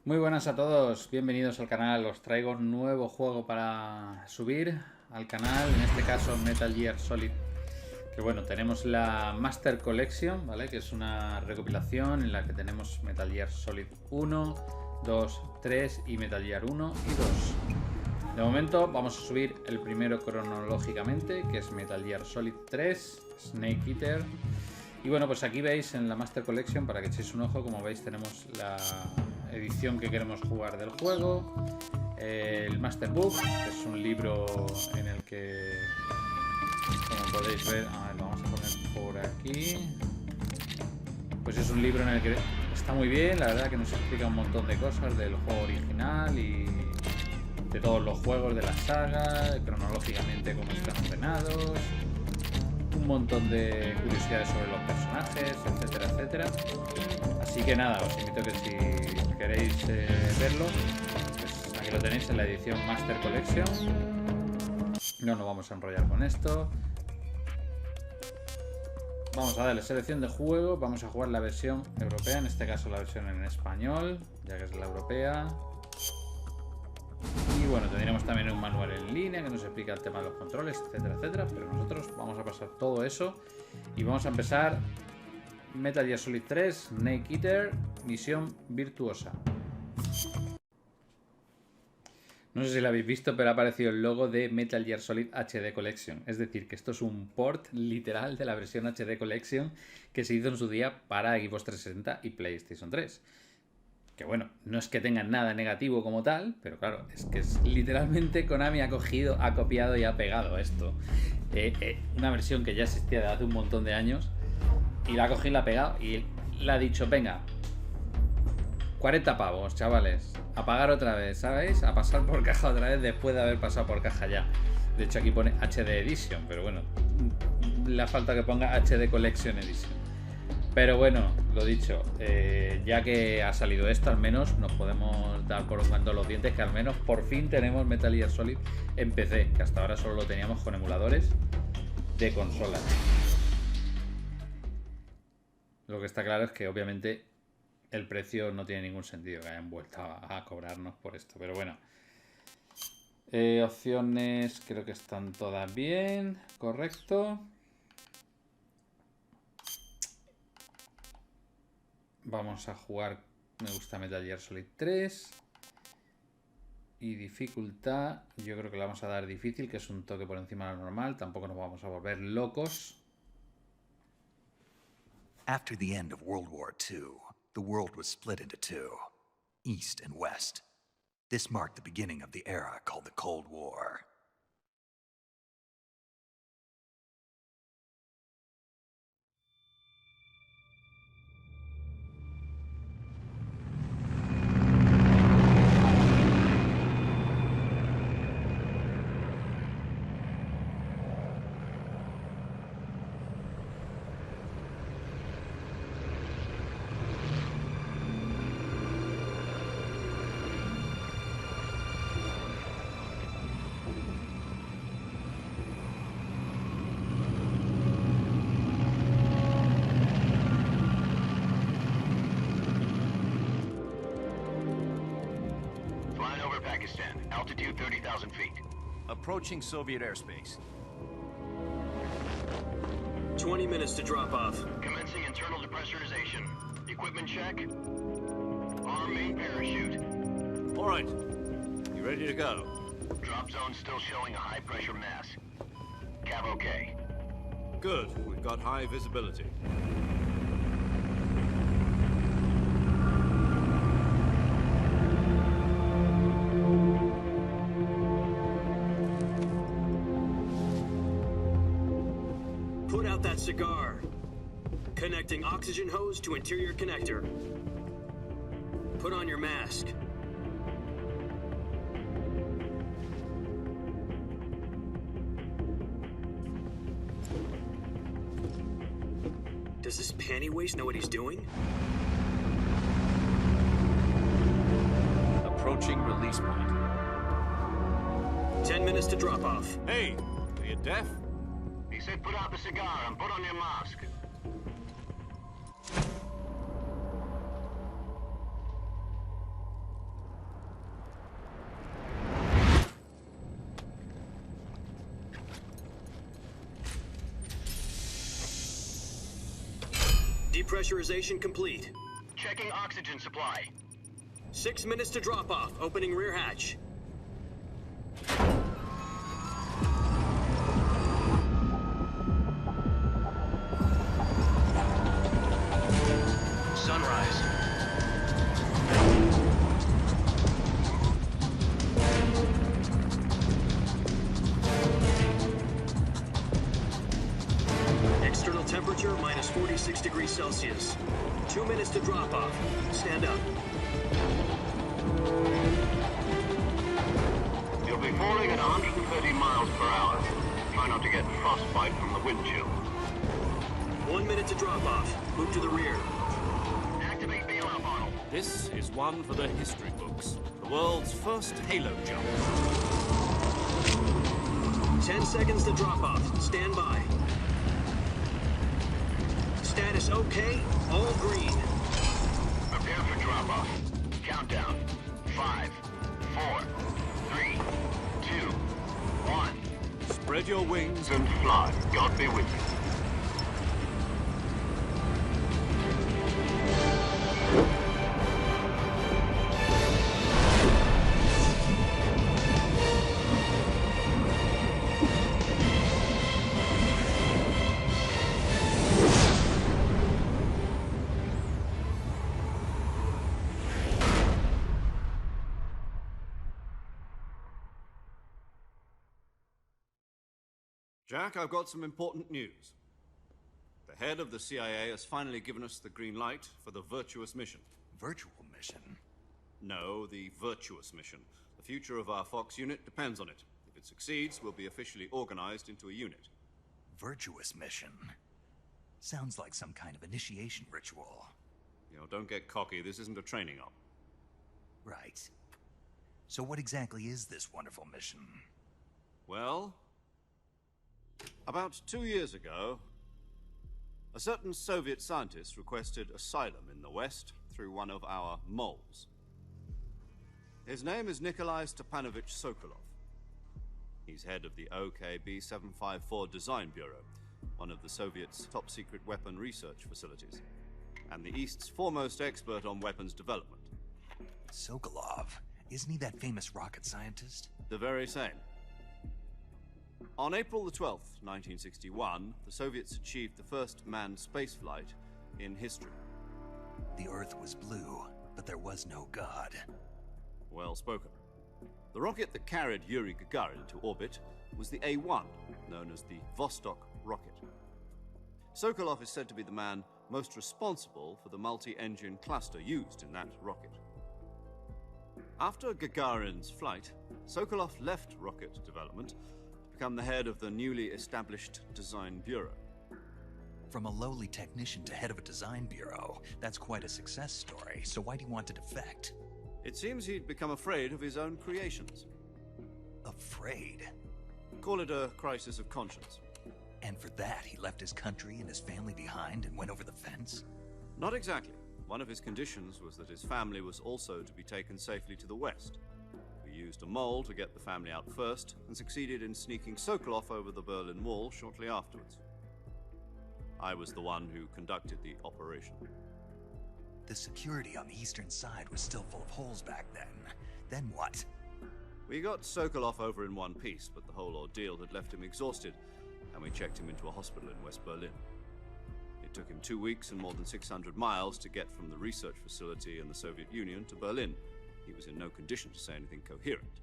Muy buenas a todos, bienvenidos al canal. Os traigo un nuevo juego para subir al canal, en este caso Metal Gear Solid. Que bueno, tenemos la Master Collection, ¿vale? Que es una recopilación en la que tenemos Metal Gear Solid 1, 2, 3 y Metal Gear 1 y 2. De momento vamos a subir el primero cronológicamente, que es Metal Gear Solid 3, Snake Eater. Y bueno, pues aquí veis en la Master Collection, para que echéis un ojo, como veis tenemos la edición que queremos jugar del juego, el Master Book, que es un libro en el que, como podéis ver, a ver, lo vamos a poner por aquí, pues es un libro en el que está muy bien, la verdad que nos explica un montón de cosas del juego original y de todos los juegos de la saga, cronológicamente cómo están ordenados, un montón de curiosidades sobre los personajes, etcétera, etcétera. Así que nada, os invito a que si queréis verlo, pues aquí lo tenéis en la edición Master Collection. No nos vamos a enrollar con esto. Vamos a darle selección de juego, vamos a jugar la versión europea, en este caso la versión en español, ya que es la europea. Y bueno, tendremos también un manual en línea que nos explica el tema de los controles, etcétera, etcétera. Pero nosotros vamos a pasar todo eso y vamos a empezar Metal Gear Solid 3, Snake Eater, misión virtuosa. No sé si lo habéis visto, pero ha aparecido el logo de Metal Gear Solid HD Collection. Es decir, que esto es un port literal de la versión HD Collection que se hizo en su día para Xbox 360 y PlayStation 3. Que bueno, no es que tengan nada negativo como tal, pero claro, es que es literalmente Konami ha cogido, ha copiado y ha pegado esto. Una versión que ya existía de hace un montón de años y la ha cogido y la ha pegado y le ha dicho, venga, 40 pavos, chavales, a pagar otra vez, ¿sabéis? A pasar por caja otra vez después de haber pasado por caja ya. De hecho aquí pone HD Edition, pero bueno, le falta que ponga HD Collection Edition. Pero bueno, lo dicho, ya que ha salido esto, al menos nos podemos dar por un canto los dientes que al menos por fin tenemos Metal Gear Solid en PC, que hasta ahora solo lo teníamos con emuladores de consolas. Lo que está claro es que obviamente el precio no tiene ningún sentido que hayan vuelto a cobrarnos por esto, pero bueno. Opciones creo que están todas bien, correcto. Vamos a jugar, me gusta Metal Gear Solid 3. Y dificultad, yo creo que le vamos a dar difícil, que es un toque por encima de lo normal. Tampoco nos vamos a volver locos. After the end of World War II, the world was split into two, East and West. This marked the beginning of the era called the Cold War. Altitude 30,000 feet. Approaching Soviet airspace. 20 minutes to drop off. Commencing internal depressurization. Equipment check. Arm main parachute. All right. You ready to go? Drop zone still showing a high pressure mass. Cav okay. Good. We've got high visibility. Put out that cigar. Connecting oxygen hose to interior connector. Put on your mask. Does this panty waste know what he's doing? Approaching release point. 10 minutes to drop off. Hey, are you deaf? He said put out the cigar and put on your mask. Depressurization complete. Checking oxygen supply. 6 minutes to drop off. Opening rear hatch. Sunrise. External temperature minus 46 degrees Celsius. 2 minutes to drop off. Stand up. You'll be falling at 130 miles per hour. Try not to get frostbite from the wind chill. 1 minute to drop off. Move to the rear. Activate bailout model. This is one for the history books. The world's first halo jump. 10 seconds to drop off. Stand by. Status okay. All green. Prepare for drop-off. Countdown. 5, 4, 3, 2, 1. Spread your wings And fly. God be with you. Jack, I've got some important news. The head of the CIA has finally given us the green light for the virtuous mission. Virtual mission? No, the virtuous mission. The future of our Fox unit depends on it. If it succeeds, we'll be officially organized into a unit. Virtuous mission? Sounds like some kind of initiation ritual. You know, don't get cocky. This isn't a training op. Right. So what exactly is this wonderful mission? Well, about 2 years ago, a certain Soviet scientist requested asylum in the West through one of our moles. His name is Nikolai Stepanovich Sokolov. He's head of the OKB 754 Design Bureau, one of the Soviets' top-secret weapon research facilities, and the East's foremost expert on weapons development. Sokolov? Isn't he that famous rocket scientist? The very same. On April the 12th, 1961, the Soviets achieved the first manned spaceflight in history. The Earth was blue, but there was no God. Well spoken. The rocket that carried Yuri Gagarin into orbit was the A-1, known as the Vostok rocket. Sokolov is said to be the man most responsible for the multi-engine cluster used in that rocket. After Gagarin's flight, Sokolov left rocket development to become the head of the newly established Design Bureau. From a lowly technician to head of a design bureau, that's quite a success story. So why do you want to defect? It seems he'd become afraid of his own creations. Afraid? Call it a crisis of conscience. And for that, he left his country and his family behind and went over the fence? Not exactly. One of his conditions was that his family was also to be taken safely to the West. We used a mole to get the family out first and succeeded in sneaking Sokolov over the Berlin Wall shortly afterwards. I was the one who conducted the operation. The security on the eastern side was still full of holes back then. Then what? We got Sokolov over in one piece, but the whole ordeal had left him exhausted, and we checked him into a hospital in West Berlin. It took him 2 weeks and more than 600 miles to get from the research facility in the Soviet Union to Berlin. He was in no condition to say anything coherent.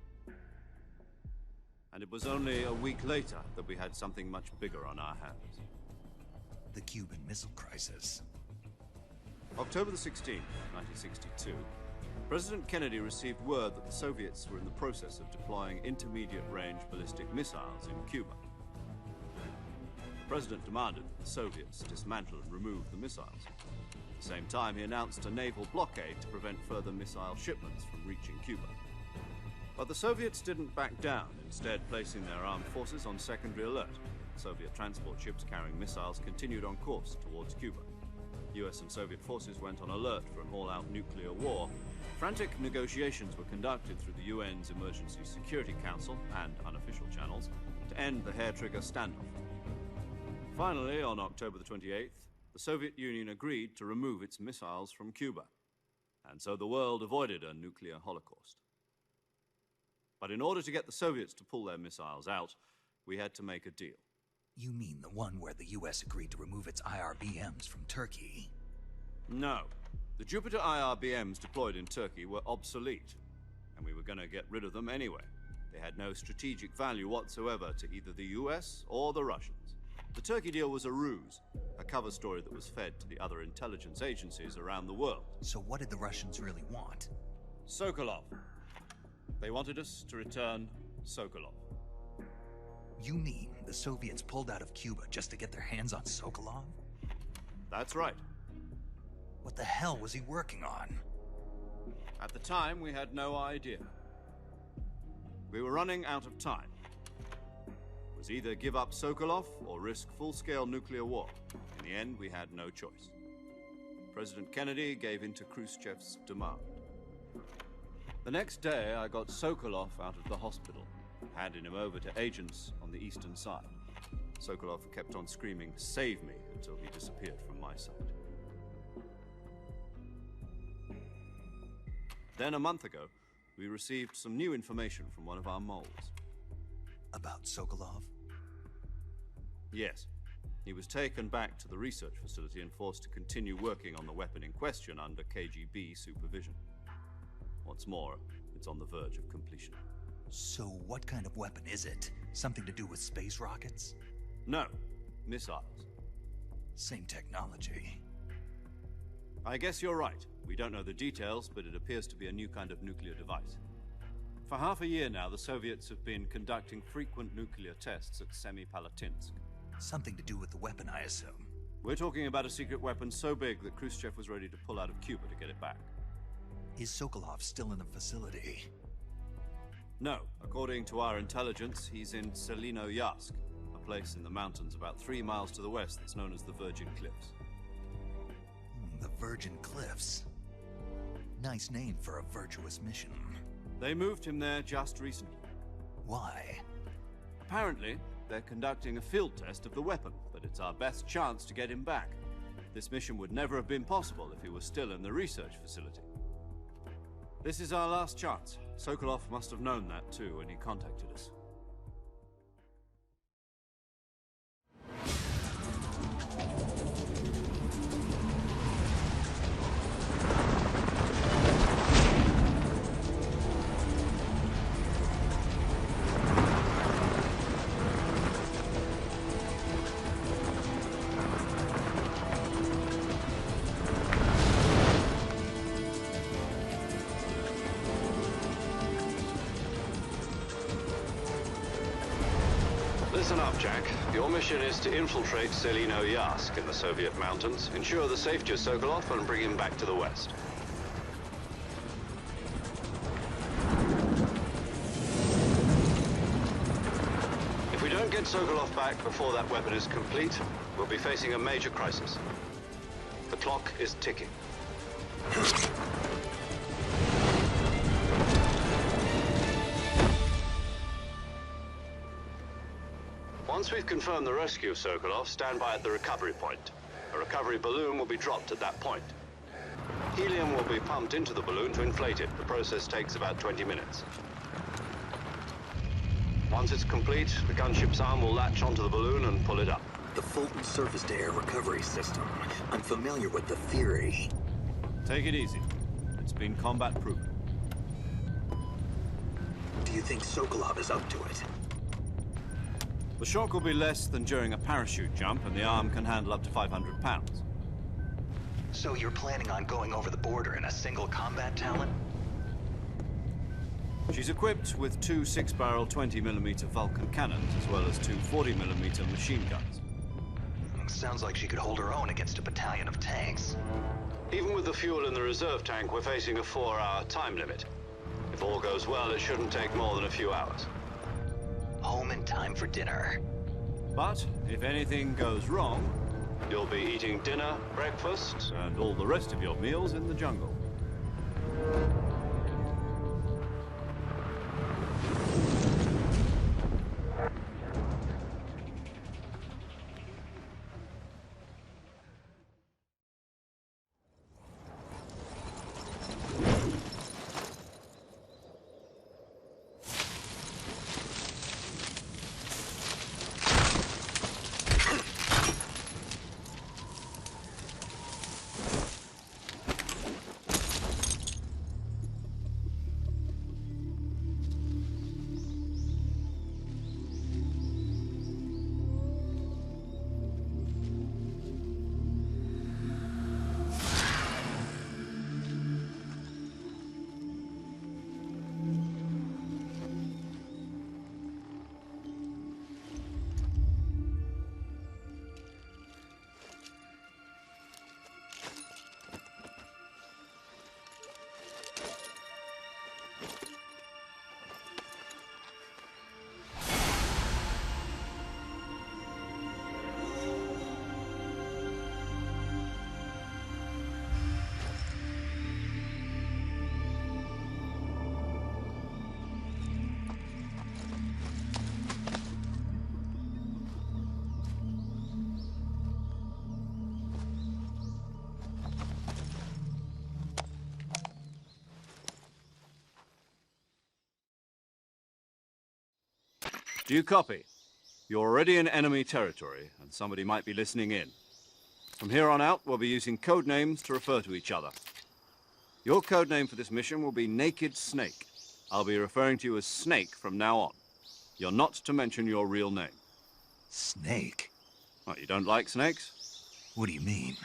And it was only a week later that we had something much bigger on our hands. The Cuban Missile Crisis. October the 16th, 1962, President Kennedy received word that the Soviets were in the process of deploying intermediate-range ballistic missiles in Cuba. The President demanded that the Soviets dismantle and remove the missiles. At the same time, he announced a naval blockade to prevent further missile shipments from reaching Cuba. But the Soviets didn't back down, instead placing their armed forces on secondary alert. Soviet transport ships carrying missiles continued on course towards Cuba. US and Soviet forces went on alert for an all-out nuclear war. Frantic negotiations were conducted through the UN's Emergency Security Council and unofficial channels to end the hair-trigger standoff. Finally, on October the 28th, the Soviet Union agreed to remove its missiles from Cuba, and so the world avoided a nuclear holocaust. But in order to get the Soviets to pull their missiles out, we had to make a deal. You mean the one where the US agreed to remove its IRBMs from Turkey? No. The Jupiter IRBMs deployed in Turkey were obsolete, and we were going to get rid of them anyway. They had no strategic value whatsoever to either the US or the Russians. The Turkey deal was a ruse, a cover story that was fed to the other intelligence agencies around the world. So what did the Russians really want? Sokolov. They wanted us to return Sokolov. You mean the Soviets pulled out of Cuba just to get their hands on Sokolov? That's right. What the hell was he working on? At the time, we had no idea. We were running out of time. It was either give up Sokolov or risk full-scale nuclear war. In the end, we had no choice. President Kennedy gave in to Khrushchev's demand. The next day, I got Sokolov out of the hospital, handing him over to agents on the eastern side. Sokolov kept on screaming, "Save me," until he disappeared from my sight. Then a month ago, we received some new information from one of our moles. About Sokolov? Yes. He was taken back to the research facility and forced to continue working on the weapon in question under KGB supervision. What's more, it's on the verge of completion. So what kind of weapon is it? Something to do with space rockets? No, missiles. Same technology. I guess you're right. We don't know the details, but it appears to be a new kind of nuclear device. For half a year now, the Soviets have been conducting frequent nuclear tests at Semipalatinsk. Something to do with the weapon, I assume. We're talking about a secret weapon so big that Khrushchev was ready to pull out of Cuba to get it back. Is Sokolov still in the facility? No. According to our intelligence, he's in Selinoyarsk, a place in the mountains about 3 miles to the west that's known as the Virgin Cliffs. The Virgin Cliffs. Nice name for a virtuous mission. They moved him there just recently. Why? Apparently, they're conducting a field test of the weapon, but it's our best chance to get him back. This mission would never have been possible if he was still in the research facility. This is our last chance. Sokolov must have known that too when he contacted us. Listen up, Jack. Your mission is to infiltrate Selinoyarsk in the Soviet mountains, ensure the safety of Sokolov, and bring him back to the west. If we don't get Sokolov back before that weapon is complete, we'll be facing a major crisis. The clock is ticking. Once we've confirmed the rescue of Sokolov, stand by at the recovery point. A recovery balloon will be dropped at that point. Helium will be pumped into the balloon to inflate it. The process takes about 20 minutes. Once it's complete, the gunship's arm will latch onto the balloon and pull it up. The Fulton surface-to-air recovery system. I'm familiar with the theory. Take it easy. It's been combat-proven. Do you think Sokolov is up to it? The shock will be less than during a parachute jump, and the arm can handle up to 500 pounds. So you're planning on going over the border in a single combat talon? She's equipped with 2 6-barrel 20mm Vulcan cannons, as well as 2 40mm machine guns. Sounds like she could hold her own against a battalion of tanks. Even with the fuel in the reserve tank, we're facing a 4-hour time limit. If all goes well, it shouldn't take more than a few hours. Home in time for dinner. But if anything goes wrong, you'll be eating dinner, breakfast, and all the rest of your meals in the jungle. Do you copy? You're already in enemy territory, and somebody might be listening in. From here on out, we'll be using code names to refer to each other. Your code name for this mission will be Naked Snake. I'll be referring to you as Snake from now on. You're not to mention your real name. Snake? What, you don't like snakes? What do you mean?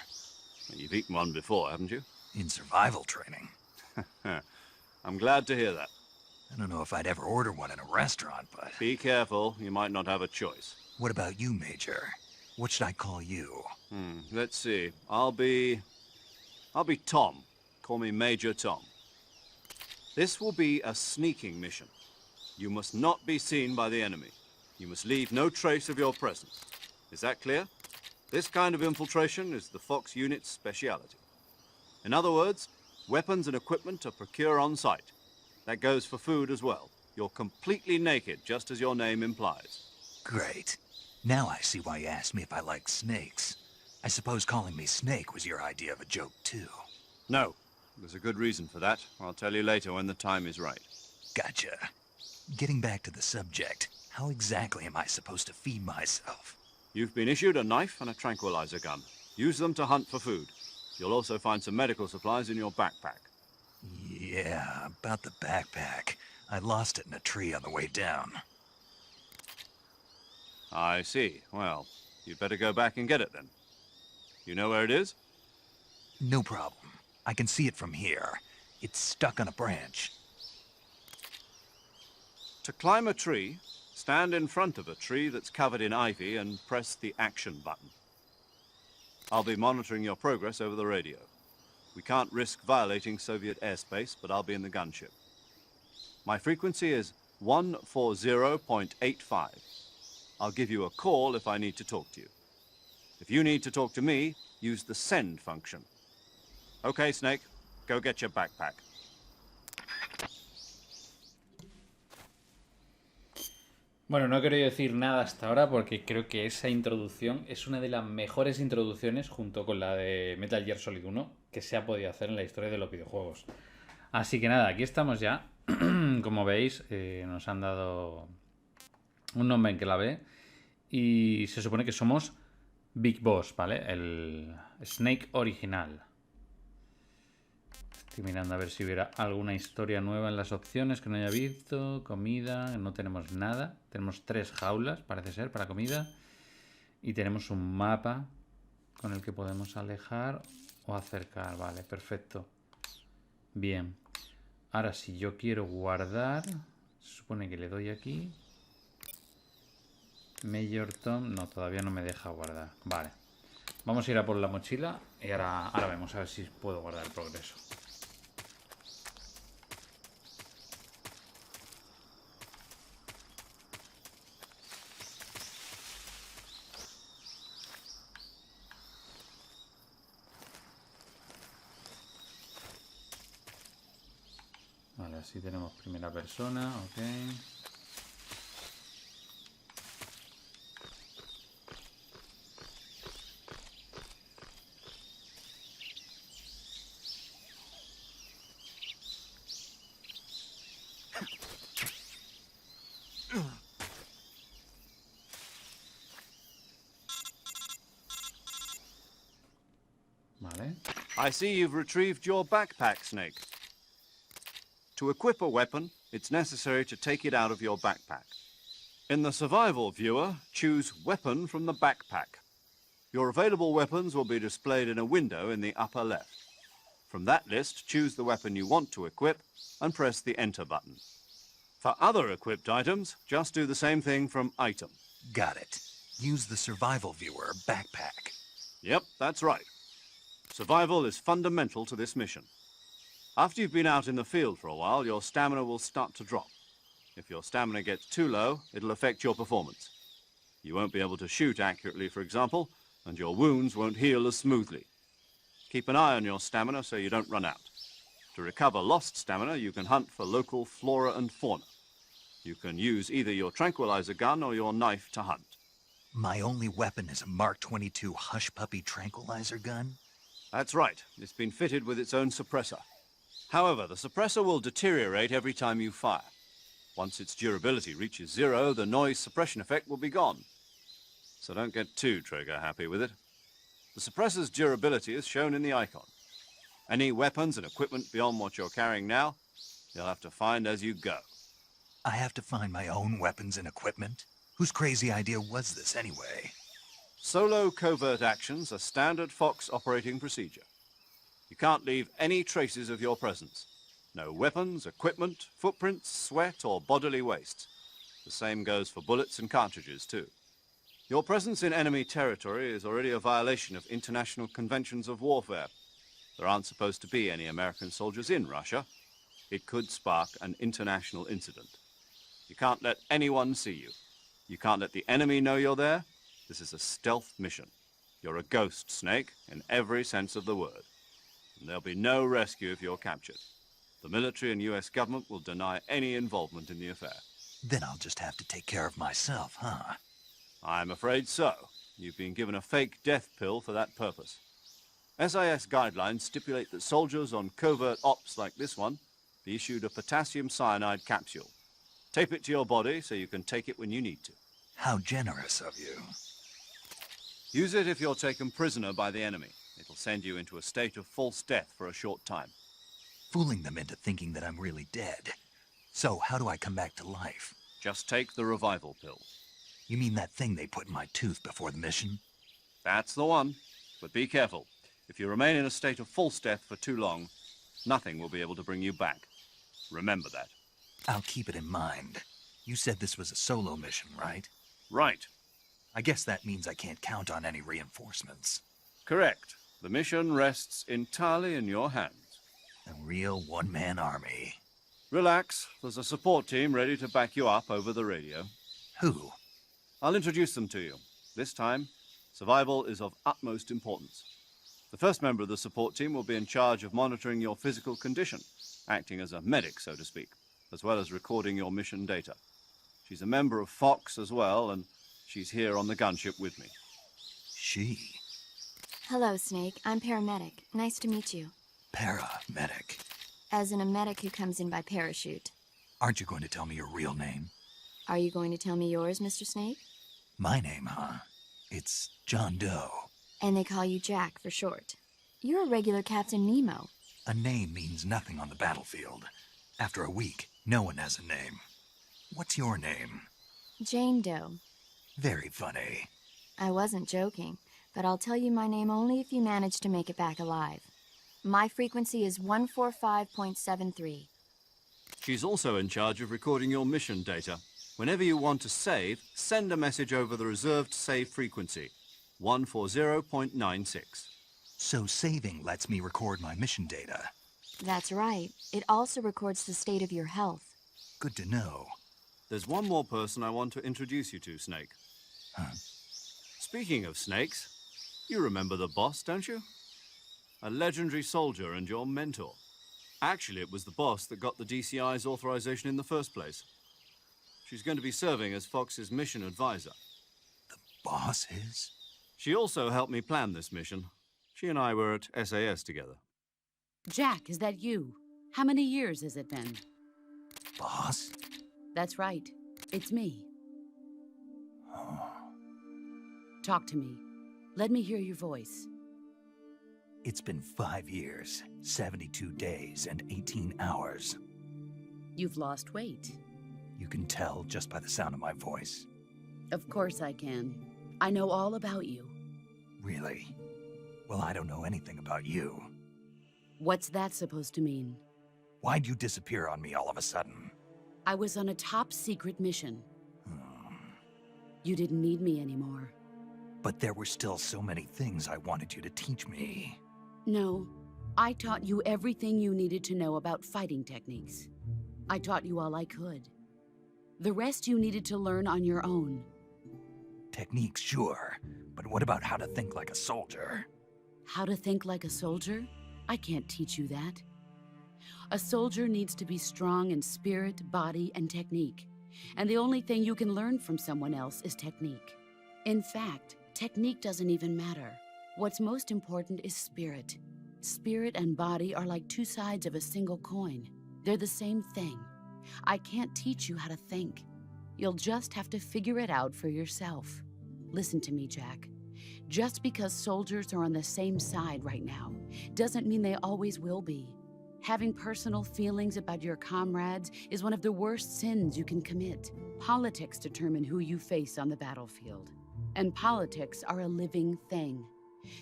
Well, you've eaten one before, haven't you? In survival training? I'm glad to hear that. I don't know if I'd ever order one in a restaurant, but... Be careful, you might not have a choice. What about you, Major? What should I call you? Let's see. I'll be Tom. Call me Major Tom. This will be a sneaking mission. You must not be seen by the enemy. You must leave no trace of your presence. Is that clear? This kind of infiltration is the Fox unit's speciality. In other words, weapons and equipment are procured on site. That goes for food as well. You're completely naked, just as your name implies. Great. Now I see why you asked me if I like snakes. I suppose calling me Snake was your idea of a joke, too. No. There's a good reason for that. I'll tell you later when the time is right. Gotcha. Getting back to the subject, how exactly am I supposed to feed myself? You've been issued a knife and a tranquilizer gun. Use them to hunt for food. You'll also find some medical supplies in your backpack. Yeah, about the backpack. I lost it in a tree on the way down. I see. Well, you'd better go back and get it then. You know where it is? No problem. I can see it from here. It's stuck on a branch. To climb a tree, stand in front of a tree that's covered in ivy and press the action button. I'll be monitoring your progress over the radio. We can't risk violating Soviet airspace, but I'll be in the gunship. My frequency is 140.85. I'll give you a call if I need to talk to you. If you need to talk to me, use the send function. Okay, Snake, go get your backpack. Bueno, no he querido decir nada hasta ahora porque creo que esa introducción es una de las mejores introducciones junto con la de Metal Gear Solid 1 que se ha podido hacer en la historia de los videojuegos. Así que nada, aquí estamos ya. Como veis, nos han dado un nombre en clave y se supone que somos Big Boss, ¿vale? El Snake original. Estoy mirando a ver si hubiera alguna historia nueva en las opciones que no haya visto. Comida, no tenemos nada. Tenemos 3 jaulas, parece ser, para comida. Y tenemos un mapa con el que podemos alejar o acercar. Vale, perfecto. Bien. Ahora, si yo quiero guardar, se supone que le doy aquí. Major Tom, no, todavía no me deja guardar. Vale. Vamos a ir a por la mochila y ahora vemos a ver si puedo guardar el progreso. Vale, así tenemos primera persona, ok. Vale. I see you've retrieved your backpack, Snake. To equip a weapon, it's necessary to take it out of your backpack. In the survival viewer, choose Weapon from the backpack. Your available weapons will be displayed in a window in the upper left. From that list, choose the weapon you want to equip and press the Enter button. For other equipped items, just do the same thing from Item. Got it. Use the survival viewer backpack. Yep, that's right. Survival is fundamental to this mission. After you've been out in the field for a while, your stamina will start to drop. If your stamina gets too low, it'll affect your performance. You won't be able to shoot accurately, for example, and your wounds won't heal as smoothly. Keep an eye on your stamina so you don't run out. To recover lost stamina, you can hunt for local flora and fauna. You can use either your tranquilizer gun or your knife to hunt. My only weapon is a Mark 22 Hush Puppy tranquilizer gun? That's right. It's been fitted with its own suppressor. However, the suppressor will deteriorate every time you fire. Once its durability reaches 0, the noise suppression effect will be gone. So don't get too trigger happy with it. The suppressor's durability is shown in the icon. Any weapons and equipment beyond what you're carrying now, you'll have to find as you go. I have to find my own weapons and equipment? Whose crazy idea was this anyway? Solo covert actions are standard Fox operating procedure. You can't leave any traces of your presence. No weapons, equipment, footprints, sweat, or bodily waste. The same goes for bullets and cartridges, too. Your presence in enemy territory is already a violation of international conventions of warfare. There aren't supposed to be any American soldiers in Russia. It could spark an international incident. You can't let anyone see you. You can't let the enemy know you're there. This is a stealth mission. You're a ghost, Snake, in every sense of the word. And there'll be no rescue if you're captured. The military and US government will deny any involvement in the affair. Then I'll just have to take care of myself, huh? I'm afraid so. You've been given a fake death pill for that purpose. SIS guidelines stipulate that soldiers on covert ops like this one be issued a potassium cyanide capsule. Tape it to your body so you can take it when you need to. How generous of you. Use it if you're taken prisoner by the enemy. It'll send you into a state of false death for a short time. Fooling them into thinking that I'm really dead. So how do I come back to life? Just take the revival pill. You mean that thing they put in my tooth before the mission? That's the one. But be careful. If you remain in a state of false death for too long, nothing will be able to bring you back. Remember that. I'll keep it in mind. You said this was a solo mission, right? Right. I guess that means I can't count on any reinforcements. Correct. The mission rests entirely in your hands. A real one-man army. Relax. There's a support team ready to back you up over the radio. Who? I'll introduce them to you. This time, survival is of utmost importance. The first member of the support team will be in charge of monitoring your physical condition, acting as a medic, so to speak, as well as recording your mission data. She's a member of Fox as well, and she's here on the gunship with me. She? Hello, Snake. I'm paramedic. Nice to meet you. Paramedic. As in a medic who comes in by parachute. Aren't you going to tell me your real name? Are you going to tell me yours, Mr. Snake? My name, huh? It's John Doe. And they call you Jack for short. You're a regular Captain Nemo. A name means nothing on the battlefield. After a week, no one has a name. What's your name? Jane Doe. Very funny. I wasn't joking, but I'll tell you my name only if you manage to make it back alive. My frequency is 145.73. She's also in charge of recording your mission data. Whenever you want to save, send a message over the reserved save frequency, 140.96. So saving lets me record my mission data. That's right. It also records the state of your health. Good to know. There's one more person I want to introduce you to, Snake. Huh? Speaking of snakes, you remember the boss, don't you? A legendary soldier and your mentor. Actually, it was the boss that got the DCI's authorization in the first place. She's going to be serving as Fox's mission advisor. The boss is? She also helped me plan this mission. She and I were at SAS together. Jack, is that you? How many years has it been? Boss? That's right. It's me. Oh. Talk to me. Let me hear your voice. It's been 5 years, 72 days, and 18 hours. You've lost weight. You can tell just by the sound of my voice. Of course I can. I know all about you. Really? Well, I don't know anything about you. What's that supposed to mean? Why'd you disappear on me all of a sudden? I was on a top-secret mission. Hmm. You didn't need me anymore. But there were still so many things I wanted you to teach me. No, I taught you everything you needed to know about fighting techniques. I taught you all I could. The rest you needed to learn on your own. Techniques, sure. But what about how to think like a soldier? How to think like a soldier? I can't teach you that. A soldier needs to be strong in spirit, body, and technique. And the only thing you can learn from someone else is technique. In fact, technique doesn't even matter. What's most important is spirit. Spirit and body are like two sides of a single coin. They're the same thing. I can't teach you how to think. You'll just have to figure it out for yourself. Listen to me, Jack. Just because soldiers are on the same side right now doesn't mean they always will be. Having personal feelings about your comrades is one of the worst sins you can commit. Politics determine who you face on the battlefield. And politics are a living thing.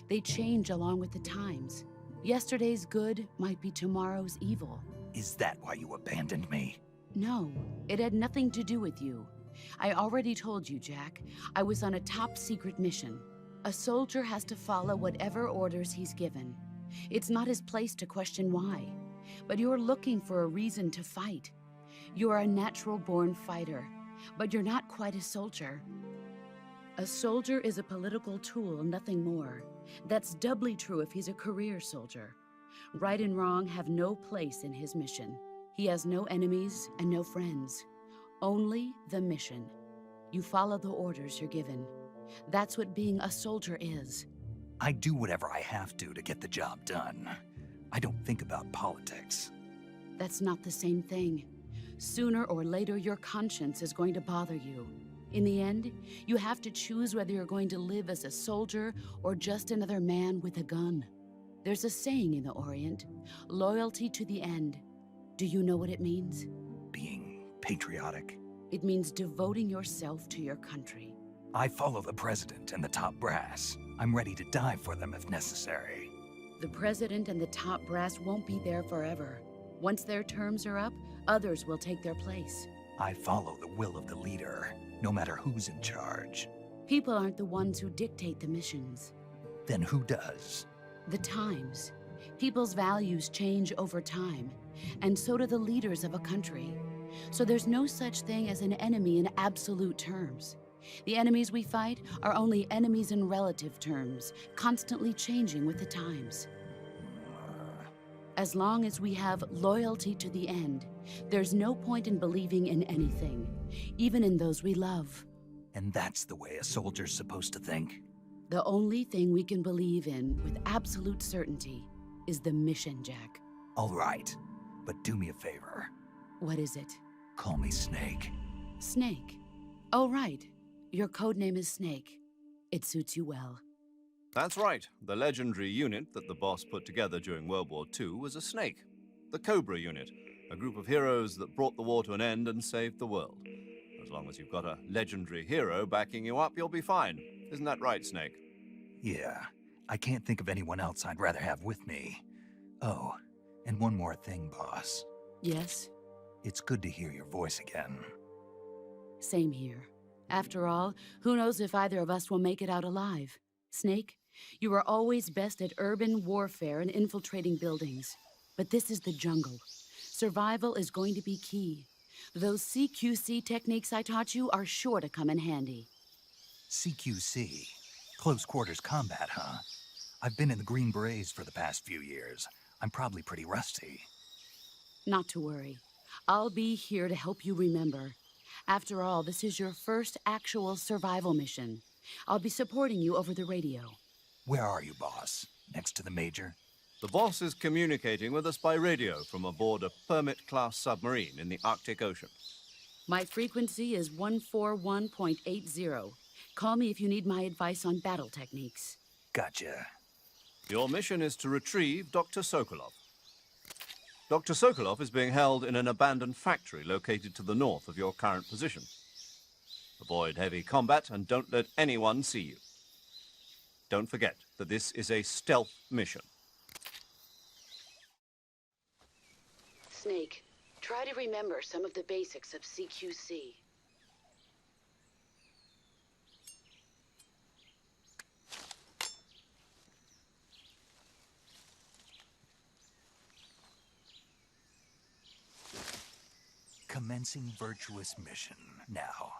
They change along with the times. Yesterday's good might be tomorrow's evil. Is that why you abandoned me? No, it had nothing to do with you. I already told you, Jack. I was on a top-secret mission. A soldier has to follow whatever orders he's given. It's not his place to question why. But you're looking for a reason to fight. You're a natural-born fighter, but you're not quite a soldier. A soldier is a political tool, nothing more. That's doubly true if he's a career soldier. Right and wrong have no place in his mission. He has no enemies and no friends. Only the mission. You follow the orders you're given. That's what being a soldier is. I do whatever I have to get the job done. I don't think about politics. That's not the same thing. Sooner or later, your conscience is going to bother you. In the end, you have to choose whether you're going to live as a soldier or just another man with a gun. There's a saying in the Orient, loyalty to the end. Do you know what it means? Being patriotic. It means devoting yourself to your country. I follow the president and the top brass. I'm ready to die for them if necessary. The president and the top brass won't be there forever. Once their terms are up, others will take their place. I follow the will of the leader, no matter who's in charge. People aren't the ones who dictate the missions. Then who does? The times. People's values change over time, and so do the leaders of a country. So there's no such thing as an enemy in absolute terms. The enemies we fight are only enemies in relative terms, constantly changing with the times. As long as we have loyalty to the end, there's no point in believing in anything, even in those we love. And that's the way a soldier's supposed to think? The only thing we can believe in with absolute certainty is the mission, Jack. All right, but do me a favor. What is it? Call me Snake. Snake. Oh, right. Your codename is Snake. It suits you well. That's right. The legendary unit that the boss put together during World War II was a snake. The Cobra unit, a group of heroes that brought the war to an end and saved the world. As long as you've got a legendary hero backing you up, you'll be fine. Isn't that right, Snake? Yeah, I can't think of anyone else I'd rather have with me. Oh, and one more thing, boss. Yes? It's good to hear your voice again. Same here. After all, who knows if either of us will make it out alive? Snake, you are always best at urban warfare and infiltrating buildings. But this is the jungle. Survival is going to be key. Those CQC techniques I taught you are sure to come in handy. CQC? Close quarters combat, huh? I've been in the Green Berets for the past few years. I'm probably pretty rusty. Not to worry. I'll be here to help you remember. After all, this is your first actual survival mission. I'll be supporting you over the radio. Where are you, boss? Next to the Major? The boss is communicating with us by radio from aboard a Permit-class submarine in the Arctic Ocean. My frequency is 141.80. Call me if you need my advice on battle techniques. Gotcha. Your mission is to retrieve Dr. Sokolov. Dr. Sokolov is being held in an abandoned factory located to the north of your current position. Avoid heavy combat and don't let anyone see you. Don't forget that this is a stealth mission. Snake, try to remember some of the basics of CQC. Commencing virtuous mission now.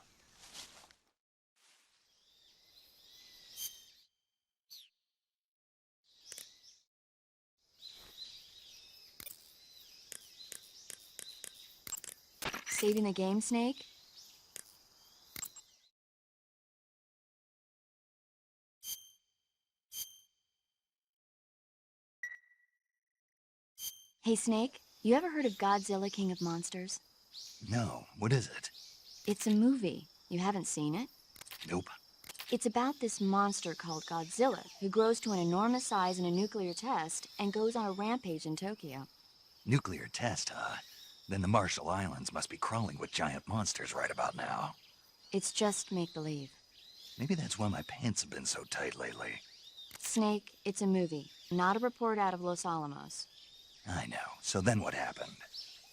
Saving the game, Snake? Hey, Snake, you ever heard of Godzilla, King of Monsters? No, what is it? It's a movie. You haven't seen it? Nope. It's about this monster called Godzilla, who grows to an enormous size in a nuclear test and goes on a rampage in Tokyo. Nuclear test, huh? Then the Marshall Islands must be crawling with giant monsters right about now. It's just make-believe. Maybe that's why my pants have been so tight lately. Snake, it's a movie, not a report out of Los Alamos. I know. So then what happened?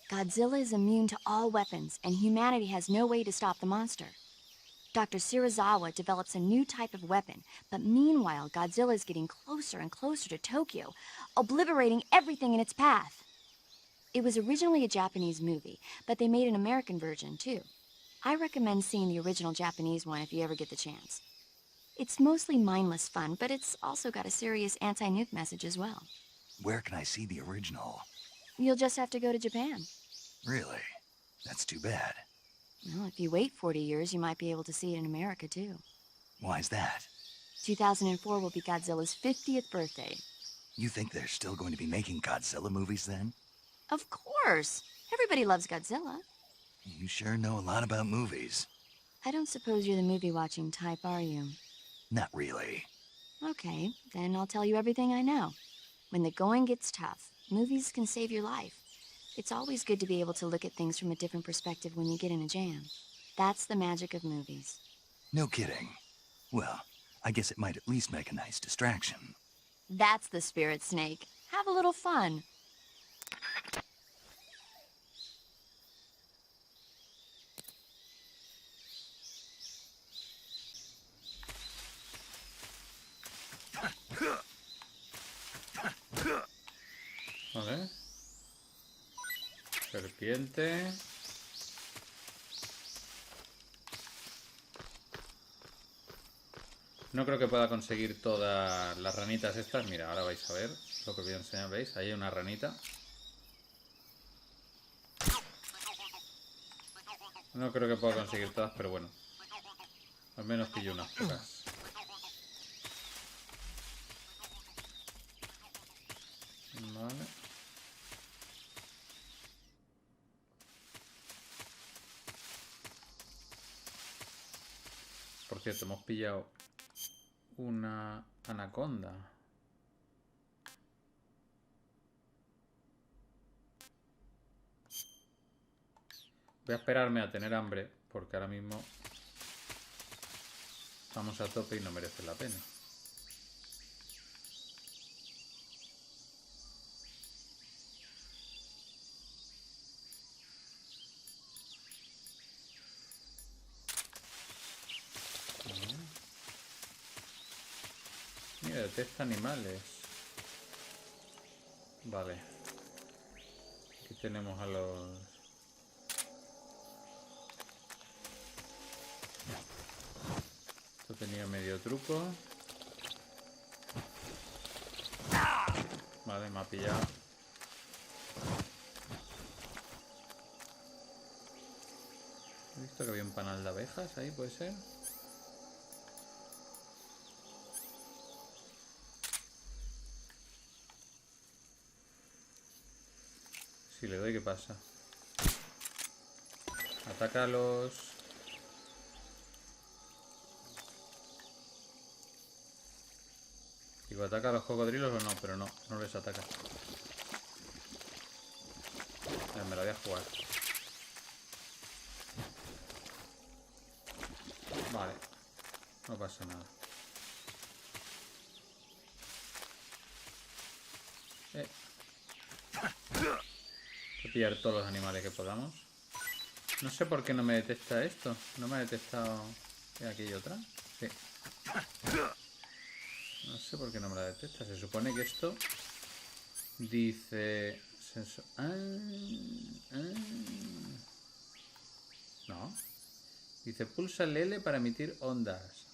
Godzilla is immune to all weapons, and humanity has no way to stop the monster. Dr. Shirazawa develops a new type of weapon, but meanwhile, Godzilla is getting closer and closer to Tokyo, obliterating everything in its path. It was originally a Japanese movie, but they made an American version, too. I recommend seeing the original Japanese one if you ever get the chance. It's mostly mindless fun, but it's also got a serious anti-nuke message as well. Where can I see the original? You'll just have to go to Japan. Really? That's too bad. Well, if you wait 40 years, you might be able to see it in America, too. Why's that? 2004 will be Godzilla's 50th birthday. You think they're still going to be making Godzilla movies then? Of course! Everybody loves Godzilla. You sure know a lot about movies. I don't suppose you're the movie-watching type, are you? Not really. Okay, then I'll tell you everything I know. When the going gets tough, movies can save your life. It's always good to be able to look at things from a different perspective when you get in a jam. That's the magic of movies. No kidding. Well, I guess it might at least make a nice distraction. That's the spirit, Snake. Have a little fun. Vale. Serpiente. No creo que pueda conseguir todas las ranitas estas. Mira, ahora vais a ver lo que voy a enseñar. ¿Veis? Ahí hay una ranita. No creo que pueda conseguir todas, pero bueno. Al menos pillo unas pocas. Vale. Por cierto, hemos pillado una anaconda. Voy a esperarme a tener hambre, porque ahora mismo estamos a tope y no merece la pena. Mira, detecta animales. Vale. Aquí tenemos a los... Esto tenía medio truco. Vale, me ha pillado. He visto que había un panal de abejas ahí, ¿puede ser? Si le doy, ¿qué pasa? Ataca a los... Digo, ¿ataca a los cocodrilos o no? Pero no, no les ataca. Me la voy a jugar. Vale. No pasa nada. Voy a pillar todos los animales que podamos. No sé por qué no me detecta esto. No me ha detectado... Aquí hay otra. Sí. No sé por qué no me la detecta. Se supone que esto dice... No. Dice pulsa el L para emitir ondas.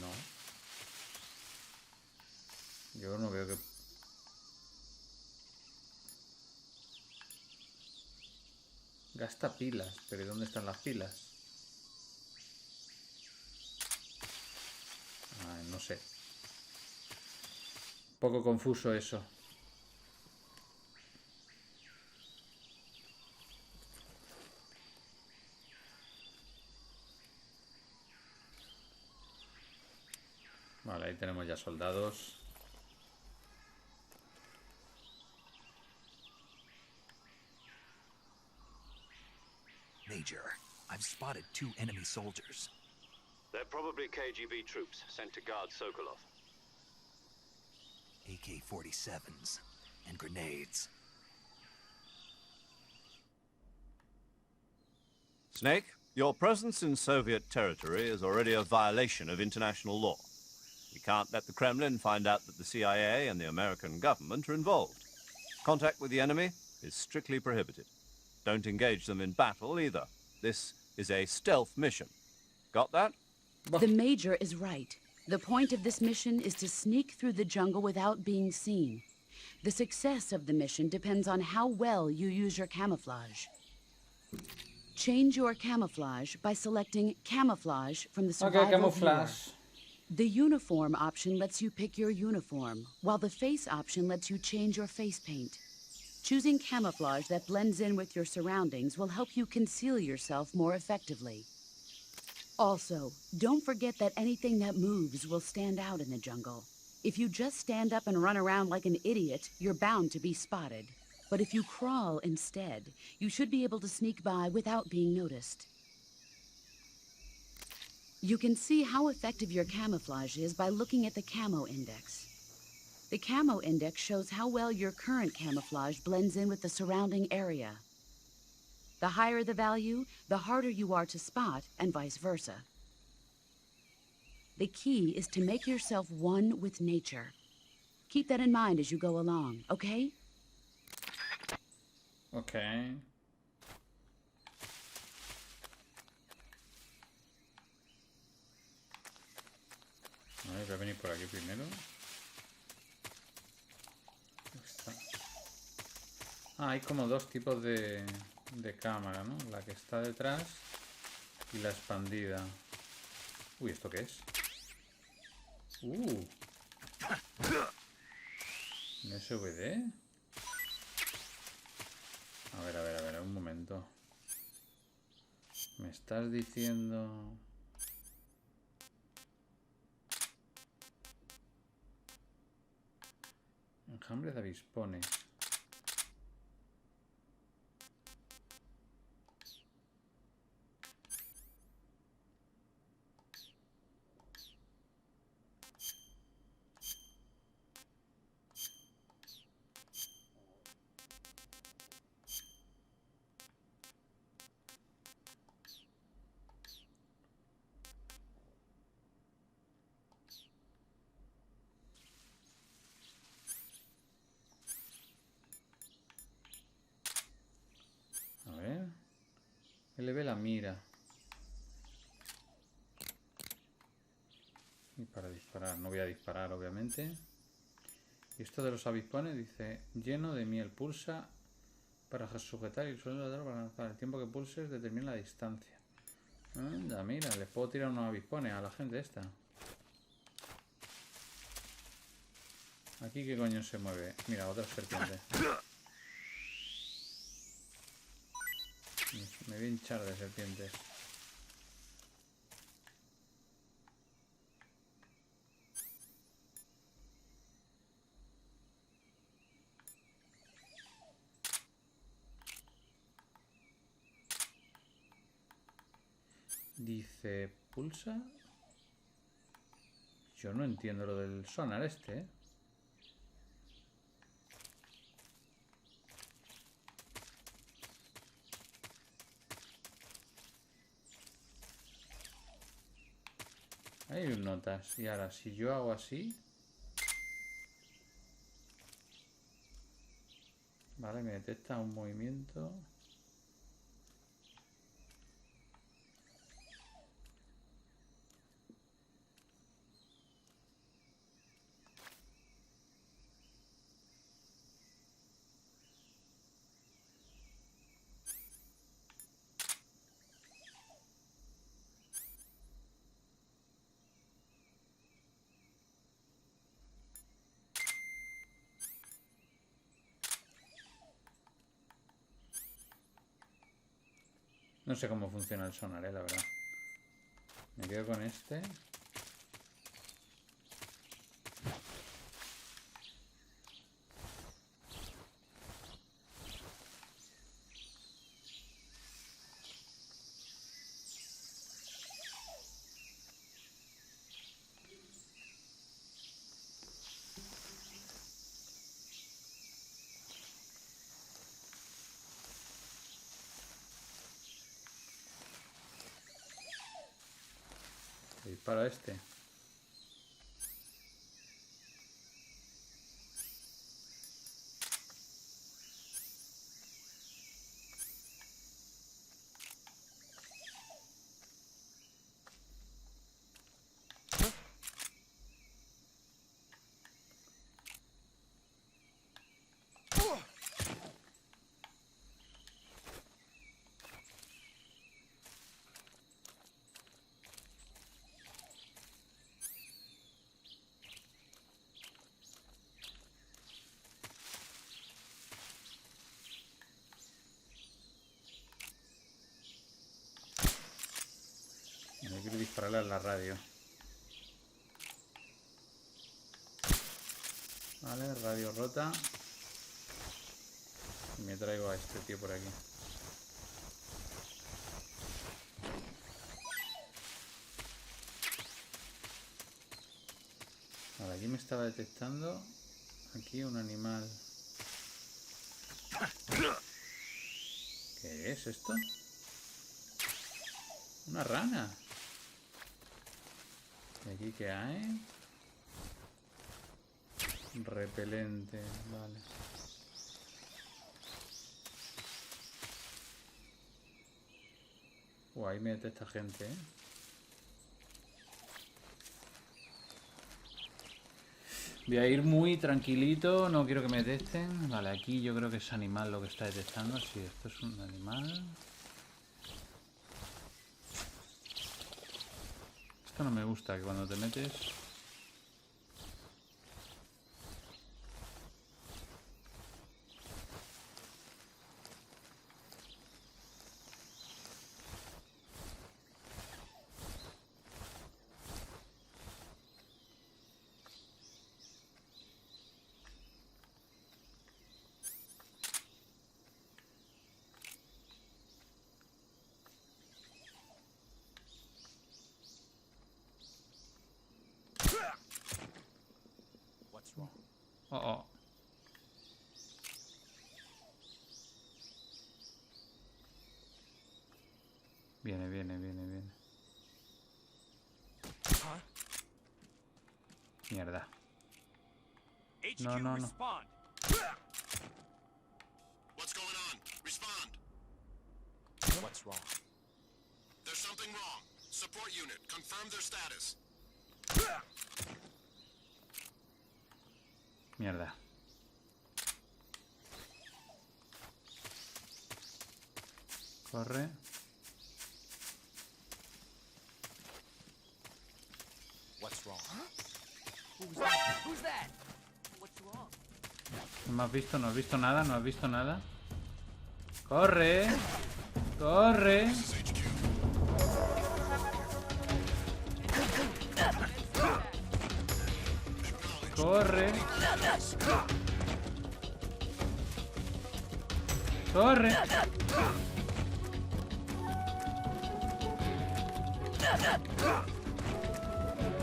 No. Yo no veo que... Gasta pilas. Pero ¿y dónde están las pilas? No sé. Un poco confuso eso. Vale, ahí tenemos ya soldados. Major, I've spotted 2 enemy soldiers. They're probably KGB troops sent to guard Sokolov. AK-47s and grenades. Snake, your presence in Soviet territory is already a violation of international law. We can't let the Kremlin find out that the CIA and the American government are involved. Contact with the enemy is strictly prohibited. Don't engage them in battle either. This is a stealth mission. Got that? The Major is right. The point of this mission is to sneak through the jungle without being seen. The success of the mission depends on how well you use your camouflage. Change your camouflage by selecting Camouflage from the Survival Okay, camouflage. Viewer. The Uniform option lets you pick your uniform, while the Face option lets you change your face paint. Choosing camouflage that blends in with your surroundings will help you conceal yourself more effectively. Also, don't forget that anything that moves will stand out in the jungle. If you just stand up and run around like an idiot, you're bound to be spotted. But if you crawl instead, you should be able to sneak by without being noticed. You can see how effective your camouflage is by looking at the Camo Index. The Camo Index shows how well your current camouflage blends in with the surrounding area. The higher the value, the harder you are to spot, and vice versa. The key is to make yourself one with nature. Keep that in mind as you go along, okay? Okay. A ver, voy a venir por aquí primero. Está. Ah, hay como dos tipos de cámara, ¿no? La que está detrás y la expandida. Uy, ¿esto qué es? ¿Un SVD? A ver, un momento. ¿Me estás diciendo...? Enjambre de avispones. Le ve la mira. Y para disparar, no voy a disparar obviamente. Y esto de los avispones dice, lleno de miel, pulsa para sujetar y suelo para lanzar. El tiempo que pulses determina la distancia. Anda, mira, les puedo tirar unos avispones a la gente esta. Aquí qué coño se mueve. Mira, otra serpiente. Me voy a hinchar de serpientes. Dice, pulsa. Yo no entiendo lo del sonar este, ¿eh? Hay notas. Y ahora, si yo hago así... Vale, me detecta un movimiento. No sé cómo funciona el sonar, la verdad. Me quedo con este. Le disparo a este. Me quiero dispararle a la radio. Vale, radio rota. Y me traigo a este tío por aquí. Vale, aquí me estaba detectando. Aquí un animal. ¿Qué es esto? Una rana. ¿Y aquí qué hay? Repelente, vale. Ahí me detecta gente, ¿eh? Voy a ir muy tranquilito, no quiero que me detecten. Vale, aquí yo creo que es animal lo que está detectando. Sí, esto es un animal. Esto no me gusta, que cuando te metes... Oh, oh. Viene, viene, viene, viene. Mierda. No, no, no. What's going on? Respond. What's wrong? There's something wrong. Support unit, confirm their status. Mierda. Corre. What's wrong? Who's that? What's wrong? No me has visto, no has visto nada, no has visto nada. Corre. Corre. Corre. Corre.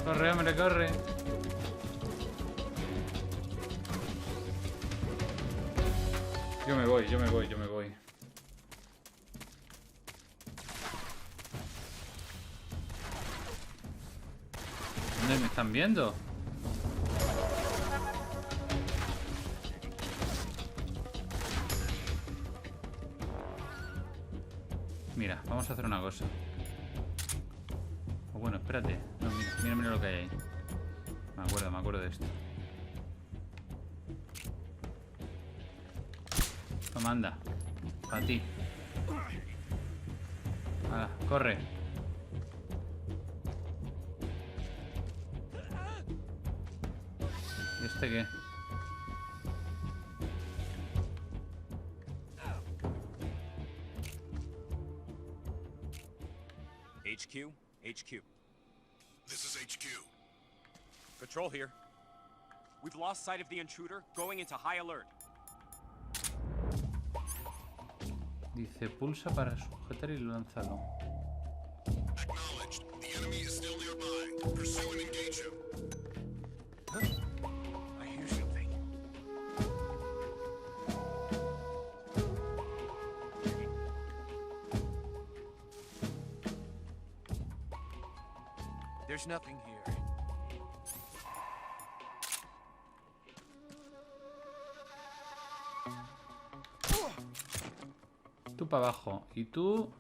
Corre, hombre, corre. Yo me voy, yo me voy, yo me voy. ¿Dónde me están viendo? Mira, vamos a hacer una cosa. O bueno, espérate. No, mira, mira, mira lo que hay ahí. Me acuerdo de esto. Toma, anda. Para ti. Hala, corre. ¿Y este qué? HQ? HQ. This is HQ. Patrol here. We've lost sight of the intruder, going into high alert. Dice, pulsa para sujetar y lánzalo. Acknowledged. The enemy is still nearby. Pursue and engage him. I hear something. There's nothing here. Tú para abajo. Y tú...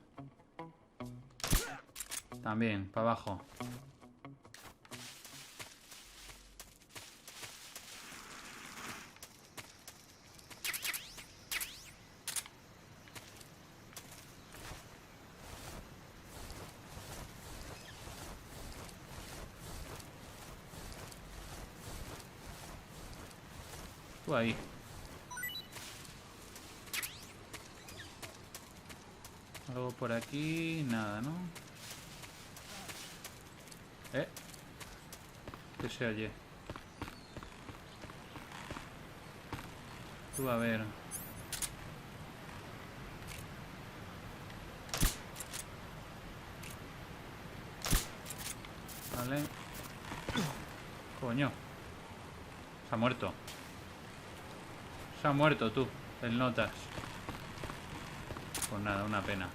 también, para abajo. Tú ahí. Algo por aquí, nada, ¿no? ¿Qué se oye? Tú a ver. Vale. Coño. Se ha muerto. Se ha muerto tú, el notas. Pues nada, una pena.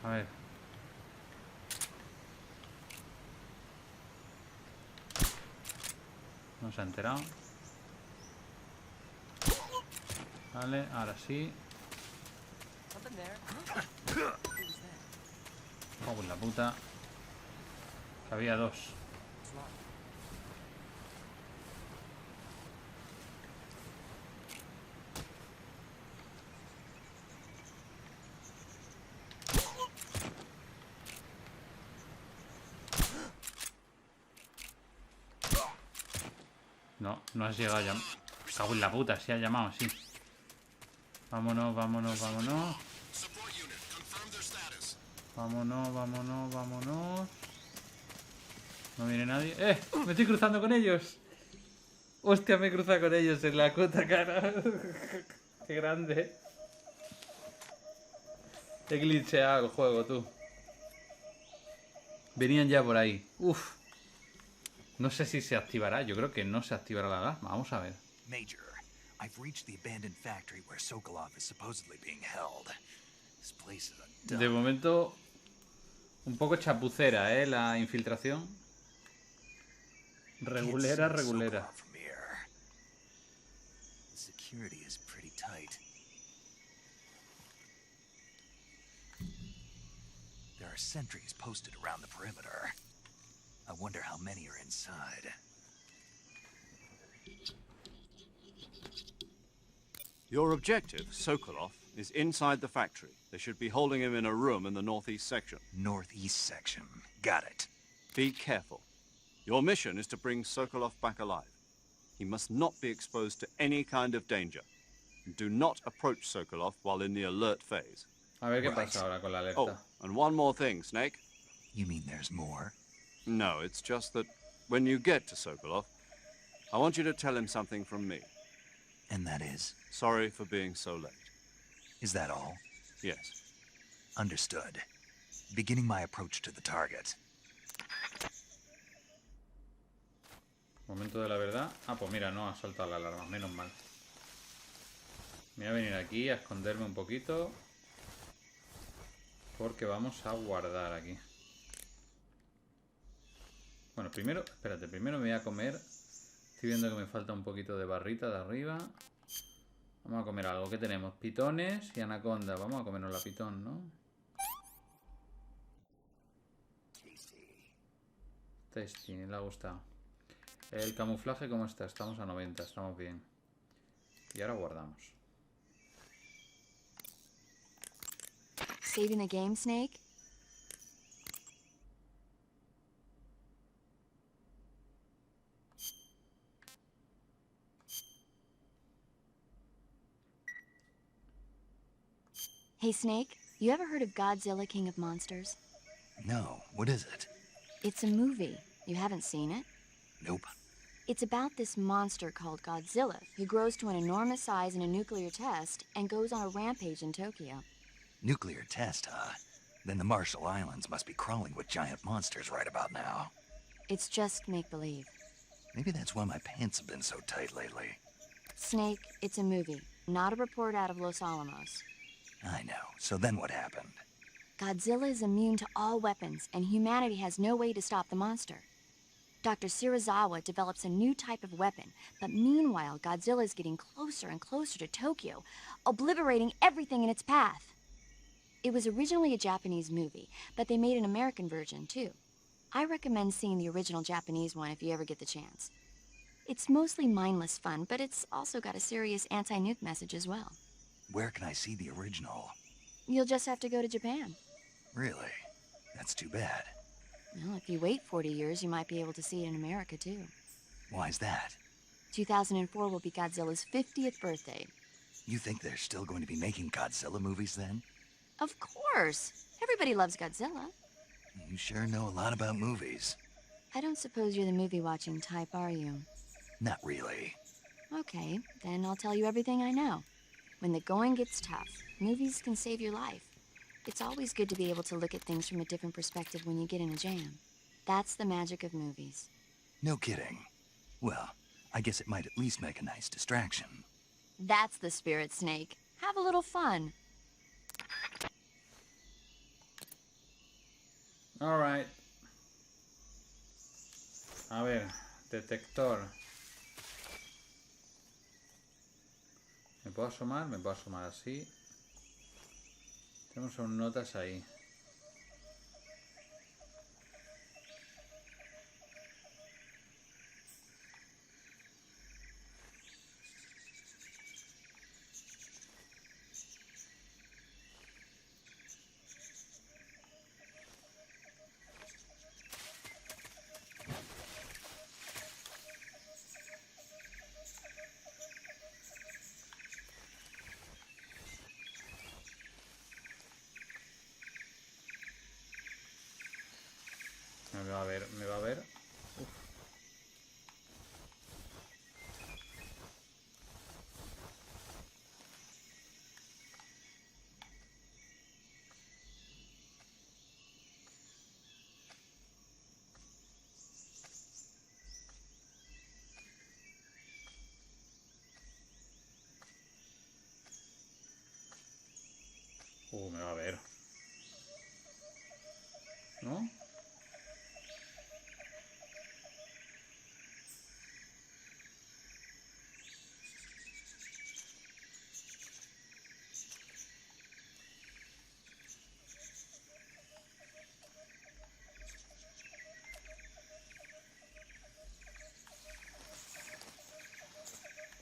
A ver. No se ha enterado. Vale, ahora sí. Oh, la puta. Que había dos. No, no has llegado ya. Cago en la puta, sí ha llamado, sí. Vámonos, vámonos, vámonos. Vámonos, vámonos, vámonos. No viene nadie. Me estoy cruzando con ellos. Hostia, me he cruzado con ellos en la puta cara. Qué grande. He glitcheado el juego, tú. Venían ya por ahí. Uf. No sé si se activará. Yo creo que no se activará la alarma. Vamos a ver. Major, I've reached the abandoned factory where Sokolov is supposedly being held. This place is a dump. De momento, un poco chapucera, la infiltración. Regulera, regulera. The security is pretty tight. There are sentries posted around the perimeter. I wonder how many are inside. Your objective, Sokolov, is inside the factory. They should be holding him in a room in the northeast section. Northeast section. Got it. Be careful. Your mission is to bring Sokolov back alive. He must not be exposed to any kind of danger. Do not approach Sokolov while in the alert phase. A ver qué pasa ahora con la alerta. Oh, and one more thing, Snake. You mean there's more? No, it's just that when you get to Sokolov, I want you to tell him something from me. And that is? Sorry for being so late. Is that all? Yes. Understood. Beginning my approach to the target. Momento de la verdad. Ah, pues mira, no ha saltado la alarma. Menos mal. Me voy a venir aquí a esconderme un poquito. Porque vamos a guardar aquí. Bueno, primero... Espérate, primero me voy a comer... Estoy viendo que me falta un poquito de barrita de arriba. Vamos a comer algo. ¿Qué tenemos? Pitones y anaconda. Vamos a comernos la pitón, ¿no? Tasty, le ha gustado. El camuflaje, ¿cómo está? Estamos a 90, estamos bien. Y ahora guardamos. Saving the game, Snake? Hey, Snake, you ever heard of Godzilla, King of Monsters? No, what is it? It's a movie. You haven't seen it? Nope. It's about this monster called Godzilla, who grows to an enormous size in a nuclear test and goes on a rampage in Tokyo. Nuclear test, huh? Then the Marshall Islands must be crawling with giant monsters right about now. It's just make-believe. Maybe that's why my pants have been so tight lately. Snake, it's a movie, not a report out of Los Alamos. I know. So then what happened? Godzilla is immune to all weapons, and humanity has no way to stop the monster. Dr. Shirazawa develops a new type of weapon, but meanwhile, Godzilla is getting closer and closer to Tokyo, obliterating everything in its path. It was originally a Japanese movie, but they made an American version, too. I recommend seeing the original Japanese one if you ever get the chance. It's mostly mindless fun, but it's also got a serious anti-nuke message as well. Where can I see the original? You'll just have to go to Japan. Really? That's too bad. Well, if you wait 40 years, you might be able to see it in America, too. Why's that? 2004 will be Godzilla's 50th birthday. You think they're still going to be making Godzilla movies then? Of course! Everybody loves Godzilla. You sure know a lot about movies. I don't suppose you're the movie-watching type, are you? Not really. Okay, then I'll tell you everything I know. When the going gets tough, movies can save your life. It's always good to be able to look at things from a different perspective when you get in a jam. That's the magic of movies. No kidding. Well, I guess it might at least make a nice distraction. That's the spirit, Snake. Have a little fun. All right. A ver, detector. ¿Me puedo asomar? Me puedo asomar así. Tenemos aún notas ahí. Me va a ver, me va a ver. Uf. Me va a ver. ¿No?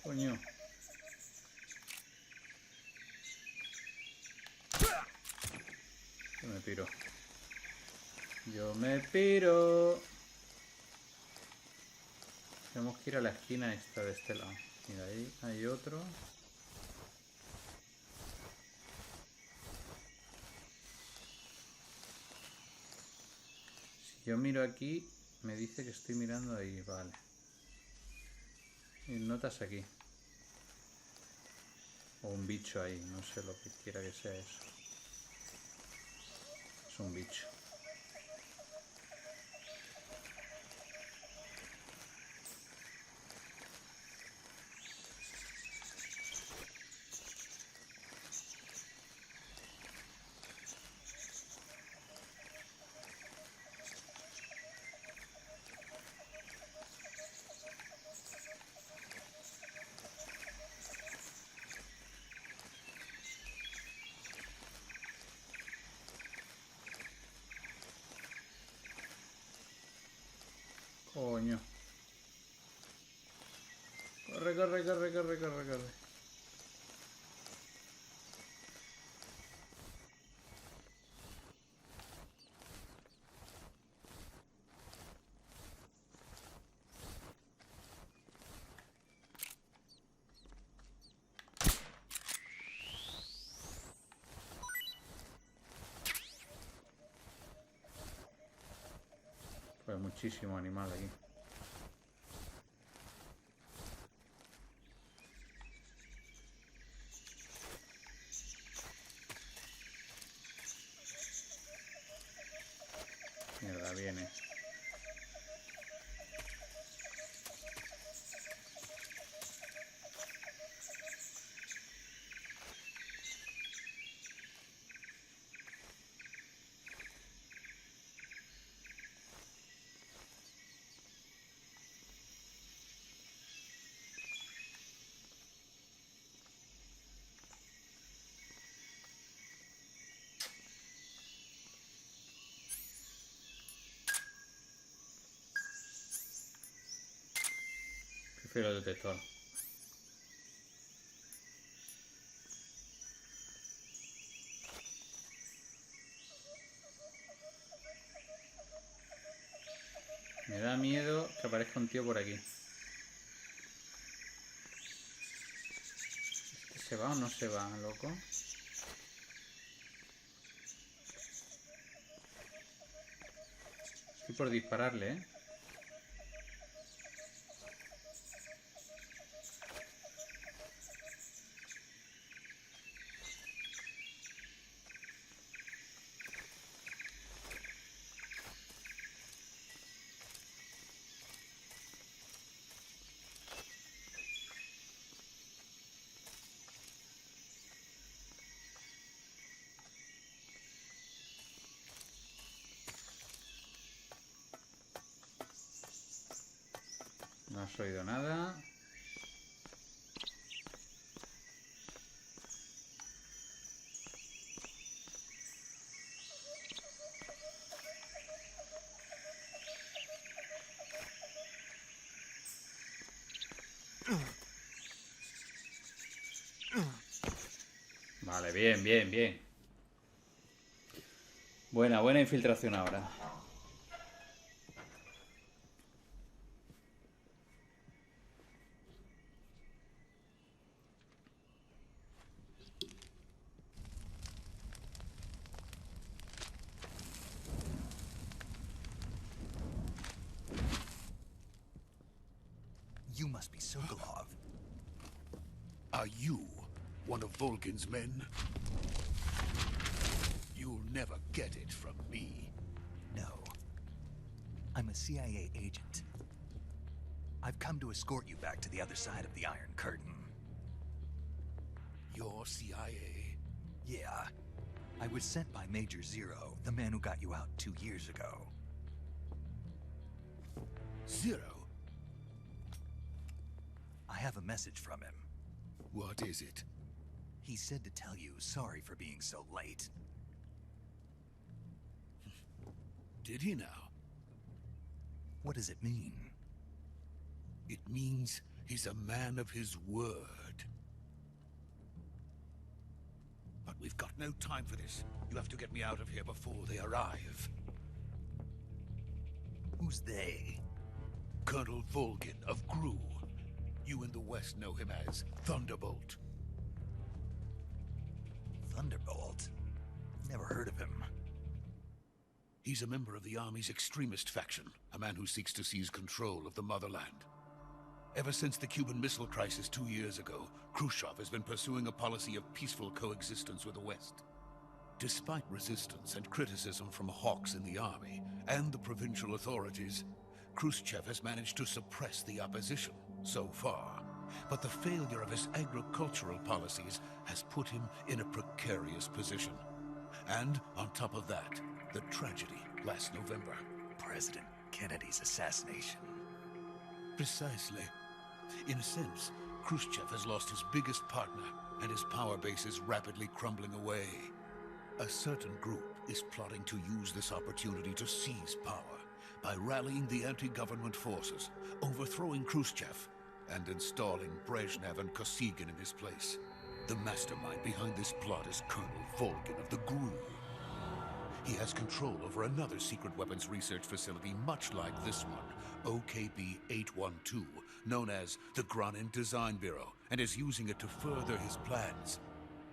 Coño. Yo me piro. Yo me piro. Tenemos que ir a la esquina esta de este lado. Mira, ahí hay otro. Si yo miro aquí, me dice que estoy mirando ahí, vale. Y notas aquí. O un bicho ahí, no sé lo que quiera que sea eso. Es un bicho. Coño. Corre, corre, corre, corre, corre, corre. Pues muchísimo animal aquí. Mierda, viene. Prefiero el detector. Me da miedo que aparezca un tío por aquí. ¿Este se va o no se va, loco? Estoy por dispararle, ¿eh? No has oído nada. Vale, bien, bien, bien. Buena infiltración ahora. You must be Sokolov. Are you one of Volgin's men? You'll never get it from me. No. I'm a CIA agent. I've come to escort you back to the other side of the Iron Curtain. You're CIA? Yeah. I was sent by Major Zero, the man who got you out 2 years ago. Zero? I have a message from him. What is it? He said to tell you sorry for being so late. Did he now? What does it mean? It means he's a man of his word. But we've got no time for this. You have to get me out of here before they arrive. Who's they? Colonel Volgin of Gru. You in the West know him as Thunderbolt. Thunderbolt? Never heard of him. He's a member of the Army's extremist faction, a man who seeks to seize control of the motherland. Ever since the Cuban Missile Crisis 2 years ago, Khrushchev has been pursuing a policy of peaceful coexistence with the West. Despite resistance and criticism from hawks in the army and the provincial authorities, Khrushchev has managed to suppress the opposition so far. But the failure of his agricultural policies has put him in a precarious position. And on top of that, the tragedy last November. President Kennedy's assassination. Precisely. In a sense, Khrushchev has lost his biggest partner, and his power base is rapidly crumbling away. A certain group is plotting to use this opportunity to seize power by rallying the anti-government forces, overthrowing Khrushchev, and installing Brezhnev and Kosygin in his place. The mastermind behind this plot is Colonel Volgin of the GRU. He has control over another secret weapons research facility much like this one, OKB-812, known as the Granin Design Bureau, and is using it to further his plans.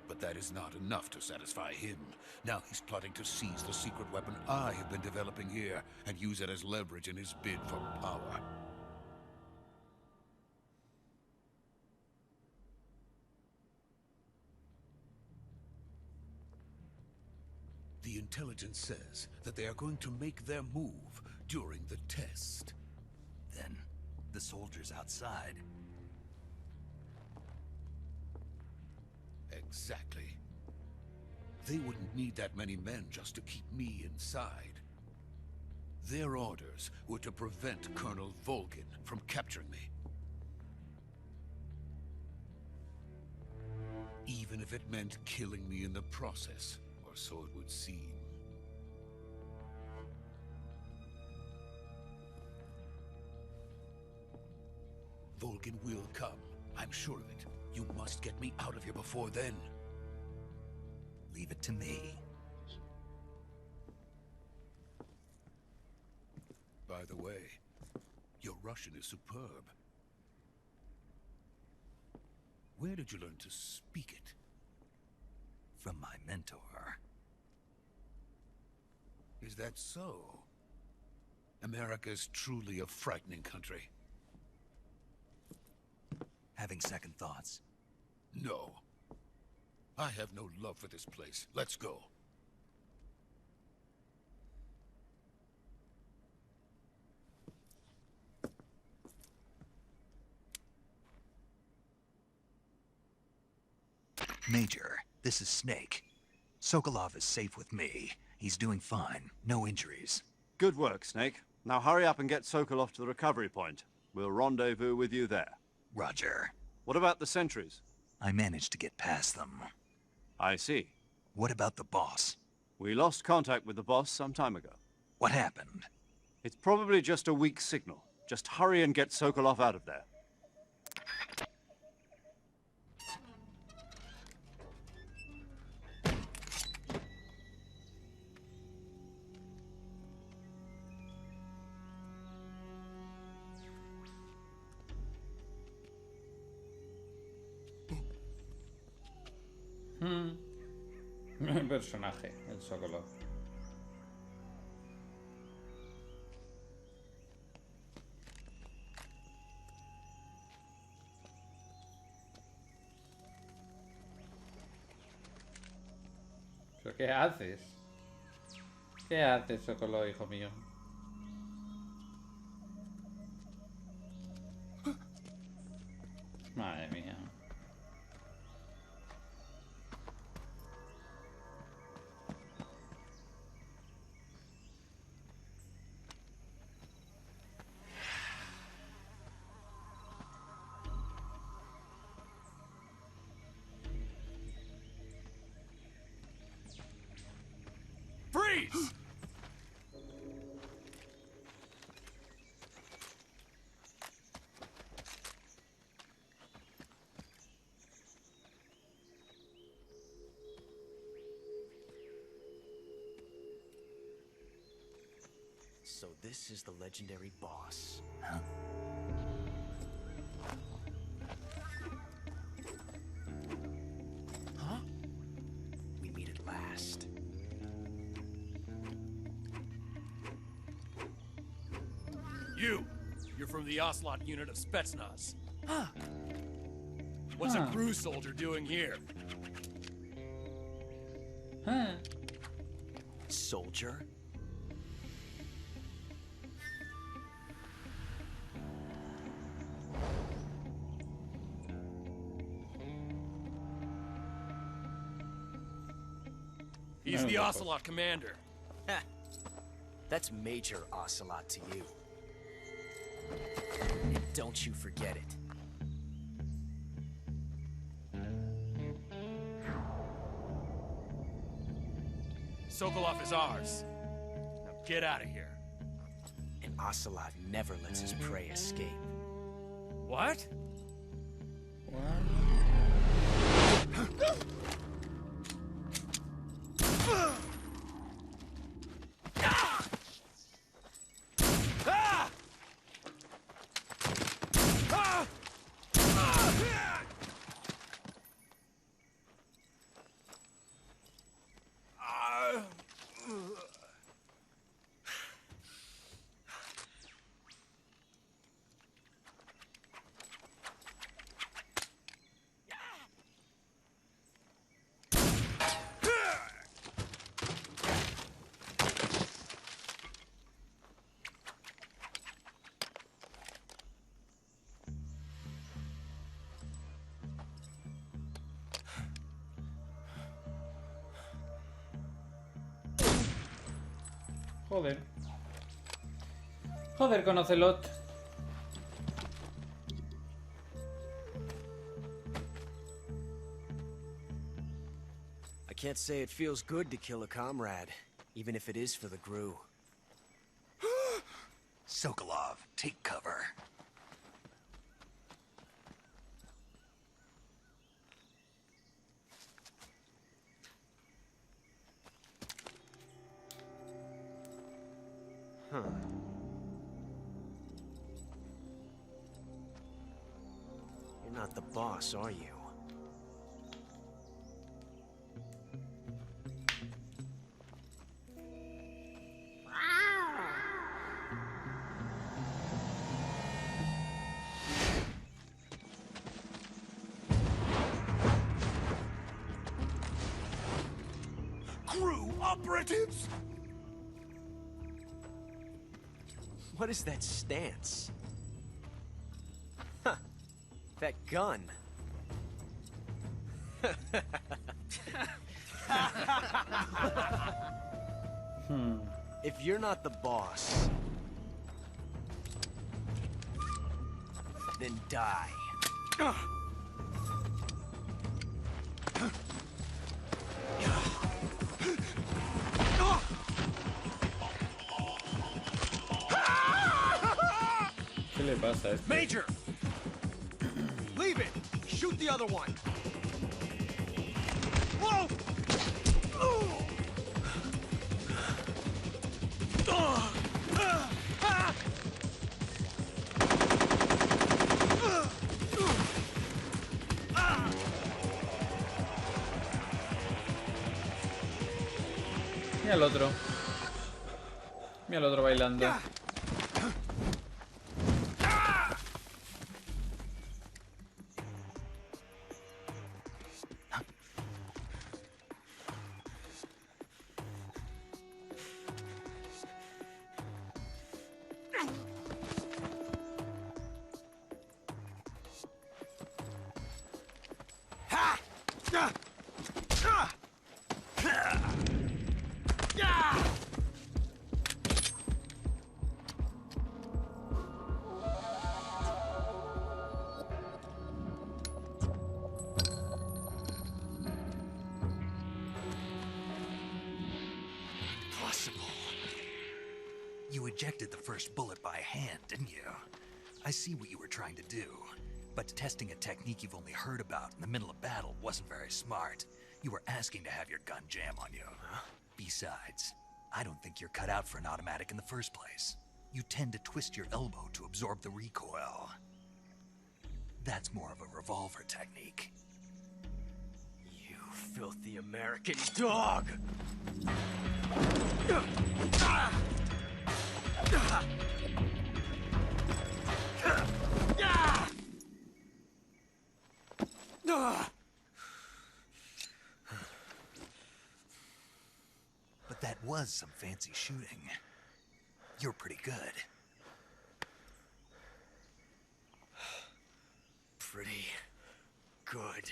But that is not enough to satisfy him. Now he's plotting to seize the secret weapon I have been developing here and use it as leverage in his bid for power. The intelligence says that they are going to make their move during the test. Then, the soldiers outside. Exactly. They wouldn't need that many men just to keep me inside. Their orders were to prevent Colonel Volgin from capturing me. Even if it meant killing me in the process, or so it would seem. Volgin will come. I'm sure of it. You must get me out of here before then. Leave it to me. By the way, your Russian is superb. Where did you learn to speak it? From my mentor. Is that so? America's truly a frightening country. Having second thoughts? No. I have no love for this place. Let's go. Major, this is Snake. Sokolov is safe with me. He's doing fine. No injuries. Good work, Snake. Now hurry up and get Sokolov to the recovery point. We'll rendezvous with you there. Roger. What about the sentries? I managed to get past them. I see. What about the boss? We lost contact with the boss some time ago. What happened? It's probably just a weak signal. Just hurry and get Sokolov out of there. Buen personaje, el Sokolov. ¿Pero qué haces? ¿Qué haces, Sokolov, hijo mío? Madre mía. Freeze! So this is the legendary boss. Huh? Huh? We meet at last. You're from the Ocelot unit of Spetsnaz. Huh. What's a crew soldier doing here? Huh? Soldier? He's the Ocelot commander. Ha. That's Major Ocelot to you. And don't you forget it. Sokolov is ours. Now get out of here. And Ocelot never lets his prey escape. What? Joder. Joder con Ocelot. I can't say it feels good to kill a comrade, even if it is for the GRU. Sokolov, take cover. Huh. You're not the boss, are you? Crew operatives? What is that stance? Huh. That gun. If you're not the boss, then die. ¿Qué le pasa a este? Major! Leave it! Shoot the other one! Whoa! Mira al otro. Mira al otro bailando. You ejected the first bullet by hand, didn't you? I see what you were trying to do. But testing a technique you've only heard about in the middle of battle wasn't very smart. You were asking to have your gun jam on you. Besides, I don't think you're cut out for an automatic in the first place. You tend to twist your elbow to absorb the recoil. That's more of a revolver technique. You filthy American dog! But that was some fancy shooting. You're pretty good. Pretty good.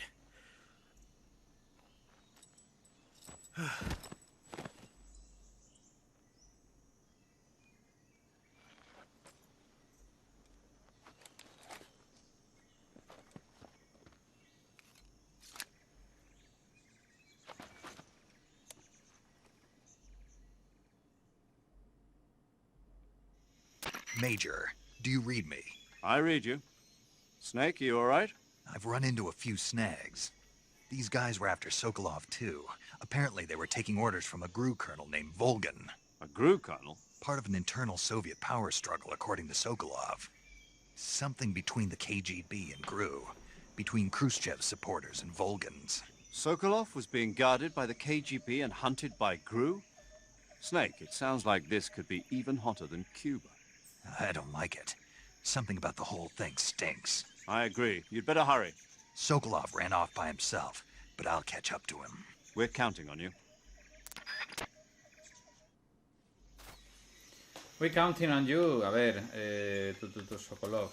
Major, do you read me? I read you. Snake, you all right? I've run into a few snags. These guys were after Sokolov too. Apparently they were taking orders from a GRU colonel named Volgan. A GRU colonel? Part of an internal Soviet power struggle, according to Sokolov. Something between the KGB and GRU. Between Khrushchev's supporters and Volgan's. Sokolov was being guarded by the KGB and hunted by GRU? Snake, it sounds like this could be even hotter than Cuba. I don't like it. Something about the whole thing stinks. I agree. You'd better hurry. Sokolov ran off by himself, but I'll catch up to him. We're counting on you. We're counting on you. A ver, Sokolov.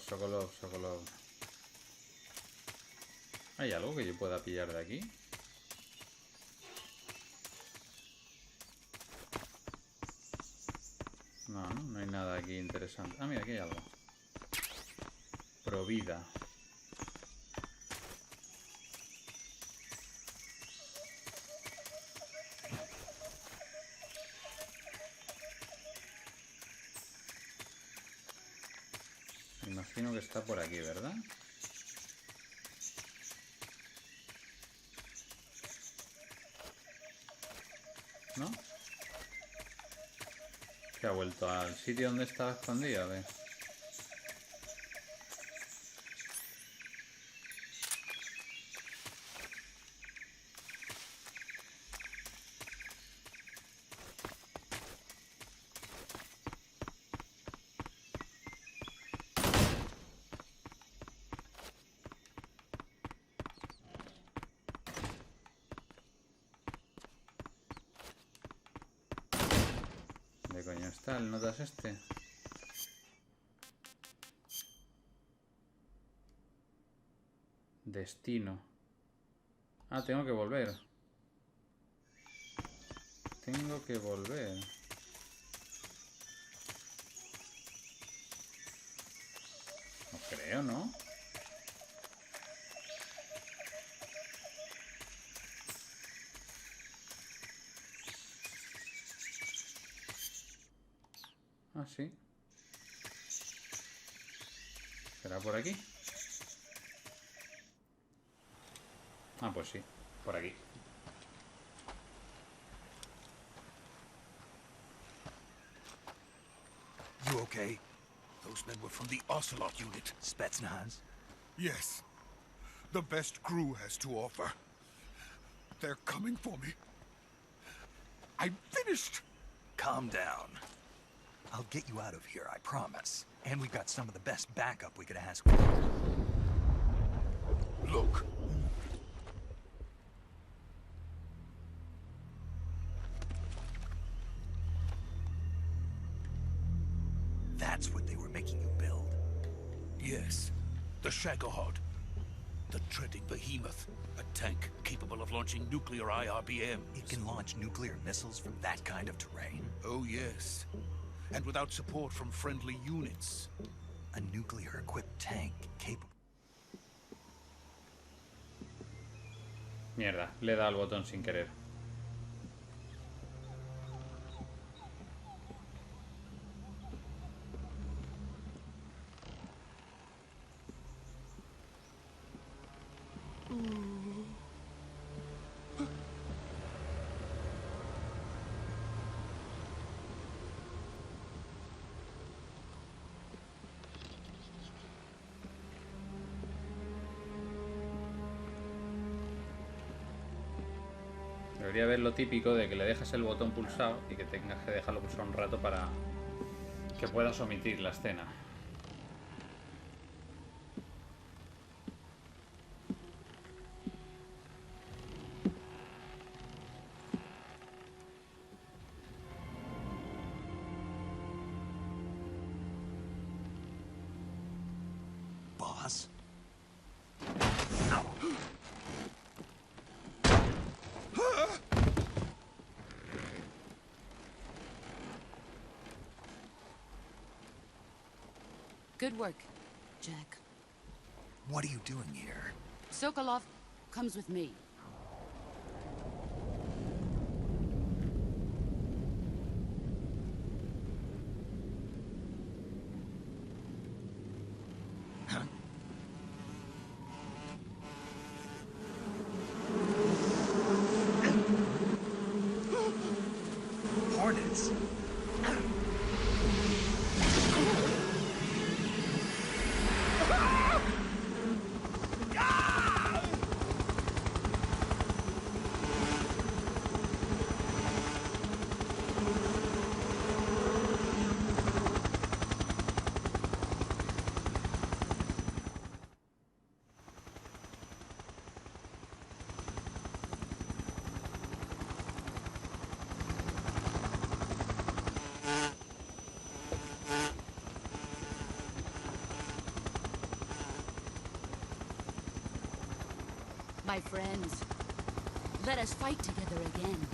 ¿Hay algo que yo pueda pillar de aquí? No, no hay nada aquí interesante. Ah, mira, aquí hay algo. Provida. Me imagino que está por aquí, ¿verdad? ¿No? Que ha vuelto al sitio donde estaba escondido, a ver. ¿Dónde coño está el notas este? Destino. Ah, tengo que volver. Tengo que volver. No creo, ¿no? Ah, sí. ¿Será por aquí? Ah, pues sí, por aquí. You okay? Those men were from the Ocelot unit. Spetsnaz? Yes. The best crew has to offer. They're coming for me. I'm finished! Calm down. I'll get you out of here, I promise. And we've got some of the best backup we could ask for. Look. That's what they were making you build. Yes. The Shagohod. The treading behemoth. A tank capable of launching nuclear IRBMs. It can launch nuclear missiles from that kind of terrain? Oh, yes. And without support from friendly units. A nuclear-equipped tank capable... Mierda, le he dado al botón sin querer. Debería haber lo típico de que le dejas el botón pulsado y que tengas que dejarlo pulsado un rato para que puedas omitir la escena. Boss? Good work, Jack. What are you doing here? Sokolov comes with me. Hornets? My friends, let us fight together again.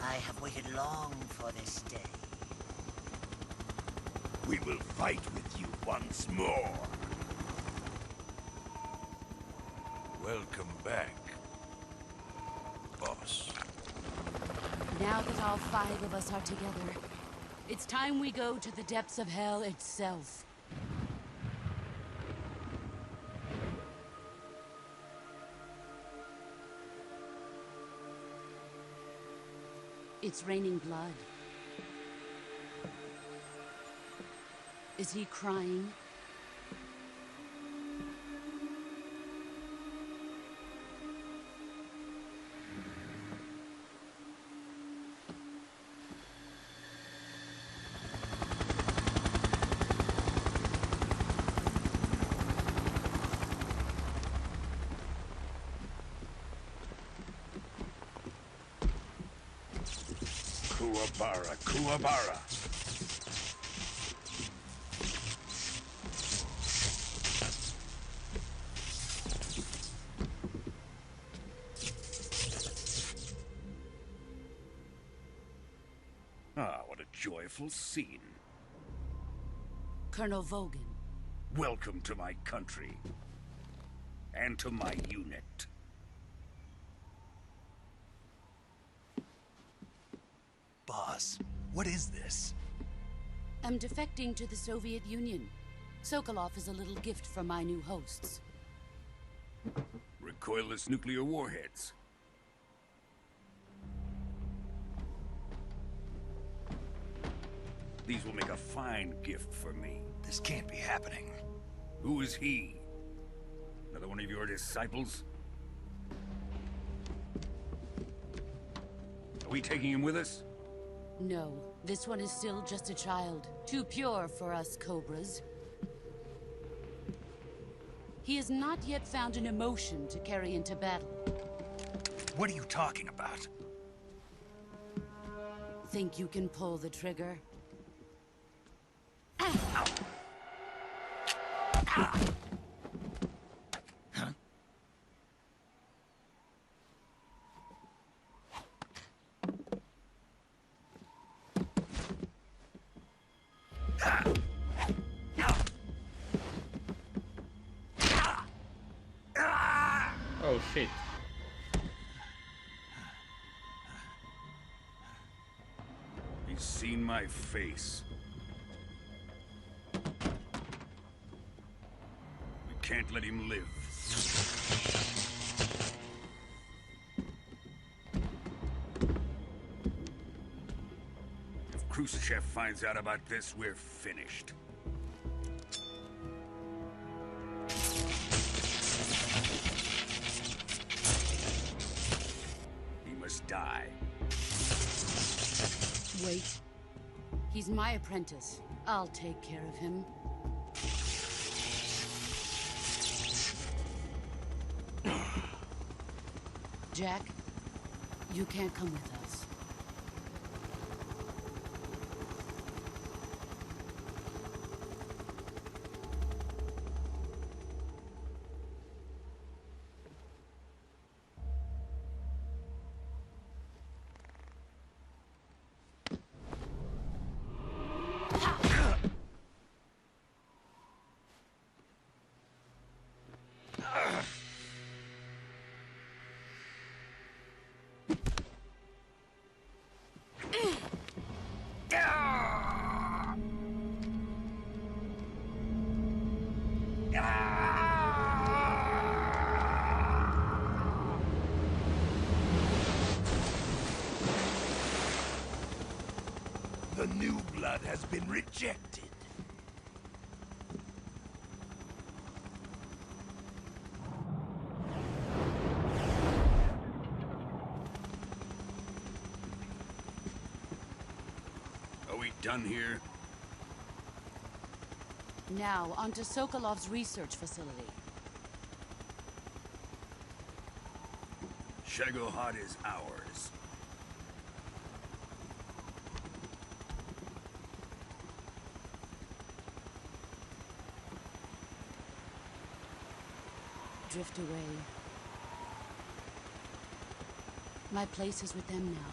I have waited long for this day. We will fight with you once more. Welcome back, boss. Now that all 5 of us are together, it's time we go to the depths of hell itself. It's raining blood. Is he crying? Kuwabara, Kuwabara. Ah, what a joyful scene. Colonel Vogan. Welcome to my country. And to my unit. Boss, what is this? I'm defecting to the Soviet Union. Sokolov is a little gift from my new hosts. Recoilless nuclear warheads. These will make a fine gift for me. This can't be happening. Who is he? Another one of your disciples? Are we taking him with us? No, this one is still just a child. Too pure for us Cobras. He has not yet found an emotion to carry into battle. What are you talking about? Think you can pull the trigger? Oh shit. He's seen my face. We can't let him live. If Khrushchev finds out about this, we're finished. He must die. Wait. He's my apprentice. I'll take care of him. Jack, you can't come with us. The new blood has been rejected. Are we done here? Now, onto Sokolov's research facility. Shagohod is ours. Drift away. My place is with them now.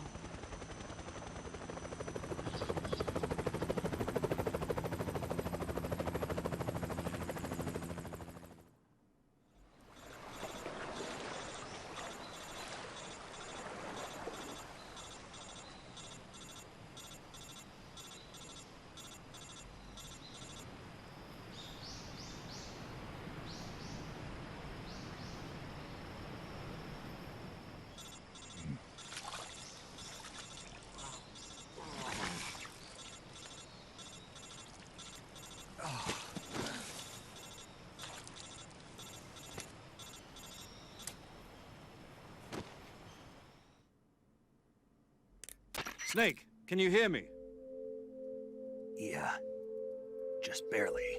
Snake, can you hear me? Yeah. Just barely.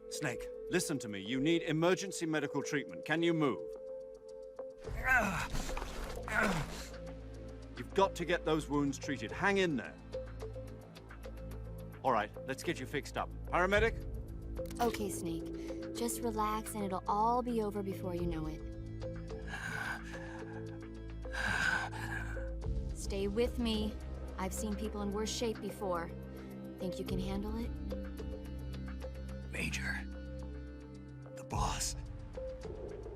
Snake, listen to me. You need emergency medical treatment. Can you move? You've got to get those wounds treated. Hang in there. All right, let's get you fixed up. Paramedic? Okay, Snake. Just relax and it'll all be over before you know it. Stay with me. I've seen people in worse shape before. Think you can handle it? Major. The boss.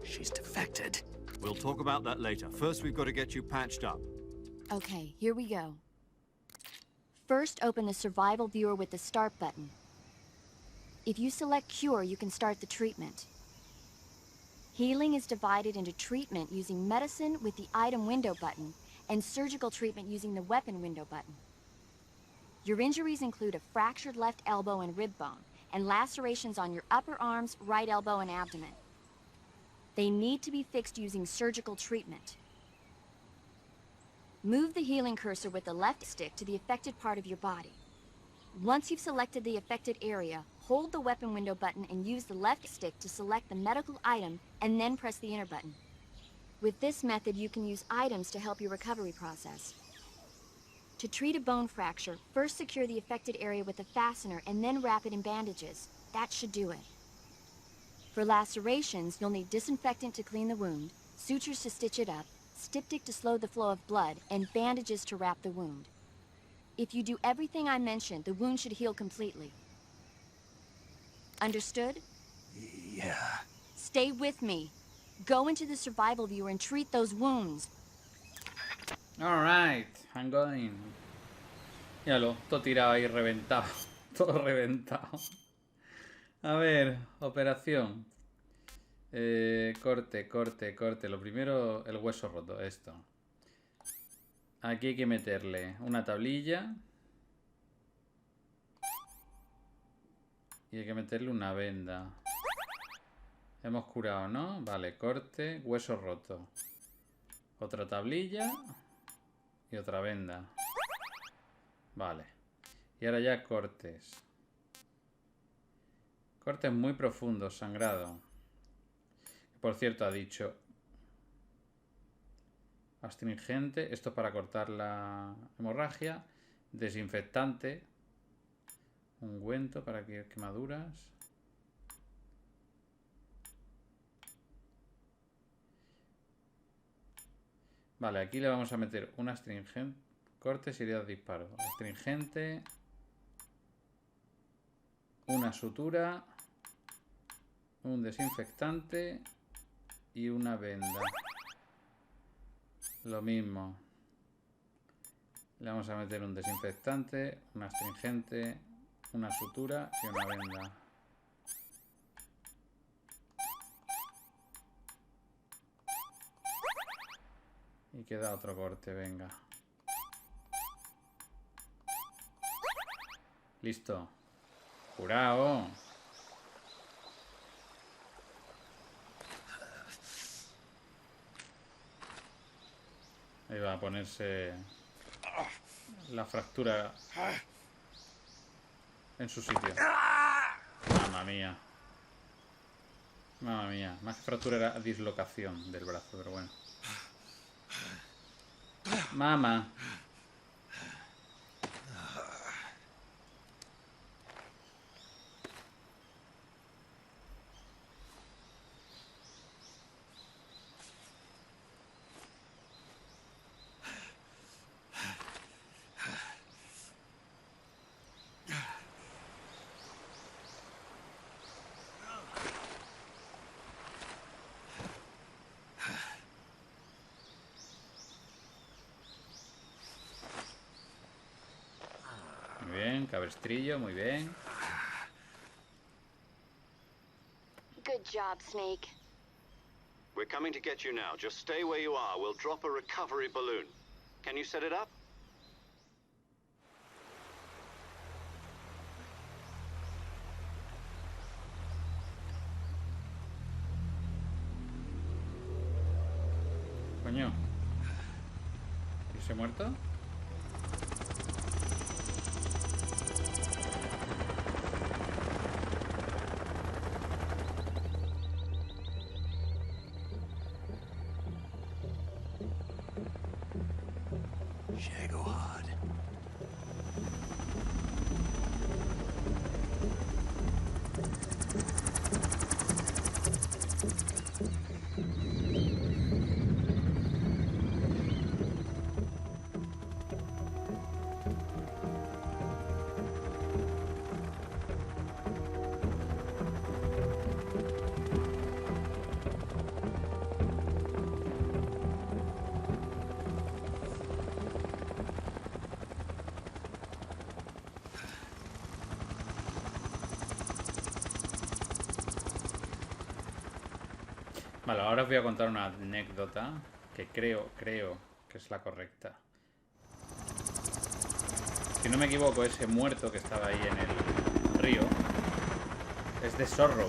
She's defected. We'll talk about that later. First, we've got to get you patched up. Okay, here we go. First, open the survival viewer with the start button. If you select cure, you can start the treatment. Healing is divided into treatment using medicine with the item window button and surgical treatment using the weapon window button. Your injuries include a fractured left elbow and rib bone, and lacerations on your upper arms, right elbow, and abdomen. They need to be fixed using surgical treatment. Move the healing cursor with the left stick to the affected part of your body. Once you've selected the affected area, hold the weapon window button and use the left stick to select the medical item and then press the enter button. With this method, you can use items to help your recovery process. To treat a bone fracture, first secure the affected area with a fastener and then wrap it in bandages. That should do it. For lacerations, you'll need disinfectant to clean the wound, sutures to stitch it up, styptic to slow the flow of blood, and bandages to wrap the wound. If you do everything I mentioned, the wound should heal completely. Understood? Yeah. Stay with me. Go into the survival viewer and treat those wounds. Alright, I'm going. Míralo, todo tirado ahí, reventado. Todo reventado. A ver, operación. Corte. Lo primero, el hueso roto, esto. Aquí hay que meterle una tablilla. Y hay que meterle una venda. Hemos curado, ¿no? Vale, corte, hueso roto. Otra tablilla. Y otra venda. Vale. Y ahora ya cortes. Cortes muy profundos, sangrado. Por cierto, ha dicho astringente. Esto es para cortar la hemorragia. Desinfectante. Ungüento para quemaduras. Vale, aquí le vamos a meter un astringente. Cortes y heridas de disparo. Astringente. Una sutura. Un desinfectante. Y una venda. Lo mismo. Le vamos a meter un desinfectante. Un astringente. Una sutura y una venda. Y queda otro corte, venga. Listo. Curao. Ahí va a ponerse la fractura en su sitio. Mamma mía. Mamma mía. Más que fractura era dislocación del brazo, pero bueno. Mamá. Muy bien, cabestrillo, muy bien. Good job, Snake. We're coming to get you now. Just stay where you are. We'll drop a recovery balloon. Can you set it up? Coño. ¿Y se ha muerto? Jago. Vale, ahora os voy a contar una anécdota que creo que es la correcta. Si no me equivoco, ese muerto que estaba ahí en el río es de Sorrow,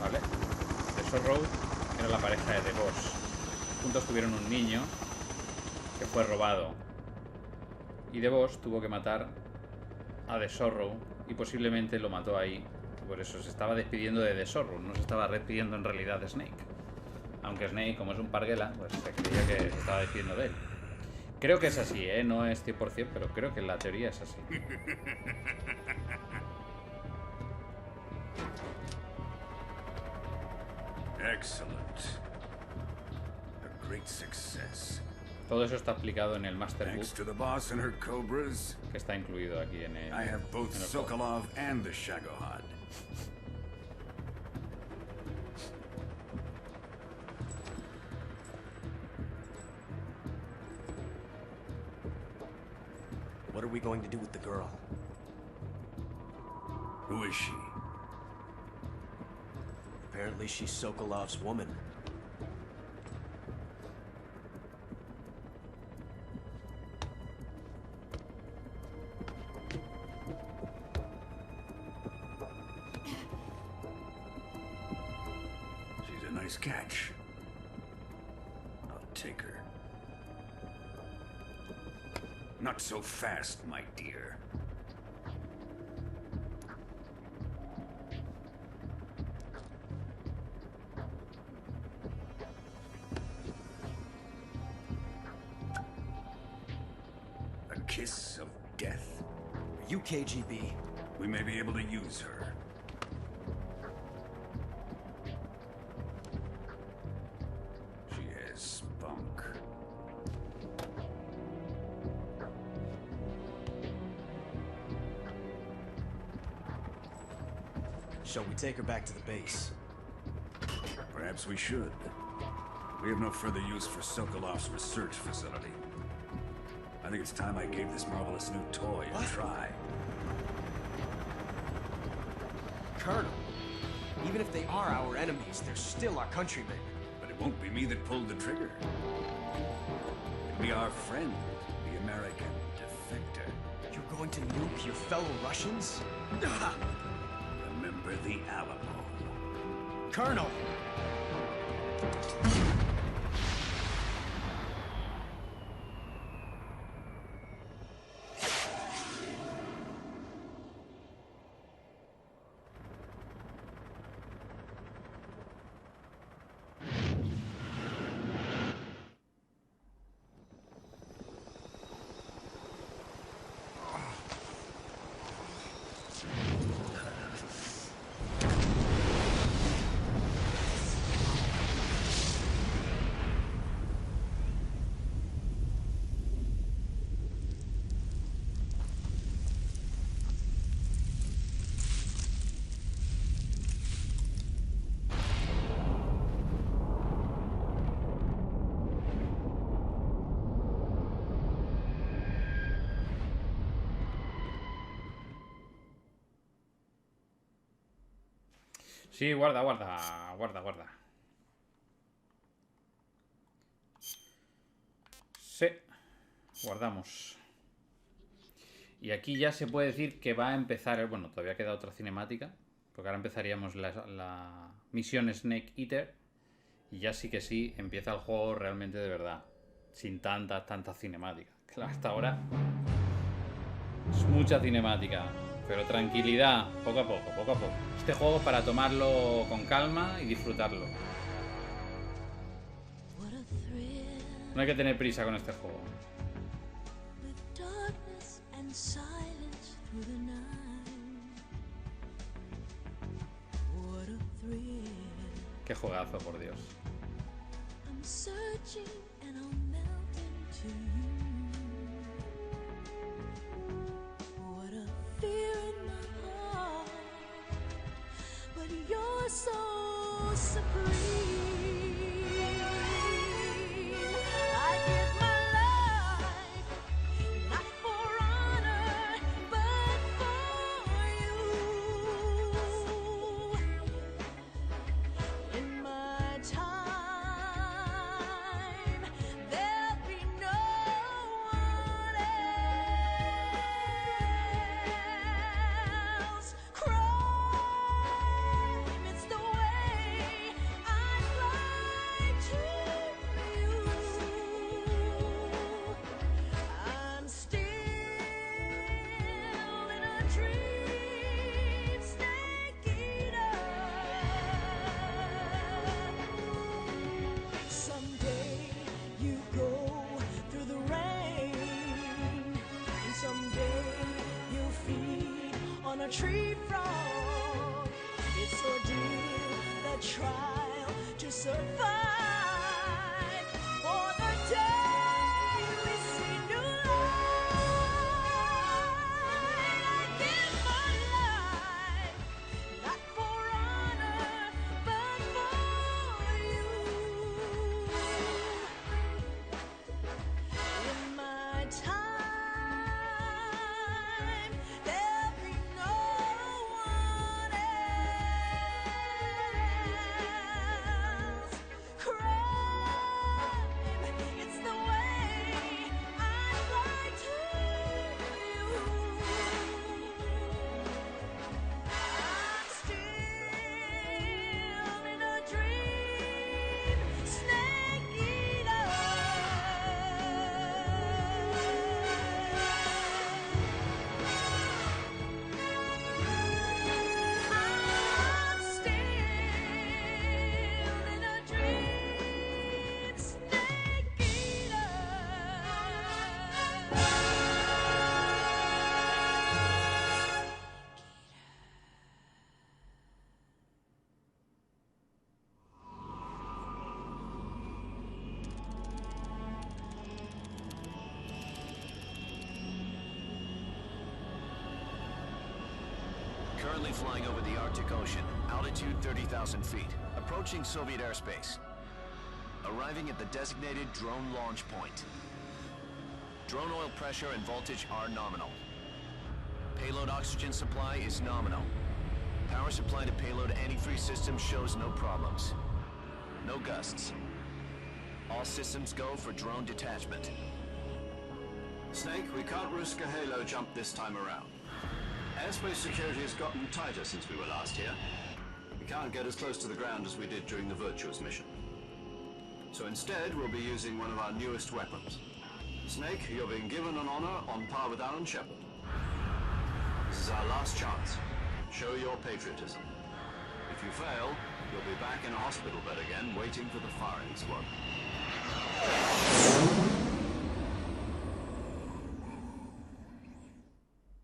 ¿vale? De Sorrow era la pareja de The Boss. Juntos tuvieron un niño que fue robado. Y The Boss tuvo que matar a The Sorrow y posiblemente lo mató ahí. Por eso se estaba despidiendo de The Sorrow, no se estaba despidiendo en realidad de Snake. Aunque Snake, como es un parguela, pues se creía que se estaba despidiendo de él. Creo que es así, ¿eh? No es 100%, pero creo que en la teoría es así. Excellent. A great success. Todo eso está explicado en el Master Book, Thanks to the boss and her cobras, que está incluido aquí en el... I have both en el juego. Sokolov and the Shagohod. What are we going to do with the girl? Who is she? Apparently she's Sokolov's woman. She's a nice catch. I'll take her. Not so fast, my dear. A kiss of death. Are you KGB? We may be able to use her. She has spunk. Shall we take her back to the base? Perhaps we should. We have no further use for Sokolov's research facility. I think it's time I gave this marvelous new toy a try. Colonel, even if they are our enemies, they're still our countrymen. But it won't be me that pulled the trigger. It'll be our friend, the American defector. You're going to nuke your fellow Russians? Remember the Alamo. Colonel! Sí, guarda. Sí, guardamos. Y aquí ya se puede decir que va a empezar, bueno, todavía queda otra cinemática, porque ahora empezaríamos la misión Snake Eater, y ya sí que sí, empieza el juego realmente de verdad, sin tantas cinemáticas. Claro, hasta ahora es mucha cinemática. Pero tranquilidad, poco a poco. Este juego es para tomarlo con calma y disfrutarlo. No hay que tener prisa con este juego. silence through the night. What a thrill. Qué juegazo, por Dios. I'm searching and I'll melt into you. What a fear in my heart, but you're so supreme. I give my life, not for honor, but for you. In my time, there'll be no one else. Crime, it's the way I'd like to you. I'm still in a dream, snake eater. Someday you go through the rain, and someday you'll feed on a tree frog. It's ordeal, the trial to survive. For the day we see new light, I give my life, not for honor, but for you. In my time, there'll be no one else. Crime, it's the way I'd like to you. I'm still in a dream, snake eater. I'm still in a dream, snake eater. Currently flying over the Arctic Ocean, altitude 30,000 feet, approaching Soviet airspace. Arriving at the designated drone launch point. Drone oil pressure and voltage are nominal. Payload oxygen supply is nominal. Power supply to payload antifreeze system shows no problems. No gusts. All systems go for drone detachment. Snake, we can't risk a halo jump this time around. Airspace security has gotten tighter since we were last here. We can't get as close to the ground as we did during the Virtuous mission. So instead, we'll be using one of our newest weapons. Snake, you're being given an honor on par with Alan Shepard. This is our last chance. Show your patriotism. If you fail, you'll be back in a hospital bed again, waiting for the firing squad.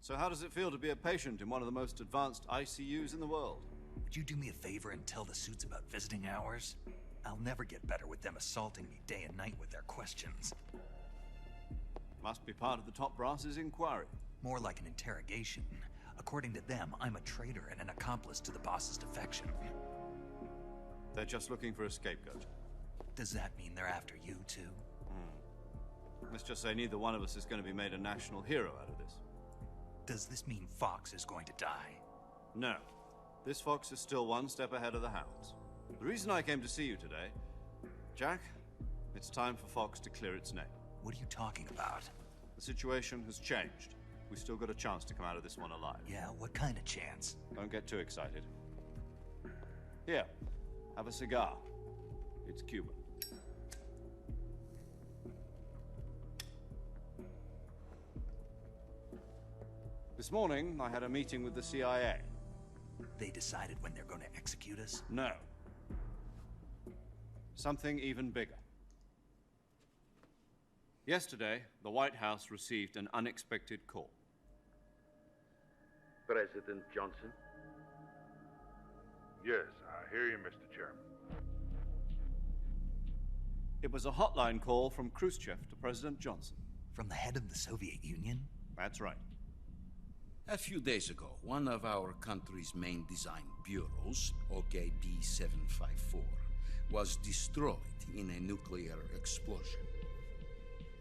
So how does it feel to be a patient in one of the most advanced ICUs in the world? Would you do me a favor and tell the suits about visiting hours? I'll never get better with them assaulting me day and night with their questions. Must be part of the top brass's inquiry. More like an interrogation. According to them, I'm a traitor and an accomplice to the boss's defection. They're just looking for a scapegoat. Does that mean they're after you, too? Let's just say neither one of us is going to be made a national hero out of this. Does this mean Fox is going to die? No. This fox is still one step ahead of the hounds. The reason I came to see you today, Jack, it's time for Fox to clear its name. What are you talking about? The situation has changed. We've still got a chance to come out of this one alive. Yeah, what kind of chance? Don't get too excited. Here, have a cigar. It's Cuban. This morning, I had a meeting with the CIA. They decided when they're going to execute us? No. Something even bigger. Yesterday, the White House received an unexpected call. President Johnson? Yes, I hear you, Mr. Chairman. It was a hotline call from Khrushchev to President Johnson. From the head of the Soviet Union? That's right. A few days ago, one of our country's main design bureaus, OKB 754, was destroyed in a nuclear explosion.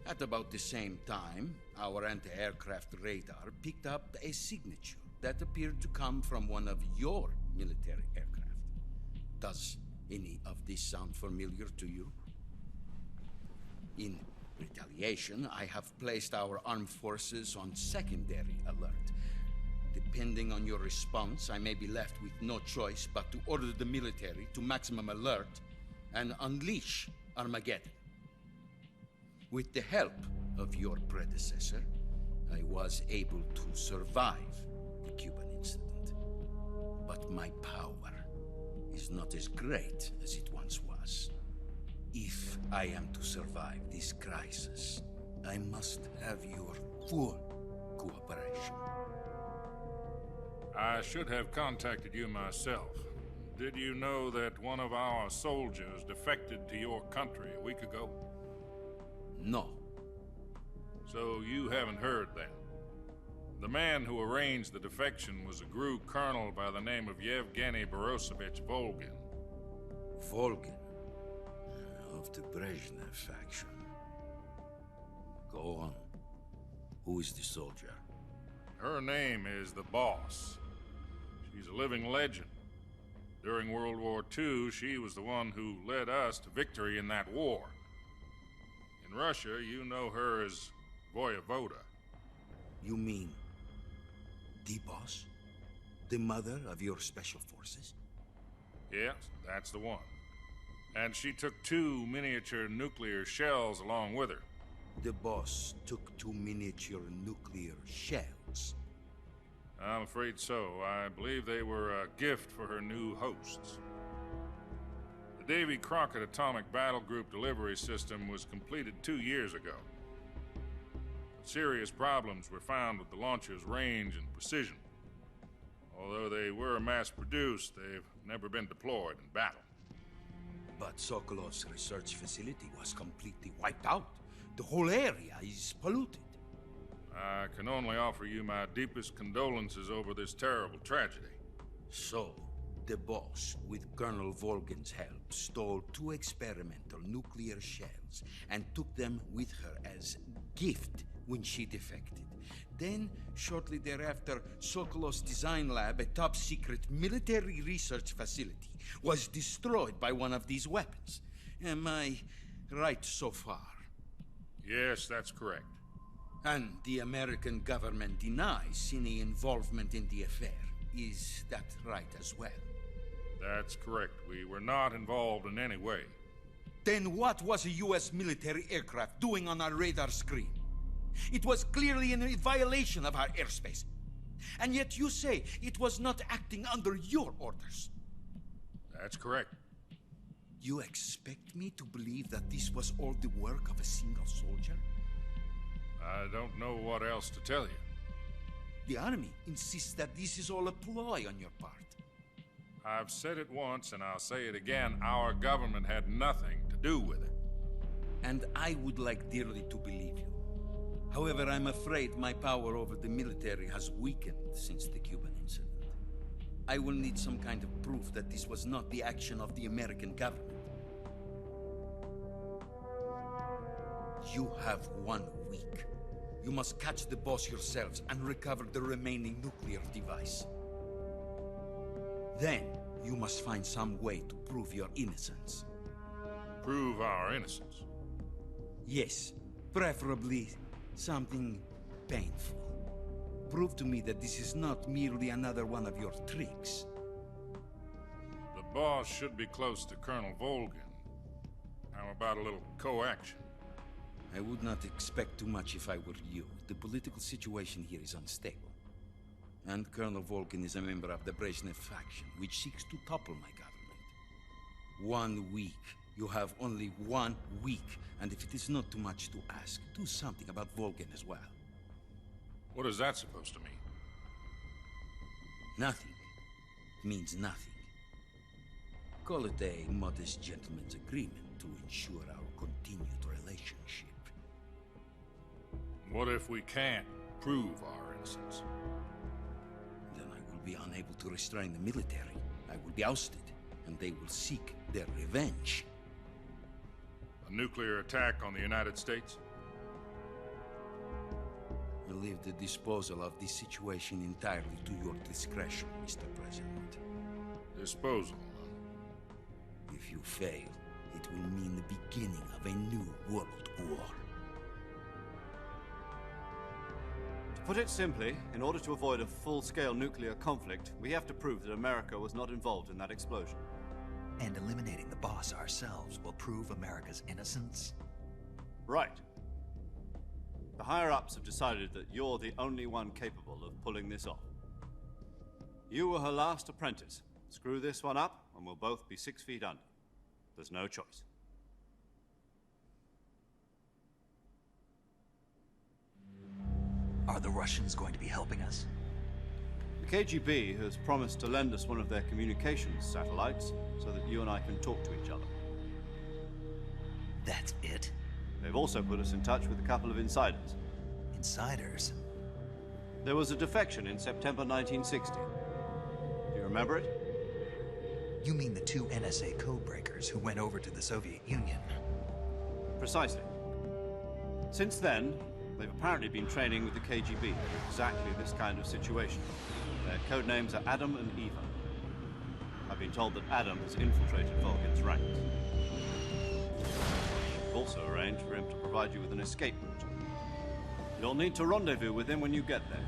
At about the same time, our anti-aircraft radar picked up a signature that appeared to come from one of your military aircraft. Does any of this sound familiar to you? In retaliation, I have placed our armed forces on secondary alert. Depending on your response, I may be left with no choice but to order the military to maximum alert and unleash Armageddon. With the help of your predecessor, I was able to survive the Cuban incident. But my power is not as great as it once was. If I am to survive this crisis, I must have your full cooperation. I should have contacted you myself. Did you know that one of our soldiers defected to your country a week ago? No. So you haven't heard then. The man who arranged the defection was a GRU colonel by the name of Yevgeny Borosovich Volgin. Volgin? Of the Brezhnev faction. Go on. Who is the soldier? Her name is the Boss. She's a living legend. During World War II, she was the one who led us to victory in that war. In Russia, you know her as Voyevoda. You mean the Boss? The mother of your special forces? Yes, that's the one. And she took 2 miniature nuclear shells along with her. The Boss took 2 miniature nuclear shells? I'm afraid so. I believe they were a gift for her new hosts. The Davy Crockett Atomic Battle Group delivery system was completed 2 years ago. But serious problems were found with the launcher's range and precision. Although they were mass-produced, they've never been deployed in battle. But Sokolov's research facility was completely wiped out. The whole area is polluted. I can only offer you my deepest condolences over this terrible tragedy. So, the Boss, with Colonel Volgin's help, stole 2 experimental nuclear shells and took them with her as gift when she defected. Then, shortly thereafter, Sokolov's design lab, a top-secret military research facility, was destroyed by one of these weapons. Am I right so far? Yes, that's correct. And the American government denies any involvement in the affair. Is that right as well? That's correct. We were not involved in any way. Then what was a U.S. military aircraft doing on our radar screen? It was clearly in violation of our airspace. And yet you say it was not acting under your orders. That's correct. You expect me to believe that this was all the work of a single soldier? I don't know what else to tell you. The army insists that this is all a ploy on your part. I've said it once and I'll say it again. Our government had nothing to do with it. And I would like dearly to believe you. However, I'm afraid my power over the military has weakened since the Cuban incident. I will need some kind of proof that this was not the action of the American government. You have 1 week. You must catch the Boss yourselves and recover the remaining nuclear device. Then, you must find some way to prove your innocence. Prove our innocence? Yes, preferably something painful. Prove to me that this is not merely another one of your tricks. The Boss should be close to Colonel Volgin. How about a little co-action? I would not expect too much if I were you. The political situation here is unstable. And Colonel Volgin is a member of the Brezhnev faction, which seeks to topple my government. 1 week. You have only 1 week. And if it is not too much to ask, do something about Volgin as well. What is that supposed to mean? Nothing means nothing. Call it a modest gentleman's agreement to ensure our continued relationship. What if we can't prove our innocence? Then I will be unable to restrain the military. I will be ousted, and they will seek their revenge. A nuclear attack on the United States? I leave the disposal of this situation entirely to your discretion, Mr. President. Disposal? If you fail, it will mean the beginning of a new world war. To put it simply, in order to avoid a full-scale nuclear conflict, we have to prove that America was not involved in that explosion. And eliminating the boss ourselves will prove America's innocence? Right. The higher-ups have decided that you're the only one capable of pulling this off. You were her last apprentice. Screw this one up, and we'll both be 6 feet under. There's no choice. Are the Russians going to be helping us? The KGB has promised to lend us one of their communications satellites so that you and I can talk to each other. That's it? They've also put us in touch with a couple of insiders. Insiders? There was a defection in September 1960. Do you remember it? You mean the 2 NSA codebreakers who went over to the Soviet Union? Precisely. Since then, they've apparently been training with the KGB for exactly this kind of situation. Their code names are Adam and Eva. I've been told that Adam has infiltrated Vulcan's ranks. We've also arranged for him to provide you with an escape route. You'll need to rendezvous with him when you get there.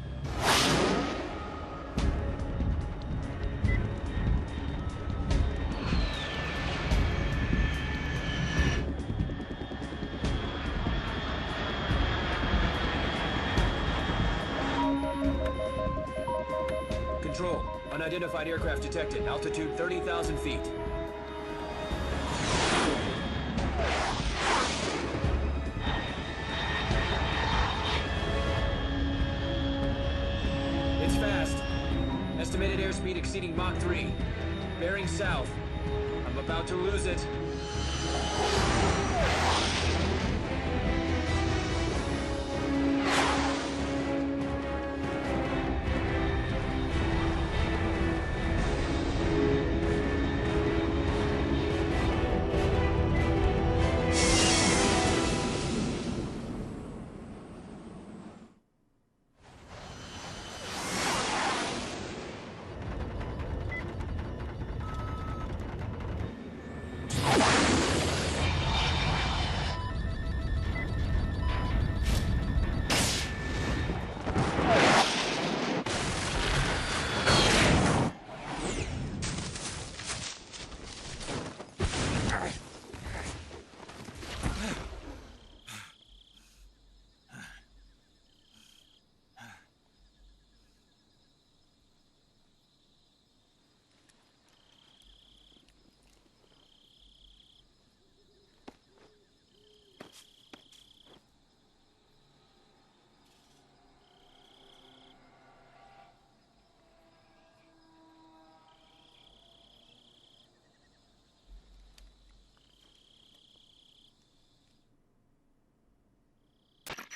Control. Unidentified aircraft detected. Altitude 30,000 feet. It's fast. Estimated airspeed exceeding Mach 3. Bearing south. I'm about to lose it.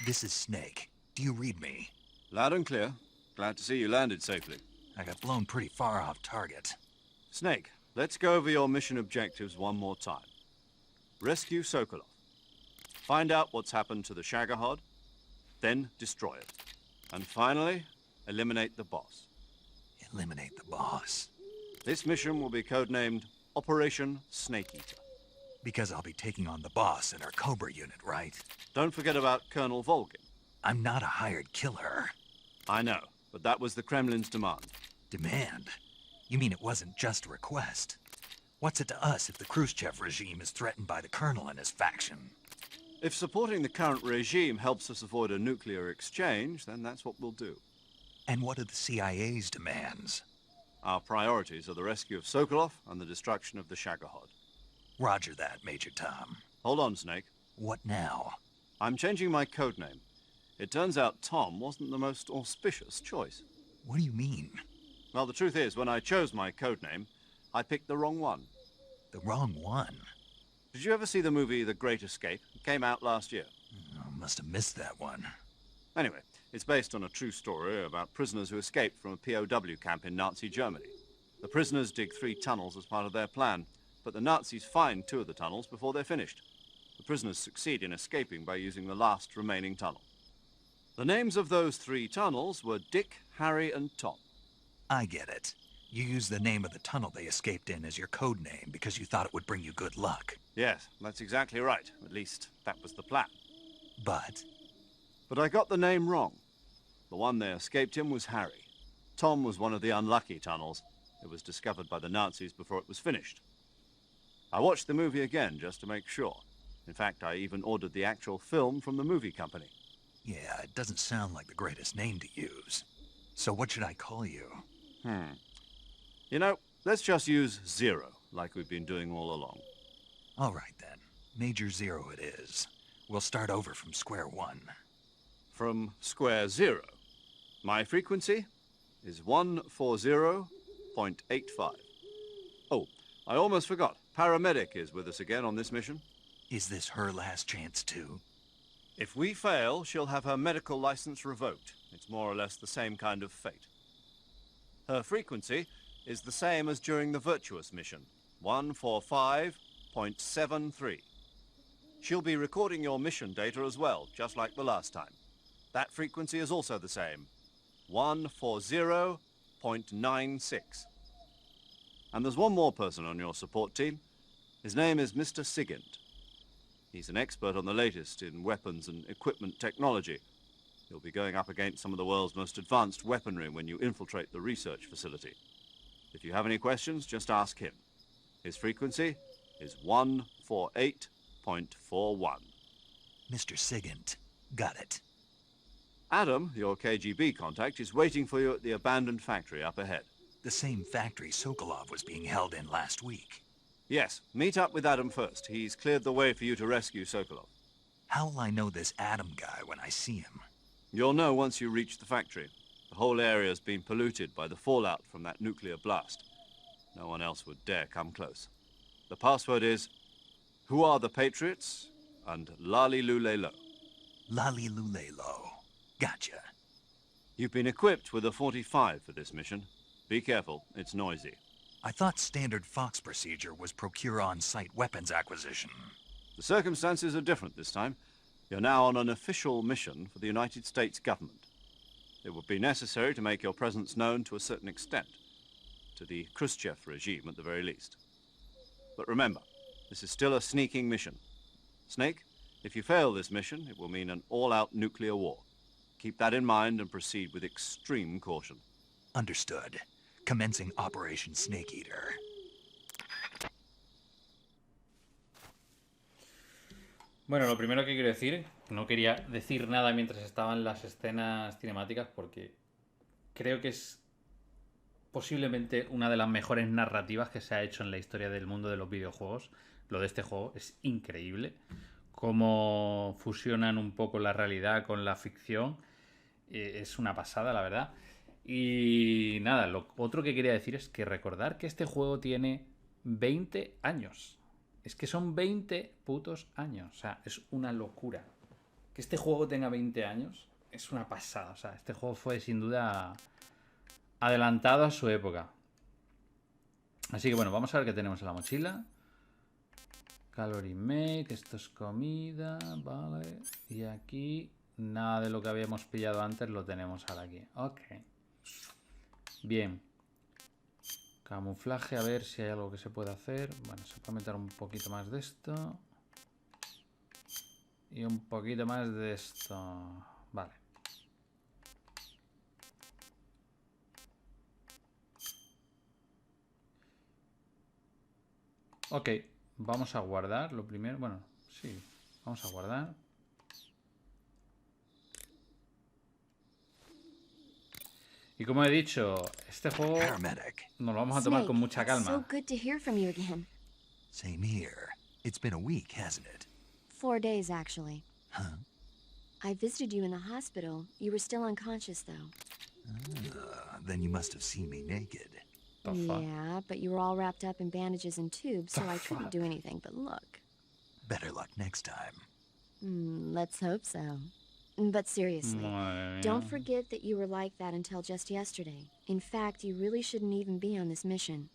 This is Snake. Do you read me? Loud and clear. Glad to see you landed safely. I got blown pretty far off target. Snake, let's go over your mission objectives one more time. Rescue Sokolov. Find out what's happened to the Shagohod, then destroy it. And finally, eliminate the boss. Eliminate the boss? This mission will be codenamed Operation Snake Eater. Because I'll be taking on the boss in our Cobra unit, right? Don't forget about Colonel Volgin. I'm not a hired killer. I know, but that was the Kremlin's demand. Demand? You mean it wasn't just a request? What's it to us if the Khrushchev regime is threatened by the Colonel and his faction? If supporting the current regime helps us avoid a nuclear exchange, then that's what we'll do. And what are the CIA's demands? Our priorities are the rescue of Sokolov and the destruction of the Shagohod. Roger that, Major Tom. Hold on, Snake. What now? I'm changing my codename. It turns out Tom wasn't the most auspicious choice. What do you mean? Well, the truth is, when I chose my codename, I picked the wrong one. The wrong one? Did you ever see the movie The Great Escape? It came out last year. Oh, must have missed that one. Anyway, it's based on a true story about prisoners who escaped from a POW camp in Nazi Germany. The prisoners dig 3 tunnels as part of their plan, but the Nazis find 2 of the tunnels before they're finished. The prisoners succeed in escaping by using the last remaining tunnel. The names of those 3 tunnels were Dick, Harry, and Tom. I get it. You used the name of the tunnel they escaped in as your code name because you thought it would bring you good luck. Yes, that's exactly right. At least, that was the plan. But I got the name wrong. The one they escaped in was Harry. Tom was one of the unlucky tunnels. It was discovered by the Nazis before it was finished. I watched the movie again just to make sure. In fact, I even ordered the actual film from the movie company. yeah, it doesn't sound like the greatest name to use. So what should I call you? You know, let's just use Zero, like we've been doing all along. All right, then. Major Zero it is. We'll start over from square one. From square zero. My frequency is 140.85. Oh, I almost forgot. Paramedic is with us again on this mission. Is this her last chance, too? If we fail, she'll have her medical license revoked. It's more or less the same kind of fate. Her frequency is the same as during the Virtuous mission, 145.73. She'll be recording your mission data as well, just like the last time. That frequency is also the same, 140.96. And there's one more person on your support team. His name is Mr. Sigint. He's an expert on the latest in weapons and equipment technology. You'll be going up against some of the world's most advanced weaponry when you infiltrate the research facility. If you have any questions, just ask him. His frequency is 148.41. Mr. Sigint. Got it. Adam, your KGB contact, is waiting for you at the abandoned factory up ahead. The same factory Sokolov was being held in last week. Yes, meet up with Adam first. He's cleared the way for you to rescue Sokolov. How'll I know this Adam guy when I see him? You'll know once you reach the factory. The whole area's been polluted by the fallout from that nuclear blast. No one else would dare come close. The password is, "Who are the Patriots?" and Lali Lule Lo. Lali Lule Lo. Gotcha. You've been equipped with a 45 for this mission. Be careful, it's noisy. I thought standard Fox procedure was procure on-site weapons acquisition. The circumstances are different this time. You're now on an official mission for the United States government. It would be necessary to make your presence known to a certain extent, to the Khrushchev regime at the very least. But remember, this is still a sneaking mission. Snake, if you fail this mission, it will mean an all-out nuclear war. Keep that in mind and proceed with extreme caution. Understood. Commencing Operation Snake Eater. Bueno, lo primero que quiero decir, no quería decir nada mientras estaban las escenas cinemáticas porque creo que es posiblemente una de las mejores narrativas que se ha hecho en la historia del mundo de los videojuegos. Lo de este juego es increíble. Cómo fusionan un poco la realidad con la ficción. Es una pasada, la verdad. Y nada, lo otro que quería decir es que recordar que este juego tiene 20 años. Es que son 20 putos años. O sea, es una locura. Que este juego tenga 20 años es una pasada. O sea, este juego fue sin duda adelantado a su época. Así que bueno, vamos a ver qué tenemos en la mochila. Calorie Make, esto es comida, vale. Y aquí nada de lo que habíamos pillado antes lo tenemos ahora aquí. Ok. Bien. Camuflaje, a ver si hay algo que se puede hacer. Bueno, se puede meter un poquito más de esto. Y un poquito más de esto. Vale. Ok, vamos a guardar lo primero. Bueno, sí, vamos a guardar. Y como he dicho, este juego nos lo vamos a tomar con mucha calma. So good to hear from you again. Same here. It's been a week, hasn't it? 4 days, actually. Huh? I visited you in the hospital. You were still unconscious, though. Then you must have seen me naked. Yeah, but you were all wrapped up in bandages and tubes, so I couldn't do anything but look. Better luck next time. Let's hope so. But seriously, Madre mía. don't forget that you were like that until just yesterday. In fact, you really shouldn't even be on this mission.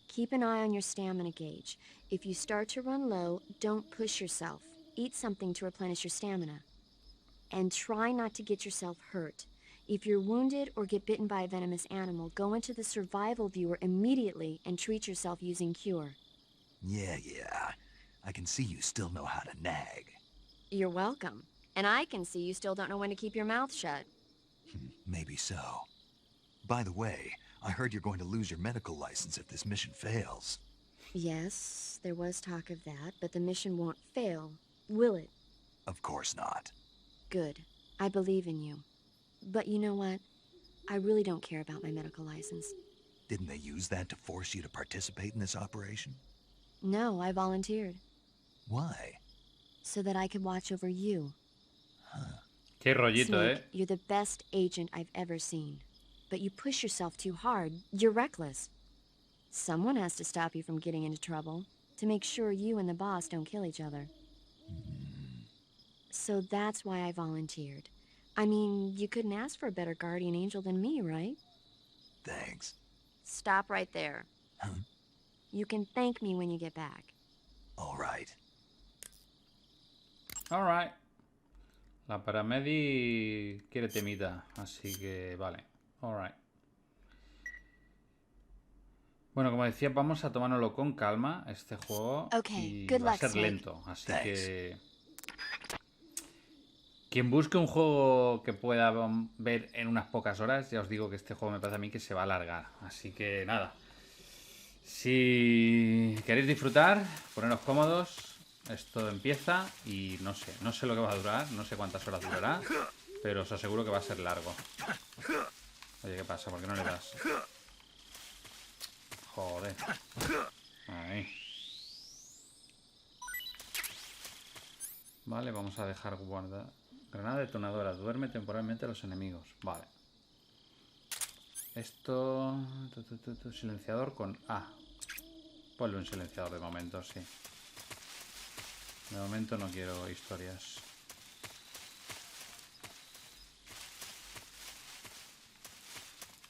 Keep an eye on your stamina gauge. If you start to run low, don't push yourself. Eat something to replenish your stamina. And try not to get yourself hurt. If you're wounded or get bitten by a venomous animal, go into the survival viewer immediately and treat yourself using Cure. Yeah. I can see you still know how to nag. You're welcome. And I can see you still don't know when to keep your mouth shut. Maybe so. By the way, I heard you're going to lose your medical license if this mission fails. Yes, there was talk of that, but the mission won't fail, will it? Of course not. Good. I believe in you. But you know what? I really don't care about my medical license. Didn't they use that to force you to participate in this operation? No, I volunteered. Why? So that I could watch over you. Qué rollito, Snake, you're the best agent I've ever seen. But you push yourself too hard. You're reckless. Someone has to stop you from getting into trouble, to make sure you and the boss don't kill each other. So that's why I volunteered. I mean, you couldn't ask for a better guardian angel than me, right? Thanks. Stop right there. Huh? You can thank me when you get back. All right. Alright. La paramedi quiere temita, así que vale. Alright. Bueno, como decía, vamos a tomárnoslo con calma este juego. Okay, y good va a luck, ser Snake. lento, así que quien busque un juego que pueda ver en unas pocas horas, ya os digo que este juego me parece a mí que se va a alargar. Así que nada. Si queréis disfrutar, poneros cómodos. Esto empieza y no sé lo que va a durar, no sé cuántas horas durará, pero os aseguro que va a ser largo. Oye, ¿qué pasa? ¿Por qué no le das? Joder. Ahí. Vale, vamos a dejar guardar. Granada detonadora. Duerme temporalmente a los enemigos. Vale. Esto... Silenciador con A. Ponlo en silenciador de momento, sí. De momento no quiero historias.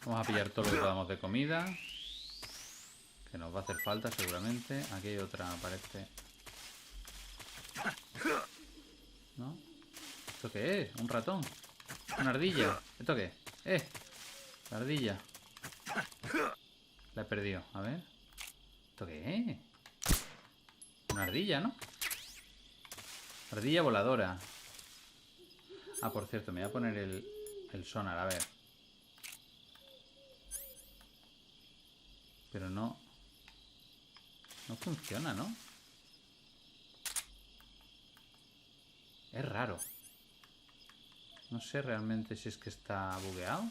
Vamos a pillar todo lo que podamos de comida. Que nos va a hacer falta seguramente. Aquí hay otra, parece. ¿No? ¿Esto qué es? ¿Un ratón? ¿Una ardilla? ¿Esto qué? La ardilla. La he perdido. A ver. ¿Esto qué es? Una ardilla, ¿no? Ardilla voladora. Ah, por cierto, me voy a poner el sonar, a ver. Pero no funciona, ¿no? Es raro. No sé realmente si es que está bugueado.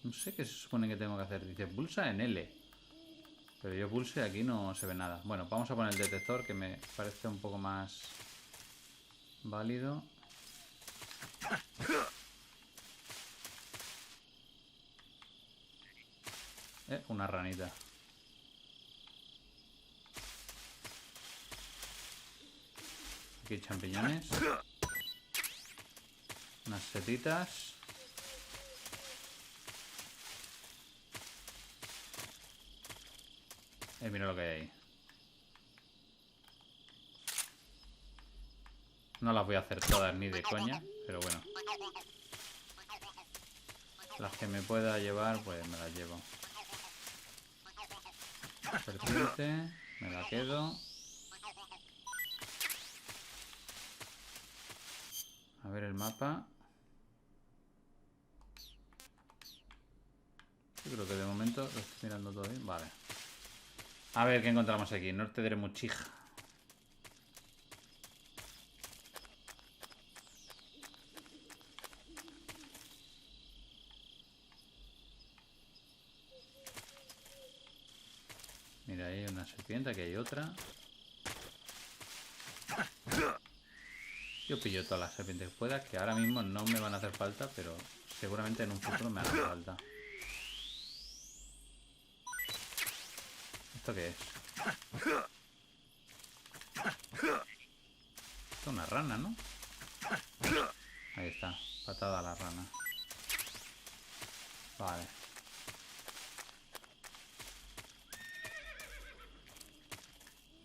No sé qué se supone que tengo que hacer. Dice, pulsa en L. Pero yo pulso y aquí no se ve nada. Bueno, vamos a poner el detector, que me parece un poco más válido. Una ranita. Aquí hay champiñones. Unas setitas. Mira lo que hay ahí. No las voy a hacer todas ni de coña, pero bueno. Las que me pueda llevar, pues me las llevo. Serpiente, me la quedo. A ver el mapa. Yo creo que de momento lo estoy mirando todo bien. Vale. A ver qué encontramos aquí. Norte de Muchija. Mira, ahí hay una serpiente, aquí hay otra. Yo pillo todas las serpientes que pueda, que ahora mismo no me van a hacer falta, pero seguramente en un futuro me harán falta. ¿Esto qué es? Esto es una rana, ¿no? Ahí está, patada a la rana. Vale.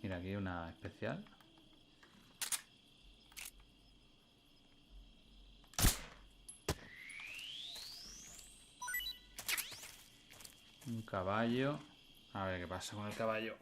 Mira, aquí hay una especial. Un caballo. A ver qué pasa con el caballo.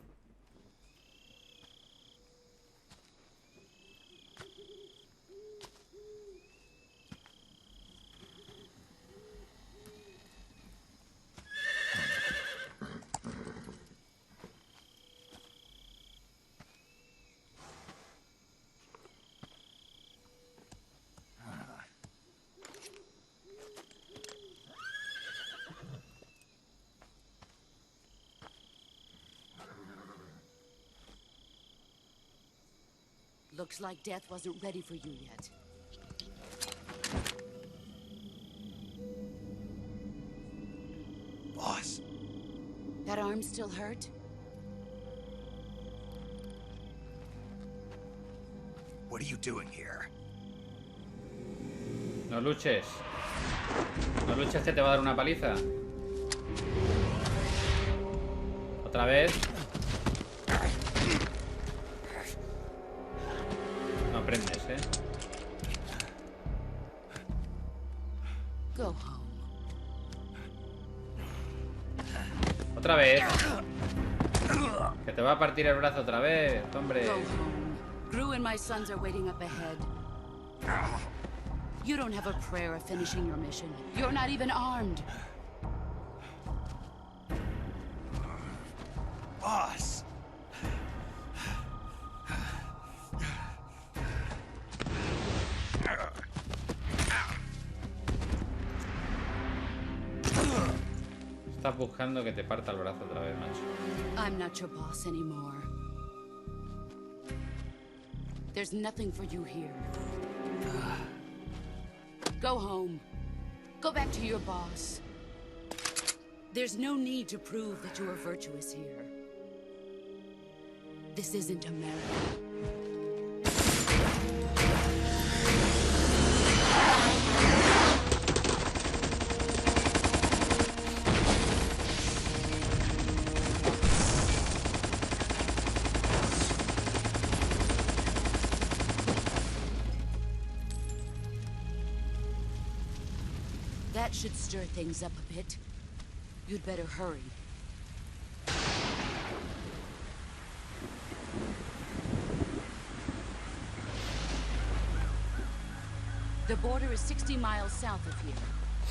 Looks like death wasn't ready for you yet. Boss. That arm still hurt? What are you doing here? No luches. No luches que te va a dar una paliza. Otra vez. No aprendes, ¿eh? Go home. Otra vez. Que te va a partir el brazo otra vez, hombre. Go home. Gru and my sons are waiting up ahead. You don't have a prayer of finishing your mission. You're not even armed. Boss. Estás buscando que te parta el brazo otra vez, macho. I'm not your boss anymore. There's nothing for you here. Go home. Go back to your boss. There's no need to prove that you are virtuous here. This isn't America. That should stir things up a bit. You'd better hurry. The border is 60 miles south of here.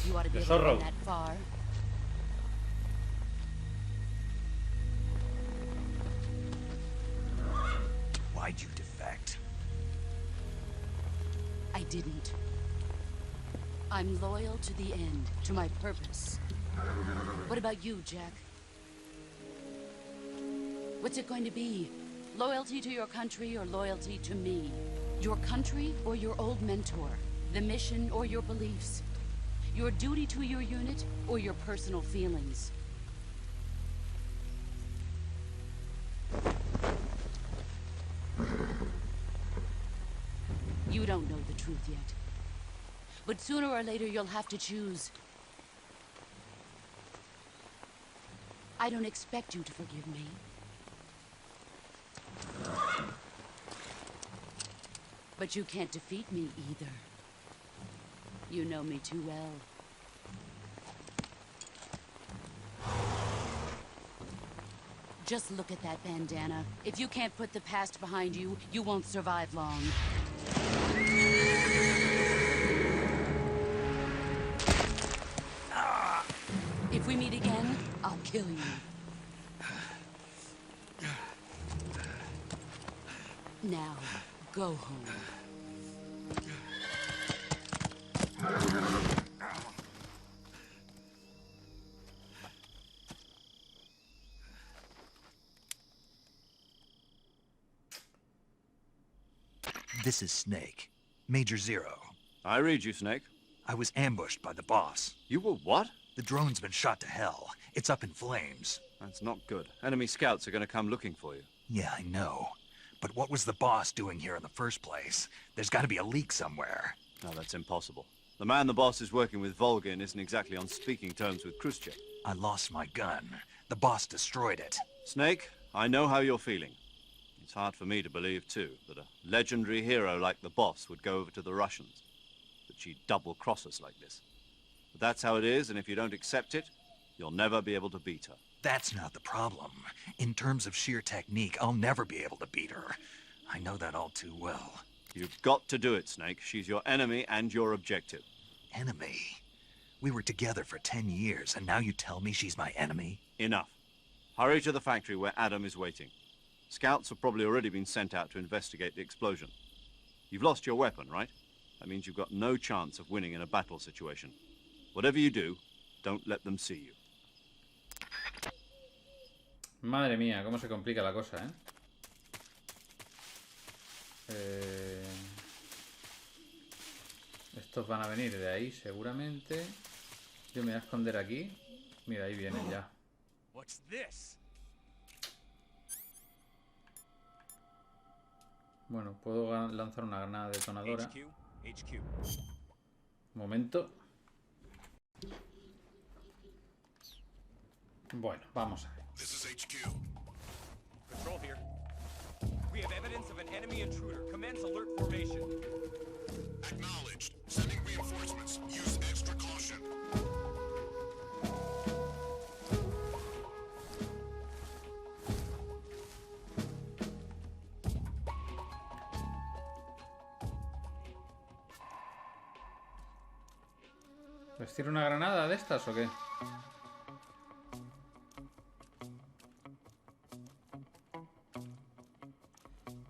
You ought to be able to run that far. Why'd you defect? I didn't. I'm loyal to the end, to my purpose. What about you, Jack? What's it going to be? Loyalty to your country or loyalty to me? Your country or your old mentor? The mission or your beliefs? Your duty to your unit or your personal feelings? You don't know the truth yet. But sooner or later, you'll have to choose. I don't expect you to forgive me. But you can't defeat me either. You know me too well. Just look at that bandana. If you can't put the past behind you, you won't survive long. If we meet again, I'll kill you. Now, go home. This is Snake. Major Zero. I read you, Snake. I was ambushed by the boss. You were what? The drone's been shot to hell. It's up in flames. That's not good. Enemy scouts are going to come looking for you. Yeah, I know. But what was the boss doing here in the first place? There's got to be a leak somewhere. No, that's impossible. The man the boss is working with, Volgin, isn't exactly on speaking terms with Khrushchev. I lost my gun. The boss destroyed it. Snake, I know how you're feeling. It's hard for me to believe, too, that a legendary hero like the boss would go over to the Russians. That she'd double-cross us like this. But that's how it is, and if you don't accept it, you'll never be able to beat her. That's not the problem. In terms of sheer technique, I'll never be able to beat her. I know that all too well. You've got to do it, Snake. She's your enemy and your objective. Enemy? We were together for 10 years, and now you tell me she's my enemy? Enough. Hurry to the factory where Adam is waiting. Scouts have probably already been sent out to investigate the explosion. You've lost your weapon, right? That means you've got no chance of winning in a battle situation. Whatever you do, don't let them see you. Madre mía, cómo se complica la cosa, ¿eh? Estos van a venir de ahí, seguramente. Yo me voy a esconder aquí. Mira, ahí vienen ya. What's this? Bueno, puedo lanzar una granada detonadora. HQ. Momento. Bueno, vamos a ver. This is HQ. Patrol here. We have evidence of an enemy intruder. Commence alert formation. Acknowledged. Sending reinforcements. Use extra caution. ¿Les tiro una granada de estas o qué?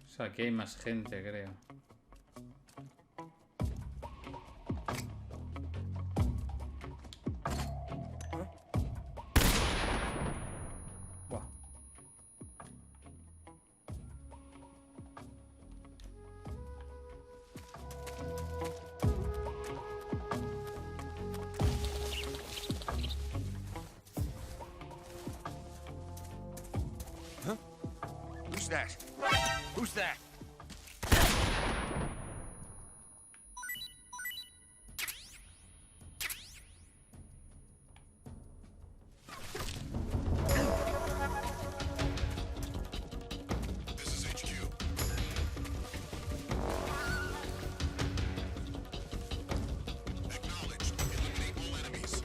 O sea, aquí hay más gente, creo. Buah. Who's that? Who's that? This is HQ. Acknowledged. Eliminate all enemies.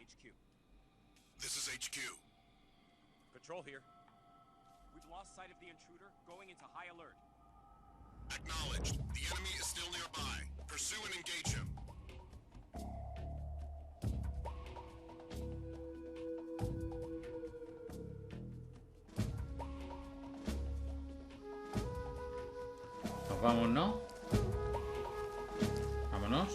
HQ. This is HQ. Patrol here. We've lost sight of the intruder, going into high alert. Acknowledged. The enemy is still nearby. Pursue and engage him. Nos vamos, ¿no? Vámonos.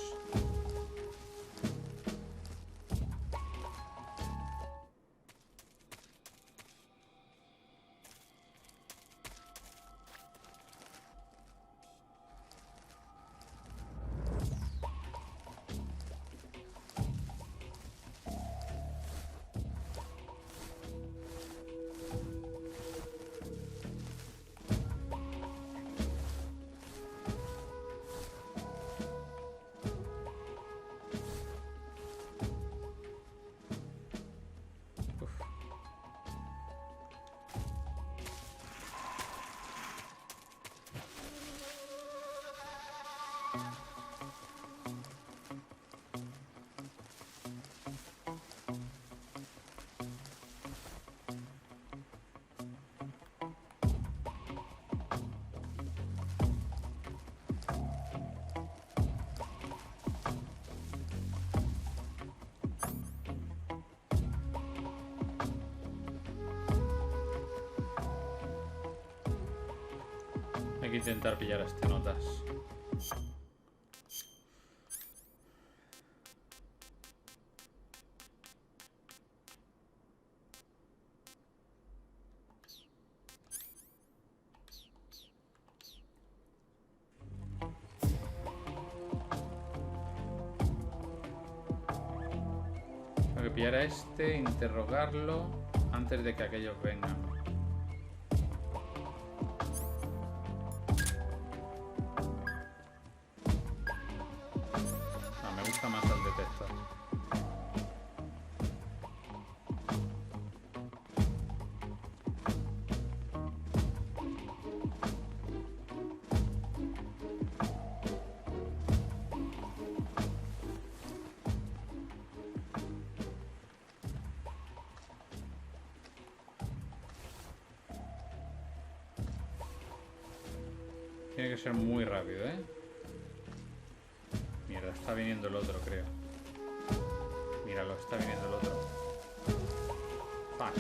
que intentar pillar a este notas. Tengo que pillar a este, interrogarlo antes de que aquellos vengan. Me gusta más el detector. Tiene que ser muy rápido, ¿eh? Mierda, está viniendo el otro, creo. Míralo, está viniendo el otro. Fuck.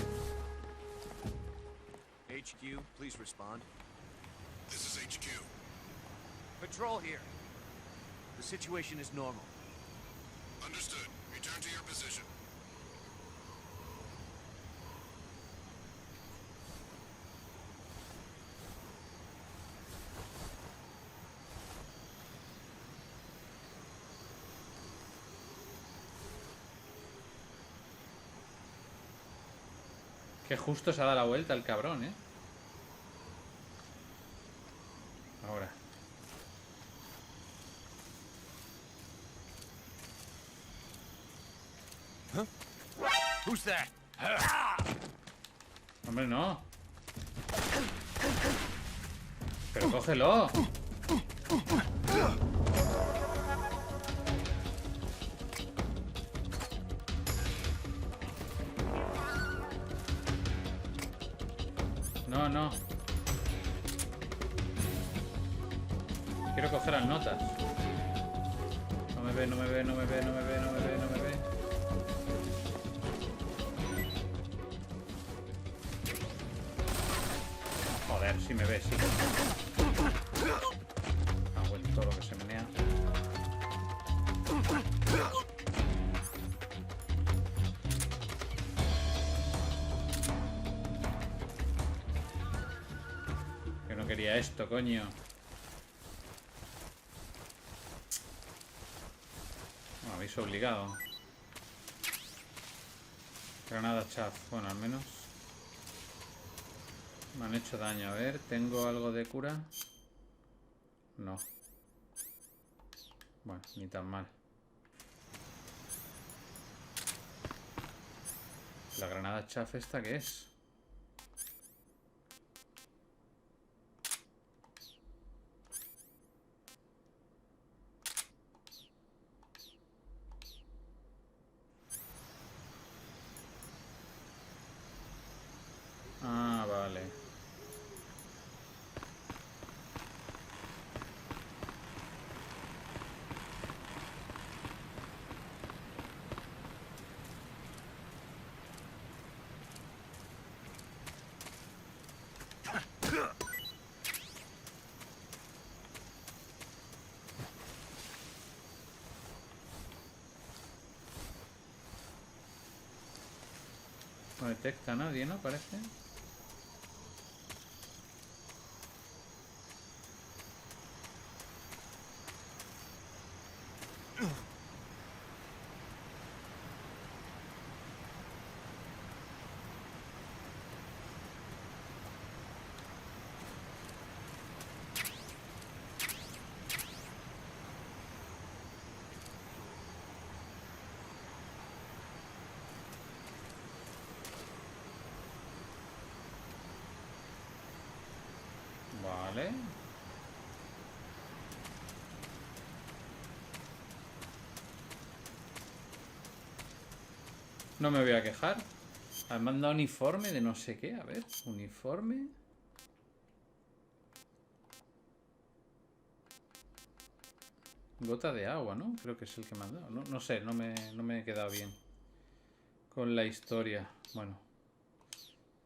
HQ, please respond. This is HQ. Patrol here. The situation is normal. Understood. Return to your position. Que justo se ha dado la vuelta el cabrón, ¿eh? Ahora. Huh? Who's that? Hombre, no. Pero cógelo. No, no. Quiero coger al notas. No me ve, no me ve, no me ve, no me ve, no me ve, no me ve. Joder, sí me ve, sí. Ha vuelto todo lo que se menea. Que no quería esto, coño. Me habéis obligado. Granada chaf. Bueno, al menos me han hecho daño. A ver, ¿tengo algo de cura? No. Bueno, ni tan mal. ¿La granada chaf esta qué es? Ah, vale. No detecta a nadie, ¿no? Parece. Vale. No me voy a quejar. Han mandado uniforme de no sé qué. A ver, uniforme. Gota de agua, ¿no? Creo que es el que me han dado. No sé, no me he quedado bien con la historia. Bueno,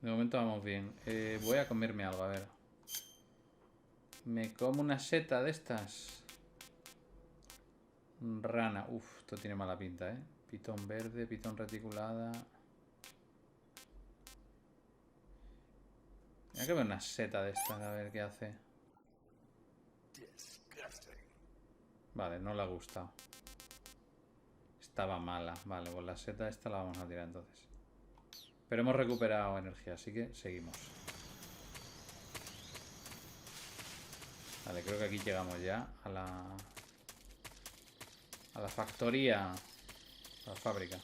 de momento vamos bien. Voy a comerme algo, a ver. Me como una seta de estas. Rana. Uf, esto tiene mala pinta, ¿eh? Pitón verde, pitón reticulada. Voy a comer una seta de estas, a ver qué hace. Vale, no le ha gustado. Estaba mala. Vale, pues la seta esta la vamos a tirar entonces. Pero hemos recuperado energía, así que seguimos. Vale, creo que aquí llegamos ya a la factoría. A la fábrica.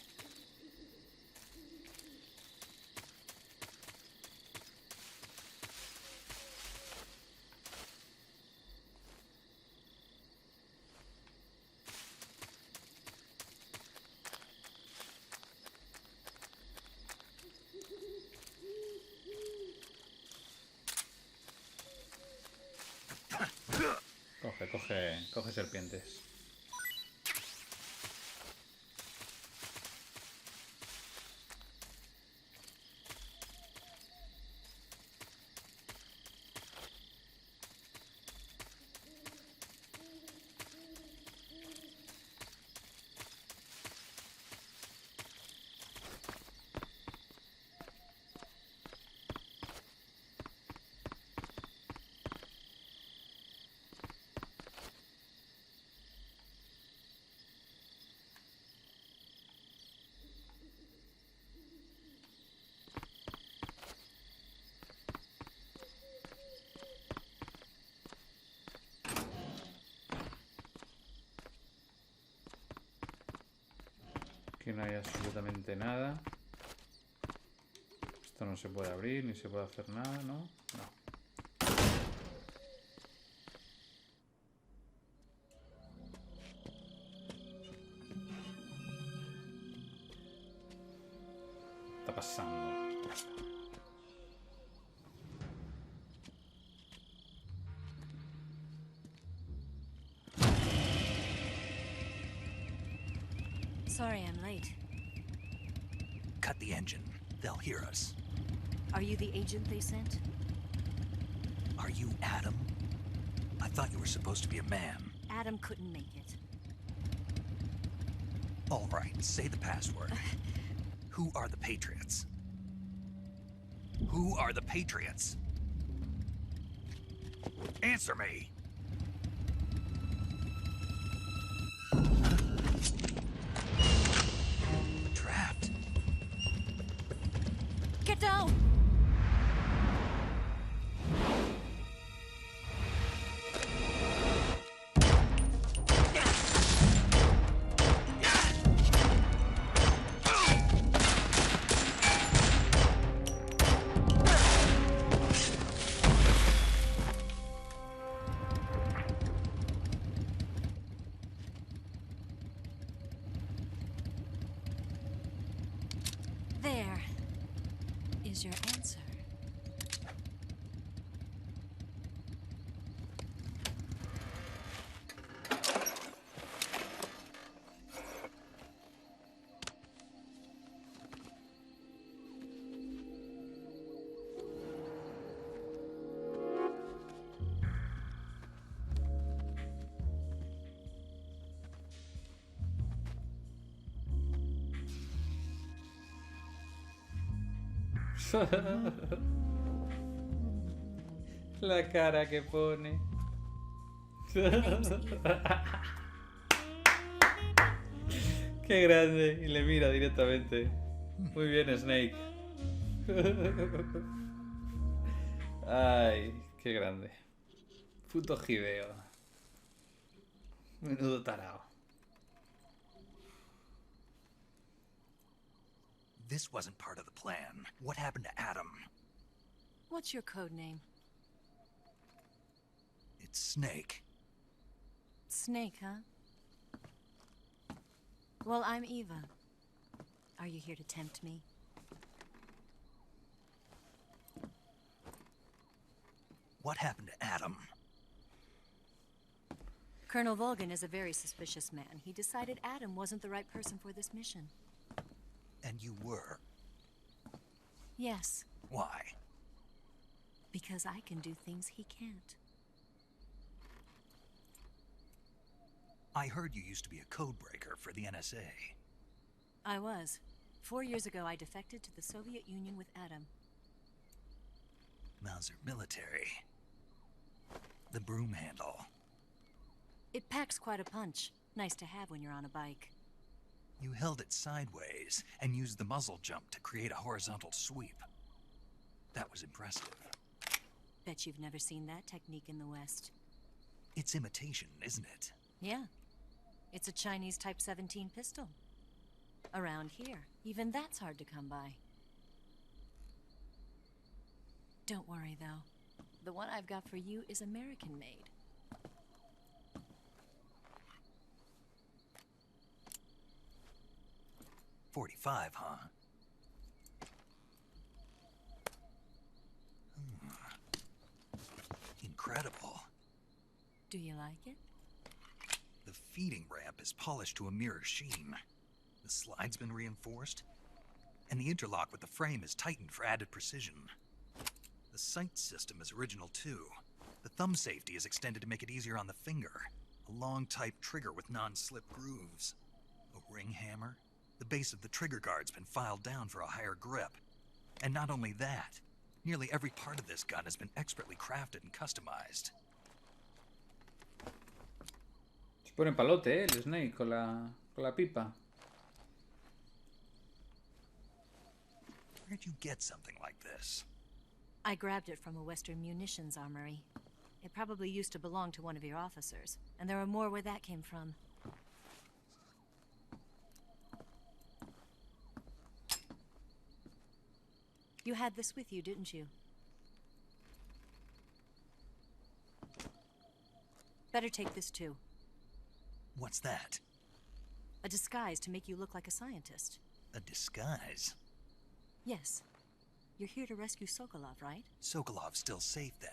Coge serpientes. Aquí no hay absolutamente nada. Esto no se puede abrir, ni se puede hacer nada, ¿no? No. Está pasando. Sorry I'm late. Cut the engine. They'll hear us. Are you the agent they sent? Are you Adam? I thought you were supposed to be a man. Adam couldn't make it. All right, say the password. Who are the Patriots? Who are the Patriots? Answer me! Trapped. Get down! There is your answer. La cara que pone. Qué grande. Y le mira directamente. Muy bien, Snake. Ay, qué grande. Puto Hideo. Menudo tarao. This wasn't part of the plan. What happened to Adam? What's your code name? It's Snake. Snake, huh? Well, I'm Eva. Are you here to tempt me? What happened to Adam? Colonel Volgan is a very suspicious man. He decided Adam wasn't the right person for this mission. And you were. Yes, Why? because I can do things he can't. I heard you used to be a codebreaker for the NSA. I was. 4 years ago, I defected to the Soviet Union with Adam. Mauser military. The broom handle. It packs quite a punch. Nice to have when you're on a bike. You held it sideways and used the muzzle jump to create a horizontal sweep. That was impressive. Bet you've never seen that technique in the West. It's imitation, isn't it? Yeah. It's a Chinese Type 17 pistol. Around here, even that's hard to come by. Don't worry, though. The one I've got for you is American-made. .45, huh? Incredible. Do you like it? The feeding ramp is polished to a mirror sheen. The slide's been reinforced, and the interlock with the frame is tightened for added precision. The sight system is original too. The thumb safety is extended to make it easier on the finger. A long type trigger with non-slip grooves. A ring hammer. The base of the trigger guard's been filed down for a higher grip. And not only that, nearly every part of this gun has been expertly crafted and customized. Se pone en palote, el Snake con la pipa. Where'd you get something like this? I grabbed it from a Western munitions armory. It probably used to belong to one of your officers, and there are more where that came from. You had this with you, didn't you? Better take this too. What's that? A disguise to make you look like a scientist. A disguise? Yes. You're here to rescue Sokolov, right? Sokolov's still safe then?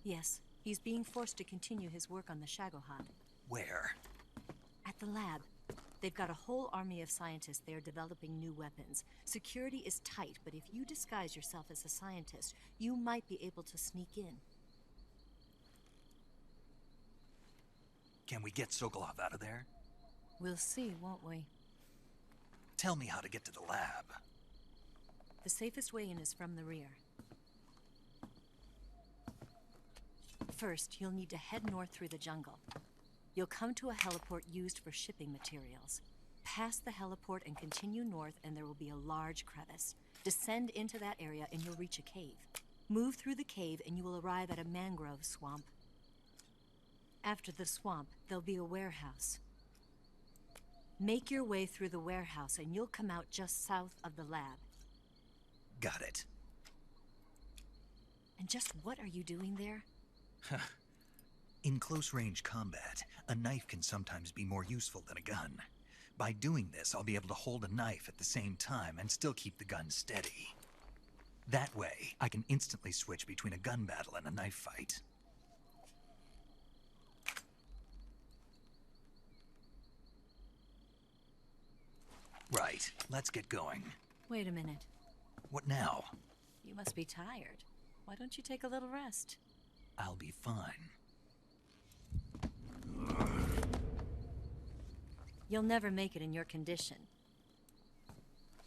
Yes. He's being forced to continue his work on the Shagohod. Where? At the lab. They've got a whole army of scientists there developing new weapons. Security is tight, but if you disguise yourself as a scientist, you might be able to sneak in. Can we get Sokolov out of there? We'll see, won't we? Tell me how to get to the lab. The safest way in is from the rear. First, you'll need to head north through the jungle. You'll come to a heliport used for shipping materials. Pass the heliport and continue north, and there will be a large crevice. Descend into that area and you'll reach a cave. Move through the cave and you will arrive at a mangrove swamp. After the swamp, there'll be a warehouse. Make your way through the warehouse and you'll come out just south of the lab. Got it. And just what are you doing there? In close-range combat, a knife can sometimes be more useful than a gun. By doing this, I'll be able to hold a knife at the same time and still keep the gun steady. That way, I can instantly switch between a gun battle and a knife fight. Right, let's get going. Wait a minute. What now? You must be tired. Why don't you take a little rest? I'll be fine. You'll never make it in your condition.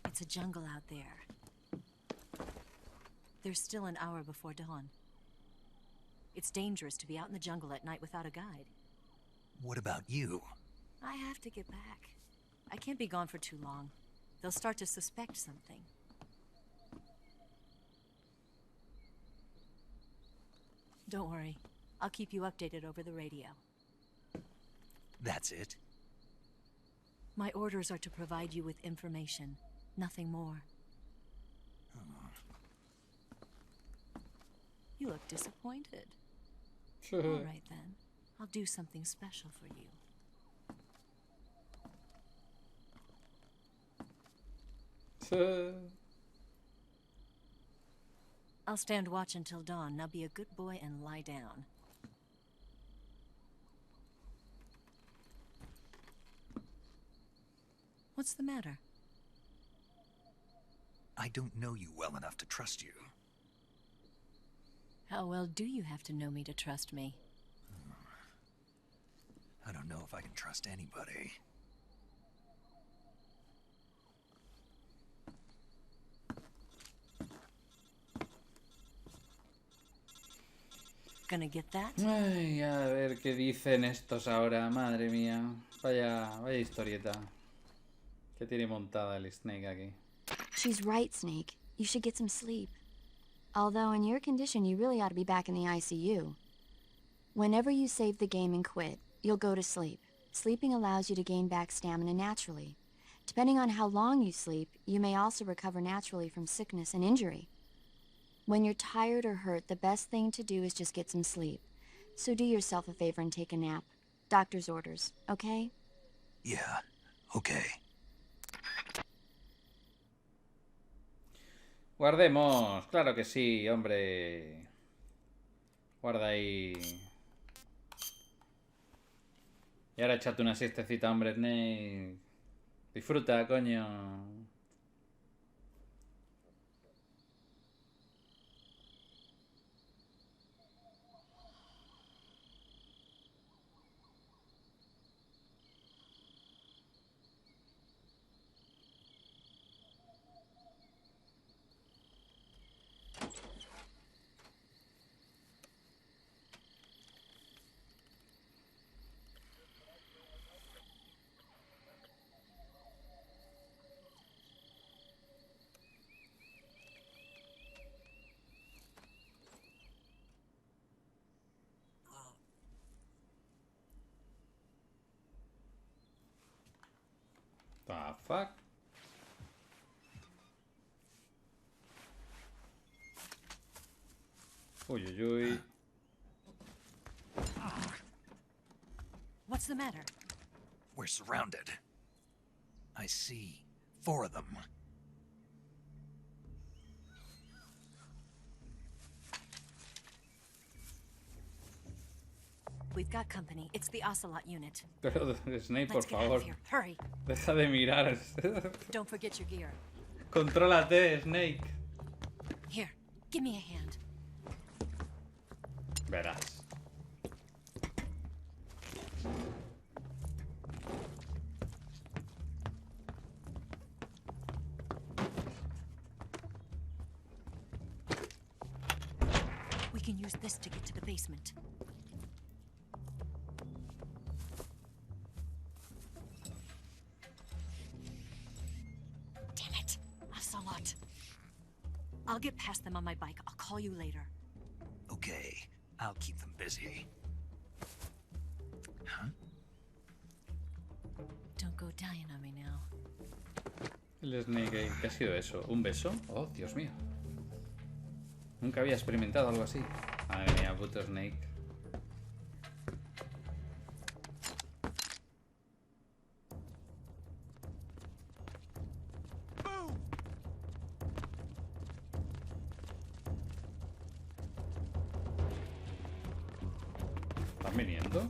It's a jungle out there. There's still an hour before dawn. It's dangerous to be out in the jungle at night without a guide. What about you? I have to get back. I can't be gone for too long. They'll start to suspect something. Don't worry. I'll keep you updated over the radio. That's it? My orders are to provide you with information. Nothing more. You look disappointed. All right, then. I'll do something special for you. I'll stand watch until dawn. Now be a good boy and lie down. What's the matter? I don't know you well enough to trust you. How well do you have to know me to trust me? I don't know if I can trust anybody. Gonna get that? Ay, a ver qué dicen estos ahora. Madre mía. Vaya historieta. ¿Qué tiene montada el Snake aquí? She's right, Snake. You should get some sleep. Although in your condition, you really ought to be back in the ICU. Whenever you save the game and quit, you'll go to sleep. Sleeping allows you to gain back stamina naturally. Depending on how long you sleep, you may also recover naturally from sickness and injury. When you're tired or hurt, the best thing to do is just get some sleep. So do yourself a favor and take a nap. Doctor's orders, okay? Yeah, okay. Guardemos, claro que sí, hombre. Guarda ahí. Y ahora échate una siestecita, hombre, Snake. Disfruta, coño. The fuck? Uy, uy, uy. What's the matter? We're surrounded. I see 4 of them. We've got company. It's the Ocelot unit. Pero Snake, por Let's get out favor. of here. Hurry. Deja de mirar. Don't forget your gear. Contrólate, Snake. Here, give me a hand. Verás. We can use this to get to the basement. Damn it, Ocelot. I'll get past them on my bike. I'll call you later. Okay, I'll keep them busy. Huh? Don't go dying on me now. El Snake, ¿qué ha sido eso? ¿Un beso? Oh, Dios mío. Nunca había experimentado algo así. Madre mía, puto Snake. ¿Están viniendo?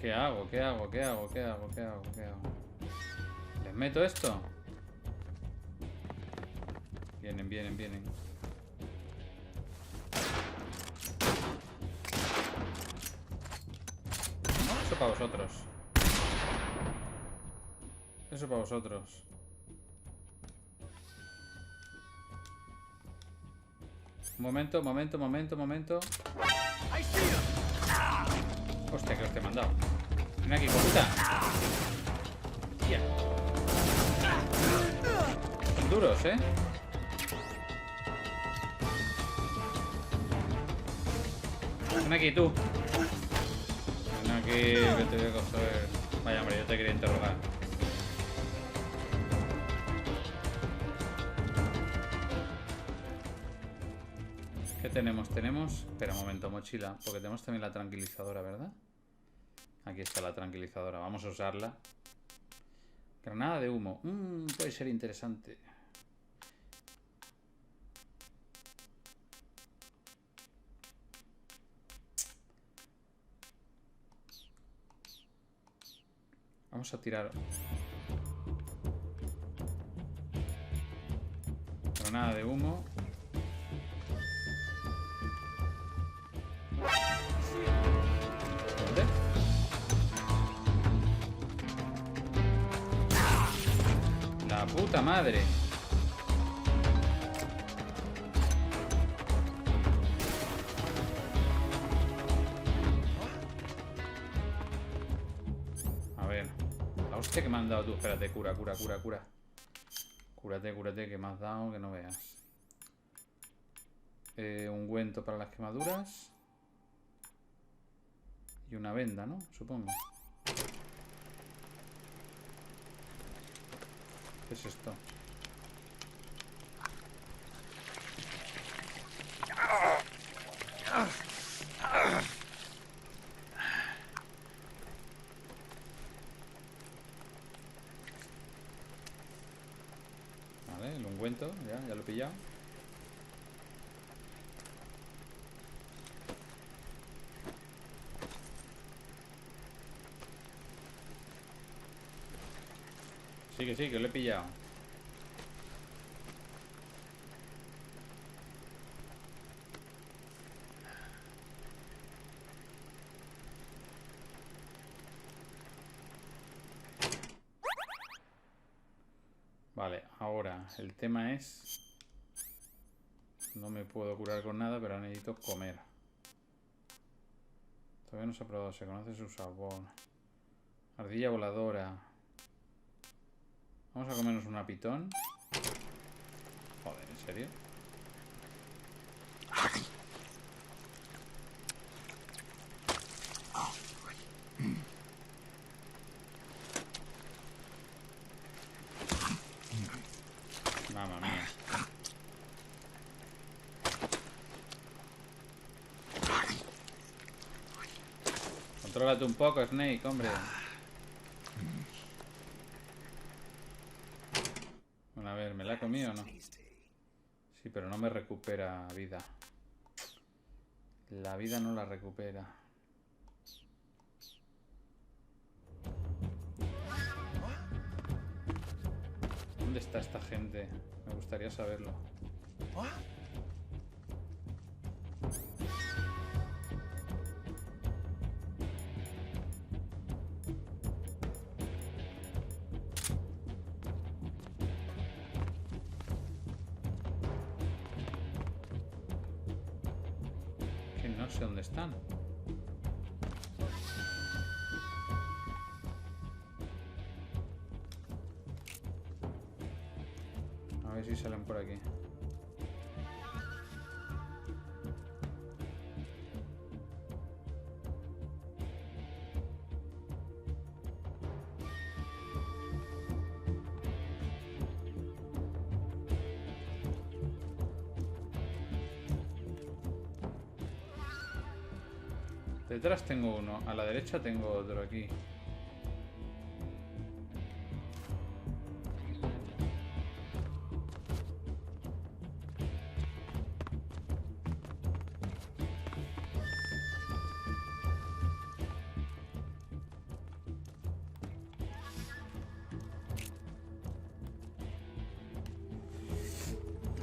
¿Qué hago? ¿Qué hago? ¿Qué hago? ¿Qué hago? ¿Qué hago? ¿Qué hago? ¿Les meto esto? Vienen, vienen, vienen. Eso para vosotros. Eso para vosotros. Un momento, momento, momento, momento. Hostia, que os te he mandado. Ven aquí, puta. Tía. Son duros, ¿eh? Ven aquí, tú. Ven aquí, que te voy a coger. Vaya, hombre, yo te quería interrogar. ¿Qué tenemos? Tenemos... Espera un momento, mochila. Porque tenemos también la tranquilizadora, ¿verdad? Aquí está la tranquilizadora. Vamos a usarla. Granada de humo. Puede ser interesante. Vamos a tirar. Granada de humo. ¿Dónde? La puta madre. A ver. La hostia que me han dado tú. Espérate, cura. Cúrate, que me has dado que no veas. Ungüento para las quemaduras. Y una venda, ¿no? Supongo. ¿Qué es esto? Vale, el ungüento, ya lo he pillado. Sí, que lo he pillado. Vale, ahora el tema es... No me puedo curar con nada, pero necesito comer. Todavía no se ha probado, se conoce su sabor. Ardilla voladora. Vamos a comernos una pitón. Joder, ¿en serio? Mamma mía. Contrólate un poco, Snake, hombre. Bueno, a ver, ¿me la he comido o no? Sí, pero no me recupera vida. La vida no la recupera. ¿Dónde está esta gente? Me gustaría saberlo. Que no sé dónde están. A ver si salen por aquí. Detrás tengo uno, a la derecha tengo otro aquí.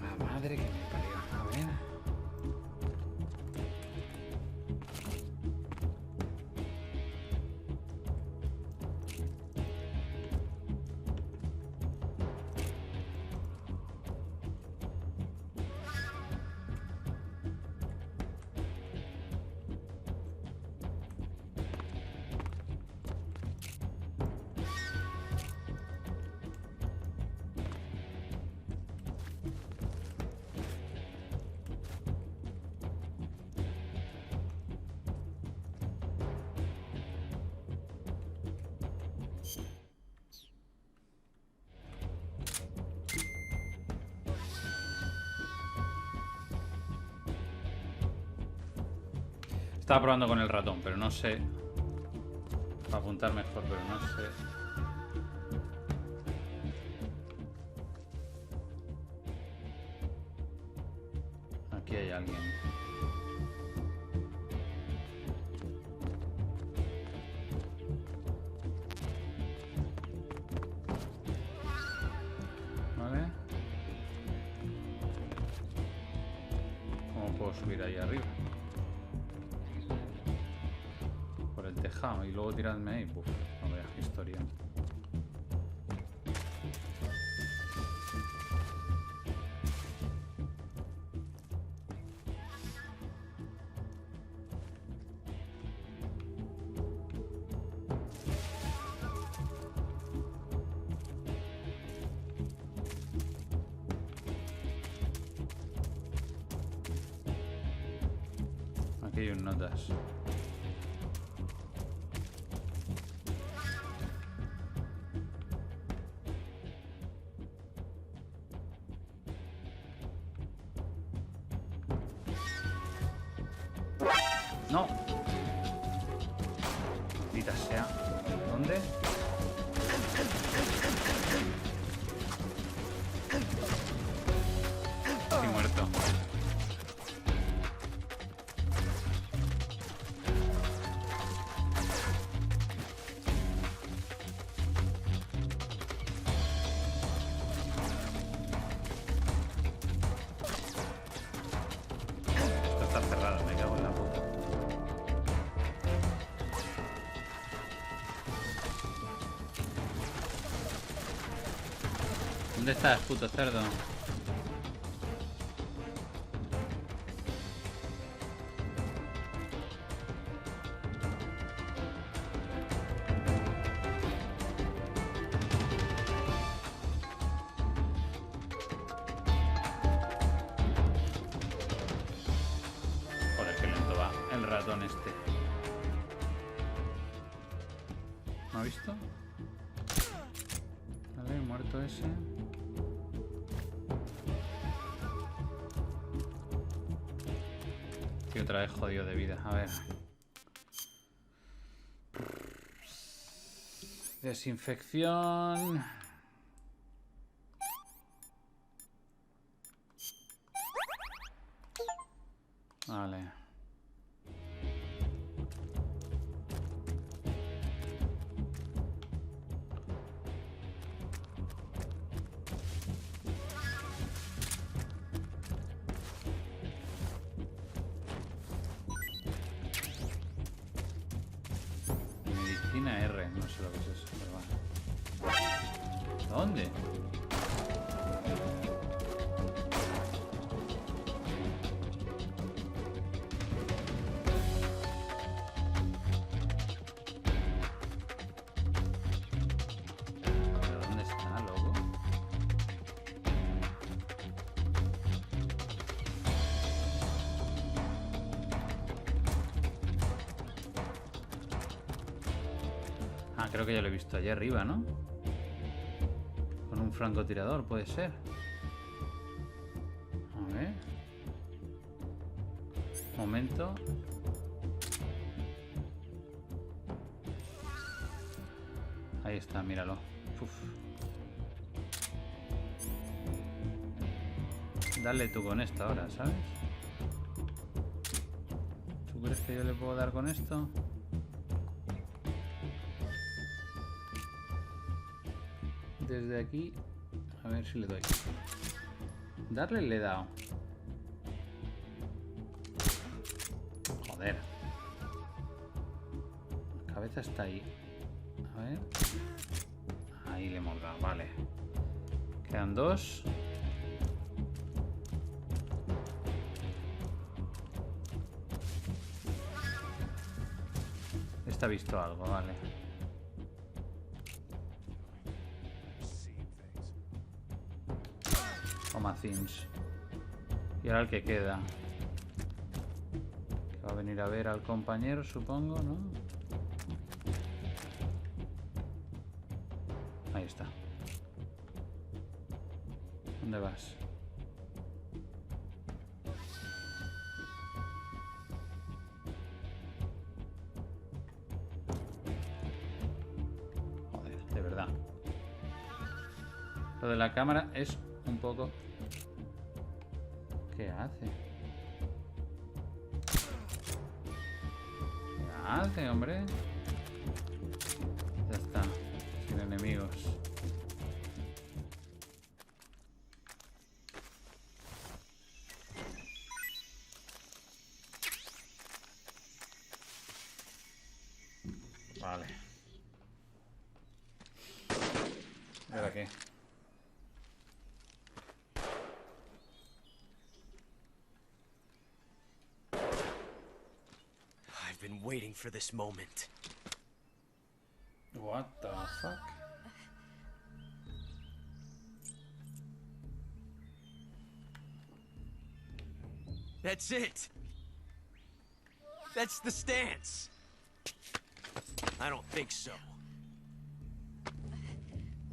La madre que me parió. A ver. Estaba probando con el ratón, pero no sé. Para apuntar mejor, pero no sé. Aquí hay alguien. Vale. ¿Cómo puedo subir ahí arriba? dejado y luego tiradme ahí. Buf, no veas qué historia. Aquí hay un notas. No. Maldita sea. ¿Dónde? Estoy muerto. Esto está cerrado, me cago en la puta. ¿Dónde estás, puto cerdo? Joder, qué lento va el ratón este. ¿No ha visto? Vale, muerto ese. Y otra vez jodido de vida. A ver. Desinfección. Vale. Medicina R, no sé lo que es eso, pero vale. ¿Dónde? ¿Pero dónde está, loco? Ah, creo que ya lo he visto allá arriba, ¿no? Con un francotirador, puede ser. A ver. Momento. Ahí está, míralo. Uf. Dale tú con esto ahora, ¿sabes? ¿Tú crees que yo le puedo dar con esto? Desde aquí, a ver si le doy. Darle le he dado. Joder. La cabeza está ahí. A ver. Ahí le hemos dado, vale. Quedan dos. Este ha visto algo, vale. Toma things. Y ahora el que queda. Que va a venir a ver al compañero, supongo, ¿no? Ahí está. ¿Dónde vas? Joder, de verdad. Lo de la cámara es un poco... ¿Qué hace? ¿Qué hace, hombre? Ya está. Sin enemigos. ¿Ahora qué? I've been waiting for this moment. What the fuck? That's it. That's the stance. I don't think so.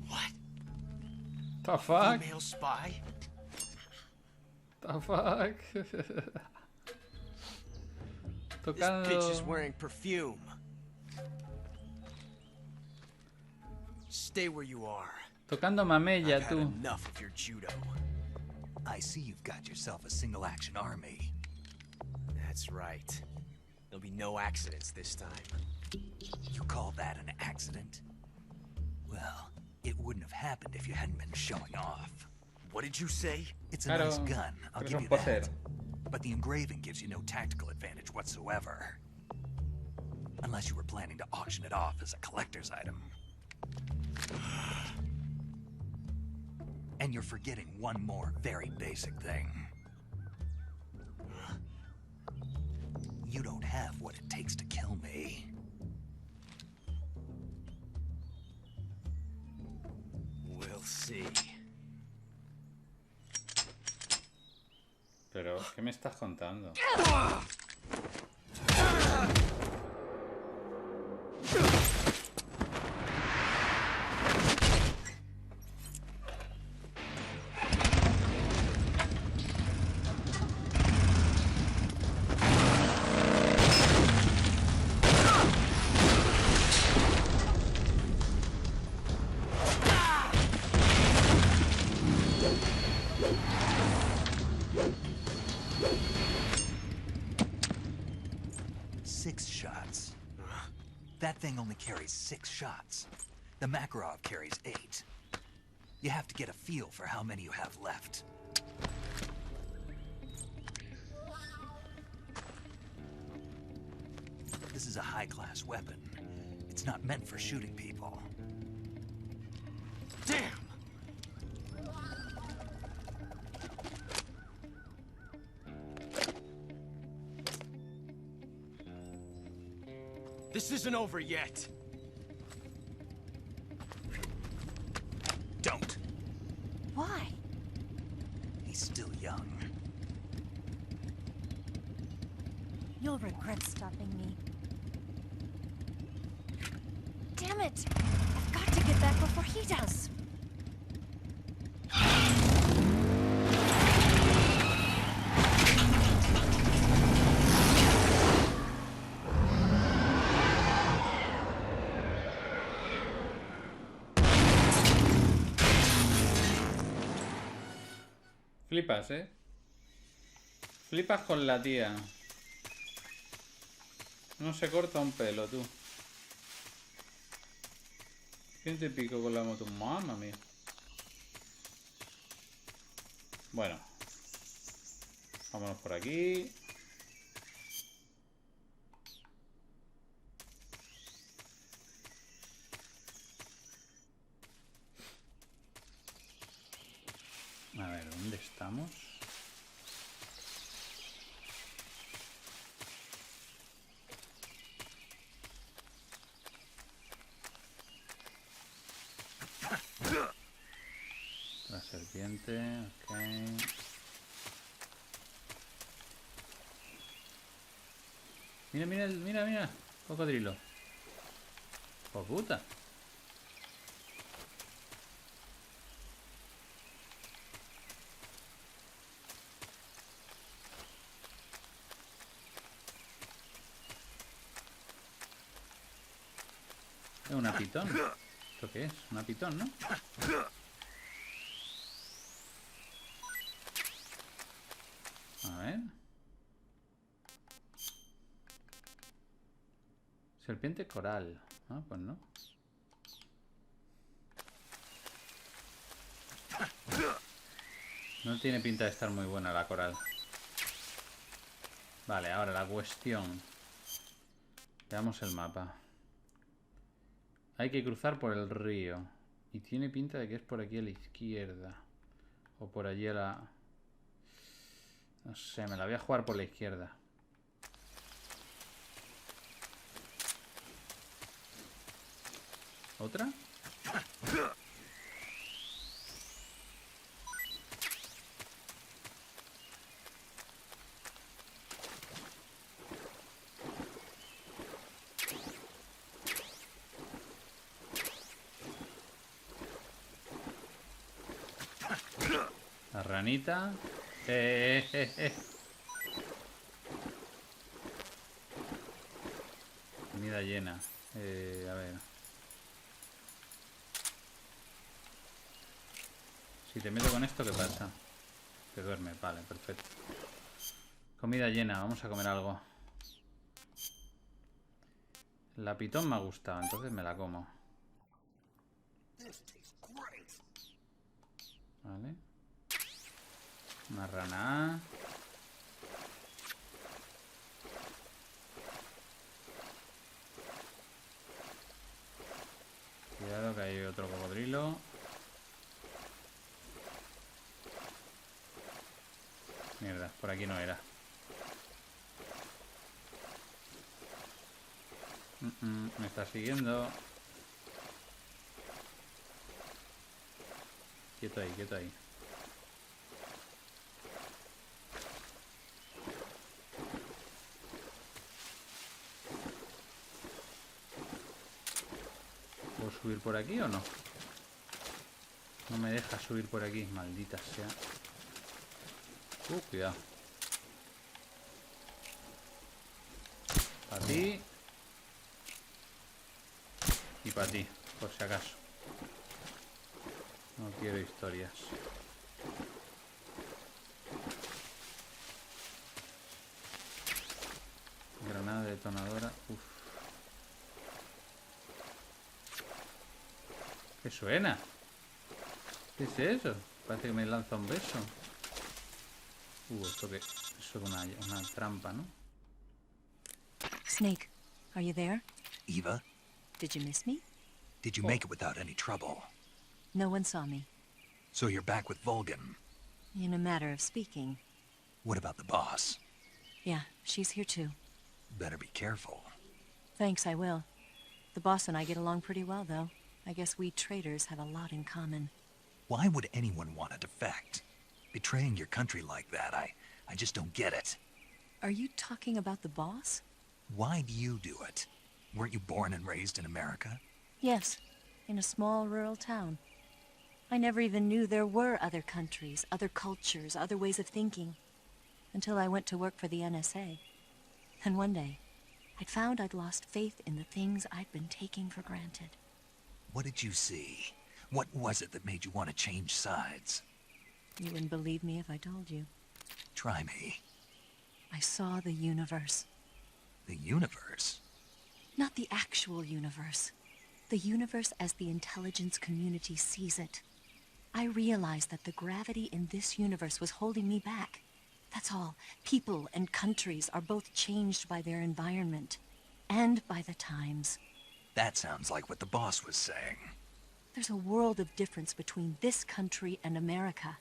What? The fuck? Female spy? The fuck? This bitch is Tocando. wearing perfume. Stay where you are. Tocando mamella, I've had tú. enough of your judo. I see you've got yourself a single-action army. That's right. There'll be no accidents this time. You call that an accident? Well, it wouldn't have happened if you hadn't been showing off. What did you say? It's a nice gun, I'll Eres give un you posero. that. But the engraving gives you no tactical advantage whatsoever. Unless you were planning to auction it off as a collector's item. And you're forgetting one more very basic thing. You don't have what it takes to kill me. We'll see. Pero, ¿qué me estás contando? That thing only carries 6 shots. The Makarov carries 8. You have to get a feel for how many you have left. This is a high-class weapon. It's not meant for shooting people. Damn! This isn't over yet. Don't. Why? He's still young. You'll regret stopping me. Damn it! I've got to get back before he does. Flipas, ¿eh? Flipas con la tía. No se corta un pelo, tú. 100 y pico con la moto. Mamma mía. Bueno. Vámonos por aquí. A ver, ¿dónde estamos? La serpiente, ok. Mira, mira, mira, mira. Cocodrilo. ¡Oh, puta! ¿Es una pitón? ¿Esto qué es? Una pitón, ¿no? A ver. Serpiente coral. Ah, pues no. No tiene pinta de estar muy buena la coral. Vale, ahora la cuestión. Veamos el mapa. Hay que cruzar por el río. Y tiene pinta de que es por aquí a la izquierda. O por allí a la... No sé, me la voy a jugar por la izquierda. ¿Otra? La ranita. Comida llena. A ver. Si te meto con esto, ¿qué pasa? Te duerme, vale, perfecto. Comida llena, vamos a comer algo. La pitón me ha gustado, entonces me la como. Vale. Una rana. Cuidado que hay otro cocodrilo. Mierda, por aquí no era. Me está siguiendo. Quieto ahí, quieto ahí. ¿Puedo subir por aquí o no? No me deja subir por aquí, maldita sea. Cuidado. Para ti. Y para ti, por si acaso. No quiero historias. Granada detonadora. Uf. ¿Qué suena? ¿Qué es eso? Parece que me lanza un beso. ¿Esto qué? Eso es una trampa, ¿no? Snake, are you there? Eva, Did you miss me? did you make it without any trouble? No one saw me. So you're back with Vulcan. In a matter of speaking. What about the boss? Yeah, she's here too. Better be careful. Thanks, I will. The boss and I get along pretty well, though. I guess we traders have a lot in common. Why would anyone want to defect? Betraying your country like that, I just don't get it. Are you talking about the boss? Why do you do it? Weren't you born and raised in America? Yes, in a small rural town. I never even knew there were other countries, other cultures, other ways of thinking. Until I went to work for the NSA. And one day, I'd found I'd lost faith in the things I'd been taking for granted. What did you see? What was it that made you want to change sides? You wouldn't believe me if I told you. Try me. I saw the universe. The universe? Not the actual universe. The universe as the intelligence community sees it. I realized that the gravity in this universe was holding me back. That's all. People and countries are both changed by their environment. And by the times. That sounds like what the boss was saying. There's a world of difference between this country and America.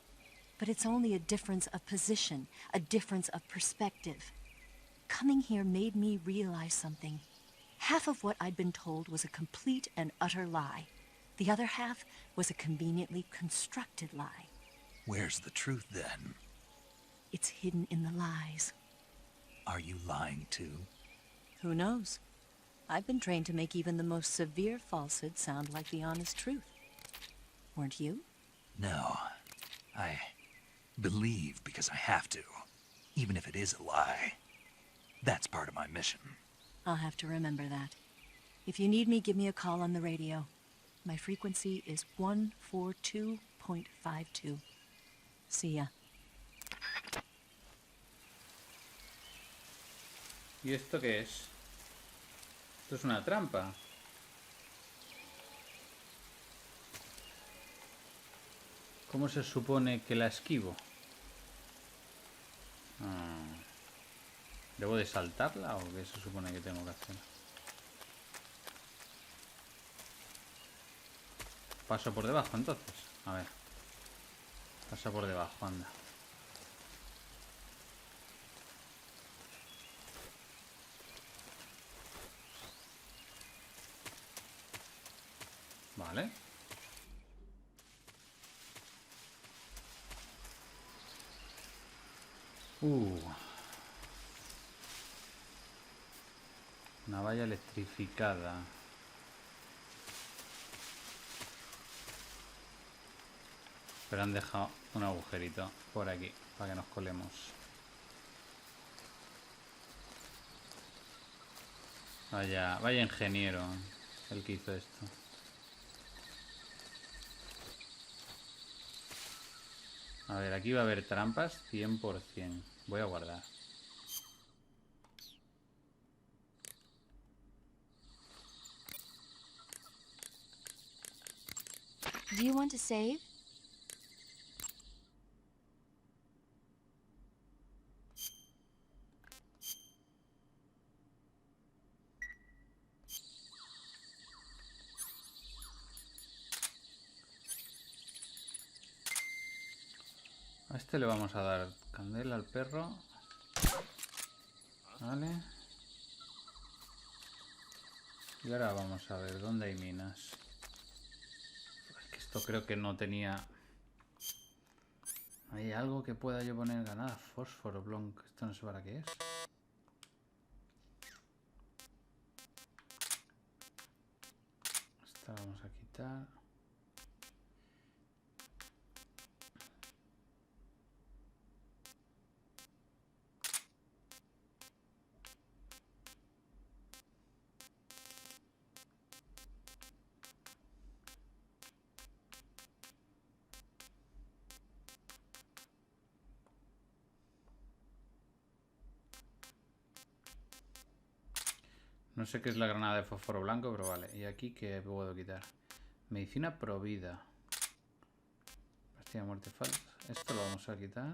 But it's only a difference of position, a difference of perspective. Coming here made me realize something. Half of what I'd been told was a complete and utter lie. The other half was a conveniently constructed lie. Where's the truth, then? It's hidden in the lies. Are you lying, too? Who knows? I've been trained to make even the most severe falsehood sound like the honest truth. Weren't you? No. I believe because I have to, even if it is a lie. That's part of my mission. I'll have to remember that. If you need me, give me a call on the radio. My frequency is 142.52. See ya. ¿Y esto qué es? Esto es una trampa. ¿Cómo se supone que la esquivo? ¿Debo de saltarla o qué se supone que tengo que hacer? Paso por debajo entonces. A ver. Pasa por debajo, anda. Vale. Una valla electrificada. Pero han dejado un agujerito por aquí para que nos colemos. Vaya ingeniero el que hizo esto. A ver, aquí va a haber trampas 100%. Voy a guardar. Do you want to save? A este le vamos a dar candela al perro. Vale. Y ahora vamos a ver dónde hay minas. Es que esto creo que no tenía... ¿Hay algo que pueda yo poner? Ganada, fósforo, blanco. Esto no sé para qué es. Esta la vamos a quitar. No sé qué es la granada de fósforo blanco, pero vale. ¿Y aquí qué puedo quitar? Medicina provida. Pastilla de muerte falsa. Esto lo vamos a quitar.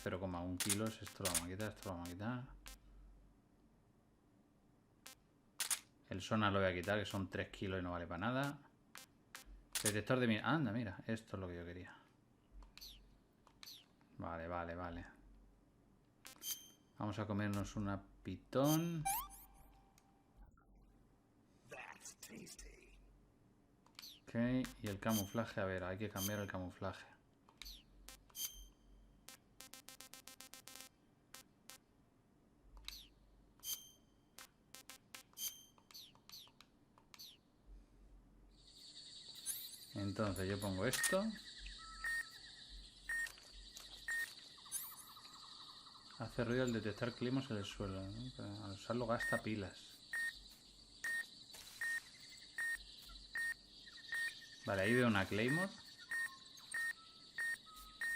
0,1 kilos. Esto lo vamos a quitar, esto lo vamos a quitar. El sonar lo voy a quitar, que son 3 kilos y no vale para nada. Detector de mina. Anda, mira. Esto es lo que yo quería. Vale, vale, vale. Vamos a comernos una pitón. Ok, y el camuflaje. A ver, hay que cambiar el camuflaje. Entonces yo pongo esto. Hace ruido al detectar climos en el suelo, ¿no? Pero al usarlo gasta pilas. Vale, ahí veo una Claymore.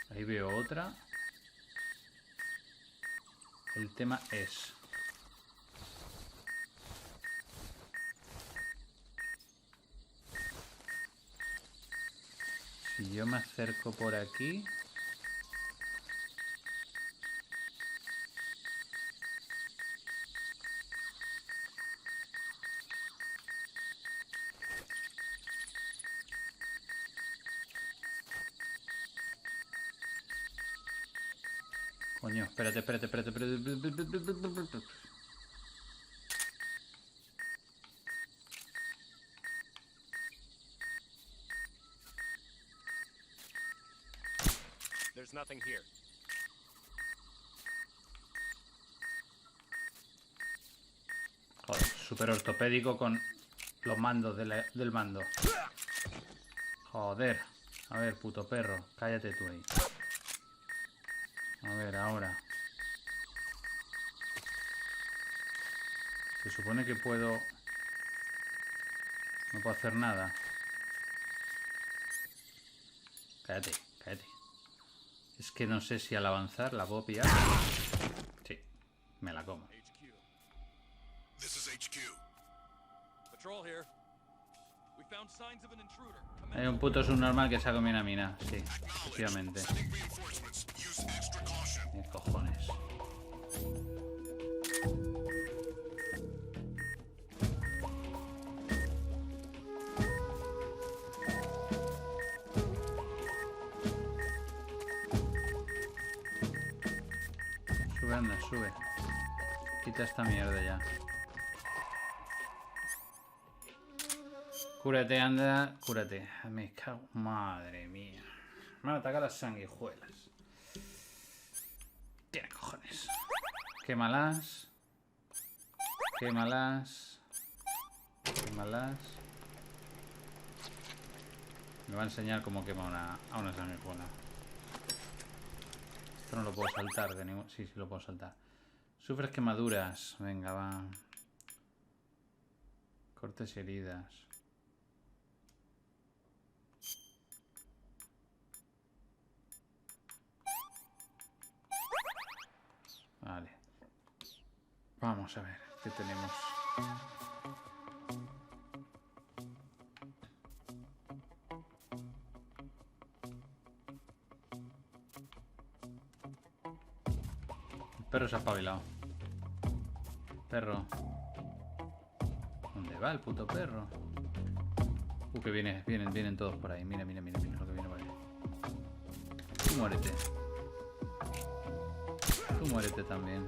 Ahí veo otra. El tema es... si yo me acerco por aquí... Coño, espérate. There's nothing here. Joder, súper ortopédico con los mandos del mando. Joder. A ver, puto perro, cállate tú ahí. A ver, ahora. Se supone que puedo... no puedo hacer nada. Cállate, cállate. Es que no sé si al avanzar la puedo pillar. Sí, me la como. This is HQ. Patrol here. We found signs of an intruder. Hay un puto subnormal que se ha comido una mina. Sí, efectivamente. ¿Qué cojones? anda, sube. Quita esta mierda ya. Cúrate, anda, cúrate. Me cago. Madre mía. Me han atacado las sanguijuelas. Tiene cojones. Quémalas. Quémalas. Quémalas. Me va a enseñar cómo quema a una sanguijuela. Esto no lo puedo saltar de ningún... Sí, sí lo puedo saltar. Sufres quemaduras. Venga, va. Cortes y heridas. Vale. Vamos a ver qué tenemos. El perro se ha espabilado. Perro. ¿Dónde va el puto perro? Que vienen todos por ahí. Mira, mira, mira, mira lo que viene por ahí. Tú muérete. Tú muérete también.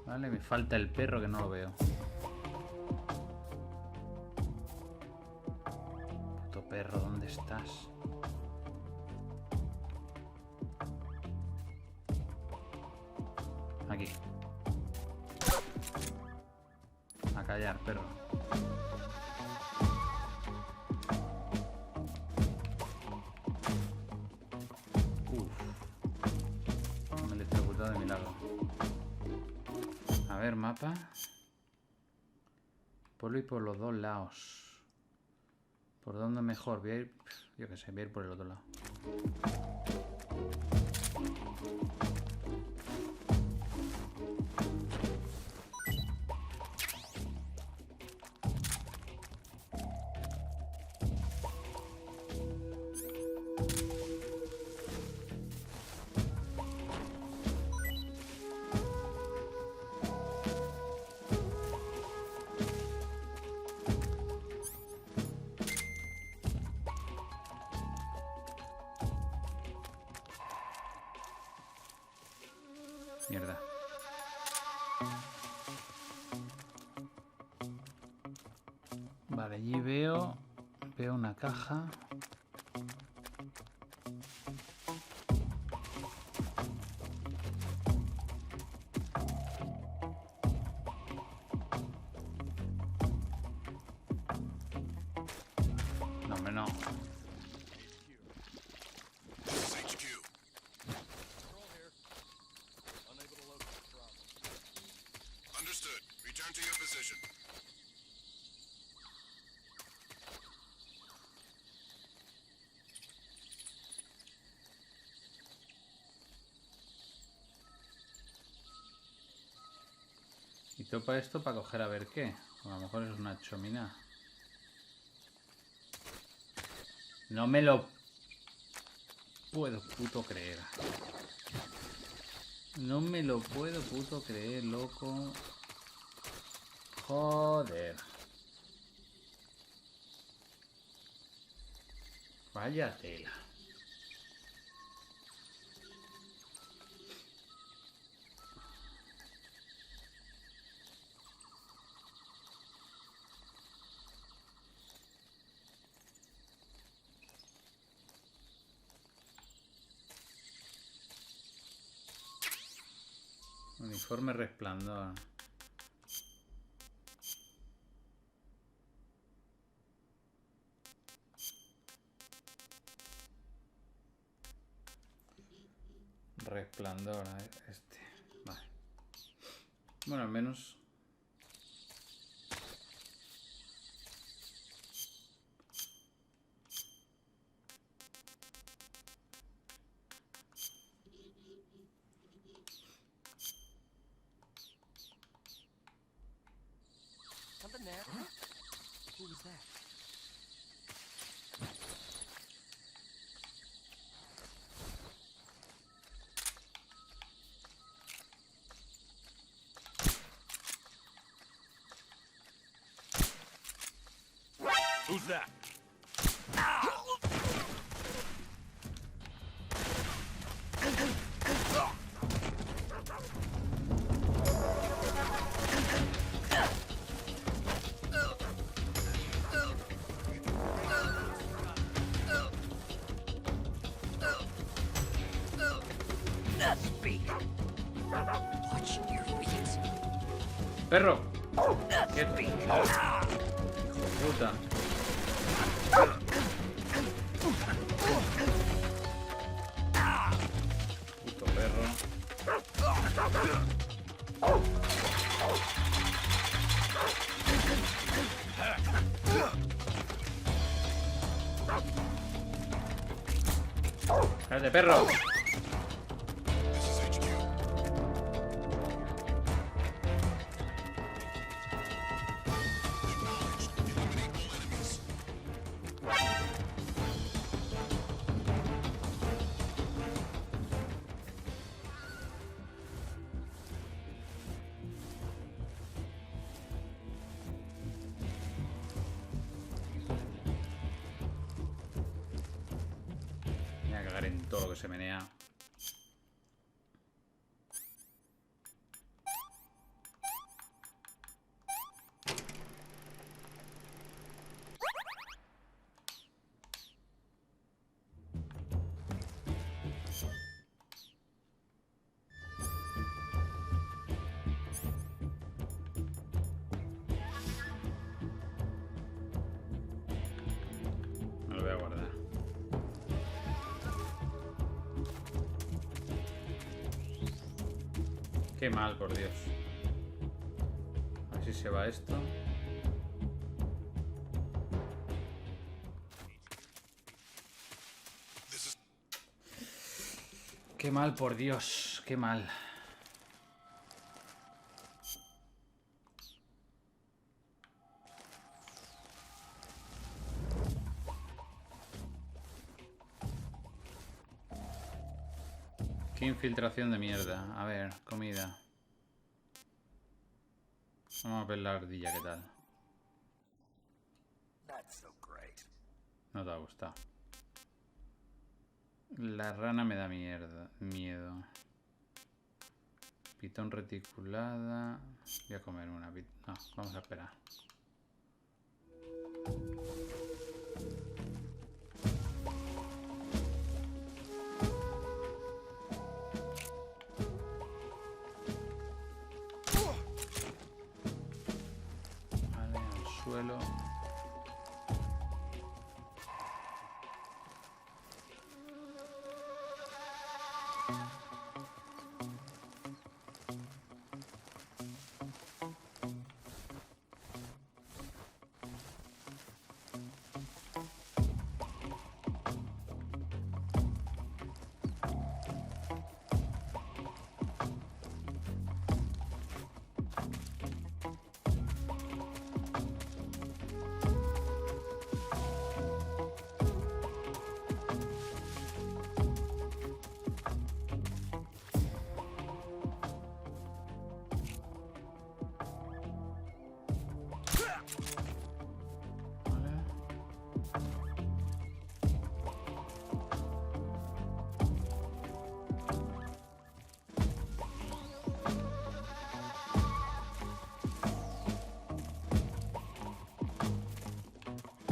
Vale, me falta el perro que no lo veo. Puto perro, ¿dónde estás? Aquí. A callar, perro. A ver, mapa. Pueblo y por los dos lados. ¿Por dónde mejor? Voy a ir... Yo qué sé, voy a ir por el otro lado. Mierda. Vale, allí veo una caja. No, hombre, no. Y topa esto para coger a ver qué. O a lo mejor es una chomina. No me lo puedo puto creer. No me lo puedo puto creer, loco. Joder. Vaya tela. Uniforme resplandor. Resplandor, este. Vale. Bueno, al menos. Something there. Huh? Who was that? Who's that? ¡Perro! ¡Quieto! ¡Hijo de puta! Puto perro. ¡Cállate, perro! Me voy a cagar en todo lo que se menea. Me lo voy a guardar. Qué mal, por Dios. A ver si se va esto. Qué mal, por Dios. Qué mal. Qué infiltración de mierda. A ver, comida. Vamos a ver la ardilla, ¿qué tal? No te ha gustado. La rana me da miedo. Pitón reticulada. Voy a comer una. No, vamos a esperar. Vale, al suelo.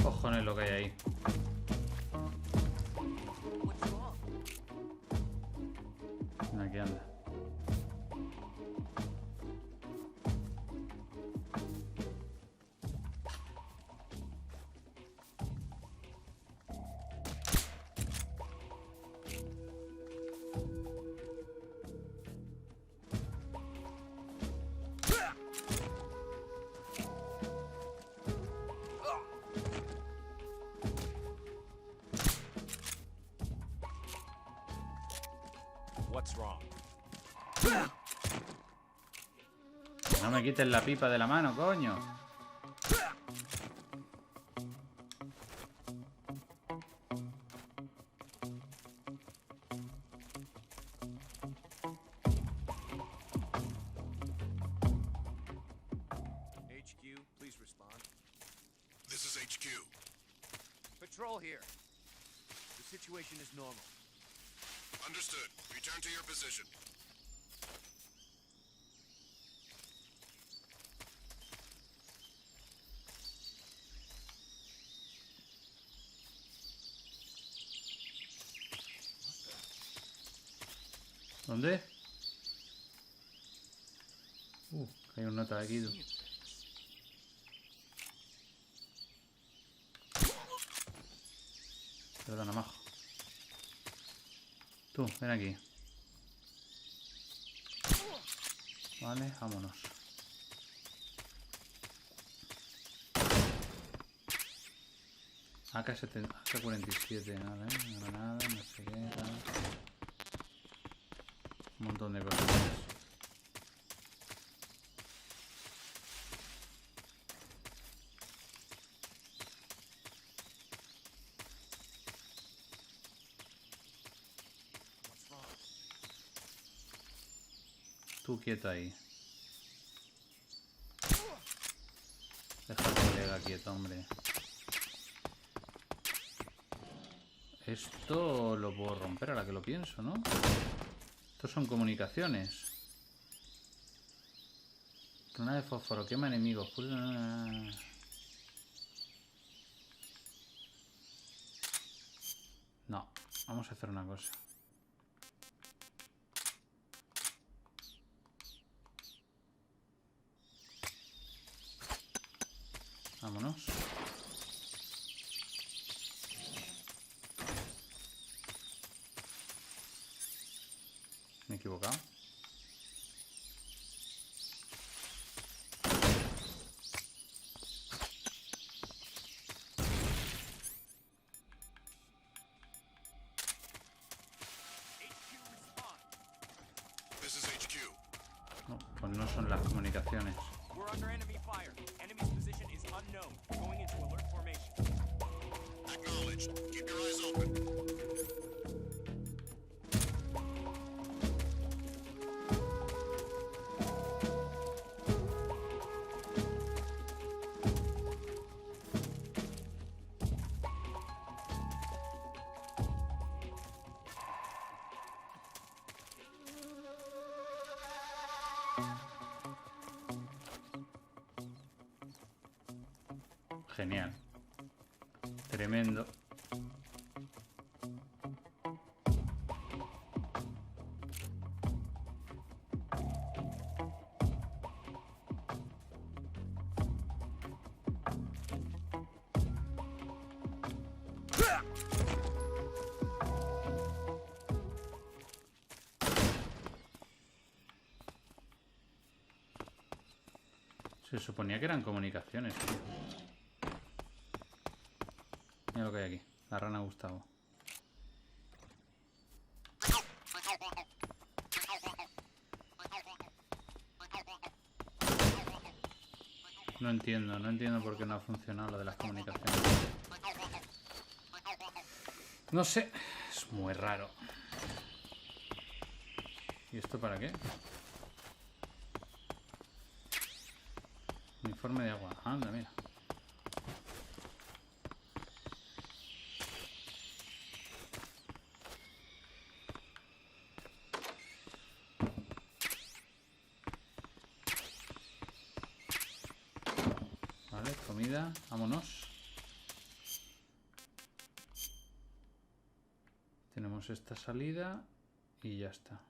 Cojones lo que hay ahí. Aquí anda. No me quites la pipa de la mano, coño. HQ, please respond. This is HQ. Patrol here. The situation is normal. Understood. Return to your position. ¿Dónde? Hay un nota aquí. Perdona, majo. Tú, ven aquí. Vale, vámonos. AK-47, vale, granada, no sé qué, tal. Un montón de cosas más. Tú quieto ahí. Deja al colega quieto, hombre. Esto lo puedo romper ahora que lo pienso, ¿no? Estos son comunicaciones. Runa de fósforo, quema enemigos. No, vamos a hacer una cosa. Vámonos. Me he equivocado. This is HQ. No, pues no son las comunicaciones. We're under enemy fire. Enemy's position is unknown. Going into alert formation. Acknowledged. Keep your eyes open. Genial. Tremendo. Se suponía que eran comunicaciones, tío. Mira lo que hay aquí. La rana Gustavo. No entiendo por qué no ha funcionado lo de las comunicaciones. No sé, es muy raro. ¿Y esto para qué? Uniforme de agua. Anda, mira. Vale, comida. Vámonos. Tenemos esta salida y ya está.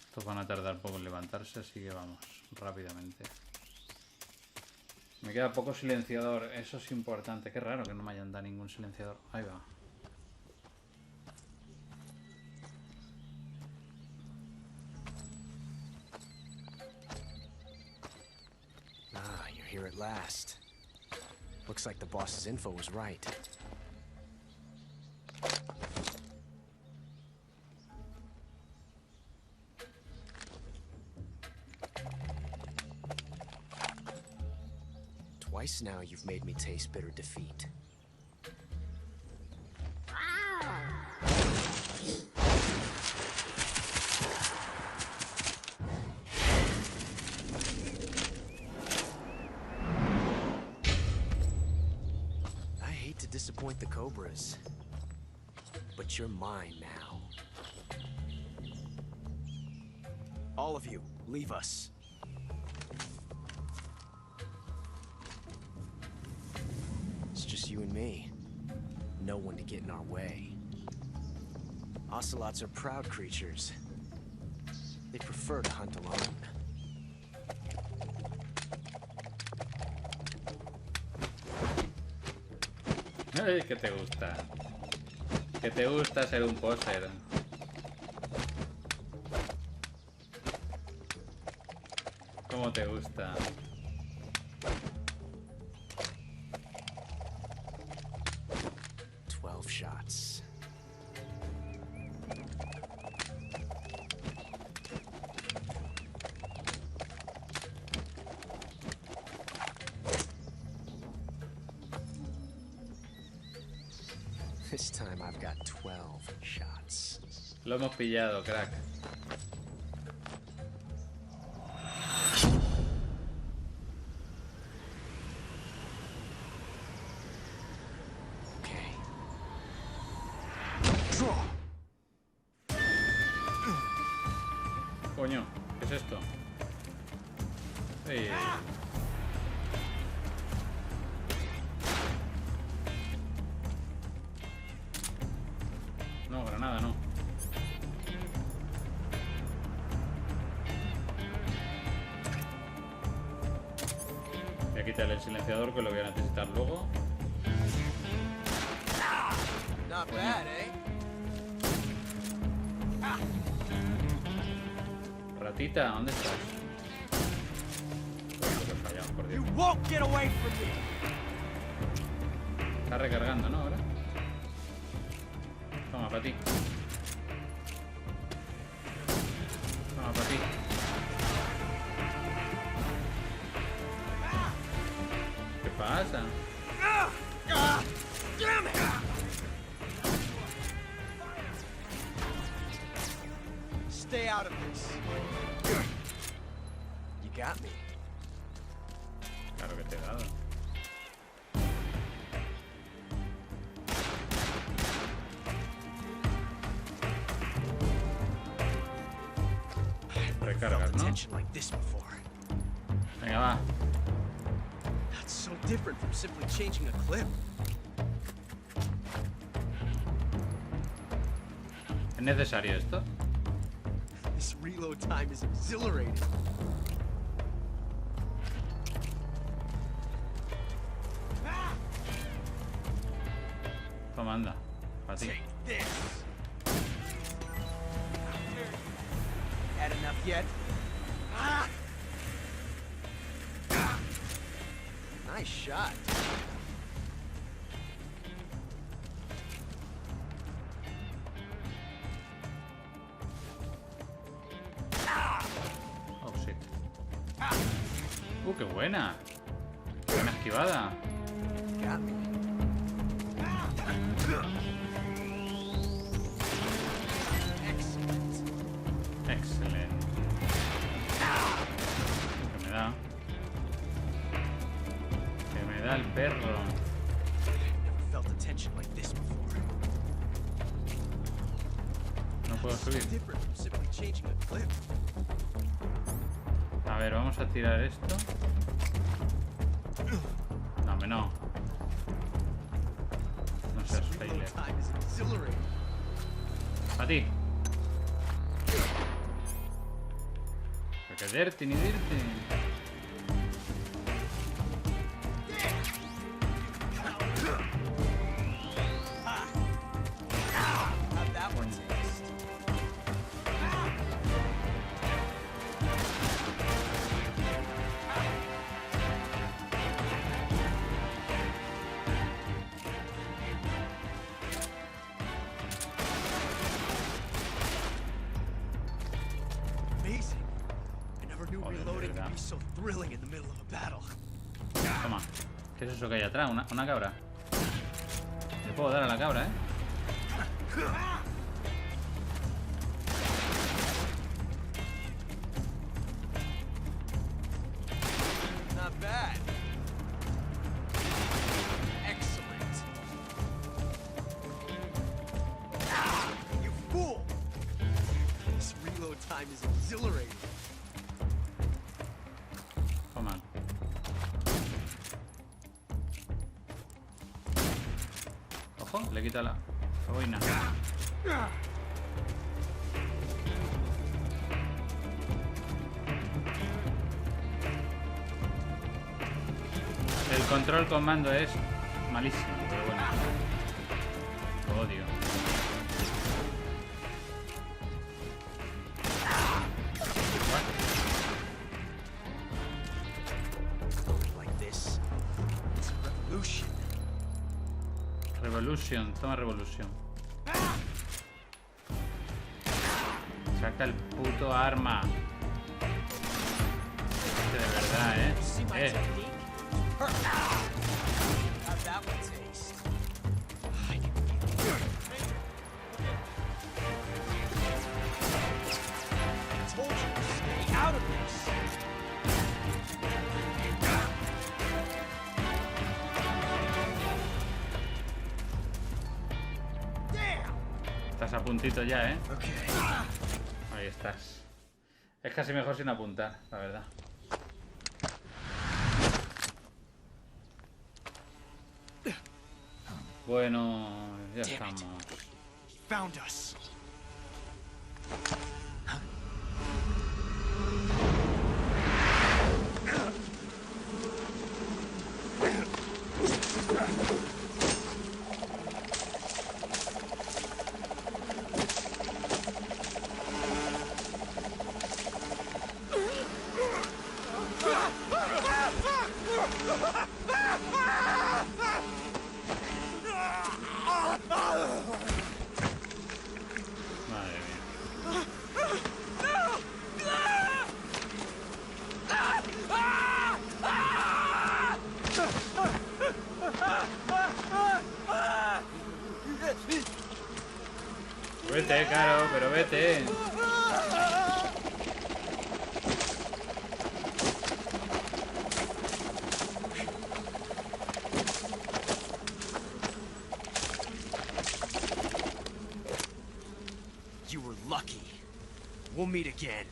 Estos van a tardar poco en levantarse, así que vamos rápidamente. Me queda poco silenciador, eso es importante. Qué raro que no me hayan dado ningún silenciador. Ahí va. Ah, you're here at last. Looks like the boss's info was right. Twice now you've made me taste bitter defeat. I hate to disappoint the Cobras, but you're mine now. All of you, leave us. It's just you and me. No one to get in our way. Ocelots are proud creatures. They prefer to hunt alone. Ay, que te gusta. Que te gusta ser un poser. ¿Cómo te gusta? Shots. This time I've got 12 shots. Lo hemos pillado, crack. Coño, ¿qué es esto? Ey. No, granada no. Voy a quitarle el silenciador, que lo voy a necesitar luego. Not bad, eh? Ratita, ¿dónde estás? Lo que he fallado, por Dios. Está recargando, ¿no? Ahora. Toma, para ti. Toma, para ti. ¿Qué pasa? Stay out of this. You got me. Claro que te he dado. Recargas, ¿no? Venga, va. That's so different from simply changing a clip. ¿Es necesario esto? This reload time is exhilarating. Toma, anda. Para ti. Had enough yet? Nice shot. Oh, shit. Qué buena. Buena esquivada. Got me. Excelente. Que me da. Que me da el perro. Never felt a tension like this before. No puedo subir. Different from simply changing a clip. A ver, vamos a tirar esto. No, hombre, no. No seas failure. A ti. Porque dirty ni dirty. Toma. ¿Qué es eso que hay atrás? ¿Una cabra? Le puedo dar a la cabra, ¿eh? Not bad. Excellent. You fool! This reload time is exhilarating. Toma. Ojo, le quita la boina. control con mando es malísimo, pero bueno. Lo odio. Revolution, toma Revolution. Saca el puto arma. Que de verdad, Estás a puntito ya, Ahí estás. Es casi mejor sin apuntar, la verdad. Bueno, ya estamos. Found us. Madre mía. Vete, Caro, pero vete. You were lucky. We'll meet again.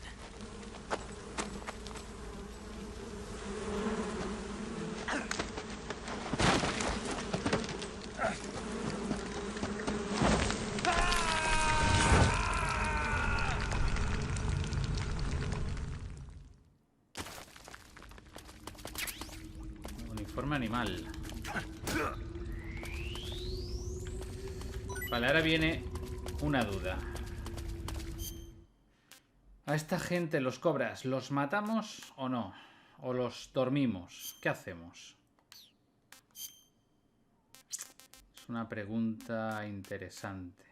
Uniforme animal. Vale, ahora viene una duda. A esta gente, los cobras, ¿los matamos o no? ¿O los dormimos? ¿Qué hacemos? Es una pregunta interesante.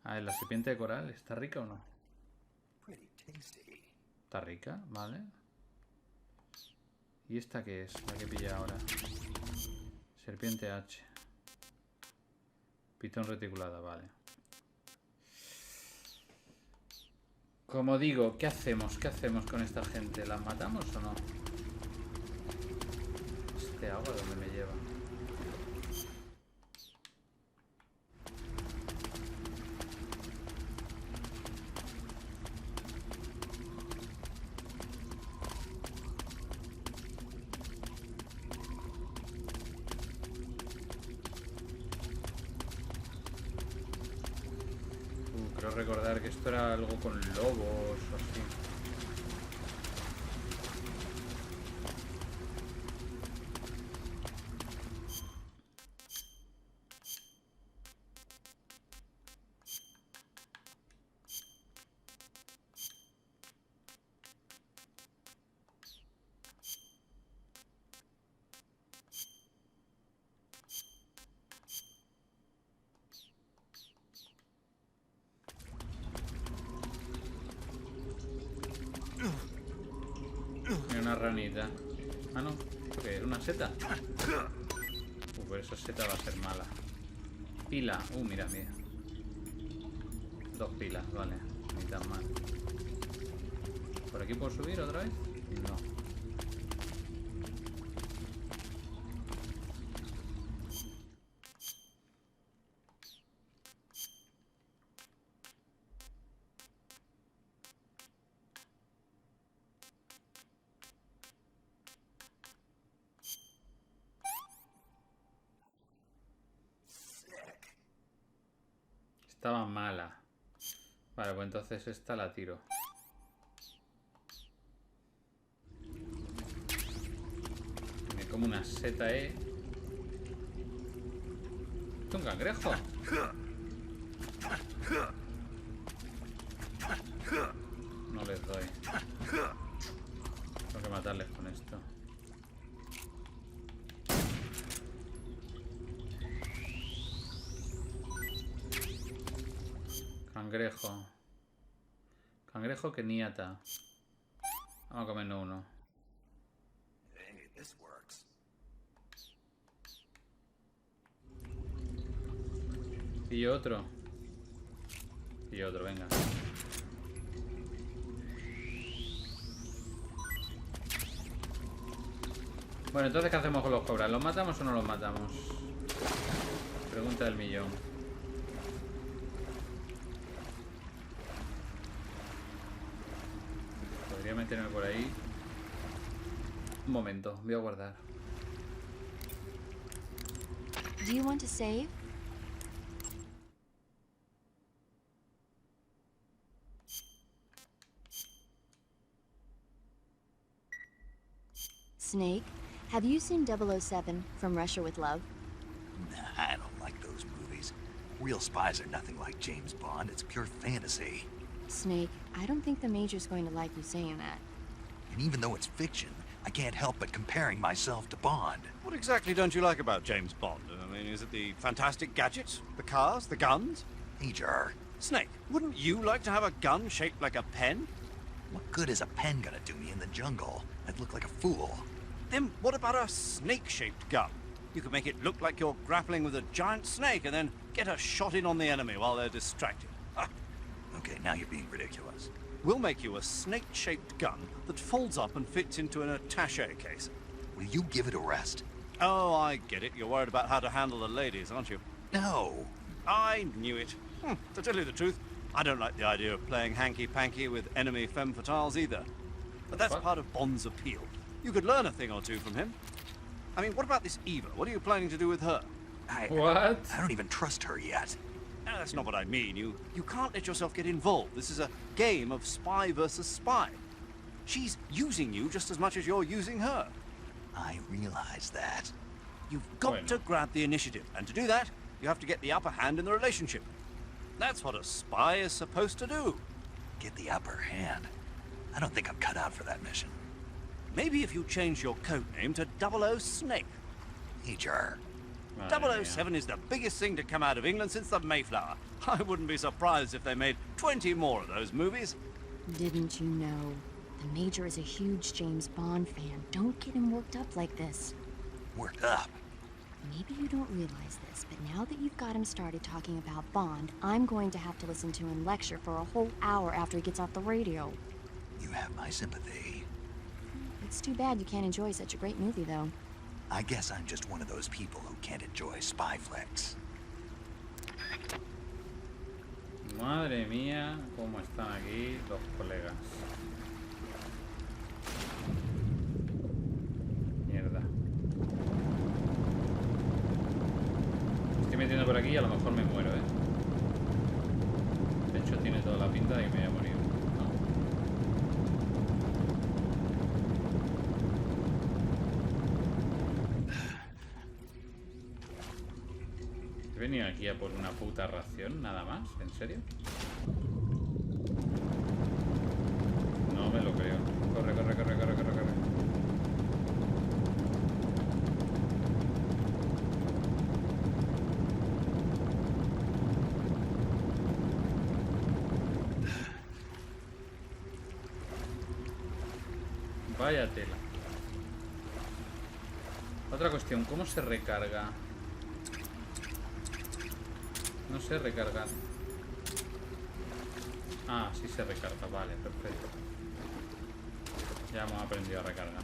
A ver, ¿la serpiente de coral está rica o no? Está rica, vale. ¿Y esta qué es? La que pilla ahora. Serpiente H. Pitón reticulada, vale. Como digo, ¿qué hacemos? ¿Qué hacemos con esta gente? ¿Las matamos o no? ¿Este agua dónde me lleva? Creo recordar que esto era algo con lobos o así. Una ranita. Ah, no. ¿Qué? ¿Era una seta? Pues esa seta va a ser mala. Pila. Mira, mira. 2 pilas, vale. Ni tan mal. ¿Por aquí puedo subir otra vez? No. Estaba mala. Vale, pues entonces esta la tiro. como una seta, ¿Es un cangrejo? No les doy. Tengo que matarles con esto. Cangrejo. Cangrejo keniata. Vamos a comernos uno. Y otro. Y otro, venga. Bueno, entonces ¿qué hacemos con los cobras? ¿Los matamos o no los matamos? Pregunta del millón. Podría meterme por ahí. Un momento, voy a guardar. Do you want to save? Snake, have you seen 007 From Russia with Love? Nah, I don't like those movies. Real spies are nothing like James Bond. It's pure fantasy. Snake, I don't think the Major's going to like you saying that. And even though it's fiction, I can't help but comparing myself to Bond. What exactly don't you like about James Bond? I mean, is it the fantastic gadgets? The cars? The guns? Major. Snake, wouldn't you like to have a gun shaped like a pen? What good is a pen gonna do me in the jungle? I'd look like a fool. Then what about a snake-shaped gun? You could make it look like you're grappling with a giant snake and then get a shot in on the enemy while they're distracted. Okay, now you're being ridiculous. We'll make you a snake-shaped gun that folds up and fits into an attaché case. Will you give it a rest? Oh, I get it. You're worried about how to handle the ladies, aren't you? No. I knew it. To tell you the truth, I don't like the idea of playing hanky-panky with enemy femme fatales either. But that's part of Bond's appeal. You could learn a thing or two from him. I mean, what about this Eva? What are you planning to do with her? What? I don't even trust her yet. No, that's not what I mean. You can't let yourself get involved. This is a game of spy versus spy. She's using you just as much as you're using her. I realize that. You've got to grab the initiative, and to do that, you have to get the upper hand in the relationship. That's what a spy is supposed to do. Get the upper hand? I don't think I'm cut out for that mission. Maybe if you change your code name to 00 Snake. Major. 007 is the biggest thing to come out of England since the Mayflower. I wouldn't be surprised if they made 20 more of those movies. Didn't you know? The Major is a huge James Bond fan. Don't get him worked up like this. Worked up? Maybe you don't realize this, but now that you've got him started talking about Bond, I'm going to have to listen to him lecture for a whole hour after he gets off the radio. You have my sympathy. It's too bad you can't enjoy such a great movie, though. I guess I'm just one of those people who can't enjoy spy flicks. Madre mía, cómo están aquí los colegas. Mierda. Estoy metiendo por aquí y a lo mejor me muero, De hecho tiene toda la pinta de que me voy a morir. He venido aquí a por una puta ración, nada más, ¿en serio? No me lo creo. Corre, corre, corre, corre, corre, corre. Vaya tela. Otra cuestión, ¿cómo se recarga? No sé recargar. Ah, sí se recarga, vale, perfecto. Ya hemos aprendido a recargar.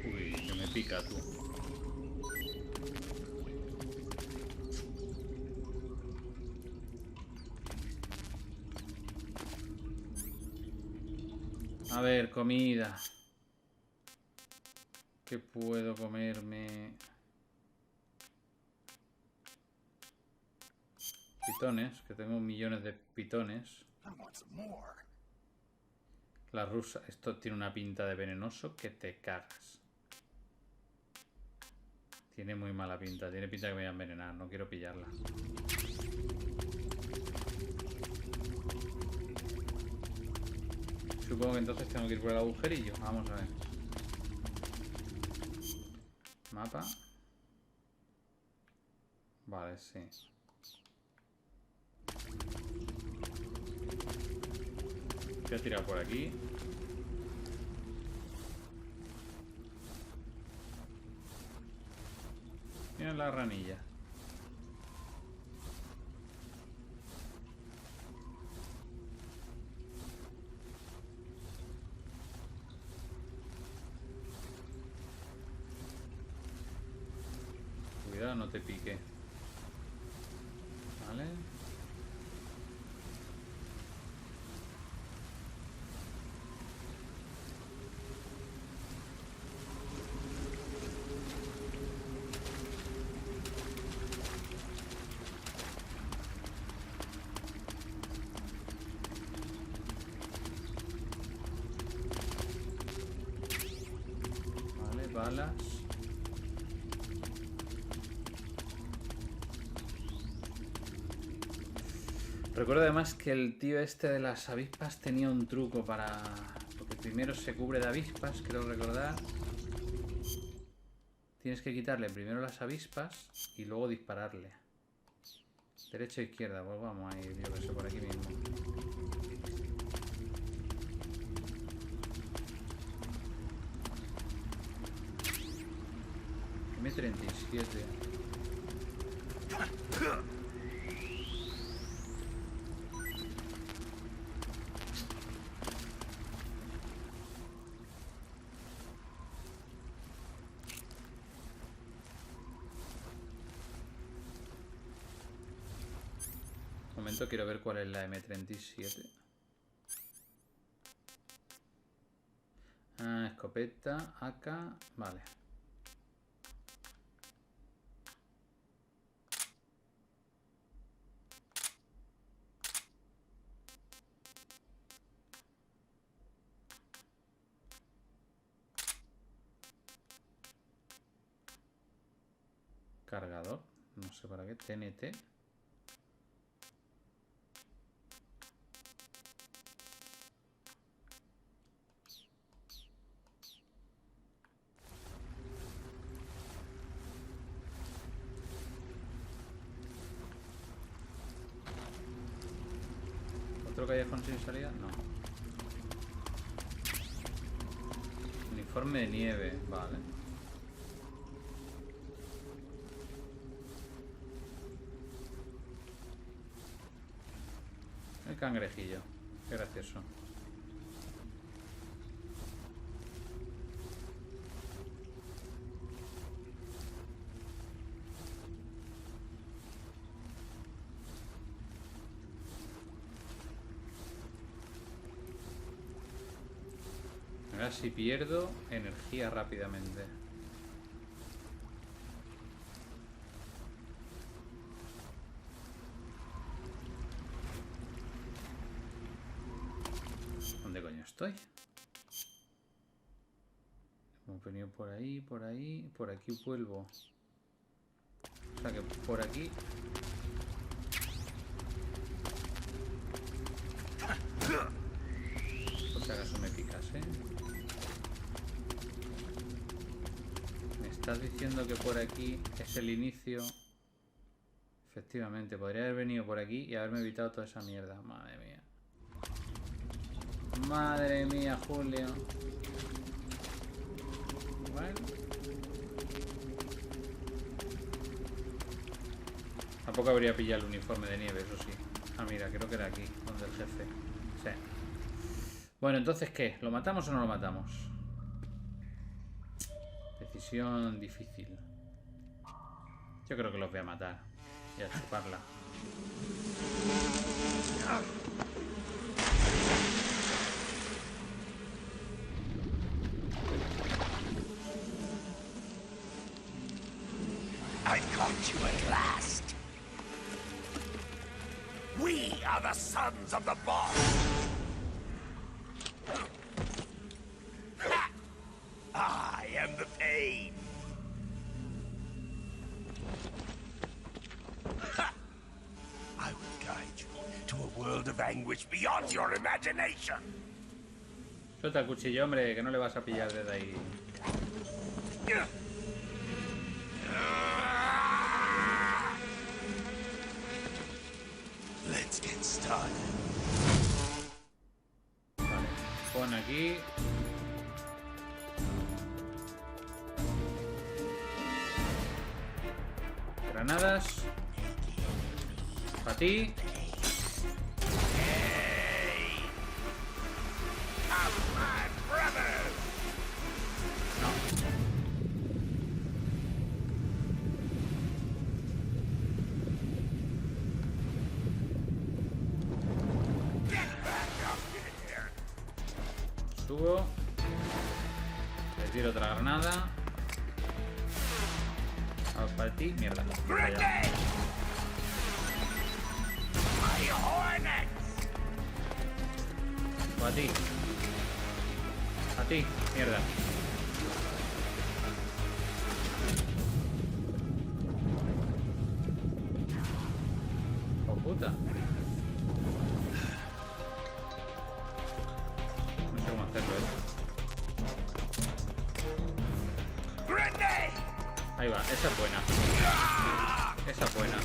Uy, que me pica tú. A ver, comida. ¿Qué puedo comerme? Pitones, que tengo millones de pitones. La rusa, esto tiene una pinta de venenoso que te cagas. Tiene muy mala pinta, tiene pinta que me voy a envenenar, no quiero pillarla. Supongo que entonces tengo que ir por el agujerillo. Vamos a ver. Mapa. Vale, sí. Voy a tirar por aquí. Mira la ranilla. Cuidado, no te pique. Vale. Balas. Recuerdo además que el tío este de las avispas tenía un truco para... Porque primero se cubre de avispas, creo recordar. Tienes que quitarle primero las avispas y luego dispararle. Derecha e izquierda, pues vamos a ir, yo que sé, por aquí mismo. M37. Un momento, quiero ver cuál es la M37. Ah, escopeta, AK, vale. Cargador, no sé para qué, TNT. ¿Otro callejón sin salida? No. Uniforme de nieve, vale. El cangrejillo, qué gracioso. A ver si pierdo energía rápidamente. ¿Dónde coño estoy? Hemos venido por ahí, por ahí. Por aquí vuelvo. O sea que por aquí... Por si acaso me picase. Me estás diciendo que por aquí es el inicio. Efectivamente, podría haber venido por aquí y haberme evitado toda esa mierda. Madre mía. Madre mía, Julio. Bueno. Tampoco habría pillado el uniforme de nieve, eso sí. Ah, mira, creo que era aquí, donde el jefe. Sí. Bueno, entonces, ¿qué? ¿Lo matamos o no lo matamos? Decisión difícil. Yo creo que los voy a matar. Y a chuparla. got you at last. We are the sons of the boss. I am the pain. I will guide you to a world of anguish beyond your imagination. Suelta el cuchillo, hombre, que no le vas a pillar desde ahí. Let's get started. Vale, pon aquí. Granadas. Para ti. Subo. Le tiro otra granada. Vamos para ti. Mierda. Allá. O a ti. A ti. Mierda. Oh puta. No sé cómo hacerlo, Ahí va, esa es buena. Esa es buena.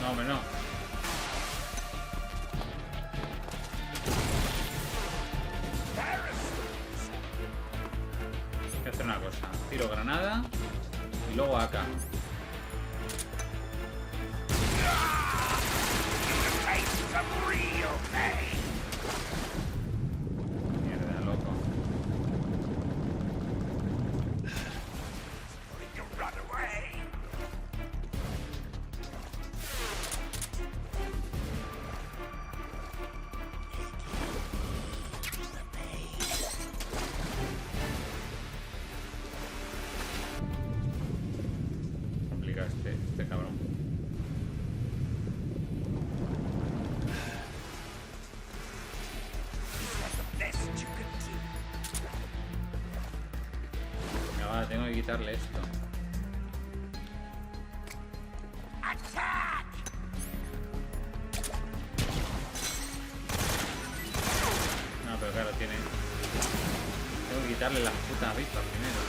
No, hombre, no. Hay que hacer una cosa. Tiro granada y luego AK. Mierda, loco. Complica este cabrón. Venga, va, tengo que quitarle esto. No, pero claro, tiene... Tengo que quitarle las putas avispas primero.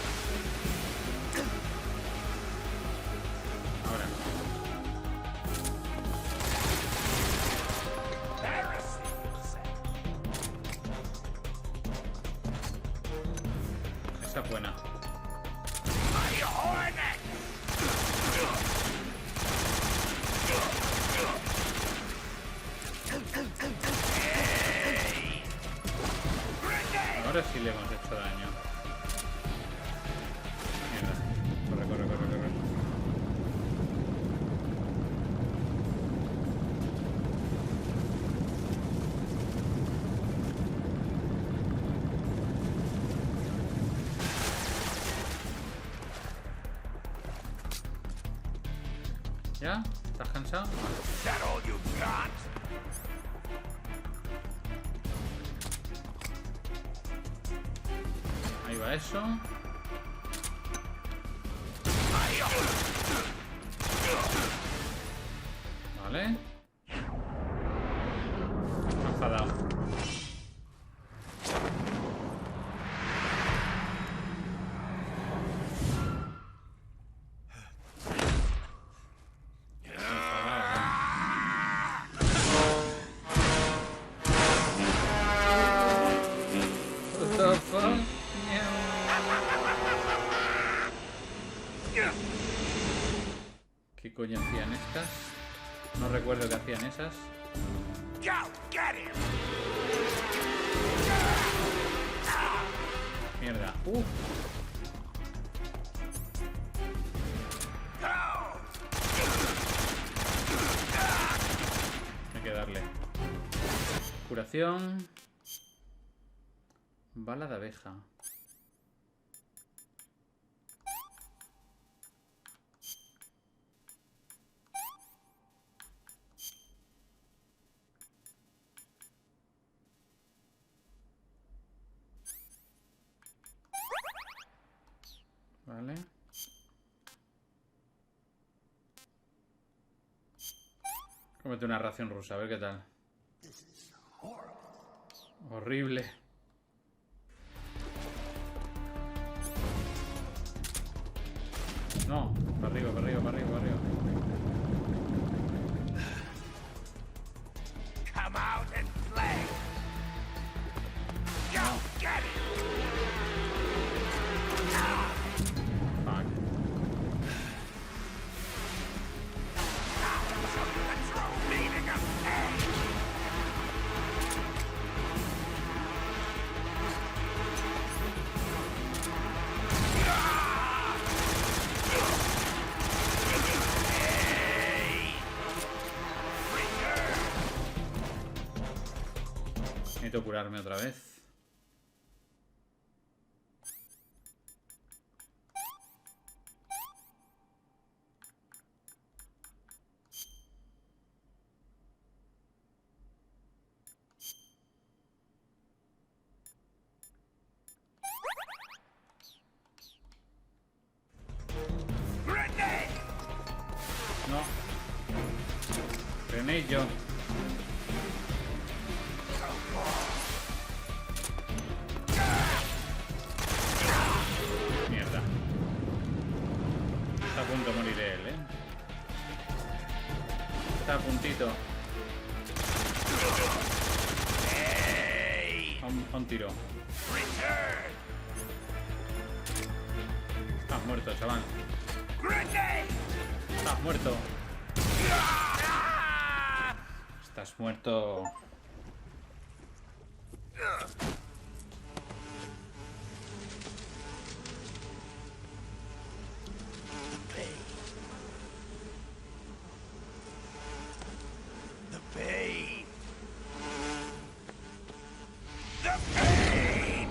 Ahora. Esa es buena. Ahora sí le hemos hecho daño. Mierda. Corre, corre, corre, corre. ¿Ya? ¿Estás cansado? Ahí va eso. Vale. Me ha enfadado. What the fuck? ¿Qué coño hacían estas? No recuerdo que hacían esas. Mierda. Hay que darle. Curación. Bala de abeja. Vale. Cómete una ración rusa, a ver qué tal. Horrible. No, para arriba, para arriba, para arriba, para arriba. Come out and play. Go get it. Fuck. Necesito curarme otra vez. No. Grenade yo. Mierda. Está a punto de morir él, ¿eh? Está a puntito. A un tiro. Estás muerto, chaval. Estás muerto. Estás muerto. The pain. The pain. The pain.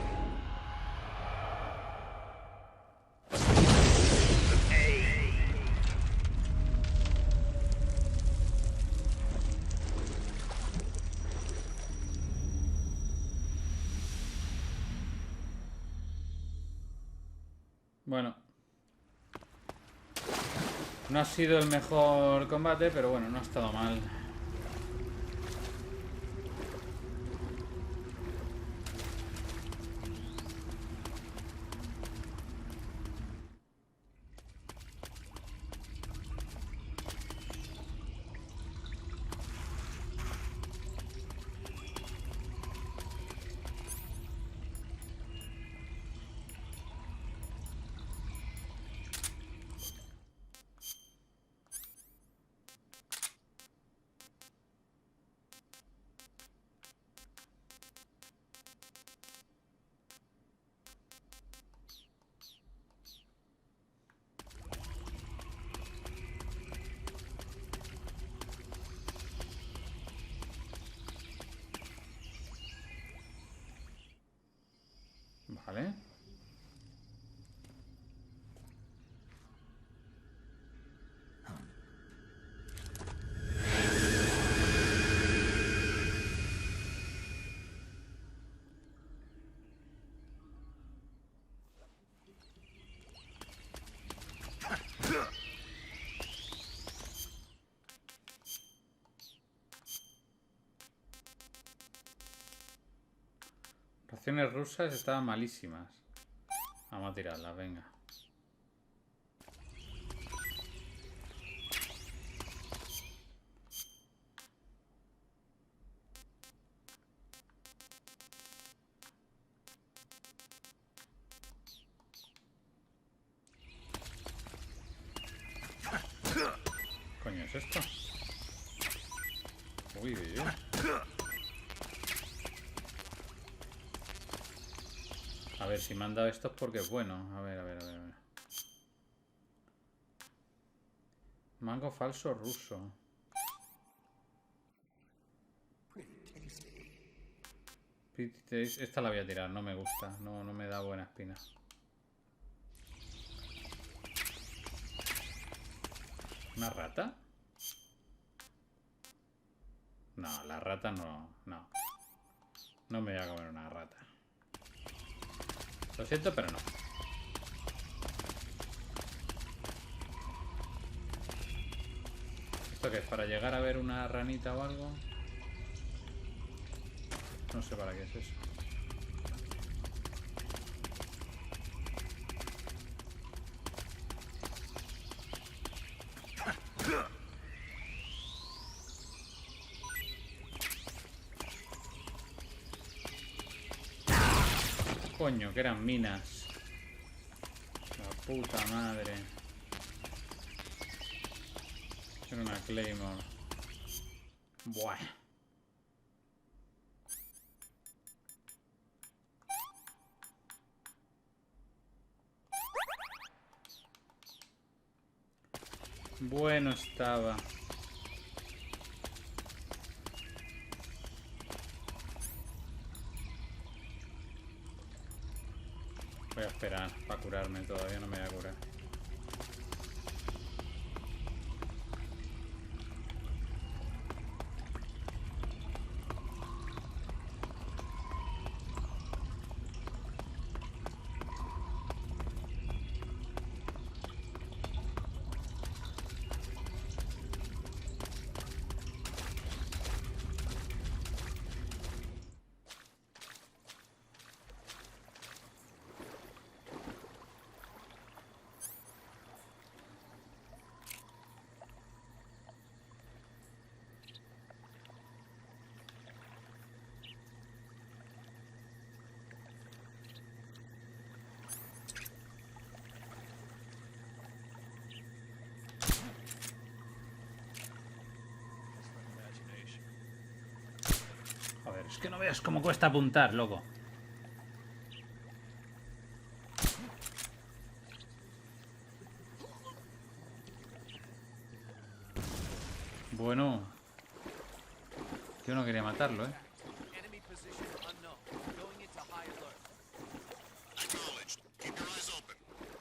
Bueno. No ha sido el mejor combate, pero bueno, no ha estado mal. Vale. Raciones rusas estaban malísimas. Vamos a tirarlas, venga. ¿Qué coño es esto? Uy, uy, uy. A ver, si me han dado esto es porque es bueno. A ver, a ver, a ver, a ver. Mango falso ruso. Esta la voy a tirar, no me gusta. No me da buena espina. ¿Una rata? No, la rata no. No. No me voy a comer una rata. Lo siento, pero no. ¿Esto qué es? ¿Para llegar a ver una ranita o algo? No sé para qué es eso. Coño, que eran minas. La puta madre. Era una Claymore. Buah. Bueno estaba. Voy a esperar para curarme, todavía no me voy a curar. Joder, es que no veas cómo cuesta apuntar, loco. Bueno. Yo no quería matarlo, ¿eh?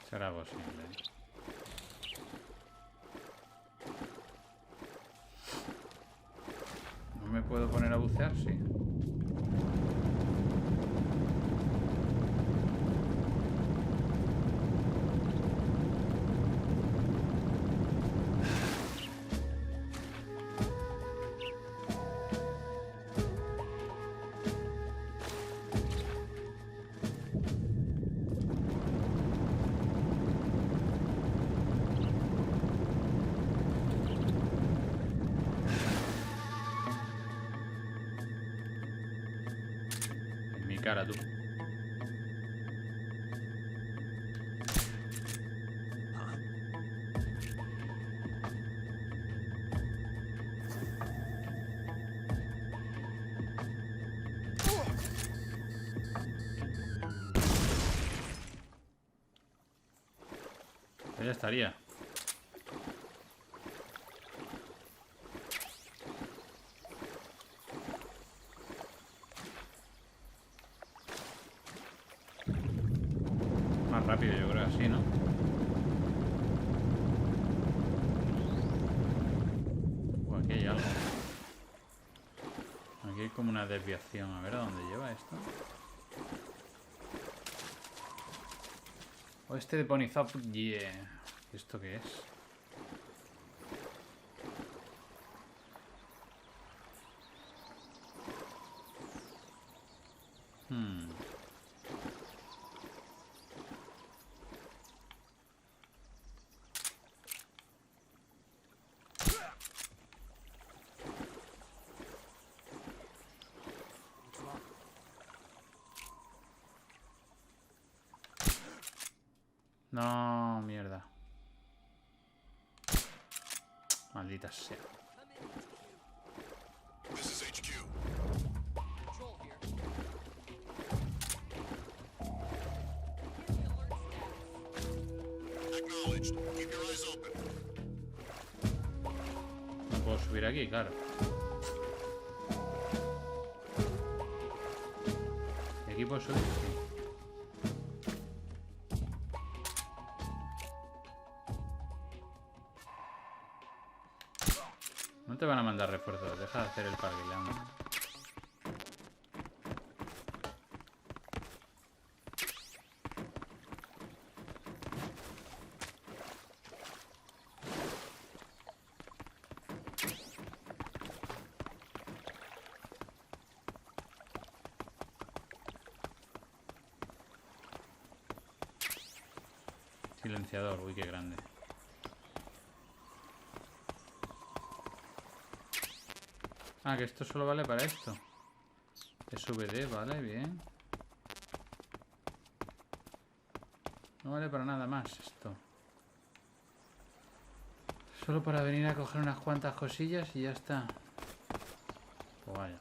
Será posible. ¿No me puedo poner a bucear? Sí. Cara tú. Ya estaría. Rápido, yo creo, así, ¿no? Aquí hay algo. Aquí hay como una desviación. A ver a dónde lleva esto. Oeste de Ponyzop. Yeah. ¿Esto qué es? No, mierda. Maldita sea. This is HQ. Control here. Acknowledged. Keep your eyes open. No puedo subir aquí, claro. equipo Solid, sí. No te van a mandar refuerzos, deja de hacer el parguilán. Silenciador, uy, qué grande. Ah, que esto solo vale para esto. SVD, vale, bien. No vale para nada más esto. Solo para venir a coger unas cuantas cosillas y ya está. Pues vaya.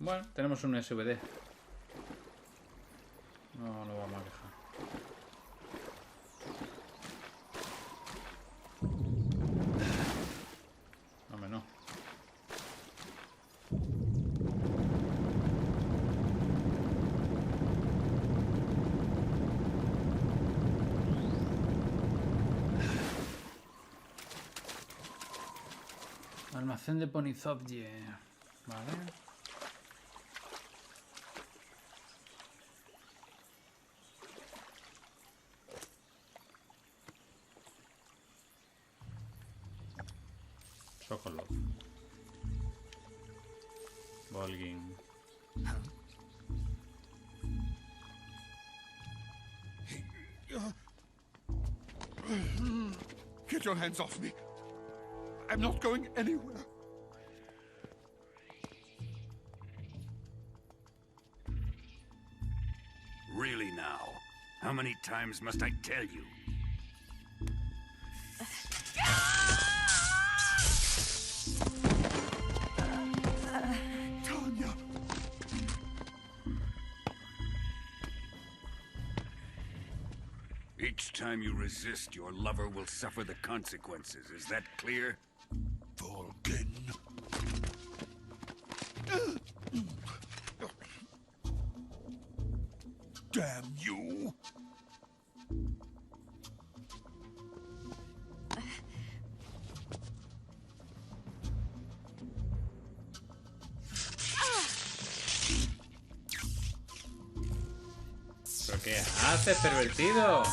Bueno, tenemos un SVD. No lo vamos a quejar. Hombre, no. Almacén de Ponizobje. Vale. Sokolov. Volgin. Get your hands off me. I'm not going anywhere. Really now? How many times must I tell you? Tanya! Each time you resist, your lover will suffer the consequences. Is that clear? Volgin. Damn you! ¿Pero qué haces, pervertido?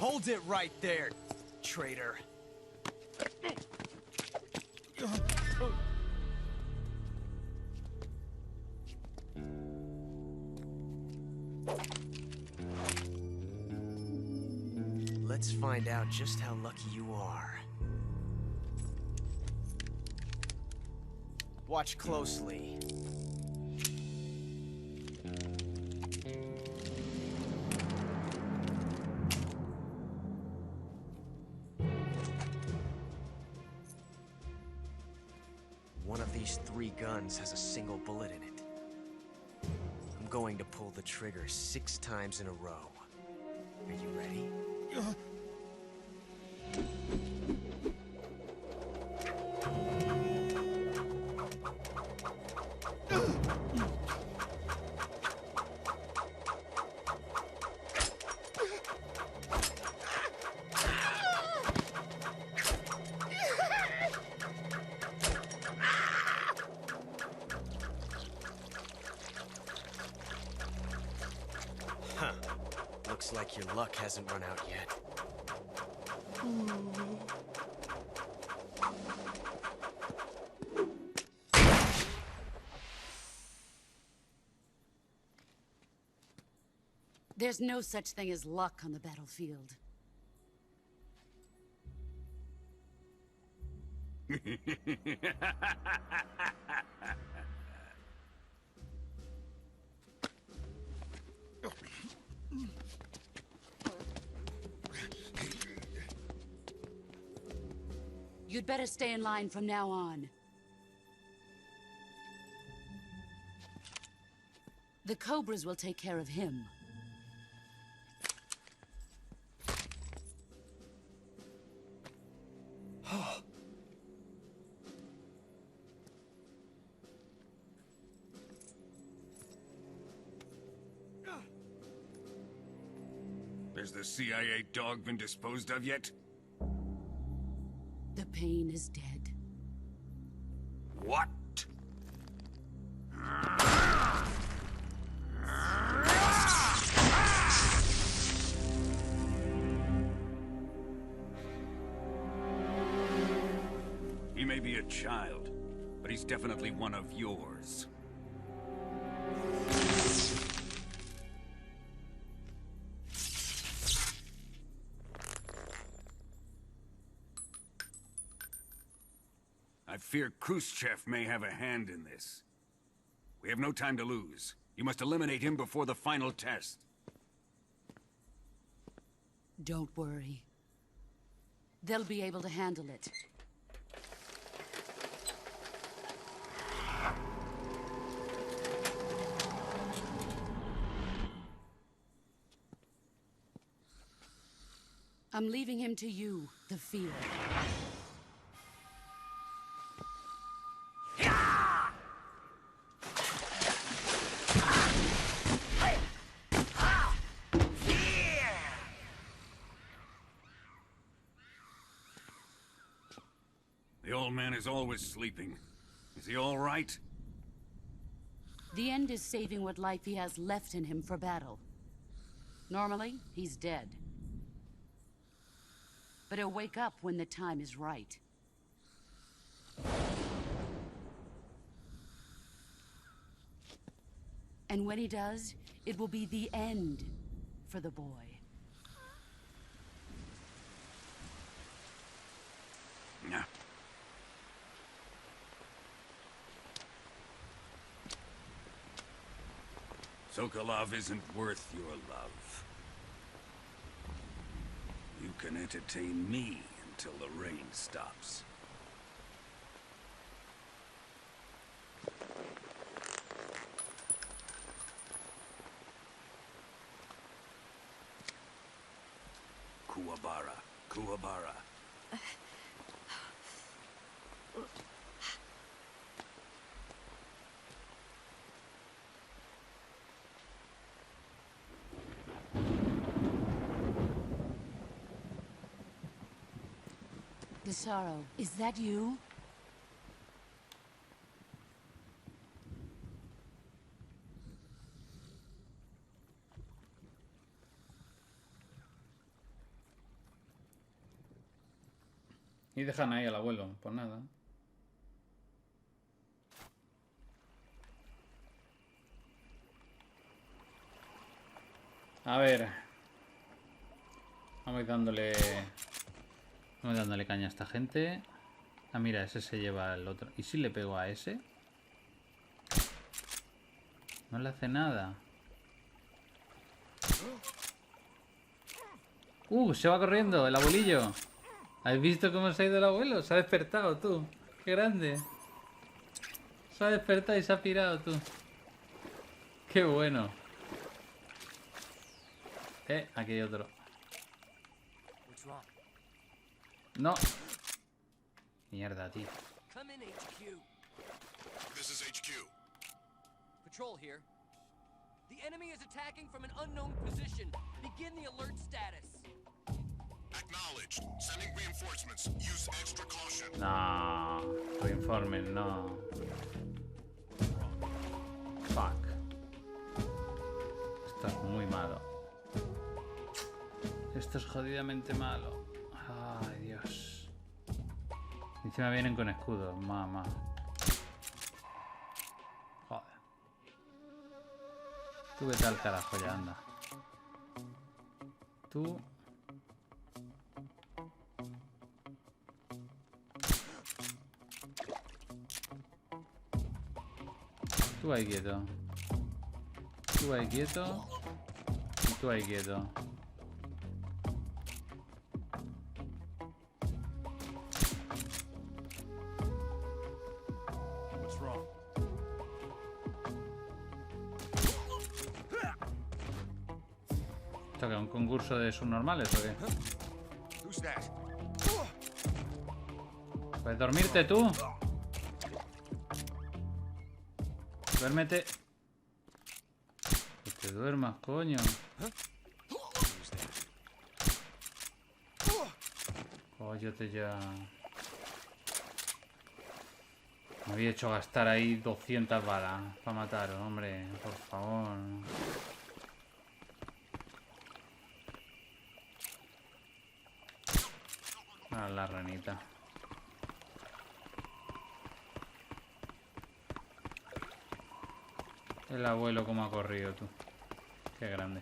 Hold it right there, traitor. Let's find out just how lucky you are. Watch closely. One of these 3 guns has a single bullet in it. I'm going to pull the trigger 6 times in a row. Are you ready? Huh. Looks like your luck hasn't run out yet. There's no such thing as luck on the battlefield. You'd better stay in line from now on. The Cobras will take care of him. Has the CIA dog been disposed of yet? The pain is dead. What? He may be a child, but he's definitely one of yours. I fear Khrushchev may have a hand in this. We have no time to lose. You must eliminate him before the final test. Don't worry. They'll be able to handle it. I'm leaving him to you, the field. The old man is always sleeping. Is he all right? The end is saving what life he has left in him for battle. Normally, he's dead. But he'll wake up when the time is right. And when he does, it will be the end for the boy. Yeah. Sokolov isn't worth your love. You can entertain me until the rain stops. Kuwabara, Kuwabara. Ganchaoo, is that you? Y dejan ahí al abuelo, pues nada. A ver. Vamos dándole caña a esta gente. Ah, mira, ese se lleva el otro. ¿Y si le pego a ese? No le hace nada. Se va corriendo el abuelillo. ¿Has visto cómo se ha ido el abuelo? Se ha despertado, tú. Qué grande. Se ha despertado y se ha pirado, tú. Qué bueno. Aquí hay otro. No. Mierda, tío. Come in, HQ. This is HQ. Patrol here. The enemy is attacking from an unknown position. Begin the alert status. Acknowledged. Sending reinforcements. Use extra caution. No. Reinformen, no. Fuck. Esto es muy malo. Esto es jodidamente malo. Ay, Dios. Encima vienen con escudos, mamá. Joder. Tú vete al carajo ya, anda. tú. Tú ahí quieto. Tú ahí quieto. Y tú ahí quieto. What's wrong? ¿Esto qué? ¿Un concurso de subnormales o qué? Who's that? ¿Puedes dormirte tú? Duérmete. Que te duermas, coño. Cóllate ya. Me había hecho gastar ahí 200 balas para mataros, hombre. Por favor. Ah, la ranita. El abuelo como ha corrido, tú. Qué grande.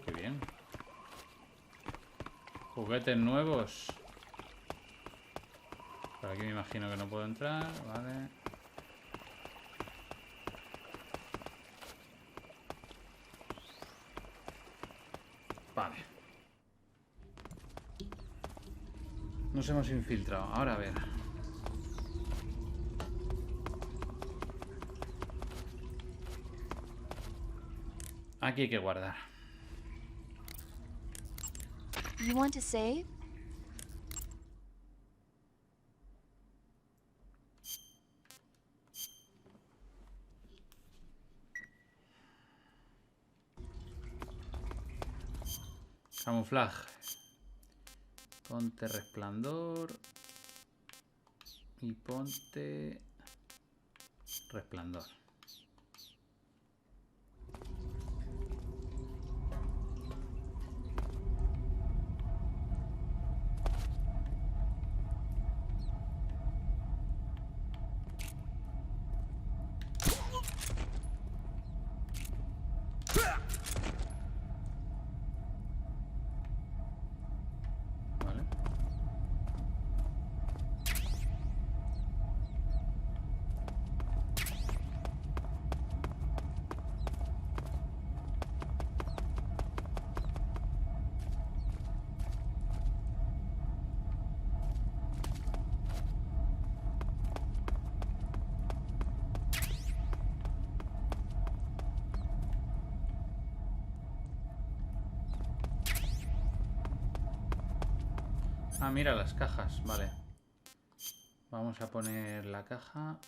Qué bien. Juguetes nuevos. Por aquí me imagino que no puedo entrar, vale. Vale. Nos hemos infiltrado. Ahora a ver. Aquí hay que guardar. You want to save? Camuflaje. Ponte resplandor. Y ponte resplandor. Ah, mira las cajas, vale. Vamos a poner la caja.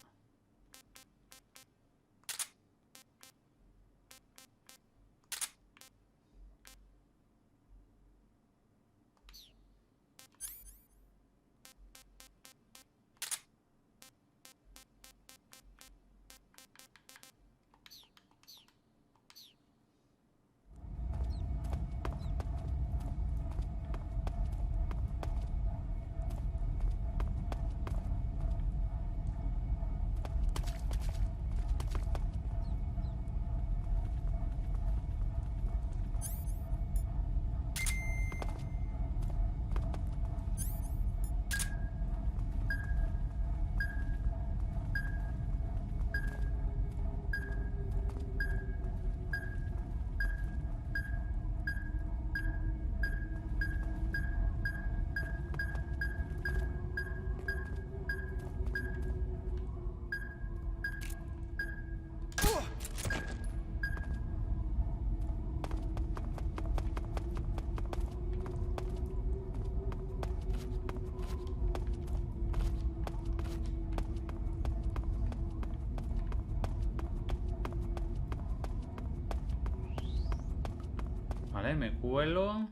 Vale, me cuelo.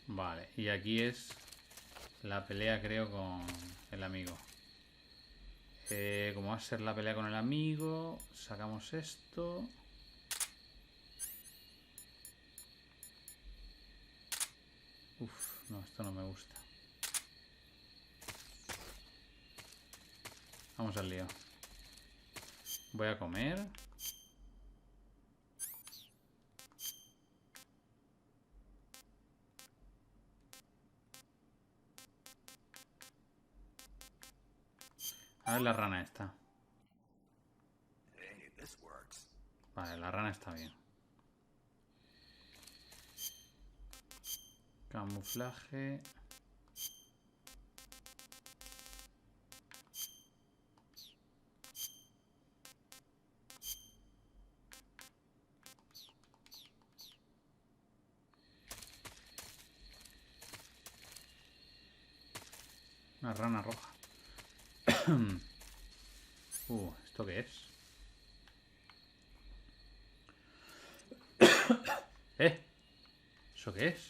Vale, y aquí es la pelea, creo, con el amigo. Como va a ser la pelea con el amigo, sacamos esto. No, esto no me gusta. Vamos al lío. Voy a comer. A ver la rana esta. Vale, la rana está bien. Camuflaje. Una rana roja. ¿Esto qué es? ¿Eso qué es?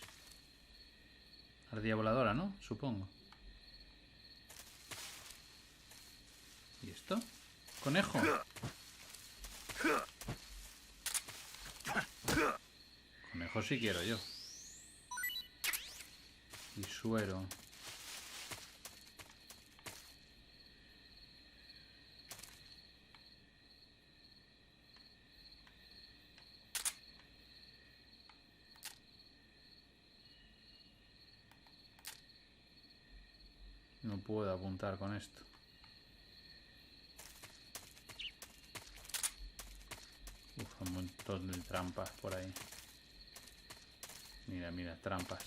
Ardilla voladora, ¿no? Supongo. ¿Y esto? ¡Conejo! Conejo sí quiero yo. Y suero. No puedo apuntar con esto. Un montón de trampas por ahí. Mira, mira, trampas.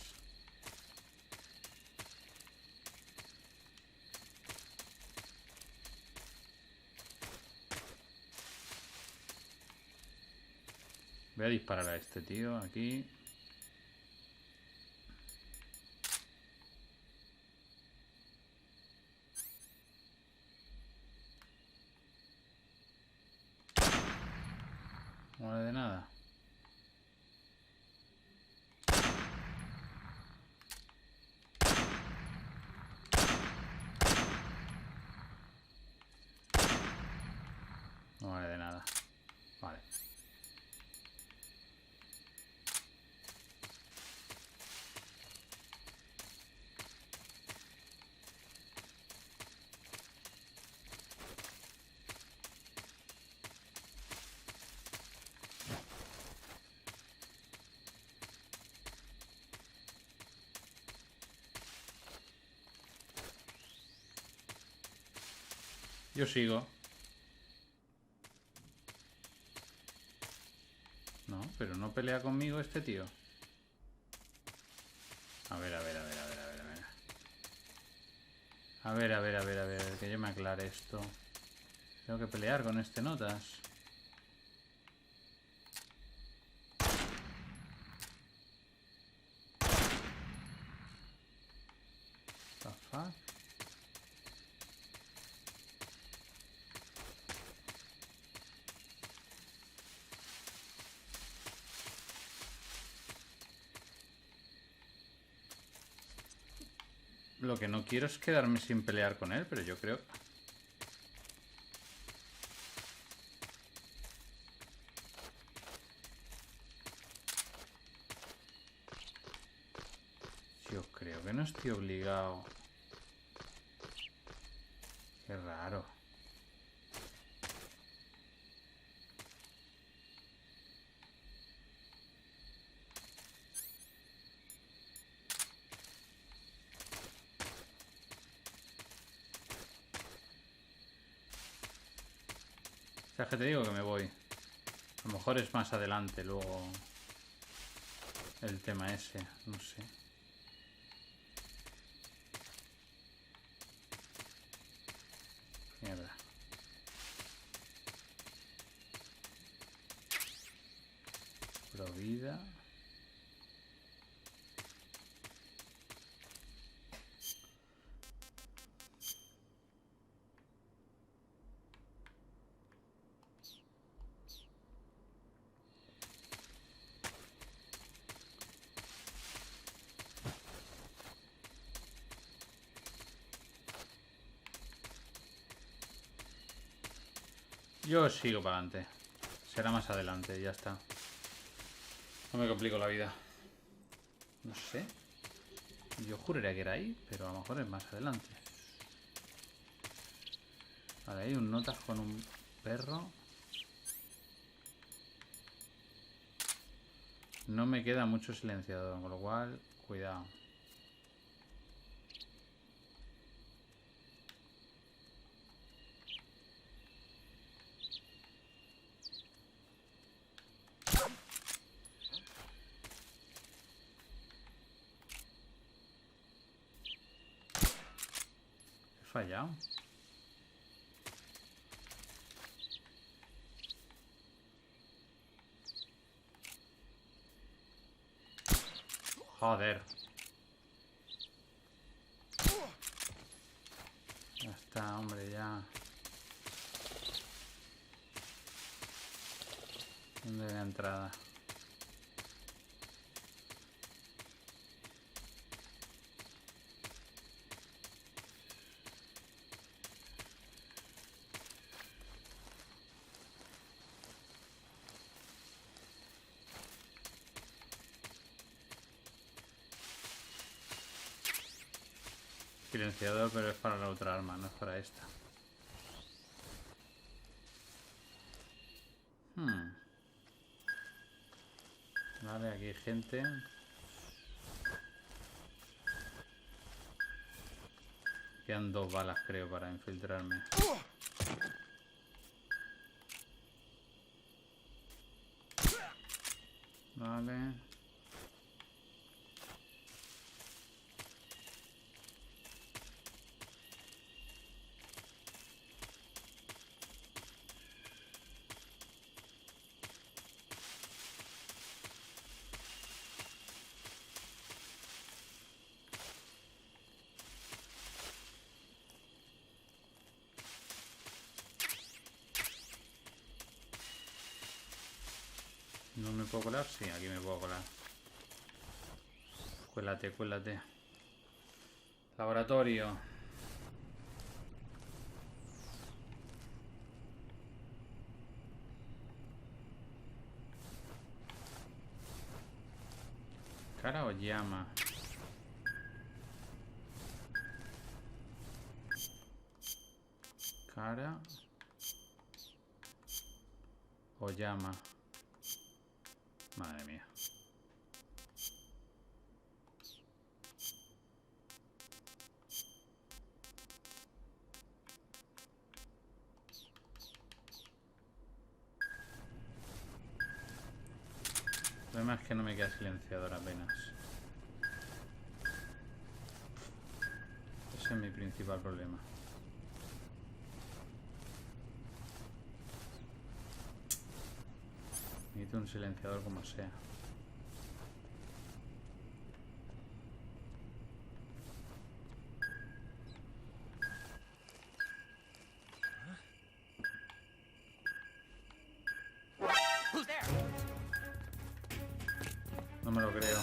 Voy a disparar a este tío aquí. No vale de nada. No vale de nada. Vale. Yo sigo. No, pero no pelea conmigo este tío. A ver, a ver, a ver, a ver, a ver, a ver. A ver, a ver, a ver, a ver, que yo me aclare esto. Tengo que pelear con este notas. What the fuck? Lo que no quiero es quedarme sin pelear con él, pero yo creo... Yo creo que no estoy obligado. Qué raro. O sea, que te digo que me voy. A lo mejor es más adelante luego el tema ese, no sé. Mierda. Provida. Yo sigo para adelante. Será más adelante, ya está. No me complico la vida. No sé. Yo juraría que era ahí, pero a lo mejor es más adelante. Vale, hay un notas con un perro. No me queda mucho silenciador, con lo cual, cuidado. He fallado. Joder. Ya está, hombre, ya. ¿Dónde hay la entrada? Silenciador, pero es para la otra arma, no es para esta. Vale, aquí hay gente. Quedan 2 balas, creo, para infiltrarme. Vale. ¿No me puedo colar? Sí, aquí me puedo colar. Cuélate, cuélate. Laboratorio. ¿Cara o llama? Cara o llama. Madre mía. El problema es que no me queda silenciador apenas. Ese es mi principal problema. Necesito un silenciador como sea. No me lo creo.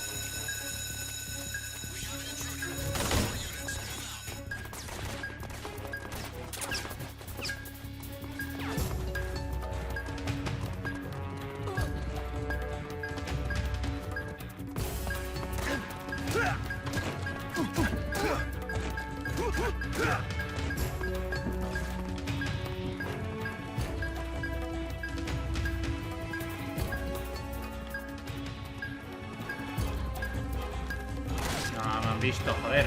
No, me han visto, joder.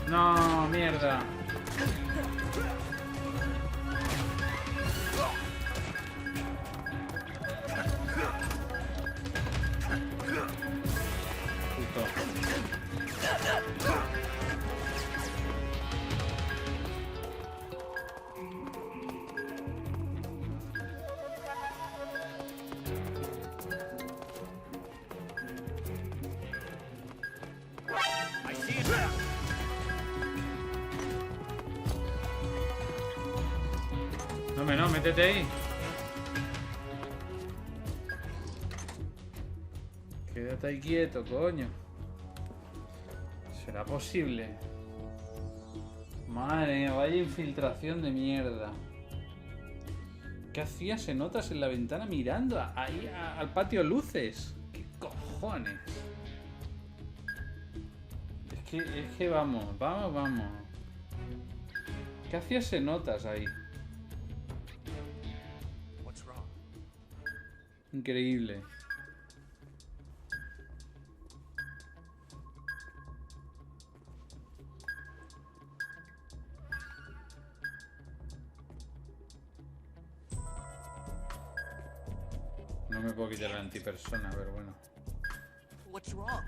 No, mierda. No, métete ahí. Quédate ahí quieto, coño. ¿Será posible? Madre mía, vaya infiltración de mierda. ¿Qué hacías en otras en la ventana mirando ahí al patio luces? ¿Qué cojones? Es que vamos. ¿Qué hacías en notas ahí? Increíble. No me puedo quitar la antipersona, pero bueno. What's wrong?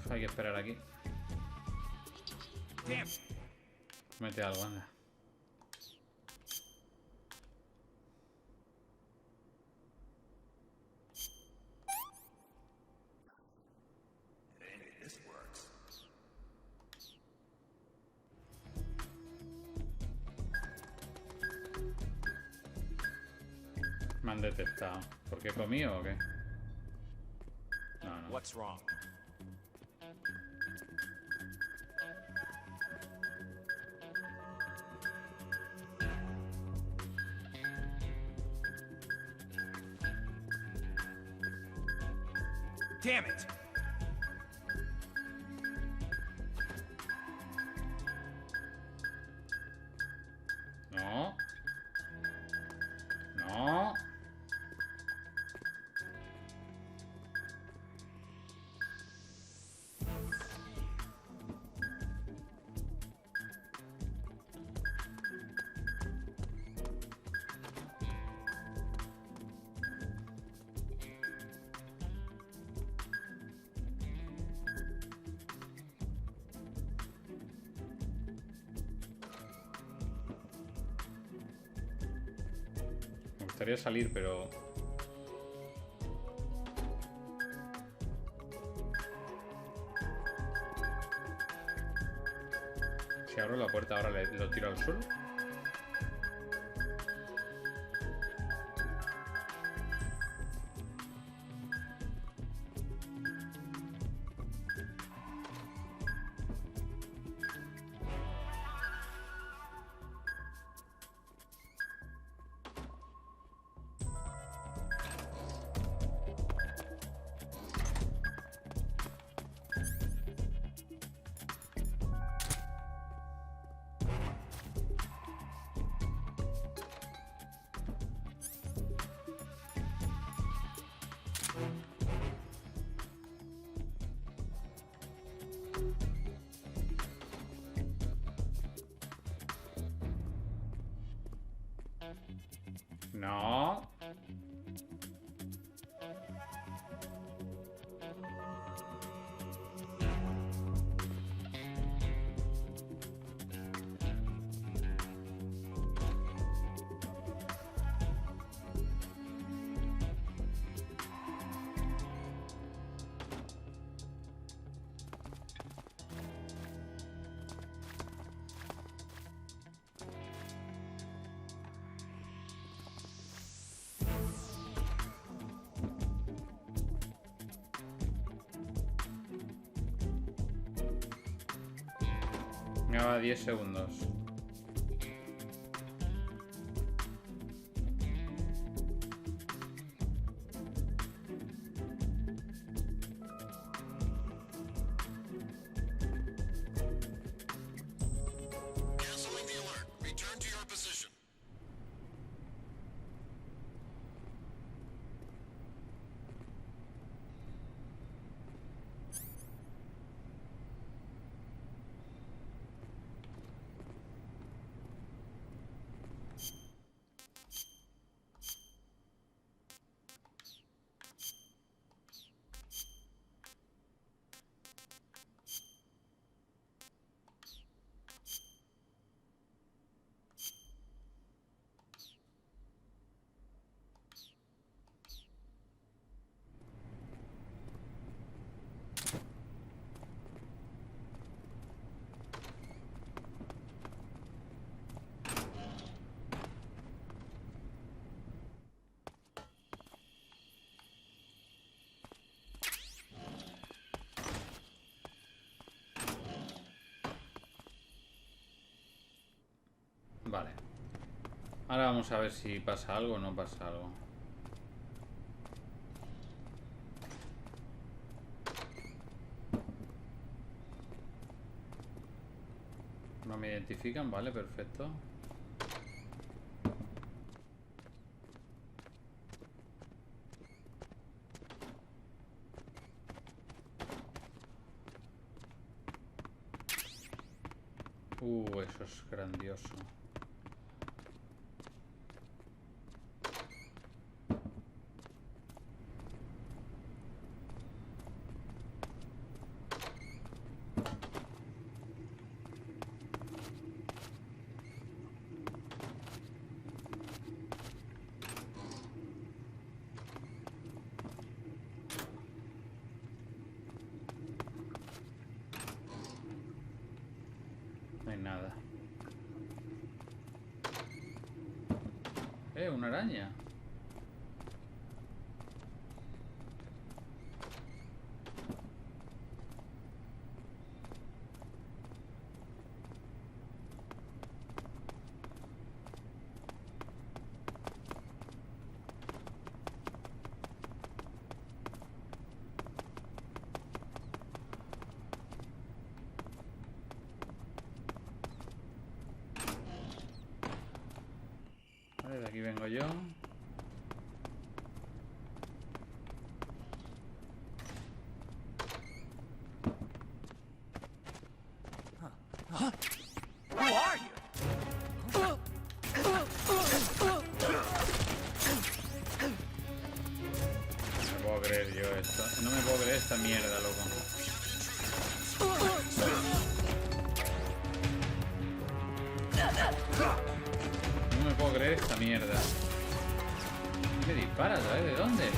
Hay que esperar aquí. Damn. Mete algo, anda. Me han detectado. ¿Por qué he comido o qué? No. What's wrong? Damn it! No. No. Me gustaría salir, pero... Si abro la puerta ahora lo tiro al suelo. No. Me va 10 segundos. Canceling the alert. Return to your position. Vale. Ahora vamos a ver si pasa algo o no pasa algo. No me identifican, vale, perfecto. Eso es grandioso. No hay nada. Una araña. Vale, de aquí vengo yo. No me puedo creer esta mierda, loco. No me puedo creer esta mierda. ¿Qué disparas? ¿Sabes de dónde?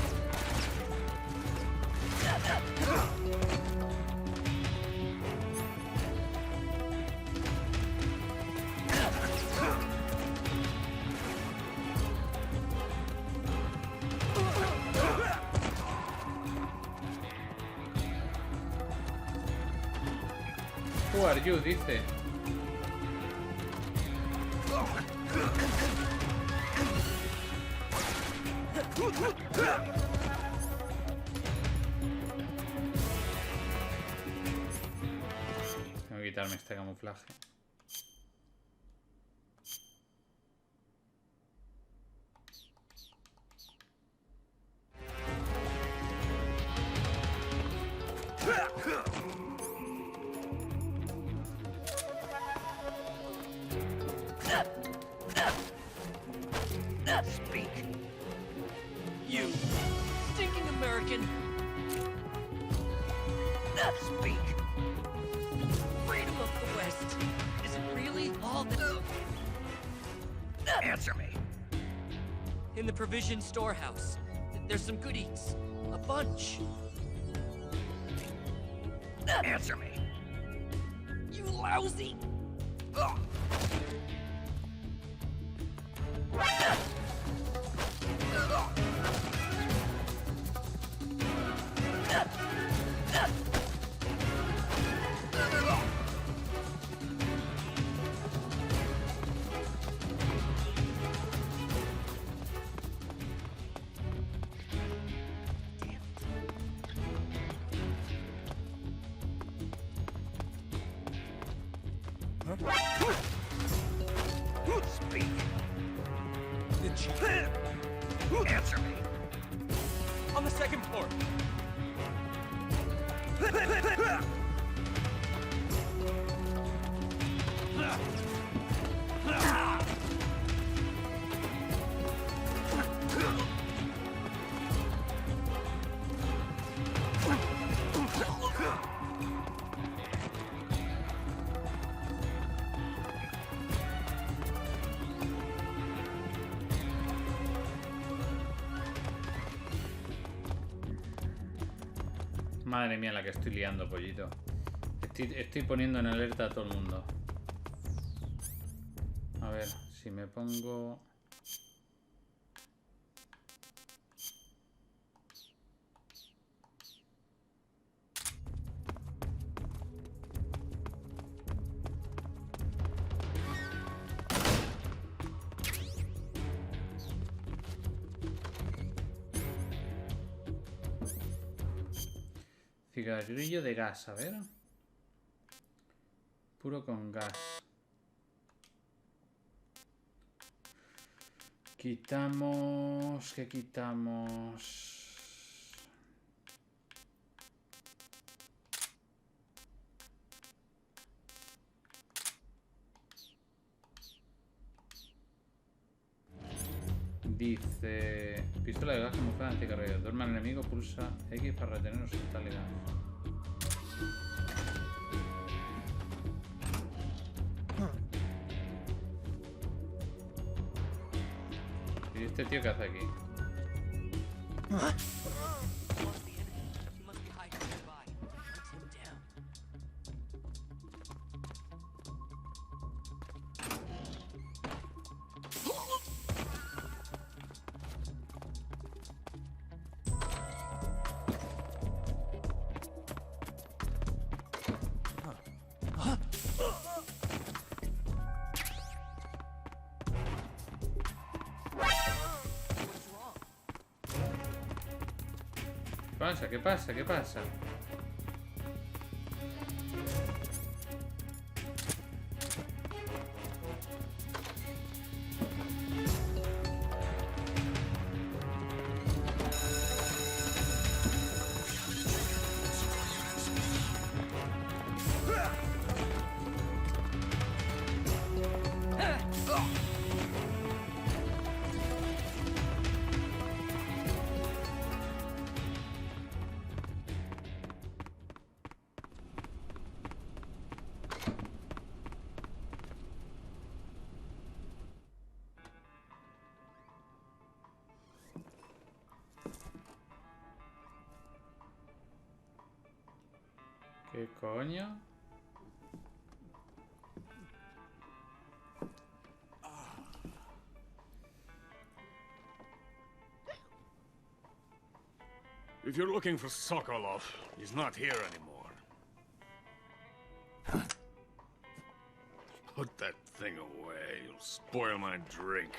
Who are you? Dice. Tengo que quitarme este camuflaje. Speak. You stinking American. Speak. Freedom of the West. Is it really all that? Answer me. In the provision storehouse, there's some goodies. A bunch. Answer me. You lousy. Ugh. Speak. Answer me. On the second floor. Madre mía la que estoy liando, pollito. Estoy poniendo en alerta a todo el mundo. A ver, si me pongo... Cigarrillo de gas, a ver. Puro con gas. Quitamos... ¿Qué quitamos? Dice... Pistola de gas camuflada en cigarrillo. Duerma al enemigo, pulsa X para retener los cristales de gas. ¿Y este tío qué hace aquí? ¿Qué pasa? ¿Qué pasa? ¿Qué pasa? ¿Qué coño? If you're looking for Sokolov, he's not here anymore. Put that thing away. You'll spoil my drink.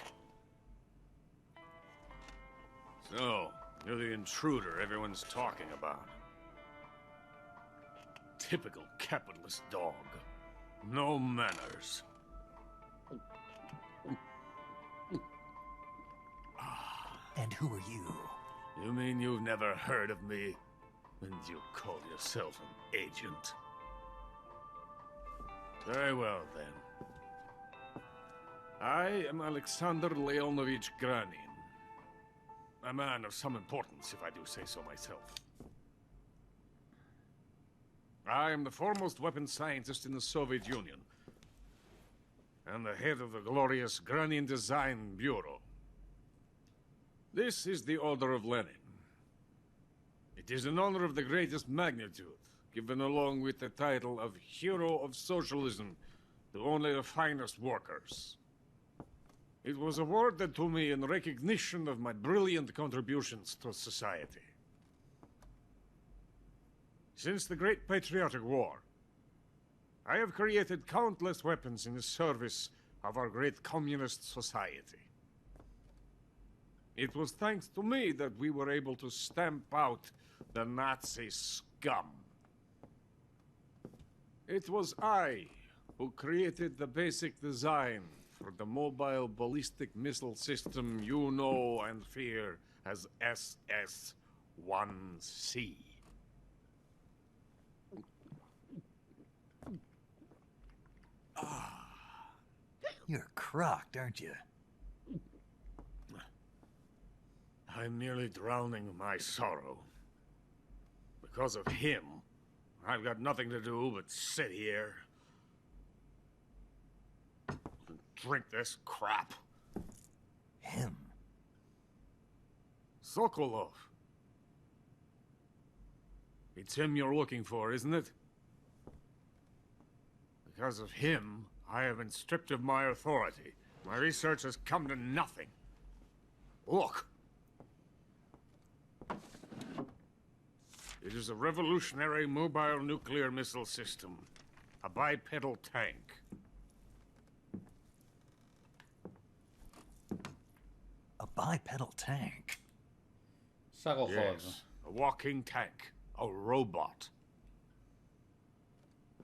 So, you're the intruder everyone's talking about. Typical capitalist dog. No manners. And who are you? You mean you've never heard of me? And you call yourself an agent? Very well, then. I am Alexander Leonovich Granin. A man of some importance, if I do say so myself. I am the foremost weapons scientist in the Soviet Union, and the head of the glorious Granin Design Bureau. This is the Order of Lenin. It is an honor of the greatest magnitude, given along with the title of Hero of Socialism to only the finest workers. It was awarded to me in recognition of my brilliant contributions to society. Since the Great Patriotic War, I have created countless weapons in the service of our great communist society. It was thanks to me that we were able to stamp out the Nazi scum. It was I who created the basic design for the mobile ballistic missile system you know and fear as SS-1C. You're crocked, aren't you? I'm merely drowning my sorrow. Because of him, I've got nothing to do but sit here and drink this crap. Him? Sokolov. It's him you're looking for, isn't it? Because of him, I have been stripped of my authority. My research has come to nothing. Look. It is a revolutionary mobile nuclear missile system. A bipedal tank. A bipedal tank? Yes, a walking tank. A robot.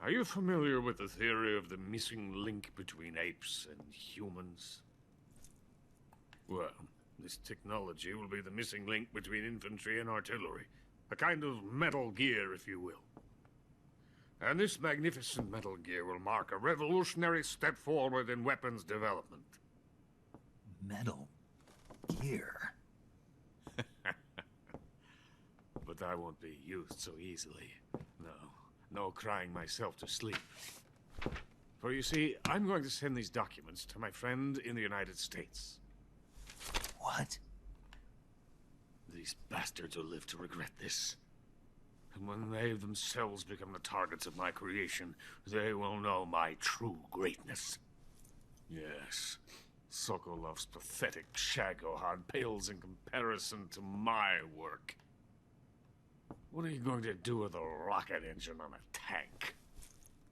Are you familiar with the theory of the missing link between apes and humans? Well, this technology will be the missing link between infantry and artillery. A kind of Metal Gear, if you will. And this magnificent Metal Gear will mark a revolutionary step forward in weapons development. Metal Gear? But I won't be used so easily. No crying myself to sleep. For you see, I'm going to send these documents to my friend in the United States. What? These bastards will live to regret this. And when they themselves become the targets of my creation, they will know my true greatness. Yes, Sokolov's pathetic Shagohod pales in comparison to my work. What are you going to do with a rocket engine on a tank?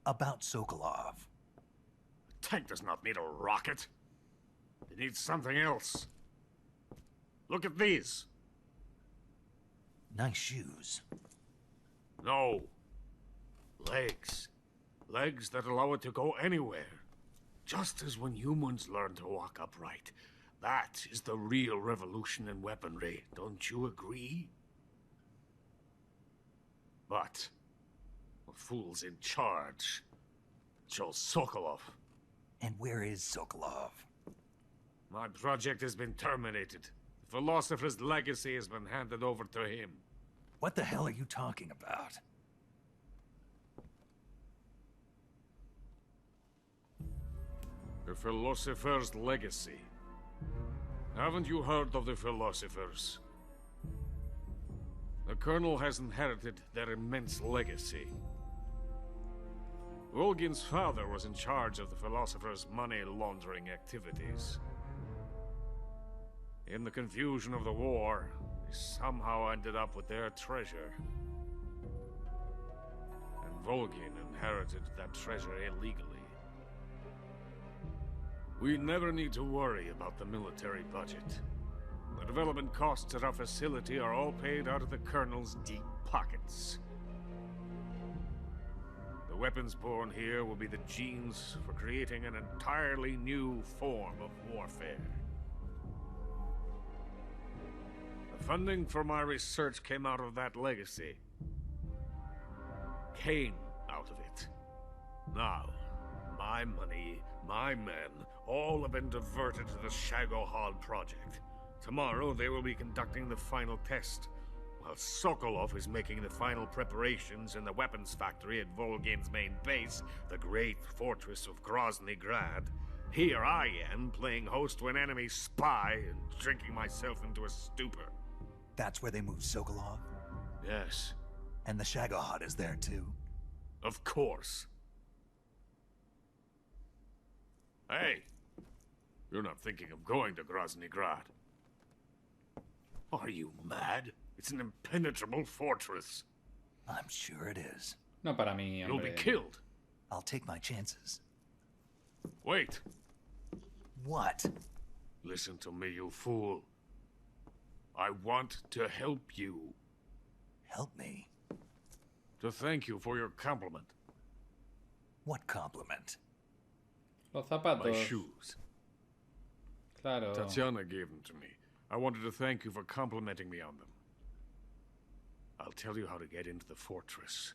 About Sokolov. A tank does not need a rocket. It needs something else. Look at these. Nice shoes. No. Legs. Legs that allow it to go anywhere. Just as when humans learn to walk upright. That is the real revolution in weaponry. Don't you agree? But the fool's in charge. Joe Sokolov. And where is Sokolov? My project has been terminated. The philosopher's legacy has been handed over to him. What the hell are you talking about? The philosopher's legacy. Haven't you heard of the philosophers? The Colonel has inherited their immense legacy. Volgin's father was in charge of the philosophers' money laundering activities. In the confusion of the war, they somehow ended up with their treasure. And Volgin inherited that treasure illegally. We never need to worry about the military budget. The development costs at our facility are all paid out of the Colonel's deep pockets. The weapons born here will be the genes for creating an entirely new form of warfare. The funding for my research came out of that legacy. Came out of it. Now, my money, my men, all have been diverted to the Shagohod project. Tomorrow, they will be conducting the final test, while Sokolov is making the final preparations in the weapons factory at Volgin's main base, the great fortress of Grozny Grad. Here I am, playing host to an enemy spy and drinking myself into a stupor. That's where they moved Sokolov? Yes. And the Shagohod is there too? Of course. Hey! You're not thinking of going to Grozny Grad. Are you mad? It's an impenetrable fortress. I'm sure it is. No para mí, hombre. You'll be killed. I'll take my chances. Wait. What? Listen to me, you fool. I want to help you. Help me? To thank you for your compliment. What compliment? Los zapatos. My shoes. Claro. Tatiana gave them to me. I wanted to thank you for complimenting me on them. I'll tell you how to get into the fortress.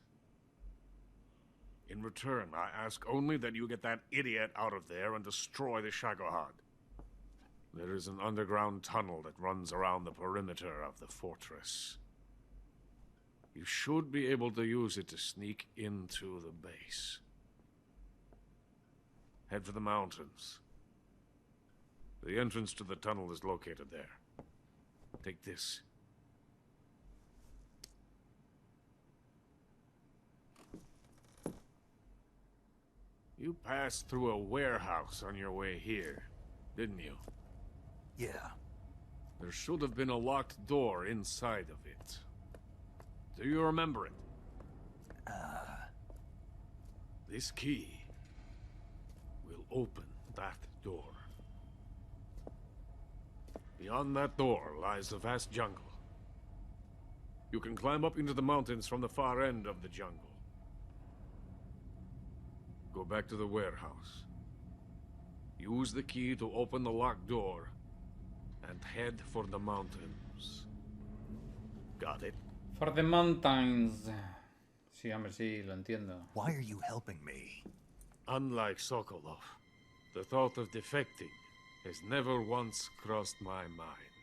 In return, I ask only that you get that idiot out of there and destroy the Shagohod. There is an underground tunnel that runs around the perimeter of the fortress. You should be able to use it to sneak into the base. Head for the mountains. The entrance to the tunnel is located there. Take this. You passed through a warehouse on your way here, didn't you? Yeah. There should have been a locked door inside of it. Do you remember it? This key will open that door. Beyond that door lies the vast jungle. You can climb up into the mountains from the far end of the jungle. Go back to the warehouse. Use the key to open the locked door, and head for the mountains. Got it? For the mountains. Sí, hombre, sí, lo entiendo. Why are you helping me? Unlike Sokolov, the thought of defecting has never once crossed my mind.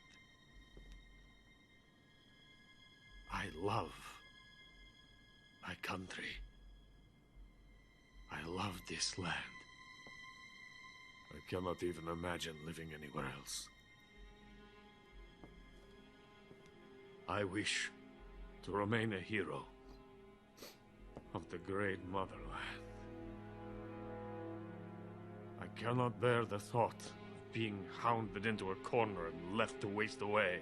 I love my country. I love this land. I cannot even imagine living anywhere else. I wish to remain a hero of the great motherland. I cannot bear the thought of being hounded into a corner and left to waste away.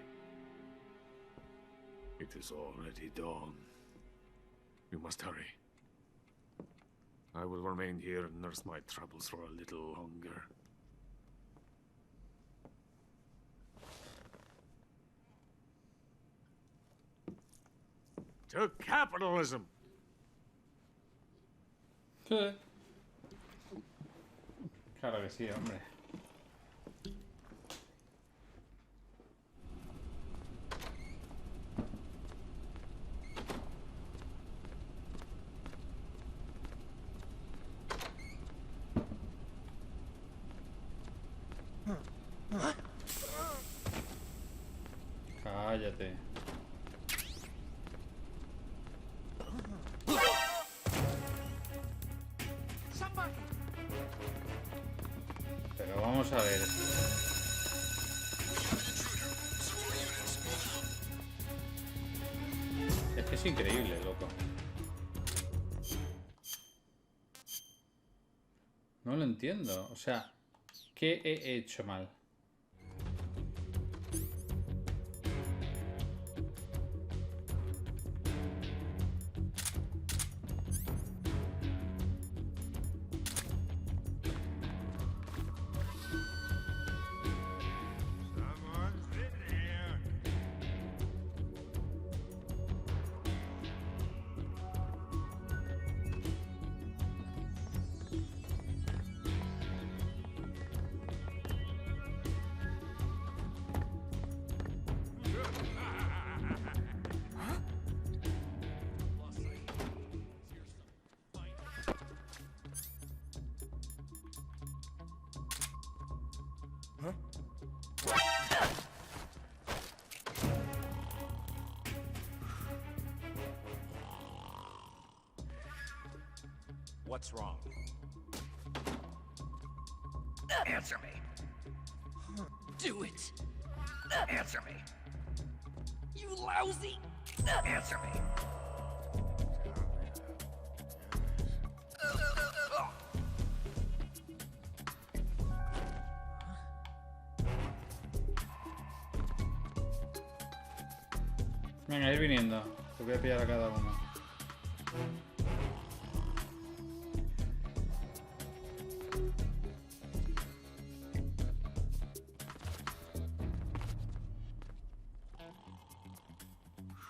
It is already dawn. We must hurry. I will remain here and nurse my troubles for a little longer. To capitalism! Claro que sí, hombre. Cállate. Pero vamos a ver. Es que es increíble, loco. No lo entiendo. O sea, ¿qué he hecho mal? What's wrong? Answer me. Do it! Answer me. You lousy! Answer me. Venga, ir viniendo. Te voy a pillar a cada uno.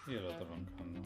Y el otro roncando.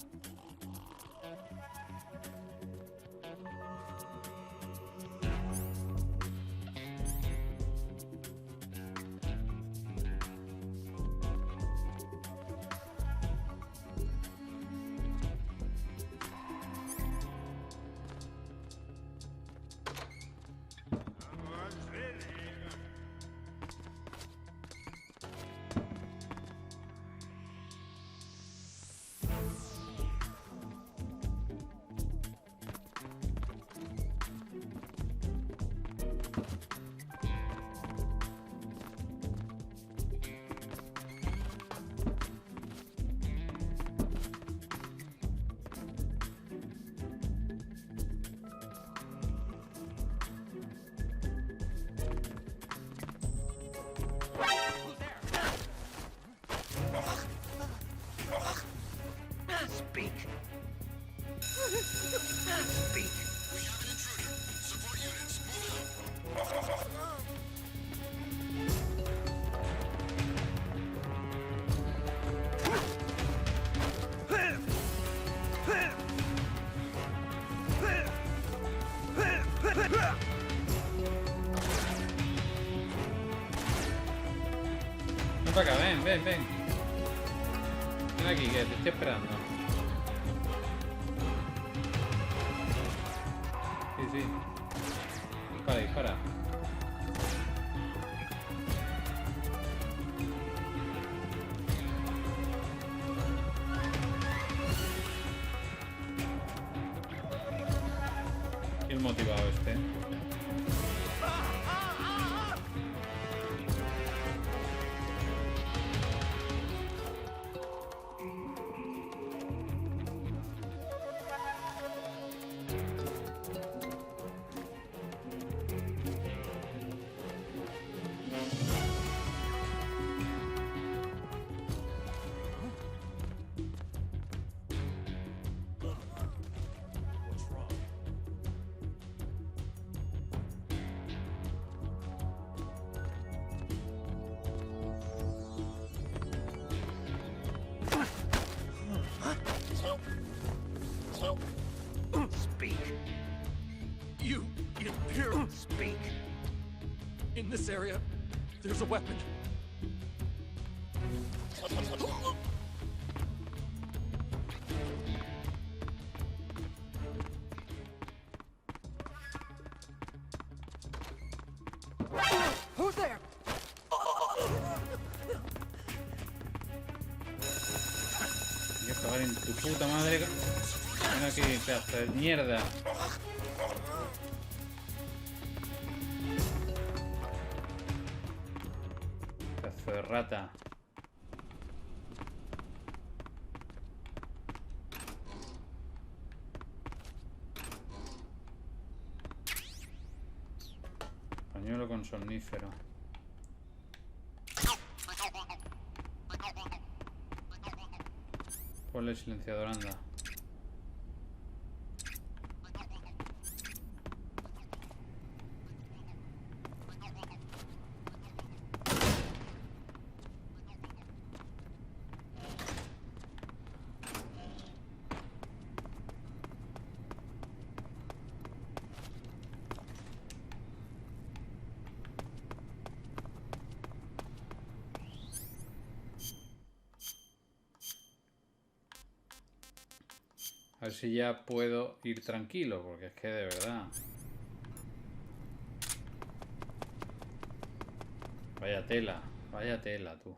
ven, ven, ven. Ven aquí, que te estoy esperando. Sí, sí. Dispara, dispara. Bien motivado este. Speak. You imperial, speak. In this area, there's a weapon. Who's there? Voy a cagar en tu puta madre. Ven aquí, pedazo de mierda. Pedazo de rata. Pañuelo con somnífero. Ponle silenciador, anda. A ver si ya puedo ir tranquilo, porque es que de verdad. Vaya tela, tú.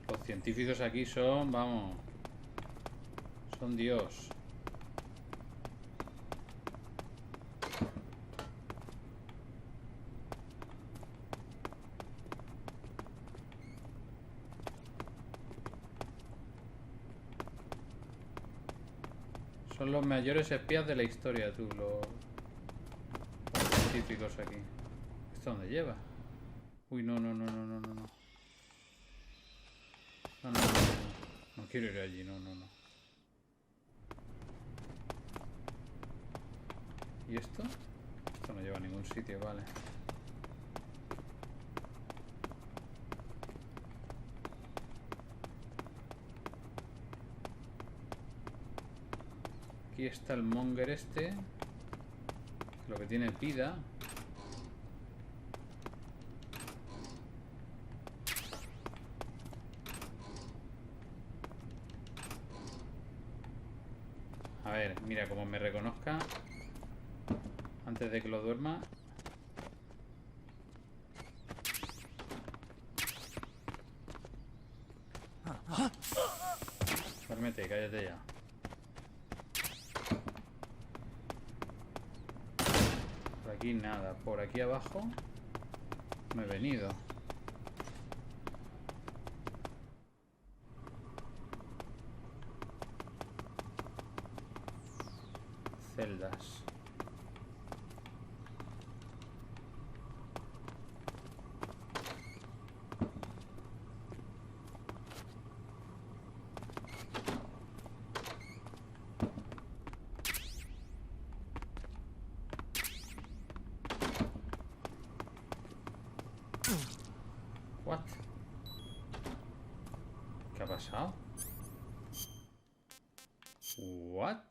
Los científicos aquí son, vamos, son Dios. Son los mayores espías de la historia, tú, los científicos aquí. ¿Esto dónde lleva? Uy, no. No, no quiero ir allí, no. ¿Y esto? Esto no lleva a ningún sitio, vale. Aquí está el monger este. Lo que tiene pida. A ver, mira, como me reconozca antes de que lo duerma. Duérmete, cállate ya. Por aquí nada, por aquí abajo me he venido. Celdas. What? ¿Qué ha pasado? What?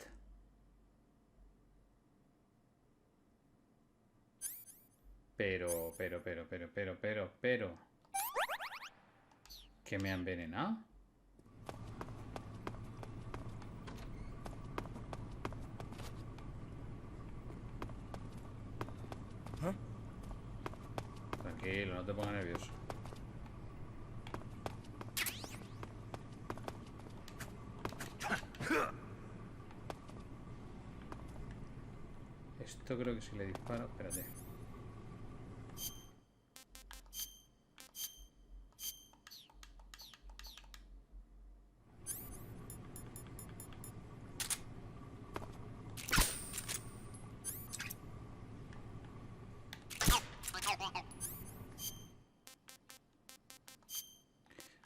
Pero ¿Que me ha envenenado? Tranquilo, no te pongas nervioso. Esto creo que si le disparo... Espérate.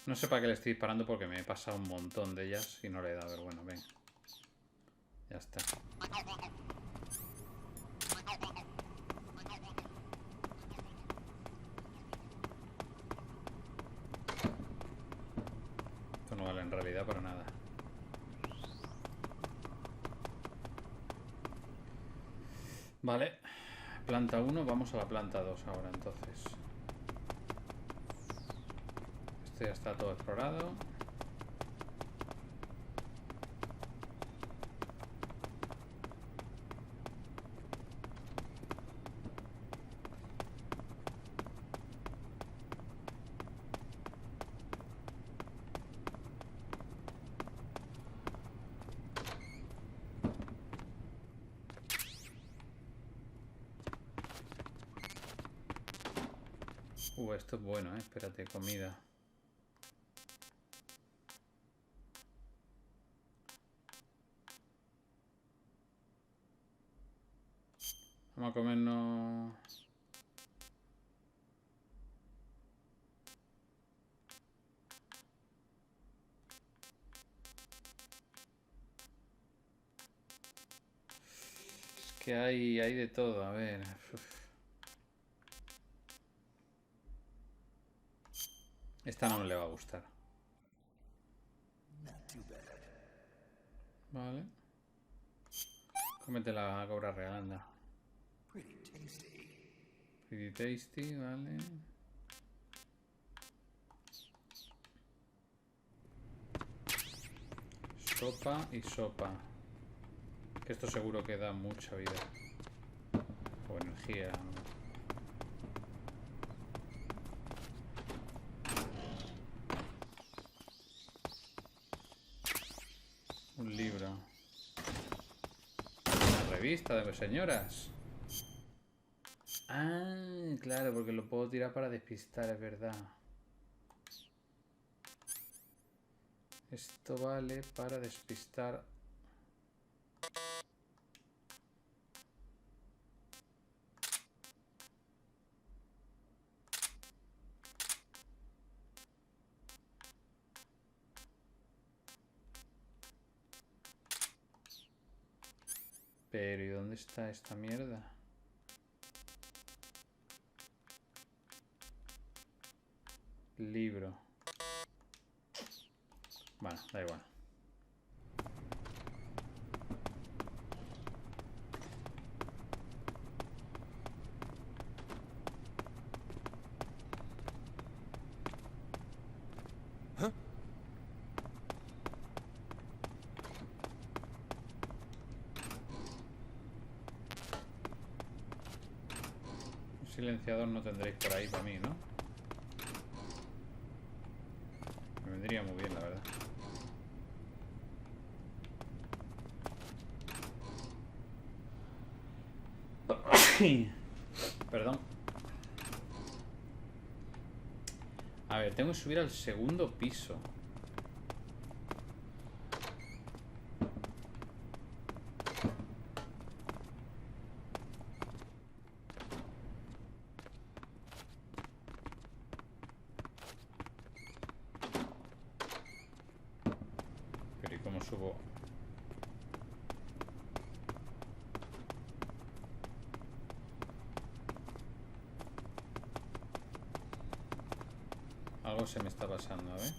No sé para qué le estoy disparando porque me he pasado un montón de ellas y no le he dado. Pero bueno, ven. Ya está. Esto no vale en realidad para nada. Vale. Planta 1, vamos a la planta 2 ahora entonces. Este ya está todo explorado. Esto es bueno, espérate, comida. Vamos a comernos... Es que hay de todo, a ver... Esta no le va a gustar. Vale. Cómete la cobra real, anda. Pretty tasty, vale. Sopa y sopa. Que esto seguro que da mucha vida. O energía. Un libro. Una revista de señoras. Ah, claro, porque lo puedo tirar para despistar, es verdad. Esto vale para despistar. Pero, ¿y dónde está esta mierda? Libro. Bueno, da igual. Un silenciador no tendréis por ahí para mí, ¿no? Me vendría muy bien, la verdad. Perdón. A ver, tengo que subir al segundo piso. Pero ¿y cómo subo? Algo se me está pasando, a ver.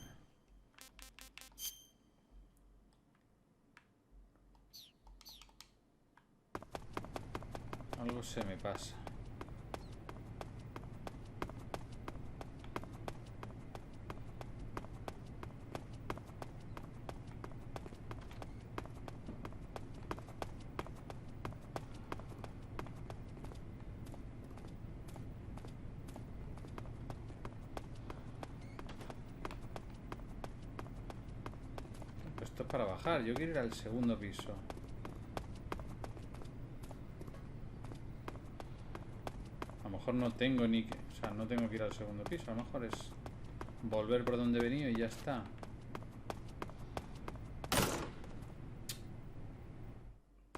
Algo se me pasa. para bajar. Yo quiero ir al segundo piso. A lo mejor no tengo ni que... O sea, no tengo que ir al segundo piso. A lo mejor es volver por donde he venido y ya está.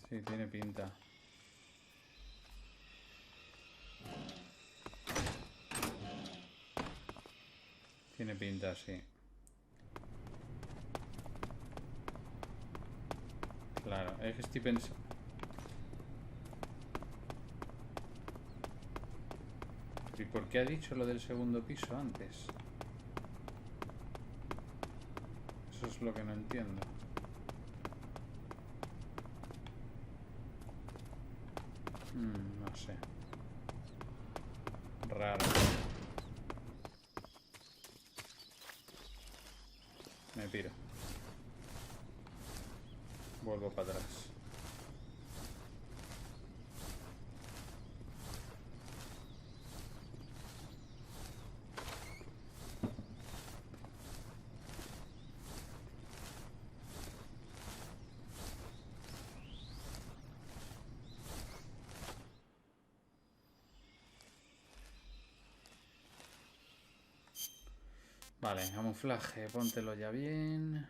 Sí, tiene pinta. Tiene pinta, sí. Claro, es que estoy pensando... ¿Y por qué ha dicho lo del segundo piso antes? Eso es lo que no entiendo. No sé. Raro. Me piro. Vuelvo para atrás. Vale, camuflaje, póntelo ya bien.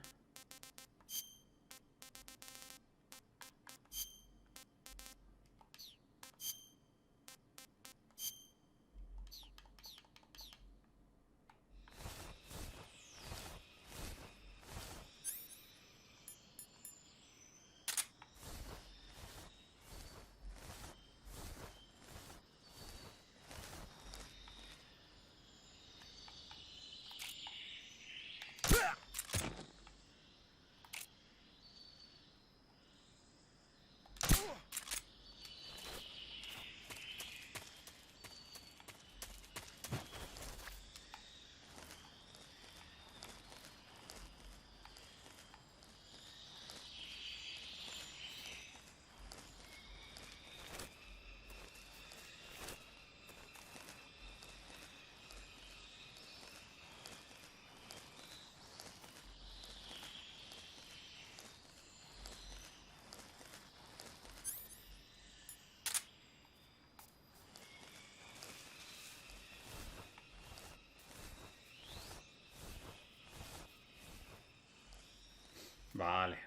Vale.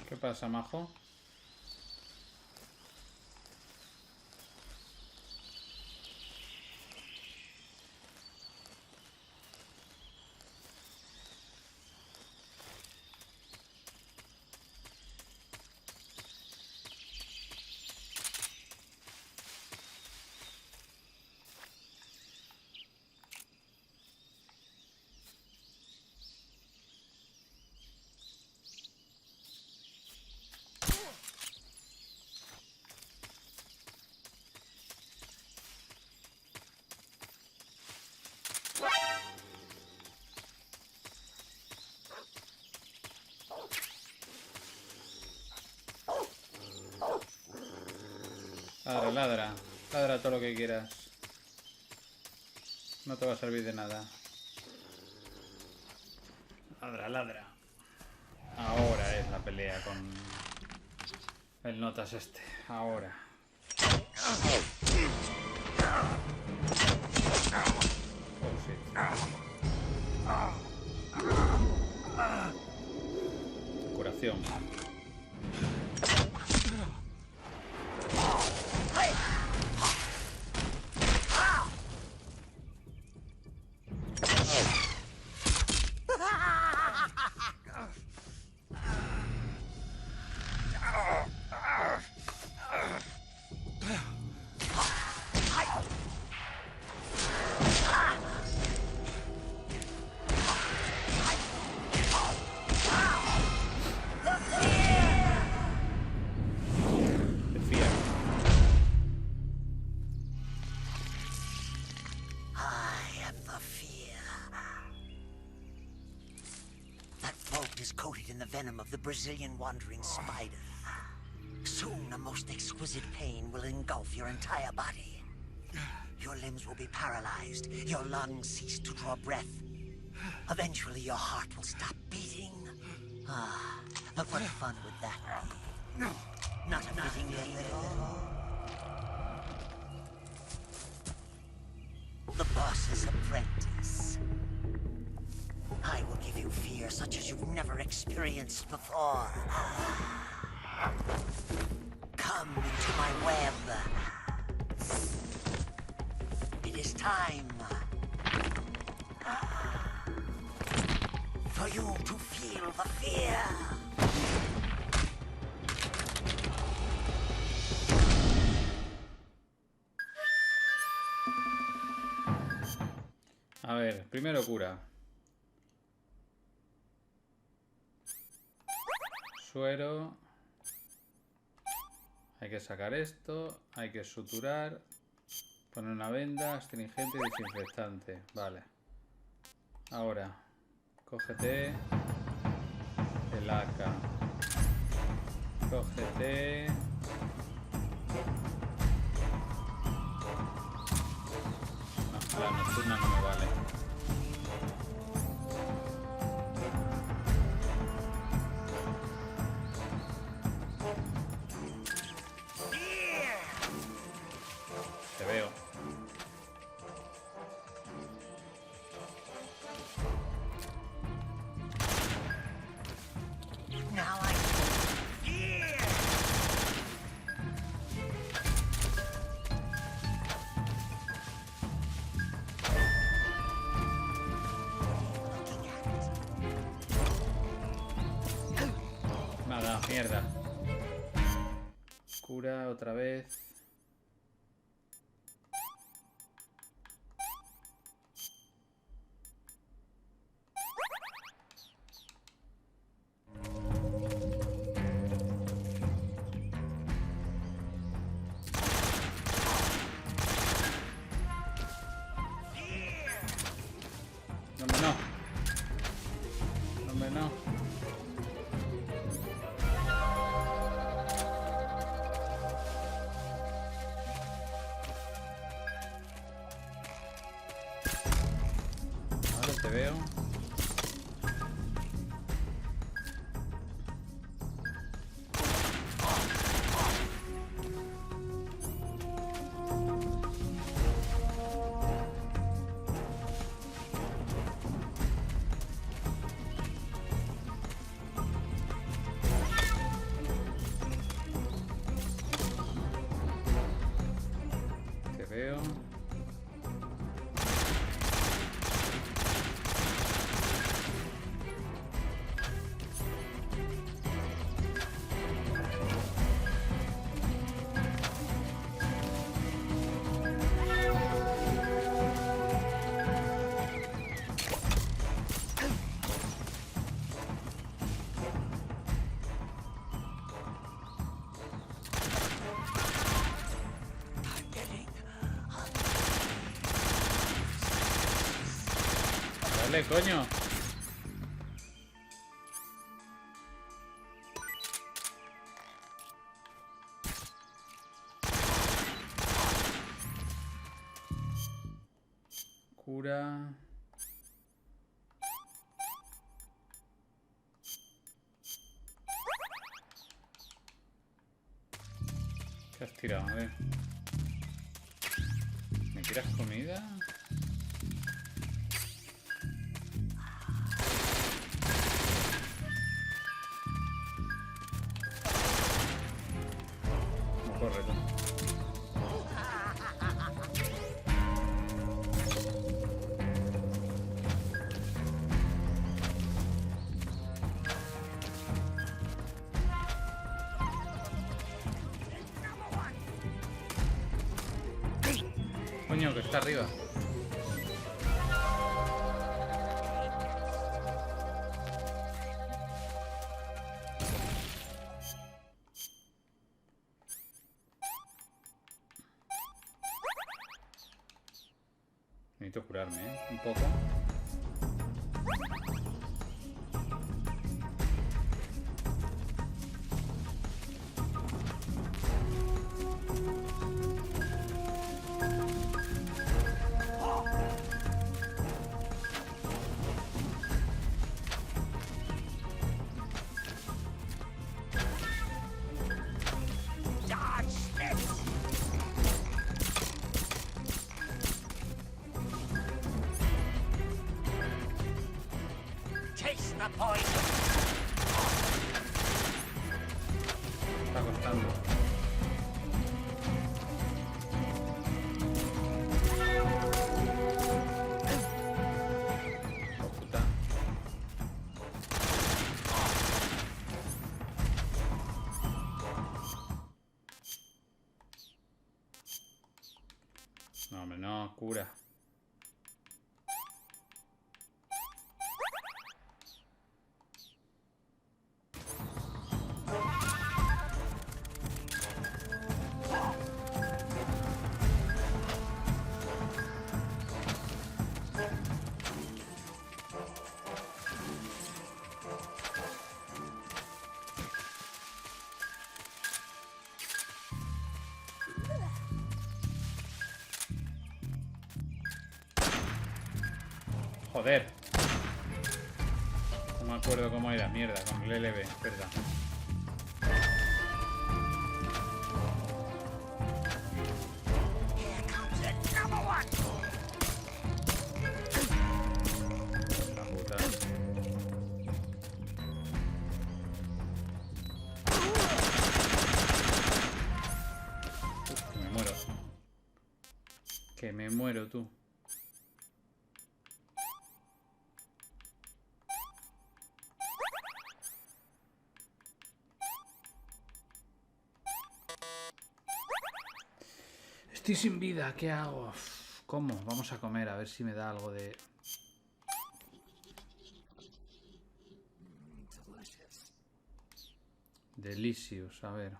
¿Qué pasa, majo? Ladra, ladra. Ladra todo lo que quieras. No te va a servir de nada. Ladra, ladra. Ahora es la pelea con el notas este. Ahora. Oh, shit. Curación. venom of the Brazilian wandering spider. Soon, a most exquisite pain will engulf your entire body. Your limbs will be paralyzed, your lungs cease to draw breath. Eventually, your heart will stop beating. Ah, but what fun would that be? Not fitting me at all. The boss's apprentice. I will give you fear such as you've never experienced before. Come into my web. It is time for you to feel the fear. A ver, primero cura. Suero. Hay que sacar esto. Hay que suturar. Poner una venda, astringente y desinfectante. Vale. Ahora, cógete el AK. Cógete... No, la nocturna no me vale. Te veo. Now I fear. Nada, mierda. Cura otra vez. No. Hombre, no. Vale, te veo. Te veo. Dale, coño. Cura. ¿Qué has tirado? A ver. ¿Me tiras comida? No corre tú. Coño, que está arriba. Necesito curarme, ¿eh? Un poco. Está costando. Oh, puta. No, hombre, no, cura. Joder. No me acuerdo cómo era, mierda, con el LB, verdad. La puta. Uf, que me muero. Que me muero, tú. Estoy sin vida, ¿qué hago? ¿Cómo? Vamos a comer, a ver si me da algo de... Delicious, a ver.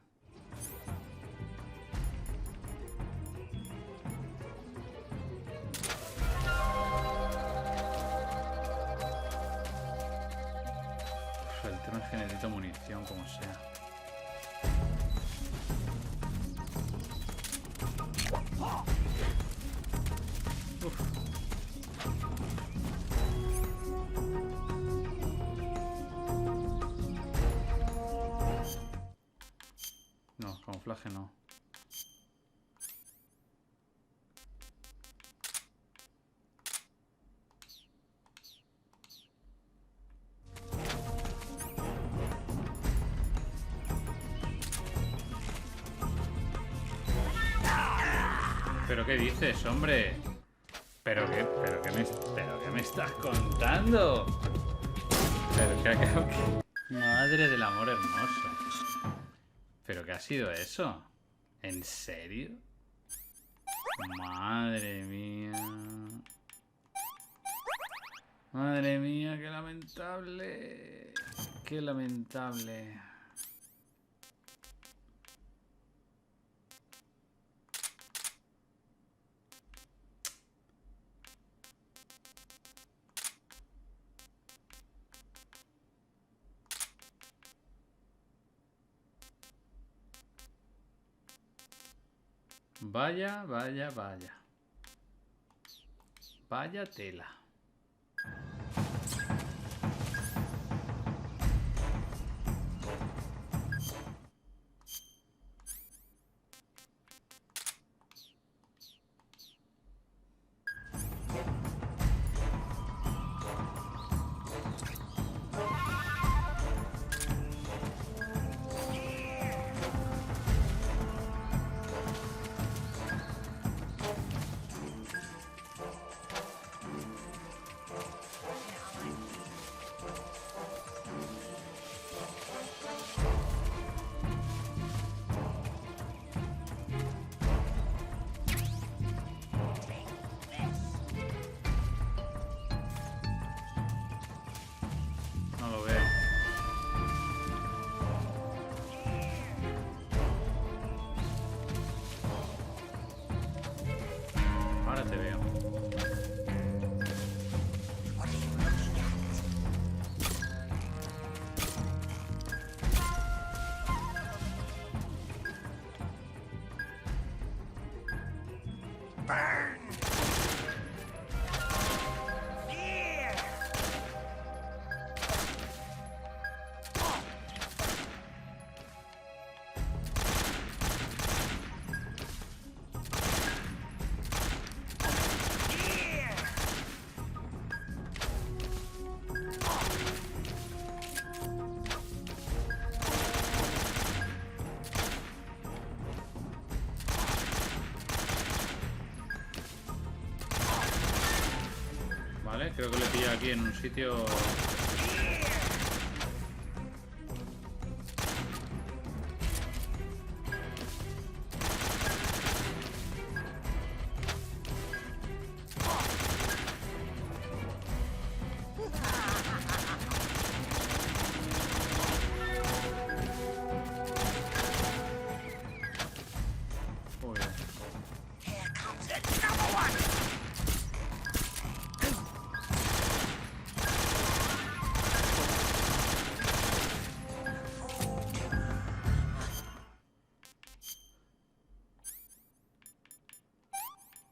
Uf, el tren necesito munición, como sea. No, camuflaje no. ¿Pero qué dices, hombre? ¿Pero qué me estás contando? Madre del amor hermoso. ¿Pero qué ha sido eso? ¿En serio? Madre mía. Madre mía, qué lamentable. Qué lamentable. Vaya, vaya, vaya. Vaya tela. creo que le pilla aquí en un sitio.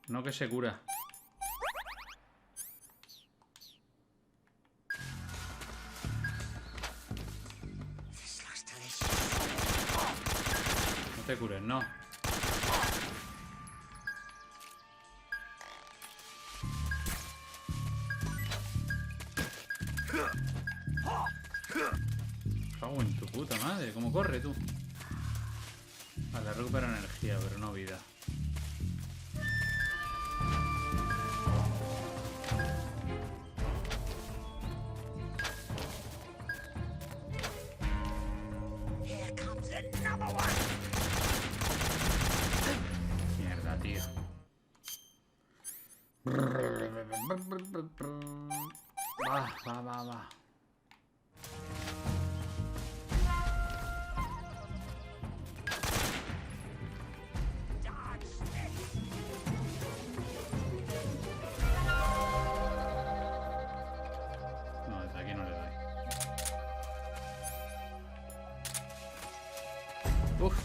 No, que se cura. No te cures, no. Cago en tu puta madre. ¿Cómo corre tú? Vale, recupera energía, pero no vida. Mierda, tío. Va. No, desde aquí no le doy. Uf.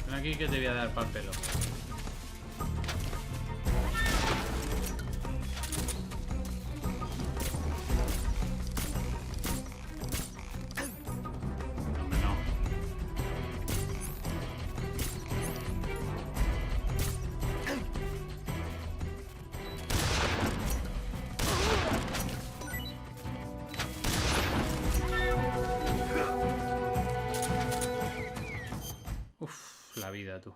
Ven aquí que te voy a dar pa'l pelo. Hombre, no. Uf, la vida, tú.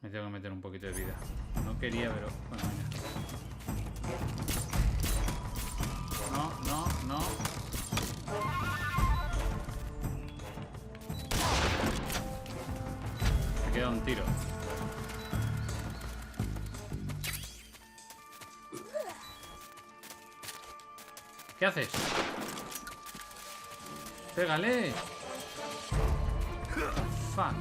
Me tengo que meter un poquito de vida. No quería, pero bueno, venga. No. Me queda un tiro. ¿Qué haces? ¡Pégale! Fuck.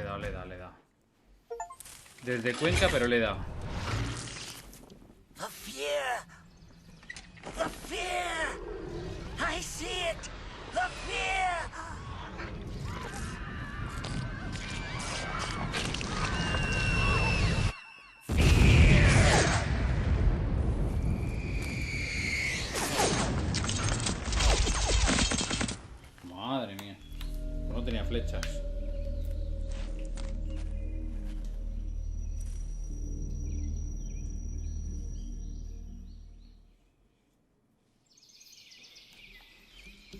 ¿Dónde? Le he dado. Desde Cuenca, pero le he dado. The fear! The fear! I see it! The fear! Madre mía. No tenía flechas.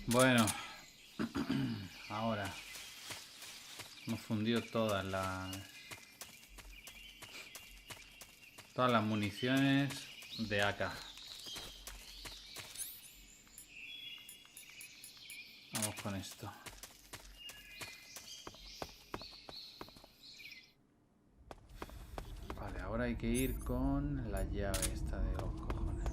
Bueno, ahora hemos fundido todas las municiones de AK. Vamos con esto. Vale, ahora hay que ir con la llave esta de los cojones.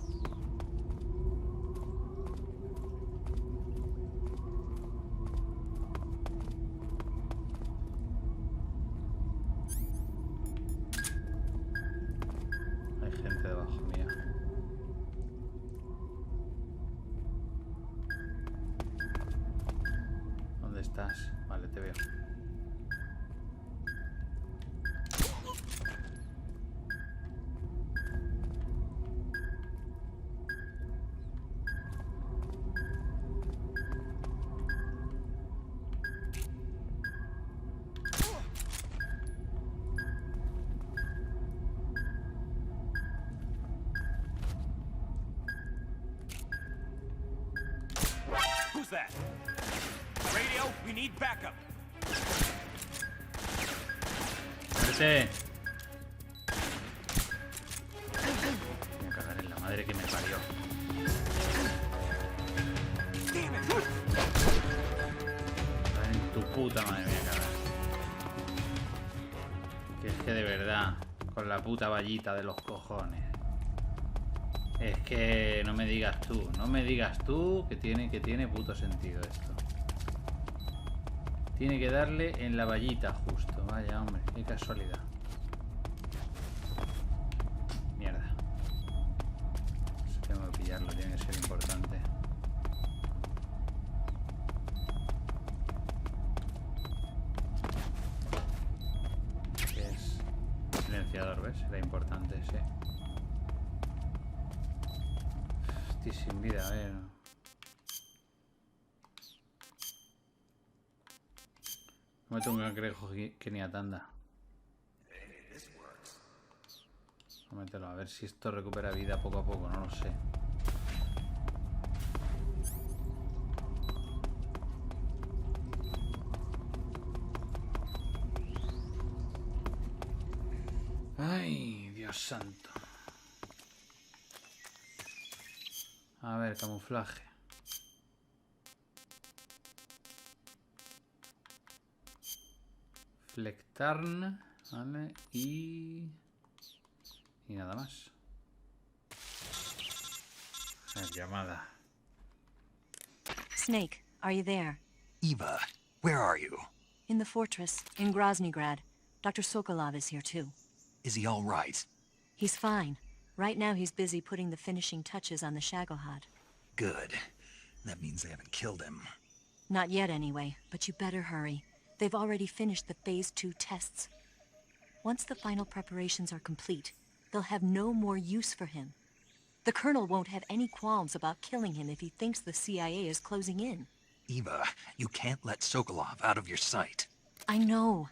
estás? Vale, te veo. Who's that? Radio, we need backup. ¡Muerte! Voy a cagar en la madre que me parió. Cagar en tu puta madre, me voy a cagar. Que es que de verdad, con la puta vallita de los cojones. Es que no me digas tú que tiene puto sentido esto. Tiene que darle en la vallita justo. Vaya, hombre, qué casualidad. Mierda. Tengo que pillarlo, tiene que ser importante. ¿Qué es? Silenciador, ¿ves? Era importante ese. Estoy sin vida, a ver. No me tengo un cangrejo que ni a tanda. Vamos a meterlo, a ver si esto recupera vida poco a poco, no lo sé. Ay, Dios santo. A ver, camuflaje. Flectarn, vale, y nada más. Llamada. Snake, are you there? Eva, where are you? In the fortress, in Groznygrad. Dr. Sokolov is here too. Is he all right? He's fine. Right now he's busy putting the finishing touches on the Shagohod. Good. That means they haven't killed him. Not yet anyway, but you better hurry. They've already finished the Phase 2 tests. Once the final preparations are complete, they'll have no more use for him. The Colonel won't have any qualms about killing him if he thinks the CIA is closing in. Eva, you can't let Sokolov out of your sight. I know.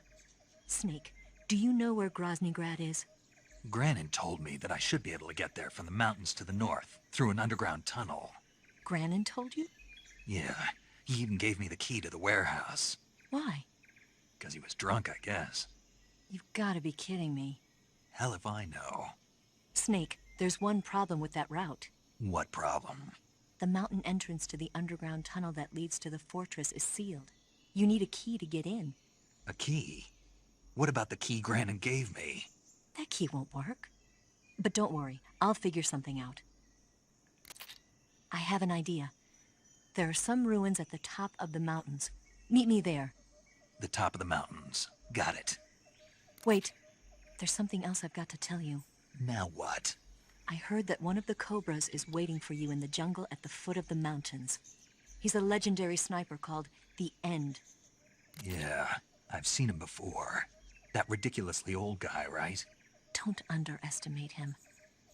Snake, do you know where Groznygrad is? Granin told me that I should be able to get there from the mountains to the north, through an underground tunnel. Granin told you? Yeah, he even gave me the key to the warehouse. Why? Because he was drunk, I guess. You've got to be kidding me. Hell if I know. Snake, there's one problem with that route. What problem? The mountain entrance to the underground tunnel that leads to the fortress is sealed. You need a key to get in. A key? What about the key Granin gave me? That key won't work. But don't worry, I'll figure something out. I have an idea. There are some ruins at the top of the mountains. Meet me there. The top of the mountains. Got it. Wait, there's something else I've got to tell you. Now what? I heard that one of the Cobras is waiting for you in the jungle at the foot of the mountains. He's a legendary sniper called the End. Yeah, I've seen him before. That ridiculously old guy, right? Don't underestimate him.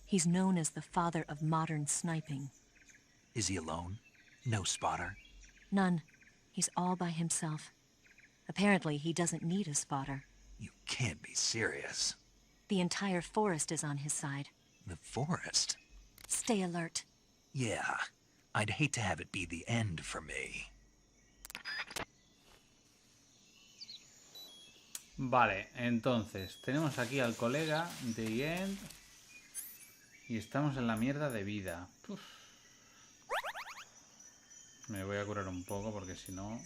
He's known as the father of modern sniping. Is he alone? No spotter? None. He's all by himself. Apparently, he doesn't need a spotter. You can't be serious. The entire forest is on his side. The forest? Stay alert. Yeah, I'd hate to have it be the end for me. Vale, entonces, tenemos aquí al colega de End y estamos en la mierda de vida. Uf. Me voy a curar un poco porque si no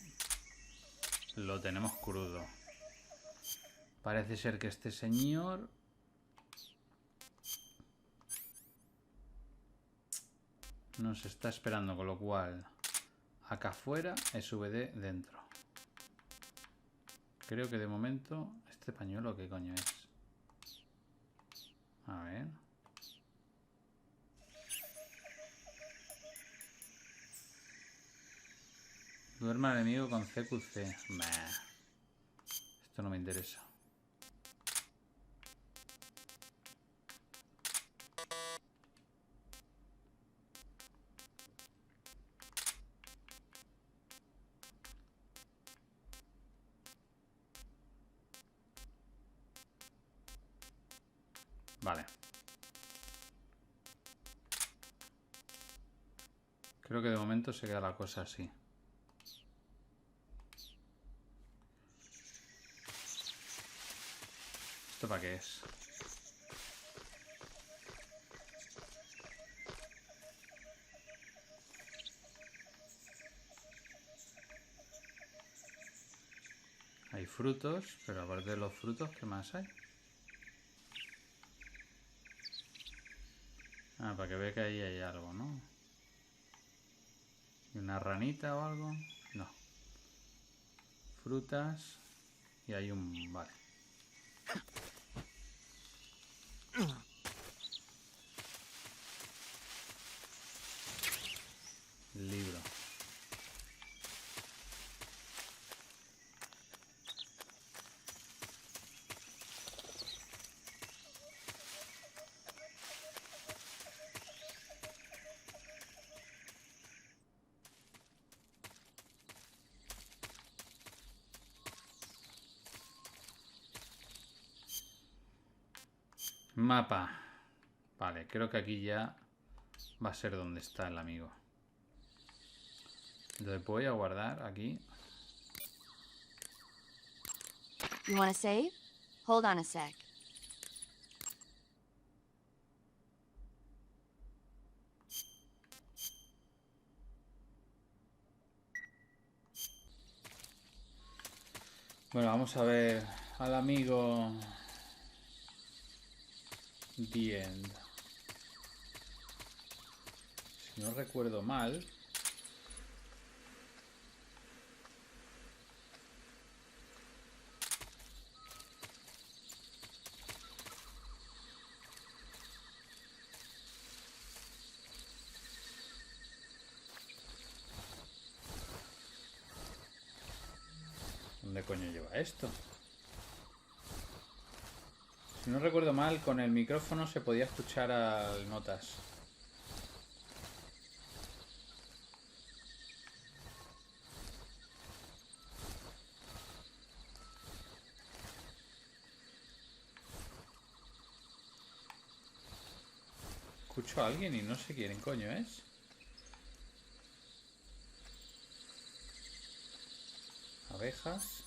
lo tenemos crudo. Parece ser que este señor nos está esperando, con lo cual acá afuera es VD dentro. Creo que de momento este pañuelo, ¿qué coño es? A ver. Duerme al enemigo con CQC. Bah. Esto no me interesa. Vale. Creo que de momento se queda la cosa así. ¿Esto para qué es? Hay frutos, pero aparte de los frutos, ¿qué más hay? Ah, para que vea que ahí hay algo, ¿no? ¿Y una ranita o algo? No. Frutas. Y hay un... Vale. Libro. Mapa. Vale, creo que aquí ya va a ser donde está el amigo. Entonces voy a guardar aquí. You want to save? Hold on a sec. Bueno, vamos a ver al amigo The End. Si no recuerdo mal, ¿dónde coño lleva esto? Si no recuerdo mal, con el micrófono se podía escuchar a notas. Escucho a alguien y no sé quién coño es. Abejas.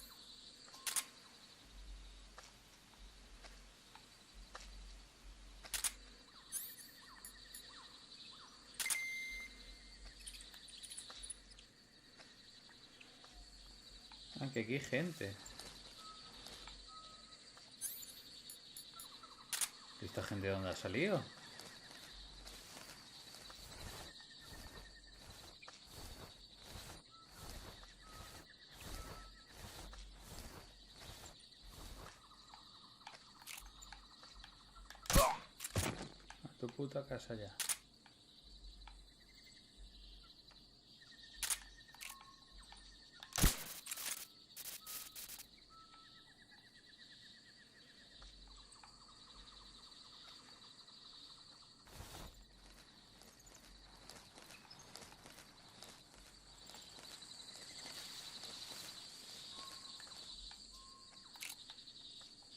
Ah, que aquí hay gente. ¿Y esta gente de dónde ha salido? A tu puta casa ya.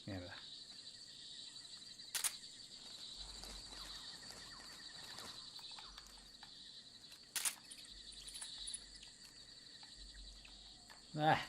Mierda. Ah.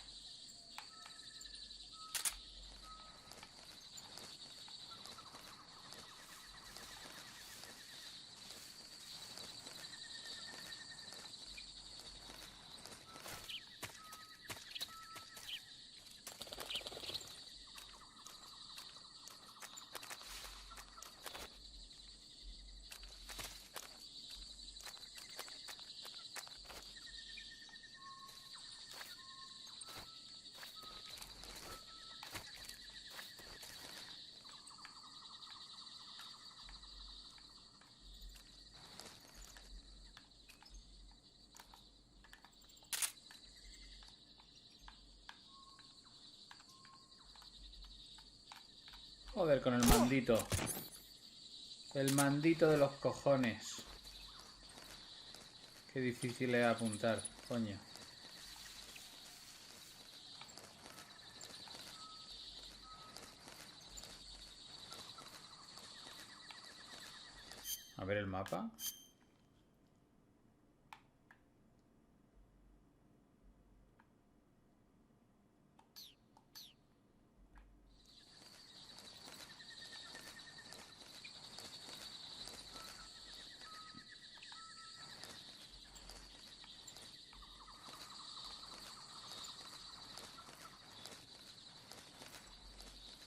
Joder, con el mandito. El mandito de los cojones. Qué difícil es apuntar, coño. A ver el mapa.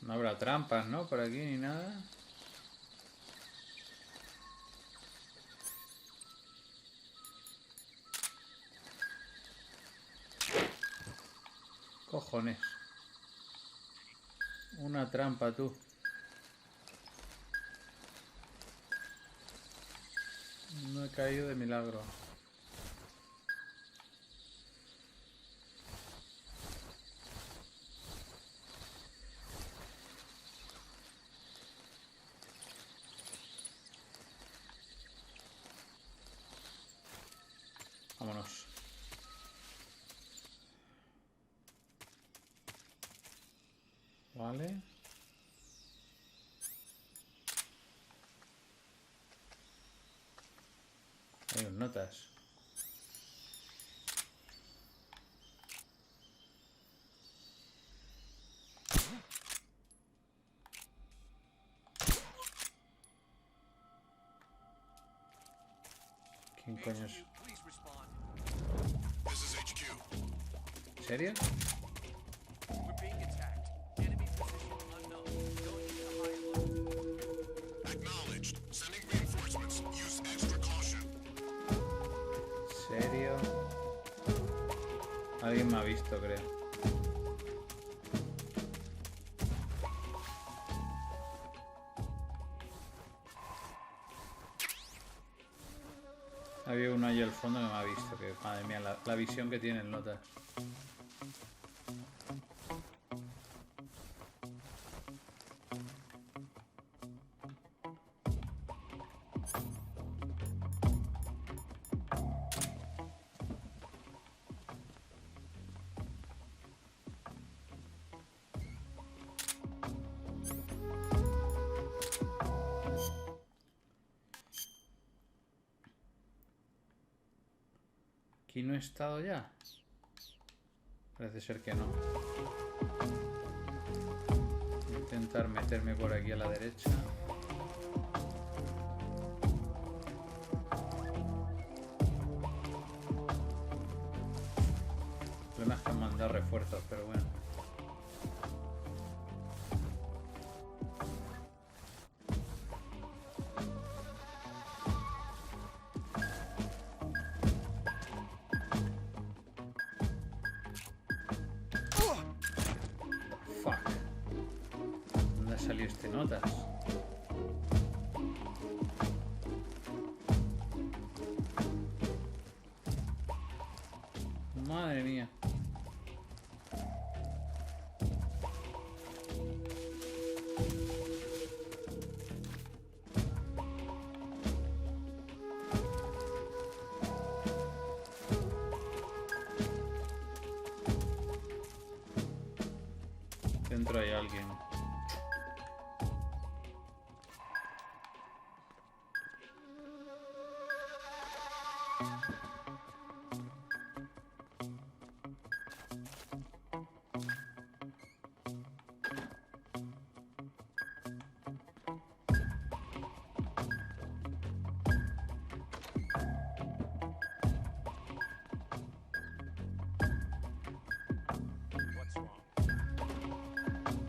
No habrá trampas, ¿no? Por aquí ni nada. Cojones. Una trampa, tú. No he caído de milagro. Vámonos. Vale. Hay unas notas. ¿Quién coño es? ¿En serio? ¿En serio? Alguien me ha visto, creo. Había uno allí al fondo que me ha visto, que madre mía, la visión que tiene el nota. ¿Aquí no he estado ya? Parece ser que no. Voy a intentar meterme por aquí a la derecha. El problema es que han mandado refuerzos, pero bueno. Notas. Madre mía. Dentro hay alguien.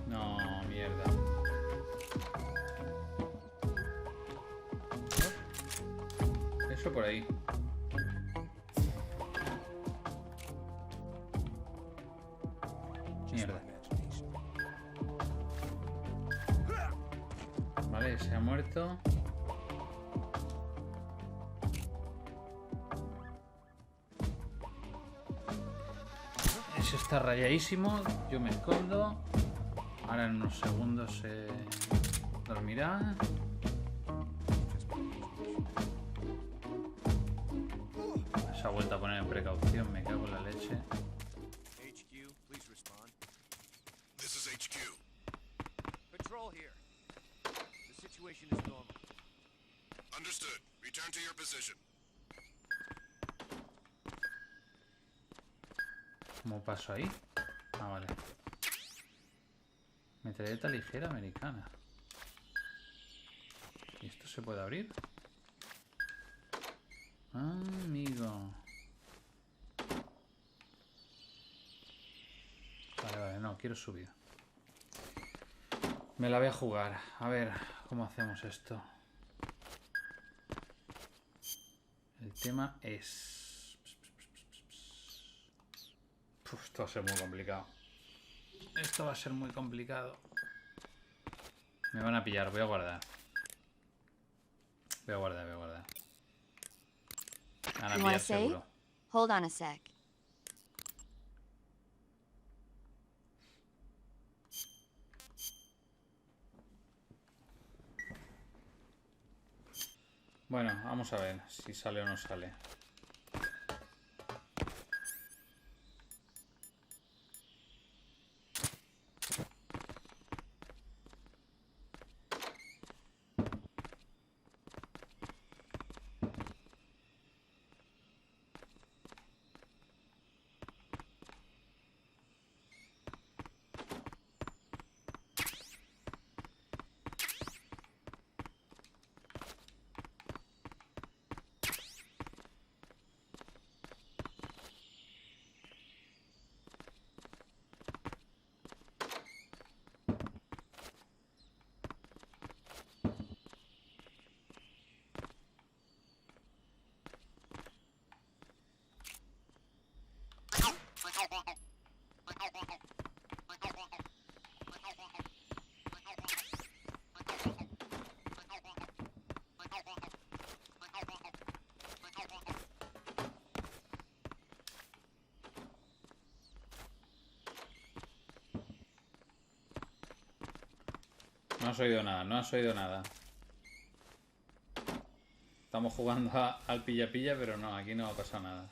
No, mierda. Eso por ahí. Mierda. Vale, se ha muerto. Ese está rayadísimo. Yo me escondo. Ahora en unos segundos se... Dormirá. Se ha vuelto a poner en precaución, me cago en la leche. HQ, please respond. This is HQ. Patrol here. The situation is normal. Understood. Return to your position. ¿Cómo paso ahí? Ah, vale. Metralleta ligera americana. ¿Y esto se puede abrir? Ah, amigo. Vale, vale, no, quiero subir. Me la voy a jugar. A ver, ¿cómo hacemos esto? El tema es... Uf, esto va a ser muy complicado. Esto va a ser muy complicado. Me van a pillar, voy a guardar. Voy a guardar, voy a guardar. Me van a You wanna pillar save? seguro. Hold on a sec. Bueno, vamos a ver si sale o no sale. No has oído nada, no has oído nada. Estamos jugando al pilla-pilla, pero no, aquí no ha pasado nada.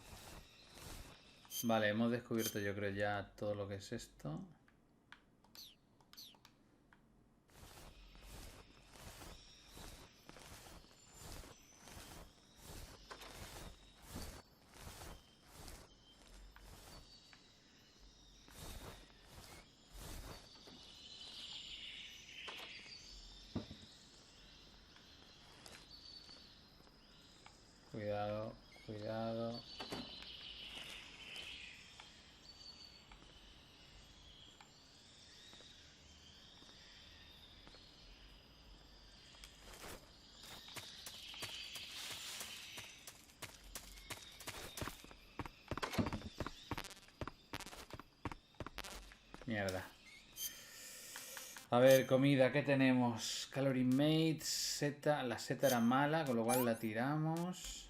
Vale, hemos descubierto yo creo ya todo lo que es esto. Cuidado, cuidado. Mierda. A ver, comida, ¿qué tenemos? Calorie Mate, seta. La seta era mala, con lo cual la tiramos.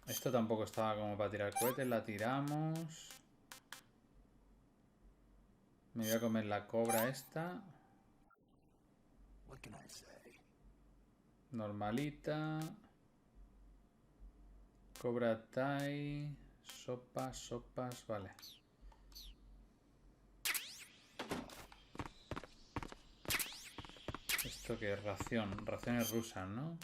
Esto tampoco estaba como para tirar cohetes, la tiramos. Me voy a comer la cobra esta. Normalita. Cobra Thai. Sopas, sopas, vale. ¿Esto qué es? Ración. Raciones rusas, ¿no?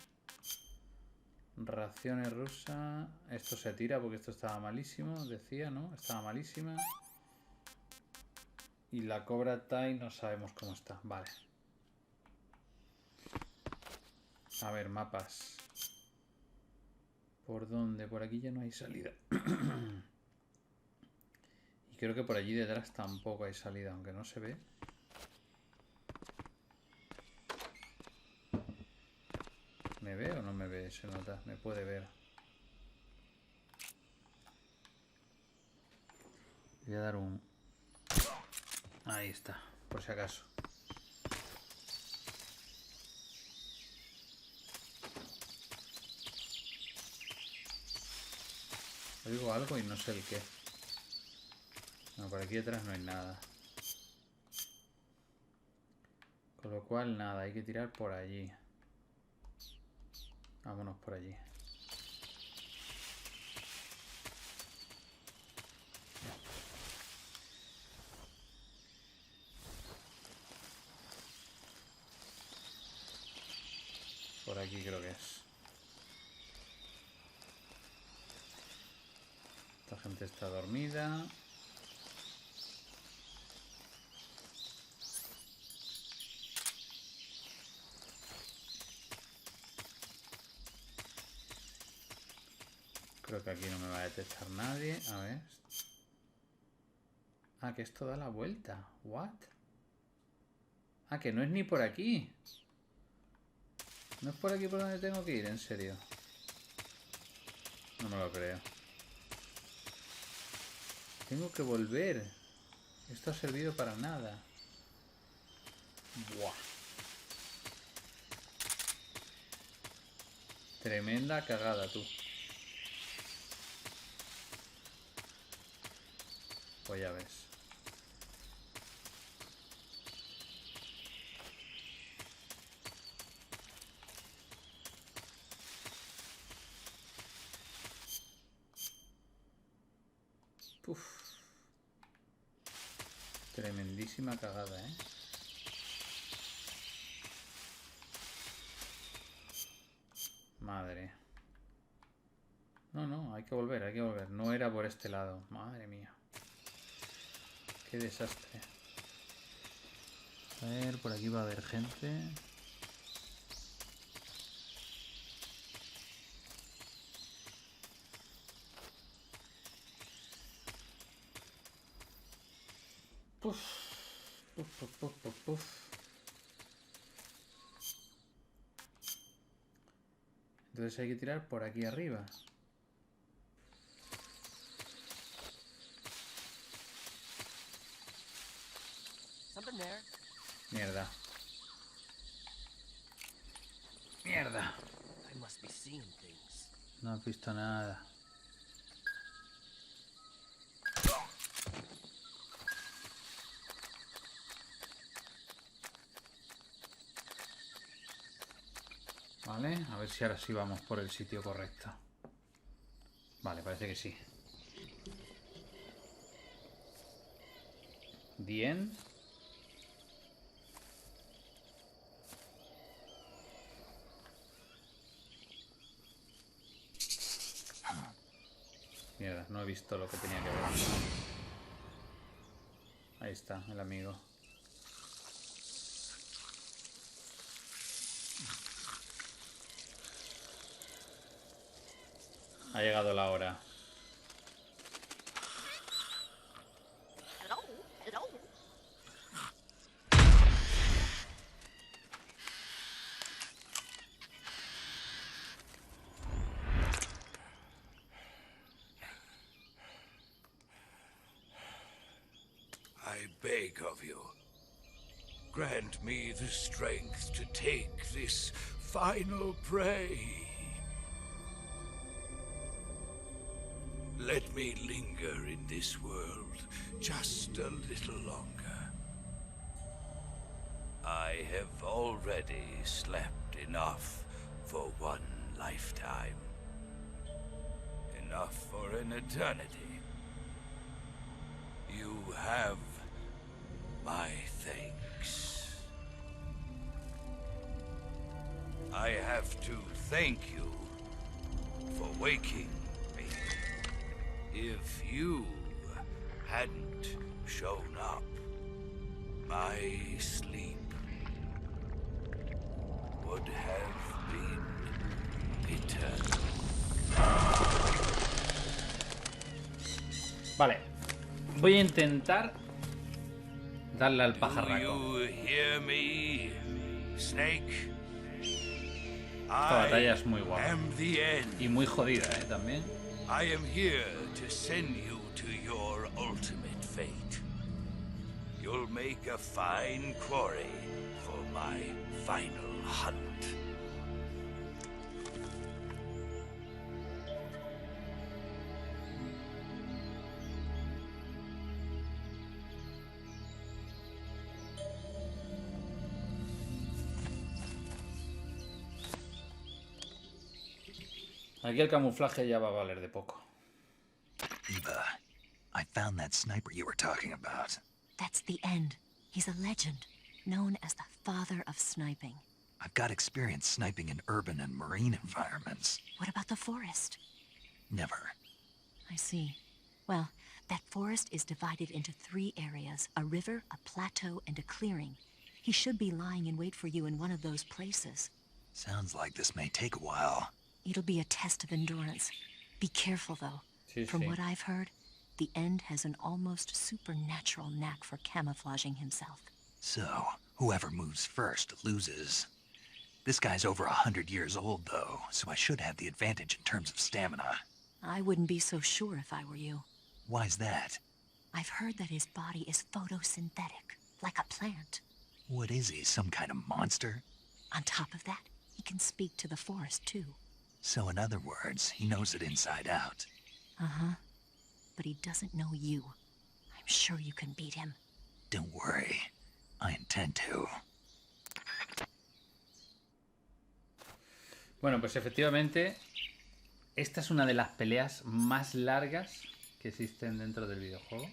Raciones rusas. Esto se tira porque esto estaba malísimo, decía, ¿no? Estaba malísima. Y la cobra Thai no sabemos cómo está. Vale. A ver, mapas. ¿Por dónde? Por aquí ya no hay salida. Y creo que por allí detrás tampoco hay salida, aunque no se ve. ¿Me ve o no me ve? Se nota, me puede ver. Voy a dar un... Ahí está, por si acaso. Oigo algo y no sé el qué. No, por aquí detrás no hay nada. Con lo cual, nada, hay que tirar por allí. Vámonos por allí. Por aquí creo que es. Esta gente está dormida. Creo que aquí no me va a detectar nadie. A ver. Ah, que esto da la vuelta. ¿What? Ah, que no es ni por aquí. No es por aquí por donde tengo que ir, en serio. No me lo creo. Tengo que volver. Esto ha servido para nada. Buah. Tremenda cagada, tú. Pues ya ves. Uf. Tremendísima cagada, ¿eh? Madre. No, no, hay que volver, hay que volver. No era por este lado. Madre mía. Qué desastre. A ver, por aquí va a haber gente. Puf. Puf, puf, puf, puf, puf. Entonces hay que tirar por aquí arriba. Mierda. Mierda. No has visto nada. Vale, a ver si ahora sí vamos por el sitio correcto. Vale, parece que sí. Bien. Mierda, no he visto lo que tenía que ver. Ahí está, el amigo. Ha llegado la hora. I beg of you, grant me the strength to take this final prey. Let me linger in this world just a little longer. I have already slept enough for one lifetime. Enough for an eternity. You have my thanks. I have to thank you for waking me. If you hadn't shown up, my sleep would have been eternal. Vale. Voy a intentar darle al Do pajarraco. you hear me, Snake? Esta batalla es muy guapa. am the end. Y muy jodida, también. I am here to send you to your ultimate fate. You'll make a fine quarry for my final hunt. Aquí el camuflaje ya va a valer de poco. Eva, I found that sniper you were talking about. That's the end. He's a legend, known as the father of sniping. I've got experience sniping in urban and marine environments. What about the forest? Never. I see. Well, that forest is divided into 3 areas, a river, a plateau, and a clearing. He should be lying in wait for you in one of those places. Sounds like this may take a while. It'll be a test of endurance. Be careful, though. From what I've heard, the End has an almost supernatural knack for camouflaging himself. So, whoever moves first loses. This guy's over 100 years old, though, so I should have the advantage in terms of stamina. I wouldn't be so sure if I were you. Why's that? I've heard that his body is photosynthetic, like a plant. What is he, some kind of monster? On top of that, he can speak to the forest, too. So in other words, he knows it inside out. Uh-huh. But he doesn't know you. I'm sure you can beat him. Don't worry. I intend to. Bueno, pues efectivamente, esta es una de las peleas más largas que existen dentro del videojuego.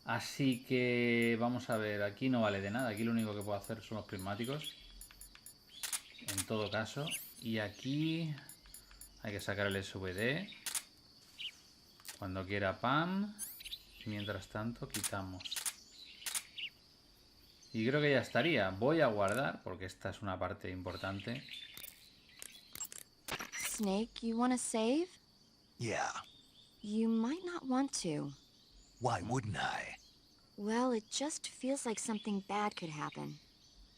Así que vamos a ver, aquí no vale de nada. Aquí lo único que puedo hacer son los prismáticos. En todo caso. Y aquí hay que sacar el SVD. Cuando quiera PAM. Mientras tanto quitamos. Y creo que ya estaría. Voy a guardar porque esta es una parte importante. Snake, you want to save? Yeah. You might not want to. Why wouldn't I? Well, it just feels like something bad could happen.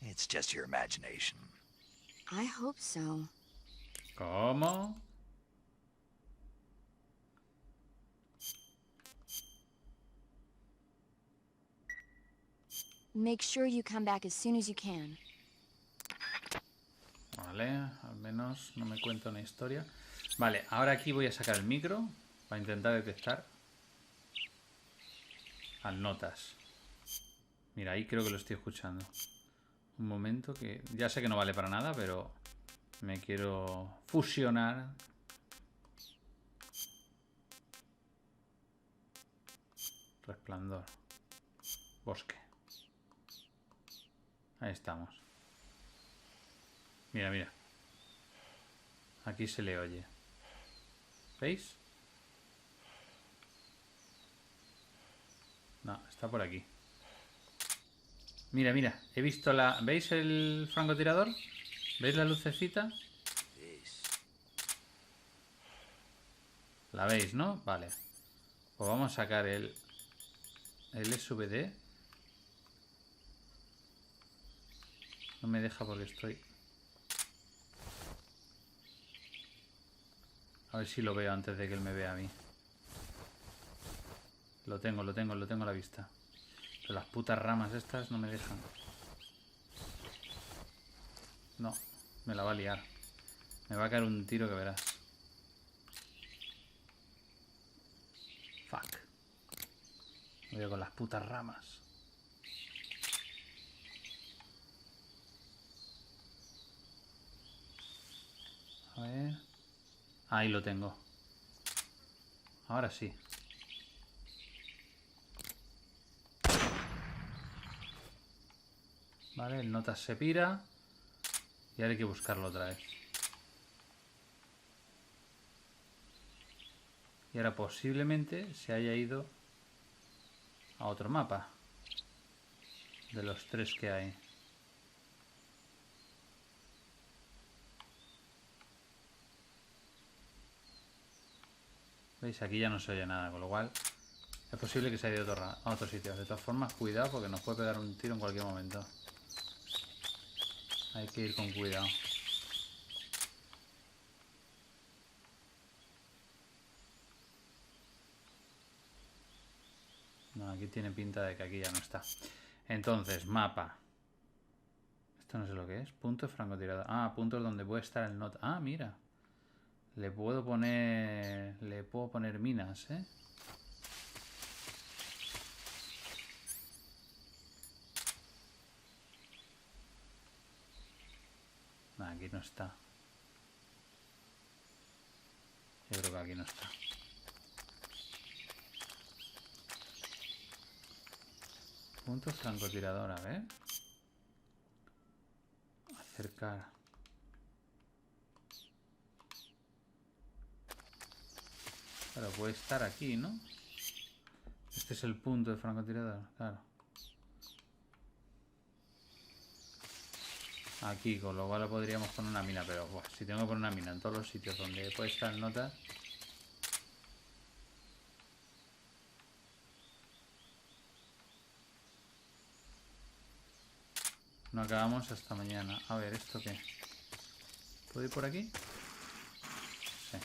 It's just your imagination. I hope so. ¿Cómo? Make sure you come back as soon as you can. Vale, al menos no me cuenta una historia. Vale, ahora aquí voy a sacar el micro para intentar detectar las notas. Mira, ahí creo que lo estoy escuchando. Un momento que... Ya sé que no vale para nada, pero me quiero fusionar. Resplandor. Bosque. Ahí estamos. Mira, mira. Aquí se le oye. ¿Veis? No, está por aquí. Mira, mira. He visto la... ¿Veis el francotirador? ¿Veis la lucecita? La veis, ¿no? Vale. Pues vamos a sacar el SVD. No me deja porque estoy... A ver si lo veo antes de que él me vea a mí. Lo tengo a la vista. Pero las putas ramas estas no me dejan. No, me la va a liar. Me va a caer un tiro que verás. Fuck. Voy con las putas ramas. A ver. Ahí lo tengo. Ahora sí. Vale, el notas se pira. Y ahora hay que buscarlo otra vez. Y ahora posiblemente se haya ido a otro mapa. De los 3 que hay. ¿Veis? Aquí ya no se oye nada, con lo cual es posible que se haya ido a otro sitio. De todas formas, cuidado porque nos puede pegar un tiro en cualquier momento. Hay que ir con cuidado. No, aquí tiene pinta de que aquí ya no está. Entonces, mapa. Esto no sé lo que es. Punto de francotirador. Ah, puntos donde puede estar el nota. Ah, mira. Le puedo poner minas, ¿eh? Nah, aquí no está. Yo creo que aquí no está. Punto francotirador, a ver. Acercar. Claro, puede estar aquí, ¿no? Este es el punto de francotirador, claro. Aquí, con lo cual lo podríamos poner una mina, pero buah, si tengo que poner una mina en todos los sitios donde puede estar notas. No acabamos hasta mañana. A ver, ¿esto qué? ¿Puedo ir por aquí? Sí.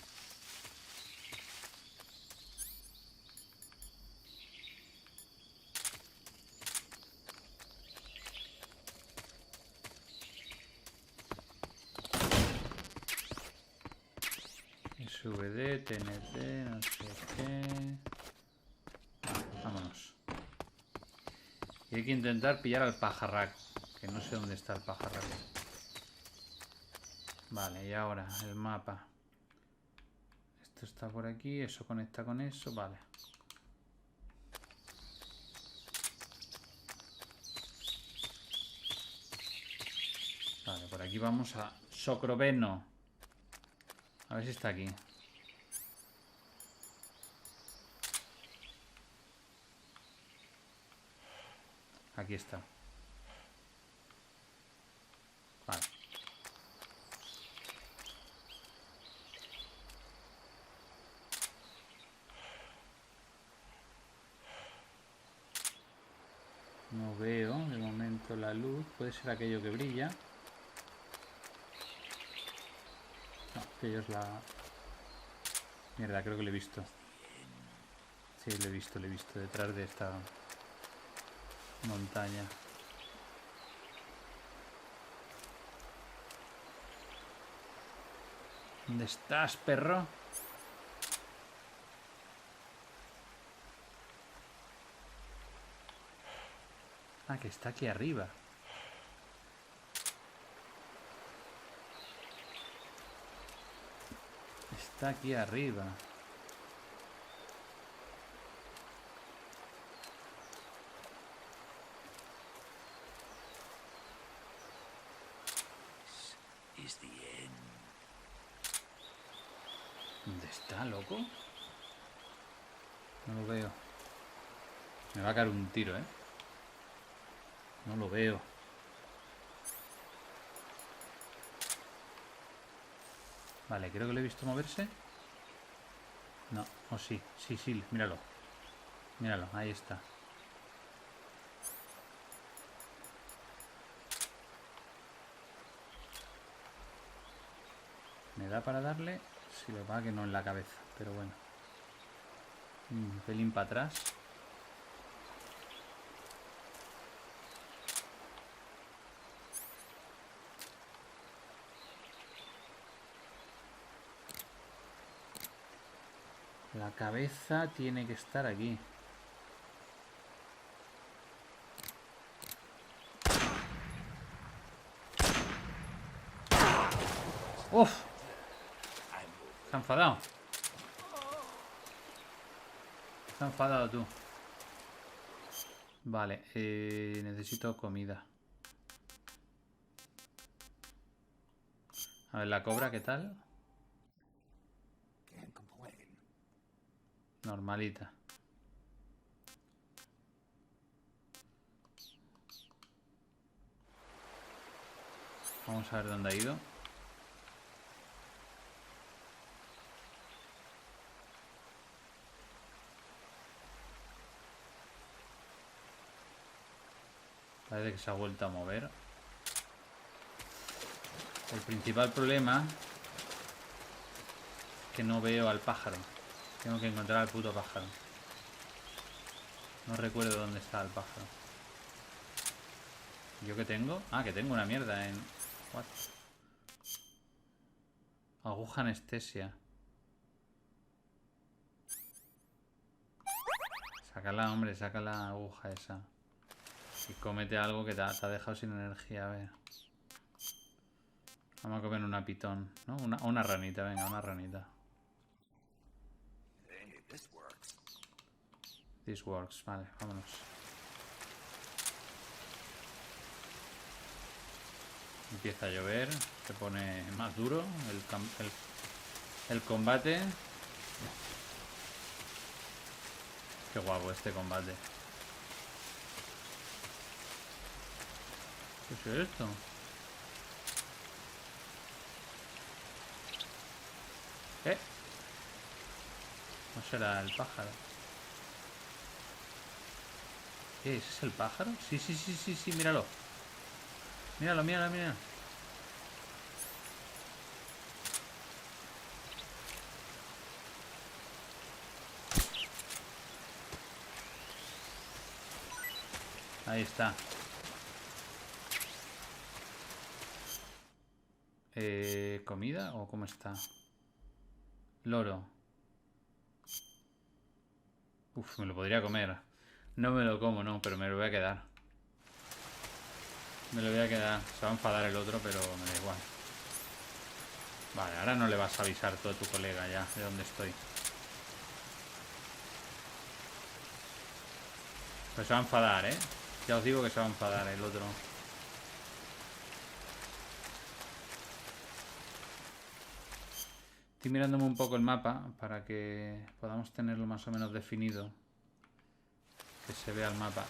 SVD, TNT, no sé qué. Vámonos. Y hay que intentar pillar al pajarraco. Que no sé dónde está el pajarraco. Vale, y ahora el mapa. Esto está por aquí, eso conecta con eso, vale. Vale, por aquí vamos a Socroveno. A ver si está aquí. Aquí está. Vale. No veo de momento la luz. Puede ser aquello que brilla. No, aquello es la... Mierda, creo que lo he visto. Sí, lo he visto detrás de esta montaña. ¿Dónde estás, perro? Ah, que está aquí arriba. Está aquí arriba. Is the end. ¿Dónde está, loco? No lo veo. Me va a caer un tiro, ¿eh? No lo veo. Vale, creo que lo he visto moverse. No, o sí. Sí, sí, míralo. Míralo, ahí está. ¿Me da para darle? Sí, lo que pasa que no en la cabeza, pero bueno. Un pelín para atrás. La cabeza tiene que estar aquí. ¡Uf! Se ha enfadado. Se ha enfadado tú. Vale, necesito comida. A ver, la cobra, ¿qué tal? Normalita. Vamos a ver dónde ha ido. Parece que se ha vuelto a mover. El principal problema es que no veo al pájaro. Tengo que encontrar al puto pájaro. No recuerdo dónde está el pájaro. ¿Yo qué tengo? Ah, que tengo una mierda en... What? Aguja anestesia. Sácala, hombre, saca la aguja esa. Y cómete algo que te ha dejado sin energía, a ver. Vamos a comer una pitón, ¿no? Una ranita, venga, una ranita. This works. Vale, vámonos. Empieza a llover. Se pone más duro el combate. Qué guapo este combate. ¿Qué es esto? No será el pájaro. ¿Qué? ¿Ese es el pájaro? Sí, sí, sí, sí, sí, míralo. Míralo, míralo, míralo. Ahí está. ¿Comida o cómo está? Loro. Uf, me lo podría comer. No me lo como, no, pero me lo voy a quedar. Me lo voy a quedar. Se va a enfadar el otro, pero me da igual. Vale, ahora no le vas a avisar todo a tu colega ya de dónde estoy. Pues se va a enfadar, ¿eh? Ya os digo que se va a enfadar el otro. Estoy mirándome un poco el mapa para que podamos tenerlo más o menos definido. Que se vea el mapa.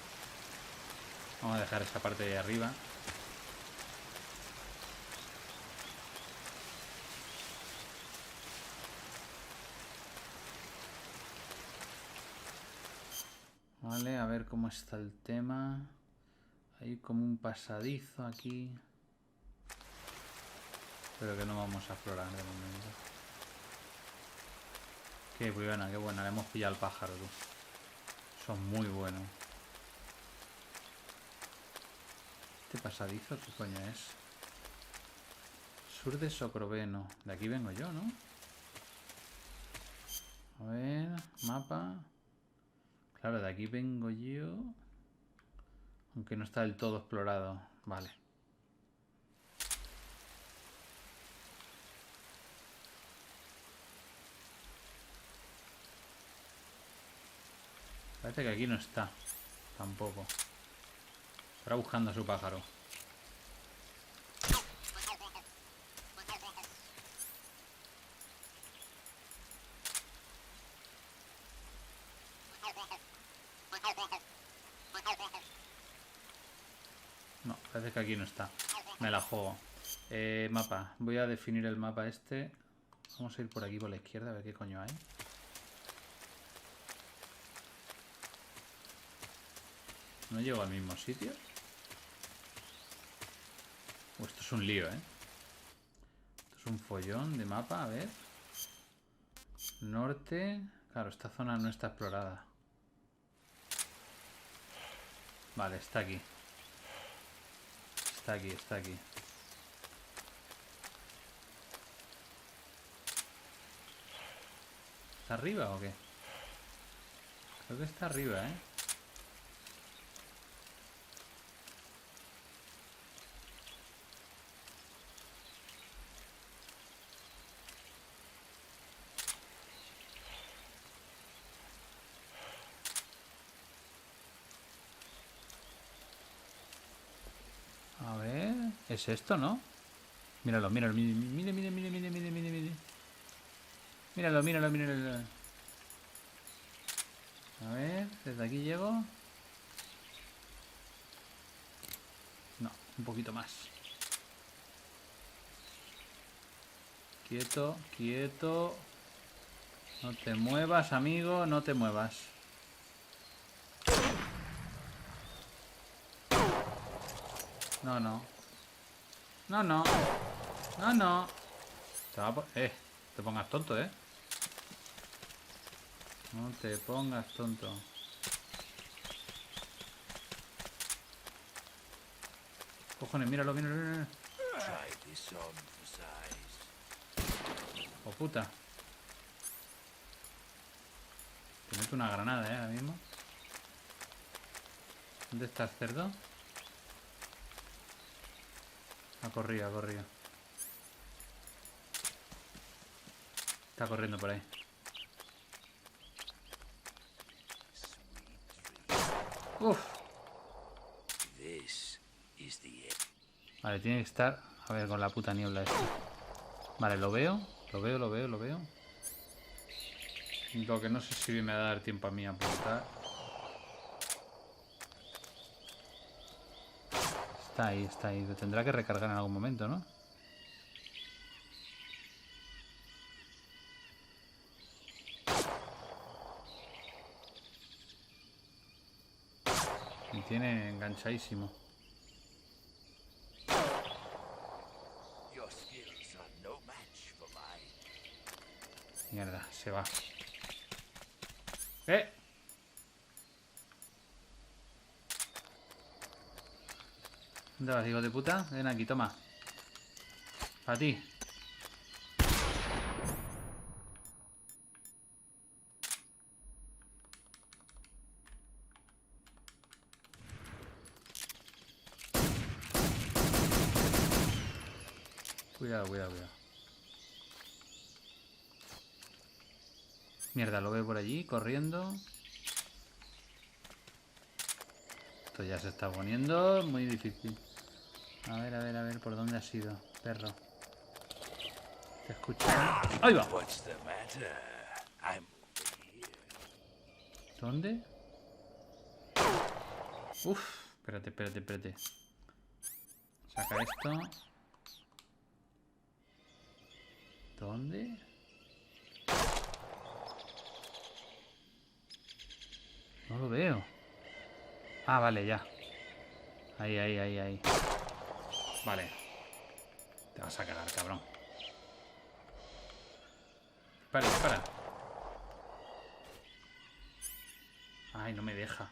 Vamos a dejar esa parte de arriba. Vale, a ver cómo está el tema. Hay como un pasadizo aquí. Pero que no vamos a explorar de momento. Qué buena, qué buena. Le hemos pillado al pájaro, tú. Son muy buenos. ¿Este pasadizo qué coño es? Sur de Socroveno. De aquí vengo yo, ¿no? A ver, mapa. Claro, de aquí vengo yo. Aunque no está del todo explorado. Vale. Parece que aquí no está. Tampoco. Estará buscando a su pájaro. No, parece que aquí no está. Me la juego. Mapa. Voy a definir el mapa este. Vamos a ir por aquí, por la izquierda, a ver qué coño hay. ¿No llego al mismo sitio? Esto es un lío, ¿eh? Esto es un follón de mapa, a ver. Norte. Claro, esta zona no está explorada. Vale, está aquí. Está aquí, está aquí. ¿Está arriba o qué? Creo que está arriba, ¿eh? A ver... ¿Es esto, no? Míralo, míralo, mire, mire, mire, mire, mire, mire, mire, mire. Míralo, míralo, míralo. A ver, desde aquí llego. No, un poquito más. Quieto, quieto. No te muevas, amigo, no te muevas. No, no. No, no. No, no. Te va a te pongas tonto, ¿eh? No te pongas tonto. Cojones, míralo, míralo, míralo. Oh, puta. Te meto una granada, ahora mismo. ¿Dónde está el cerdo? Ha corrido, ha corrido. Está corriendo por ahí. Uf. This is the end. Vale, tiene que estar... A ver, con la puta niebla esta. Vale, lo veo. Lo veo. Lo que no sé si me va a dar tiempo a mí a apuntar. Está ahí. Lo tendrá que recargar en algún momento, ¿no? Me tiene enganchadísimo. Your skills are no match for mine. Mierda, se va. ¿Dónde vas, hijo de puta? Ven aquí, toma. Para ti. Cuidado. Mierda, lo veo por allí, corriendo. Esto ya se está poniendo muy difícil. A ver, ¿por dónde has ido, perro? ¿Te escucho? ¡Ahí va! What's the matter? I'm ¿Dónde? Uf, espérate. Saca esto. ¿Dónde? No lo veo. Ah, vale, ya. Ahí. Vale. Te vas a cagar, cabrón. Dispara. Ay, no me deja.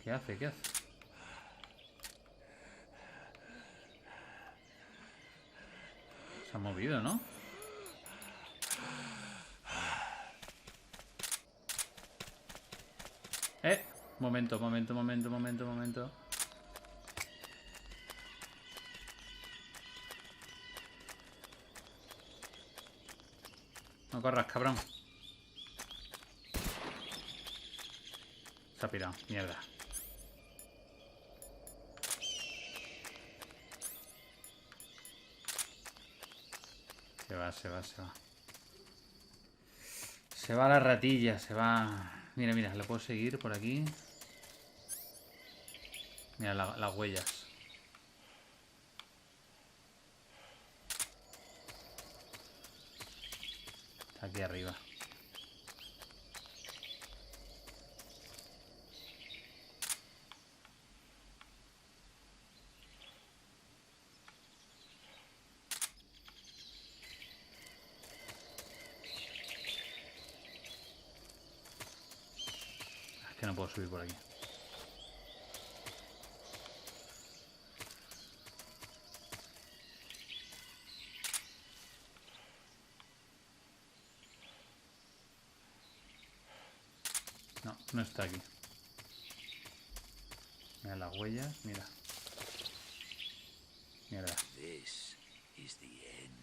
¿Qué hace? Se ha movido, ¿no? Momento. No corras, cabrón. Se ha pirado, mierda. Se va. Se va la ratilla, se va. Mira, la puedo seguir por aquí. Mira las huellas. Está aquí arriba. Es que no puedo subir por aquí. No está aquí. Mira las huellas, mira. Mierda. This is the end.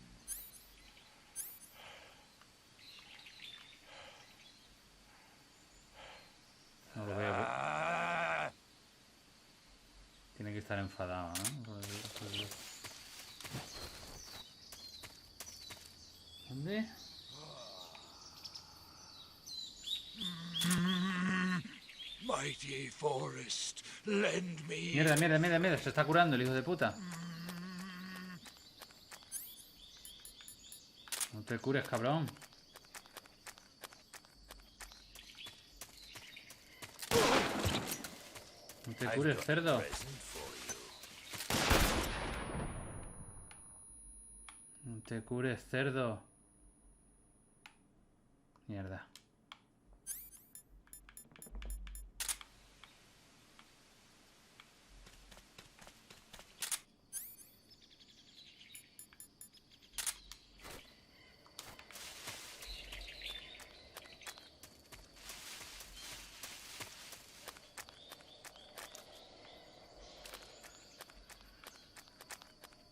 No lo veo. Tiene que estar enfadado, ¿no? ¿Dónde? Mighty forest, lend me. Mierda, se está curando el hijo de puta. No te cures, cabrón. No te cures, cerdo. No te cures, cerdo. Mierda.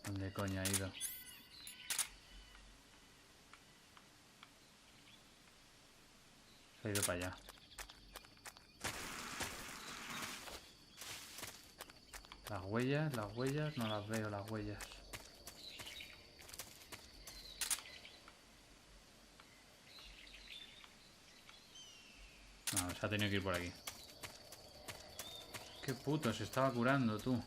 ¿Dónde coño ha ido? Se ha ido para allá. Las huellas, no las veo las huellas. No, se ha tenido que ir por aquí. Qué puto, se estaba curando, tú.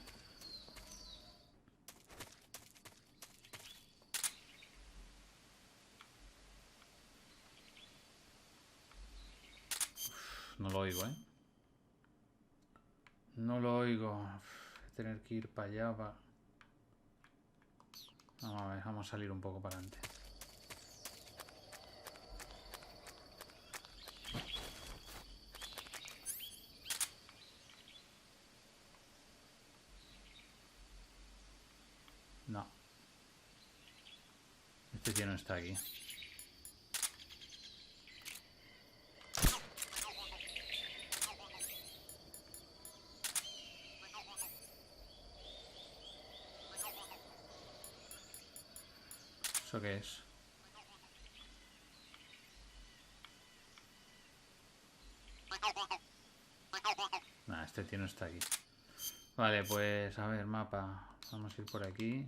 Uf, no lo oigo, ¿eh? No lo oigo. Voy a tener que ir para allá. Vamos a ver, vamos a salir un poco para adelante. No. Este tío no está aquí. ¿Eso qué es? Nah, este tío no está aquí. Vale, pues a ver, mapa. Vamos a ir por aquí.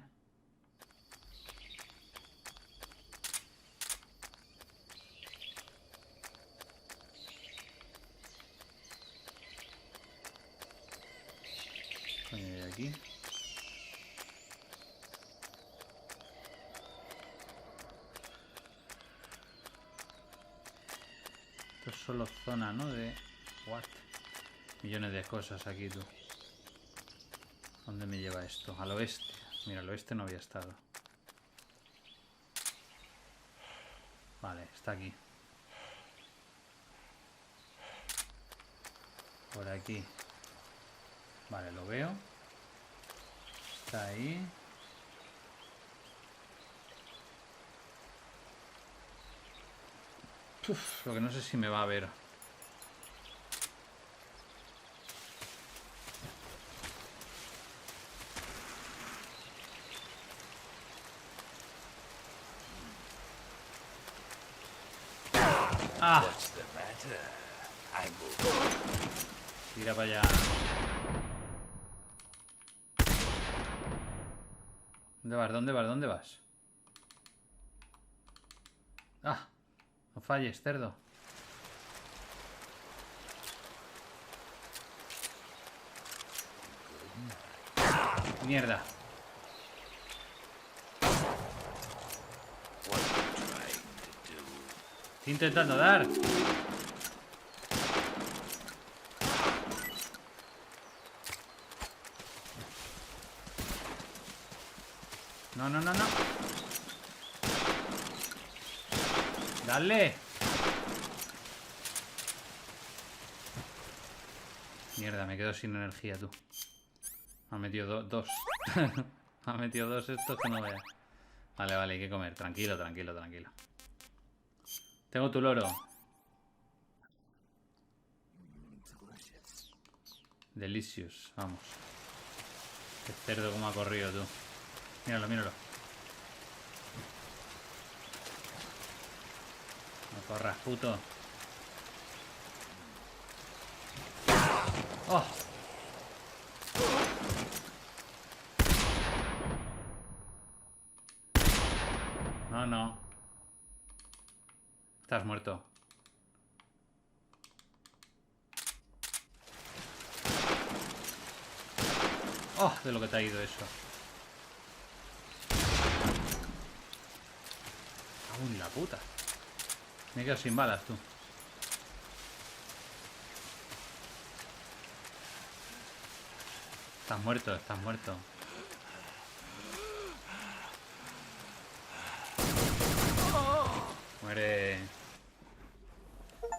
Coño, ¿y aquí? Esto es solo zona, ¿no? De... What? Millones de cosas aquí, tú. ¿Dónde me lleva esto? Al oeste. Mira, al oeste no había estado. Vale, está aquí. Por aquí. Vale, lo veo. Está ahí. Uf, lo que no sé si me va a ver. Ah. Tira para allá. ¿Dónde vas? ¿Dónde vas? ¿Dónde vas? Ah, no falles, cerdo. Mierda. Estoy intentando dar. No, no, no, no. Dale. Mierda, me quedo sin energía, tú. Me ha metido dos. Me ha metido dos estos que no veas. Vale, vale, hay que comer. Tranquilo, tranquilo, tranquilo. Tengo tu loro. Delicious, vamos. Qué cerdo como ha corrido, tú. Míralo, míralo. No corras, puto. ¡Oh! No, no. Estás muerto. ¡Oh! De lo que te ha ido eso. ¡Aún la puta! Me he quedado sin balas, tú. Estás muerto, estás muerto. Muere.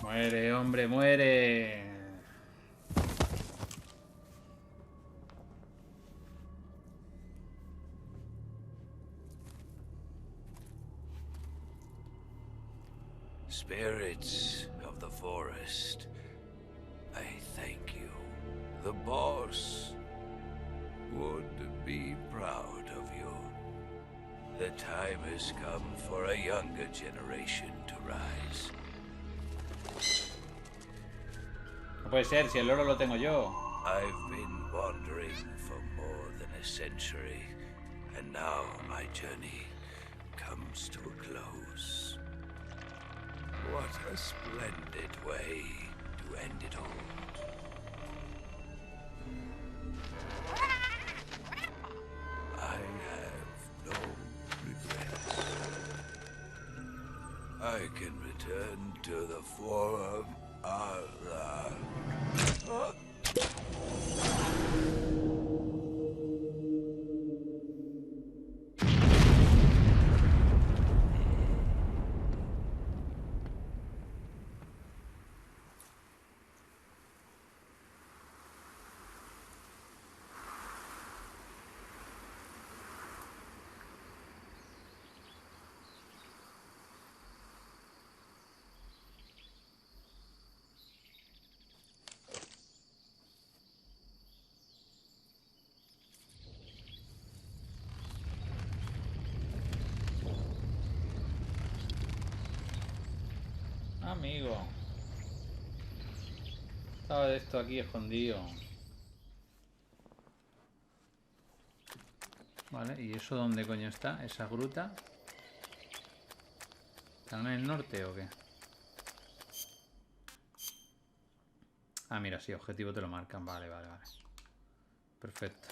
Muere, hombre, muere. Spirits of the forest, I thank you. The boss would be proud of you. The time has come for a younger generation to rise. No puede ser, si el oro lo tengo yo. I've been wandering for more than a century, and now my journey comes to a close. What a splendid way to end it all. I have no regrets. I can return to the form of the... Amigo. Estaba esto aquí escondido. Vale, ¿y eso dónde coño está? ¿Esa gruta? ¿Están en el norte o qué? Ah, mira, sí, objetivo te lo marcan. Vale, vale, vale. Perfecto.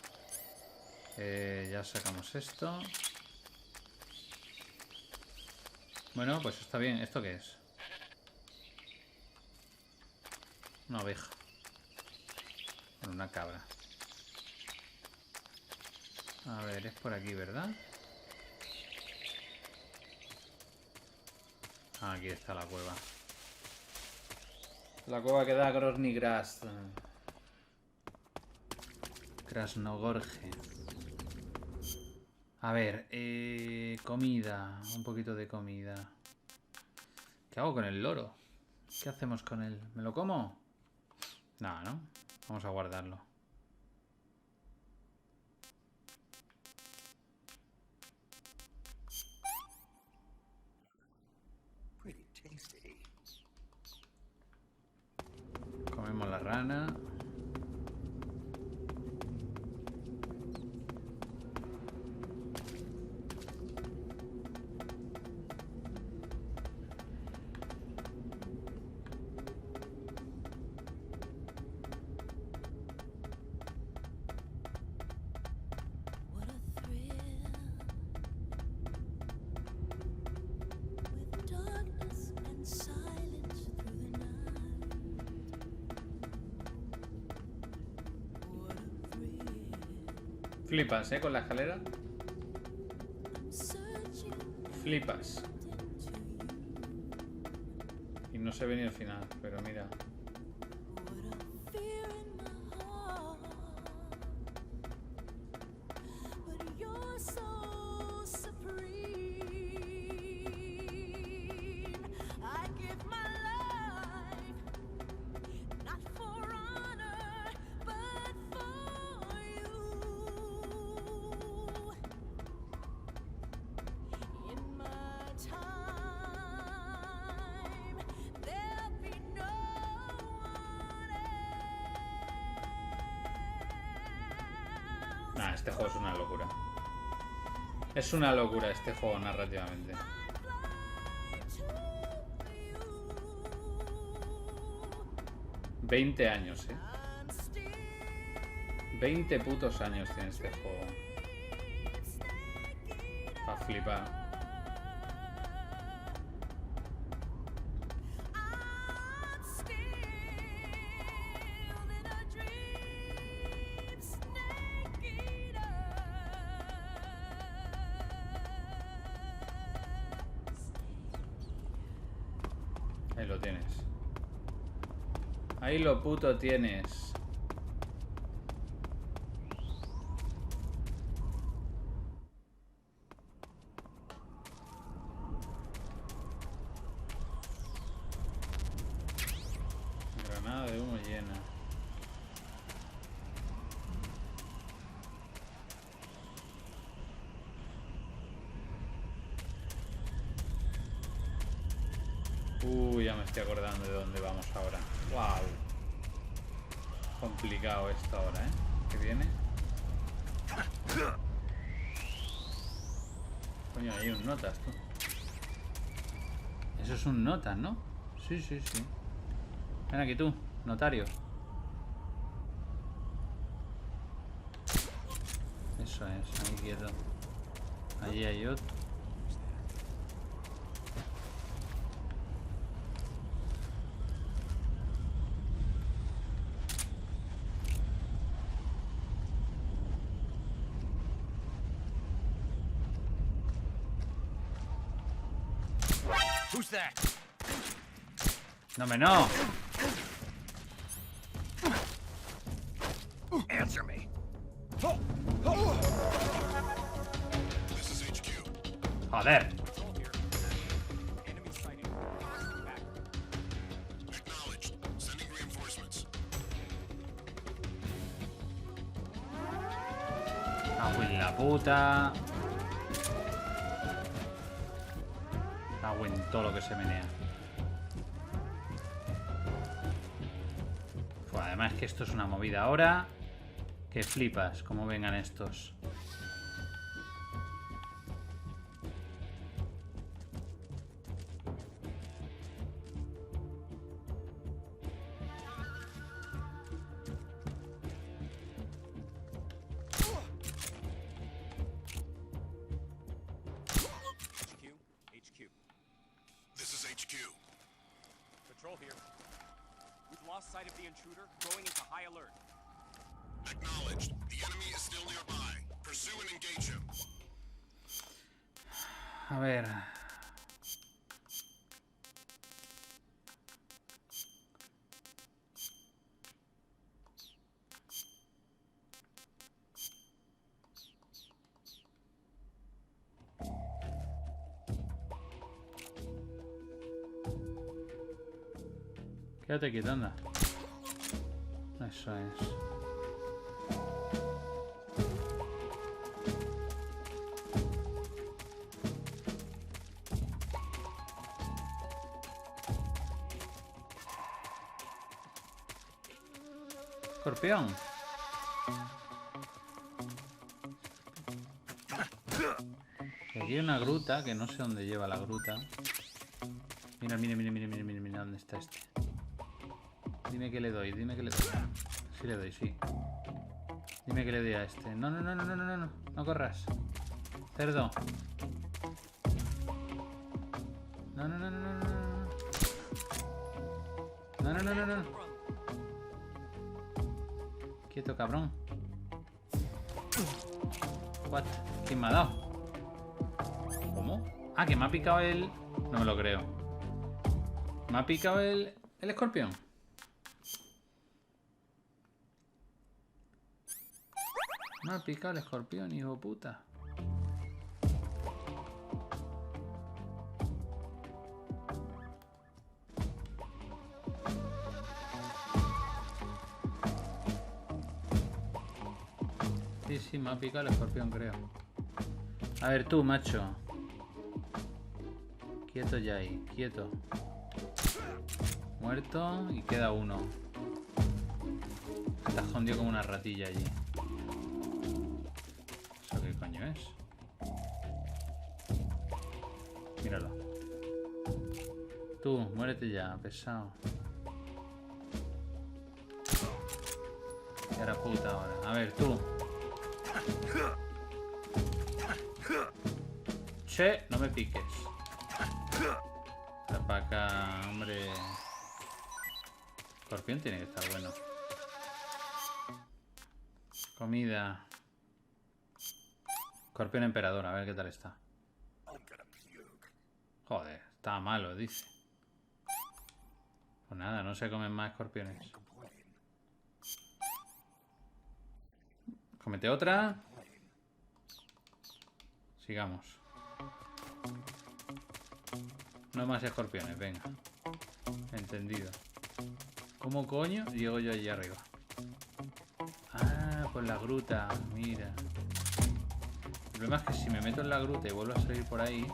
Ya sacamos esto. Bueno, pues está bien. ¿Esto qué es? Una oveja. Bueno, una cabra. A ver, es por aquí, ¿verdad? Ah, aquí está la cueva. La cueva que da Grosnigras. Krasnogorje. A ver, comida. Un poquito de comida. ¿Qué hago con el loro? ¿Qué hacemos con él? ¿Me lo como? No, ¿no? Vamos a guardarlo. Comemos la rana. Flipas, ¿eh? Con la escalera. Flipas. Y no se ve ni el final, pero mira. Nah, este juego es una locura. Es una locura este juego narrativamente. $20 años, 20 putos años tiene este juego. Pa' flipar. Ahí lo tienes. Ahí lo puto tienes. Granada de humo llena. Ya me estoy acordando de dónde vamos ahora. ¡Wow! Complicado esto ahora, ¿eh? Que viene. Coño, hay un notas, tú. Eso es un notas, ¿no? Sí, sí, sí. Ven aquí tú, notario. Eso es, ahí quieto. Allí hay otro. Who's that? No me no. Answer me. This is HQ. Joder. Acknowledged. Sending reinforcements. Cago en la puta. Cago en todo lo que se menea. Pues además que esto es una movida ahora. Que flipas como vengan estos. This is HQ. Patrol here. We've lost sight of the intruder, going into high alert. Acknowledged. The enemy is still nearby. Pursue and engage him. A ver. Quédate quieto, anda. Eso es. Escorpión. Aquí hay una gruta que no sé dónde lleva la gruta. Mira, mira, mira, mira, mira, mira, mira dónde está este. Dime que le doy, dime que le doy. Sí le doy, sí. Dime que le doy a este. No, no, no, no, no, no, no, no corras. Cerdo. No, no, no, no, no, no. No, no, no, no, no. Quieto, cabrón. What? ¿Quién me ha dado? ¿Cómo? Ah, que me ha picado el... No me lo creo. Me ha picado el escorpión. Me ha picado el escorpión, hijo de puta. Sí, sí, me ha picado el escorpión, creo. A ver tú, macho. Quieto ya ahí, quieto. Muerto y queda uno. Está escondido como una ratilla allí. ¿Eso qué coño es? Míralo. Tú, muérete ya, pesado. Y ahora puta ahora. A ver, tú. Che, no me piques. Está para acá, hombre. Escorpión tiene que estar bueno. Comida. Escorpión emperador, a ver qué tal está. Joder, está malo, dice. Pues nada, no se comen más escorpiones. Cómete otra. Sigamos. No más escorpiones, venga. Entendido. ¿Cómo coño llego yo allí arriba? Ah, por la gruta, mira. El problema es que si me meto en la gruta y vuelvo a salir por ahí...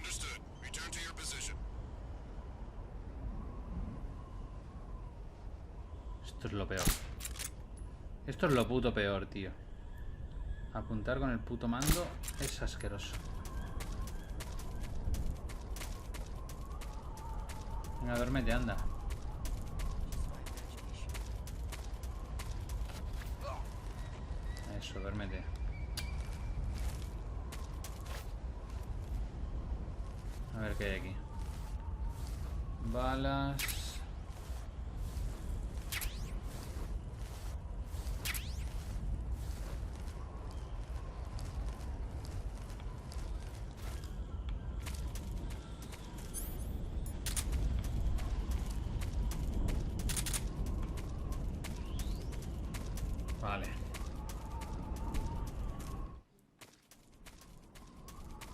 Understood. Return to your position. Esto es lo peor. Esto es lo puto peor, tío. Apuntar con el puto mando es asqueroso. Venga, duérmete, anda. Eso, duérmete. A ver qué hay aquí. Balas. Vale.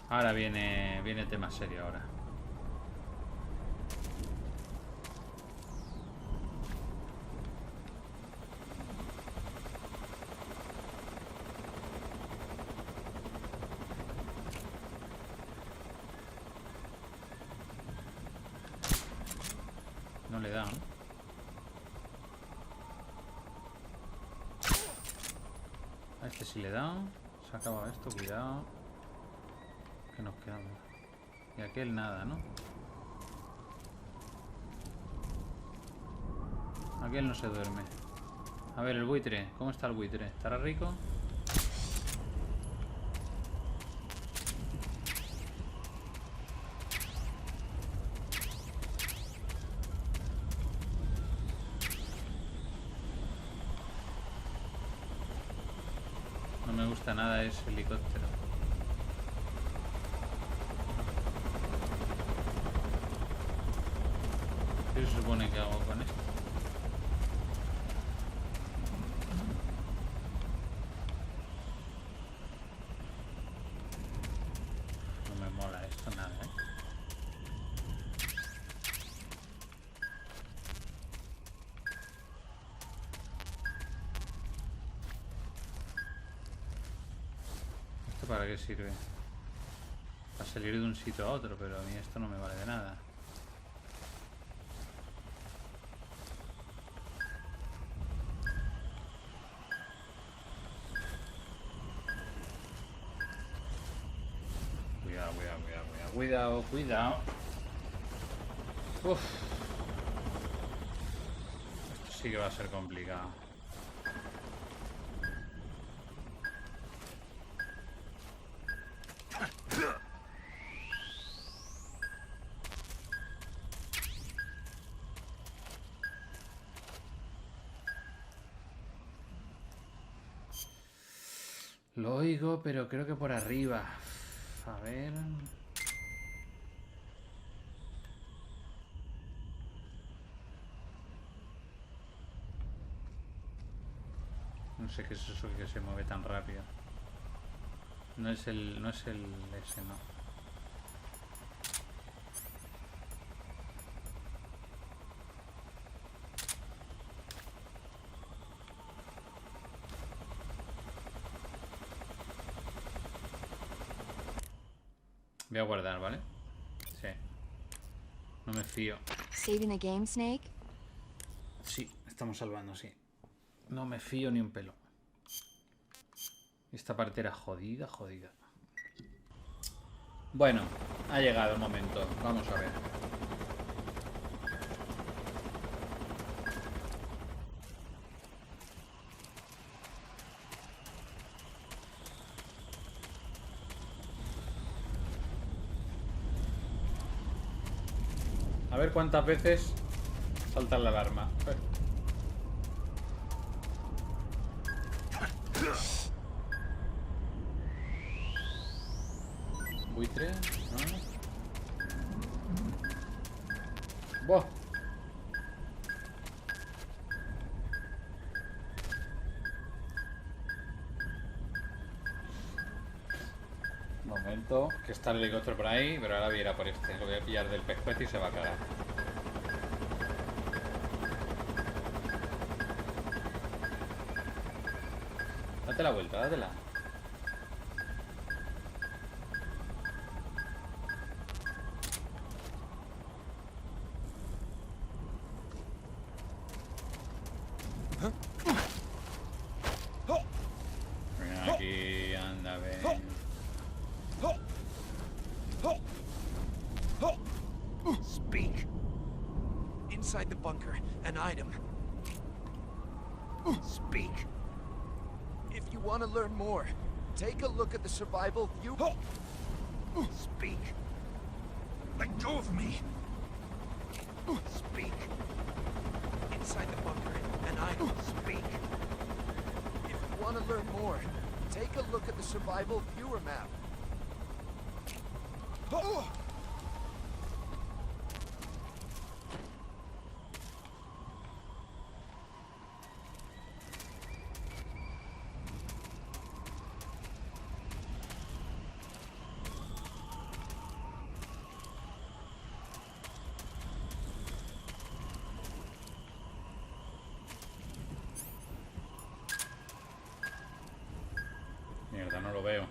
Ahora viene tema serio ahora. No le da, ¿no? A este sí le da. Se acaba esto, cuidado. Que nos quedamos. Y aquel nada, ¿no? Aquel no se duerme. A ver, el buitre. ¿Cómo está el buitre? ¿Estará rico? No me gusta nada ese helicóptero. ¿Qué se supone que hago con esto? No me mola esto nada, ¿eh? ¿Esto para qué sirve? Para salir de un sitio a otro, pero a mí esto no me vale de nada. Cuidado, cuidado. Uf. Esto sí que va a ser complicado. Lo oigo, pero creo que por arriba. A ver... No sé qué es eso que se mueve tan rápido. No es el ese, no. Voy a guardar, ¿vale? Sí. No me fío. Saving the game, Snake? Sí, estamos salvando, sí. No me fío ni un pelo. Esta parte era jodida, jodida. Bueno, ha llegado el momento. Vamos a ver. A ver cuántas veces salta la alarma. Buitre, ¿no? ¡Buah! Momento, que está el helicóptero por ahí, pero ahora voy a ir a por este. Lo voy a pillar del pescuezo y se va a cagar. Date la vuelta, dátela. Ven aquí, anda, ven. Speak. Inside the bunker, an item. Speak. If you want to learn more, take a look at the survival view. Speak. Let go of me. Speak. Inside the bunker, an item. Speak. If you want to learn more, take a look at the survival viewer map. Mierda, no lo veo.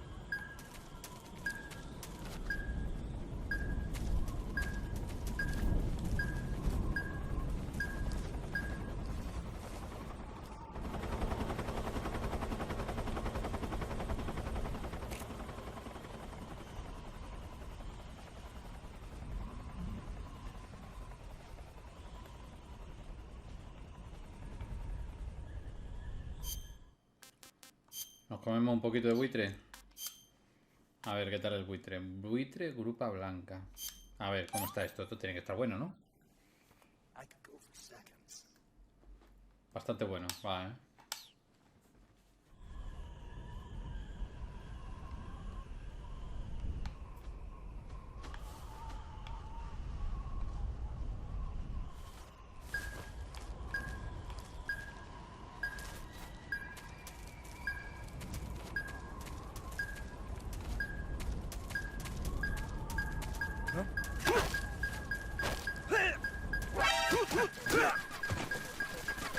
Nos comemos un poquito de buitre. A ver, ¿qué tal el buitre? Buitre, grupa blanca. A ver, ¿cómo está esto? Esto tiene que estar bueno, ¿no? Bastante bueno, va, ¿eh?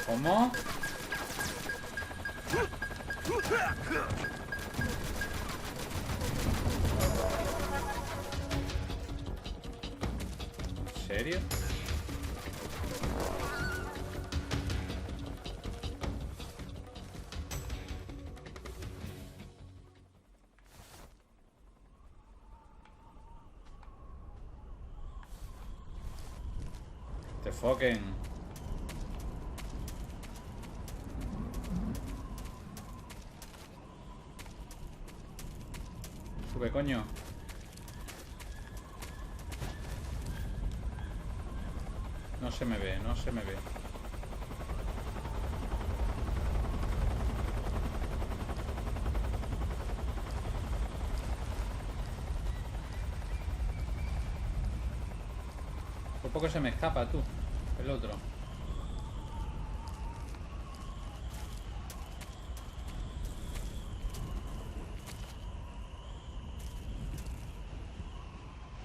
¿Cómo? ¿En serio? Te foquen. Sube, coño. No se me ve, no se me ve. Por poco se me escapa, tú. El otro.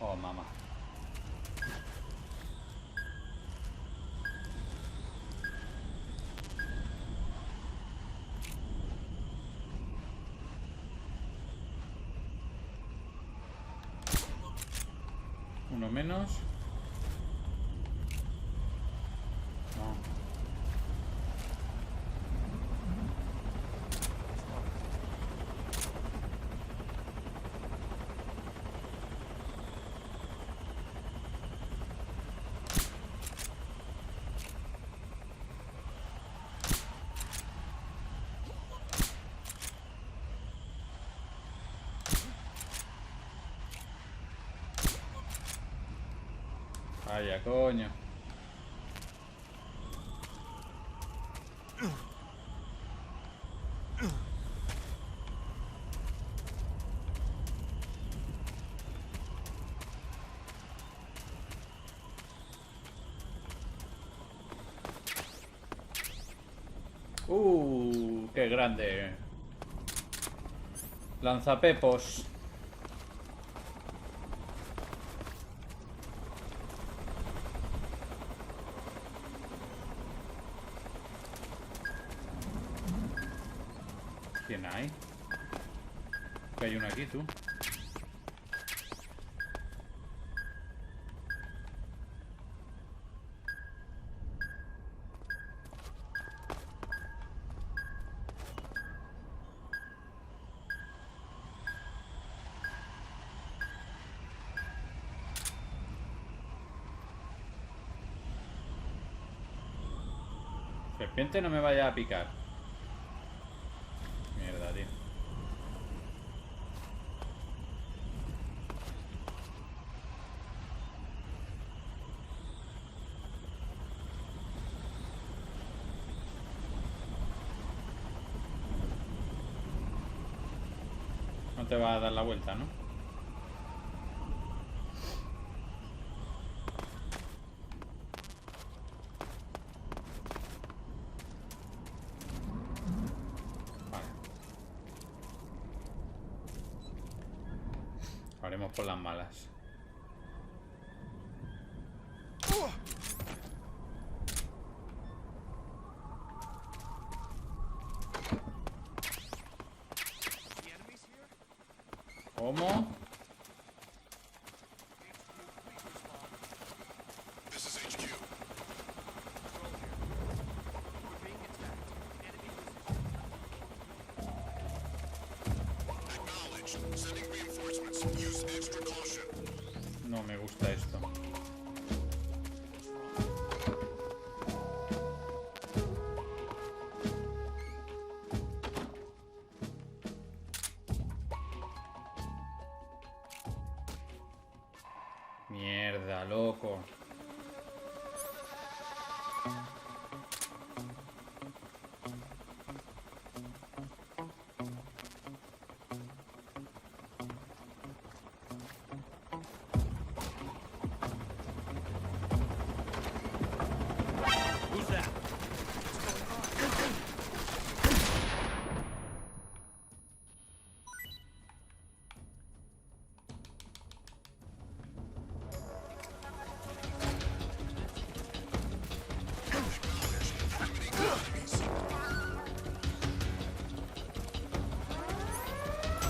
Oh, mamá. Uno menos. No. Vaya, coño. Qué grande. Lanzapepos. ¿Quién hay? Que hay uno aquí, tú. Serpiente, no me vaya a picar. Mierda, tío. No te va a dar la vuelta, ¿no? Haremos por las malas. ¿Cómo? This is HQ. Acknowledged. Sending reinforcements. Use extra caution. No me gusta esto. Mierda, loco. Who's that?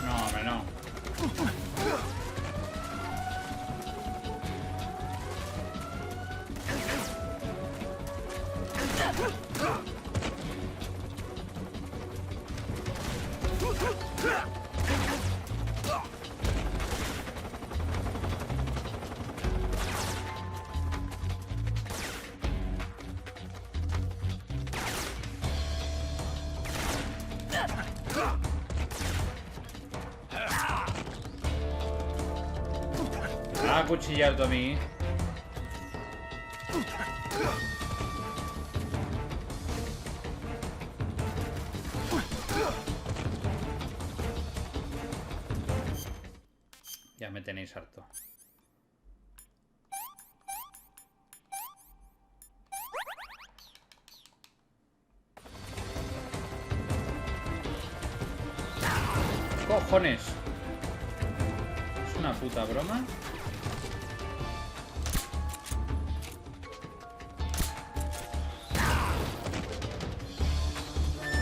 No, hombre, no. A cuchillar tú a mí. Ya me tenéis harto. ¡Cojones! ¿Es una puta broma?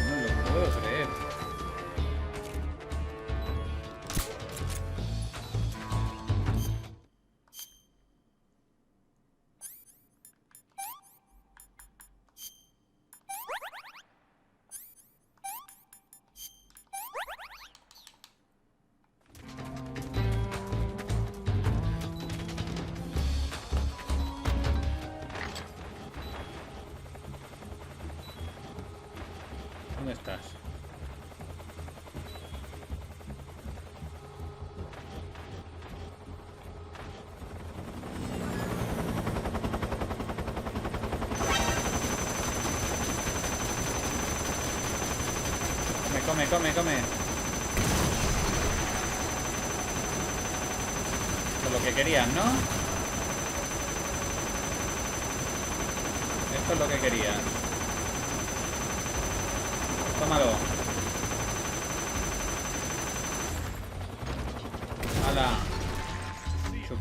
No lo puedo creer. ¿Dónde estás? Come, come, come. Esto es lo que querían, ¿no? Esto es lo que querían. Tómalo. ¡Hala! Chup.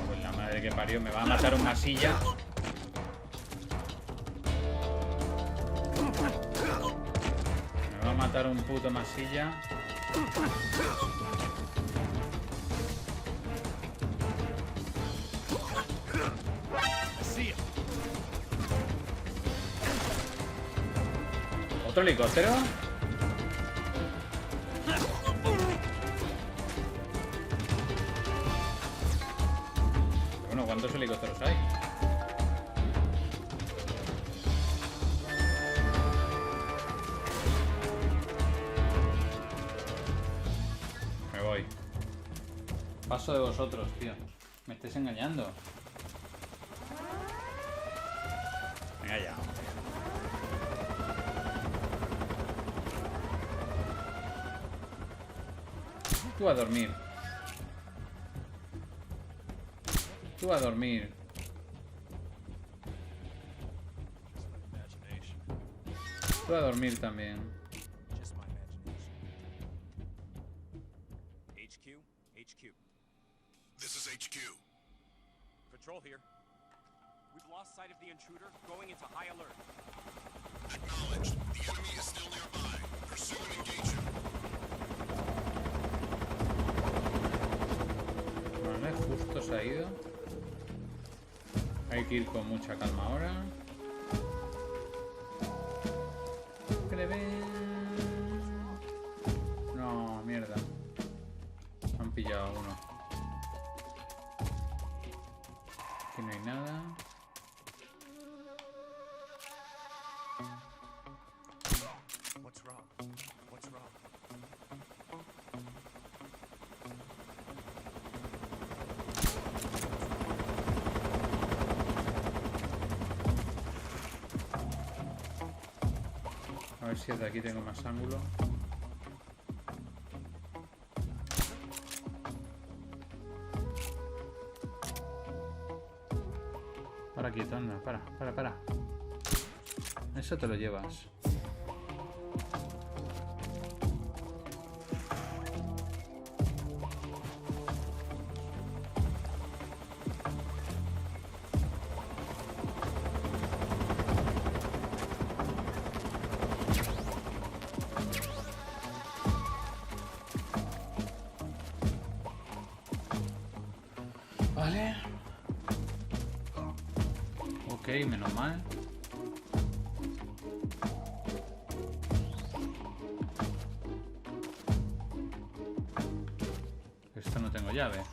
Pues la madre que parió, me va a matar un masilla. Me va a matar un puto masilla. ¿Otro helicóptero? Bueno, ¿cuántos helicópteros hay? Me voy. Paso de vosotros, tío. Me estáis engañando. Venga ya, hombre. Tú a dormir. Tú a dormir. Tú a dormir también. HQ. This is HQ. Patrol here. We've lost sight of the intruder, going into high alert. Acknowledged. The enemy is still nearby. Pursue and engage him. Vale, justo se ha ido. Hay que ir con mucha calma ahora. No, mierda. Me han pillado uno. Aquí no hay nada. What's wrong? What's wrong? A ver si desde aquí tengo más ángulo. Para quieto, anda, para. Eso te lo llevas. Vale. Ok, menos mal. Esto no tengo llave.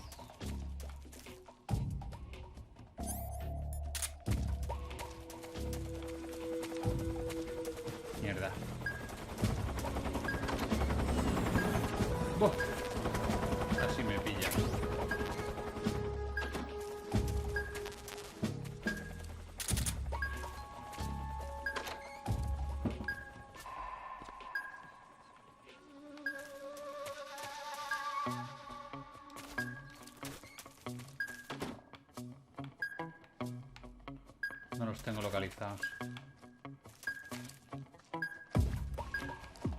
Mierda. ¡Buah! Así me pilla. No los tengo localizados.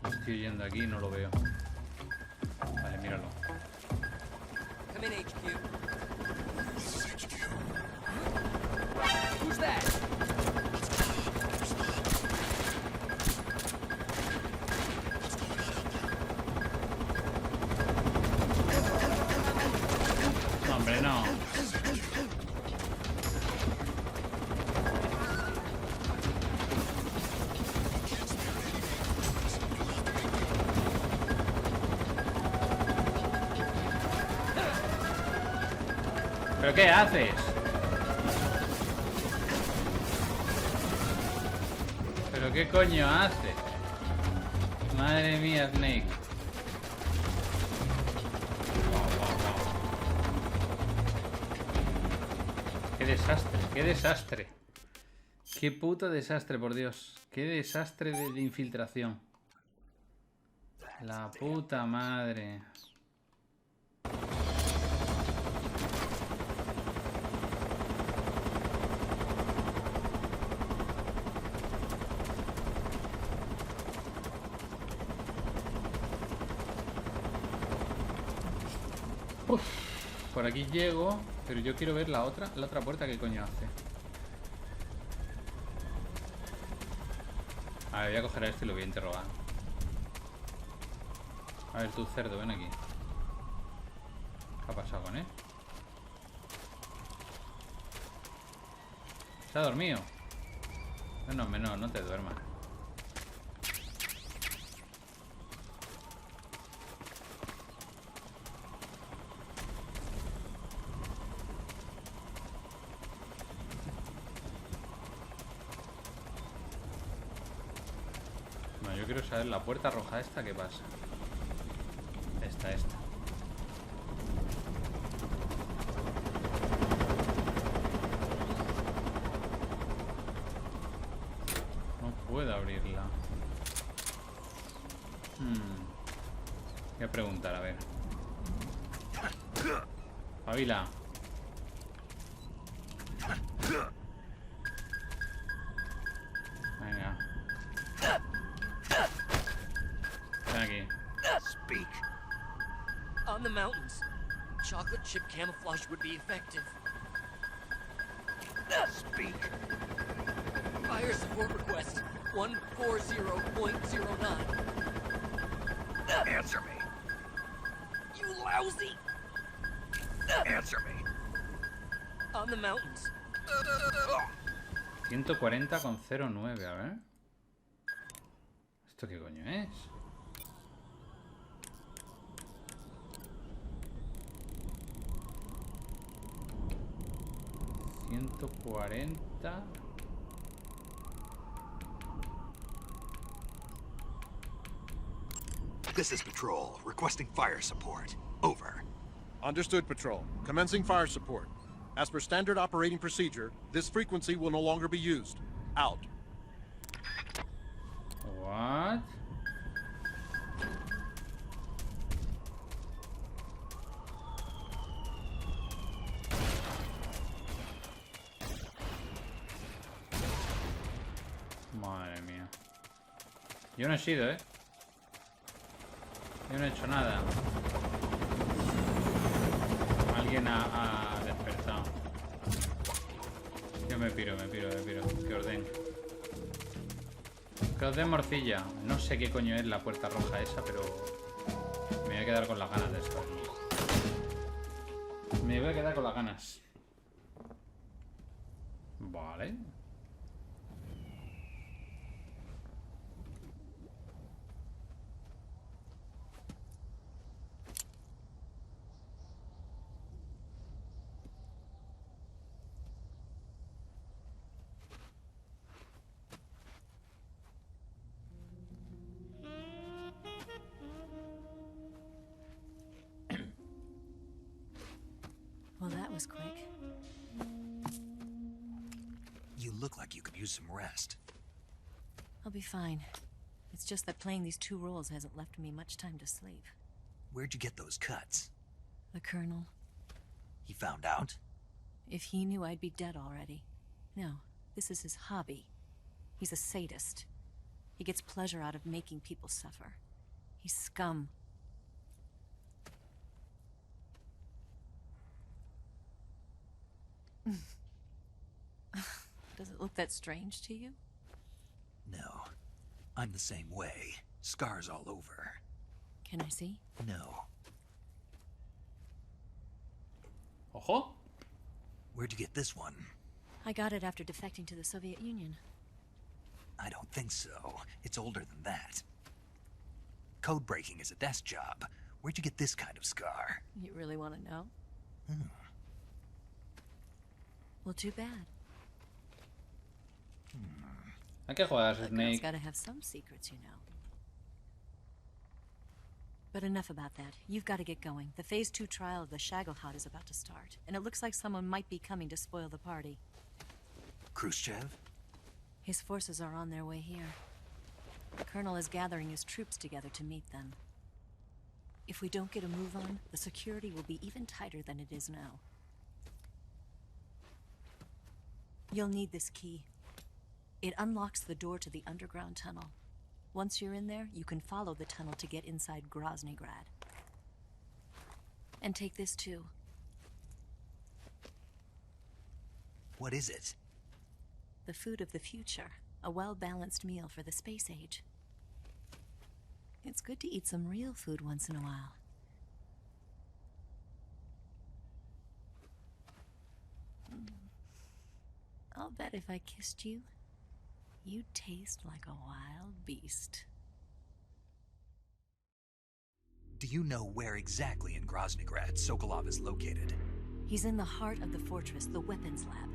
Lo estoy yendo aquí y no lo veo. Vale, míralo. Come in, HQ. Who's that? No, hombre, no. ¿Pero qué haces? ¿Pero qué coño haces? Madre mía, Snake. Qué desastre, qué desastre. Qué puto desastre, por Dios. Qué desastre de infiltración. La puta madre. Uf, por aquí llego, pero yo quiero ver la otra puerta, ¿qué coño hace? A ver, voy a coger a este y lo voy a interrogar. A ver, tú, cerdo, ven aquí. ¿Qué ha pasado con él? ¿Se ha dormido? No, no te duermas. quiero saber la puerta roja esta, ¿qué pasa? Esta. No puedo abrirla. Voy a preguntar, a ver. Pavila. Venga. Ven aquí. Speak. On the mountains, chocolate chip camouflage would be effective. Speak. Fire support request 140.09. Answer me. You lousy! Answer me. On the mountains. 140,09, a ver. ¿Esto qué coño es? ¿140? This is Patrol, requesting fire support. Over. Understood, Patrol. Commencing fire support. As per standard operating procedure, this frequency will no longer be used. Out. What? Madre mía. Yo no he sido, ¿eh? Yo no he hecho nada. Alguien ha despertado. Yo me piro. Que ordene. Que os den morcilla. No sé qué coño es la puerta roja esa, pero me voy a quedar con las ganas de esto. Me voy a quedar con las ganas. Vale. Well, that was quick. You look like you could use some rest. I'll be fine. It's just that playing these 2 roles hasn't left me much time to sleep. Where'd you get those cuts? The Colonel. He found out? If he knew, I'd be dead already. No, this is his hobby. He's a sadist. He gets pleasure out of making people suffer. He's scum. Does it look that strange to you? No. I'm the same way. Scars all over. Can I see? No. Ojo. Where'd you get this one? I got it after defecting to the Soviet Union. I don't think so. It's older than that. Code breaking is a desk job. Where'd you get this kind of scar? You really want to know? Well, too bad. Hay que jugar, A girl's Snake. gotta have some secrets, you know. But enough about that. You've got to get going. The Phase 2 trial of the Shagelhot is about to start, and it looks like someone might be coming to spoil the party. Khrushchev? His forces are on their way here. The Colonel is gathering his troops together to meet them. If we don't get a move on, the security will be even tighter than it is now. You'll need this key. It unlocks the door to the underground tunnel. Once you're in there, you can follow the tunnel to get inside Groznygrad. And take this too. What is it? The food of the future. A well-balanced meal for the space age. It's good to eat some real food once in a while. I'll bet if I kissed you, you'd taste like a wild beast. Do you know where exactly in Groznygrad Sokolov is located? He's in the heart of the fortress, the weapons lab.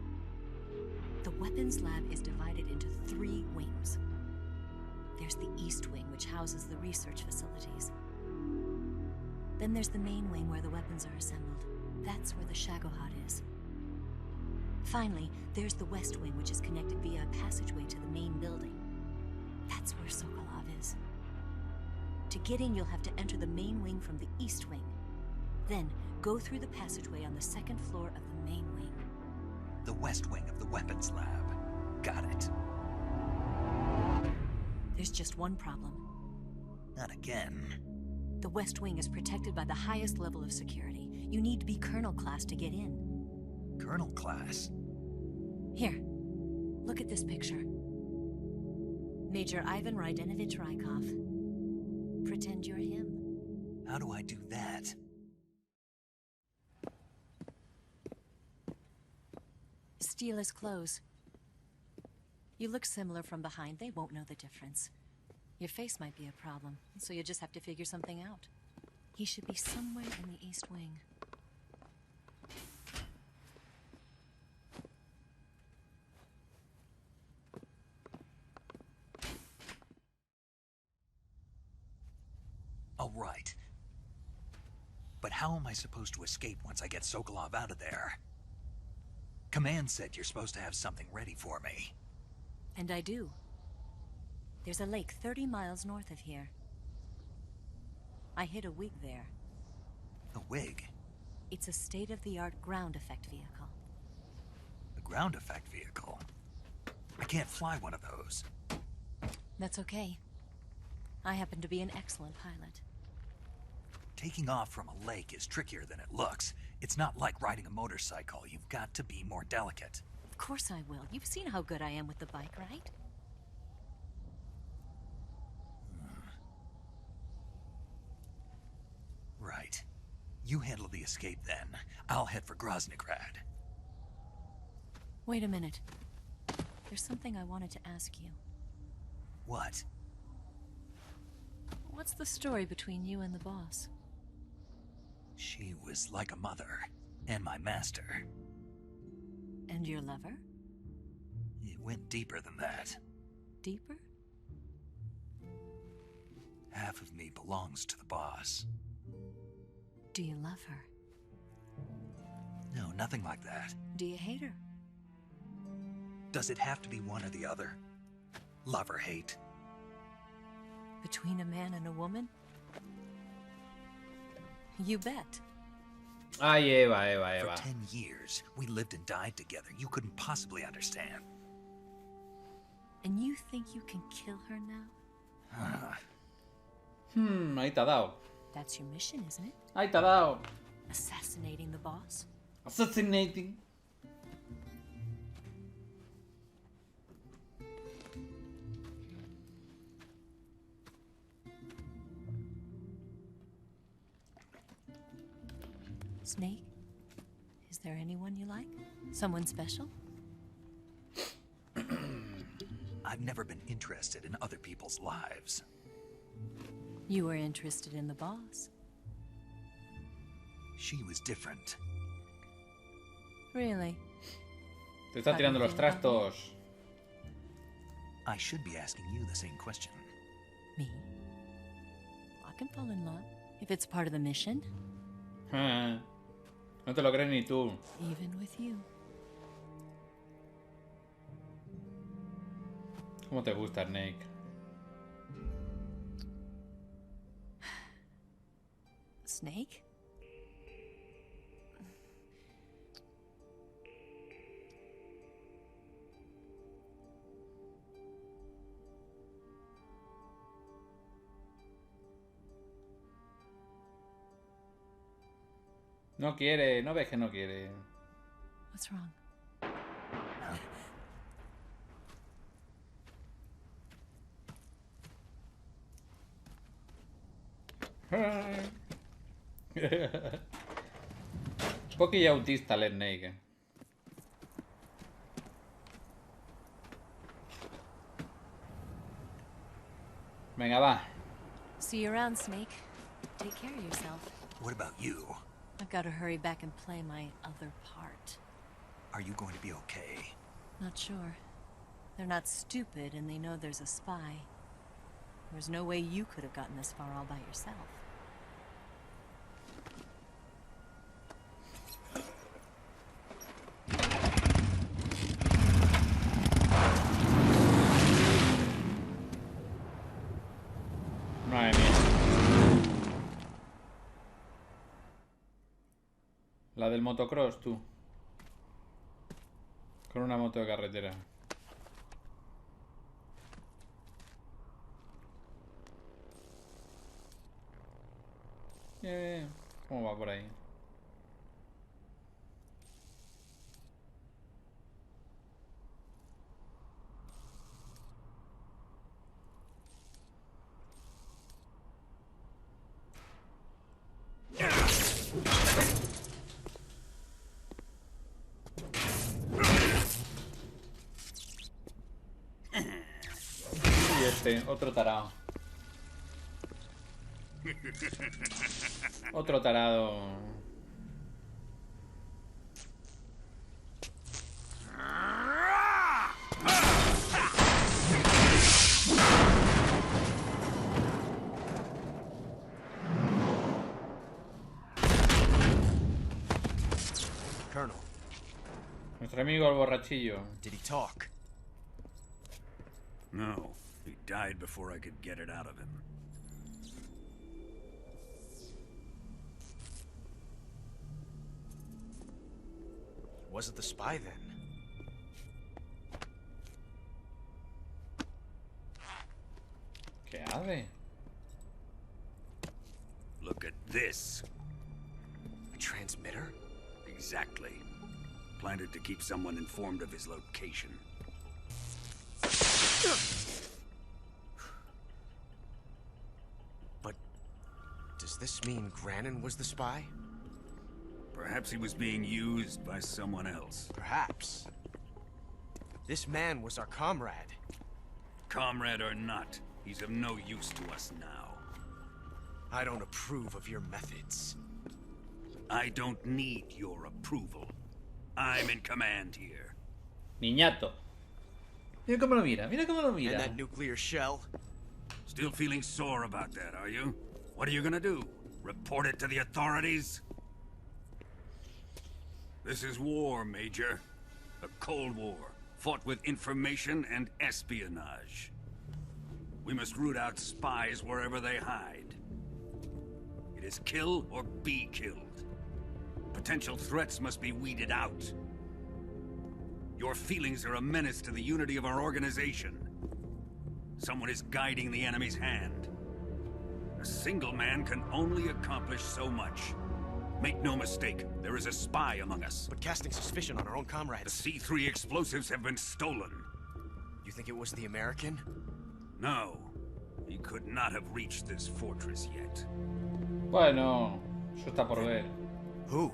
The weapons lab is divided into 3 wings. There's the East Wing, which houses the research facilities. Then there's the main wing where the weapons are assembled. That's where the Shagohod is. Finally, there's the West Wing, which is connected via a passageway to the main building. That's where Sokolov is. To get in, you'll have to enter the main wing from the East Wing. Then, go through the passageway on the second floor of the main wing. The West Wing of the weapons lab. Got it. There's just one problem. Not again. The West Wing is protected by the highest level of security. You need to be Colonel class to get in. Colonel class? Here, look at this picture. Major Ivan Rydenovich Rykov. Pretend you're him. How do I do that? Steal his clothes. You look similar from behind. They won't know the difference. Your face might be a problem, so you just have to figure something out. He should be somewhere in the East Wing. Oh, right. But how am I supposed to escape once I get Sokolov out of there? Command said you're supposed to have something ready for me. And I do. There's a lake 30 miles north of here. I hid a wig there. A wig? It's a state-of-the-art ground effect vehicle. A ground effect vehicle? I can't fly one of those. That's okay. I happen to be an excellent pilot. Taking off from a lake is trickier than it looks. It's not like riding a motorcycle. You've got to be more delicate. Of course I will. You've seen how good I am with the bike, right? Right. You handle the escape then. I'll head for Groznygrad. Wait a minute. There's something I wanted to ask you. What? What's the story between you and the boss? She was like a mother, and my master. And your lover? It went deeper than that. Deeper? Half of me belongs to the boss. Do you love her? No, nothing like that. Do you hate her? Does it have to be one or the other? Love or hate? Between a man and a woman? You bet. Ahí Eva. For 10 years, we lived and died together. You couldn't possibly understand. And you think you can kill her now? Ahí te ha dado. That's your mission, isn't it? Ahí te ha dado. Assassinating the boss? Assassinating. Snake? Is there anyone you like? Someone special? I've never been interested in other people's lives. You were interested in the boss. She was different. Really? Te está tirando los trastos. I should be asking you the same question. Me? I can fall in love if it's part of the mission. No te lo crees ni tú. Even with you. ¿Cómo te gusta, Snake? Snake? No quiere, no ves que no quiere. What's wrong? Un poquillo autista el Snake. Venga, va. See you around, Snake. Take care of yourself. What about you? I've got to hurry back and play my other part. Are you going to be okay? Not sure. They're not stupid and they know there's a spy. There's no way you could have gotten this far all by yourself. Madre mía. La del motocross, tú. Con una moto de carretera. ¿Cómo va por ahí? Y este, otro tarado. Otro tarado. Colonel. Nuestro amigo el borrachillo. Did he talk? No, he died before I could get it out of him. Was it the spy then? ¿Qué hace? Look at this. A transmitter? Exactly. Planted to keep someone informed of his location. But does this mean Granin was the spy? Perhaps he was being used by someone else. Perhaps. This man was our comrade. Comrade or not, he's of no use to us now. I don't approve of your methods. I don't need your approval. I'm in command here. Niñato. Mira cómo lo mira, mira cómo lo mira. And that nuclear shell? Still feeling sore about that, are you? What are you gonna do? Report it to the authorities? This is war, Major. A Cold War, fought with information and espionage. We must root out spies wherever they hide. It is kill or be killed. Potential threats must be weeded out. Your feelings are a menace to the unity of our organization. Someone is guiding the enemy's hand. A single man can only accomplish so much. Make no mistake, there is a spy among us. But casting suspicion on our own comrades. The C3 explosives have been stolen. You think it was the American? No. He could not have reached this fortress yet. Bueno, eso está por ver. Who?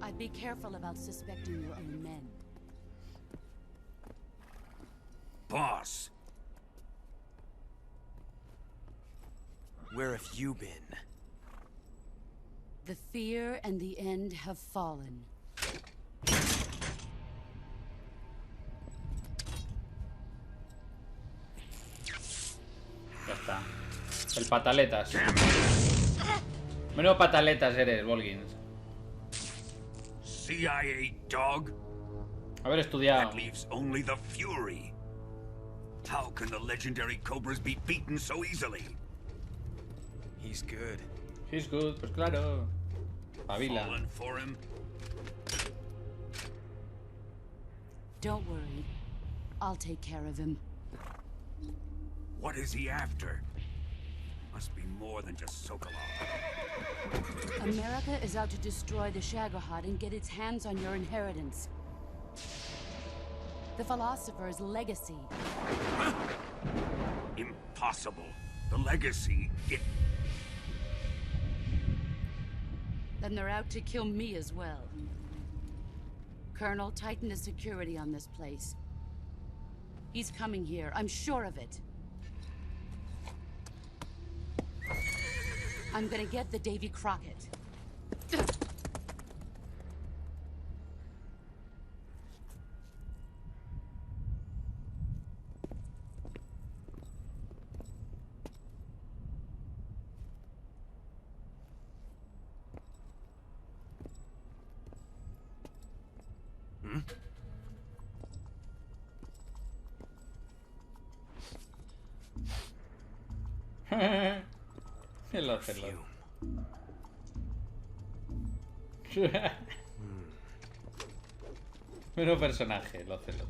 I'd be careful about suspecting your own men. Boss. Where have you been? The fear and the end have fallen. Ya está. El pataletas. Menudo pataletas eres, Volgins. CIA dog? Haber estudiado. That leaves only the Fury. How can the legendary Cobras be beaten so easily? He's good. He's good, pues claro. Pavila. Fallen for him? Don't worry. I'll take care of him. What is he after? Must be more than just Sokolov. America is out to destroy the Shagohod and get its hands on your inheritance. The philosopher's legacy. Huh? Impossible. The legacy, Then they're out to kill me as well. Colonel, tighten the security on this place. He's coming here, I'm sure of it. I'm gonna get the Davy Crockett. El ocelot. Menos personaje, el ocelot.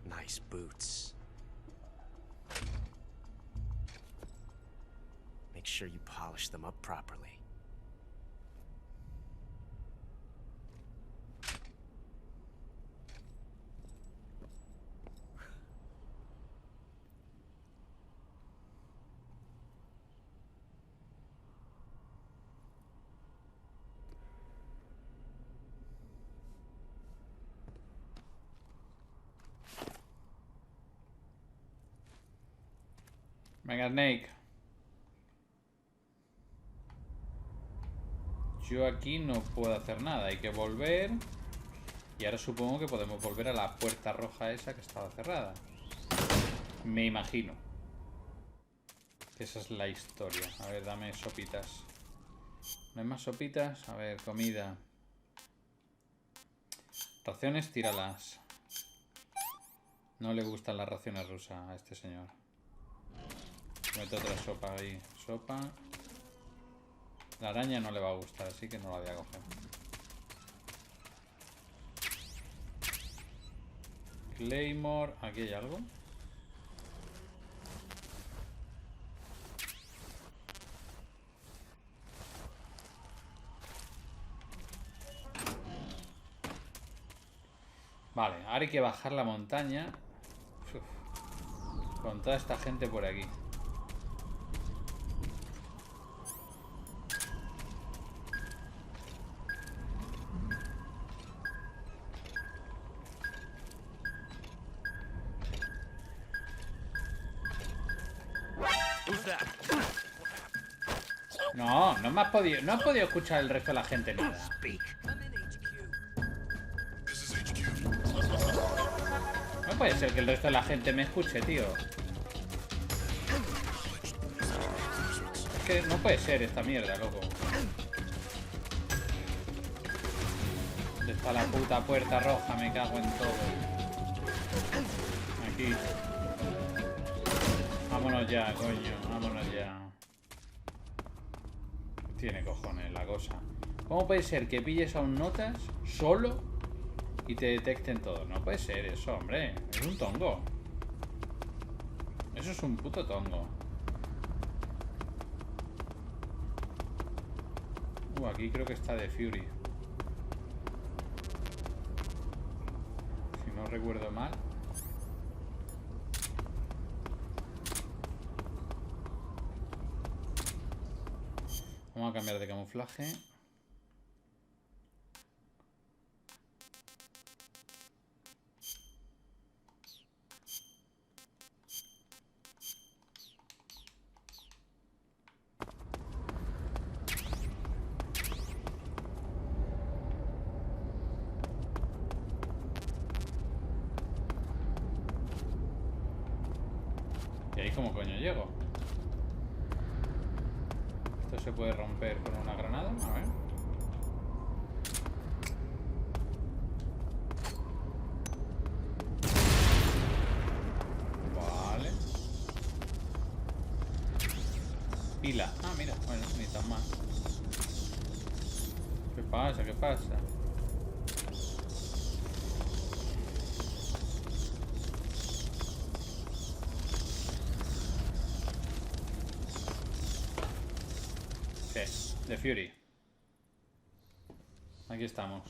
Nice boots. Make sure you polish them up properly. Venga, Snake. Yo aquí no puedo hacer nada. Hay que volver. Y ahora supongo que podemos volver a la puerta roja esa que estaba cerrada. Me imagino. Esa es la historia. A ver, dame sopitas. ¿No hay más sopitas? A ver, comida. Raciones, tíralas. No le gustan las raciones rusas a este señor. Meto otra sopa ahí. Sopa. La araña no le va a gustar, así que no la voy a coger. Claymore. ¿Aquí hay algo? Vale, ahora hay que bajar la montaña. Uf. Con toda esta gente por aquí. No, no me has podido. No has podido escuchar el resto de la gente nada. No puede ser que el resto de la gente me escuche, tío. Es que no puede ser esta mierda, loco. ¿Dónde está la puta puerta roja? Me cago en todo. Aquí. Vámonos ya, coño. Vámonos ya. Tiene cojones la cosa. ¿Cómo puede ser que pilles a un notas solo y te detecten todos? No puede ser eso, hombre. Es un tongo. Eso es un puto tongo. Aquí creo que está de Fury. Si no recuerdo mal. Vamos a cambiar de camuflaje. ¿Y ahí cómo coño llego? Esto se puede romper con una granada. A ver. Vale. Pila. Ah, mira. Bueno, ni tan mal. ¿Qué pasa? ¿Qué pasa? De Fury. Aquí estamos.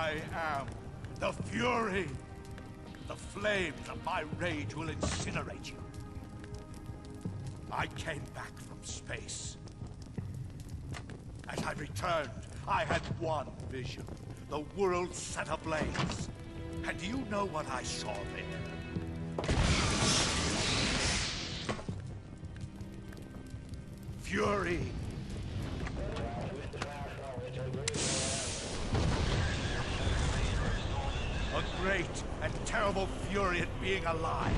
I am the Fury. The flames of my rage will incinerate you. I came back from space. As I returned, I had one vision. The world set ablaze. And do you know what I saw there? Fury. A great and terrible fury at being alive.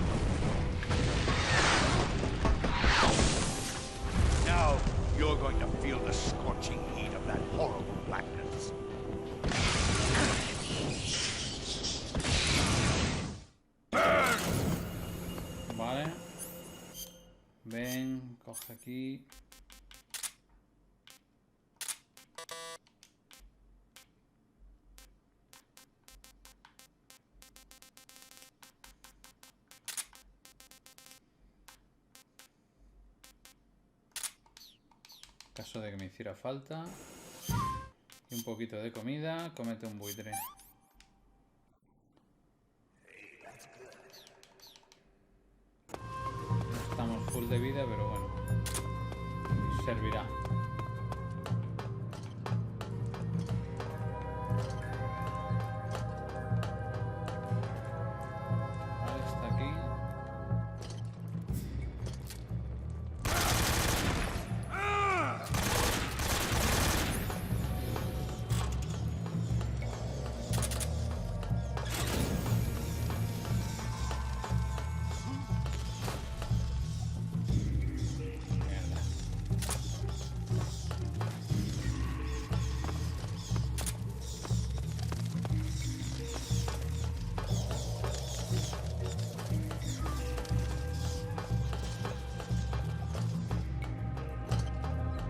Now, you're going to feel the scorching heat of that horrible blackness. Vale. Ven, coge aquí. En caso de que me hiciera falta. Y un poquito de comida, cómete un buitre. No estamos full de vida, pero bueno, servirá. Vale, está aquí.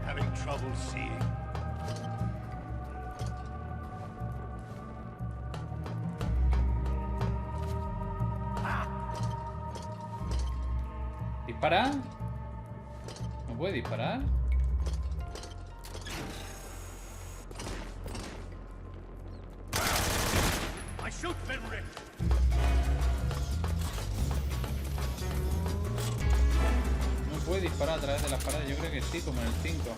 Having trouble seeing? ¿Dispara? ¿No puede disparar? My shoot's been ripped. No puede disparar a través de las paredes. Yo creo que sí, como en el 5.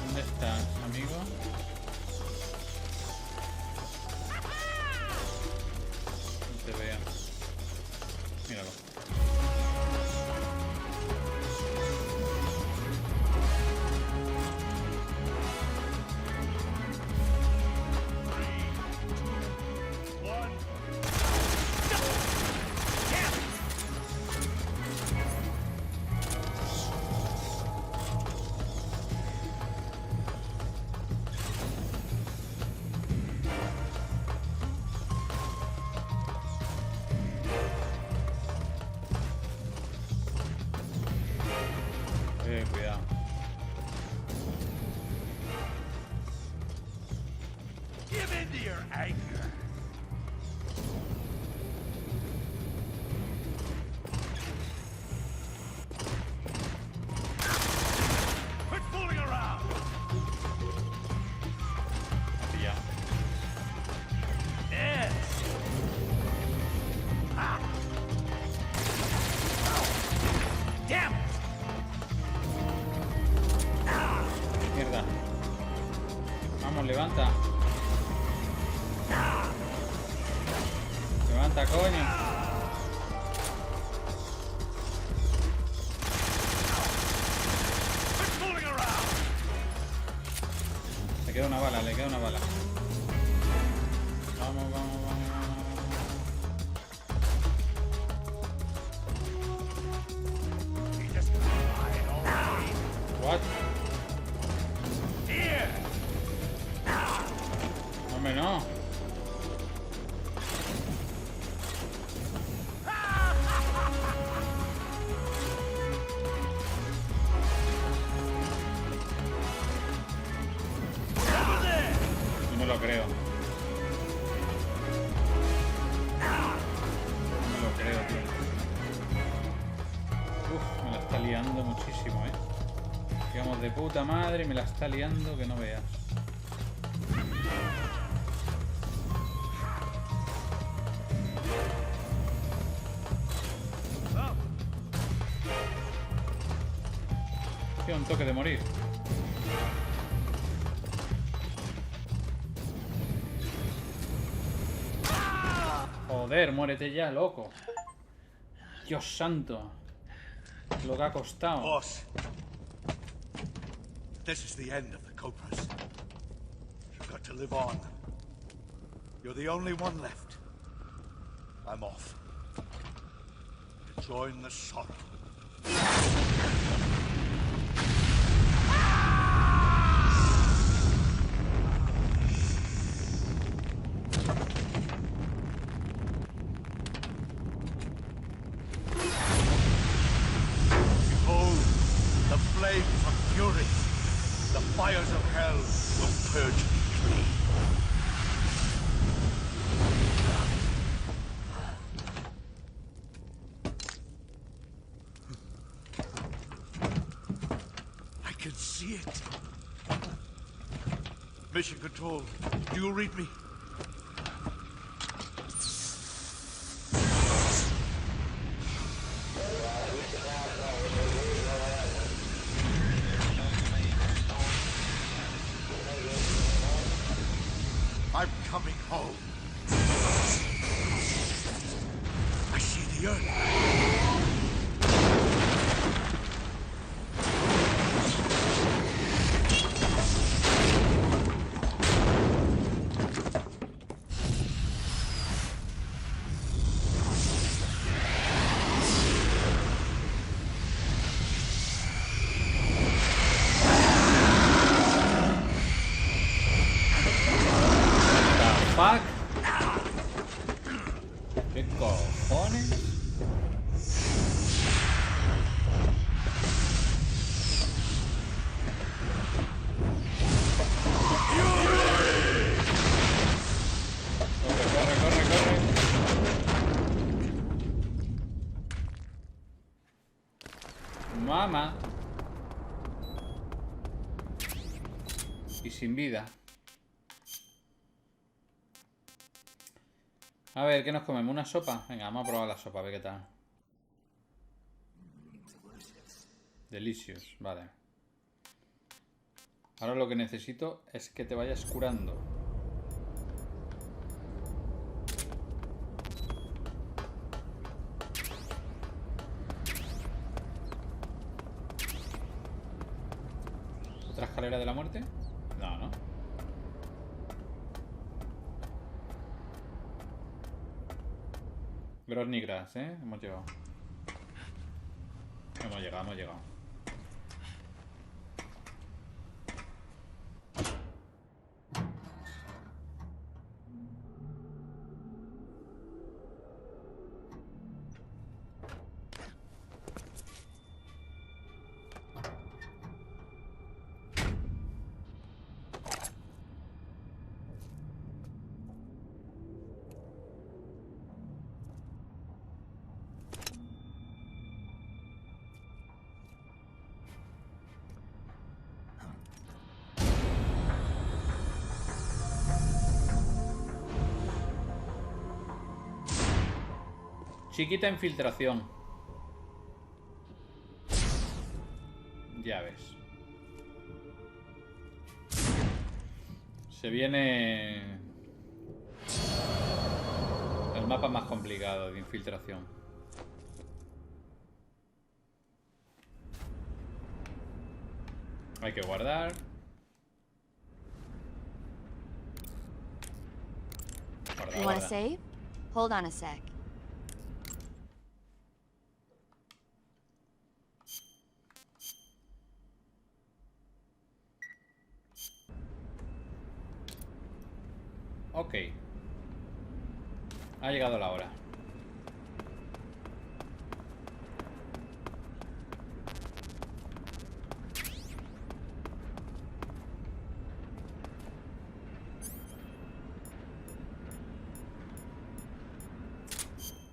¿Dónde estás, amigo? No te veo. Míralo. Cuidado. Give in to your anger. Quit fooling around. Ya. Yes. Ah. Damn it. Mierda. Vamos, levanta. Levanta, coño. Le queda una bala, le queda una bala. Vamos, vamos, vamos, vamos. What? Hombre, no. No me lo creo. No me lo creo, tío. Uf, me la está liando muchísimo, ¿eh? de puta madre, me la está liando que no veas. Tío, un toque de morir. Joder, muérete ya, loco. Dios santo. Lo que ha costado. Boss, this is the end of the Cobras. You've got to live on. You're the only one left. I'm off. To join the sorrow. Behold, the flames of fury. The fires of hell will purge me clean. I can see it. Mission Control, do you read me? I'm coming home. I see the earth. Fuck. ¿Qué cojones? Corre, corre, corre, corre. Mamá. Y sin vida. A ver, ¿qué nos comemos? ¿Una sopa? Venga, vamos a probar la sopa, a ver qué tal. Delicious, vale. Ahora lo que necesito es que te vayas curando. ¿Otra escalera de la muerte? No, ¿no? Gros ni gras, ¿eh? Hemos llegado. Hemos llegado, hemos llegado. Chiquita infiltración. Ya ves. Se viene el mapa más complicado de infiltración. Hay que guardar. Guarda, You wanna guarda. save? Hold on a sec. Ok. Ha llegado la hora.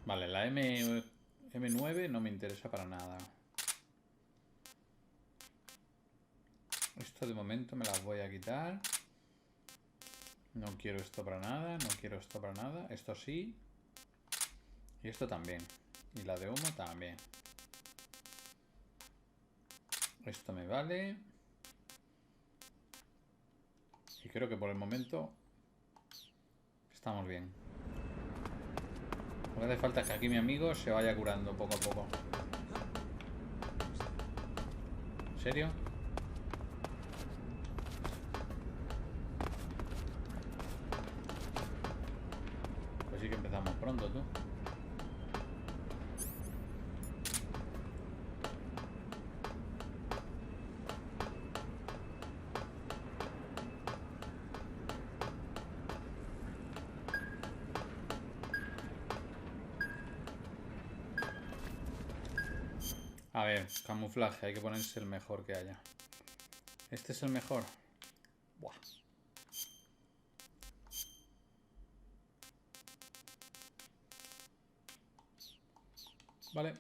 Vale, la M9 no me interesa para nada. Esto de momento me las voy a quitar. No quiero esto para nada, no quiero esto para nada. Esto sí. Y esto también. Y la de humo también. Esto me vale. Y creo que por el momento estamos bien. Lo que hace falta es que aquí mi amigo se vaya curando poco a poco. ¿En serio? Pues sí que empezamos pronto, tú. A ver, camuflaje, hay que ponerse el mejor que haya. ¿Este es el mejor? Buah. Vale.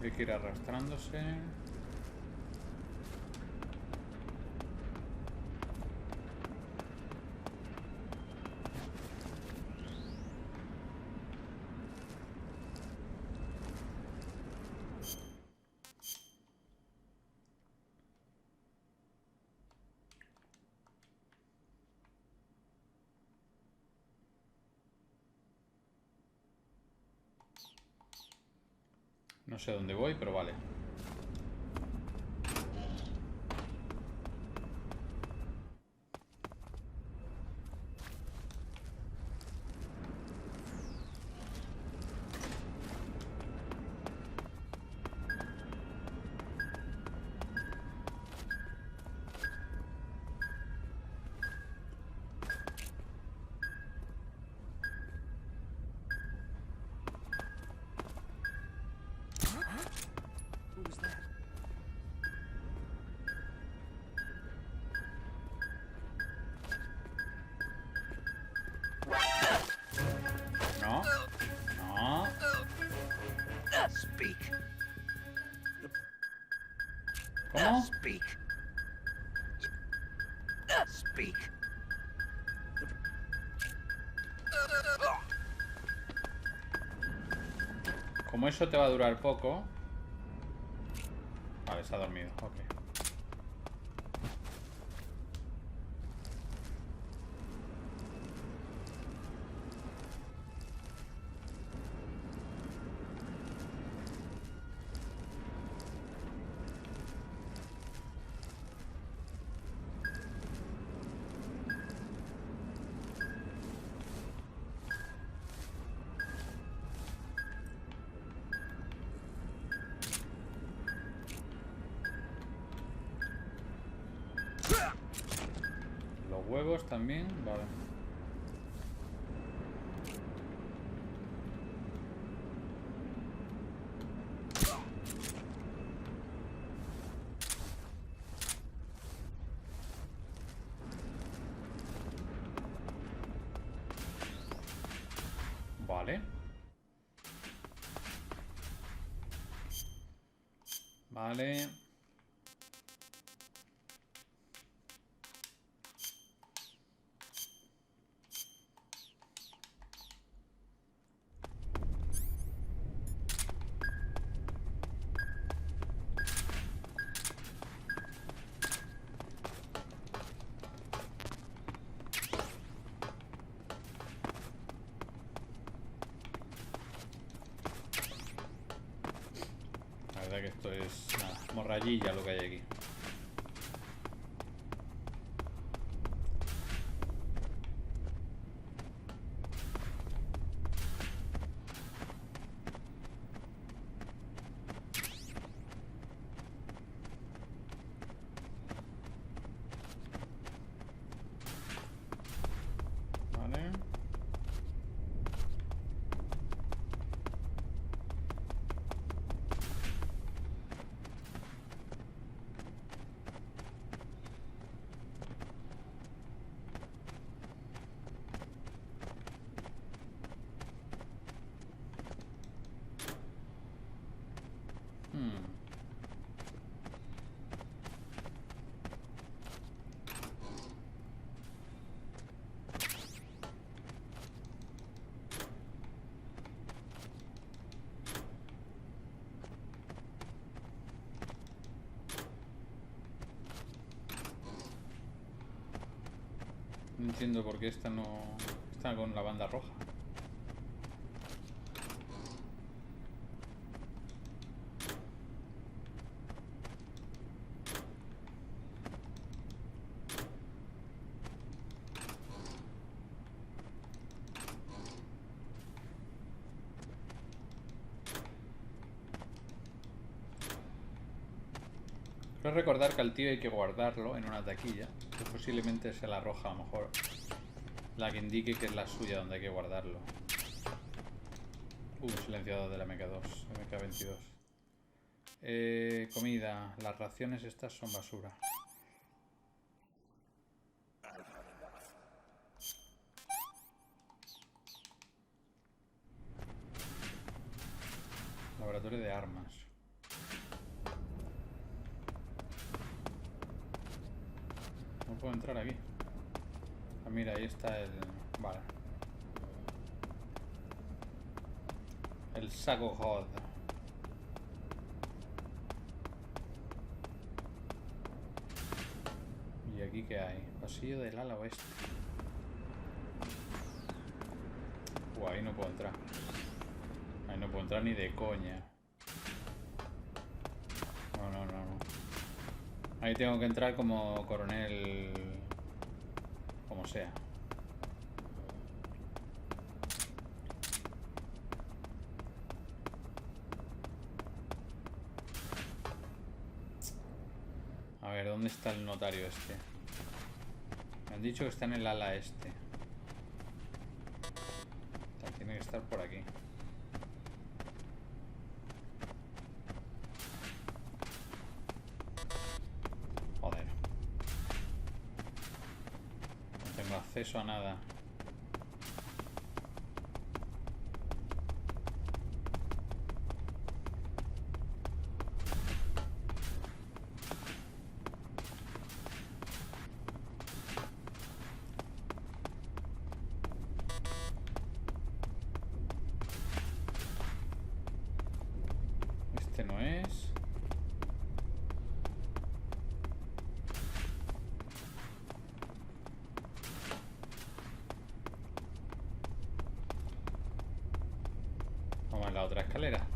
Hay que ir arrastrándose. No sé dónde voy, pero vale. Who was that? No. No. Speak. ¿Cómo? Speak. Speak. Como eso te va a durar poco. Vale, se ha dormido. Ok. Los huevos también, vale. Vale. Vale. La verdad que esto es una morrallilla lo que hay aquí. Vale. No entiendo por qué esta no... Está con la banda roja. Quiero recordar que al tío hay que guardarlo en una taquilla, que posiblemente sea la roja, a lo mejor la que indique que es la suya donde hay que guardarlo. Silenciador de la MK2, MK22. Comida, las raciones estas son basura. Laboratorio de armas. No puedo entrar aquí. Ah, mira, ahí está el... Vale. El saco hot. ¿Y aquí qué hay? Pasillo del ala oeste. Ahí no puedo entrar. Ahí no puedo entrar ni de coña. No, no, no, no. Ahí tengo que entrar como coronel... Como sea. A ver, ¿dónde está el notario este? Me han dicho que está en el ala este. Tiene que estar por aquí. Joder. No tengo acceso a nada. Este no es. Vamos a la otra escalera.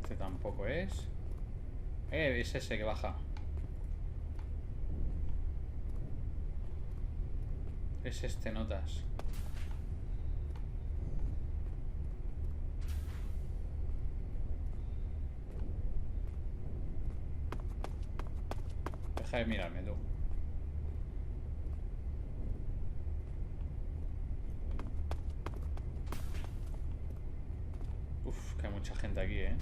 Este tampoco es. Es ese que baja. Es este, notas. Deja de mirarme, tú. Uf, que hay mucha gente aquí, ¿eh?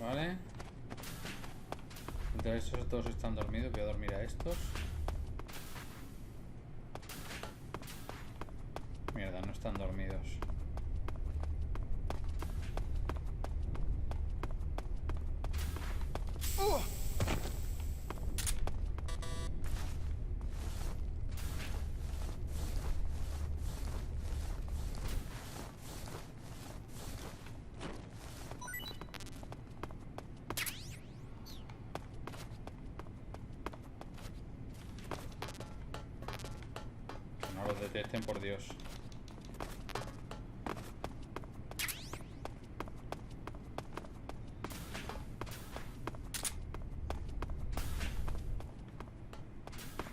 Vale. Entonces estos dos están dormidos. Voy a dormir a estos. Mierda, no están dormidos. Que no los detecten, por Dios.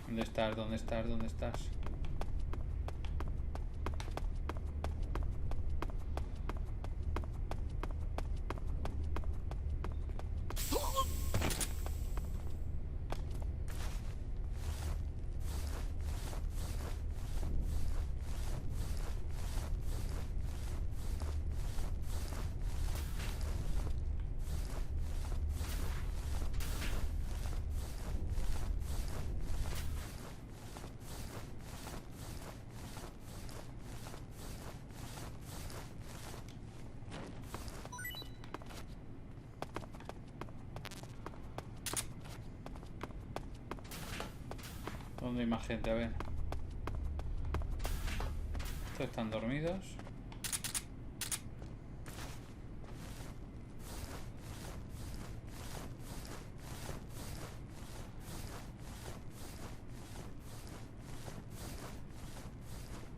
¿Dónde estás? ¿Dónde estás? ¿Dónde estás? ¿Dónde hay más gente? A ver. Estos están dormidos.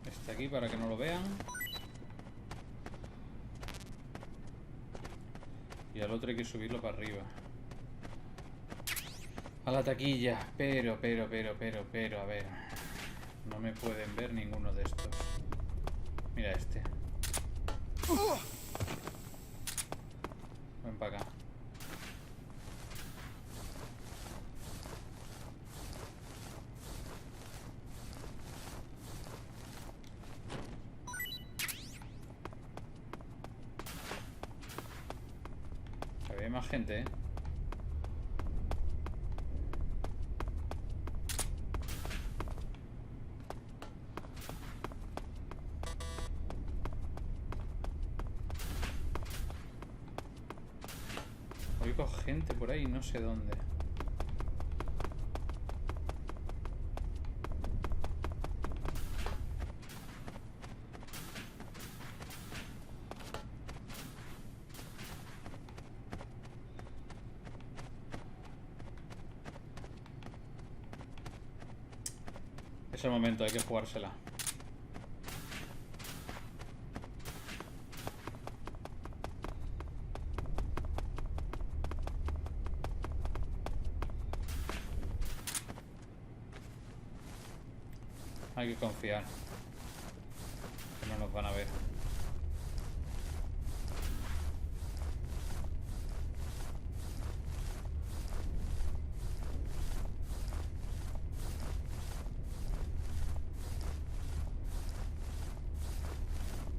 Este aquí para que no lo vean. Y al otro hay que subirlo para arriba. A la taquilla. Pero, a ver. No me pueden ver ninguno de estos. Mira este. Ven para acá. Había más gente, ¿eh? Oigo gente por ahí, no sé dónde. Es el momento, hay que jugársela. Hay que confiar. Que no nos van a ver.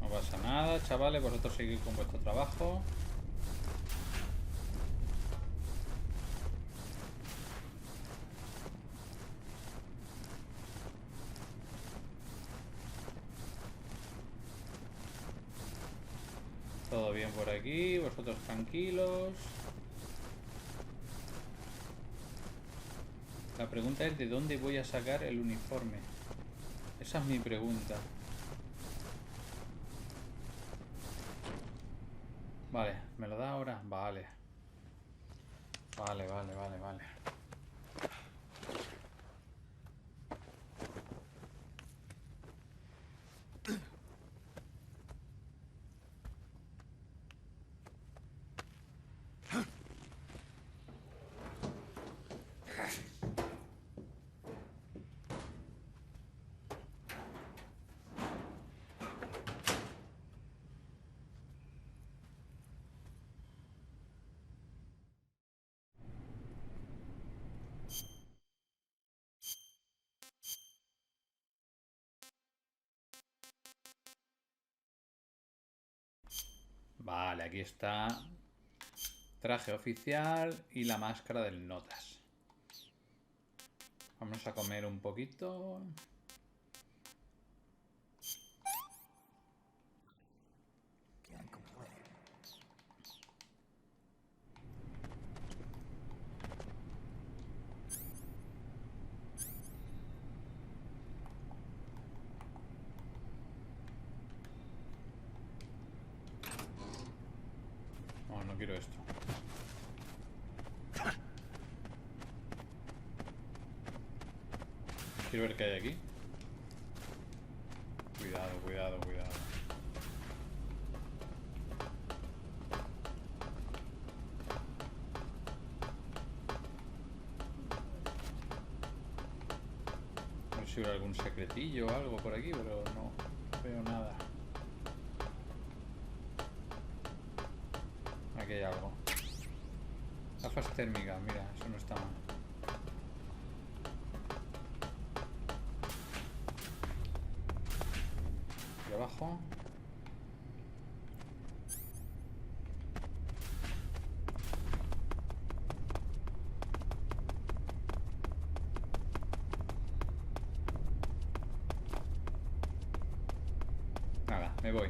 No pasa nada, chavales. Vosotros seguid con vuestro trabajo. Todo bien por aquí, vosotros tranquilos. La pregunta es de dónde voy a sacar el uniforme. Esa es mi pregunta. Vale, ¿me lo da ahora? Vale. Vale. Vale, aquí está. Traje oficial y la máscara del Notas. Vamos a comer un poquito. No, no quiero esto. Quiero ver qué hay aquí. Cuidado. A ver si hubiera algún secretillo o algo por aquí, pero no veo nada. Aquí hay algo. Gafas térmicas, mira, eso no está mal. Y abajo. Nada, me voy.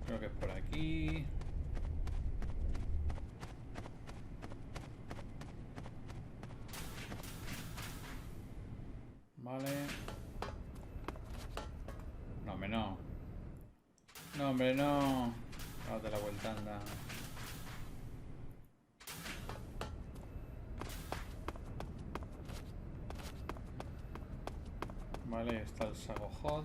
Creo que es por aquí. no. No, hombre, no. Date la vuelta, anda. Vale, está el sago hot.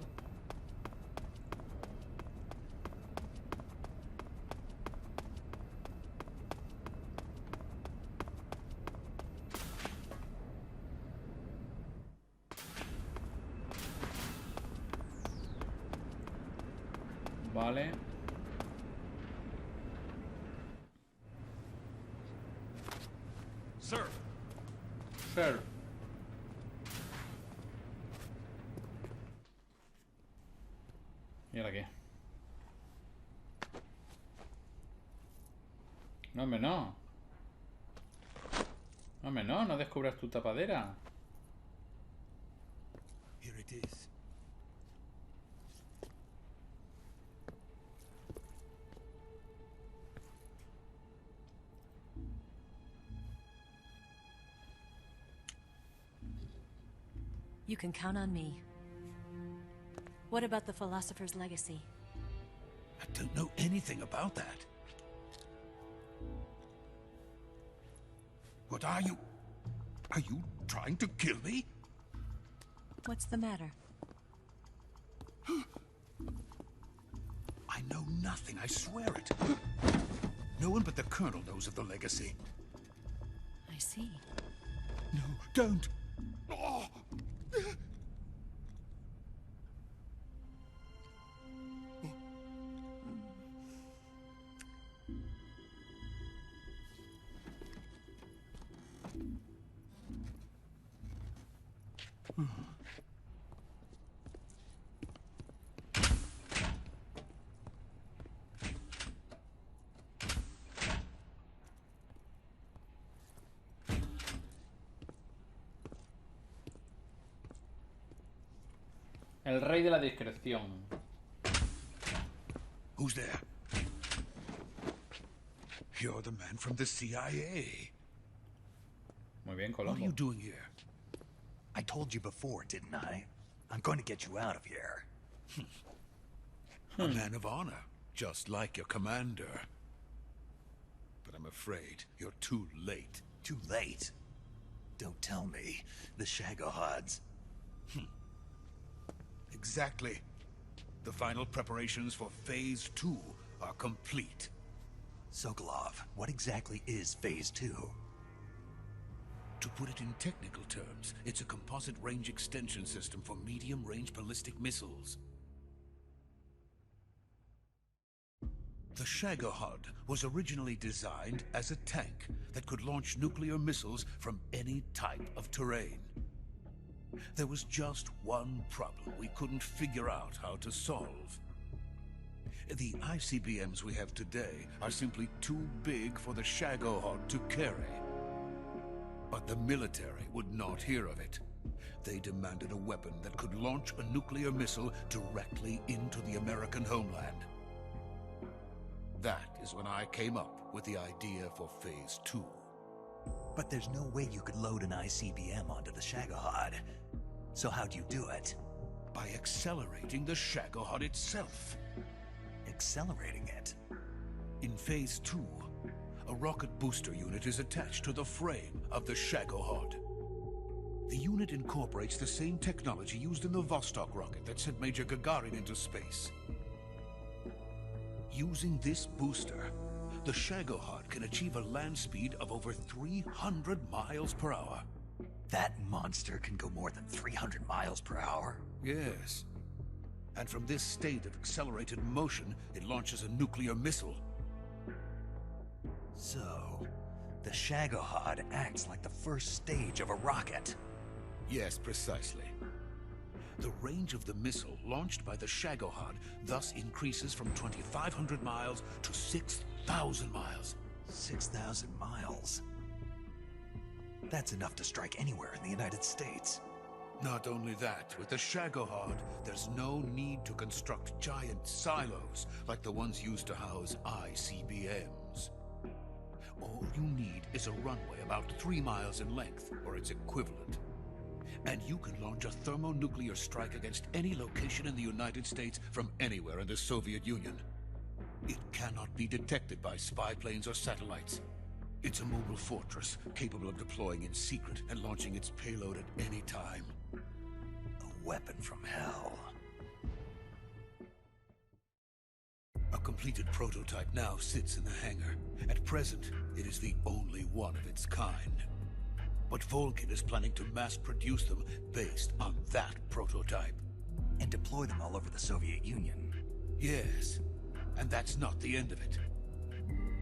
Vale. Sir. Sir. ¿Y ahora qué? No, hombre, no. No, hombre, no. No descubras tu tapadera. Here it is. You can count on me. What about the philosopher's legacy? I don't know anything about that. What are you? Are you trying to kill me? What's the matter? I know nothing, I swear it. No one but the Colonel knows of the legacy. I see. No, don't! Oh. El rey de la discreción. Who's there? You're the man from the CIA. Muy bien, What are Colombo. you doing here? I told you before, didn't I? I'm going to get you out of here. A man of honor, just like your commander. But I'm afraid you're too late. Too late? Don't tell me. The Shagohods. Exactly. The final preparations for Phase 2 are complete. Sokolov, what exactly is Phase 2? To put it in technical terms, it's a composite range extension system for medium-range ballistic missiles. The Shagohod was originally designed as a tank that could launch nuclear missiles from any type of terrain. There was just one problem we couldn't figure out how to solve. The ICBMs we have today are simply too big for the Shagohod to carry. But the military would not hear of it. They demanded a weapon that could launch a nuclear missile directly into the American homeland. That is when I came up with the idea for Phase 2. But there's no way you could load an ICBM onto the Shagohod. So how'd you do it? By accelerating the Shagohod itself. Accelerating it? In Phase 2, a rocket booster unit is attached to the frame of the Shagohod. The unit incorporates the same technology used in the Vostok rocket that sent Major Gagarin into space. Using this booster, the Shagohod can achieve a land speed of over 300 miles per hour. That monster can go more than 300 miles per hour? Yes. And from this state of accelerated motion, it launches a nuclear missile. So, the Shagohod acts like the first stage of a rocket. Yes, precisely. The range of the missile launched by the Shagohod thus increases from 2,500 miles to 6,000 miles. 6,000 miles? That's enough to strike anywhere in the United States. Not only that, with the Shagohod, there's no need to construct giant silos like the ones used to house ICBMs. All you need is a runway about 3 miles in length, or its equivalent. And you can launch a thermonuclear strike against any location in the United States from anywhere in the Soviet Union. It cannot be detected by spy planes or satellites. It's a mobile fortress, capable of deploying in secret and launching its payload at any time. A weapon from hell. A completed prototype now sits in the hangar. At present, it is the only one of its kind. But Vulcan is planning to mass-produce them based on that prototype. And deploy them all over the Soviet Union. Yes, and that's not the end of it.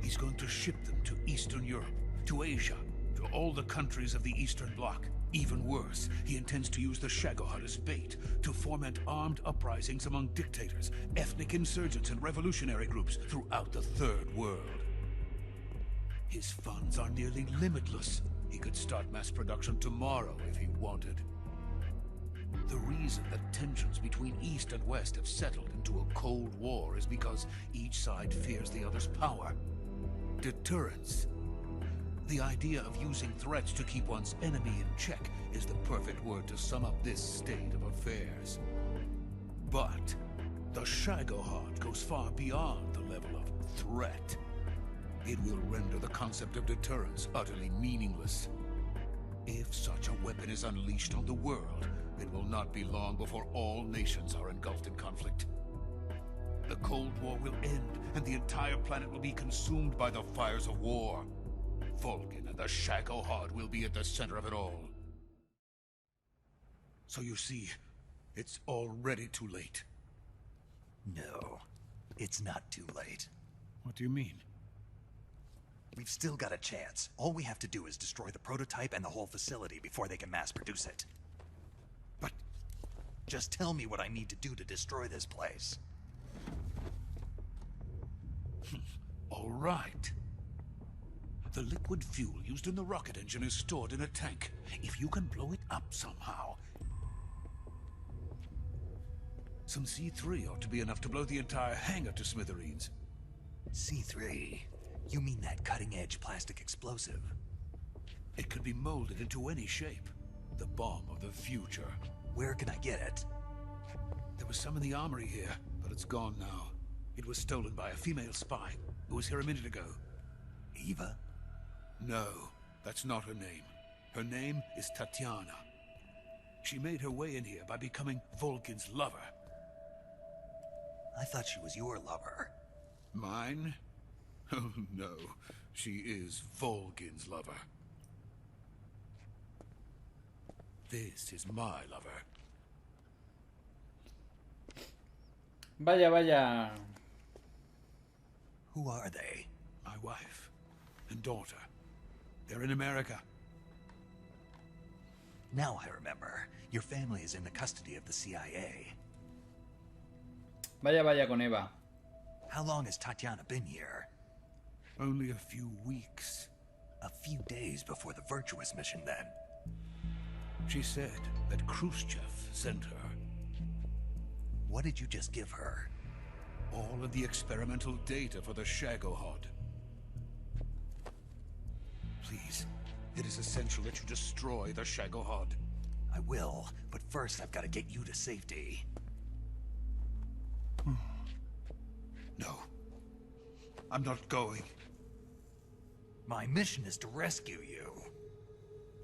He's going to ship them to Eastern Europe, to Asia, to all the countries of the Eastern Bloc. Even worse, he intends to use the Shagohod as bait to foment armed uprisings among dictators, ethnic insurgents, and revolutionary groups throughout the Third World. His funds are nearly limitless. He could start mass production tomorrow if he wanted. The reason that tensions between East and West have settled into a Cold War is because each side fears the other's power. Deterrence. The idea of using threats to keep one's enemy in check is the perfect word to sum up this state of affairs. But the Shagohod goes far beyond the level of threat. It will render the concept of deterrence utterly meaningless. If such a weapon is unleashed on the world, it will not be long before all nations are engulfed in conflict. The Cold War will end, and the entire planet will be consumed by the fires of war. Vulcan and the Shagohod will be at the center of it all. So you see, it's already too late. No, it's not too late. What do you mean? We've still got a chance. All we have to do is destroy the prototype and the whole facility before they can mass produce it. But just tell me what I need to do to destroy this place. All right. The liquid fuel used in the rocket engine is stored in a tank. If you can blow it up somehow... Some C3 ought to be enough to blow the entire hangar to smithereens. C3? You mean that cutting-edge plastic explosive? It could be molded into any shape. The bomb of the future. Where can I get it? There was some in the armory here, but it's gone now. It was stolen by a female spy who was here a minute ago. Eva? No, that's not her name. Her name is Tatiana. She made her way in here by becoming Vulcan's lover. I thought she was your lover. Mine? Oh no, she is Vulcan's lover. This is my lover. Vaya, vaya. Who are they? My wife and daughter. They're in America. Now I remember. Your family is in the custody of the CIA. Vaya, vaya con Eva. How long has Tatiana been here? Only a few weeks. A few days before the Virtuous mission, then. She said that Khrushchev sent her. What did you just give her? All of the experimental data for the Shagohod. Please, it is essential that you destroy the Shagohod. I will, but first I've got to get you to safety. No. I'm not going. My mission is to rescue you.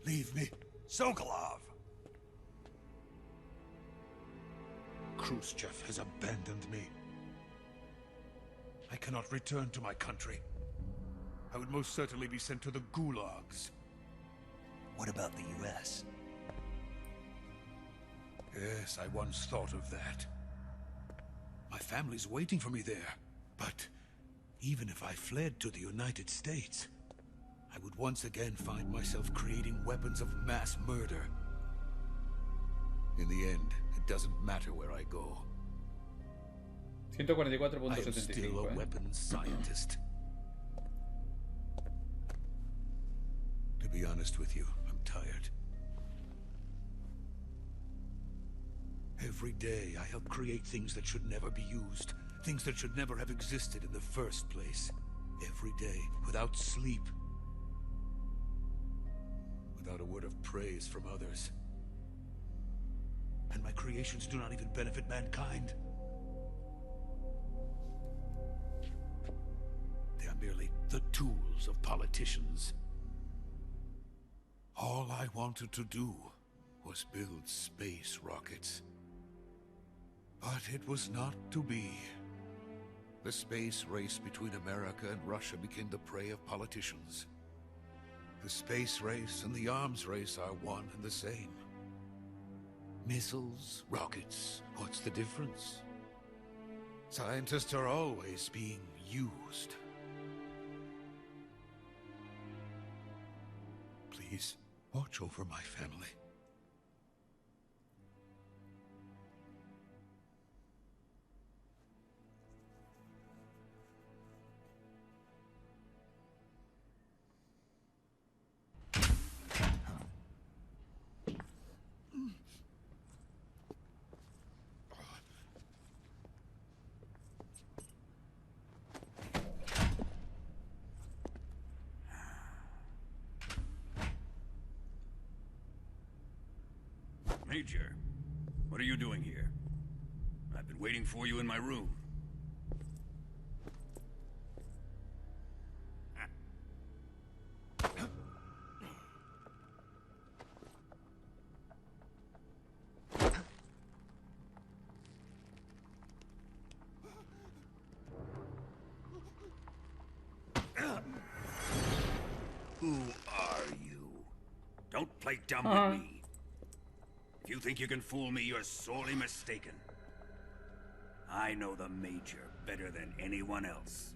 Leave me. Sokolov! Khrushchev has abandoned me. I cannot return to my country. I would most certainly be sent to the gulags. What about the US? Yes, I once thought of that. My family's waiting for me there. But even if I fled to the United States, I would once again find myself creating weapons of mass murder. In the end, it doesn't matter where I go. 144.75, I am still a weapons scientist. To be honest with you, I'm tired. Every day, I help create things that should never be used. Things that should never have existed in the first place. Every day, without sleep. Without a word of praise from others. and my creations do not even benefit mankind. They are merely the tools of politicians. All I wanted to do was build space rockets. But it was not to be. The space race between America and Russia became the prey of politicians. The space race and the arms race are one and the same. Missiles, rockets, what's the difference? Scientists are always being used. Please, watch over my family. Major, what are you doing here? I've been waiting for you in my room. Who are you? Don't play dumb with me. If you think you can fool me, you're sorely mistaken. I know the Major better than anyone else.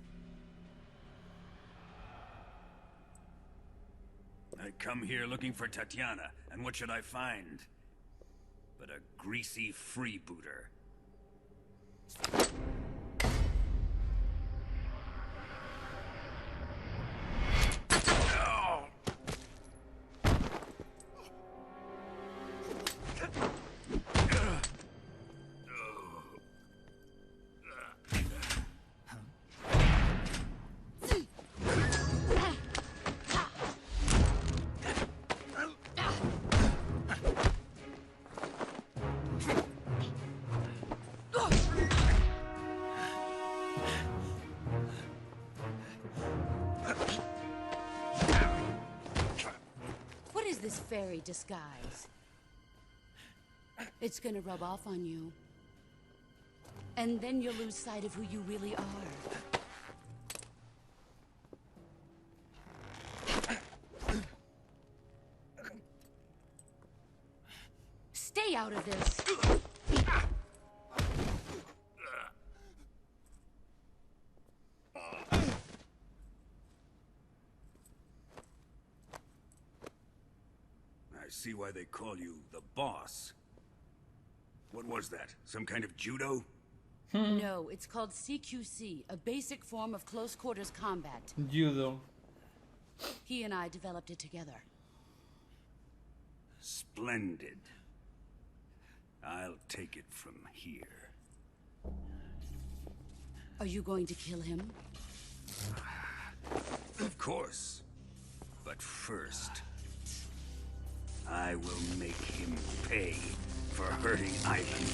I come here looking for Tatiana, and what should I find? But a greasy freebooter. This fairy disguise. It's gonna rub off on you. And then you'll lose sight of who you really are. Stay out of this. I see why they call you the boss. What was that? Some kind of judo? No, it's called CQC, a basic form of close quarters combat. Judo. He and I developed it together. Splendid. I'll take it from here. Are you going to kill him? Of course. But first, I will make him pay for hurting Ivan.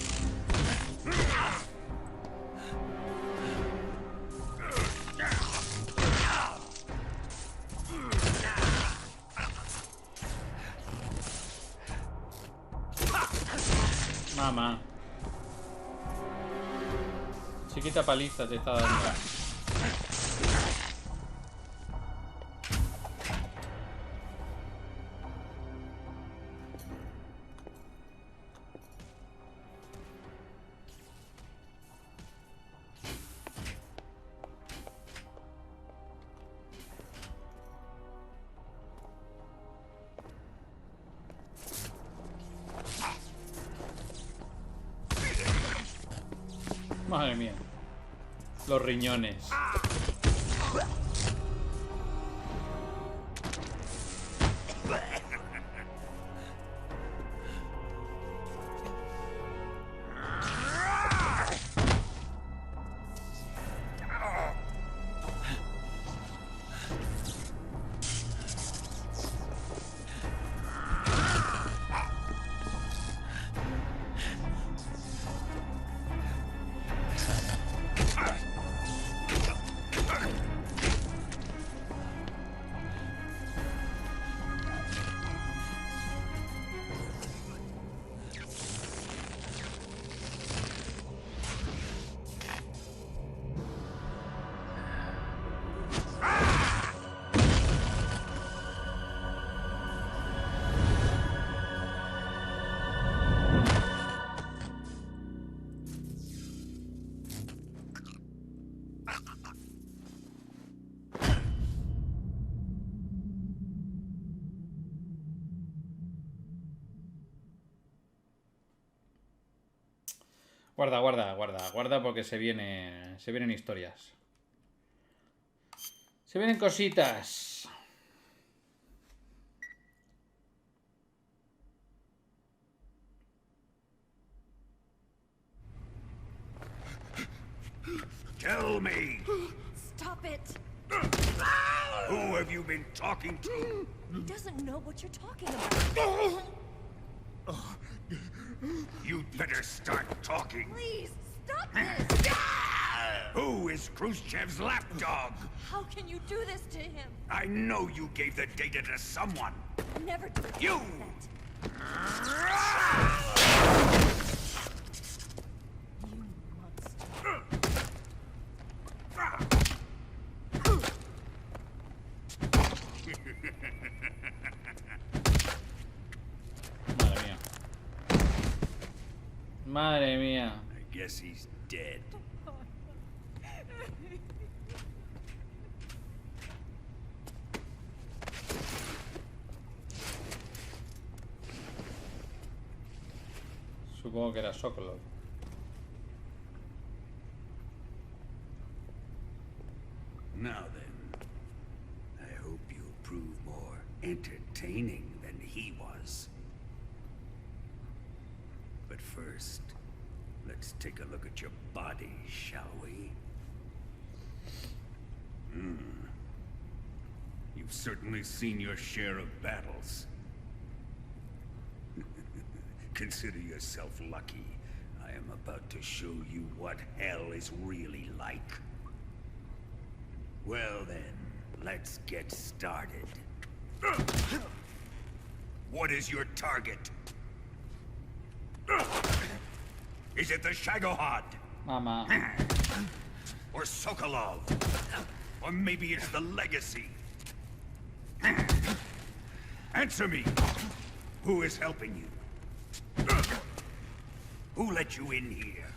Mamá. Chiquita paliza te está dando. Madre mía. Los riñones. Guarda, guarda, guarda, guarda porque se vienen historias. Se vienen cositas. Tell me, Stop it! who have you been talking to? He doesn't know what you're talking about. You'd better start talking. Please, stop this! Who is Khrushchev's lapdog? How can you do this to him? I know you gave the data to someone. Never do You! Madre mía. Madre mía. I guess he's dead. Supongo que era Sokolov. Now then, I hope you'll prove more entertaining than he was. But first, let's take a look at your body, shall we? You've certainly seen your share of battles. Consider yourself lucky. I am about to show you what hell is really like. Well then, let's get started. What is your target? Is it the Shagohod? Mama. Or Sokolov? Or maybe it's the Legacy? Answer me! Who is helping you? Who let you in here?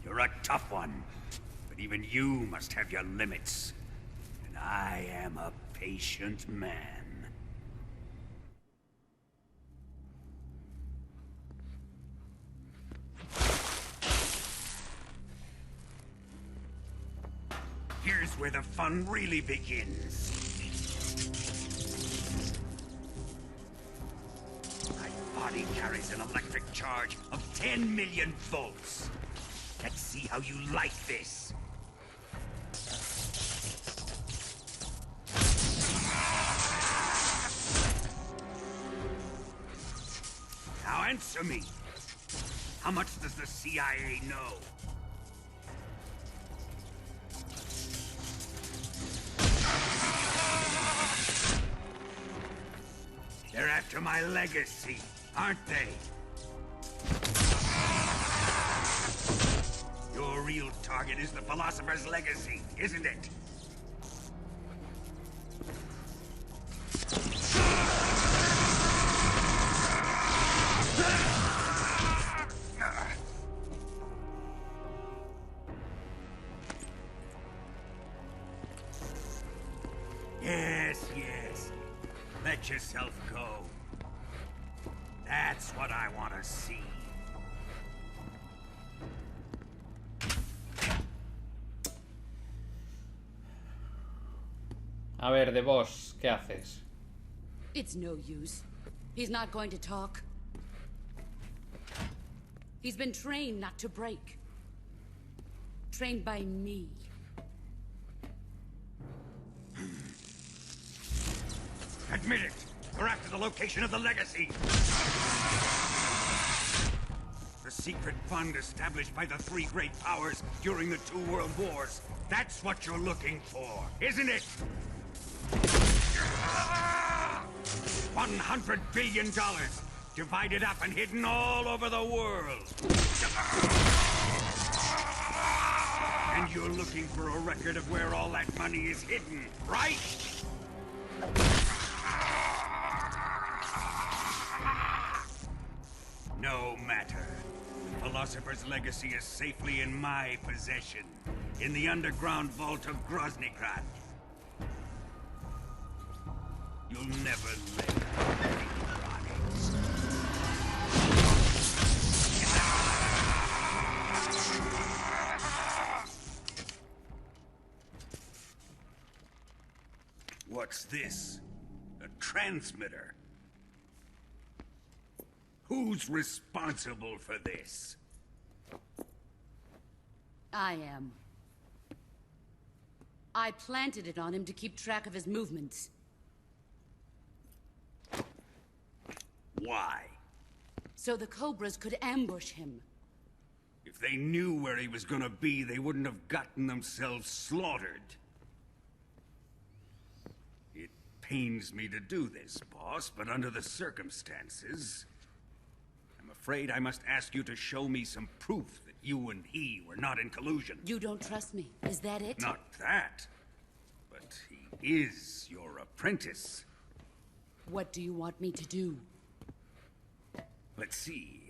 You're a tough one, but even you must have your limits. And I am a patient man. Here's where the fun really begins. My body carries an electric charge of 10 million volts. Let's see how you like this. Now answer me. How much does the CIA know? They're after my legacy, aren't they? Your real target is the Philosopher's Legacy, isn't it? Yes, yes. Let yourself go. That's what I want to see. A ver, de vos, ¿qué haces? It's no use. He's not going to talk. He's been trained not to break. Trained by me. Admit it! We're after the location of the Legacy! The secret fund established by the three great powers during the 2 world wars. That's what you're looking for, isn't it? $100 billion, divided up and hidden all over the world. And you're looking for a record of where all that money is hidden, right? No matter. Philosopher's Legacy is safely in my possession, in the underground vault of Groznygrad. You'll never live, Ronnie. What's this? A transmitter? Who's responsible for this? I am. I planted it on him to keep track of his movements. Why? So the Cobras could ambush him. If they knew where he was gonna be, they wouldn't have gotten themselves slaughtered. It pains me to do this, boss, but under the circumstances, I'm afraid I must ask you to show me some proof that you and he were not in collusion. You don't trust me, is that it? Not that, but he is your apprentice. What do you want me to do? Let's see.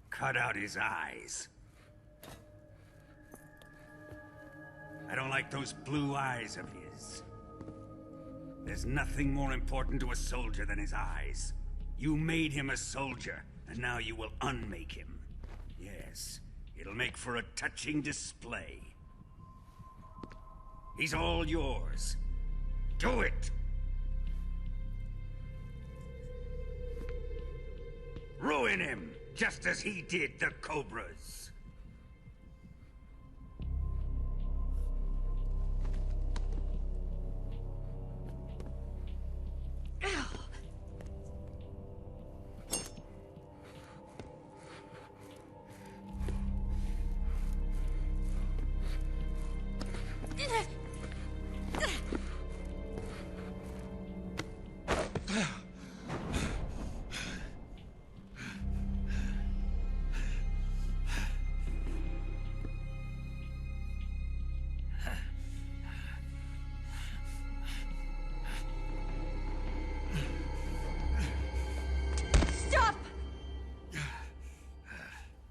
Cut out his eyes. I don't like those blue eyes of his. There's nothing more important to a soldier than his eyes. You made him a soldier, and now you will unmake him. Yes, it'll make for a touching display. He's all yours. Do it! Ruin him, just as he did the Cobras.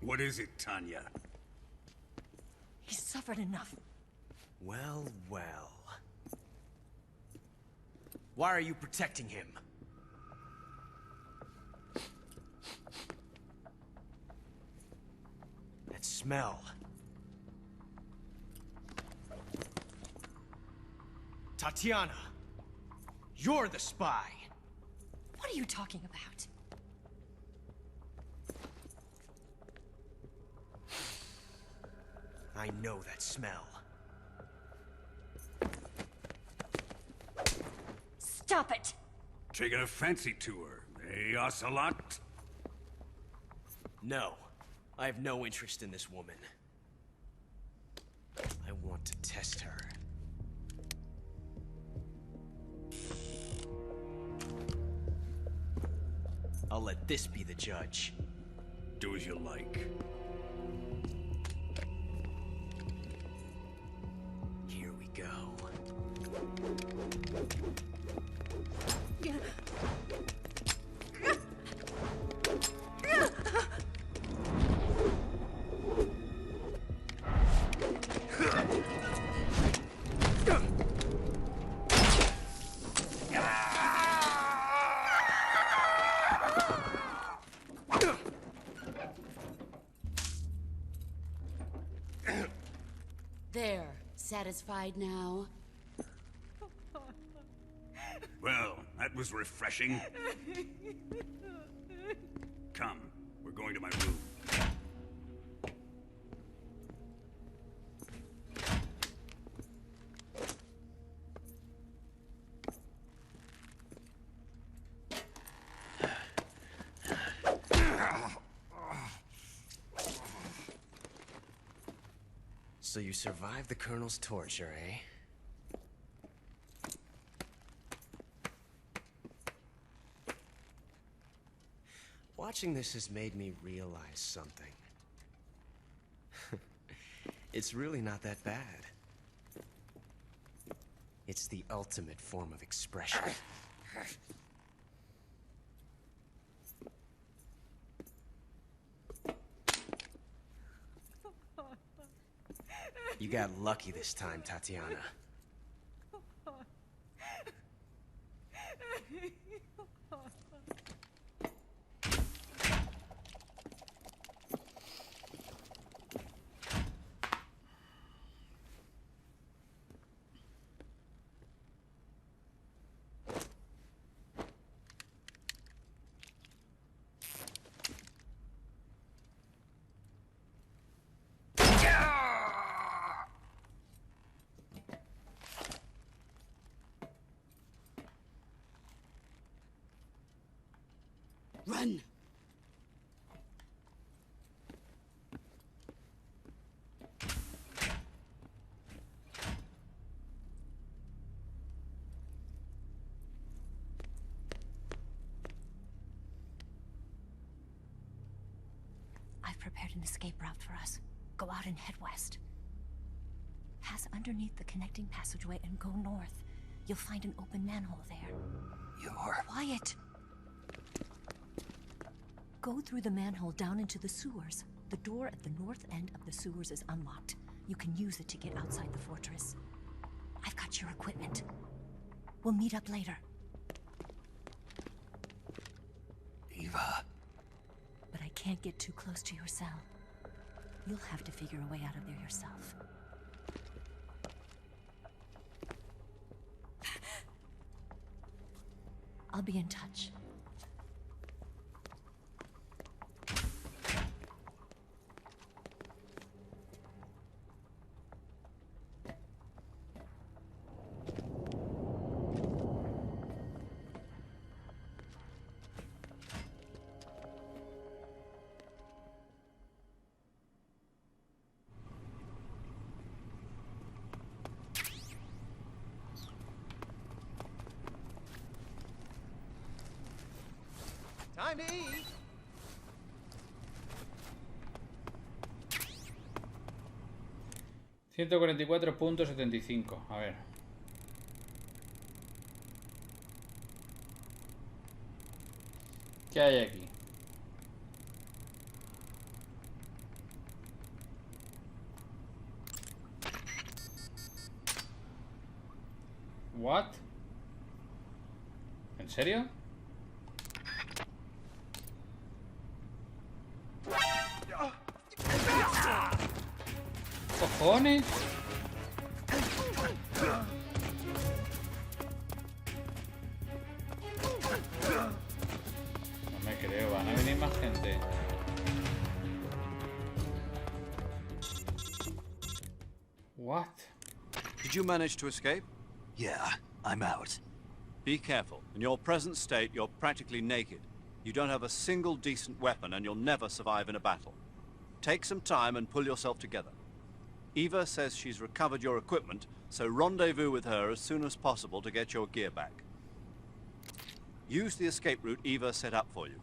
What is it, Tanya? He's suffered enough. Well, well. Why are you protecting him? That smell. Tatiana! You're the spy! What are you talking about? I know that smell. Stop it! Taking a fancy to her, eh, Ocelot? No. I have no interest in this woman. I want to test her. I'll let this be the judge. Do as you like. Here we go. There. Satisfied now? Well, that was refreshing. Come, we're going to my room. So you survived the Colonel's torture, eh? Watching this has made me realize something. It's really not that bad. It's the ultimate form of expression. You got lucky this time, Tatiana. Run! I've prepared an escape route for us. Go out and head west. Pass underneath the connecting passageway and go north. You'll find an open manhole there. You're... Quiet! Go through the manhole down into the sewers. The door at the north end of the sewers is unlocked. You can use it to get outside the fortress. I've got your equipment. We'll meet up later. Eva. But I can't get too close to your cell. You'll have to figure a way out of there yourself. I'll be in touch. Time to eat. $144.75. A ver. ¿Qué hay aquí? What? ¿En serio? ¿Cojones? No me creo, van a venir más gente. What? Did you manage to escape? Yeah, I'm out. Be careful. In your present state, you're practically naked. You don't have a single decent weapon, and you'll never survive in a battle. Take some time and pull yourself together. Eva says she's recovered your equipment, so rendezvous with her as soon as possible to get your gear back. Use the escape route Eva set up for you.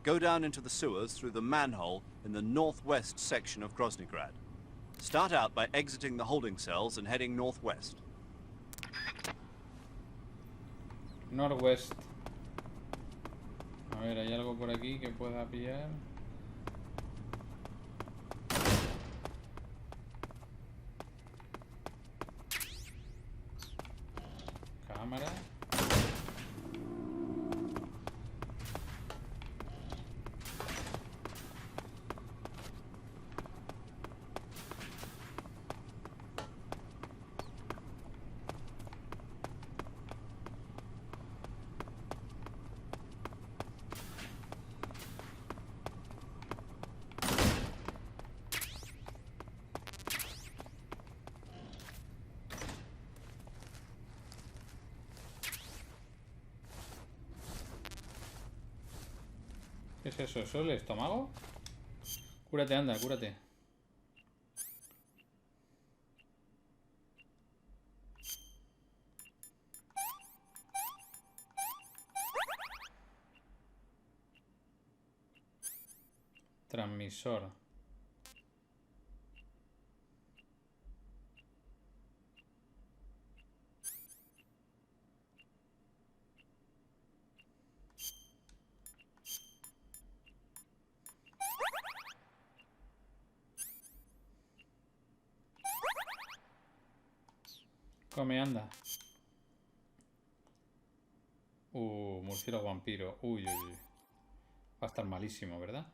Go down into the sewers through the manhole in the northwest section of Groznygrad. Start out by exiting the holding cells and heading northwest. Northwest. A ver, ¿hay algo por aquí que pueda pillar? Cámara. ¿Qué es eso? ¿Eso es el estómago? Cúrate, anda, cúrate. Transmisor. Come, anda. Murciélago vampiro. Uy, uy, uy. Va a estar malísimo, ¿verdad?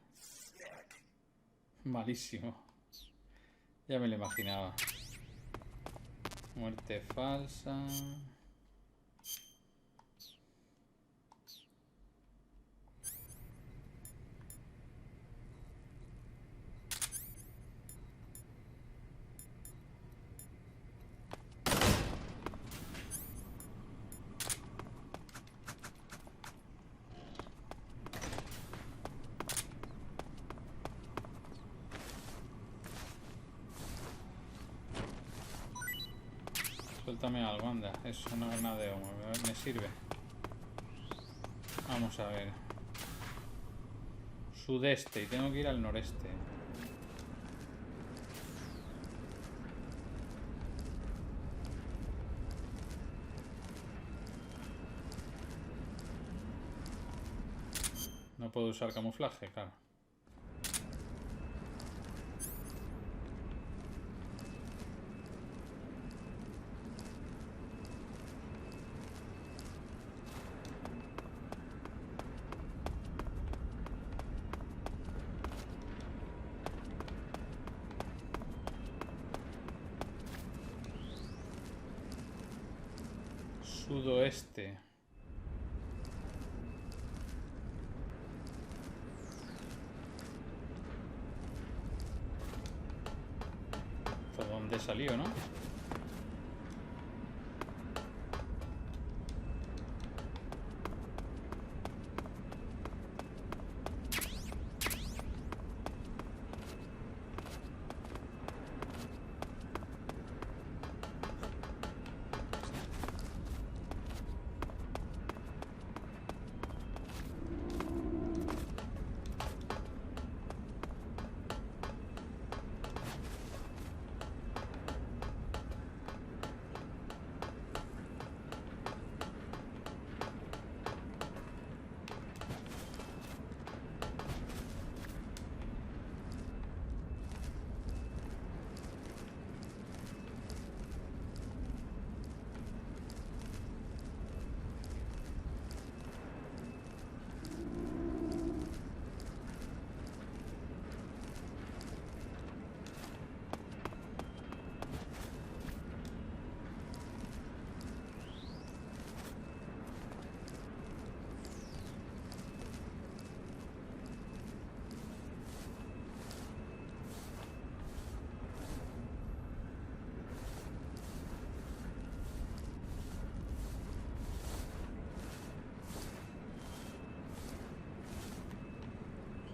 Malísimo. Ya me lo imaginaba. Muerte falsa. suéltame algo, anda. Es una granadeo, me sirve. Vamos a ver. Sudeste, y tengo que ir al noreste. No puedo usar camuflaje, claro. Sudoeste. ¿Por dónde salió, no?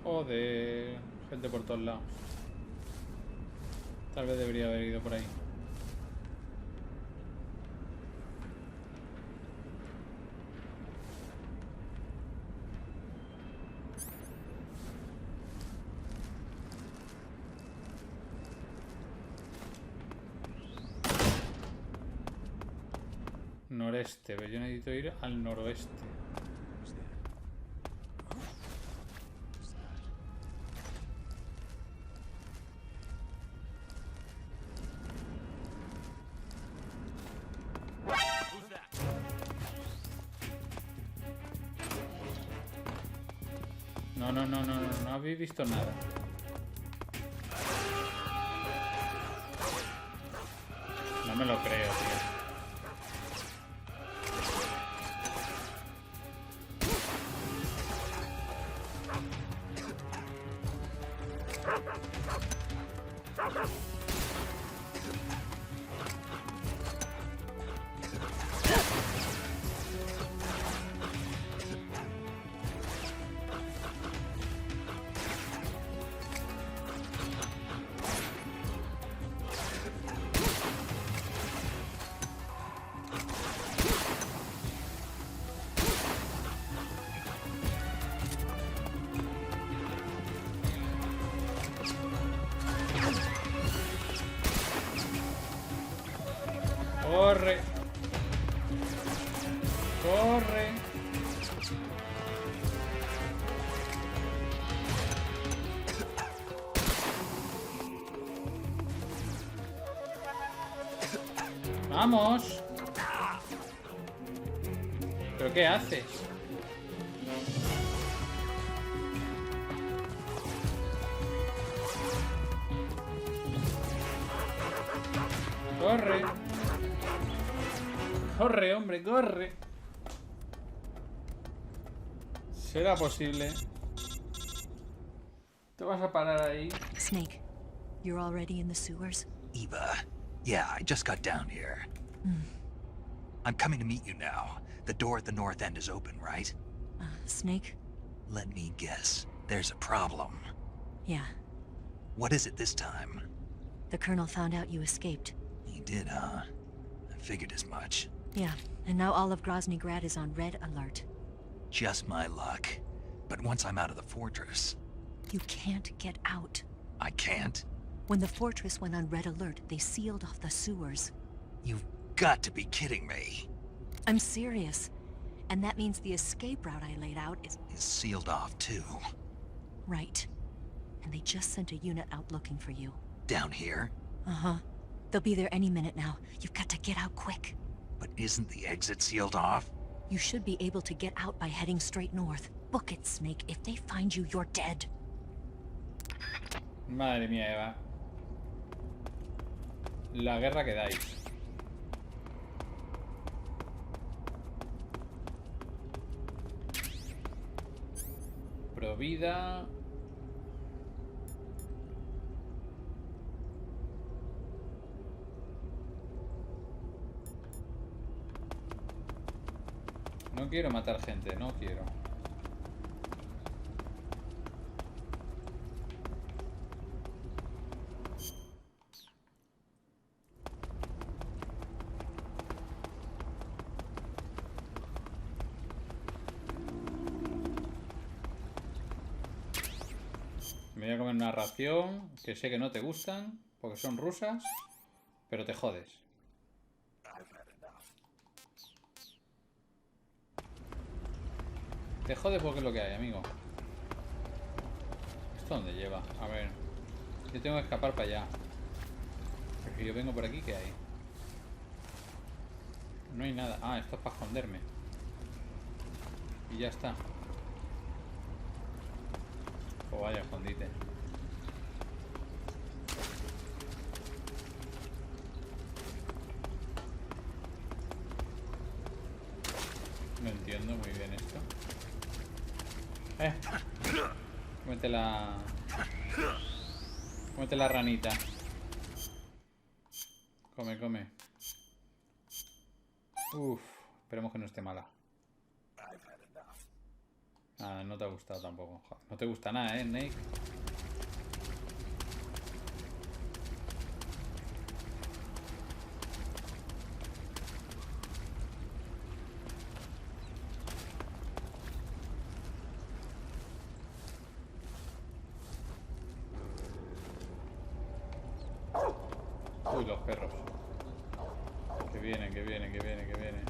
Joder, gente por todos lados. Tal vez debería haber ido por ahí. Noreste, pero yo necesito ir al noroeste. No habéis visto nada. No me lo creo, tío. Corre. Corre. Vamos. ¿Pero qué haces? Corre. Corre, hombre, corre. ¿Será posible? ¿Te vas a parar ahí? Snake, you're already in the sewers? Eva, yeah, I just got down here. I'm coming to meet you now. The door at the north end is open, right? Snake? Let me guess. There's a problem. Yeah. What is it this time? The Colonel found out you escaped. He did, huh? I Figured as much. Yeah, and now all of Grozny Grad is on red alert. Just my luck. But once I'm out of the fortress... You can't get out. I can't? When the fortress went on red alert, they sealed off the sewers. You've got to be kidding me. I'm serious. And that means the escape route I laid out is sealed off, too. Right. And they just sent a unit out looking for you. Down here? Uh-huh. They'll be there any minute now. You've got to get out quick. But isn't the exit sealed off? You should be able to get out by heading straight north. Book it, Snake. If they find you, you're dead. Madre mía, Eva. La guerra que dais. Provida. No quiero matar gente, no quiero. Me voy a comer una ración que sé que no te gustan porque son rusas, pero te jodes. Te jodes porque es lo que hay, amigo. ¿Esto dónde lleva? A ver. Yo tengo que escapar para allá. Porque yo vengo por aquí, ¿qué hay? No hay nada. Ah, esto es para esconderme. Y ya está. Oh, vaya, escondite. No entiendo muy bien esto. Cómete la... Cómete la ranita. Come, come. Uf, esperemos que no esté mala. Ah, no te ha gustado tampoco. No te gusta nada, Snake. Uy, los perros. Que vienen, que vienen, que vienen, que vienen.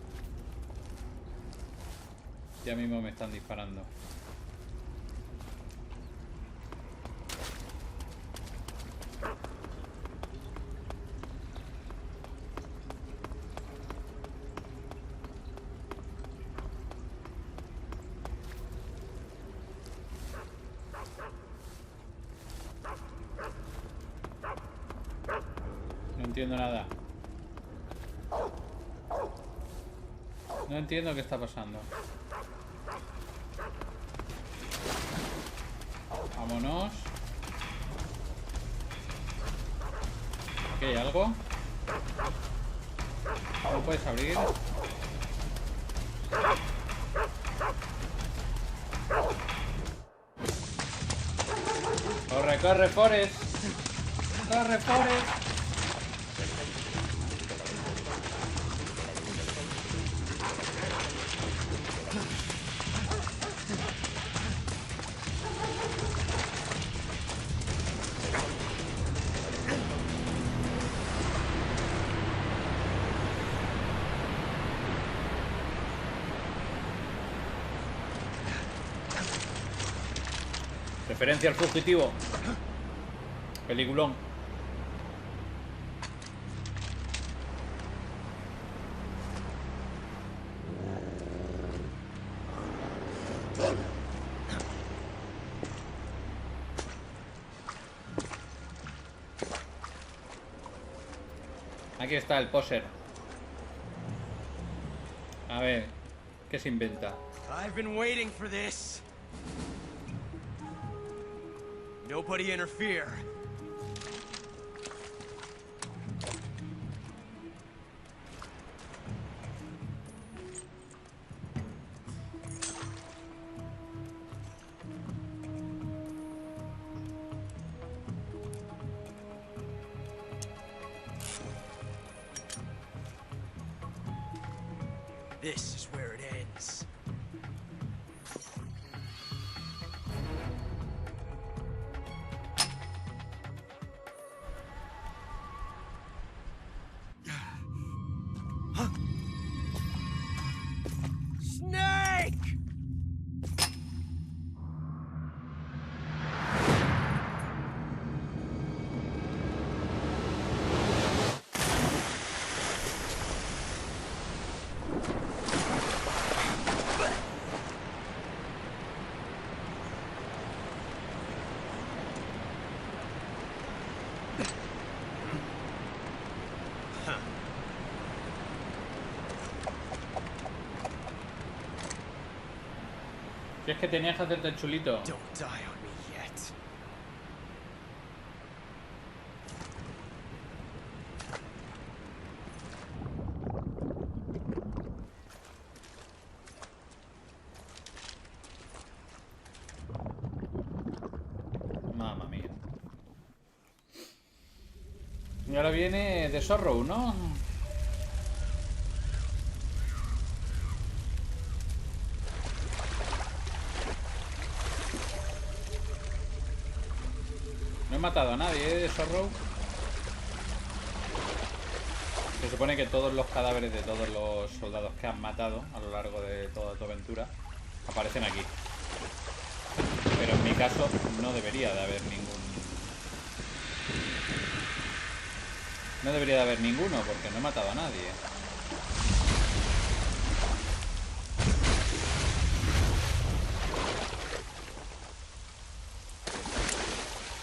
Ya mismo me están disparando. No entiendo nada. No entiendo qué está pasando. Vámonos. ¿Aquí hay algo? ¿No puedes abrir? ¡Corre, corre, Forest! ¡Corre, Forest! Referencia al fugitivo. Peliculón. Aquí está el poser. A ver, ¿qué se inventa? I've been waiting for this. Nobody interfere. This is where it ends. Snake! Si es que tenías que hacerte el chulito. Don't die on me yet. Mamma mía. Y ahora viene The Sorrow, ¿no? No he matado a nadie, de Sorrow. Se supone que todos los cadáveres de todos los soldados que has matado a lo largo de toda tu aventura aparecen aquí. Pero en mi caso no debería de haber ningún... No debería de haber ninguno porque no he matado a nadie.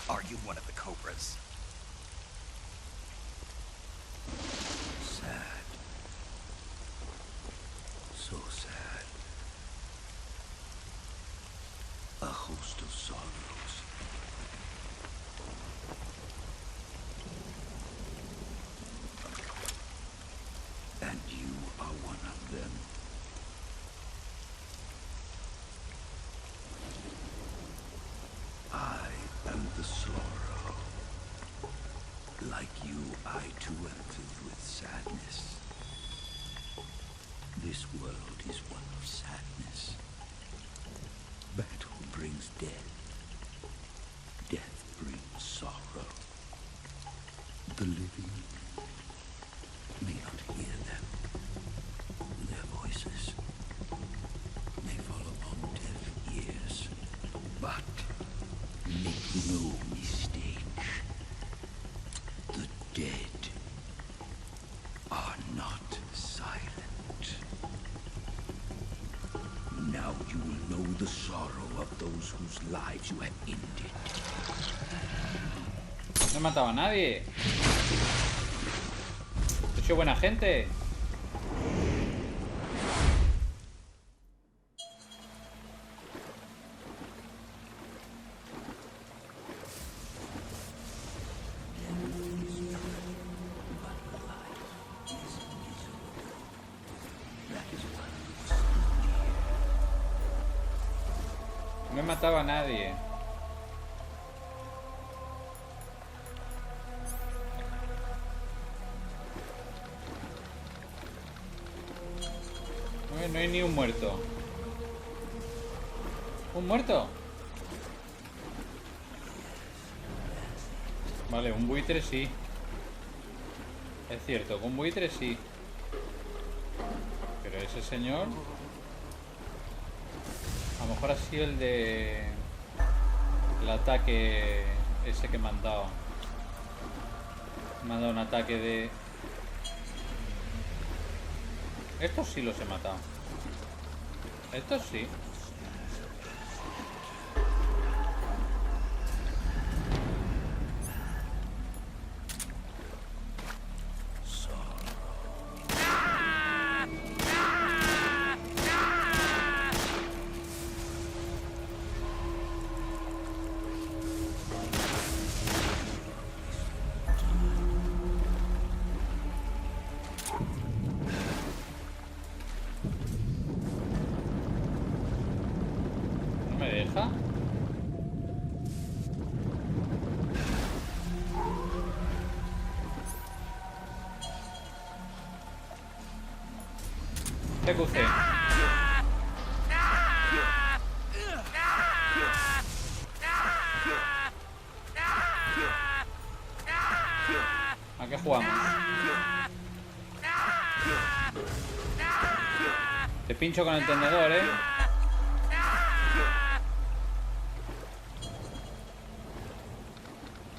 Are you one of the Cobras? Sad. So sad. A host of sorrows. And you are one of them. I am the sorrow. Like you, I too am filled with sadness. This world is one of sadness. Battle brings death. Death brings sorrow. The living may not hear them. Their voices may fall upon deaf ears. But make no mistake. The dead are not silent. Now you will know the sorrow of those whose lives you have ended. No he matado a nadie. He sido buena gente. No he matado a nadie. No hay ni un muerto. ¿Un muerto? Vale, un buitre sí. Es cierto, con buitre sí. Pero ese señor... A lo mejor ha sido el de... El ataque ese que me han dado. Me han dado un ataque de... Estos sí los he matado. Estos sí. TQC. ¿A qué jugamos? Te pincho con el tenedor, ¿eh?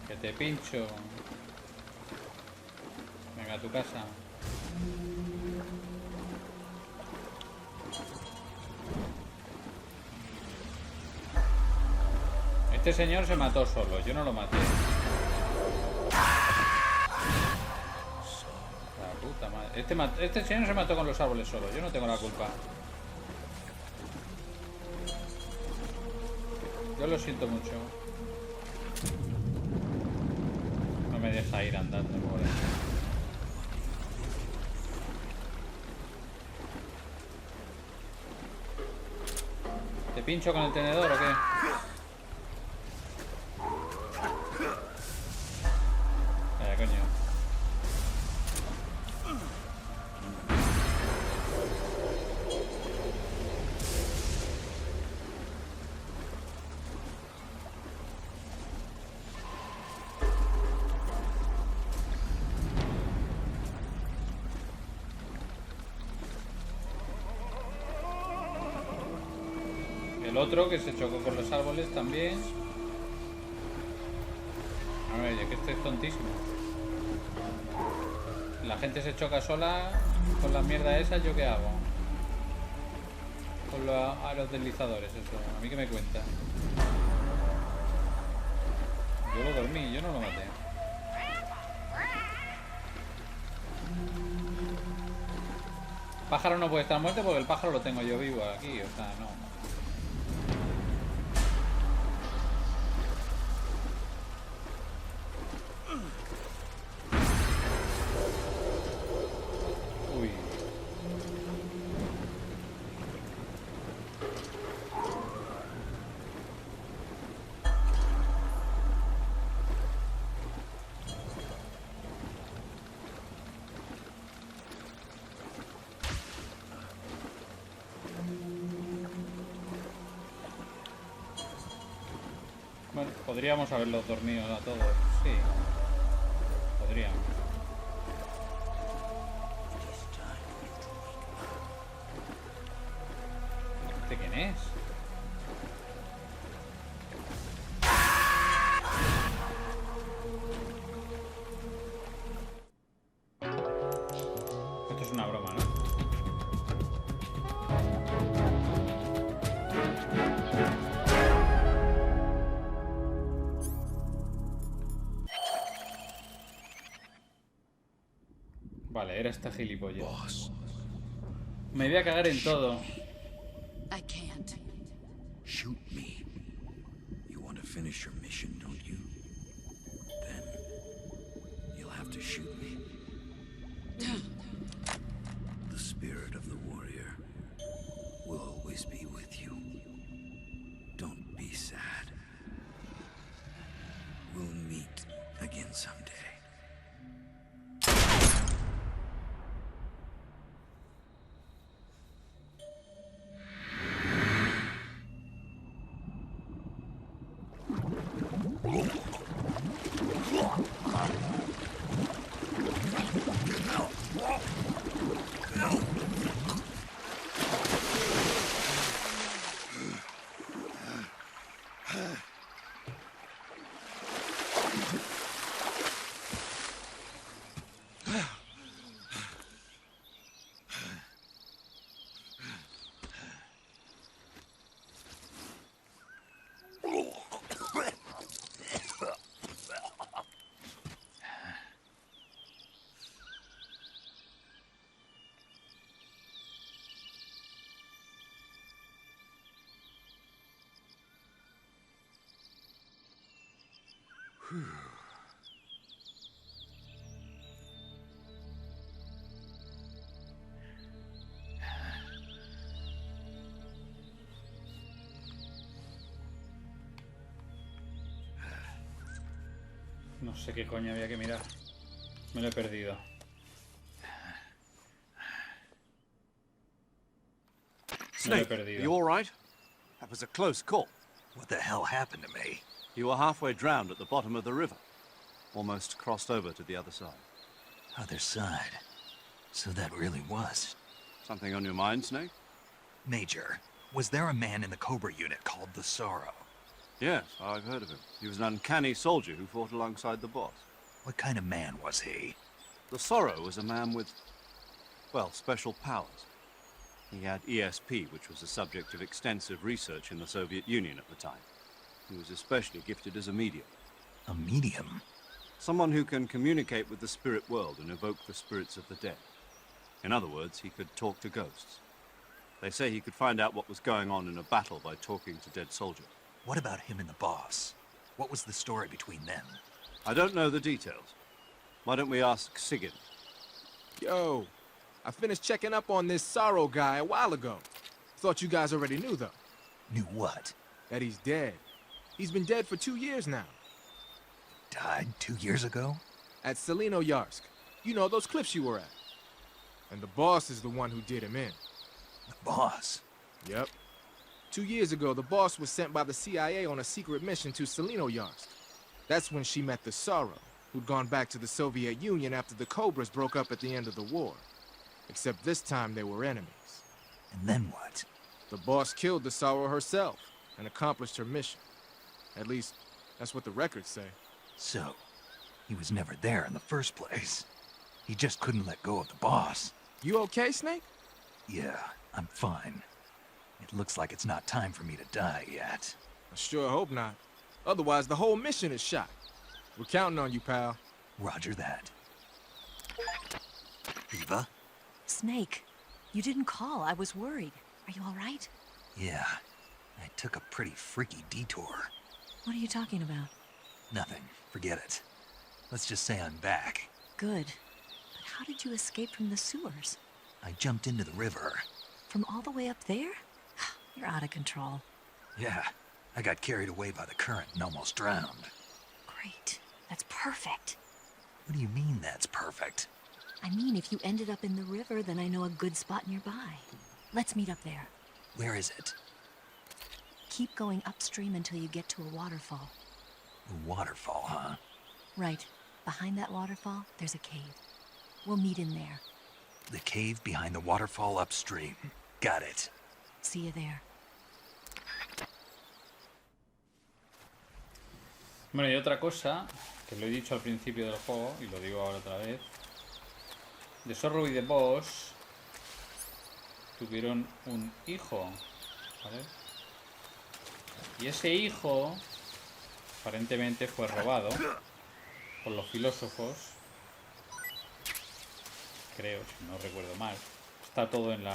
Que te pincho. Venga, a tu casa. Este señor se mató solo, yo no lo maté. La puta madre. Este señor se mató con los árboles solo, yo no tengo la culpa. Yo lo siento mucho. No me deja ir andando por ahí. ¿Te pincho con el tenedor o qué? Coño. El otro que se chocó con los árboles también. A ver, ya que este es tontísimo. La gente se choca sola con la mierda esa, ¿yo qué hago? Con a los deslizadores, eso. ¿A mí qué me cuenta? Yo lo dormí, yo no lo maté. El pájaro no puede estar muerto porque el pájaro lo tengo yo vivo aquí, o sea, no. Bueno, podríamos haberlos dormido a todos, sí. Podríamos. ¿Este quién es? Esto es una broma, ¿no? Vale, era esta gilipollas. Me voy a cagar en todo. I can't. Shoot me. You want to finish your mission, don't you? Then you'll have to shoot me. The spirit of the warrior will always be with you. Don't be sad. We'll meet again someday. No sé qué coño había que mirar. Me lo he perdido. Me lo he Snake, are perdido. you all right? That was a close call. What the hell happened to me? You were halfway drowned at the bottom of the river. Almost crossed over to the other side. Other side. So that really was. Something on your mind, Snake? Major, was there a man in the Cobra unit called the Sorrow? Yes, I've heard of him. He was an uncanny soldier who fought alongside the boss. What kind of man was he? The Sorrow was a man with, well, special powers. He had ESP, which was the subject of extensive research in the Soviet Union at the time. He was especially gifted as a medium. A medium? Someone who can communicate with the spirit world and evoke the spirits of the dead. In other words, he could talk to ghosts. They say he could find out what was going on in a battle by talking to dead soldiers. What about him and the boss? What was the story between them? I don't know the details. Why don't we ask Sigyn? Yo, I finished checking up on this Sorrow guy a while ago. Thought you guys already knew, though. Knew what? That he's dead. He's been dead for 2 years now. Died 2 years ago? At Selino-Yarsk. You know, those cliffs you were at. And the boss is the one who did him in. The boss? Yep. 2 years ago, the boss was sent by the CIA on a secret mission to Selino-Yarsk. That's when she met the Sorrow, who'd gone back to the Soviet Union after the Cobras broke up at the end of the war. Except this time they were enemies. And then what? The boss killed the Sorrow herself and accomplished her mission. At least, that's what the records say. So, he was never there in the first place. He just couldn't let go of the boss. You okay, Snake? Yeah, I'm fine. It looks like it's not time for me to die yet. I sure hope not. Otherwise, the whole mission is shot. We're counting on you, pal. Roger that. Eva? Snake, you didn't call. I was worried. Are you all right? Yeah, I took a pretty freaky detour. What are you talking about? Nothing. Forget it. Let's just say I'm back. Good. But how did you escape from the sewers? I jumped into the river. From all the way up there? You're out of control. Yeah, I got carried away by the current and almost drowned. Great. That's perfect. What do you mean that's perfect? I mean, if you ended up in the river, then I know a good spot nearby. Let's meet up there. Where is it? Keep going upstream until you get to a waterfall. A waterfall, huh? Right. Behind that waterfall, there's a cave. We'll meet in there. The cave behind the waterfall upstream. Got it. See you there. Bueno, y otra cosa, que lo he dicho al principio del juego, y lo digo ahora otra vez. De Zorro y de Boss tuvieron un hijo, ¿vale? Y ese hijo aparentemente fue robado por los filósofos, creo, si no recuerdo mal. Está todo en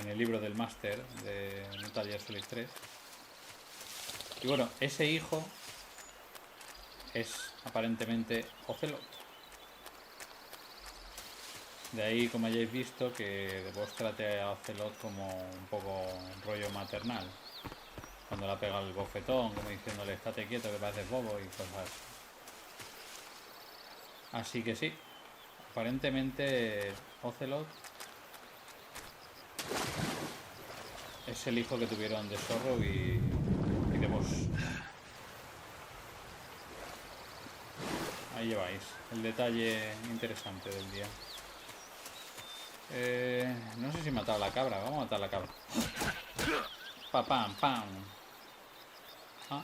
el libro del máster de Metal Gear Solid 3. Y bueno, ese hijo es aparentemente Ocelot. De ahí, como hayáis visto, que The Boss trate a Ocelot como un poco rollo maternal. Cuando le ha pegado el bofetón, como diciéndole estate quieto que pareces bobo y cosas así. Así que sí, aparentemente Ocelot es el hijo que tuvieron de Zorro y de Boss. Ahí lleváis el detalle interesante del día. No sé si he matado a la cabra. Vamos a matar a la cabra. Pa, pam, pam. Ah.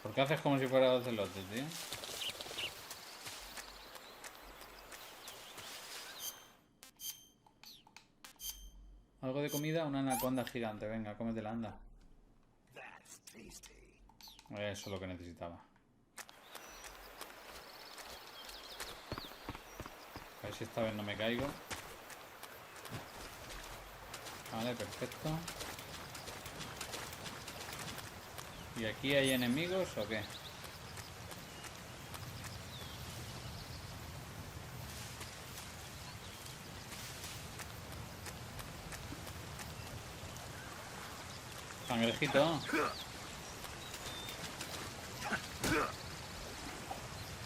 ¿Por qué haces como si fuera ocelote, tío? Algo de comida, una anaconda gigante. Venga, cómetela, anda. Eso es lo que necesitaba. A ver si esta vez no me caigo. Vale, perfecto. ¿Y aquí hay enemigos o qué? Cangrejito.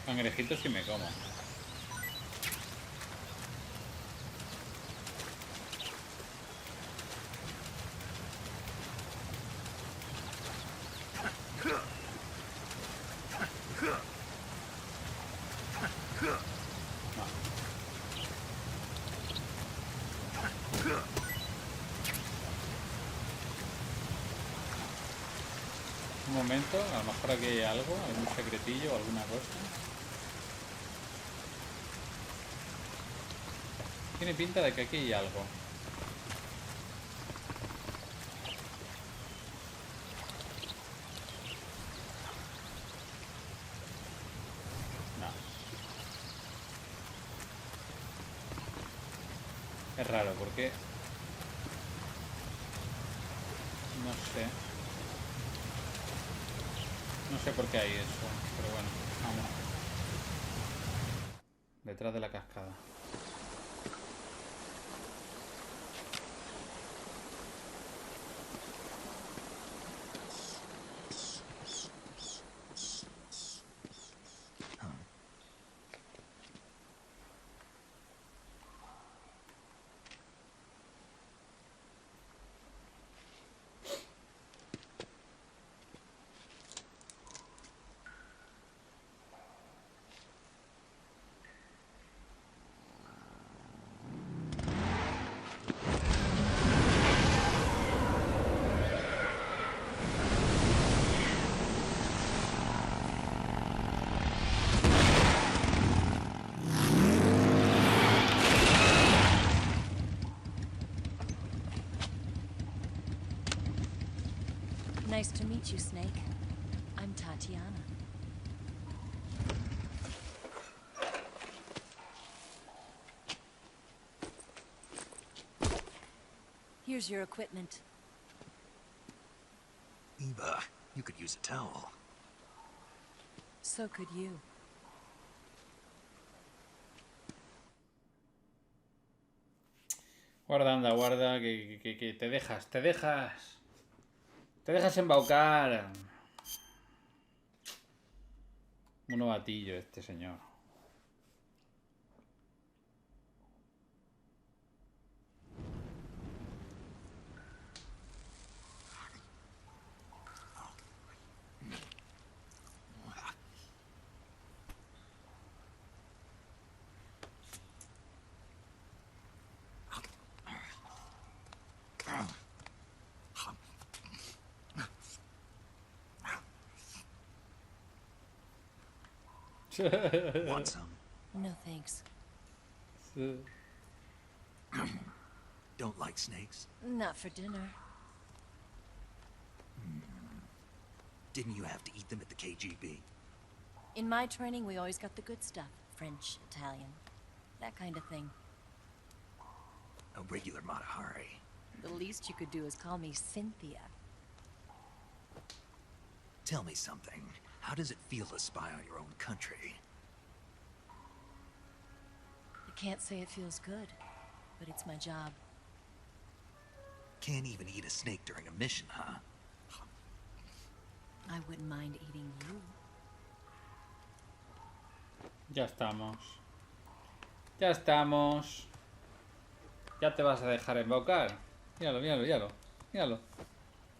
Cangrejito si me como. Un momento, a lo mejor aquí hay algo, algún secretillo o alguna cosa. Tiene pinta de que aquí hay algo. No. Es raro, porque... No sé. No sé por qué hay eso, pero bueno, vamos. Detrás de la cascada. Nice to meet you, Snake. I'm Tatiana. Here's your equipment. Eva, you could use a towel. So could you. Guarda, anda, guarda, que te dejas, te dejas. Te dejas embaucar. Un novatillo este señor. Want some? No thanks. Don't like snakes? Not for dinner. Didn't you have to eat them at the KGB? In my training, we always got the good stuff. French, Italian, that kind of thing. A regular Matahari. The least you could do is call me Cynthia. Tell me something. How does it feel to spy on your own country? I can't say it feels good, but it's my job. Can't even eat a snake during a mission, huh? I wouldn't mind eating you. Ya estamos. Ya estamos. Ya te vas a dejar embaucar. Míralo, míralo, míralo. Míralo.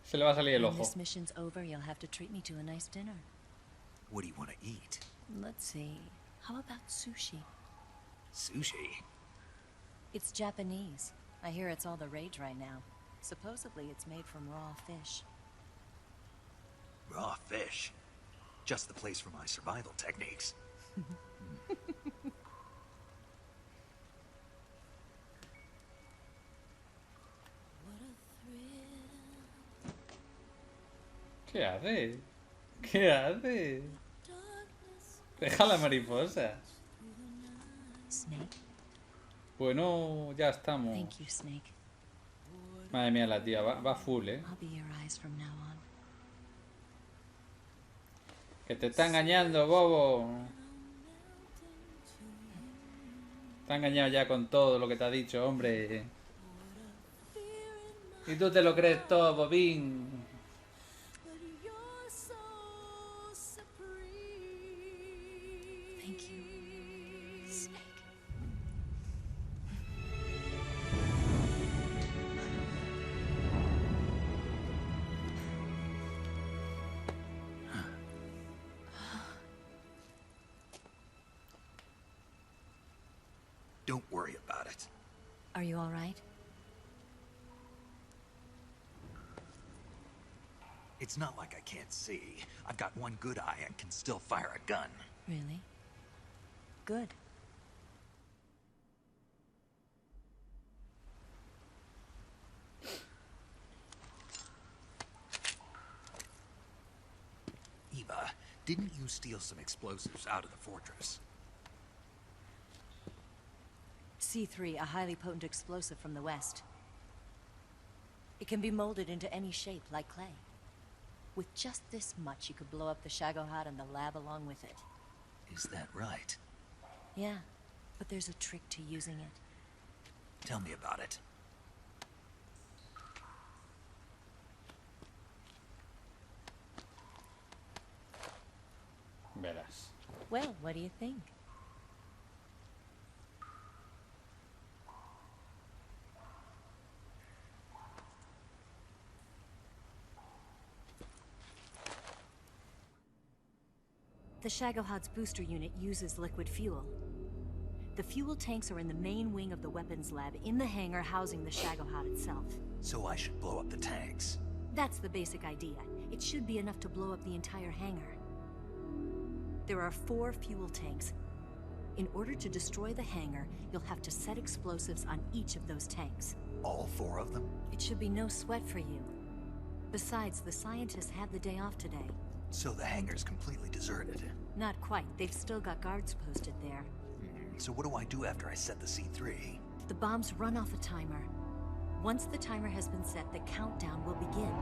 Se le va a salir el When ojo. this mission's over, you'll have to treat me to a nice dinner. What do you want to eat? Let's see. How about sushi? Sushi? It's Japanese. I hear it's all the rage right now. Supposedly, it's made from raw fish. Raw fish? Just the place for my survival techniques. ¿Qué hace? ¿Qué hace? Deja la mariposa. Snake. Bueno, ya estamos. Thank you, Snake. Madre mía, la tía va full, ¿eh? I'll be your eyes from now on. Que te está engañando, bobo. Te ha engañado ya con todo lo que te ha dicho, hombre. Y tú te lo crees todo, bobín. Thank you, Snake. Don't worry about it. Are you all right? It's not like I can't see. I've got one good eye and can still fire a gun. Really? Good. Eva, didn't you steal some explosives out of the fortress? C3, a highly potent explosive from the west. It can be molded into any shape, like clay. With just this much, you could blow up the Shagohod and the lab along with it. Is that right? Yeah, but there's a trick to using it. Tell me about it. Verás. Well, what do you think? The Shagohod's booster unit uses liquid fuel. The fuel tanks are in the main wing of the weapons lab in the hangar housing the Shagohod itself. So I should blow up the tanks. That's the basic idea. It should be enough to blow up the entire hangar. There are 4 fuel tanks. In order to destroy the hangar, you'll have to set explosives on each of those tanks. All 4 of them? It should be no sweat for you. Besides, the scientists had the day off today. So the hangar's completely deserted. Not quite. They've still got guards posted there. So what do I do after I set the C3? The bombs run off a timer. Once the timer has been set, the countdown will begin.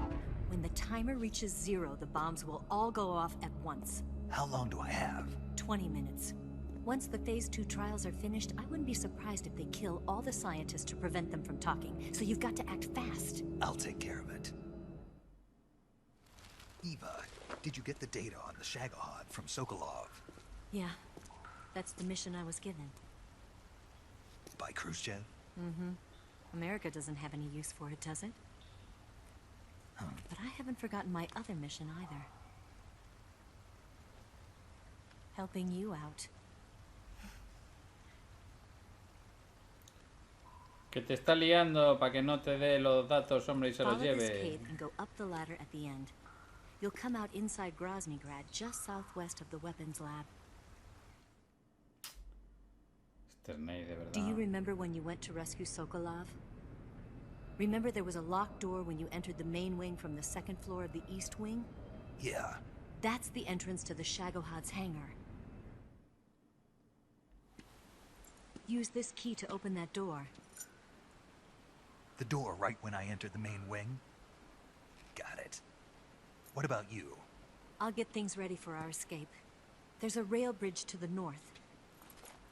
When the timer reaches 0, the bombs will all go off at once. How long do I have? 20 minutes. Once the Phase 2 trials are finished, I wouldn't be surprised if they kill all the scientists to prevent them from talking. So you've got to act fast. I'll take care of it. Eva, did you get the data on the Shagohod from Sokolov? Yeah, that's the mission I was given. By Khrushchev? Mm-hmm. America doesn't have any use for it, does it? But I haven't forgotten my other mission either. Helping you out. Que te está liando para que no te dé los datos, hombre, y se los Follow this lleve. cave and go up the ladder at the end. You'll come out inside Groznygrad, just southwest of the weapons lab. Este es Ney, de verdad. Do you remember when you went to rescue Sokolov? Remember there was a locked door when you entered the main wing from the 2nd floor of the east wing? Yeah. That's the entrance to the Shagohod's hangar. Use this key to open that door. The door right when I entered the main wing? Got it. What about you? I'll get things ready for our escape. There's a rail bridge to the north.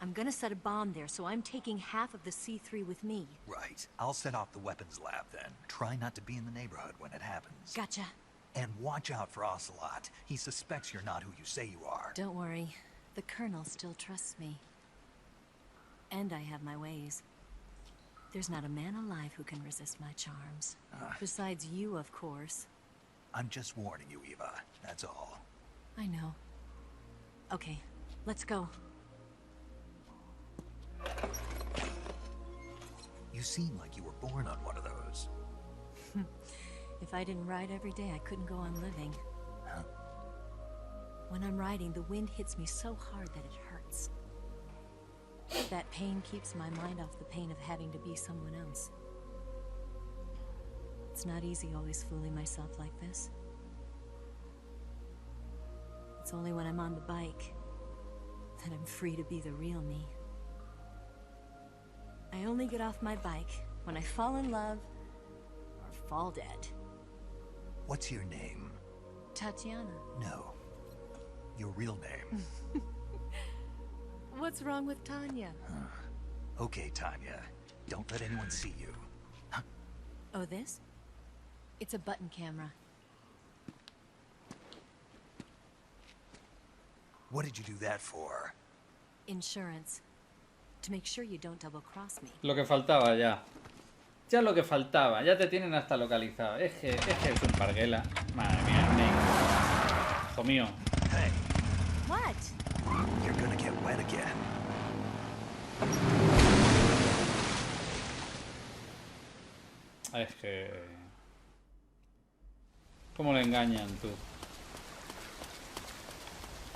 I'm gonna set a bomb there, so I'm taking half of the C3 with me. Right. I'll set off the weapons lab then. Try not to be in the neighborhood when it happens. Gotcha. And watch out for Ocelot. He suspects you're not who you say you are. Don't worry. The Colonel still trusts me. And I have my ways. There's not a man alive who can resist my charms. Besides you, of course. I'm just warning you, Eva. That's all. I know. Okay, let's go. You seem like you were born on one of those. If I didn't ride every day, I couldn't go on living. Huh? When I'm riding, the wind hits me so hard that it hurts. That pain keeps my mind off the pain of having to be someone else. It's not easy always fooling myself like this. It's only when I'm on the bike that I'm free to be the real me. I only get off my bike when I fall in love or fall dead. What's your name? Tatiana. No. Your real name. What's wrong with Tanya? Okay, Tanya. Don't let anyone see you. Oh, this? It's a button camera. What did you do that for? Insurance. To make sure you don't double cross me. Lo que faltaba ya. Ya lo que faltaba. Ya te tienen hasta localizado. Es que es un parguela. Madre mía, Snake. Hijo mío. Hey, What? you're gonna get wet again. Es que... ¿Cómo le engañan, tú?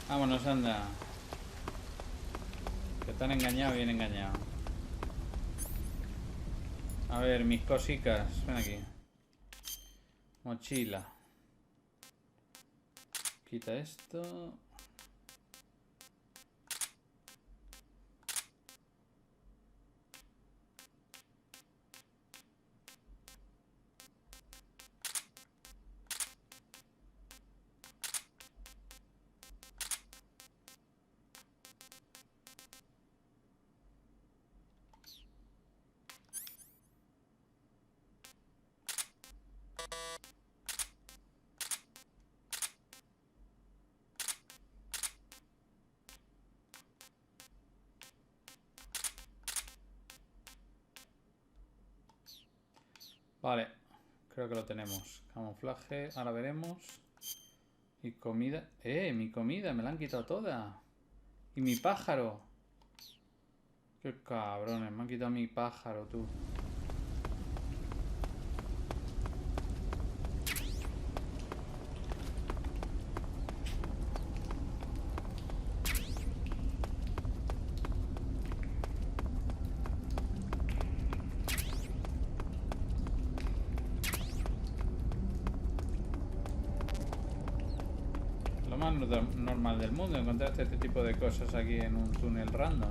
Vámonos, anda. Que te han engañado, bien engañado. A ver, mis cositas. Ven aquí. Mochila. Quita esto. Vale, creo que lo tenemos. Camuflaje, ahora veremos. Y comida. Mi comida, me la han quitado toda. Y mi pájaro. Qué cabrones, me han quitado mi pájaro, tú. Normal del mundo, encontraste este tipo de cosas aquí en un túnel random.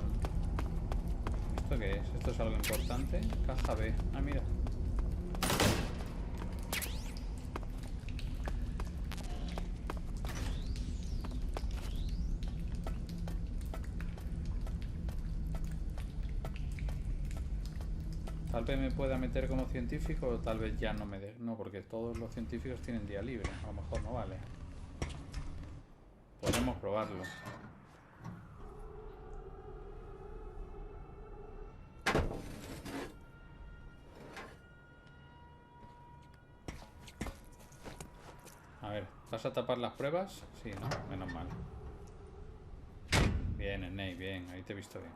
¿Esto qué es? ¿Esto es algo importante? Caja B. Ah, mira. Tal vez me pueda meter como científico o tal vez ya no me deje. No, porque todos los científicos tienen día libre. A lo mejor no vale. Podemos probarlo. A ver, ¿vas a tapar las pruebas? Sí, ¿no? Menos mal. Bien, Snake, bien. Ahí te he visto bien.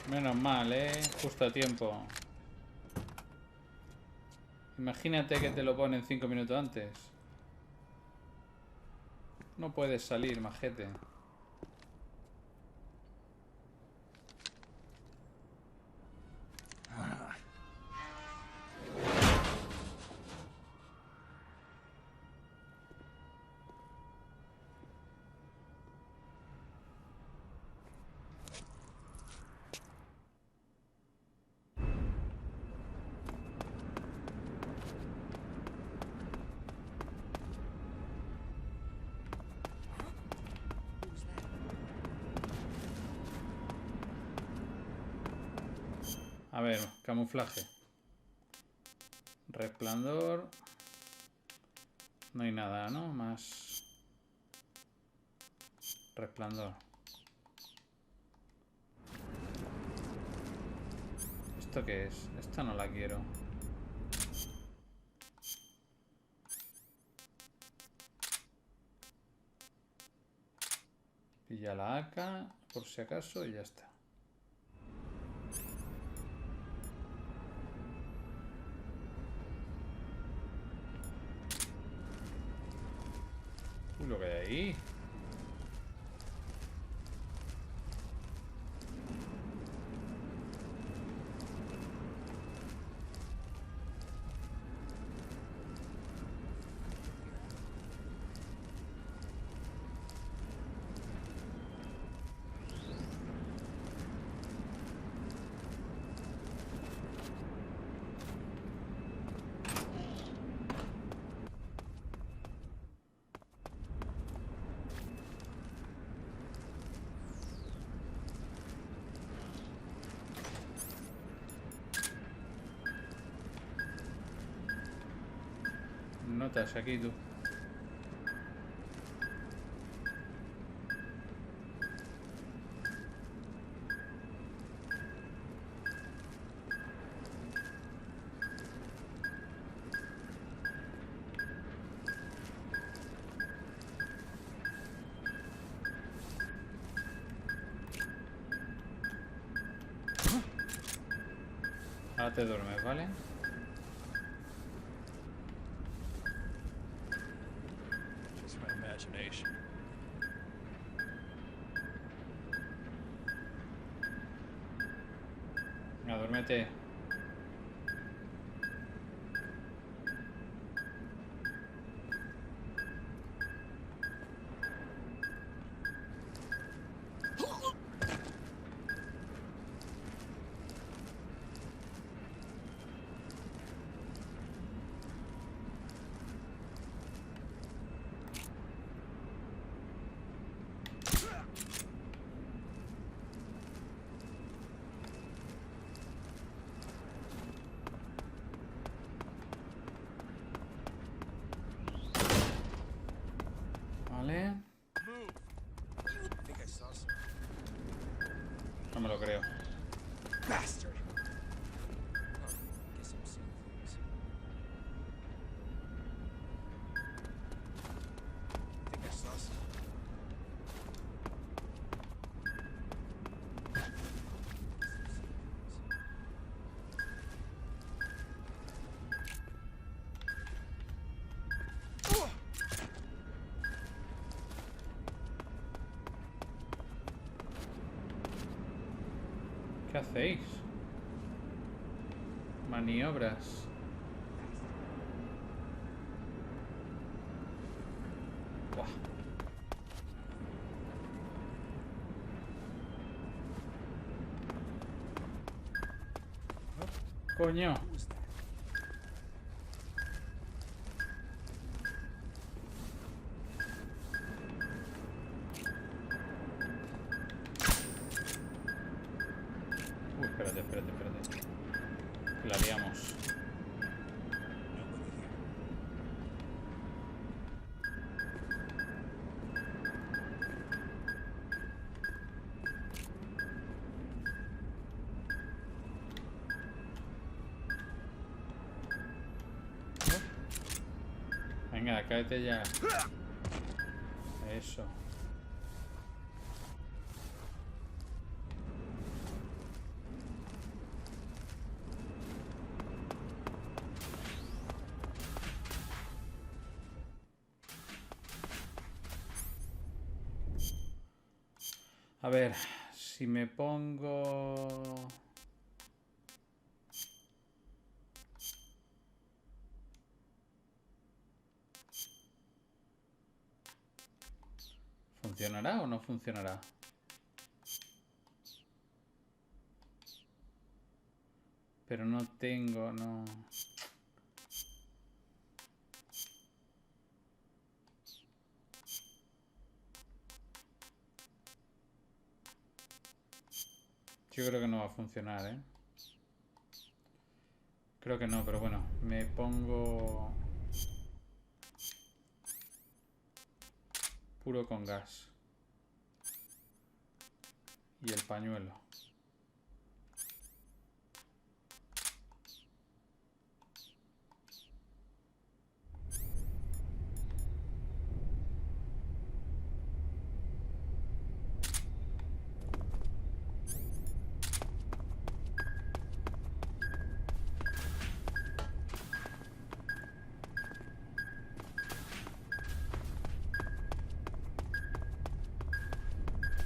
Menos mal, justo a tiempo. Imagínate que te lo ponen 5 minutos antes. No puedes salir, majete. A ver, camuflaje. Resplandor. No hay nada, ¿no? Más. Resplandor. ¿Esto qué es? Esta no la quiero. Pilla la AK, por si acaso, y ya está. Uy, lo que hay ahí. notas aquí tú. Ahora te duermes, ¿vale? Just my imagination. Venga, duérmete. Vale. No me lo creo. Bastard. ¿Qué hacéis? Maniobras. Buah. Coño. Espérate. Que la liamos. Venga, cáete ya. Eso. A ver, si me pongo... ¿Funcionará o no funcionará? Pero no tengo, no... Yo creo que no va a funcionar, ¿eh? Creo que no, pero bueno, me pongo... Puro con gas. Y el pañuelo.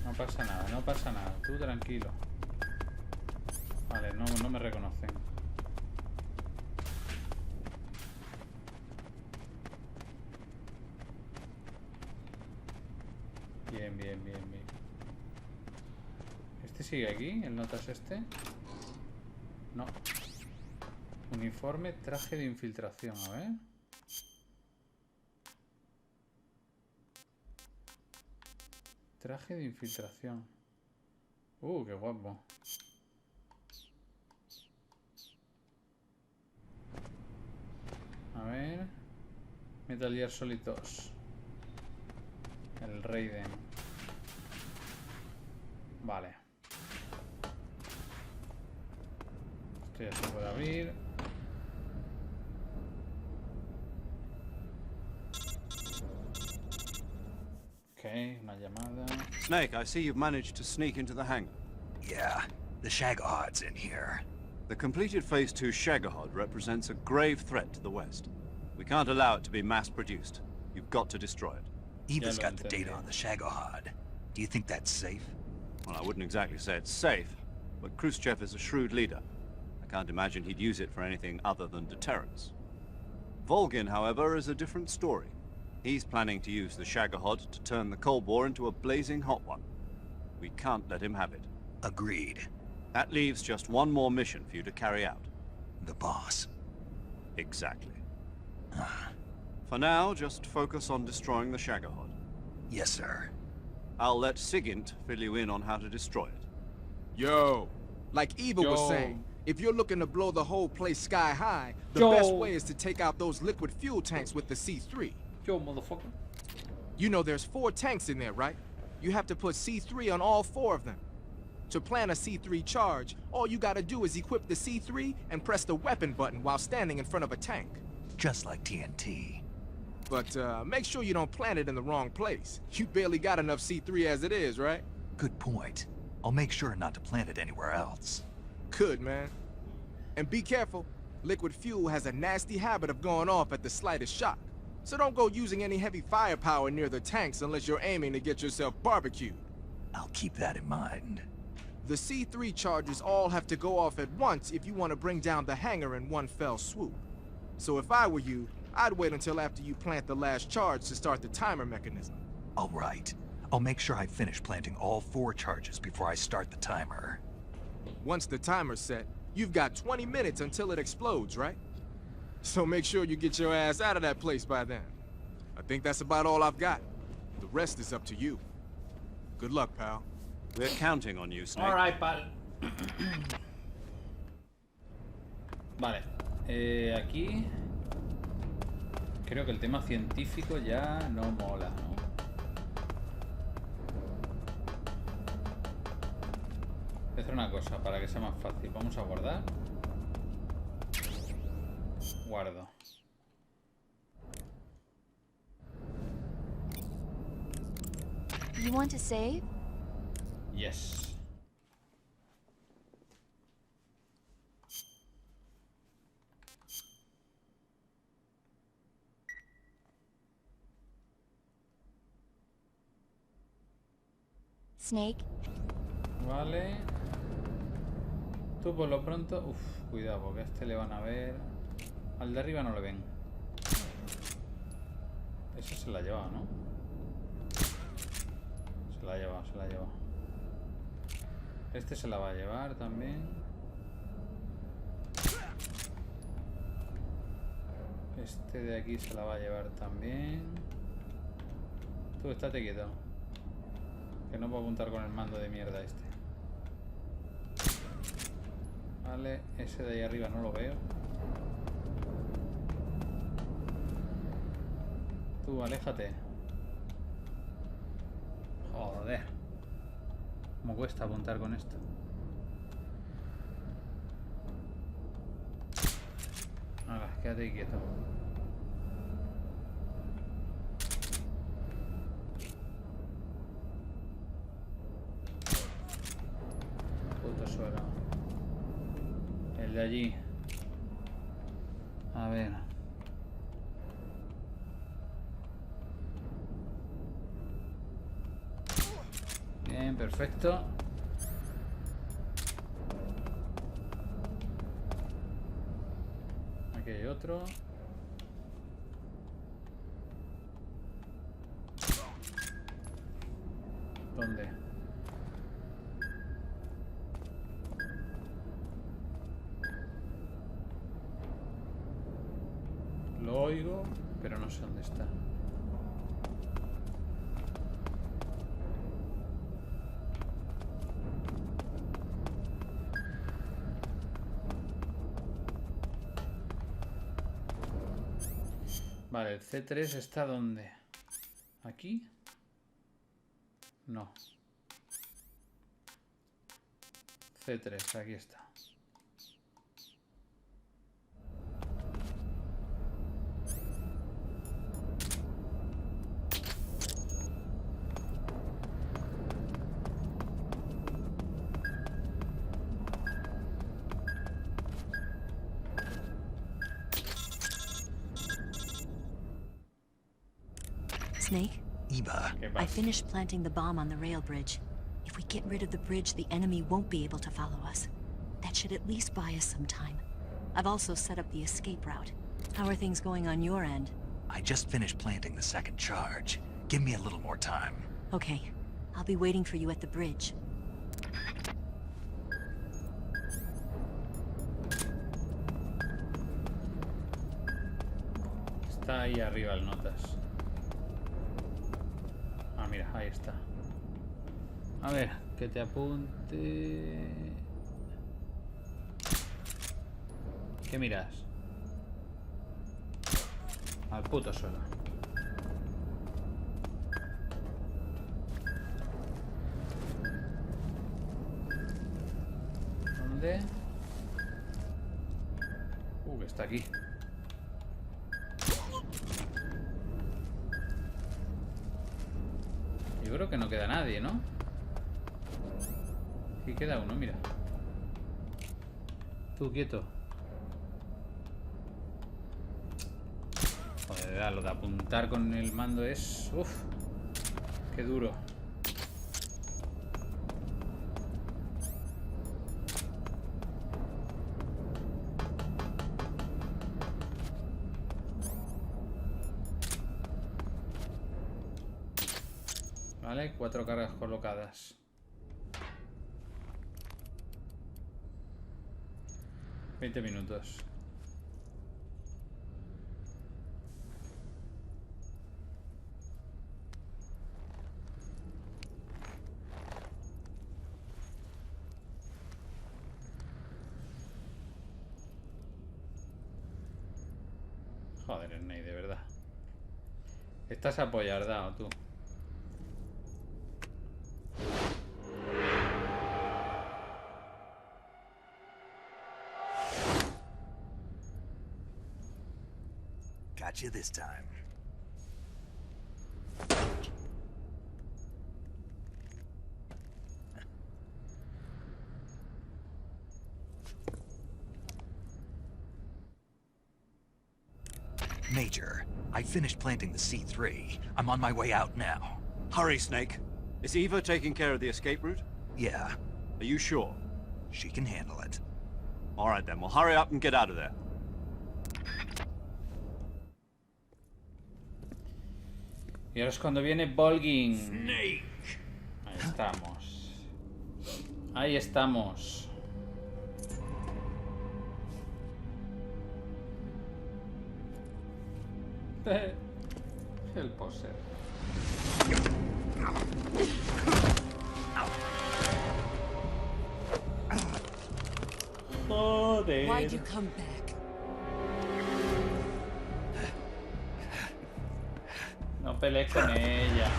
No pasa nada, no pasa nada. Tú tranquilo. Vale, no me reconocen. Bien. ¿Este sigue aquí? ¿El notas este? No. Uniforme, traje de infiltración, a ver. Traje de infiltración. Qué guapo. A ver. Metal Gear Solid 2. El Raiden. Vale. Esto ya se puede abrir. Ok, una llamada. Snake, I see you've managed to sneak into the hangar. Yeah, the Shagahod's in here. The completed Phase 2 Shagahod represents a grave threat to the West. We can't allow it to be mass-produced. You've got to destroy it. Eva's got the data on the Shagahod. Do you think that's safe? Well, I wouldn't exactly say it's safe, but Khrushchev is a shrewd leader. I can't imagine he'd use it for anything other than deterrence. Volgin, however, is a different story. He's planning to use the Shagahod to turn the Cold War into a blazing hot one. We can't let him have it. Agreed. That leaves just one more mission for you to carry out. The boss. Exactly. For now, just focus on destroying the Shagahod. Yes, sir. I'll let Sigint fill you in on how to destroy it. Yo, like Eva was saying, if you're looking to blow the whole place sky high, the Yo. best way is to take out those liquid fuel tanks with the C3. Yo, motherfucker. You know there's 4 tanks in there, right? You have to put C3 on all 4 of them. To plan a C3 charge, all you gotta do is equip the C3 and press the weapon button while standing in front of a tank. Just like TNT. But make sure you don't plant it in the wrong place. You barely got enough C3 as it is, right? Good point. I'll make sure not to plant it anywhere else. Good, man. And be careful. Liquid fuel has a nasty habit of going off at the slightest shock. So don't go using any heavy firepower near the tanks unless you're aiming to get yourself barbecued. I'll keep that in mind. The C3 charges all have to go off at once if you want to bring down the hangar in one fell swoop. So if I were you, I'd wait until after you plant the last charge to start the timer mechanism. All right. I'll make sure I finish planting all 4 charges before I start the timer. Once the timer's set, you've got 20 minutes until it explodes, right? So make sure you get your ass out of that place by then. I think that's about all I've got. The rest is up to you. Good luck, pal. We're counting on you, Snake. Alright, pal. Vale. Aquí... Creo que el tema científico ya no mola, ¿no? Voy a hacer una cosa para que sea más fácil. Vamos a guardar. Guardo. You want to save? Yes. Snake? Vale. Tú por lo pronto... Uf, cuidado, porque a este le van a ver... Al de arriba no le ven. Eso se la ha llevado, ¿no? Se la ha llevado, se la ha llevado. Este se la va a llevar también. Este de aquí se la va a llevar también. Tú estate quieto. Que no puedo apuntar con el mando de mierda este. Vale, ese de ahí arriba no lo veo. Tú, aléjate. Joder. ¿Cómo cuesta apuntar con esto? Ahora, quédate quieto. Puto suelo. El de allí. A ver. Bien, perfecto. Aquí hay otro. ¿Dónde? Lo oigo, pero no sé dónde está. Vale, el C3 está ¿dónde? ¿Aquí? No. C3, aquí está. Snake? Eva. I finished planting the bomb on the rail bridge. If we get rid of the bridge, the enemy won't be able to follow us. That should at least buy us some time. I've also set up the escape route. How are things going on your end? I just finished planting the second charge. Give me a little more time. Okay. I'll be waiting for you at the bridge. Está ahí arriba el notas. Ah, mira, ahí está. A ver, que te apunte. ¿Qué miras? Al puto suelo. ¿Dónde? Que está aquí. Yo creo que no queda nadie, ¿no? Sí queda uno, mira. Tú quieto. Joder, lo de apuntar con el mando es... Uf, qué duro. Vale, 4 cargas colocadas. 20 minutos. Joder, Ney, de verdad. Estás apoyardado, tú. Got you this time. Major, I finished planting the C3. I'm on my way out now. Hurry, Snake. Is Eva taking care of the escape route? Yeah. Are you sure? She can handle it. All right, then. Well, hurry up and get out of there. Y ahora es cuando viene Volgin. Snake. Ahí estamos. Ahí estamos. El poser. Joder. Why'd you come back? No pelees con ella.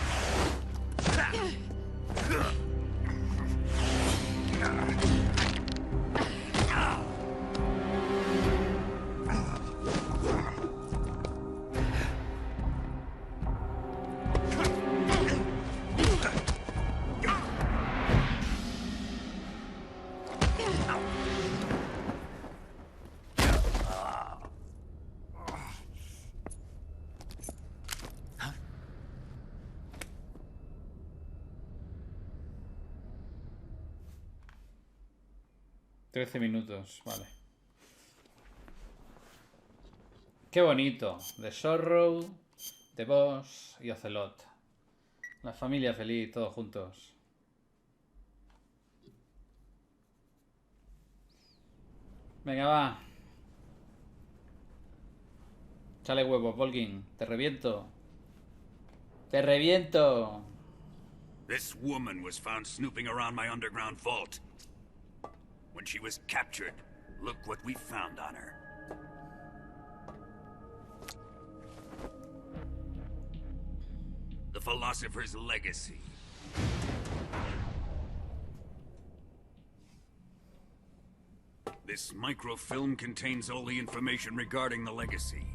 $13 minutos, vale. Qué bonito. The Sorrow, The Boss y Ocelot. La familia feliz, todos juntos. Venga, va. Chale huevos, Volgin. Te reviento. Te reviento. This woman was found snooping around my underground vault. When she was captured, look what we found on her. philosopher's legacy. This microfilm contains all the information regarding the legacy.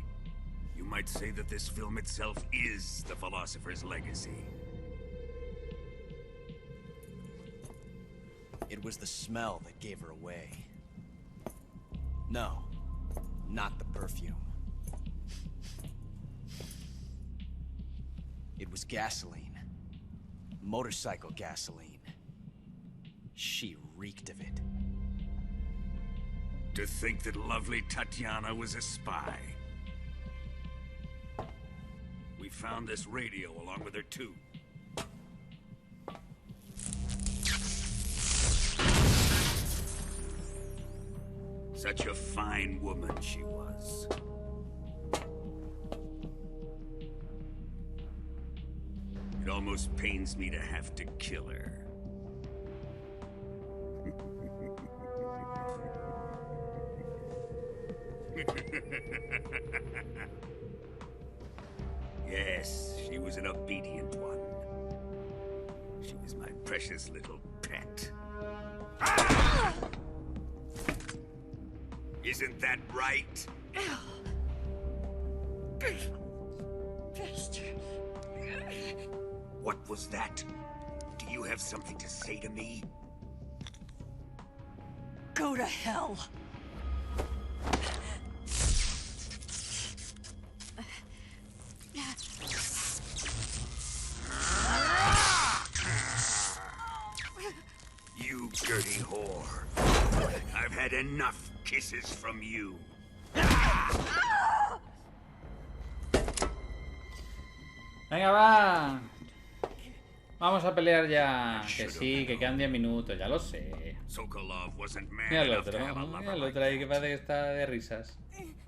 You might say that this film itself is the philosopher's legacy. It was the smell that gave her away. No, not the perfume. It was gasoline. Motorcycle gasoline. She reeked of it. To think that lovely Tatiana was a spy. We found this radio along with her too. Such a fine woman she was. It almost pains me to have to kill her. Yes, she was an obedient one. She was my precious little pet. Ah! Isn't that right? What was that? Do you have something to say to me? Go to hell. You dirty whore. I've had enough kisses from you. Venga, va. Vamos a pelear ya. Que sí, que quedan 10 minutos, ya lo sé. Sokolov wasn't man Mira el enough otro, to have a mira lover el like otro ahí que that. parece que está de risas.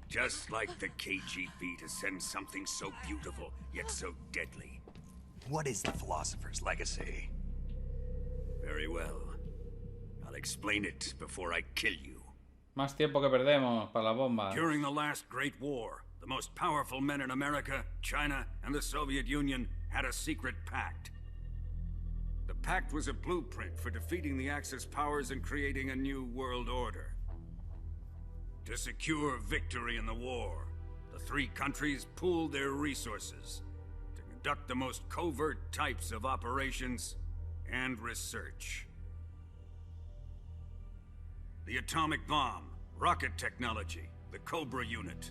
Just like the KGB to send something so beautiful, yet so deadly. What is the philosopher's legacy? Very well. I'll explain it before I kill you. Más tiempo que perdemos para las bombas. During the last Great War, the most powerful men in America, China, and the Soviet Union had a secret pact. The pact was a blueprint for defeating the Axis powers and creating a new world order. To secure victory in the war, the three countries pooled their resources to conduct the most covert types of operations and research. The atomic bomb, rocket technology, the Cobra unit.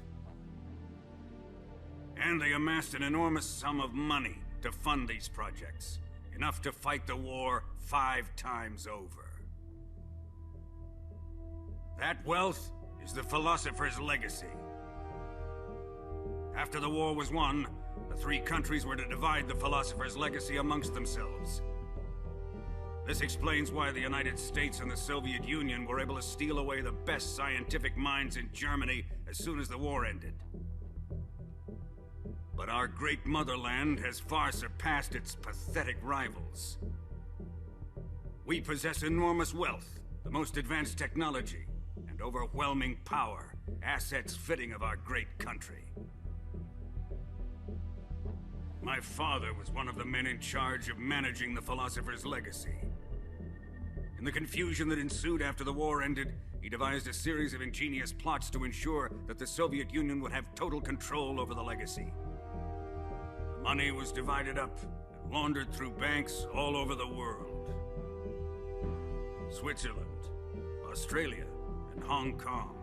And they amassed an enormous sum of money to fund these projects, enough to fight the war 5 times over. That wealth is the philosopher's legacy. After the war was won, the three countries were to divide the philosopher's legacy amongst themselves. This explains why the United States and the Soviet Union were able to steal away the best scientific minds in Germany as soon as the war ended. But our great motherland has far surpassed its pathetic rivals. We possess enormous wealth, the most advanced technology, and overwhelming power, assets fitting of our great country. My father was one of the men in charge of managing the philosopher's legacy. In the confusion that ensued after the war ended, he devised a series of ingenious plots to ensure that the Soviet Union would have total control over the legacy. The money was divided up and laundered through banks all over the world. Switzerland, Australia, and Hong Kong.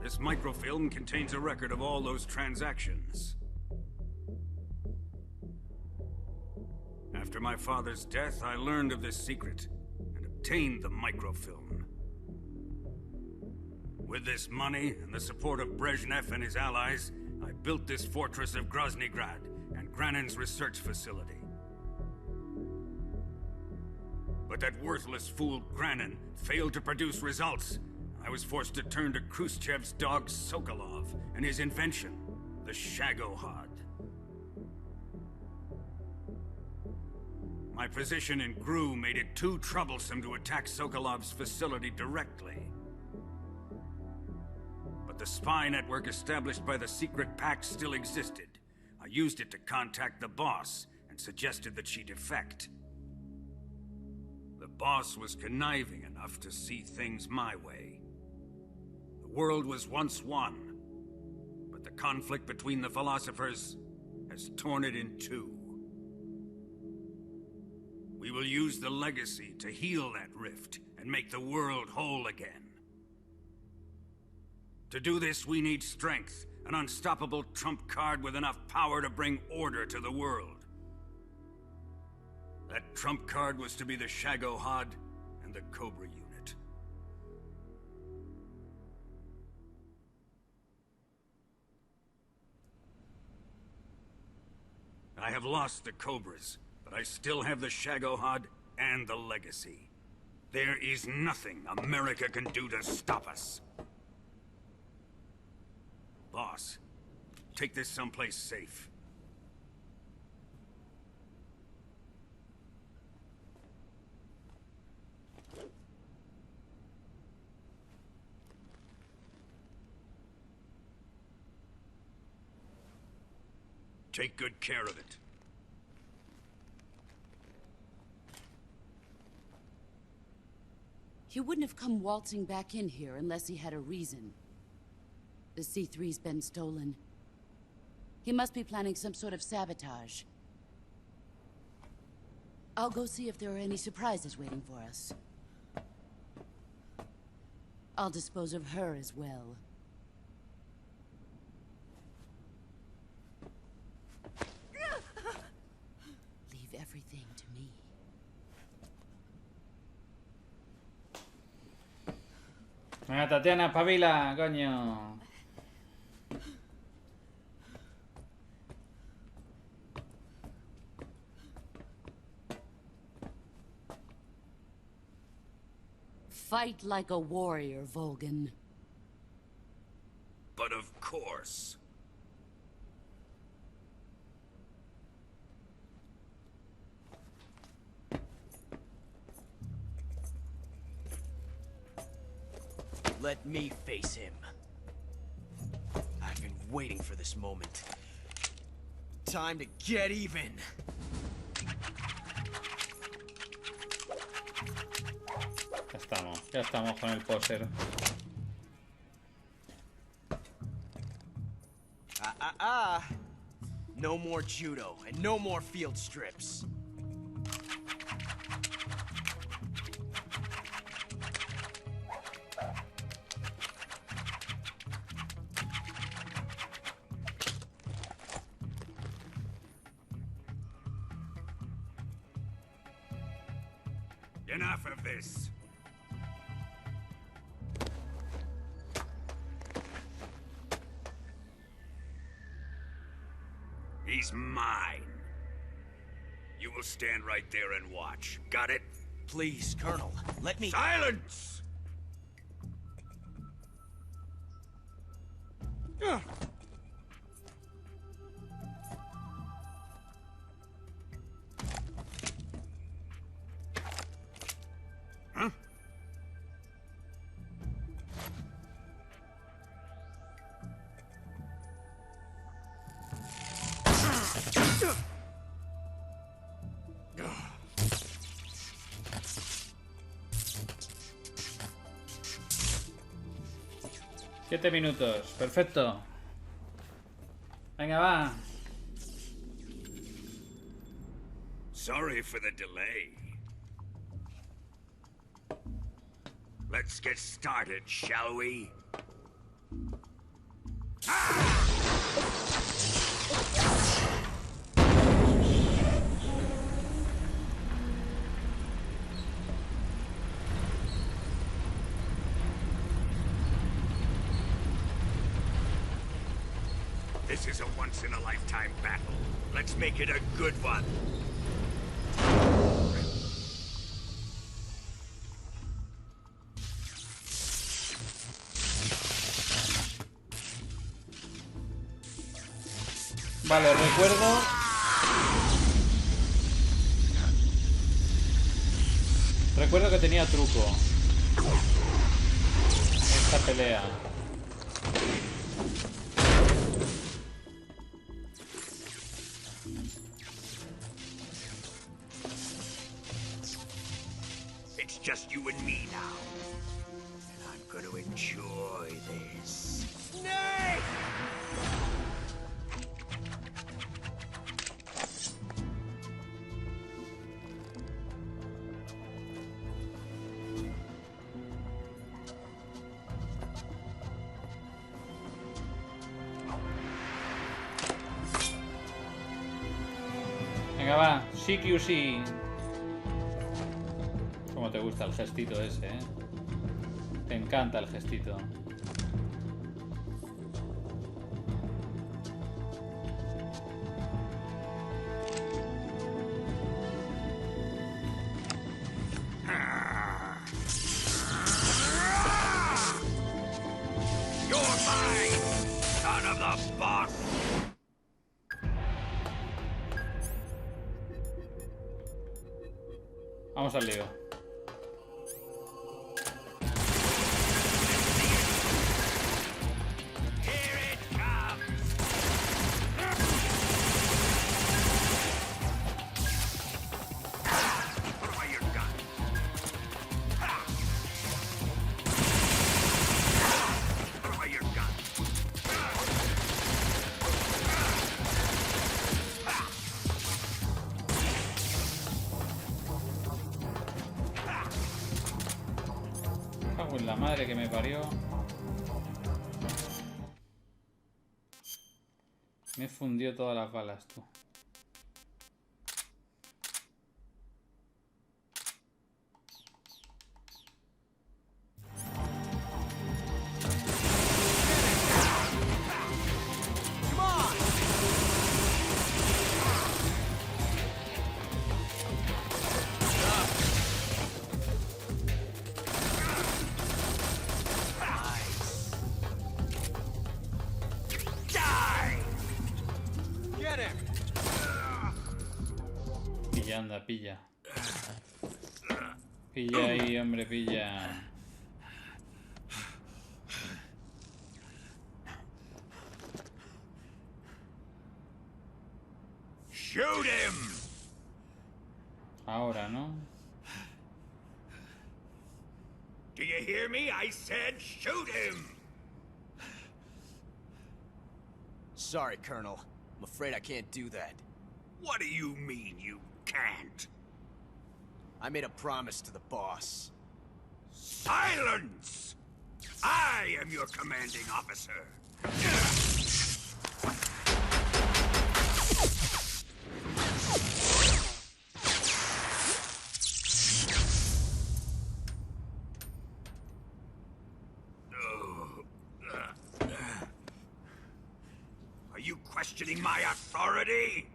This microfilm contains a record of all those transactions. After my father's death, I learned of this secret and obtained the microfilm. With this money and the support of Brezhnev and his allies, I built this fortress of Groznygrad and Granin's research facility. But that worthless fool Granin failed to produce results. I was forced to turn to Khrushchev's dog Sokolov and his invention, the Shagohod. My position in GRU made it too troublesome to attack Sokolov's facility directly. But the spy network established by the secret pact still existed. I used it to contact the boss and suggested that she defect. The boss was conniving enough to see things my way. The world was once one, but the conflict between the philosophers has torn it in two. We will use the legacy to heal that rift and make the world whole again. To do this, we need strength, an unstoppable trump card with enough power to bring order to the world. That trump card was to be the Shagohod and the Cobra unit. I have lost the Cobras, but I still have the Shagohod and the legacy. There is nothing America can do to stop us. Boss, take this someplace safe. Take good care of it. He wouldn't have come waltzing back in here unless he had a reason. The C3's been stolen. He must be planning some sort of sabotage. I'll go see if there are any surprises waiting for us. I'll dispose of her as well. Leave everything to me. Venga, Tatiana, espabila, coño. Fight like a warrior, Volgan. But of course. Let me face him. I've been waiting for this moment. Time to get even. Ya estamos con el poser. No more judo and no more field strips. Enough of this. He's mine. You will stand right there and watch. Got it? Please, Colonel, let me— Silence! Huh? Siete minutos, perfecto. Venga, va. Sorry for the delay. Let's get started, shall we? This is a once-in-a-lifetime battle. Let's make it a good one. Vale, recuerdo que tenía truco esta pelea. just you and me now. And I'm gonna enjoy this. Nay! Venga, va. CQC. Cómo te gusta el gestito ese, ¿eh? Te encanta el gestito. You're mine, son of the boss! Vamos al lío. Cago en la madre que me parió. Me fundió todas las balas, tú. Pilla, anda, pilla. Pilla ahí, hombre, pilla. Shoot him! Ahora, ¿no? Do you hear me? I said shoot him! Sorry, Colonel. I'm afraid I can't do that. What do you mean you can't? I made a promise to the boss. Silence! I am your commanding officer. Are you questioning my authority?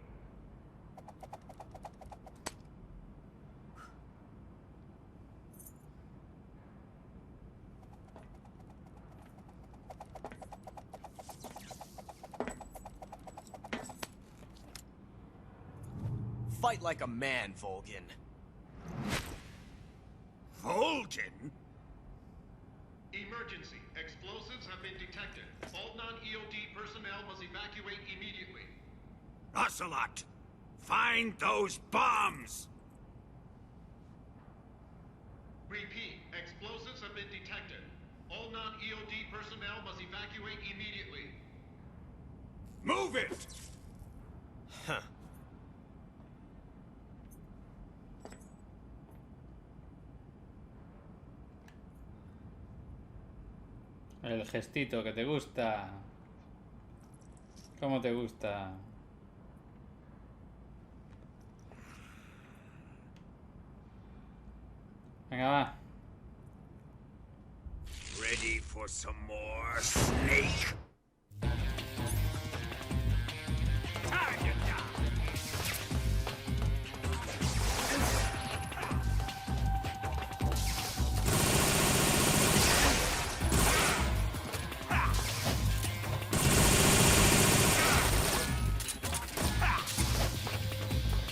Fight like a man, Volgin. Volgin? Emergency. Explosives have been detected. All non-EOD personnel must evacuate immediately. Ocelot! Find those bombs! Repeat. Explosives have been detected. All non-EOD personnel must evacuate immediately. Move it! Huh. El gestito que te gusta. ¿Cómo te gusta? Venga, va. Ready for some more, Snake? Time to die!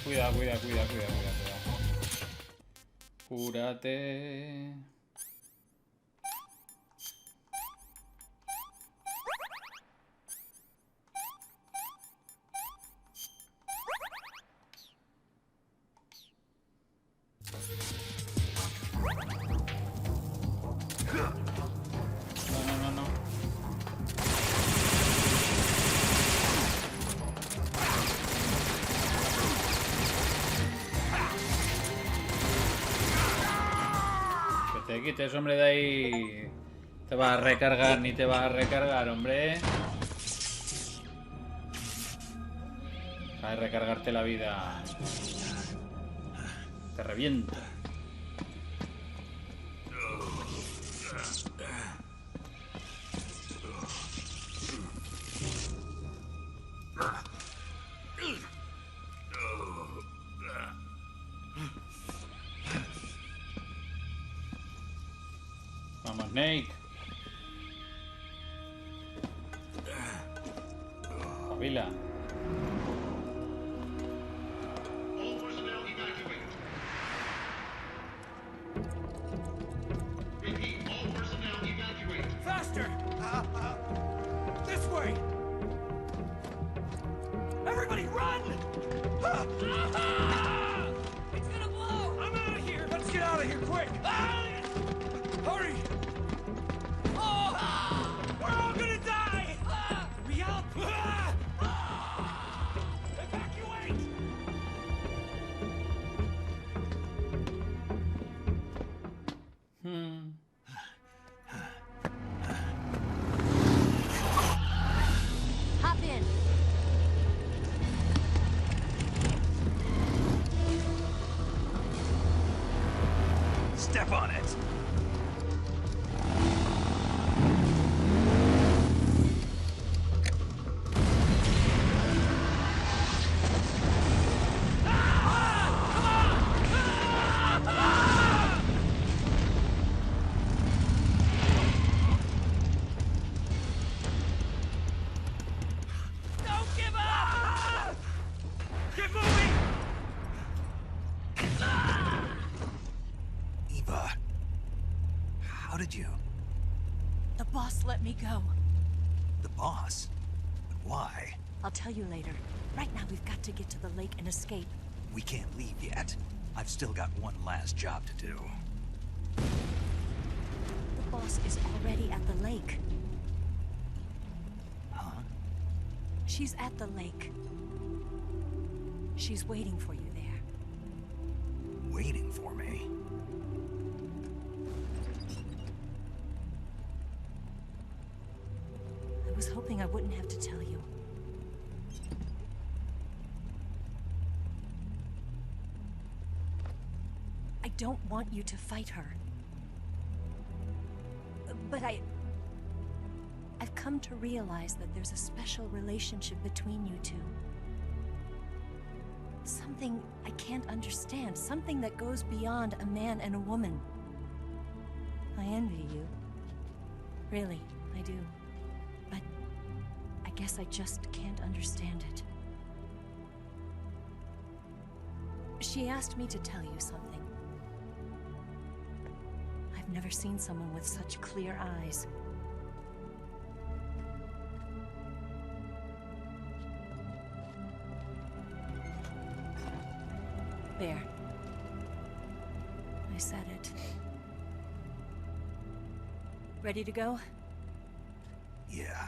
Cuidado. Cúrate. te quites, hombre, de ahí. Te vas a recargar, ni te vas a recargar, hombre. Vas a recargarte la vida. Te reviento. Vamos, Snake. Pavila. All personnel evacuate. Repeat, all personnel evacuate. Faster! This way! Everybody run! It's gonna blow! I'm out of here! Let's get out of here quick! Hurry! Oh! We're all gonna die! Hurry up! Evacuate! Hop in. Step on it. Don't give up! Get moving! Eva, how did you? The boss let me go. The boss? But why? I'll tell you later. Right now, we've got to get to the lake and escape. We can't leave yet. I've still got one last job to do. The boss is already at the lake. Huh? She's at the lake. She's waiting for you there. Waiting for me? I was hoping I wouldn't have to tell you. I don't want you to fight her. But I've come to realize that there's a special relationship between you two. Something I can't understand. Something that goes beyond a man and a woman. I envy you. Really, I do. But I guess I just can't understand it. She asked me to tell you something. I've never seen someone with such clear eyes. There. I said it. Ready to go? Yeah.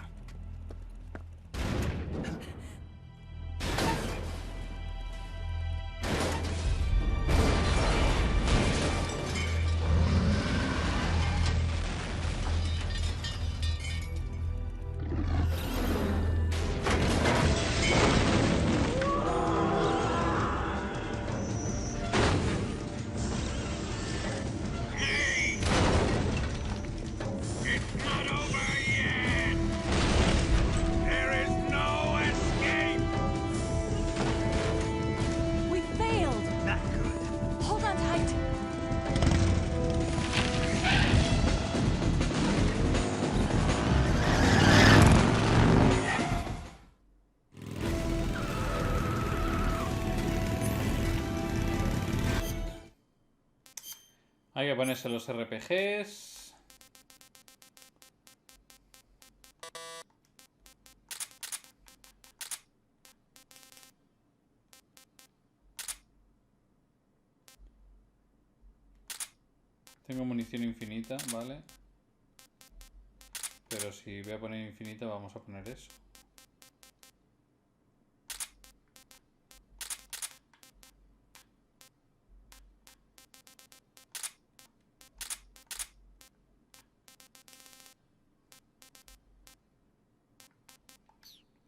We failed! Not good. Hold on tight! Hay que ponerse los RPGs. Tengo munición infinita, ¿vale? Pero si voy a poner infinita, vamos a poner eso.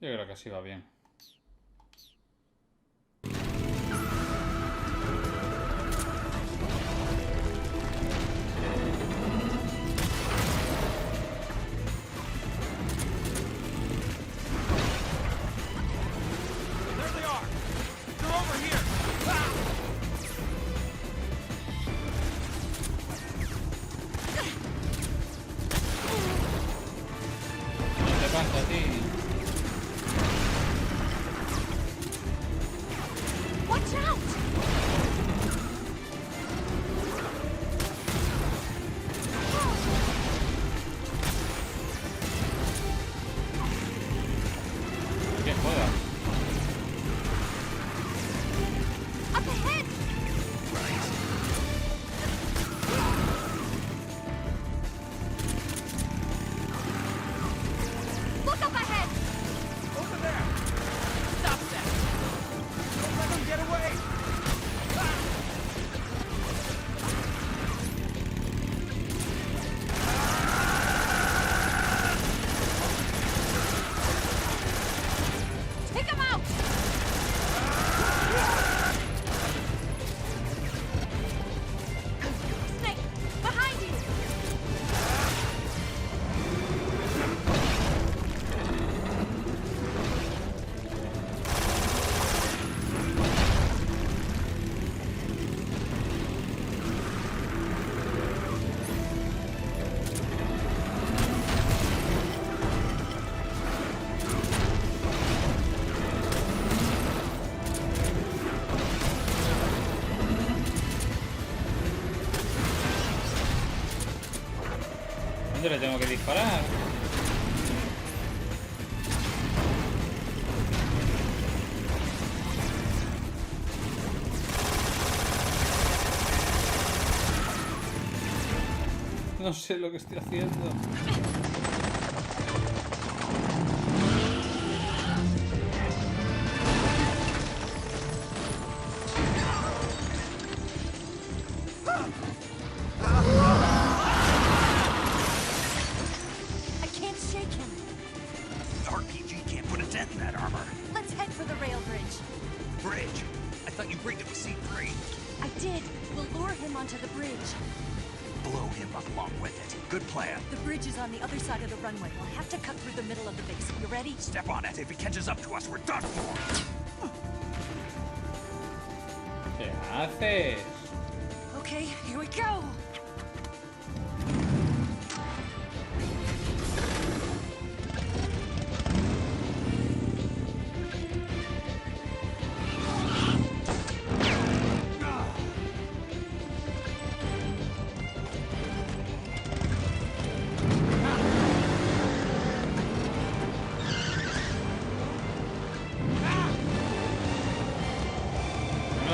Yo creo que así va bien. ¿Dónde le tengo que disparar? No sé lo que estoy haciendo. On the other side of the runway. We'll have to cut through the middle of the base. You ready? Step on it. If he catches up to us, we're done for. ¿Qué haces? Okay, here we go.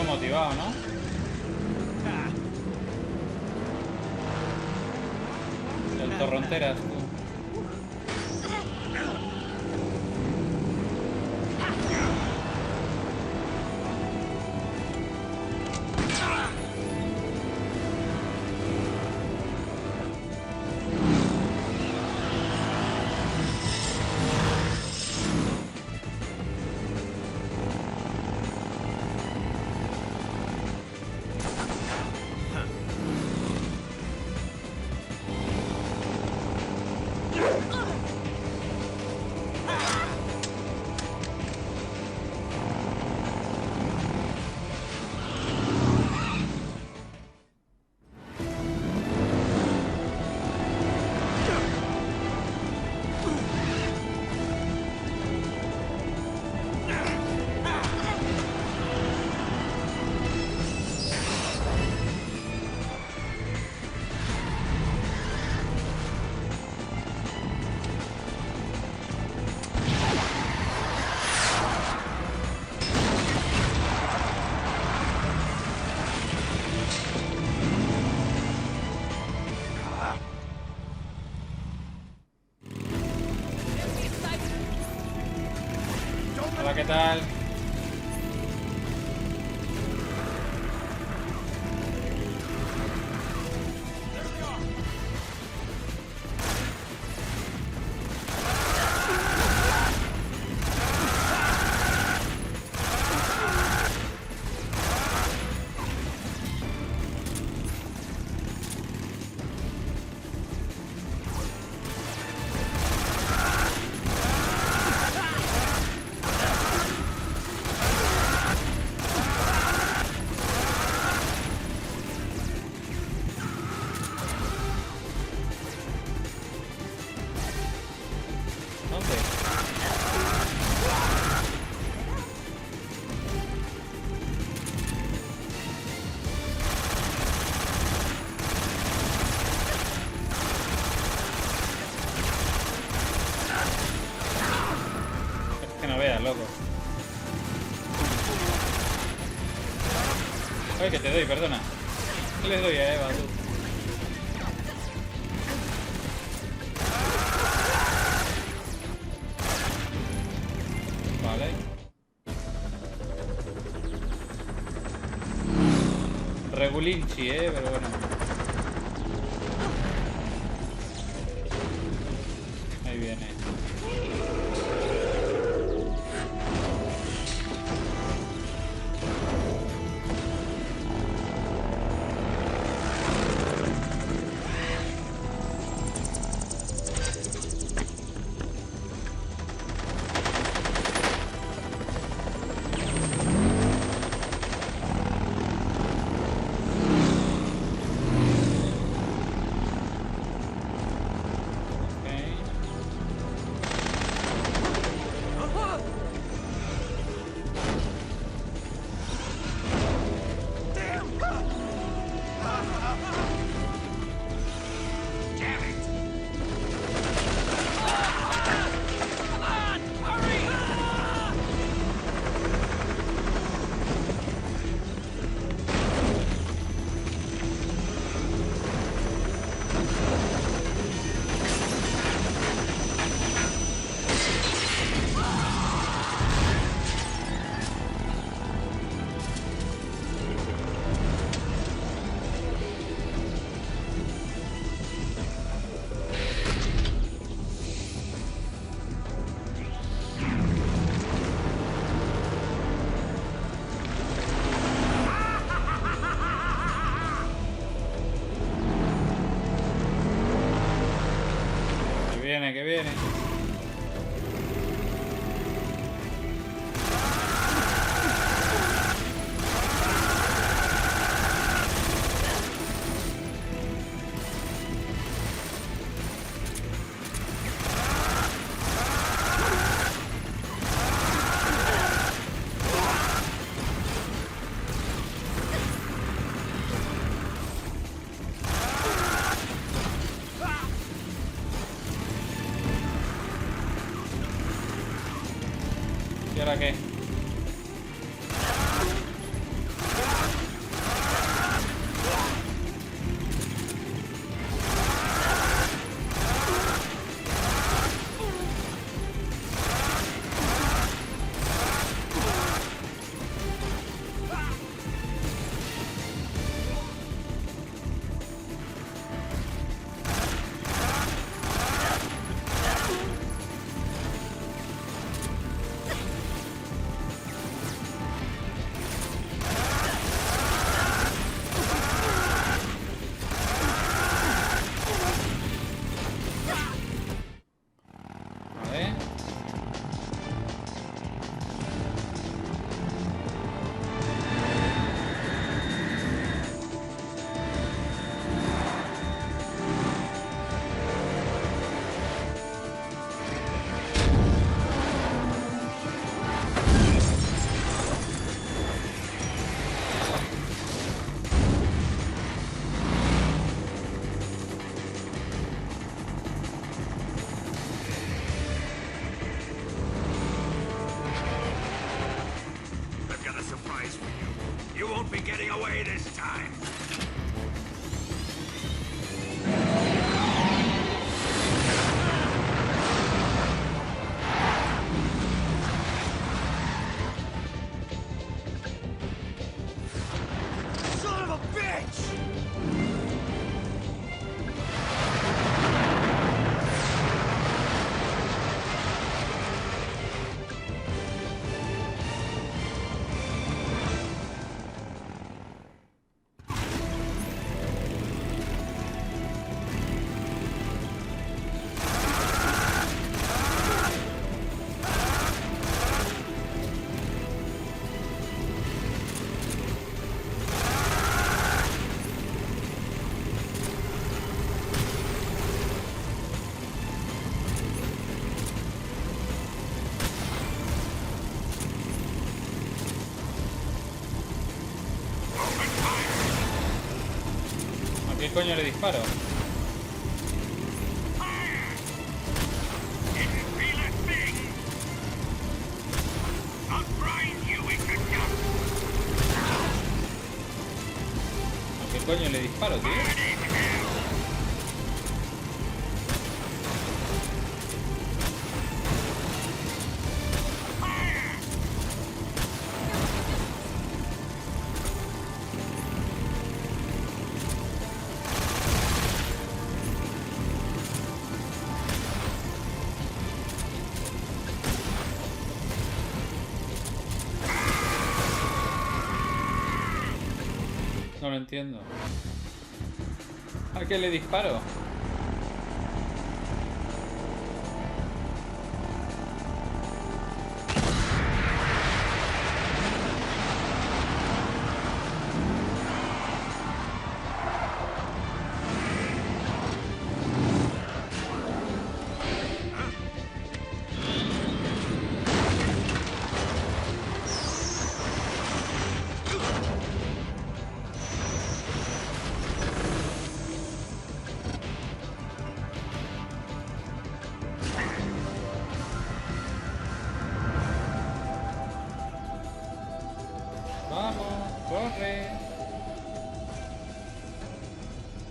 Motivado, ¿no? El torronteras, tú. Hola, ¿qué tal? loco. Ay, que te doy, perdona. ¿Qué le doy a Eva, tú? Vale. Regulinchi, pero bueno. Ahí viene. Que viene. ¿Y ahora qué? ¿Qué coño le disparo? coño le disparo, tío? No lo entiendo. ¿A qué le disparo?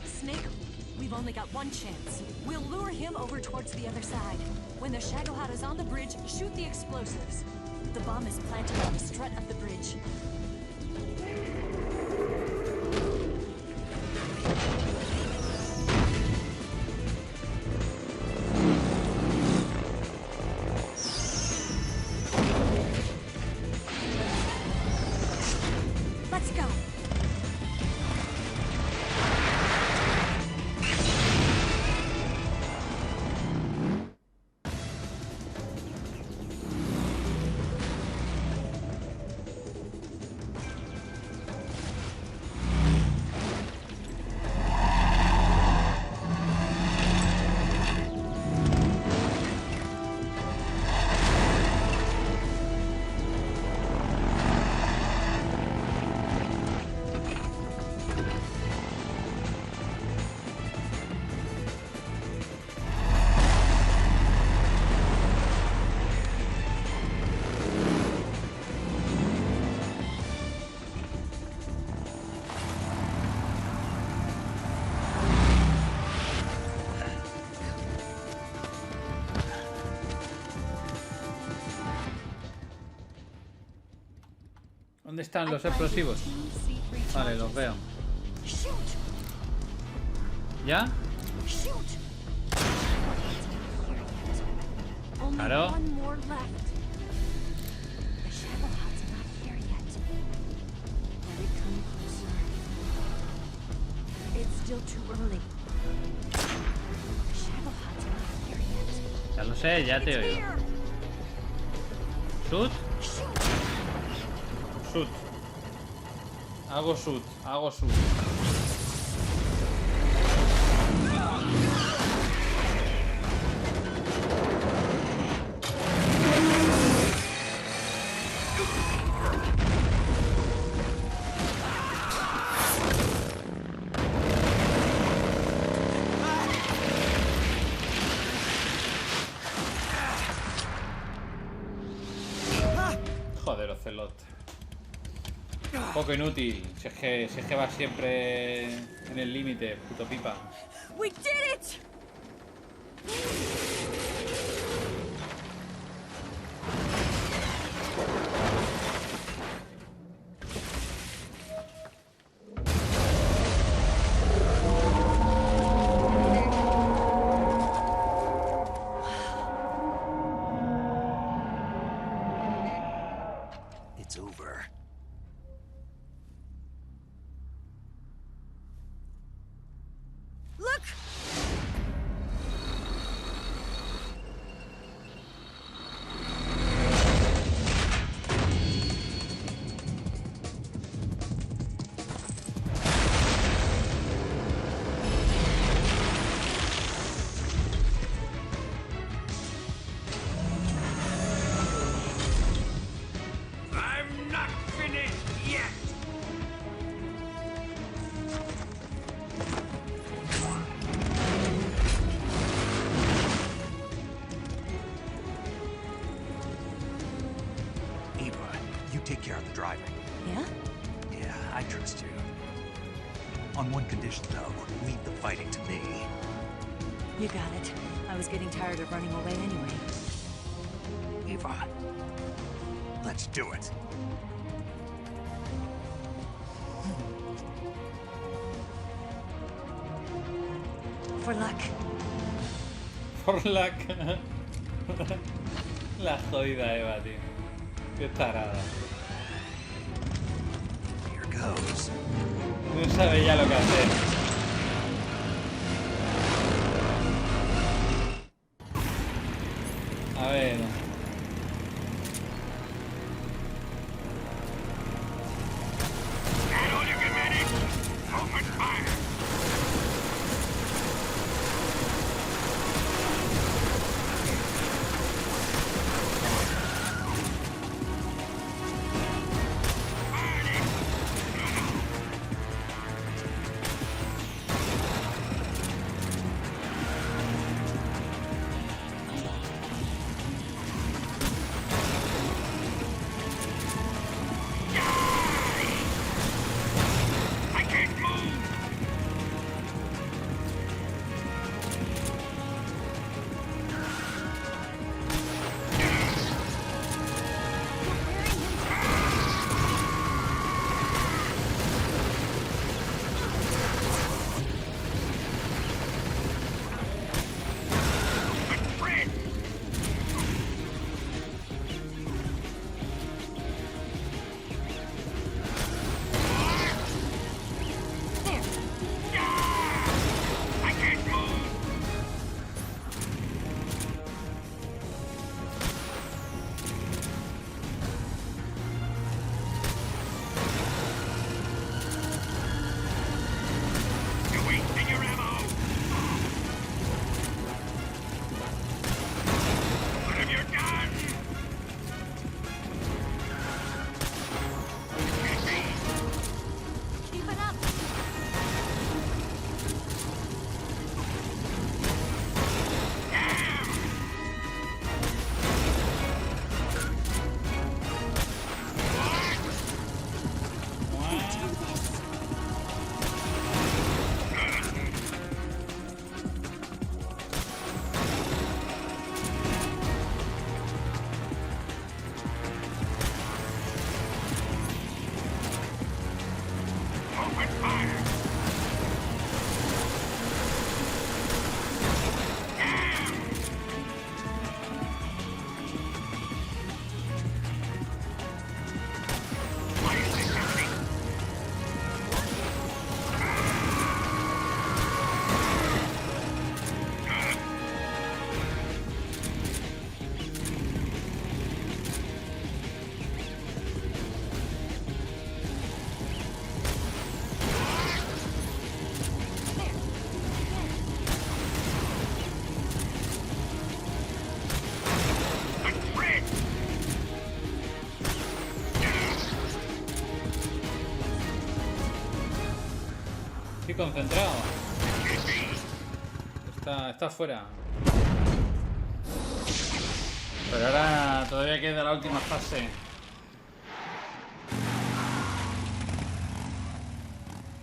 Snake, we've only got one chance. We'll lure him over towards the other side. When the Shadowhat is on the bridge, shoot the explosives. The bomb is planted on the strut of the bridge. Let's go. ¿Dónde están los explosivos? Vale, los veo. ¿Ya? Claro. Ya lo sé, ya te oigo. ¿Shoot? Shoot. Hago shoot, hago shoot. Joder, Ocelot. Un poco inútil. Si es que va siempre en el límite, puto pipa. We did it! It's over. Look! I'm not finished yet! Eva, you take care of the driving. Yeah? Yeah, I trust you. On one condition, though. Leave the fighting to me. You got it. I was getting tired of running away anyway. Eva, let's do it. For luck. For luck. La jodida Eva, tío. Qué tarada. Here goes. No sabe ya lo que hacer. A ver. Estoy concentrado. Está fuera. Pero ahora todavía queda la última fase.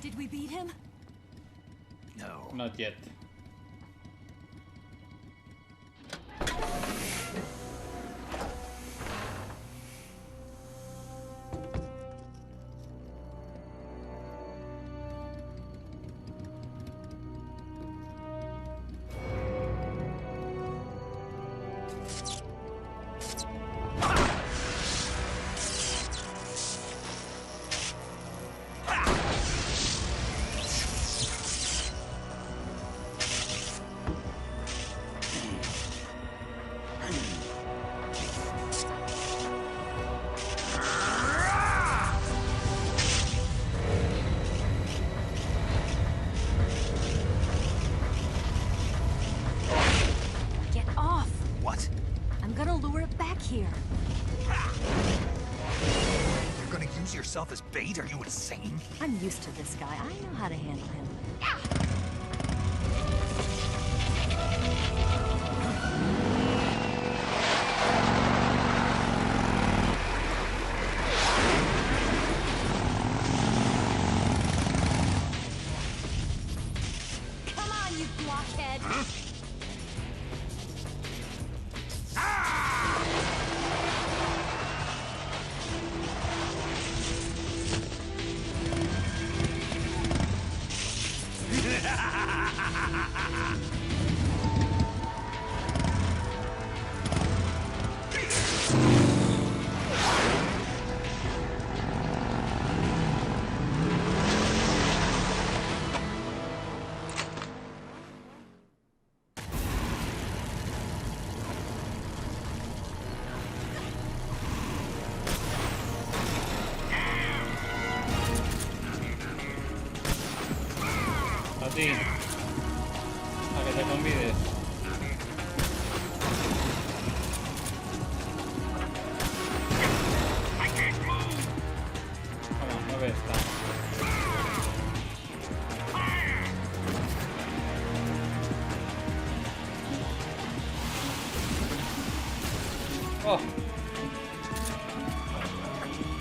Did we beat him? No. Not yet. Yourself as bait? Are you insane? I'm used to this guy. I know how to handle him.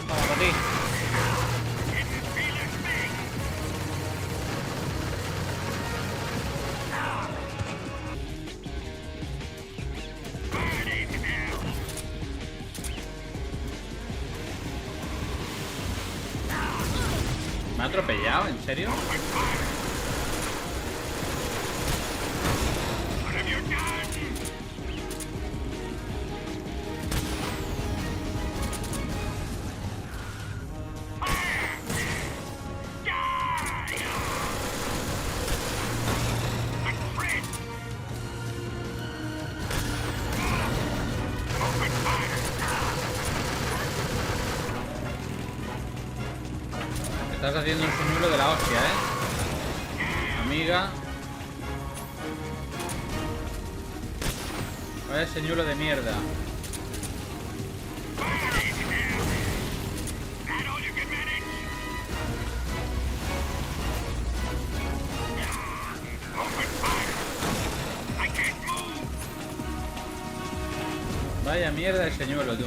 Vamos, para ti. ¿Me ha atropellado? ¿En serio? Estás haciendo un señuelo de la hostia, amiga. Vaya señuelo de mierda. Vaya mierda de señuelo, tú.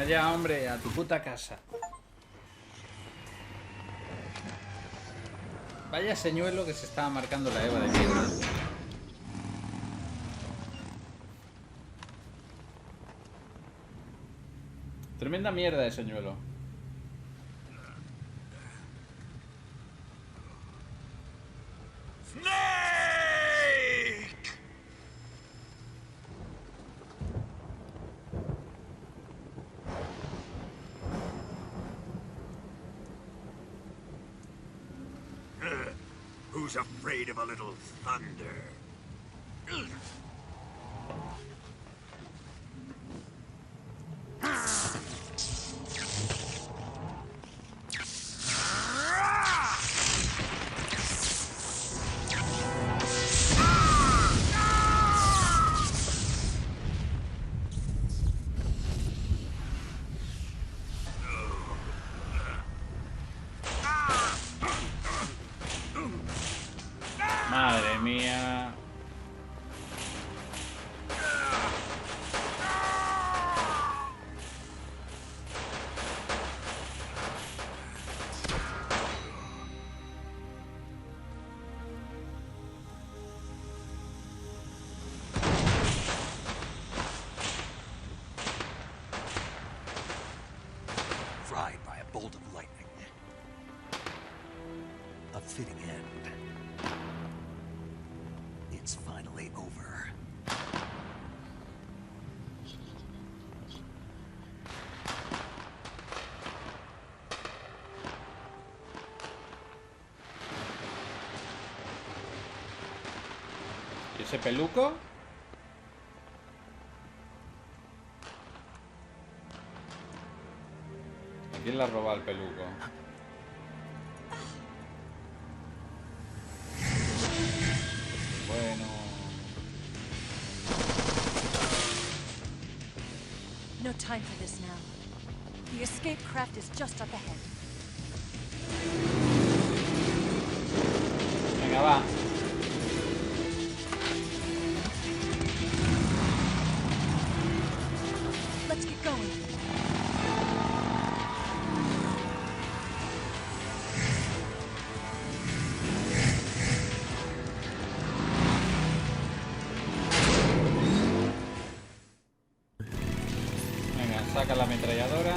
Ya, hombre, a tu puta casa. Vaya señuelo que se estaba marcando la Eva de mierda. Tremenda mierda de señuelo. Who's afraid of a little thunder? Madre mía. Fried by a bolt of lightning. A fitting end. It's finally over. ¿Y ese peluco? ¿A quién le ha robado el peluco? Bueno. No time for this now. The escape craft is just up ahead. Venga, va. Let's get going. Venga, saca la ametralladora.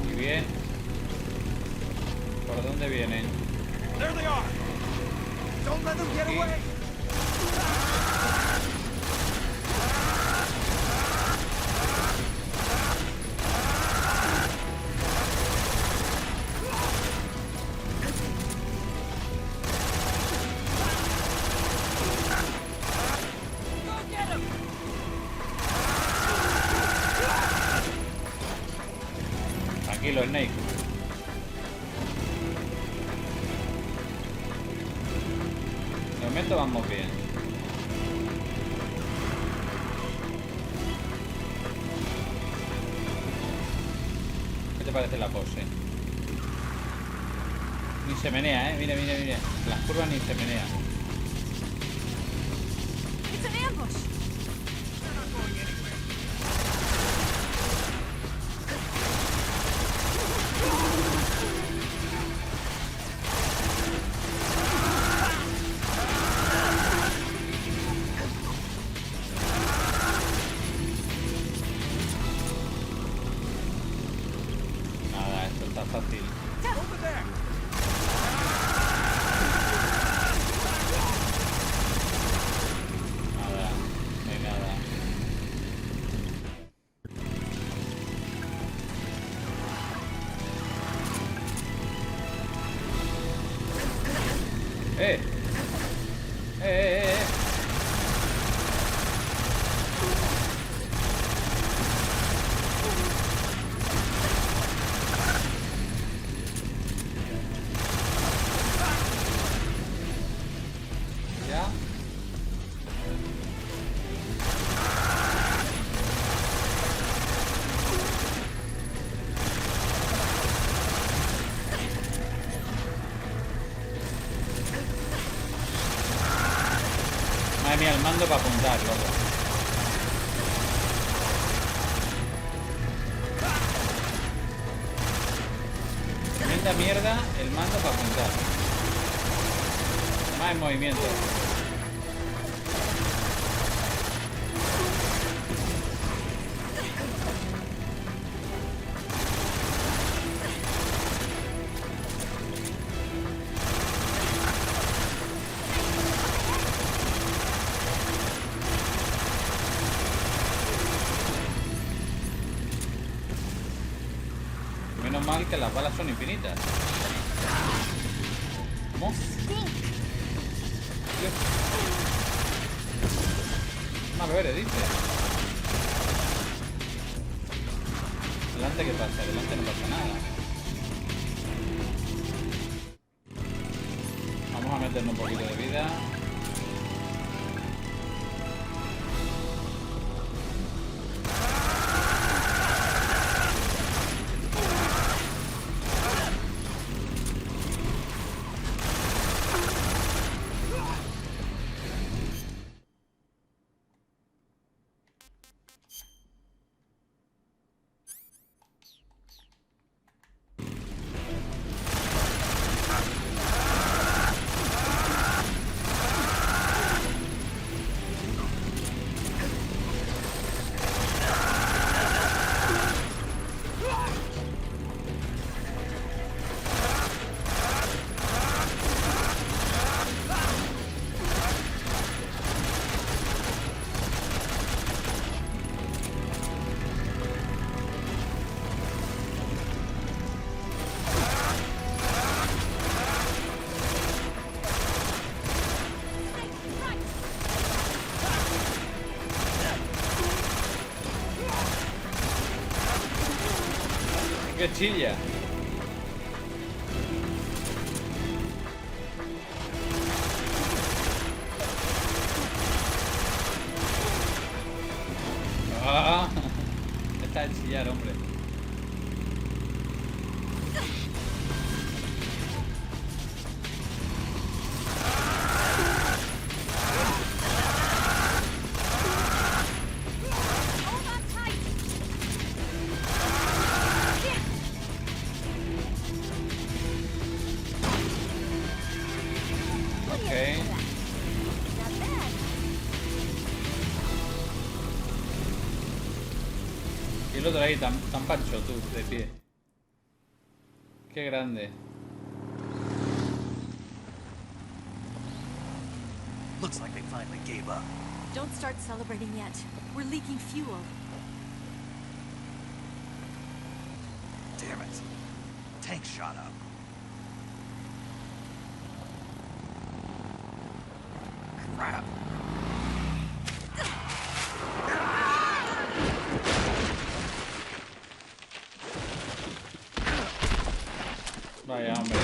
Muy bien. ¿Por dónde vienen? There they are! Don't let them get away! Tranquilo, Snake. De momento vamos bien. ¿Qué te parece la pose? Ni se menea, mira, mira, mira. Las curvas ni se menea. It's an ambush. Nada, esto está fácil. Nada, no hay nada. ¡Eh! ¿Ya? Madre mía, el mando para apuntar, loco. Tremenda mierda el mando para apuntar. Más en movimiento. Menos mal que las balas son infinitas. ¿Cómo? Dios. Más verde, dice. Delante, ¿qué pasa? Delante no pasa nada. Vamos a meternos un poquito de vida. ¡Qué chilla! ¡Ah! Está de chillar, hombre. Y el otro ahí, tan pancho tú, de pie. Qué grande. Looks like they finally gave up. Don't start celebrating yet. We're leaking fuel. Damn it. Tank shot up. Crap. Vaya, hombre.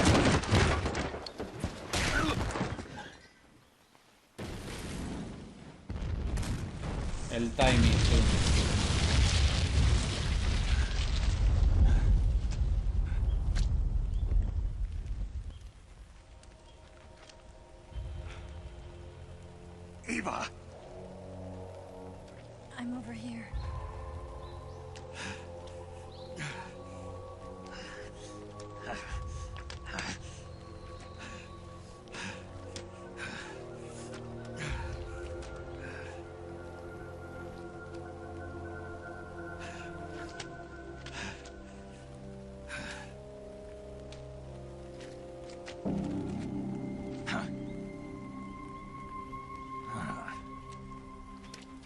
El timing, sí. Eva! I'm over here.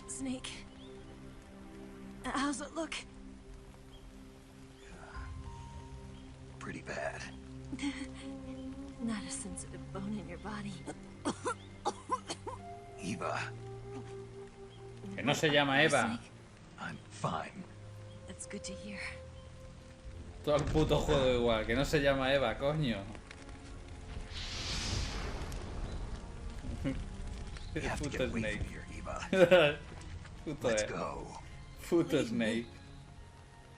Snake. How's it look? Pretty bad. Not a sensitive bone in your body. Eva. Que no se llama Eva. I'm fine. That's good to hear. Todo el puto juego igual. Que no se llama Eva, coño. Puto Snake. Puto Let's go. Puto Snake.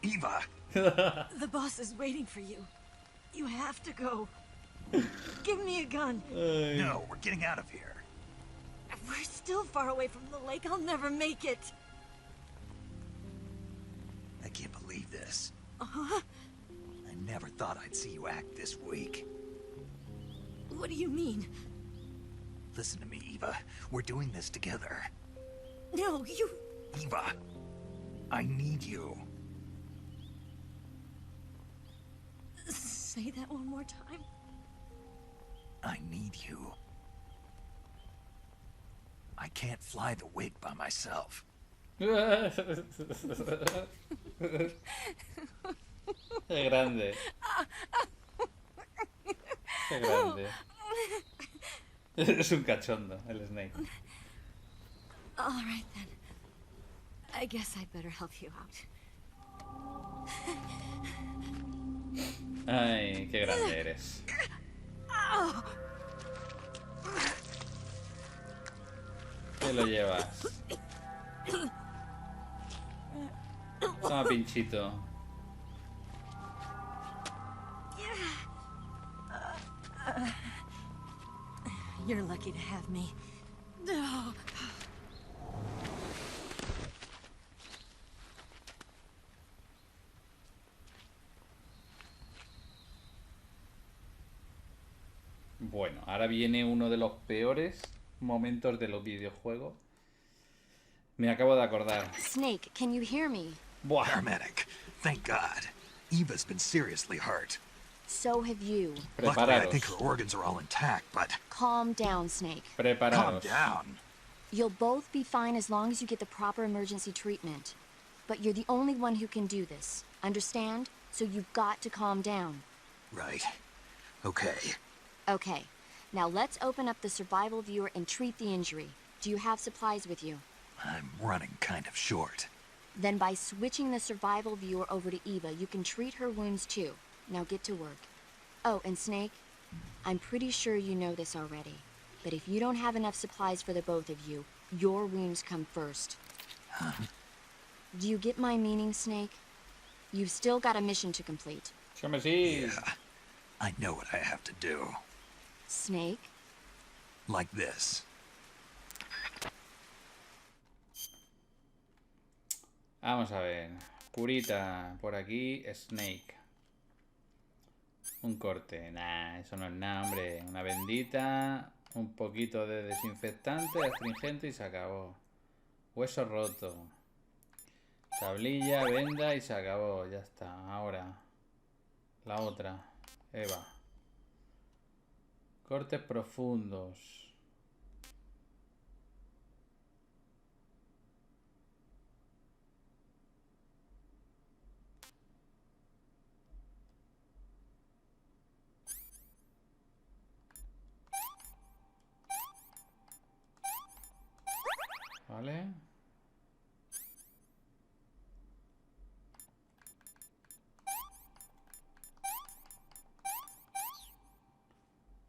Eva. The boss is waiting for you. You have to go. Give me a gun. No, we're getting out of here. We're still far away from the lake. I'll never make it. I can't believe this. Uh-huh. I never thought I'd see you act this weak. What do you mean? Listen to me, Eva. We're doing this together. No, you... Eva, I need you. Say that one more time. I need you. I can't fly the wig by myself. Qué grande. Qué grande. Es un cachondo, el Snake. All right, then. I guess I'd better help you out. Ay, qué grande eres. ¿Qué lo llevas? Toma, pinchito. You're lucky to have me. No. Bueno, ahora viene uno de los peores momentos de los videojuegos. Me acabo de acordar. Snake, can you hear me? Buah. Paramedic, thank God. Eva's been seriously hurt. So have you. Luckily, I think her organs are all intact, but... Calm down, Snake. Calm down. You'll both be fine as long as you get the proper emergency treatment. But you're the only one who can do this. Understand? So you've got to calm down. Right. Okay. Okay. Now let's open up the survival viewer and treat the injury. Do you have supplies with you? I'm running kind of short. Then by switching the survival viewer over to Eva, you can treat her wounds too. Now get to work. Oh, and Snake, I'm pretty sure you know this already, but if you don't have enough supplies for the both of you, your wounds come first. Huh? Do you get my meaning, Snake? You've still got a mission to complete. Yeah, I know what I have to do. Snake? Like this. Vamos a ver. Curita por aquí, Snake. Un corte. Nah, eso no es nada, hombre. Una bendita, un poquito de desinfectante, astringente y se acabó. Hueso roto. Tablilla, venda y se acabó. Ya está. Ahora. La otra. Eva. Cortes profundos. Vale.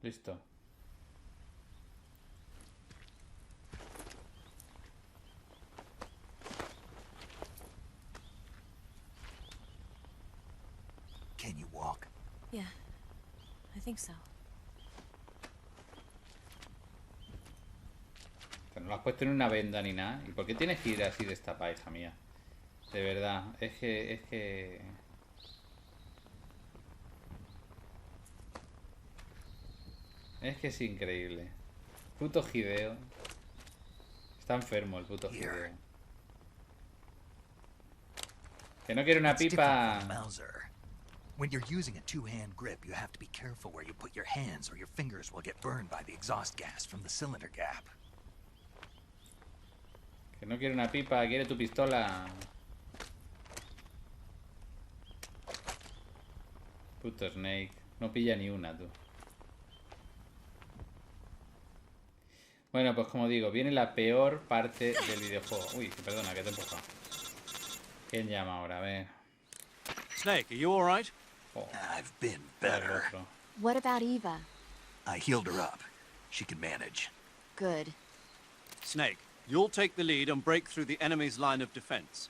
Listo. Can you walk? Yeah, I think so. No lo has puesto en una venda ni nada. ¿Y por qué tienes que ir así destapada, hija mía? De verdad, es que... Es que es increíble. Puto Hideo. Está enfermo el puto Hideo. Que no quiere una pipa. When you're using a two-hand grip, you have to be careful where you put your hands or your fingers will get burned by the exhaust gas from the cylinder gap. Que no quiere una pipa, quiere tu pistola. Puto Snake. No pilla ni una, tú. Bueno, pues como digo, viene la peor parte del videojuego. Uy, perdona, que te he empujado. ¿Quién llama ahora? A ver. Snake, are you all right? Oh. I've been better. What about Eva? I healed her up. She can manage. Good. Snake, you'll take the lead and break through the enemy's line of defense.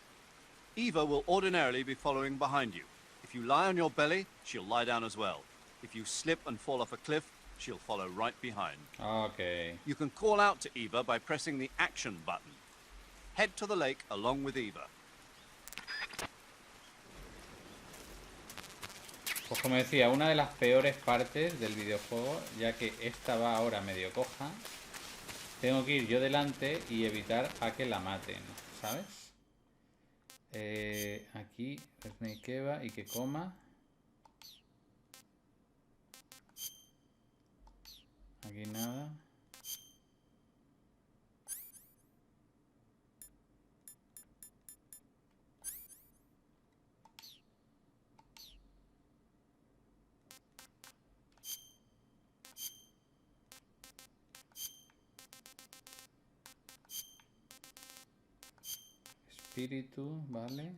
Eva will ordinarily be following behind you. If you lie on your belly, she'll lie down as well. If you slip and fall off a cliff, she'll follow right behind. Okay. You can call out to Eva by pressing the action button. Head to the lake along with Eva. Pues como decía, una de las peores partes del videojuego, ya que esta va ahora medio coja, tengo que ir yo delante y evitar a que la maten, ¿sabes? Aquí, Snake Eva y que coma. Aquí nada. Espíritu, vale.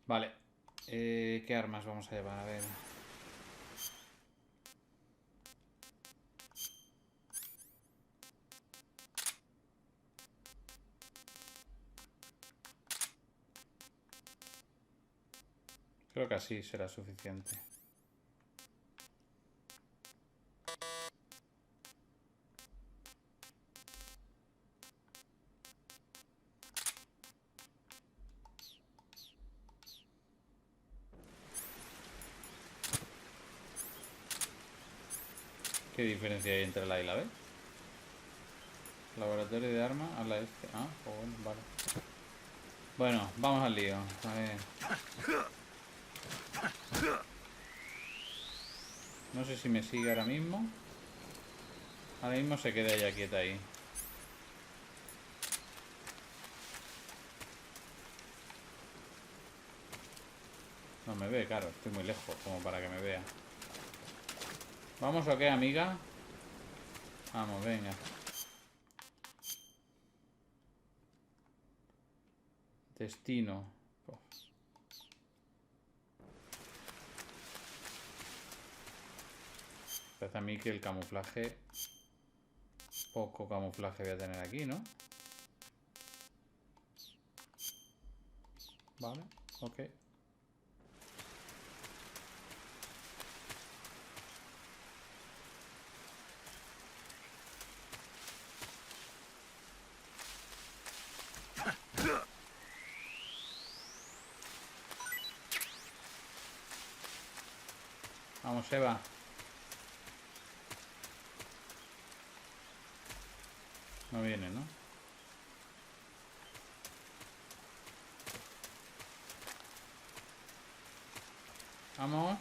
Vale. ¿Qué armas vamos a llevar? A ver. Creo que así será suficiente. ¿Qué diferencia hay entre la A y la B? Laboratorio de armas, a la este. Ah, pues bueno, vale. Bueno, vamos al lío. A ver. No sé si me sigue ahora mismo. Ahora mismo se queda ella quieta ahí. No me ve, claro, estoy muy lejos como para que me vea. ¿Vamos o qué, amiga? Vamos, venga. Destino. Oh. Parece a mí que el camuflaje... Poco camuflaje voy a tener aquí, ¿no? Vale, ok. Vamos, Eva. No viene, ¿no? Vamos.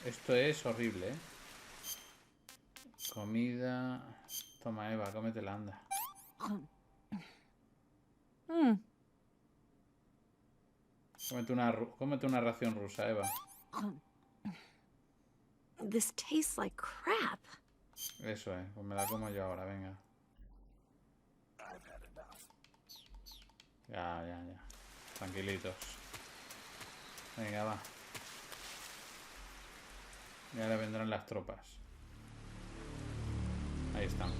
Esto es horrible, ¿eh? Comida. Toma, Eva, cómetela, anda. Cómete una ración rusa, Eva. This tastes like crap. Eso es, pues me la como yo ahora, venga. Ya. Tranquilitos. Venga, va. Y ahora vendrán las tropas. Ahí están.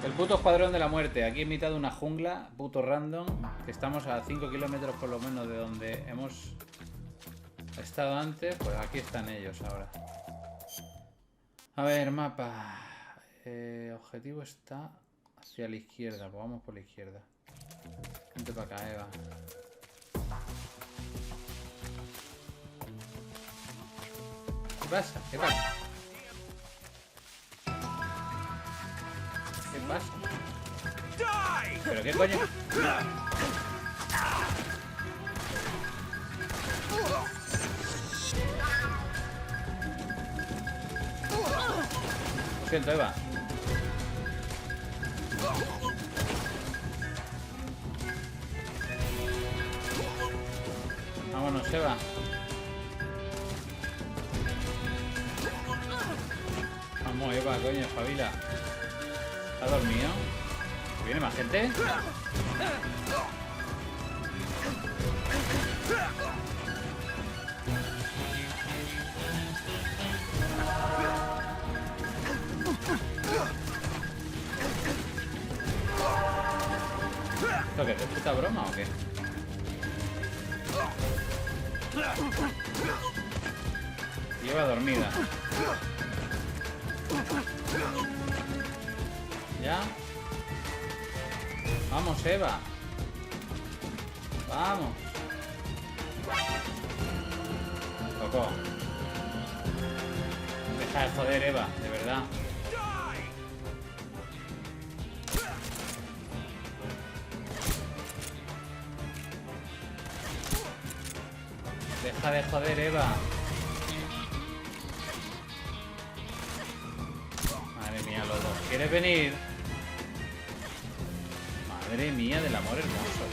El puto escuadrón de la muerte, aquí en mitad de una jungla, puto random, que estamos a 5 kilómetros por lo menos de donde hemos estado antes, pues aquí están ellos ahora. A ver, mapa. Objetivo está hacia la izquierda, pues vamos por la izquierda. Vente para acá, Eva. ¿Qué pasa? ¿Qué pasa? ¿Qué pasa? ¿Pero qué coño? Lo siento, Eva. Vámonos, Eva. Vamos, Eva, coño, espabila. ¿Está dormido? ¿Viene más gente? ¿Esto qué? ¿Es puta broma o qué? Lleva dormida. ¿Ya? Vamos, Eva. Vamos. Loco. Deja de joder, Eva, de verdad. Deja de joder, Eva. Madre mía, loco. ¿Quieres venir? Madre mía del amor hermoso.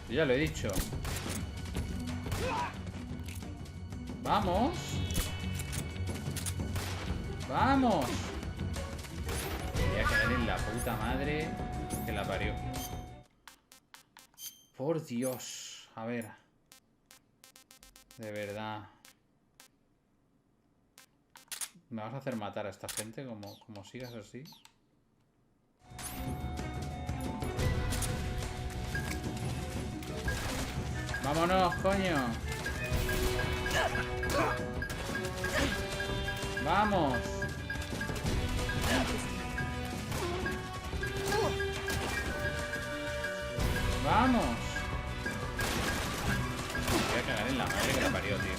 Yo ya lo he dicho. Vamos. Vamos. Me voy a quedar en la puta madre que la parió. Por Dios. A ver. De verdad. ¿Me vas a hacer matar a esta gente como sigas así? ¡Vámonos, coño! ¡Vamos! ¡Vamos! Me voy a cagar en la madre que la parió, tío.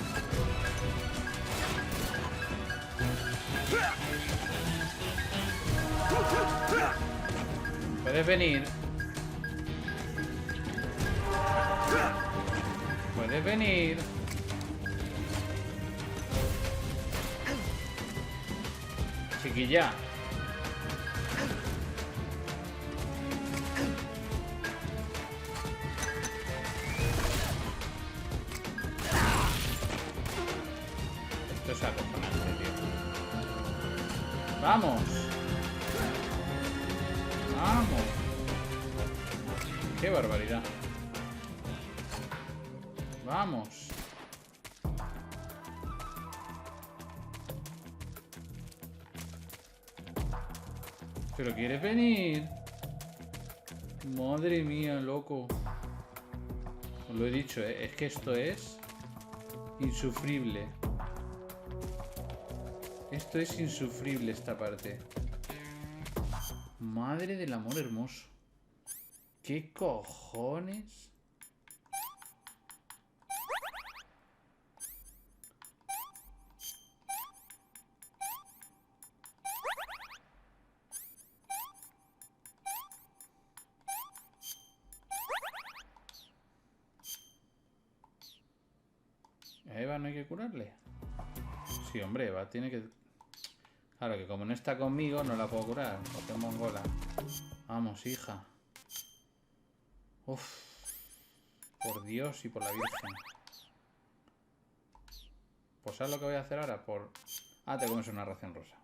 ¿Puedes venir? ¿Puedes venir? Chiquilla. Esto es acojonante, tío. ¡Vamos! ¡Vamos! ¡Qué barbaridad! ¡Vamos! ¿Pero quieres venir? Madre mía, loco. Os lo he dicho, ¿eh? Es que esto es insufrible. Esto es insufrible, esta parte. Madre del amor hermoso. ¿Qué cojones? Eva no hay que curarle? Sí, hombre, Eva tiene que... Claro que como no está conmigo, no la puedo curar. Porque es mongola. Vamos, hija. Uf. Por Dios y por la Virgen. Pues ¿sabes lo que voy a hacer ahora? Ah, te comes una ración rosa.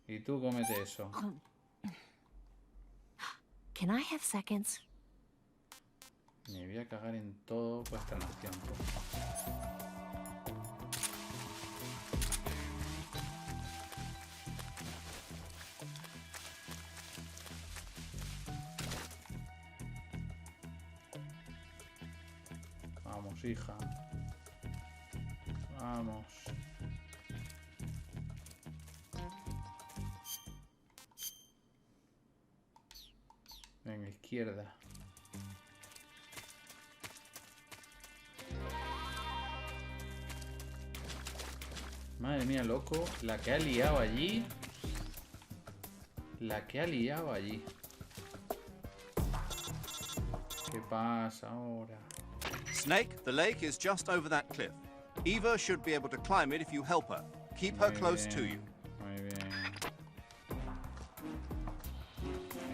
Y tú cómete eso. Can I have seconds? Me voy a cagar en todo vuestra nación. Vamos, hija. Vamos. Venga, izquierda. Madre mía, loco. La que ha liado allí. La que ha liado allí. ¿Qué pasa ahora? Snake, the lake is just over that cliff. Eva should be able to climb it if you help her. Keep her close to you. Muy bien.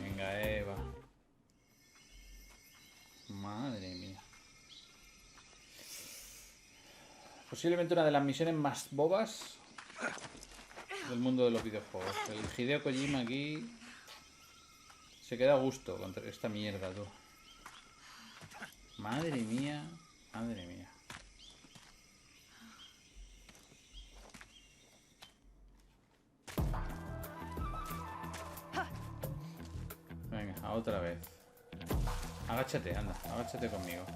Venga, Eva. Madre mía. Posiblemente una de las misiones más bobas del mundo de los videojuegos. El Hideo Kojima aquí se queda a gusto con esta mierda, tú. Madre mía, madre mía. Venga, otra vez. Agáchate, anda, agáchate conmigo.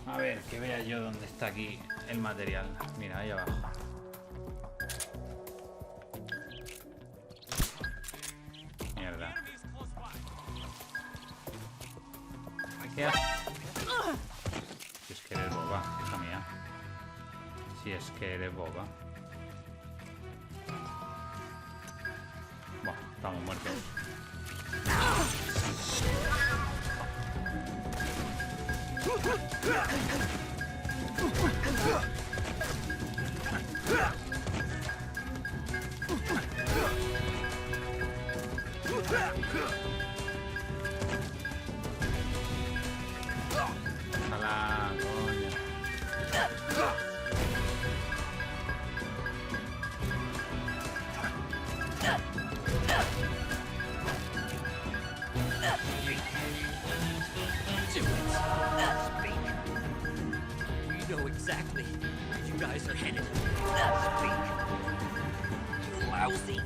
A ver, que vea yo dónde está aquí el material. Mira, ahí abajo. Mierda. ¿Qué haces? Si es que eres boba, hija mía. Si es que eres boba. Buah, estamos muertos. Ojalá, coño. We know exactly where you guys are headed. Speak. You lousy.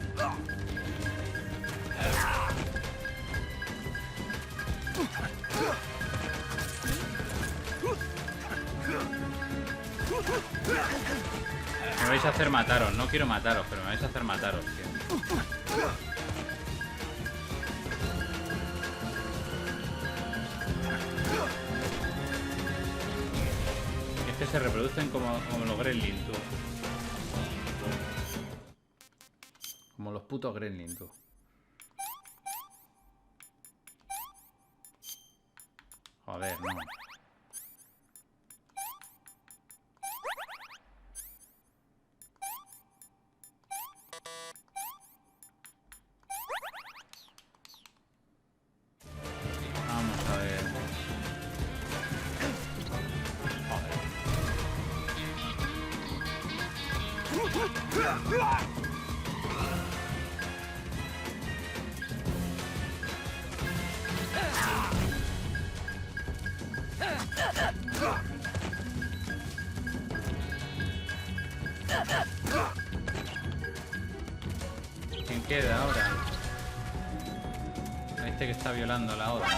Me vais a hacer mataros, no quiero mataros, pero me vais a hacer mataros, tío. Es que se reproducen como los gremlins, tú. Como los putos gremlins, tú. Joder, no. Vamos a ver. ¿Quién queda ahora? Este que está violando a la otra, ¿no?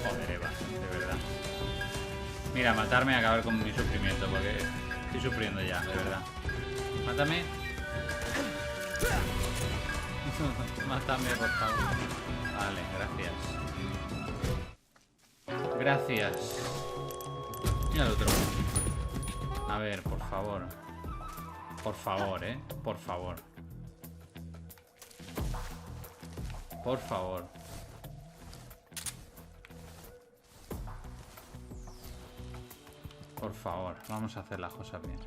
Joder, Eva, de verdad. Mira, matarme y acabar con mi sufrimiento, porque estoy sufriendo ya, de verdad. Mátame. Mátame, por favor. Vale, gracias. Gracias. Mira el otro. A ver, por favor. Por favor, por favor. Por favor. Por favor, vamos a hacer las cosas bien.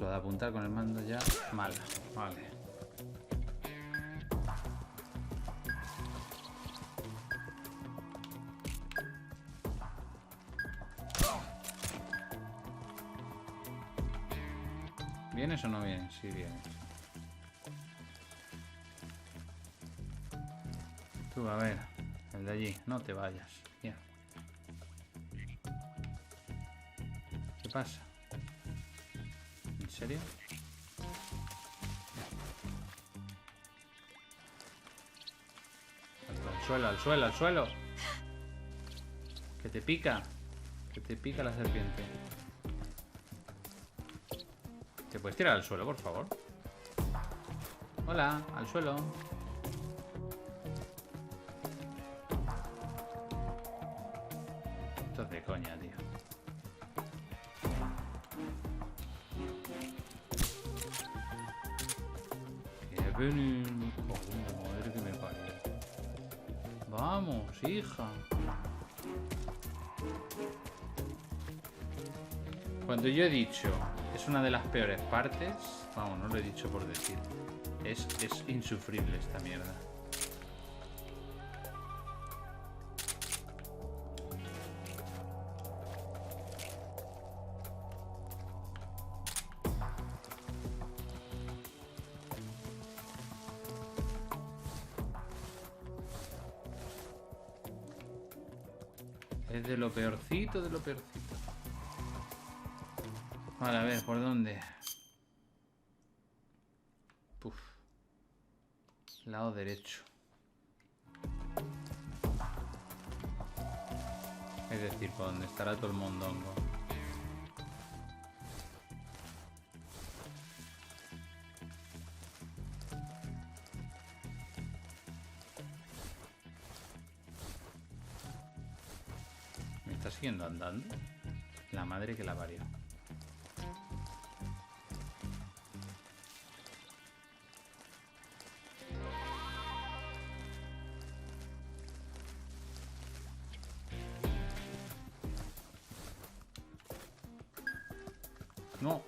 Lo de apuntar con el mando ya mal. Vale. ¿Vienes o no vienes? Sí, vienes. Tú, a ver. El de allí. No te vayas. Bien. ¿Qué pasa? ¿En serio? Al suelo, al suelo, al suelo. Que te pica. Que te pica la serpiente. ¿Te puedes tirar al suelo, por favor? Hola, al suelo. Esto es de coña, tío. Que ven. Joder, madre que me parió. Vamos, hija. Cuando yo he dicho es una de las peores partes, vamos, no lo he dicho por decir. Es insufrible esta mierda. Es de lo peorcito, de lo peorcito. Vale, a ver, ¿por dónde? Puf. Lado derecho. Es decir, por donde estará todo el mondongo. ¿Me está siguiendo andando? La madre que la parió. No.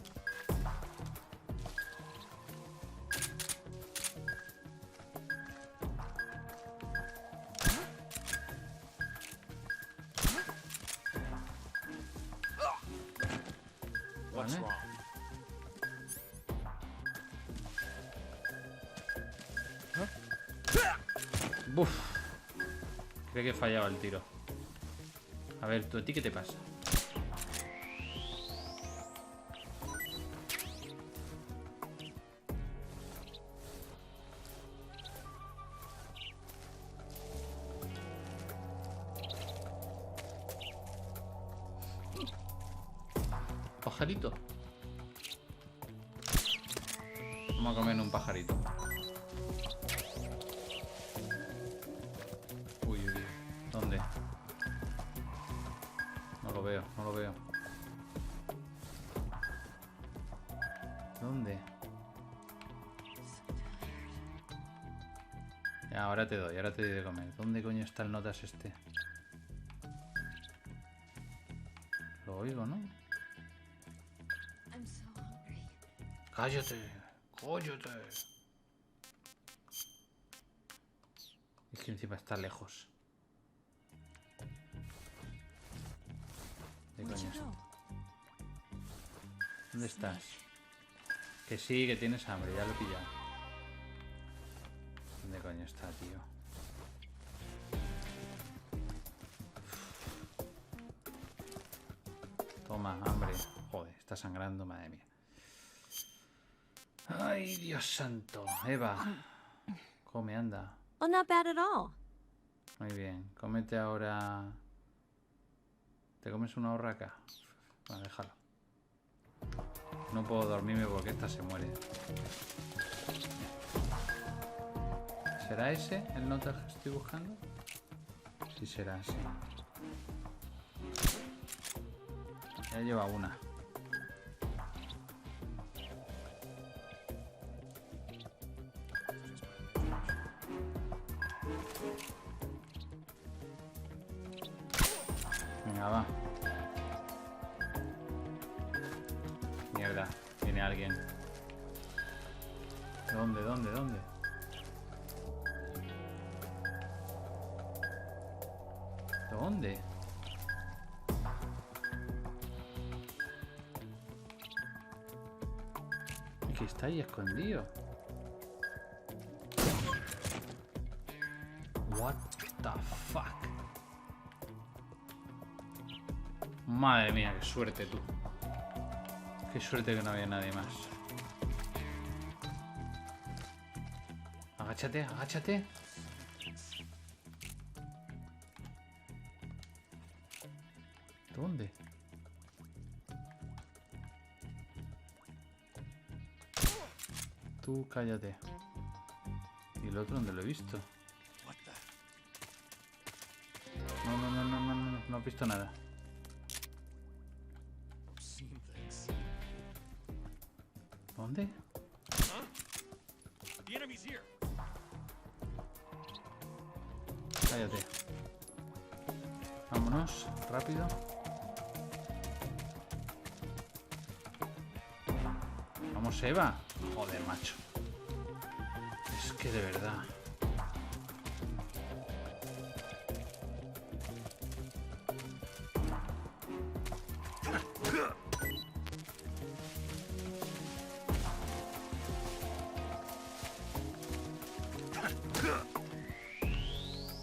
What's Vale. wrong? Buf. Creo que fallaba el tiro. A ver, ¿tú a ti qué te pasa? Pajarito. Vamos a comer un pajarito. Uy, uy, uy. ¿Dónde? No lo veo, no lo veo. ¿Dónde? Ya, ahora te doy de comer. ¿Dónde coño está el notas este? Lo oigo, ¿no? I'm so hungry. ¡Cállate! ¡Cállate! Es que encima está lejos. ¿De coño está? ¿Dónde estás? Que sí, que tienes hambre, ya lo he pillado. ¿Dónde coño está, tío? Toma, hambre. Joder, está sangrando, madre mía. Ay, Dios santo. Eva. Come, anda. Well, not bad at all. Muy bien. Cómete ahora... ¿Te comes una horraca? Bueno, déjalo. No puedo dormirme porque esta se muere. ¿Será ese el notas que estoy buscando? Sí, será ese. Ya lleva una. Venga, va. Mierda, viene alguien. ¿Dónde? ¿Dónde? Que está ahí escondido. What the fuck? Madre mía, qué suerte tú. Qué suerte que no había nadie más. Agáchate, agáchate. ¿Dónde? Tú cállate. ¿Y el otro dónde lo he visto? No he visto nada. ¿Dónde? Cállate. Vámonos, rápido. Vamos, Eva. Joder, macho. Es que de verdad.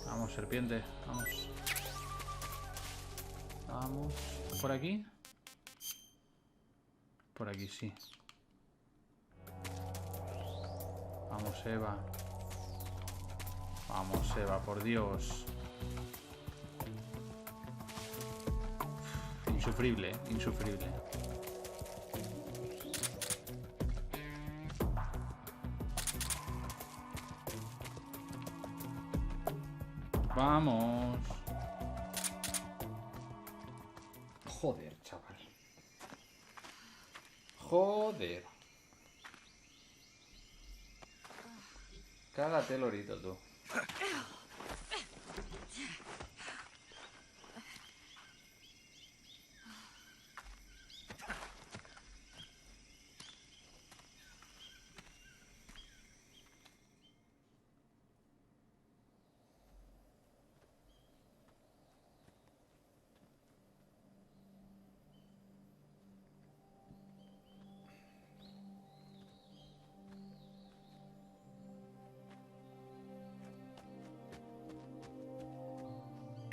Vamos, serpiente. Vamos. Vamos. ¿Por aquí? Por aquí sí. Vamos, Eva. Vamos, Eva, por Dios. Insufrible, insufrible. Vamos. Joder, chaval. Joder. Cágate el lorito, tú.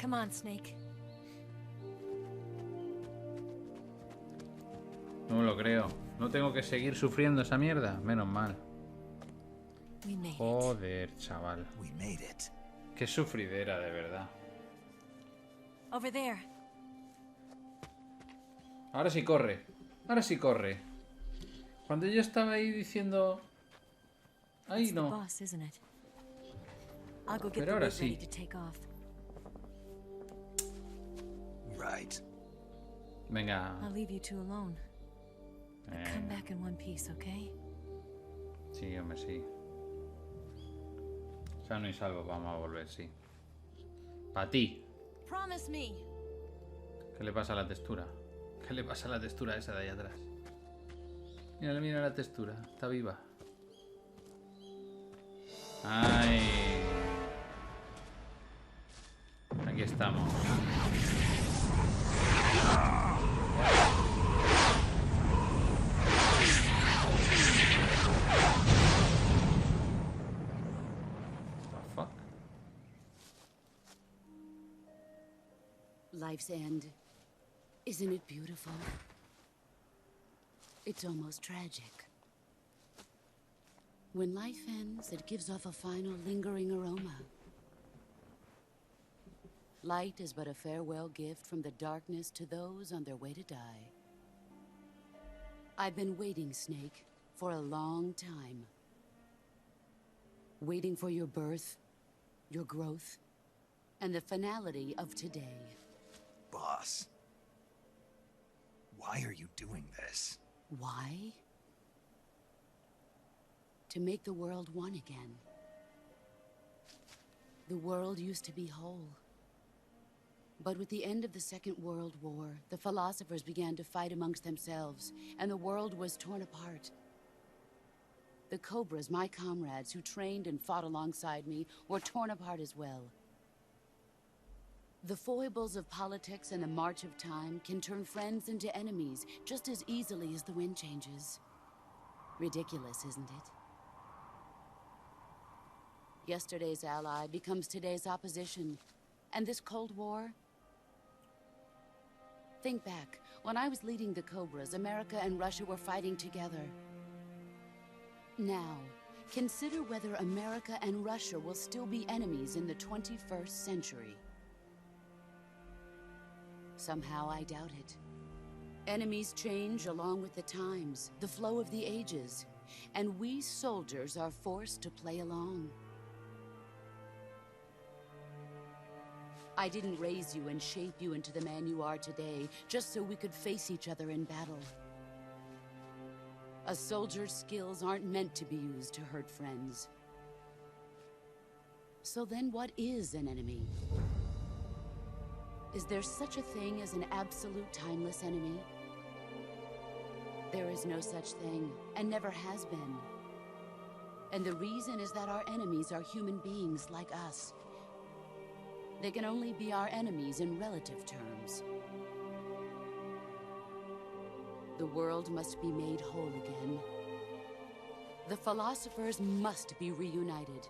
Come on, Snake. No me lo creo. No tengo que seguir sufriendo esa mierda. Menos mal. Joder, chaval. Qué sufridera, de verdad. Over there. Ahora sí corre. Ahora sí corre. Cuando yo estaba ahí diciendo... Ahí no. Boss, isn't it? I'll go get Pero the ahora boat ready sí. to take off. Right. Venga. I'll leave you two alone. But come back in one piece, okay? Sí, hombre, sí. Sano y salvo, vamos a volver, sí. Para ti. Promise me. ¿Qué le pasa a la textura? ¿Qué le pasa a la textura esa de ahí atrás? Mira, mira la textura. Está viva. Ay. Aquí estamos. Life's end. Isn't it beautiful? It's almost tragic. When life ends, it gives off a final lingering aroma. Light is but a farewell gift from the darkness to those on their way to die. I've been waiting, Snake, for a long time. Waiting for your birth, your growth, and the finality of today. Boss. Why are you doing this? Why? To make the world one again. The world used to be whole. But with the end of the Second World War, the philosophers began to fight amongst themselves, and the world was torn apart. The Cobras, my comrades who trained and fought alongside me, were torn apart as well. The foibles of politics and the march of time can turn friends into enemies just as easily as the wind changes. Ridiculous, isn't it? Yesterday's ally becomes today's opposition. And this Cold War? Think back. When I was leading the Cobras, America and Russia were fighting together. Now, consider whether America and Russia will still be enemies in the 21st century. Somehow I doubt it. Enemies change along with the times, the flow of the ages, and we soldiers are forced to play along. I didn't raise you and shape you into the man you are today just so we could face each other in battle. A soldier's skills aren't meant to be used to hurt friends. So then what is an enemy? Is there such a thing as an absolute timeless enemy? There is no such thing, and never has been. And the reason is that our enemies are human beings like us. They can only be our enemies in relative terms. The world must be made whole again. The philosophers must be reunited.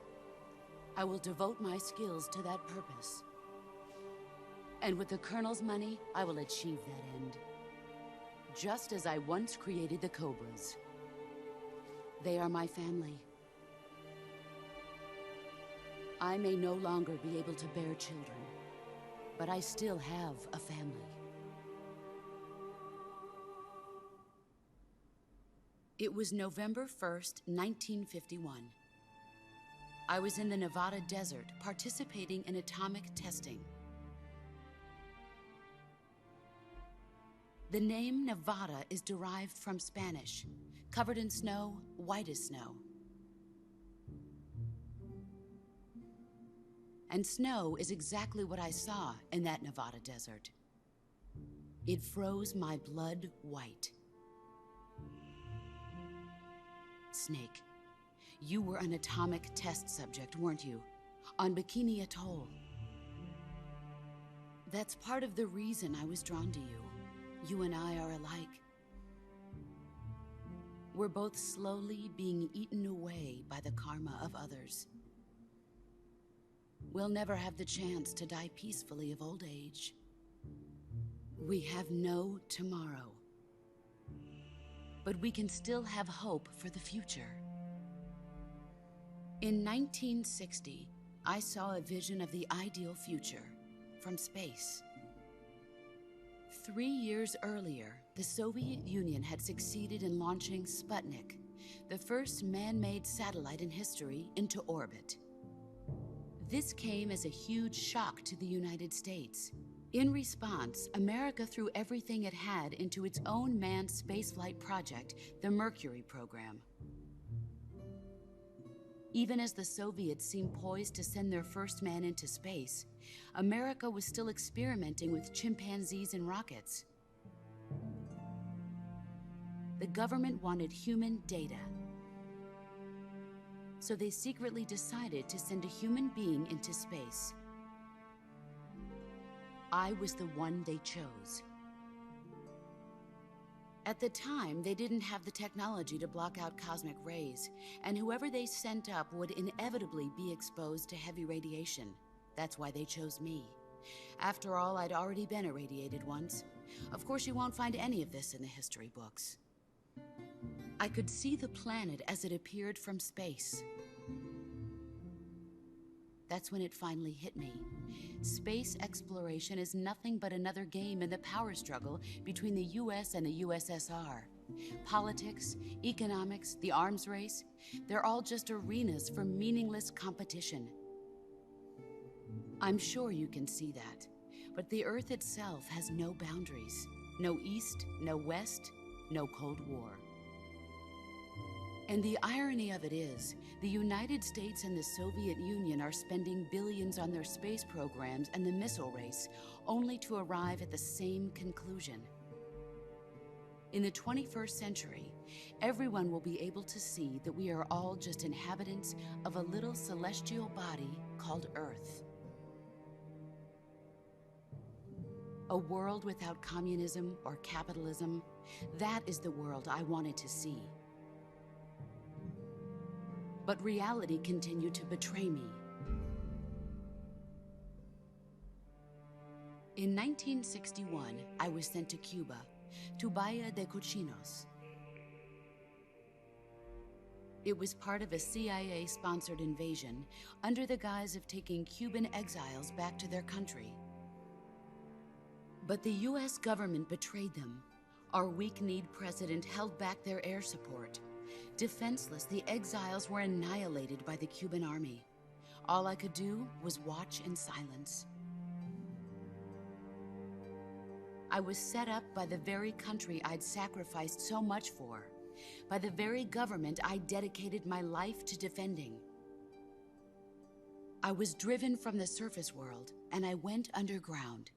I will devote my skills to that purpose. And with the Colonel's money, I will achieve that end. Just as I once created the Cobras. They are my family. I may no longer be able to bear children, but I still have a family. It was November 1st, 1951. I was in the Nevada desert participating in atomic testing. The name Nevada is derived from Spanish, covered in snow, white as snow. And snow is exactly what I saw in that Nevada desert. It froze my blood white. Snake, you were an atomic test subject, weren't you? On Bikini Atoll. That's part of the reason I was drawn to you. You and I are alike. We're both slowly being eaten away by the karma of others. We'll never have the chance to die peacefully of old age. We have no tomorrow. But we can still have hope for the future. In 1960, I saw a vision of the ideal future from space. 3 years earlier, the Soviet Union had succeeded in launching Sputnik, the first man-made satellite in history, into orbit. This came as a huge shock to the United States. In response, America threw everything it had into its own manned spaceflight project, the Mercury program. Even as the Soviets seemed poised to send their first man into space, America was still experimenting with chimpanzees and rockets. The government wanted human data. So they secretly decided to send a human being into space. I was the one they chose. At the time, they didn't have the technology to block out cosmic rays, and whoever they sent up would inevitably be exposed to heavy radiation. That's why they chose me. After all, I'd already been irradiated once. Of course, you won't find any of this in the history books. I could see the planet as it appeared from space. That's when it finally hit me. Space exploration is nothing but another game in the power struggle between the US and the USSR. Politics, economics, the arms race, they're all just arenas for meaningless competition. I'm sure you can see that, but the Earth itself has no boundaries. No East, no West, no Cold War. And the irony of it is, the United States and the Soviet Union are spending billions on their space programs and the missile race, only to arrive at the same conclusion. In the 21st century, everyone will be able to see that we are all just inhabitants of a little celestial body called Earth. A world without communism or capitalism, that is the world I wanted to see. But reality continued to betray me. In 1961, I was sent to Cuba, to Bahia de Cochinos. It was part of a CIA-sponsored invasion under the guise of taking Cuban exiles back to their country. But the US government betrayed them. Our weak-kneed president held back their air support. Defenseless, the exiles were annihilated by the Cuban army. All I could do was watch in silence. I was set up by the very country I'd sacrificed so much for, by the very government I dedicated my life to defending. I was driven from the surface world, and I went underground.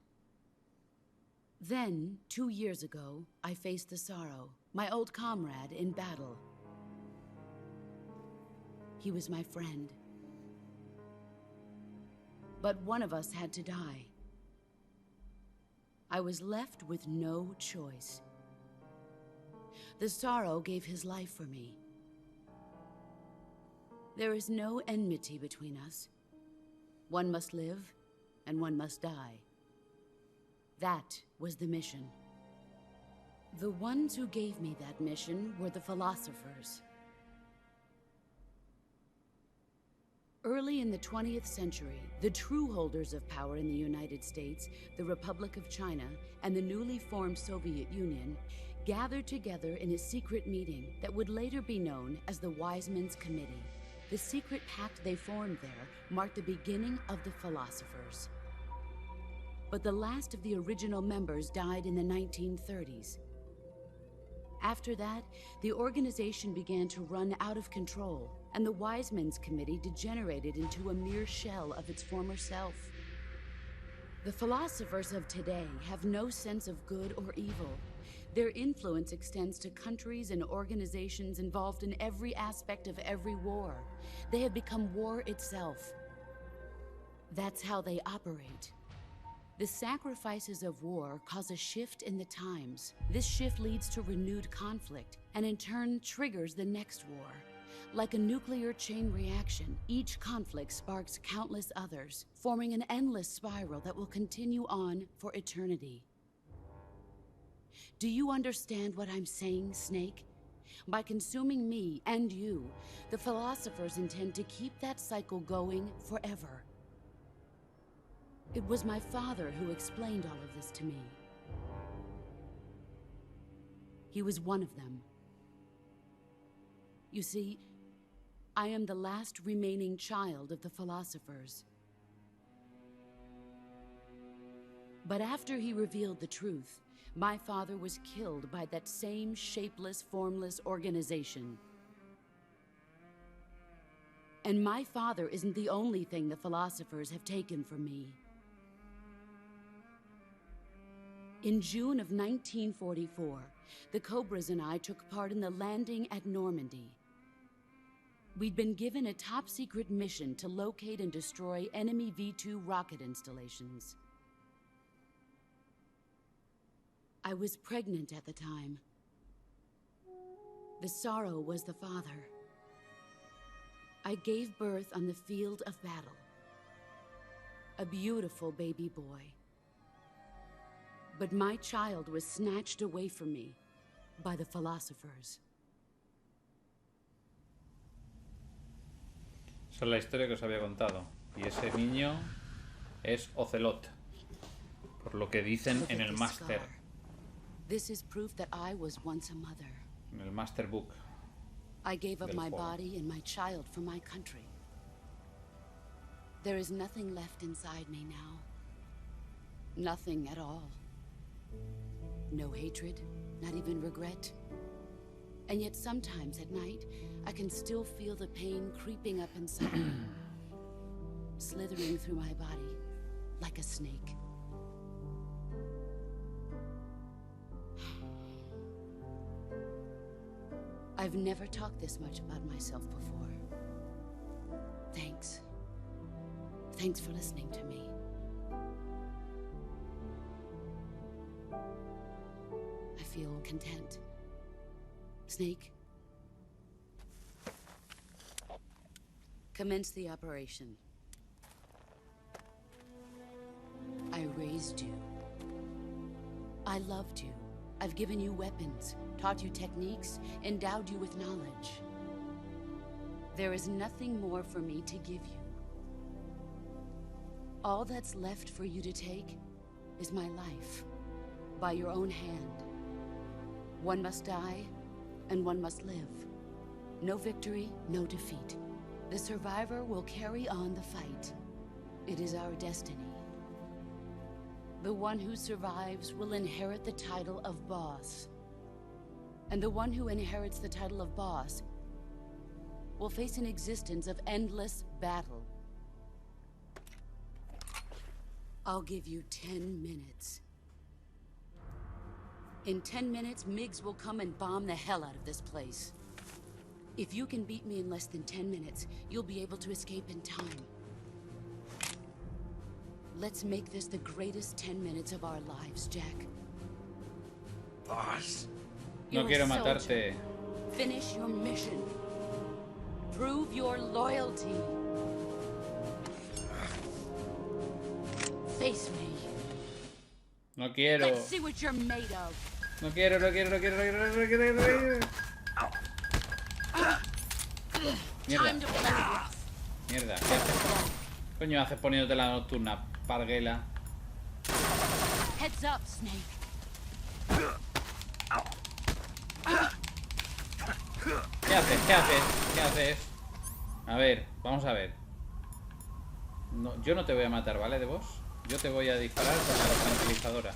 Then, 2 years ago, I faced the Sorrow, my old comrade in battle. He was my friend. But one of us had to die. I was left with no choice. The Sorrow gave his life for me. There is no enmity between us. One must live, and one must die. That was the mission. The ones who gave me that mission were the philosophers. Early in the 20th century, the true holders of power in the United States, the Republic of China, and the newly formed Soviet Union gathered together in a secret meeting that would later be known as the Wise Men's Committee. The secret pact they formed there marked the beginning of the philosophers. But the last of the original members died in the 1930s. After that, the organization began to run out of control, and the Wise Men's Committee degenerated into a mere shell of its former self. The philosophers of today have no sense of good or evil. Their influence extends to countries and organizations involved in every aspect of every war. They have become war itself. That's how they operate. The sacrifices of war cause a shift in the times. This shift leads to renewed conflict, and in turn triggers the next war. Like a nuclear chain reaction, each conflict sparks countless others, forming an endless spiral that will continue on for eternity. Do you understand what I'm saying, Snake? By consuming me and you, the philosophers intend to keep that cycle going forever. It was my father who explained all of this to me. He was one of them. You see, I am the last remaining child of the philosophers. But after he revealed the truth, my father was killed by that same shapeless, formless organization. And my father isn't the only thing the philosophers have taken from me. In June of 1944, the Cobras and I took part in the landing at Normandy. We'd been given a top-secret mission to locate and destroy enemy V-2 rocket installations. I was pregnant at the time. The Sorrow was the father. I gave birth on the field of battle. A beautiful baby boy. But my child was snatched away from me by the philosophers. Esa es la historia que os había contado. Y ese niño es Ocelot, por lo que dicen en el máster. This is proof that I was once a mother. En el master book. I gave up my body and my child for my country. There is nothing left inside me now. Nothing at all. No hatred, not even regret. And yet sometimes at night, I can still feel the pain creeping up inside me, slithering through my body like a snake. I've never talked this much about myself before. Thanks. Thanks for listening to me. I feel content. Snake, commence the operation. I raised you. I loved you. I've given you weapons, taught you techniques, endowed you with knowledge. There is nothing more for me to give you. All that's left for you to take is my life, by your own hand. One must die, and one must live. No victory, no defeat. The survivor will carry on the fight. It is our destiny. The one who survives will inherit the title of boss. And the one who inherits the title of boss will face an existence of endless battle. I'll give you 10 minutes. In 10 minutes, MiGs will come and bomb the hell out of this place. If you can beat me in less than 10 minutes, you'll be able to escape in time. Let's make this the greatest 10 minutes of our lives, Jack. Boss. No quiero matarte. Finish your mission. Prove your loyalty. Face me. No quiero. Let's see what you're made of. No quiero. Mierda, ¿qué haces? Coño haces poniéndote la nocturna, parguela. Heads up, Snake. ¿Qué haces? A ver, vamos a ver. No, yo no te voy a matar, ¿vale? De vos. Yo te voy a disparar con la tranquilizadora.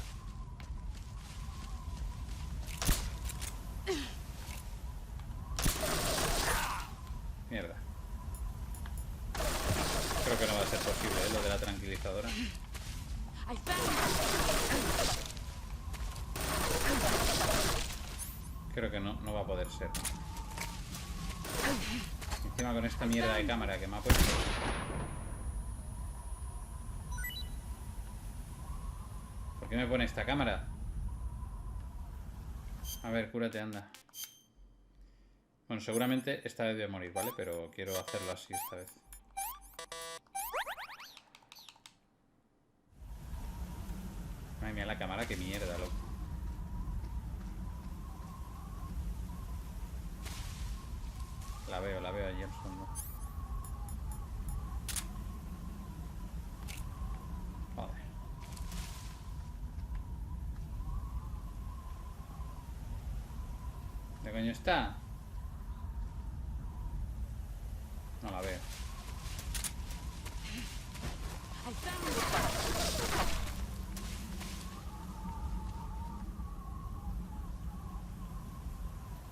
Mierda. Creo que no va a ser posible, ¿eh? Lo de la tranquilizadora. Creo que no va a poder ser. Encima con esta mierda de cámara que me ha puesto. ¿Por qué me pone esta cámara? A ver, cúrate, anda. Bueno, seguramente esta vez voy a morir, ¿vale? Pero quiero hacerlo así esta vez. Ay, mira la cámara, qué mierda, loco. La veo allí al fondo. Joder. ¿De coño está? No la veo.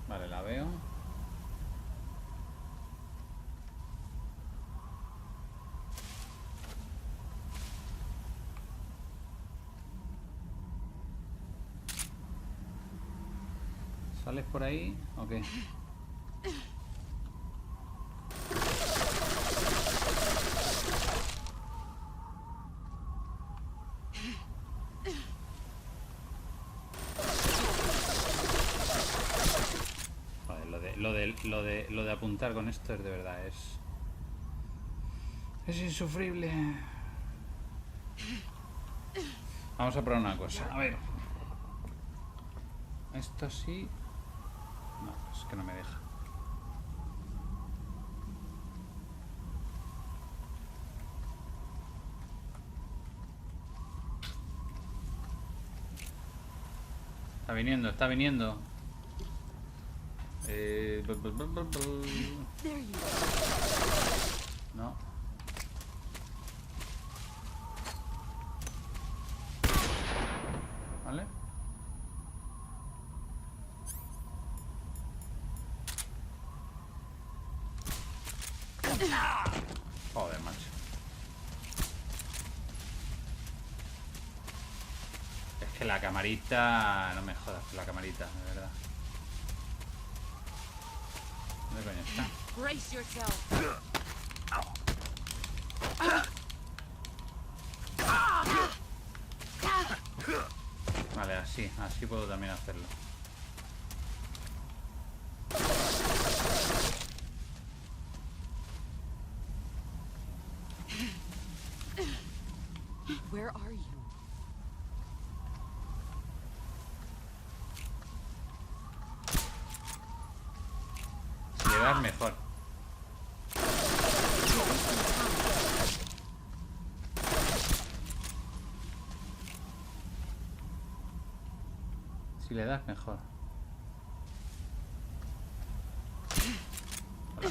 Vale, la veo. ¿Sales por ahí? Ok. Joder, lo de apuntar con esto es de verdad, es insufrible. Vamos a probar una cosa. A ver. Esto sí. No, es que no me deja. Está viniendo. No. ¿Vale? Joder, macho. Es que la camarita... No me jodas con la camarita, de verdad. ¿Dónde coño está? Brace yourself. Vale, así puedo también hacerlo. Where are you? Si le das mejor. Si le das mejor. Hola.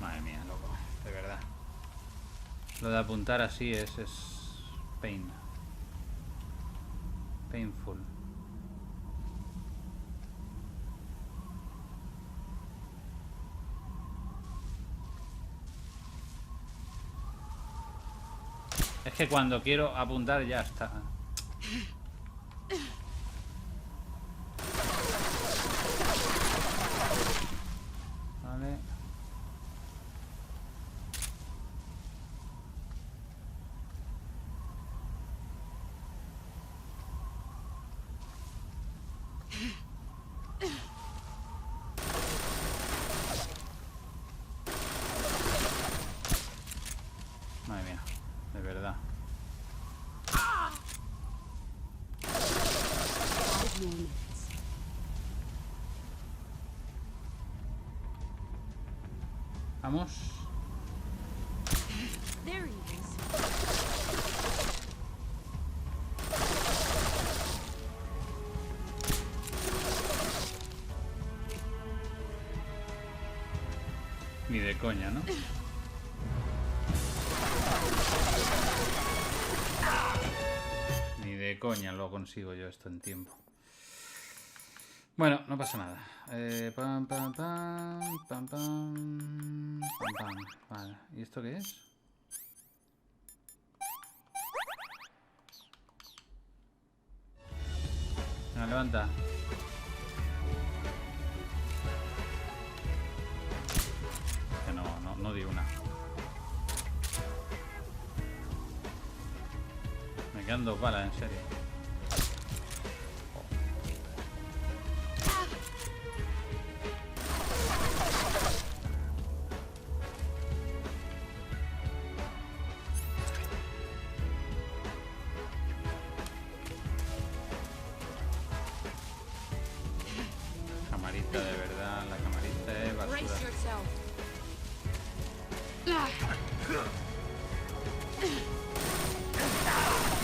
Madre mía, loco, de verdad. Lo de apuntar así es painful. Es que cuando quiero apuntar ya está. Vale. Madre mía, de verdad. Vamos. There he is. Ni de coña, ¿no? Ni de coña lo consigo yo esto en tiempo. Bueno, no pasa nada. Pam, pam, pam, pam, pam, pam, pam. Vale, ¿y esto qué es? Venga, levanta. Que no di una. Me quedan 2 balas, en serio. Camarita, de verdad, la camarita es basura. Brace yourself.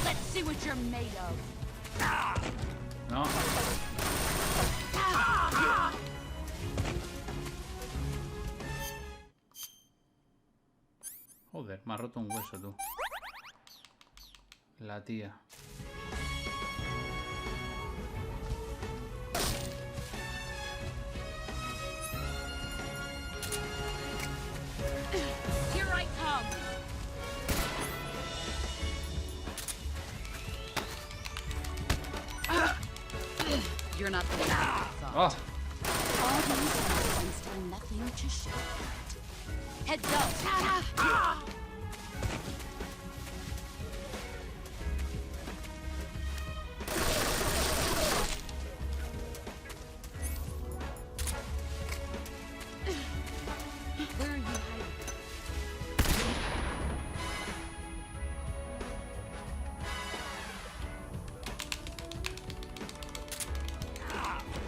Let's see what you're made of. No. Joder, me ha roto un hueso, tú. La tía. Here I come. You're not the one I thought. Oh. All these years and still nothing to show for it. Heads up. Where are you hiding?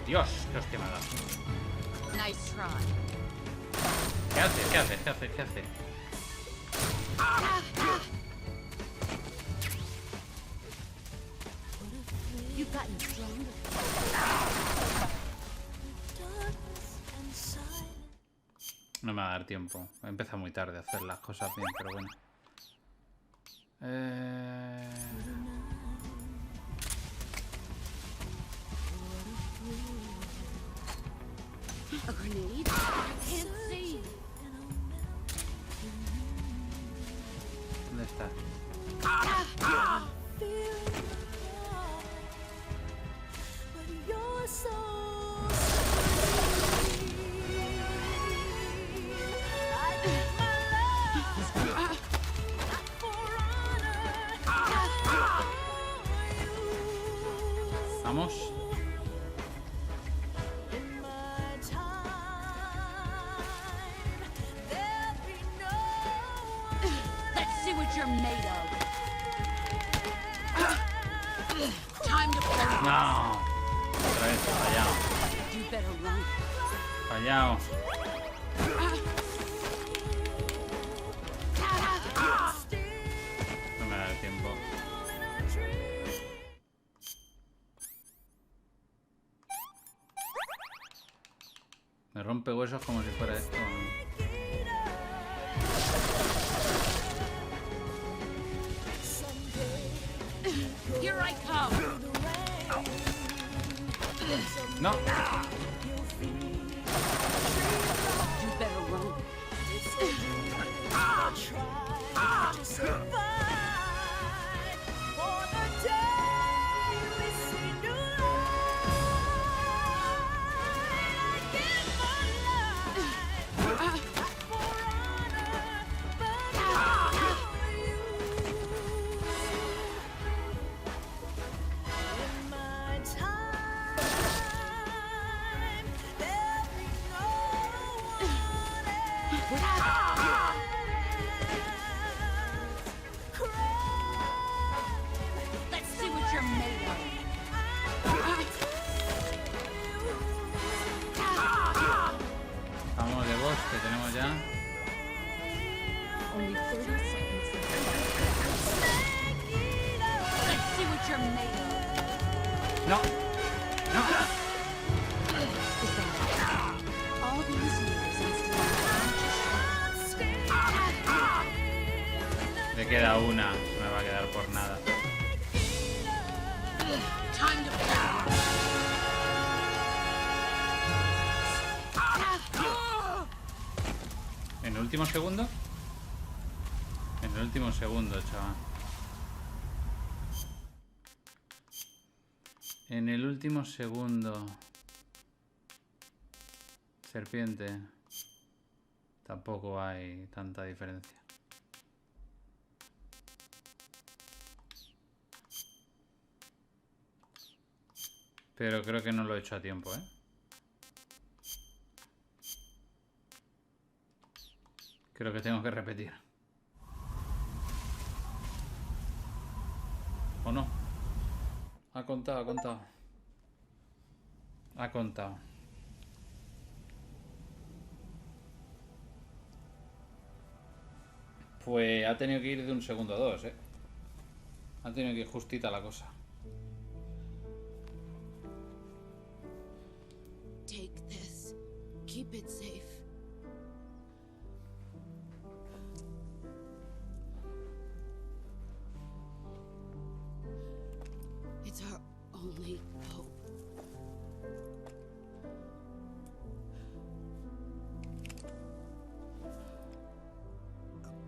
Dios, qué hostia me ha dado. Nice try. ¿Qué hace? ¿Qué hace? ¿Qué hace? ¿Qué hace? You've gotten stronger. No me va a dar tiempo. He empezado muy tarde a hacer las cosas bien, pero bueno. Vamos. Let's see what you're made of. Time to play. No. Otra vez, fallado. You better run. Fallado. No me da el tiempo. Me rompe huesos como si fuera esto. Here I come. No. You better run. Let's see what you're made of. Vamos de boss, que tenemos ya. Only 30 seconds left. Let's see what you're made of. No. No. All these years I'm still Le queda una. No me va a quedar por nada. time to play. ¿En el último segundo? En el último segundo, chaval. En el último segundo. Serpiente. Tampoco hay tanta diferencia. Pero creo que no lo he hecho a tiempo, ¿eh? Creo que tengo que repetir. ¿O no? Ha contado, ha contado. Ha contado. Pues ha tenido que ir de un segundo a dos, ¿eh? Ha tenido que ir justita la cosa. Take this. Keep it safe. It's our only hope.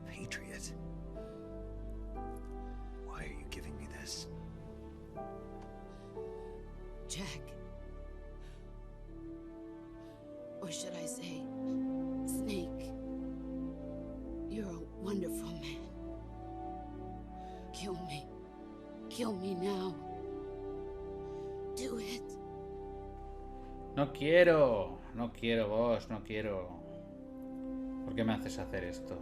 Patriot. Why are you giving me this? Jack. Or should I say, Snake. You're a wonderful man. Kill me. Kill me now. Do it. No quiero. No quiero, vos. No quiero. ¿Por qué me haces hacer esto?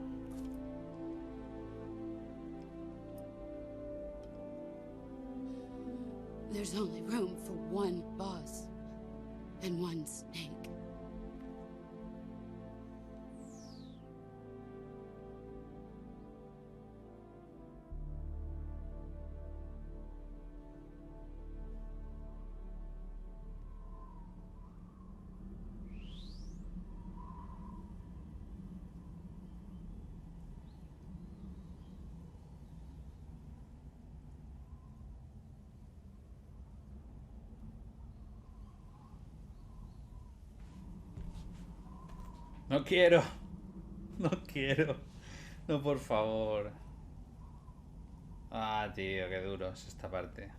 There's only room for one boss and one snake. No quiero. No quiero. No, por favor. Ah, tío, qué duro es esta parte.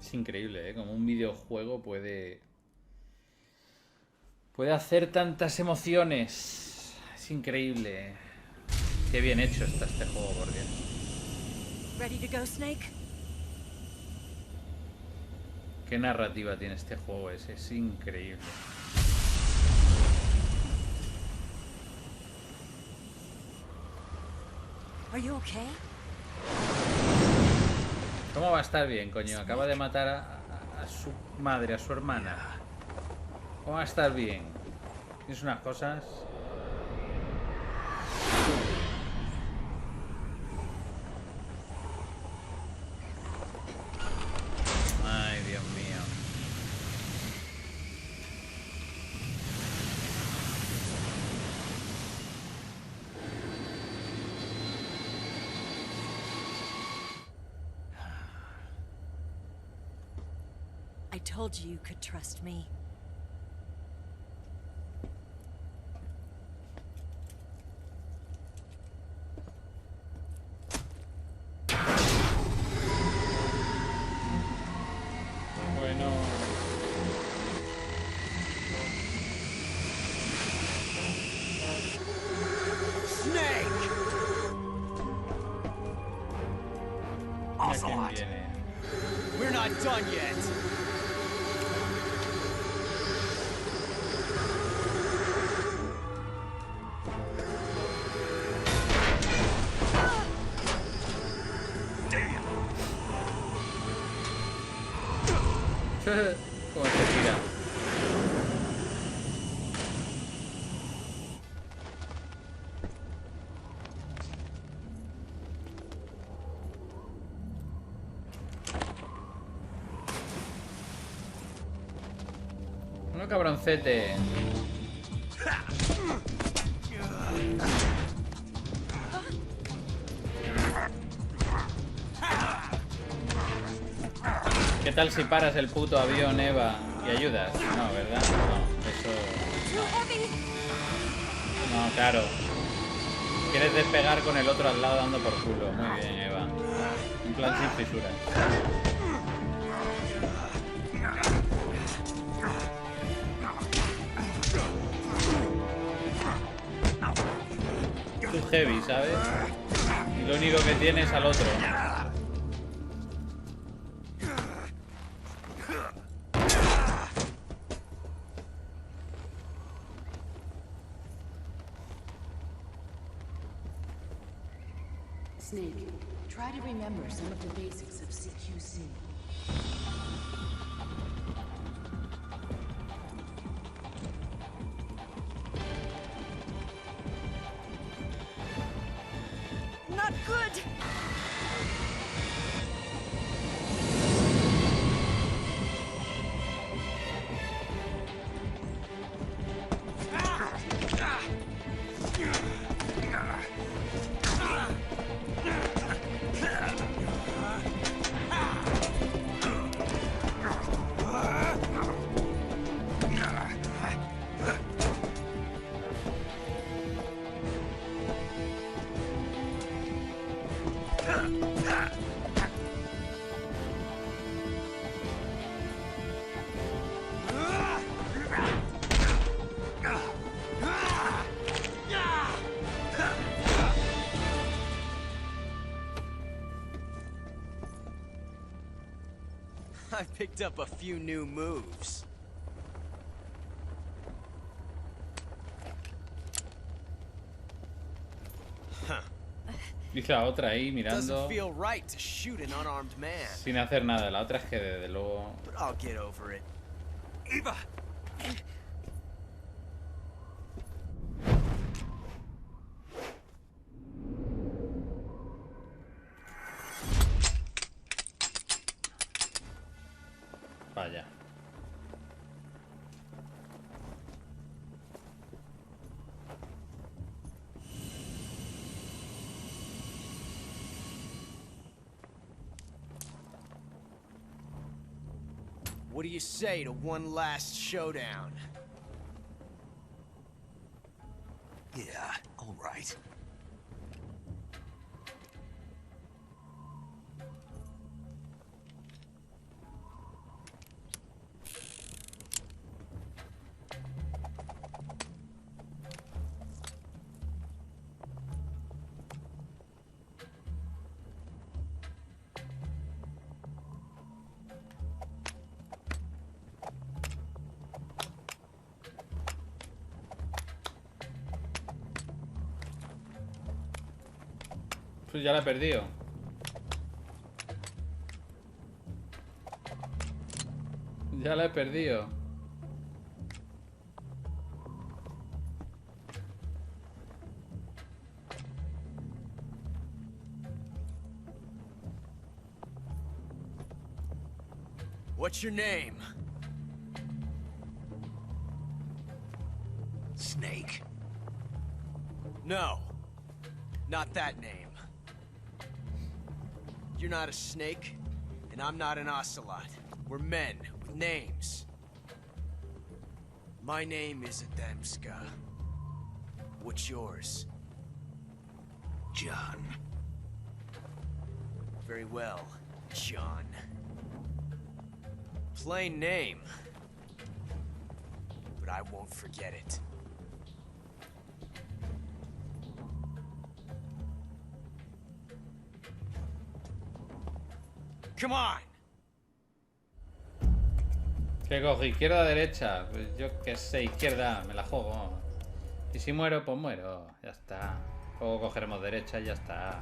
Es increíble, ¿eh? Como un videojuego puede hacer tantas emociones. Es increíble. Qué bien hecho está este juego, por Dios. Ready to go, Snake? Qué narrativa tiene este juego, es increíble. Are you okay? ¿Cómo va a estar bien, coño? Acaba de matar a su madre, a su hermana. ¿Cómo va a estar bien? Tienes unas cosas... Ay, Dios mío. I told you you could trust me. Bueno... Snake! Mira quién viene. We're not done yet. ¿Cómo se tira? Bueno, cabroncete. ¿Qué tal si paras el puto avión, Eva, y ayudas? No, ¿verdad? No, eso... No, claro. Quieres despegar con el otro al lado dando por culo. Muy bien, Eva. Un plan sin fisuras. Tú heavy, ¿sabes? Y lo único que tienes es al otro. Snake, try to remember some of the basics of CQC. Not good! I picked up a few new moves. Dice la otra ahí mirando Doesn't feel right to shoot an unarmed man. sin hacer nada. La otra es que desde luego... But I'll get over it. Eva! Vaya. What do you say to one last showdown? Yeah, all right. Pues ya la he perdido. Ya la he perdido. What's your name? Snake. No. Not that name. You're not a snake, and I'm not an ocelot. We're men with names. My name is Adamska. What's yours? John. Very well, John. Plain name. But I won't forget it. Come on. ¿Qué cojo? ¿Izquierda o derecha? Pues yo qué sé, izquierda, me la juego. Y si muero, pues muero. Ya está. Luego cogeremos derecha y ya está.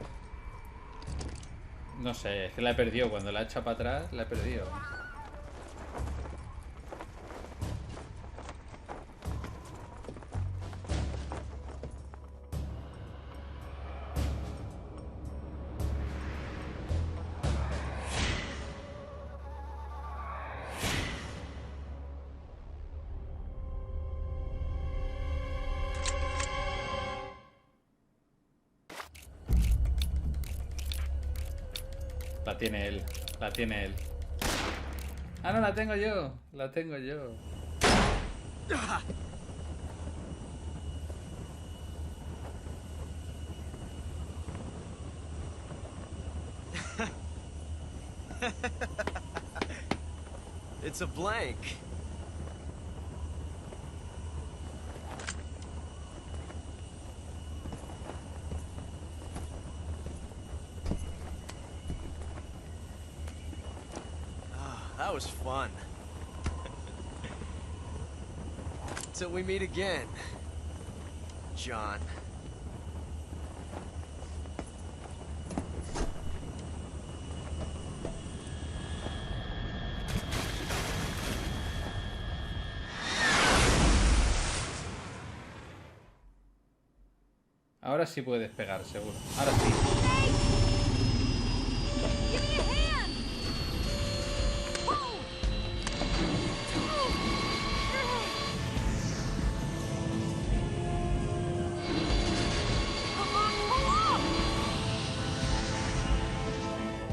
No sé, es que la he perdido. Cuando la he echado para atrás, la he perdido. La tiene él, la tiene él. Ah, no, la tengo yo, la tengo yo. It's a blank. That was fun. Till we meet again, John. Ahora sí puedes pegar, seguro. Ahora sí.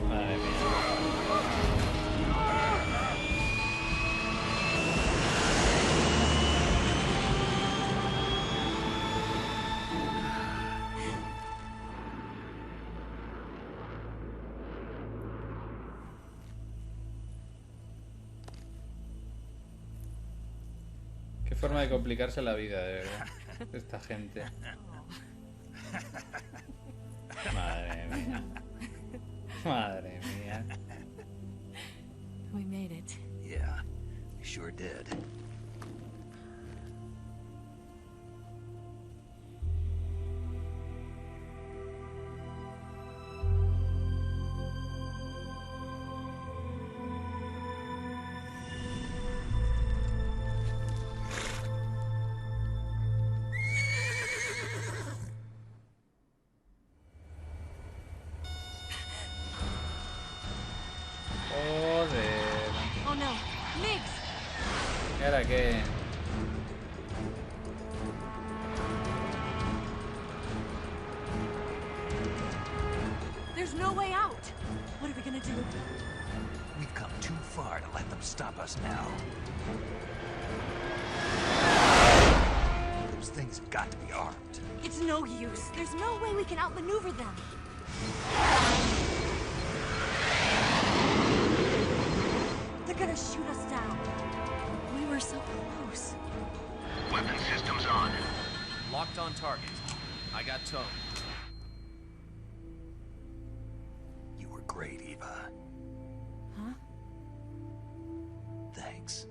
Madre mía. Qué forma de complicarse la vida, de verdad. Esta gente. Madre mía. Madre mía. We made it. Yeah, we sure did. Joder. Oh no, Migs! ¿Y ahora qué? There's no way out. What are we gonna do? We've come too far to let them stop us now. Those things have got to be armed. It's no use. There's no way we can outmaneuver them. They're gonna shoot us down. We were so close. Weapon systems on. Locked on target. I got towed. You were great, Eva. Huh? Thanks.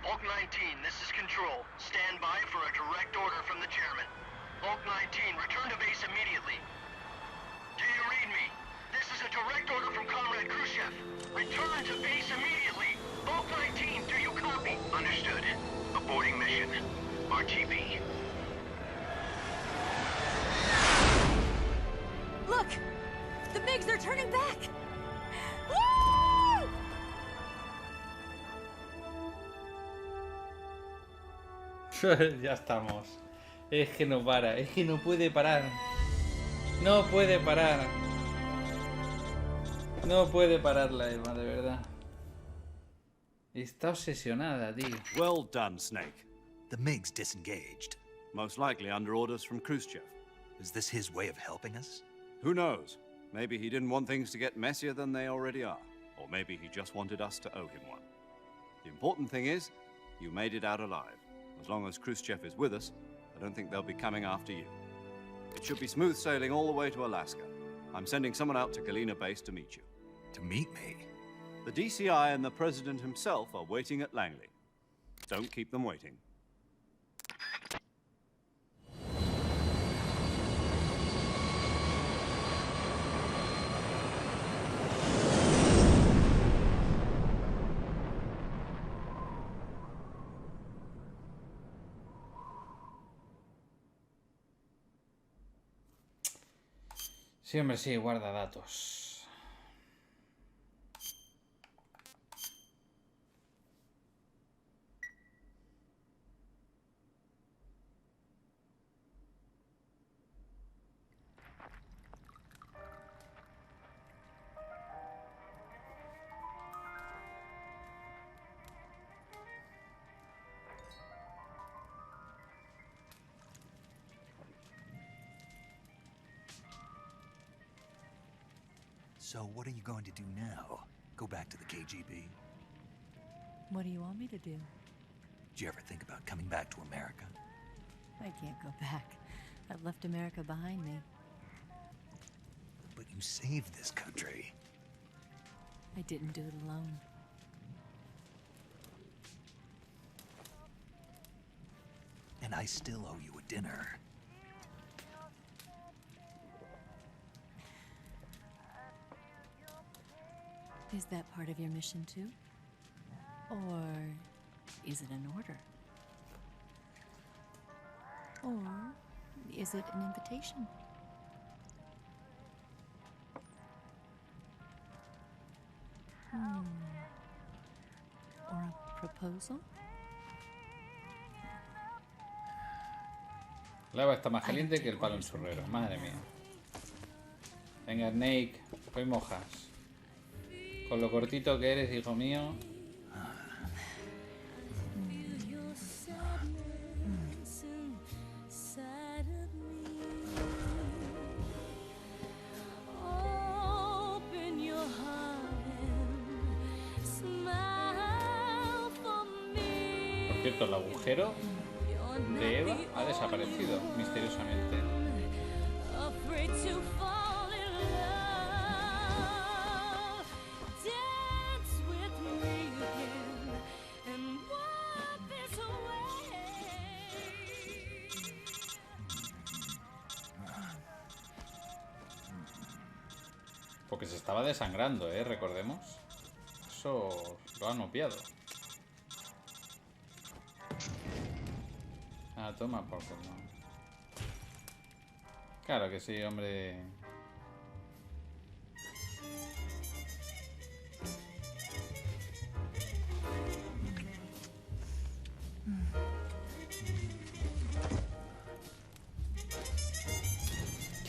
Bulk 19, this is Control. Stand by for a direct order from the chairman. Bulk 19, return to base immediately. Do you read me? This is a direct order from Comrade Khrushchev. Return to base immediately. Bulk 19, do you copy? Understood. Aborting mission. RTB. Look! The MiGs are turning back! Woo! Ya estamos. Es que no para, es que no puede parar. No puede parar. No puede parar la Eva, de verdad. Está obsesionada, tío. Well done, Snake. The MiGs disengaged. Most likely under orders from Khrushchev. Is this his way of helping us? Who knows? Maybe he didn't want things to get messier than they already are. Or maybe he just wanted us to owe him one. The important thing is, you made it out alive. As long as Khrushchev is with us, I don't think they'll be coming after you. It should be smooth sailing all the way to Alaska. I'm sending someone out to Galena Base to meet you. To meet me? The DCI and the President himself are waiting at Langley. Don't keep them waiting. Sí, hombre, sí, guarda datos. So what are you going to do now? Go back to the KGB? What do you want me to do? Did you ever think about coming back to America? I can't go back. I've left America behind me. But you saved this country. I didn't do it alone. And I still owe you a dinner. Is that part of your mission too? Or is it an order? Or is it an invitation? Or a proposal? La Eva está más caliente que el palo en churrero. Madre mía. Venga, Snake, hoy mojas. Con lo cortito que eres, hijo mío. Por cierto, el agujero de Eva ha desaparecido misteriosamente. Porque se estaba desangrando, recordemos. Eso lo han obviado. Ah, toma por culo. Claro que sí, hombre.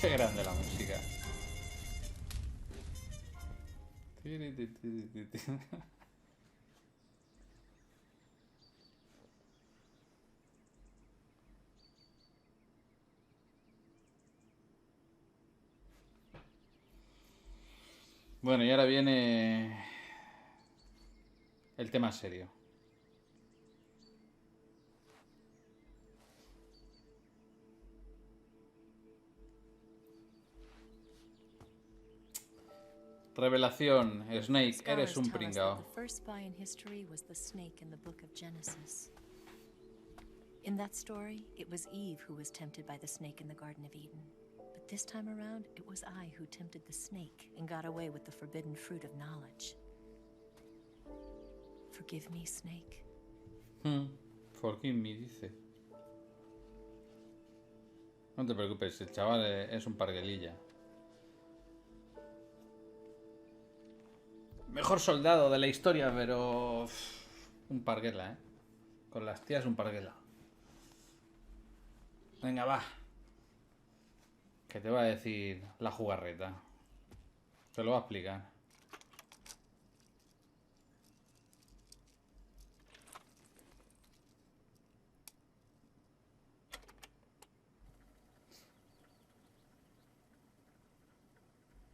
Qué grande la música. Bueno, y ahora viene el tema serio. Revelación. Snake, eres Scholars un tell us that pringao. the first spy in history was the snake in the book of Genesis. In that story, it was Eve who was tempted by the snake in the Garden of Eden. But this time around, it was I who tempted the snake and got away with the forbidden fruit of knowledge. Forgive me, Snake. Forgive me, dice. No te preocupes, el chaval es un parguelilla. Mejor soldado de la historia, pero... un parguela, ¿eh? Con las tías un parguela. Venga, va. Que te va a decir la jugarreta. Te lo va a explicar.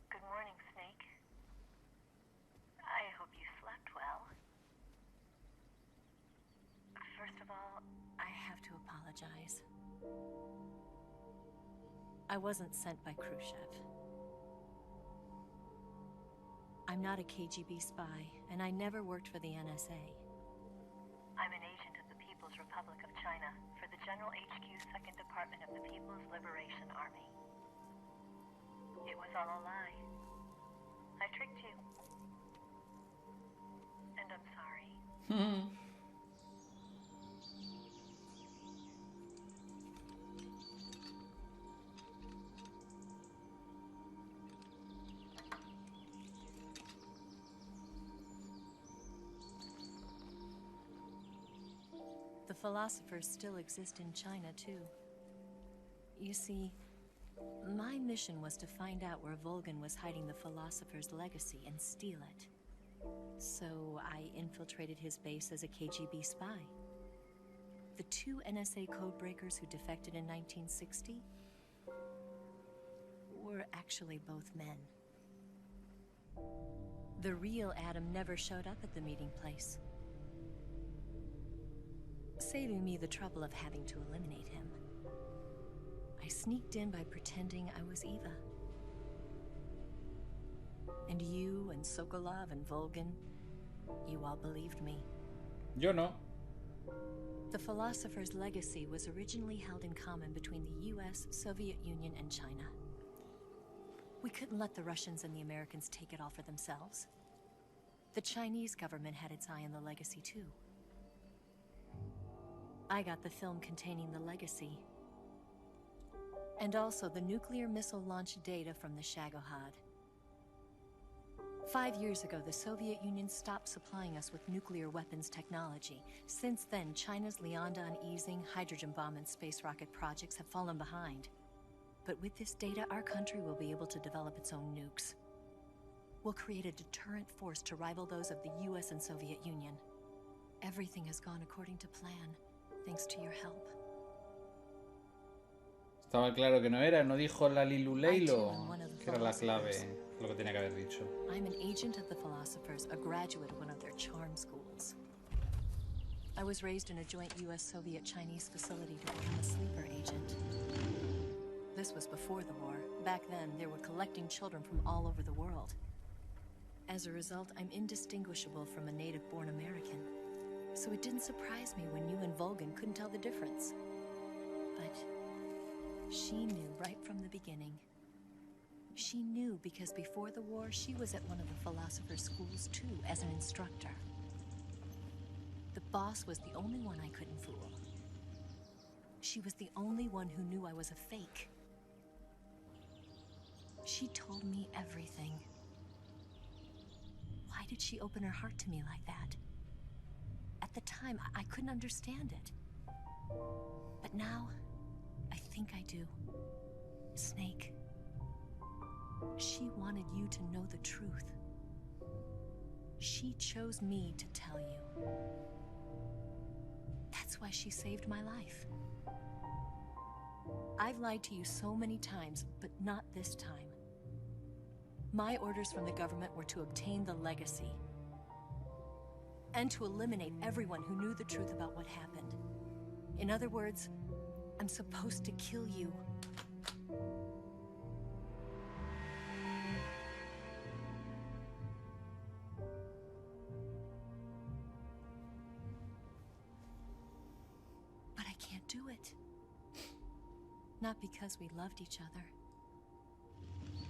Good morning, Snake. I hope you slept well. First of all, I have to apologize. I wasn't sent by Khrushchev. I'm not a KGB spy, and I never worked for the NSA. I'm an agent of the People's Republic of China for the General HQ 2nd Department of the People's Liberation Army. It was all a lie. I tricked you. And I'm sorry. The philosophers still exist in China, too. You see, my mission was to find out where Volgan was hiding the philosopher's legacy and steal it. So I infiltrated his base as a KGB spy. The 2 NSA codebreakers who defected in 1960 were actually both men. The real Adam never showed up at the meeting place, saving me the trouble of having to eliminate him. I sneaked in by pretending I was Eva. And you and Sokolov and Volgan, you all believed me. Yo no. The philosopher's legacy was originally held in common between the US, Soviet Union, and China. We couldn't let the Russians and the Americans take it all for themselves. The Chinese government had its eye on the legacy, too. I got the film containing the legacy, and also the nuclear missile launch data from the Shagohod. 5 years ago, the Soviet Union stopped supplying us with nuclear weapons technology. Since then, China's Liaodong easing, hydrogen bomb, and space rocket projects have fallen behind. But with this data, our country will be able to develop its own nukes. We'll create a deterrent force to rival those of the US and Soviet Union. Everything has gone according to plan, thanks to your help. Estaba claro que no era, no dijo la Liluleilo, que era la clave, lo que tenía que haber dicho. I'm an agent of the philosophers, a graduate of one of their charm schools. I was raised in a joint US-Soviet-Chinese facility to become a sleeper agent. This was before the war. Back then, they were collecting children from all over the world. As a result, I'm indistinguishable from a native-born American. So it didn't surprise me when you and Volgan couldn't tell the difference. But she knew right from the beginning. She knew because before the war, she was at one of the philosopher's schools too, as an instructor. The boss was the only one I couldn't fool. She was the only one who knew I was a fake. She told me everything. Why did she open her heart to me like that? At the time, I couldn't understand it. But now, I think I do. Snake. She wanted you to know the truth. She chose me to tell you. That's why she saved my life. I've lied to you so many times, but not this time. My orders from the government were to obtain the legacy and to eliminate everyone who knew the truth about what happened. In other words, I'm supposed to kill you. do it. Not because we loved each other.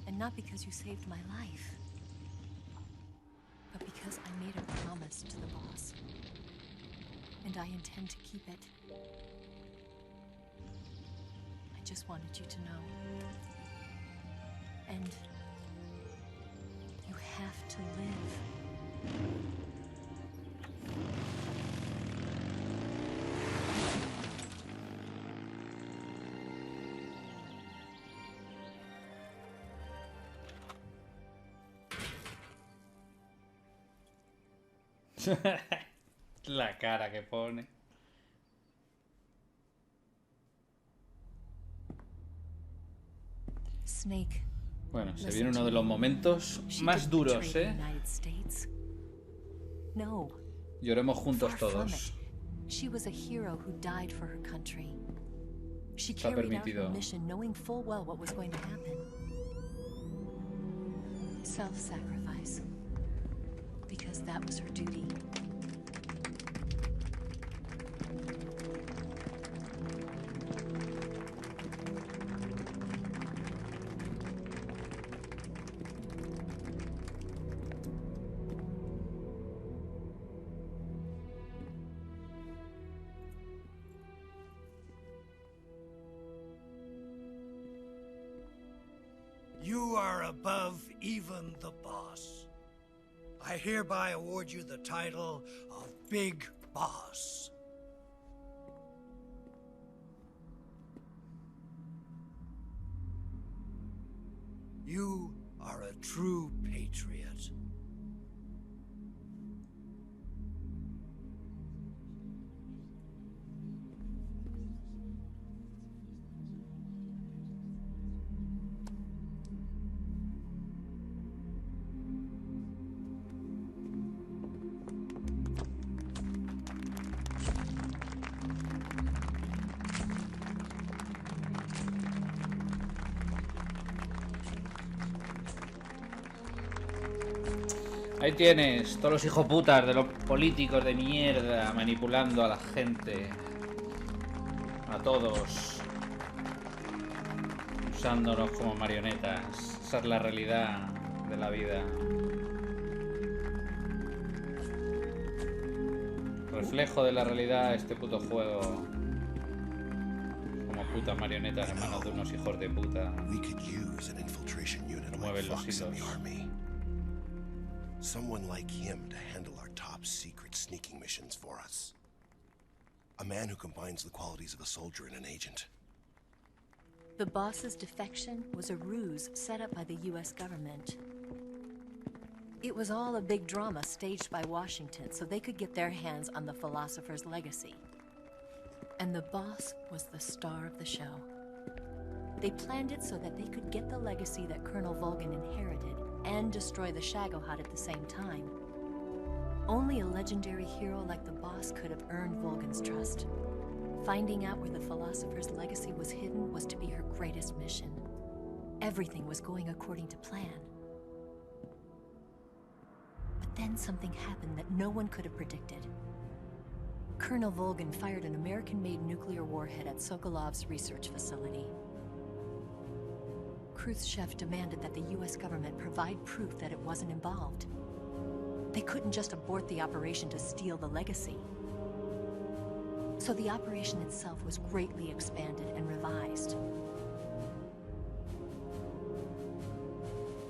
And not because you saved my life. But because I made a promise to the boss. And I intend to keep it. I just wanted you to know. And you have to live. La cara que pone. Snake. Bueno, se viene uno de los momentos más duros, ¿eh? No. Lloremos juntos todos. She was a hero who died for her country. She Está carried out permitido. her mission knowing full well what was going to happen. Self-sacrifice. Because that was her duty. You are above even the boss. I hereby award you the title of Big Boss. You are a true patriot. Ahí tienes, todos los hijoputas de los políticos de mierda manipulando a la gente. A todos. Usándonos como marionetas. Esa es la realidad de la vida. Reflejo de la realidad este puto juego. Como putas marionetas en manos de unos hijos de puta. Que mueven los hilos. Someone like him to handle our top secret sneaking missions for us. A man who combines the qualities of a soldier and an agent. The boss's defection was a ruse set up by the US government. It was all a big drama staged by Washington so they could get their hands on the philosopher's legacy. And the boss was the star of the show. They planned it so that they could get the legacy that Colonel Volgin inherited and destroy the Shagohod at the same time. Only a legendary hero like the boss could have earned Volgin's trust. Finding out where the philosopher's legacy was hidden was to be her greatest mission. Everything was going according to plan. But then something happened that no one could have predicted. Colonel Volgin fired an American-made nuclear warhead at Sokolov's research facility. Khrushchev demanded that the US government provide proof that it wasn't involved. They couldn't just abort the operation to steal the legacy. So the operation itself was greatly expanded and revised.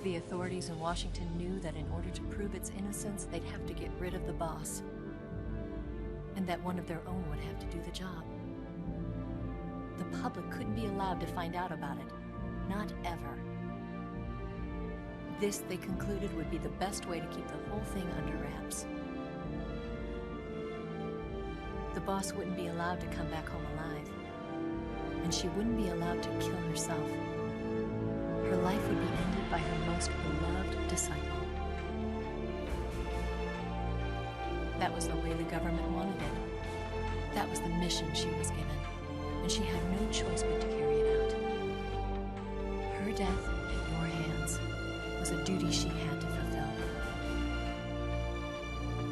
The authorities in Washington knew that in order to prove its innocence, they'd have to get rid of the boss. And that one of their own would have to do the job. The public couldn't be allowed to find out about it. Not ever. This, they concluded, would be the best way to keep the whole thing under wraps. The boss wouldn't be allowed to come back home alive. And she wouldn't be allowed to kill herself. Her life would be ended by her most beloved disciple. That was the way the government wanted it. That was the mission she was given. And she had no choice but to carry it out. Her death at your hands was a duty she had to fulfill.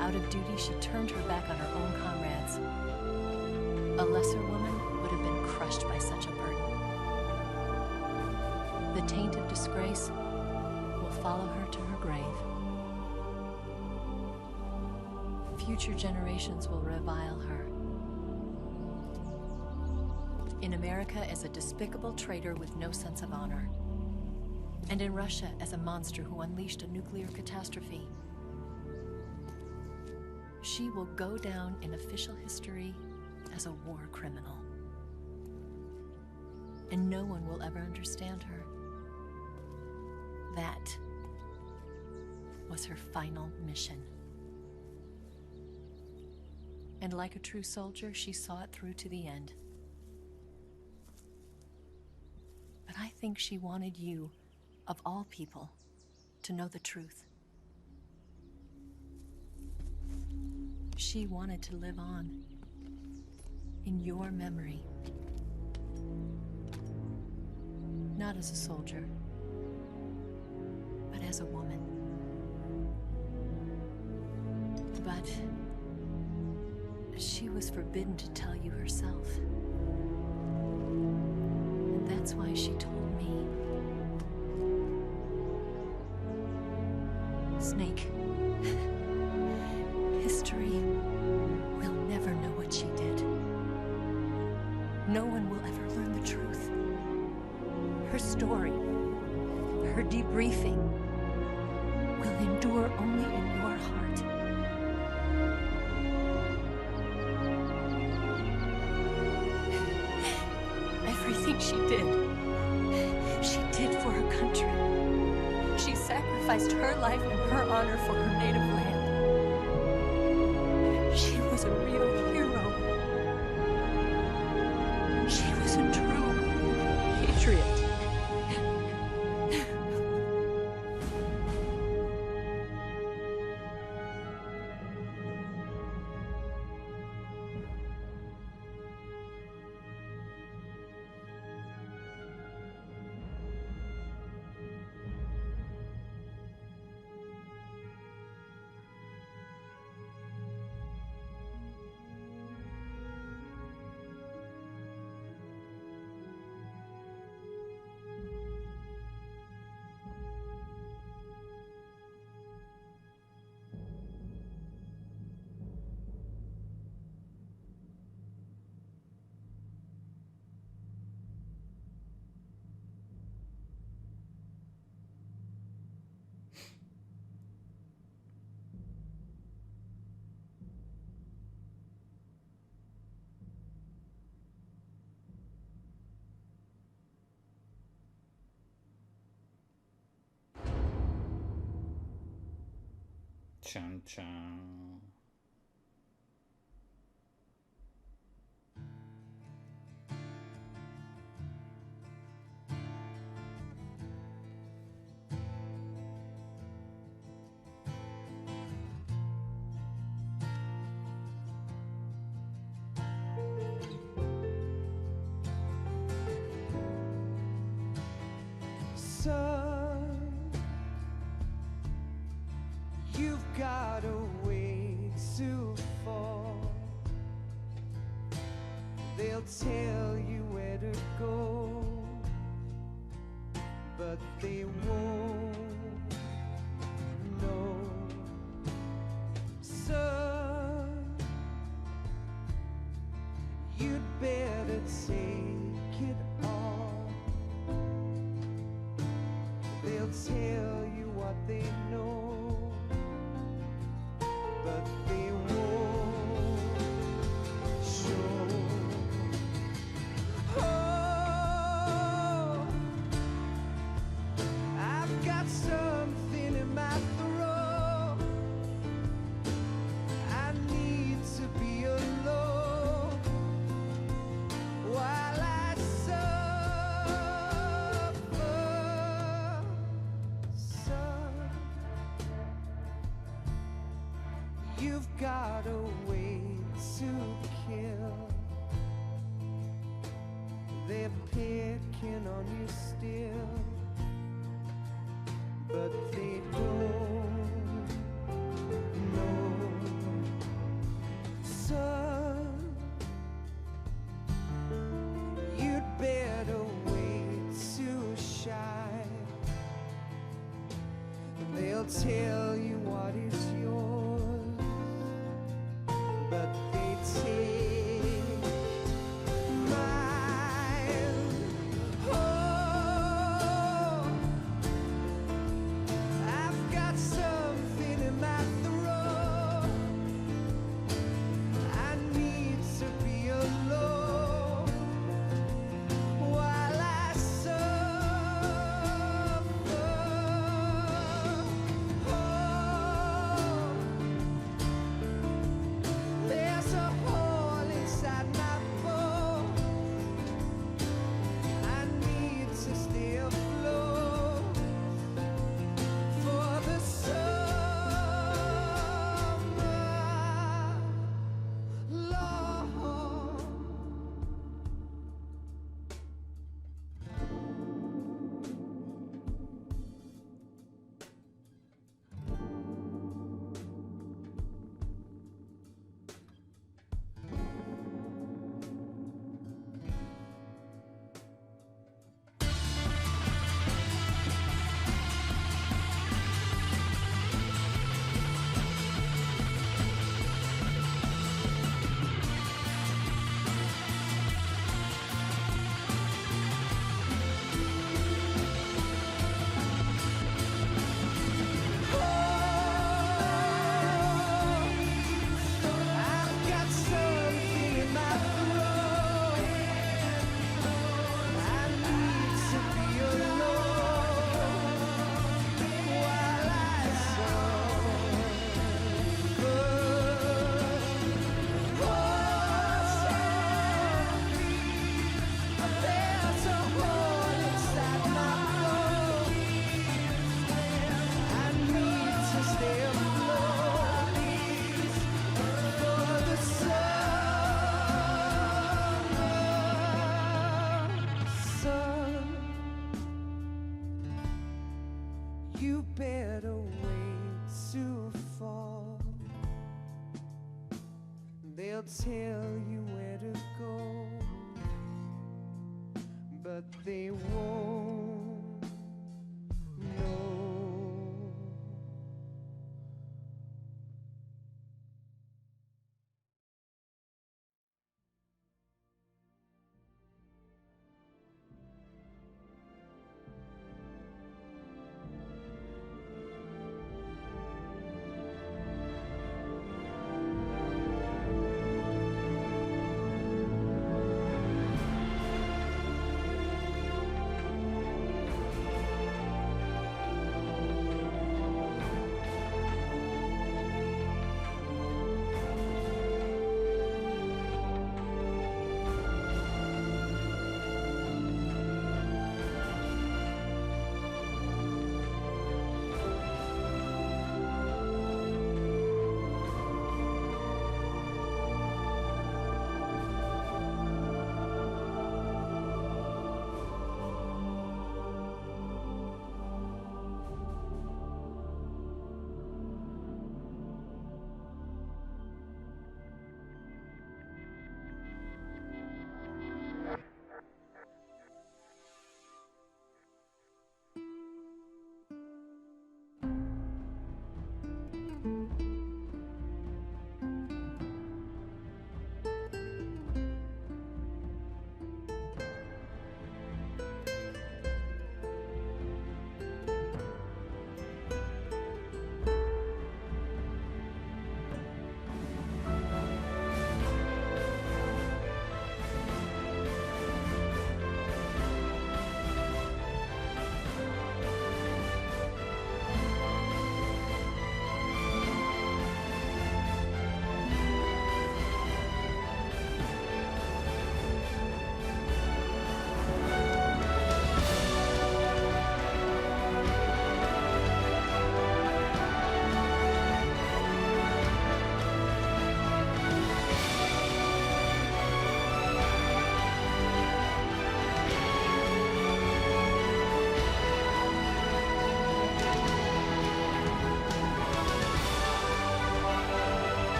Out of duty, she turned her back on her own comrades. A lesser woman would crushed by such a burden. The taint of disgrace will follow her to her grave. Future generations will revile her. In America as a despicable traitor with no sense of honor. And in Russia as a monster who unleashed a nuclear catastrophe. She will go down in official history as a war criminal. And no one will ever understand her. That was her final mission. And like a true soldier, she saw it through to the end. But I think she wanted you, of all people, to know the truth. She wanted to live on in your memory. Not as a soldier, but as a woman. But she was forbidden to tell you herself. And that's why she told me. Snake, history will never know what she did. No one will ever learn the truth. Her story, her debriefing, will endure only in your heart. Everything she did for her country. She sacrificed her life and her honor for her native land. She was a real hero. She was a true patriot. Chan chan. Son, you've got a way to fall. They'll tell you where to go, but they won't know. Son, you'd better take it all. They'll tell you what they know, but they won't show. Oh, I've got something in my throat. I need to be alone while I suffer. Son, you've got a way to kill. They're picking on you still, but they don't know. Son, tell you what is yours, but they take mine. Oh, I've got something in my throat. I need to be alone while I suffer. Oh, there's a hole inside my bones. I need to stay afloat for the summer, Lord. I've got something in my throat. I need to be alone while I suffer. There's a hole inside my bones. I need to stay afloat for the summer sun. You better wait to fall. They'll tell you where to go, but they won't know.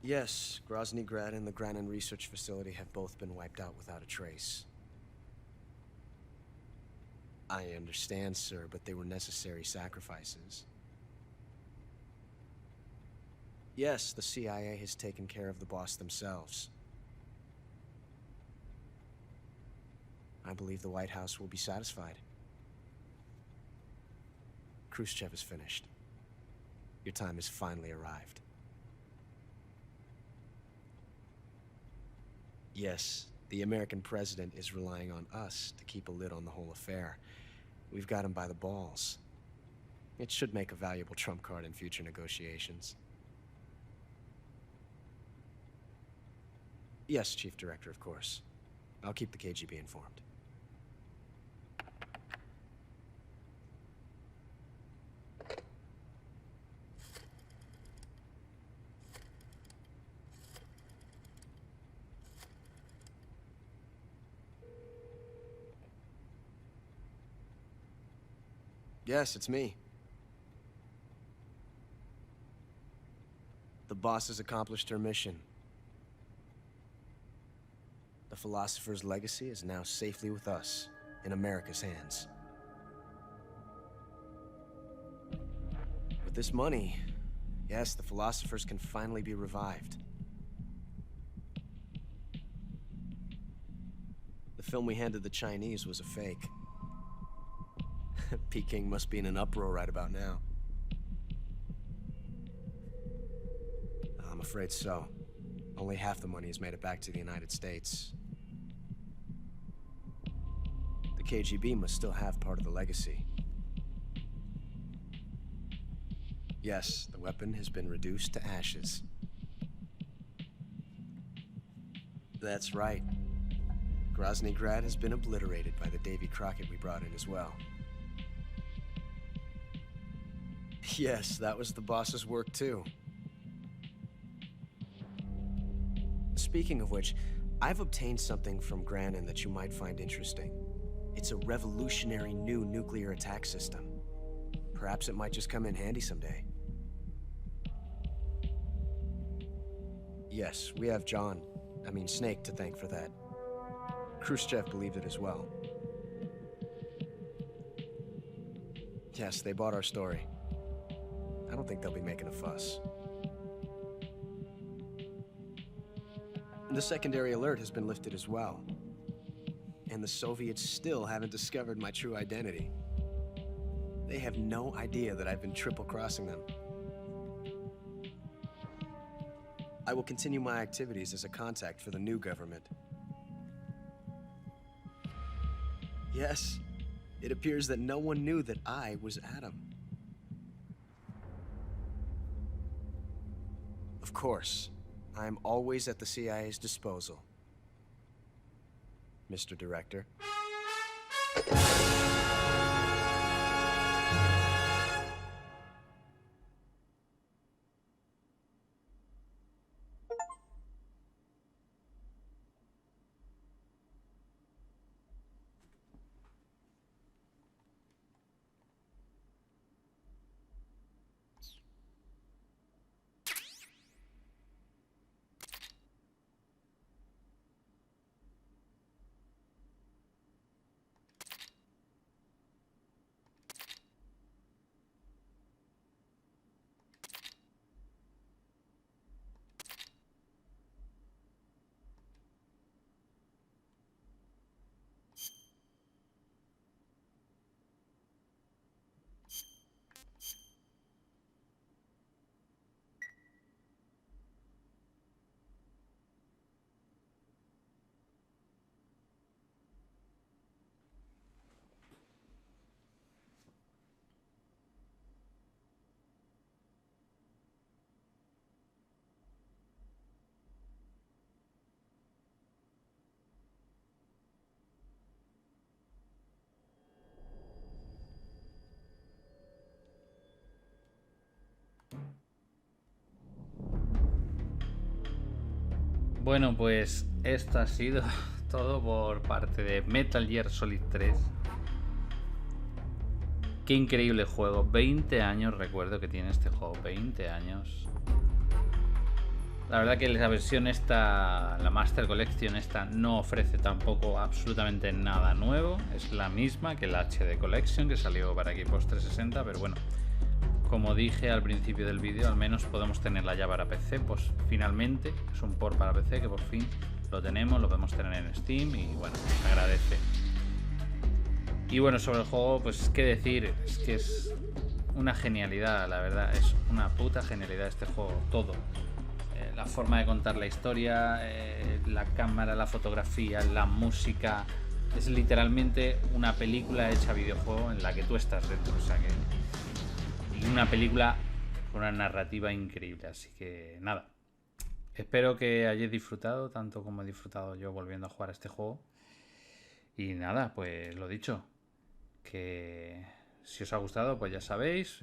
Yes, Grozny Grad and the Granin Research Facility have both been wiped out without a trace. I understand, sir, but they were necessary sacrifices. Yes, the CIA has taken care of the boss themselves. I believe the White House will be satisfied. Khrushchev is finished. Your time has finally arrived. Yes, the American president is relying on us to keep a lid on the whole affair. We've got him by the balls. It should make a valuable trump card in future negotiations. Yes, Chief Director, of course. I'll keep the KGB informed. Yes, it's me. The boss has accomplished her mission. The philosopher's legacy is now safely with us, in America's hands. With this money, yes, the philosophers can finally be revived. The film we handed the Chinese was a fake. Peking must be in an uproar right about now. I'm afraid so. Only half the money has made it back to the United States. The KGB must still have part of the legacy. Yes, the weapon has been reduced to ashes. That's right. Grozny Grad has been obliterated by the Davy Crockett we brought in as well. Yes, that was the boss's work too. Speaking of which, I've obtained something from Granin that you might find interesting. It's a revolutionary new nuclear attack system. Perhaps it might just come in handy someday. Yes, we have Snake to thank for that. Khrushchev believed it as well. Yes, they bought our story. I don't think they'll be making a fuss. The secondary alert has been lifted as well. And the Soviets still haven't discovered my true identity. They have no idea that I've been triple-crossing them. I will continue my activities as a contact for the new government. Yes, it appears that no one knew that I was Adam. Of course, I am always at the CIA's disposal, Mr. Director. Bueno, pues esto ha sido todo por parte de Metal Gear Solid 3. Qué increíble juego. 20 años recuerdo que tiene este juego. 20 años. La verdad que la versión esta, la Master Collection esta, no ofrece tampoco absolutamente nada nuevo. Es la misma que la HD Collection que salió para Xbox 360, pero bueno, como dije al principio del vídeo, al menos podemos tenerla ya para PC. Pues finalmente es un port para PC que por fin lo tenemos, lo podemos tener en Steam y bueno, agradece. Y bueno, sobre el juego, pues qué decir, es que es una genialidad, la verdad, es una puta genialidad este juego, todo. La forma de contar la historia, la cámara, la fotografía, la música, es literalmente una película hecha videojuego en la que tú estás dentro, o sea que... Y una película con una narrativa increíble, así que nada. Espero que hayáis disfrutado tanto como he disfrutado yo volviendo a jugar a este juego. Y nada, pues lo dicho, que si os ha gustado, pues ya sabéis,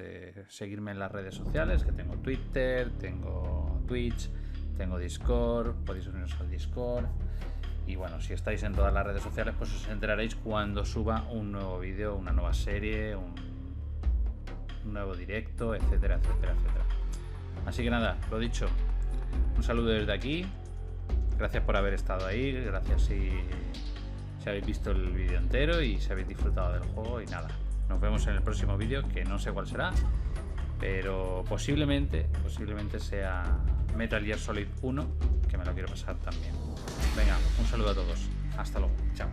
seguirme en las redes sociales, que tengo Twitter, tengo Twitch, tengo Discord, podéis uniros al Discord. Y bueno, si estáis en todas las redes sociales, pues os enteraréis cuando suba un nuevo vídeo, una nueva serie, un nuevo directo, etcétera, etcétera, etcétera. Así que nada, lo dicho, un saludo desde aquí. Gracias por haber estado ahí, gracias si habéis visto el vídeo entero y si habéis disfrutado del juego. Y nada, nos vemos en el próximo vídeo, que no sé cuál será, pero posiblemente sea Metal Gear Solid 1, que me lo quiero pasar también. Venga, un saludo a todos, hasta luego, chao.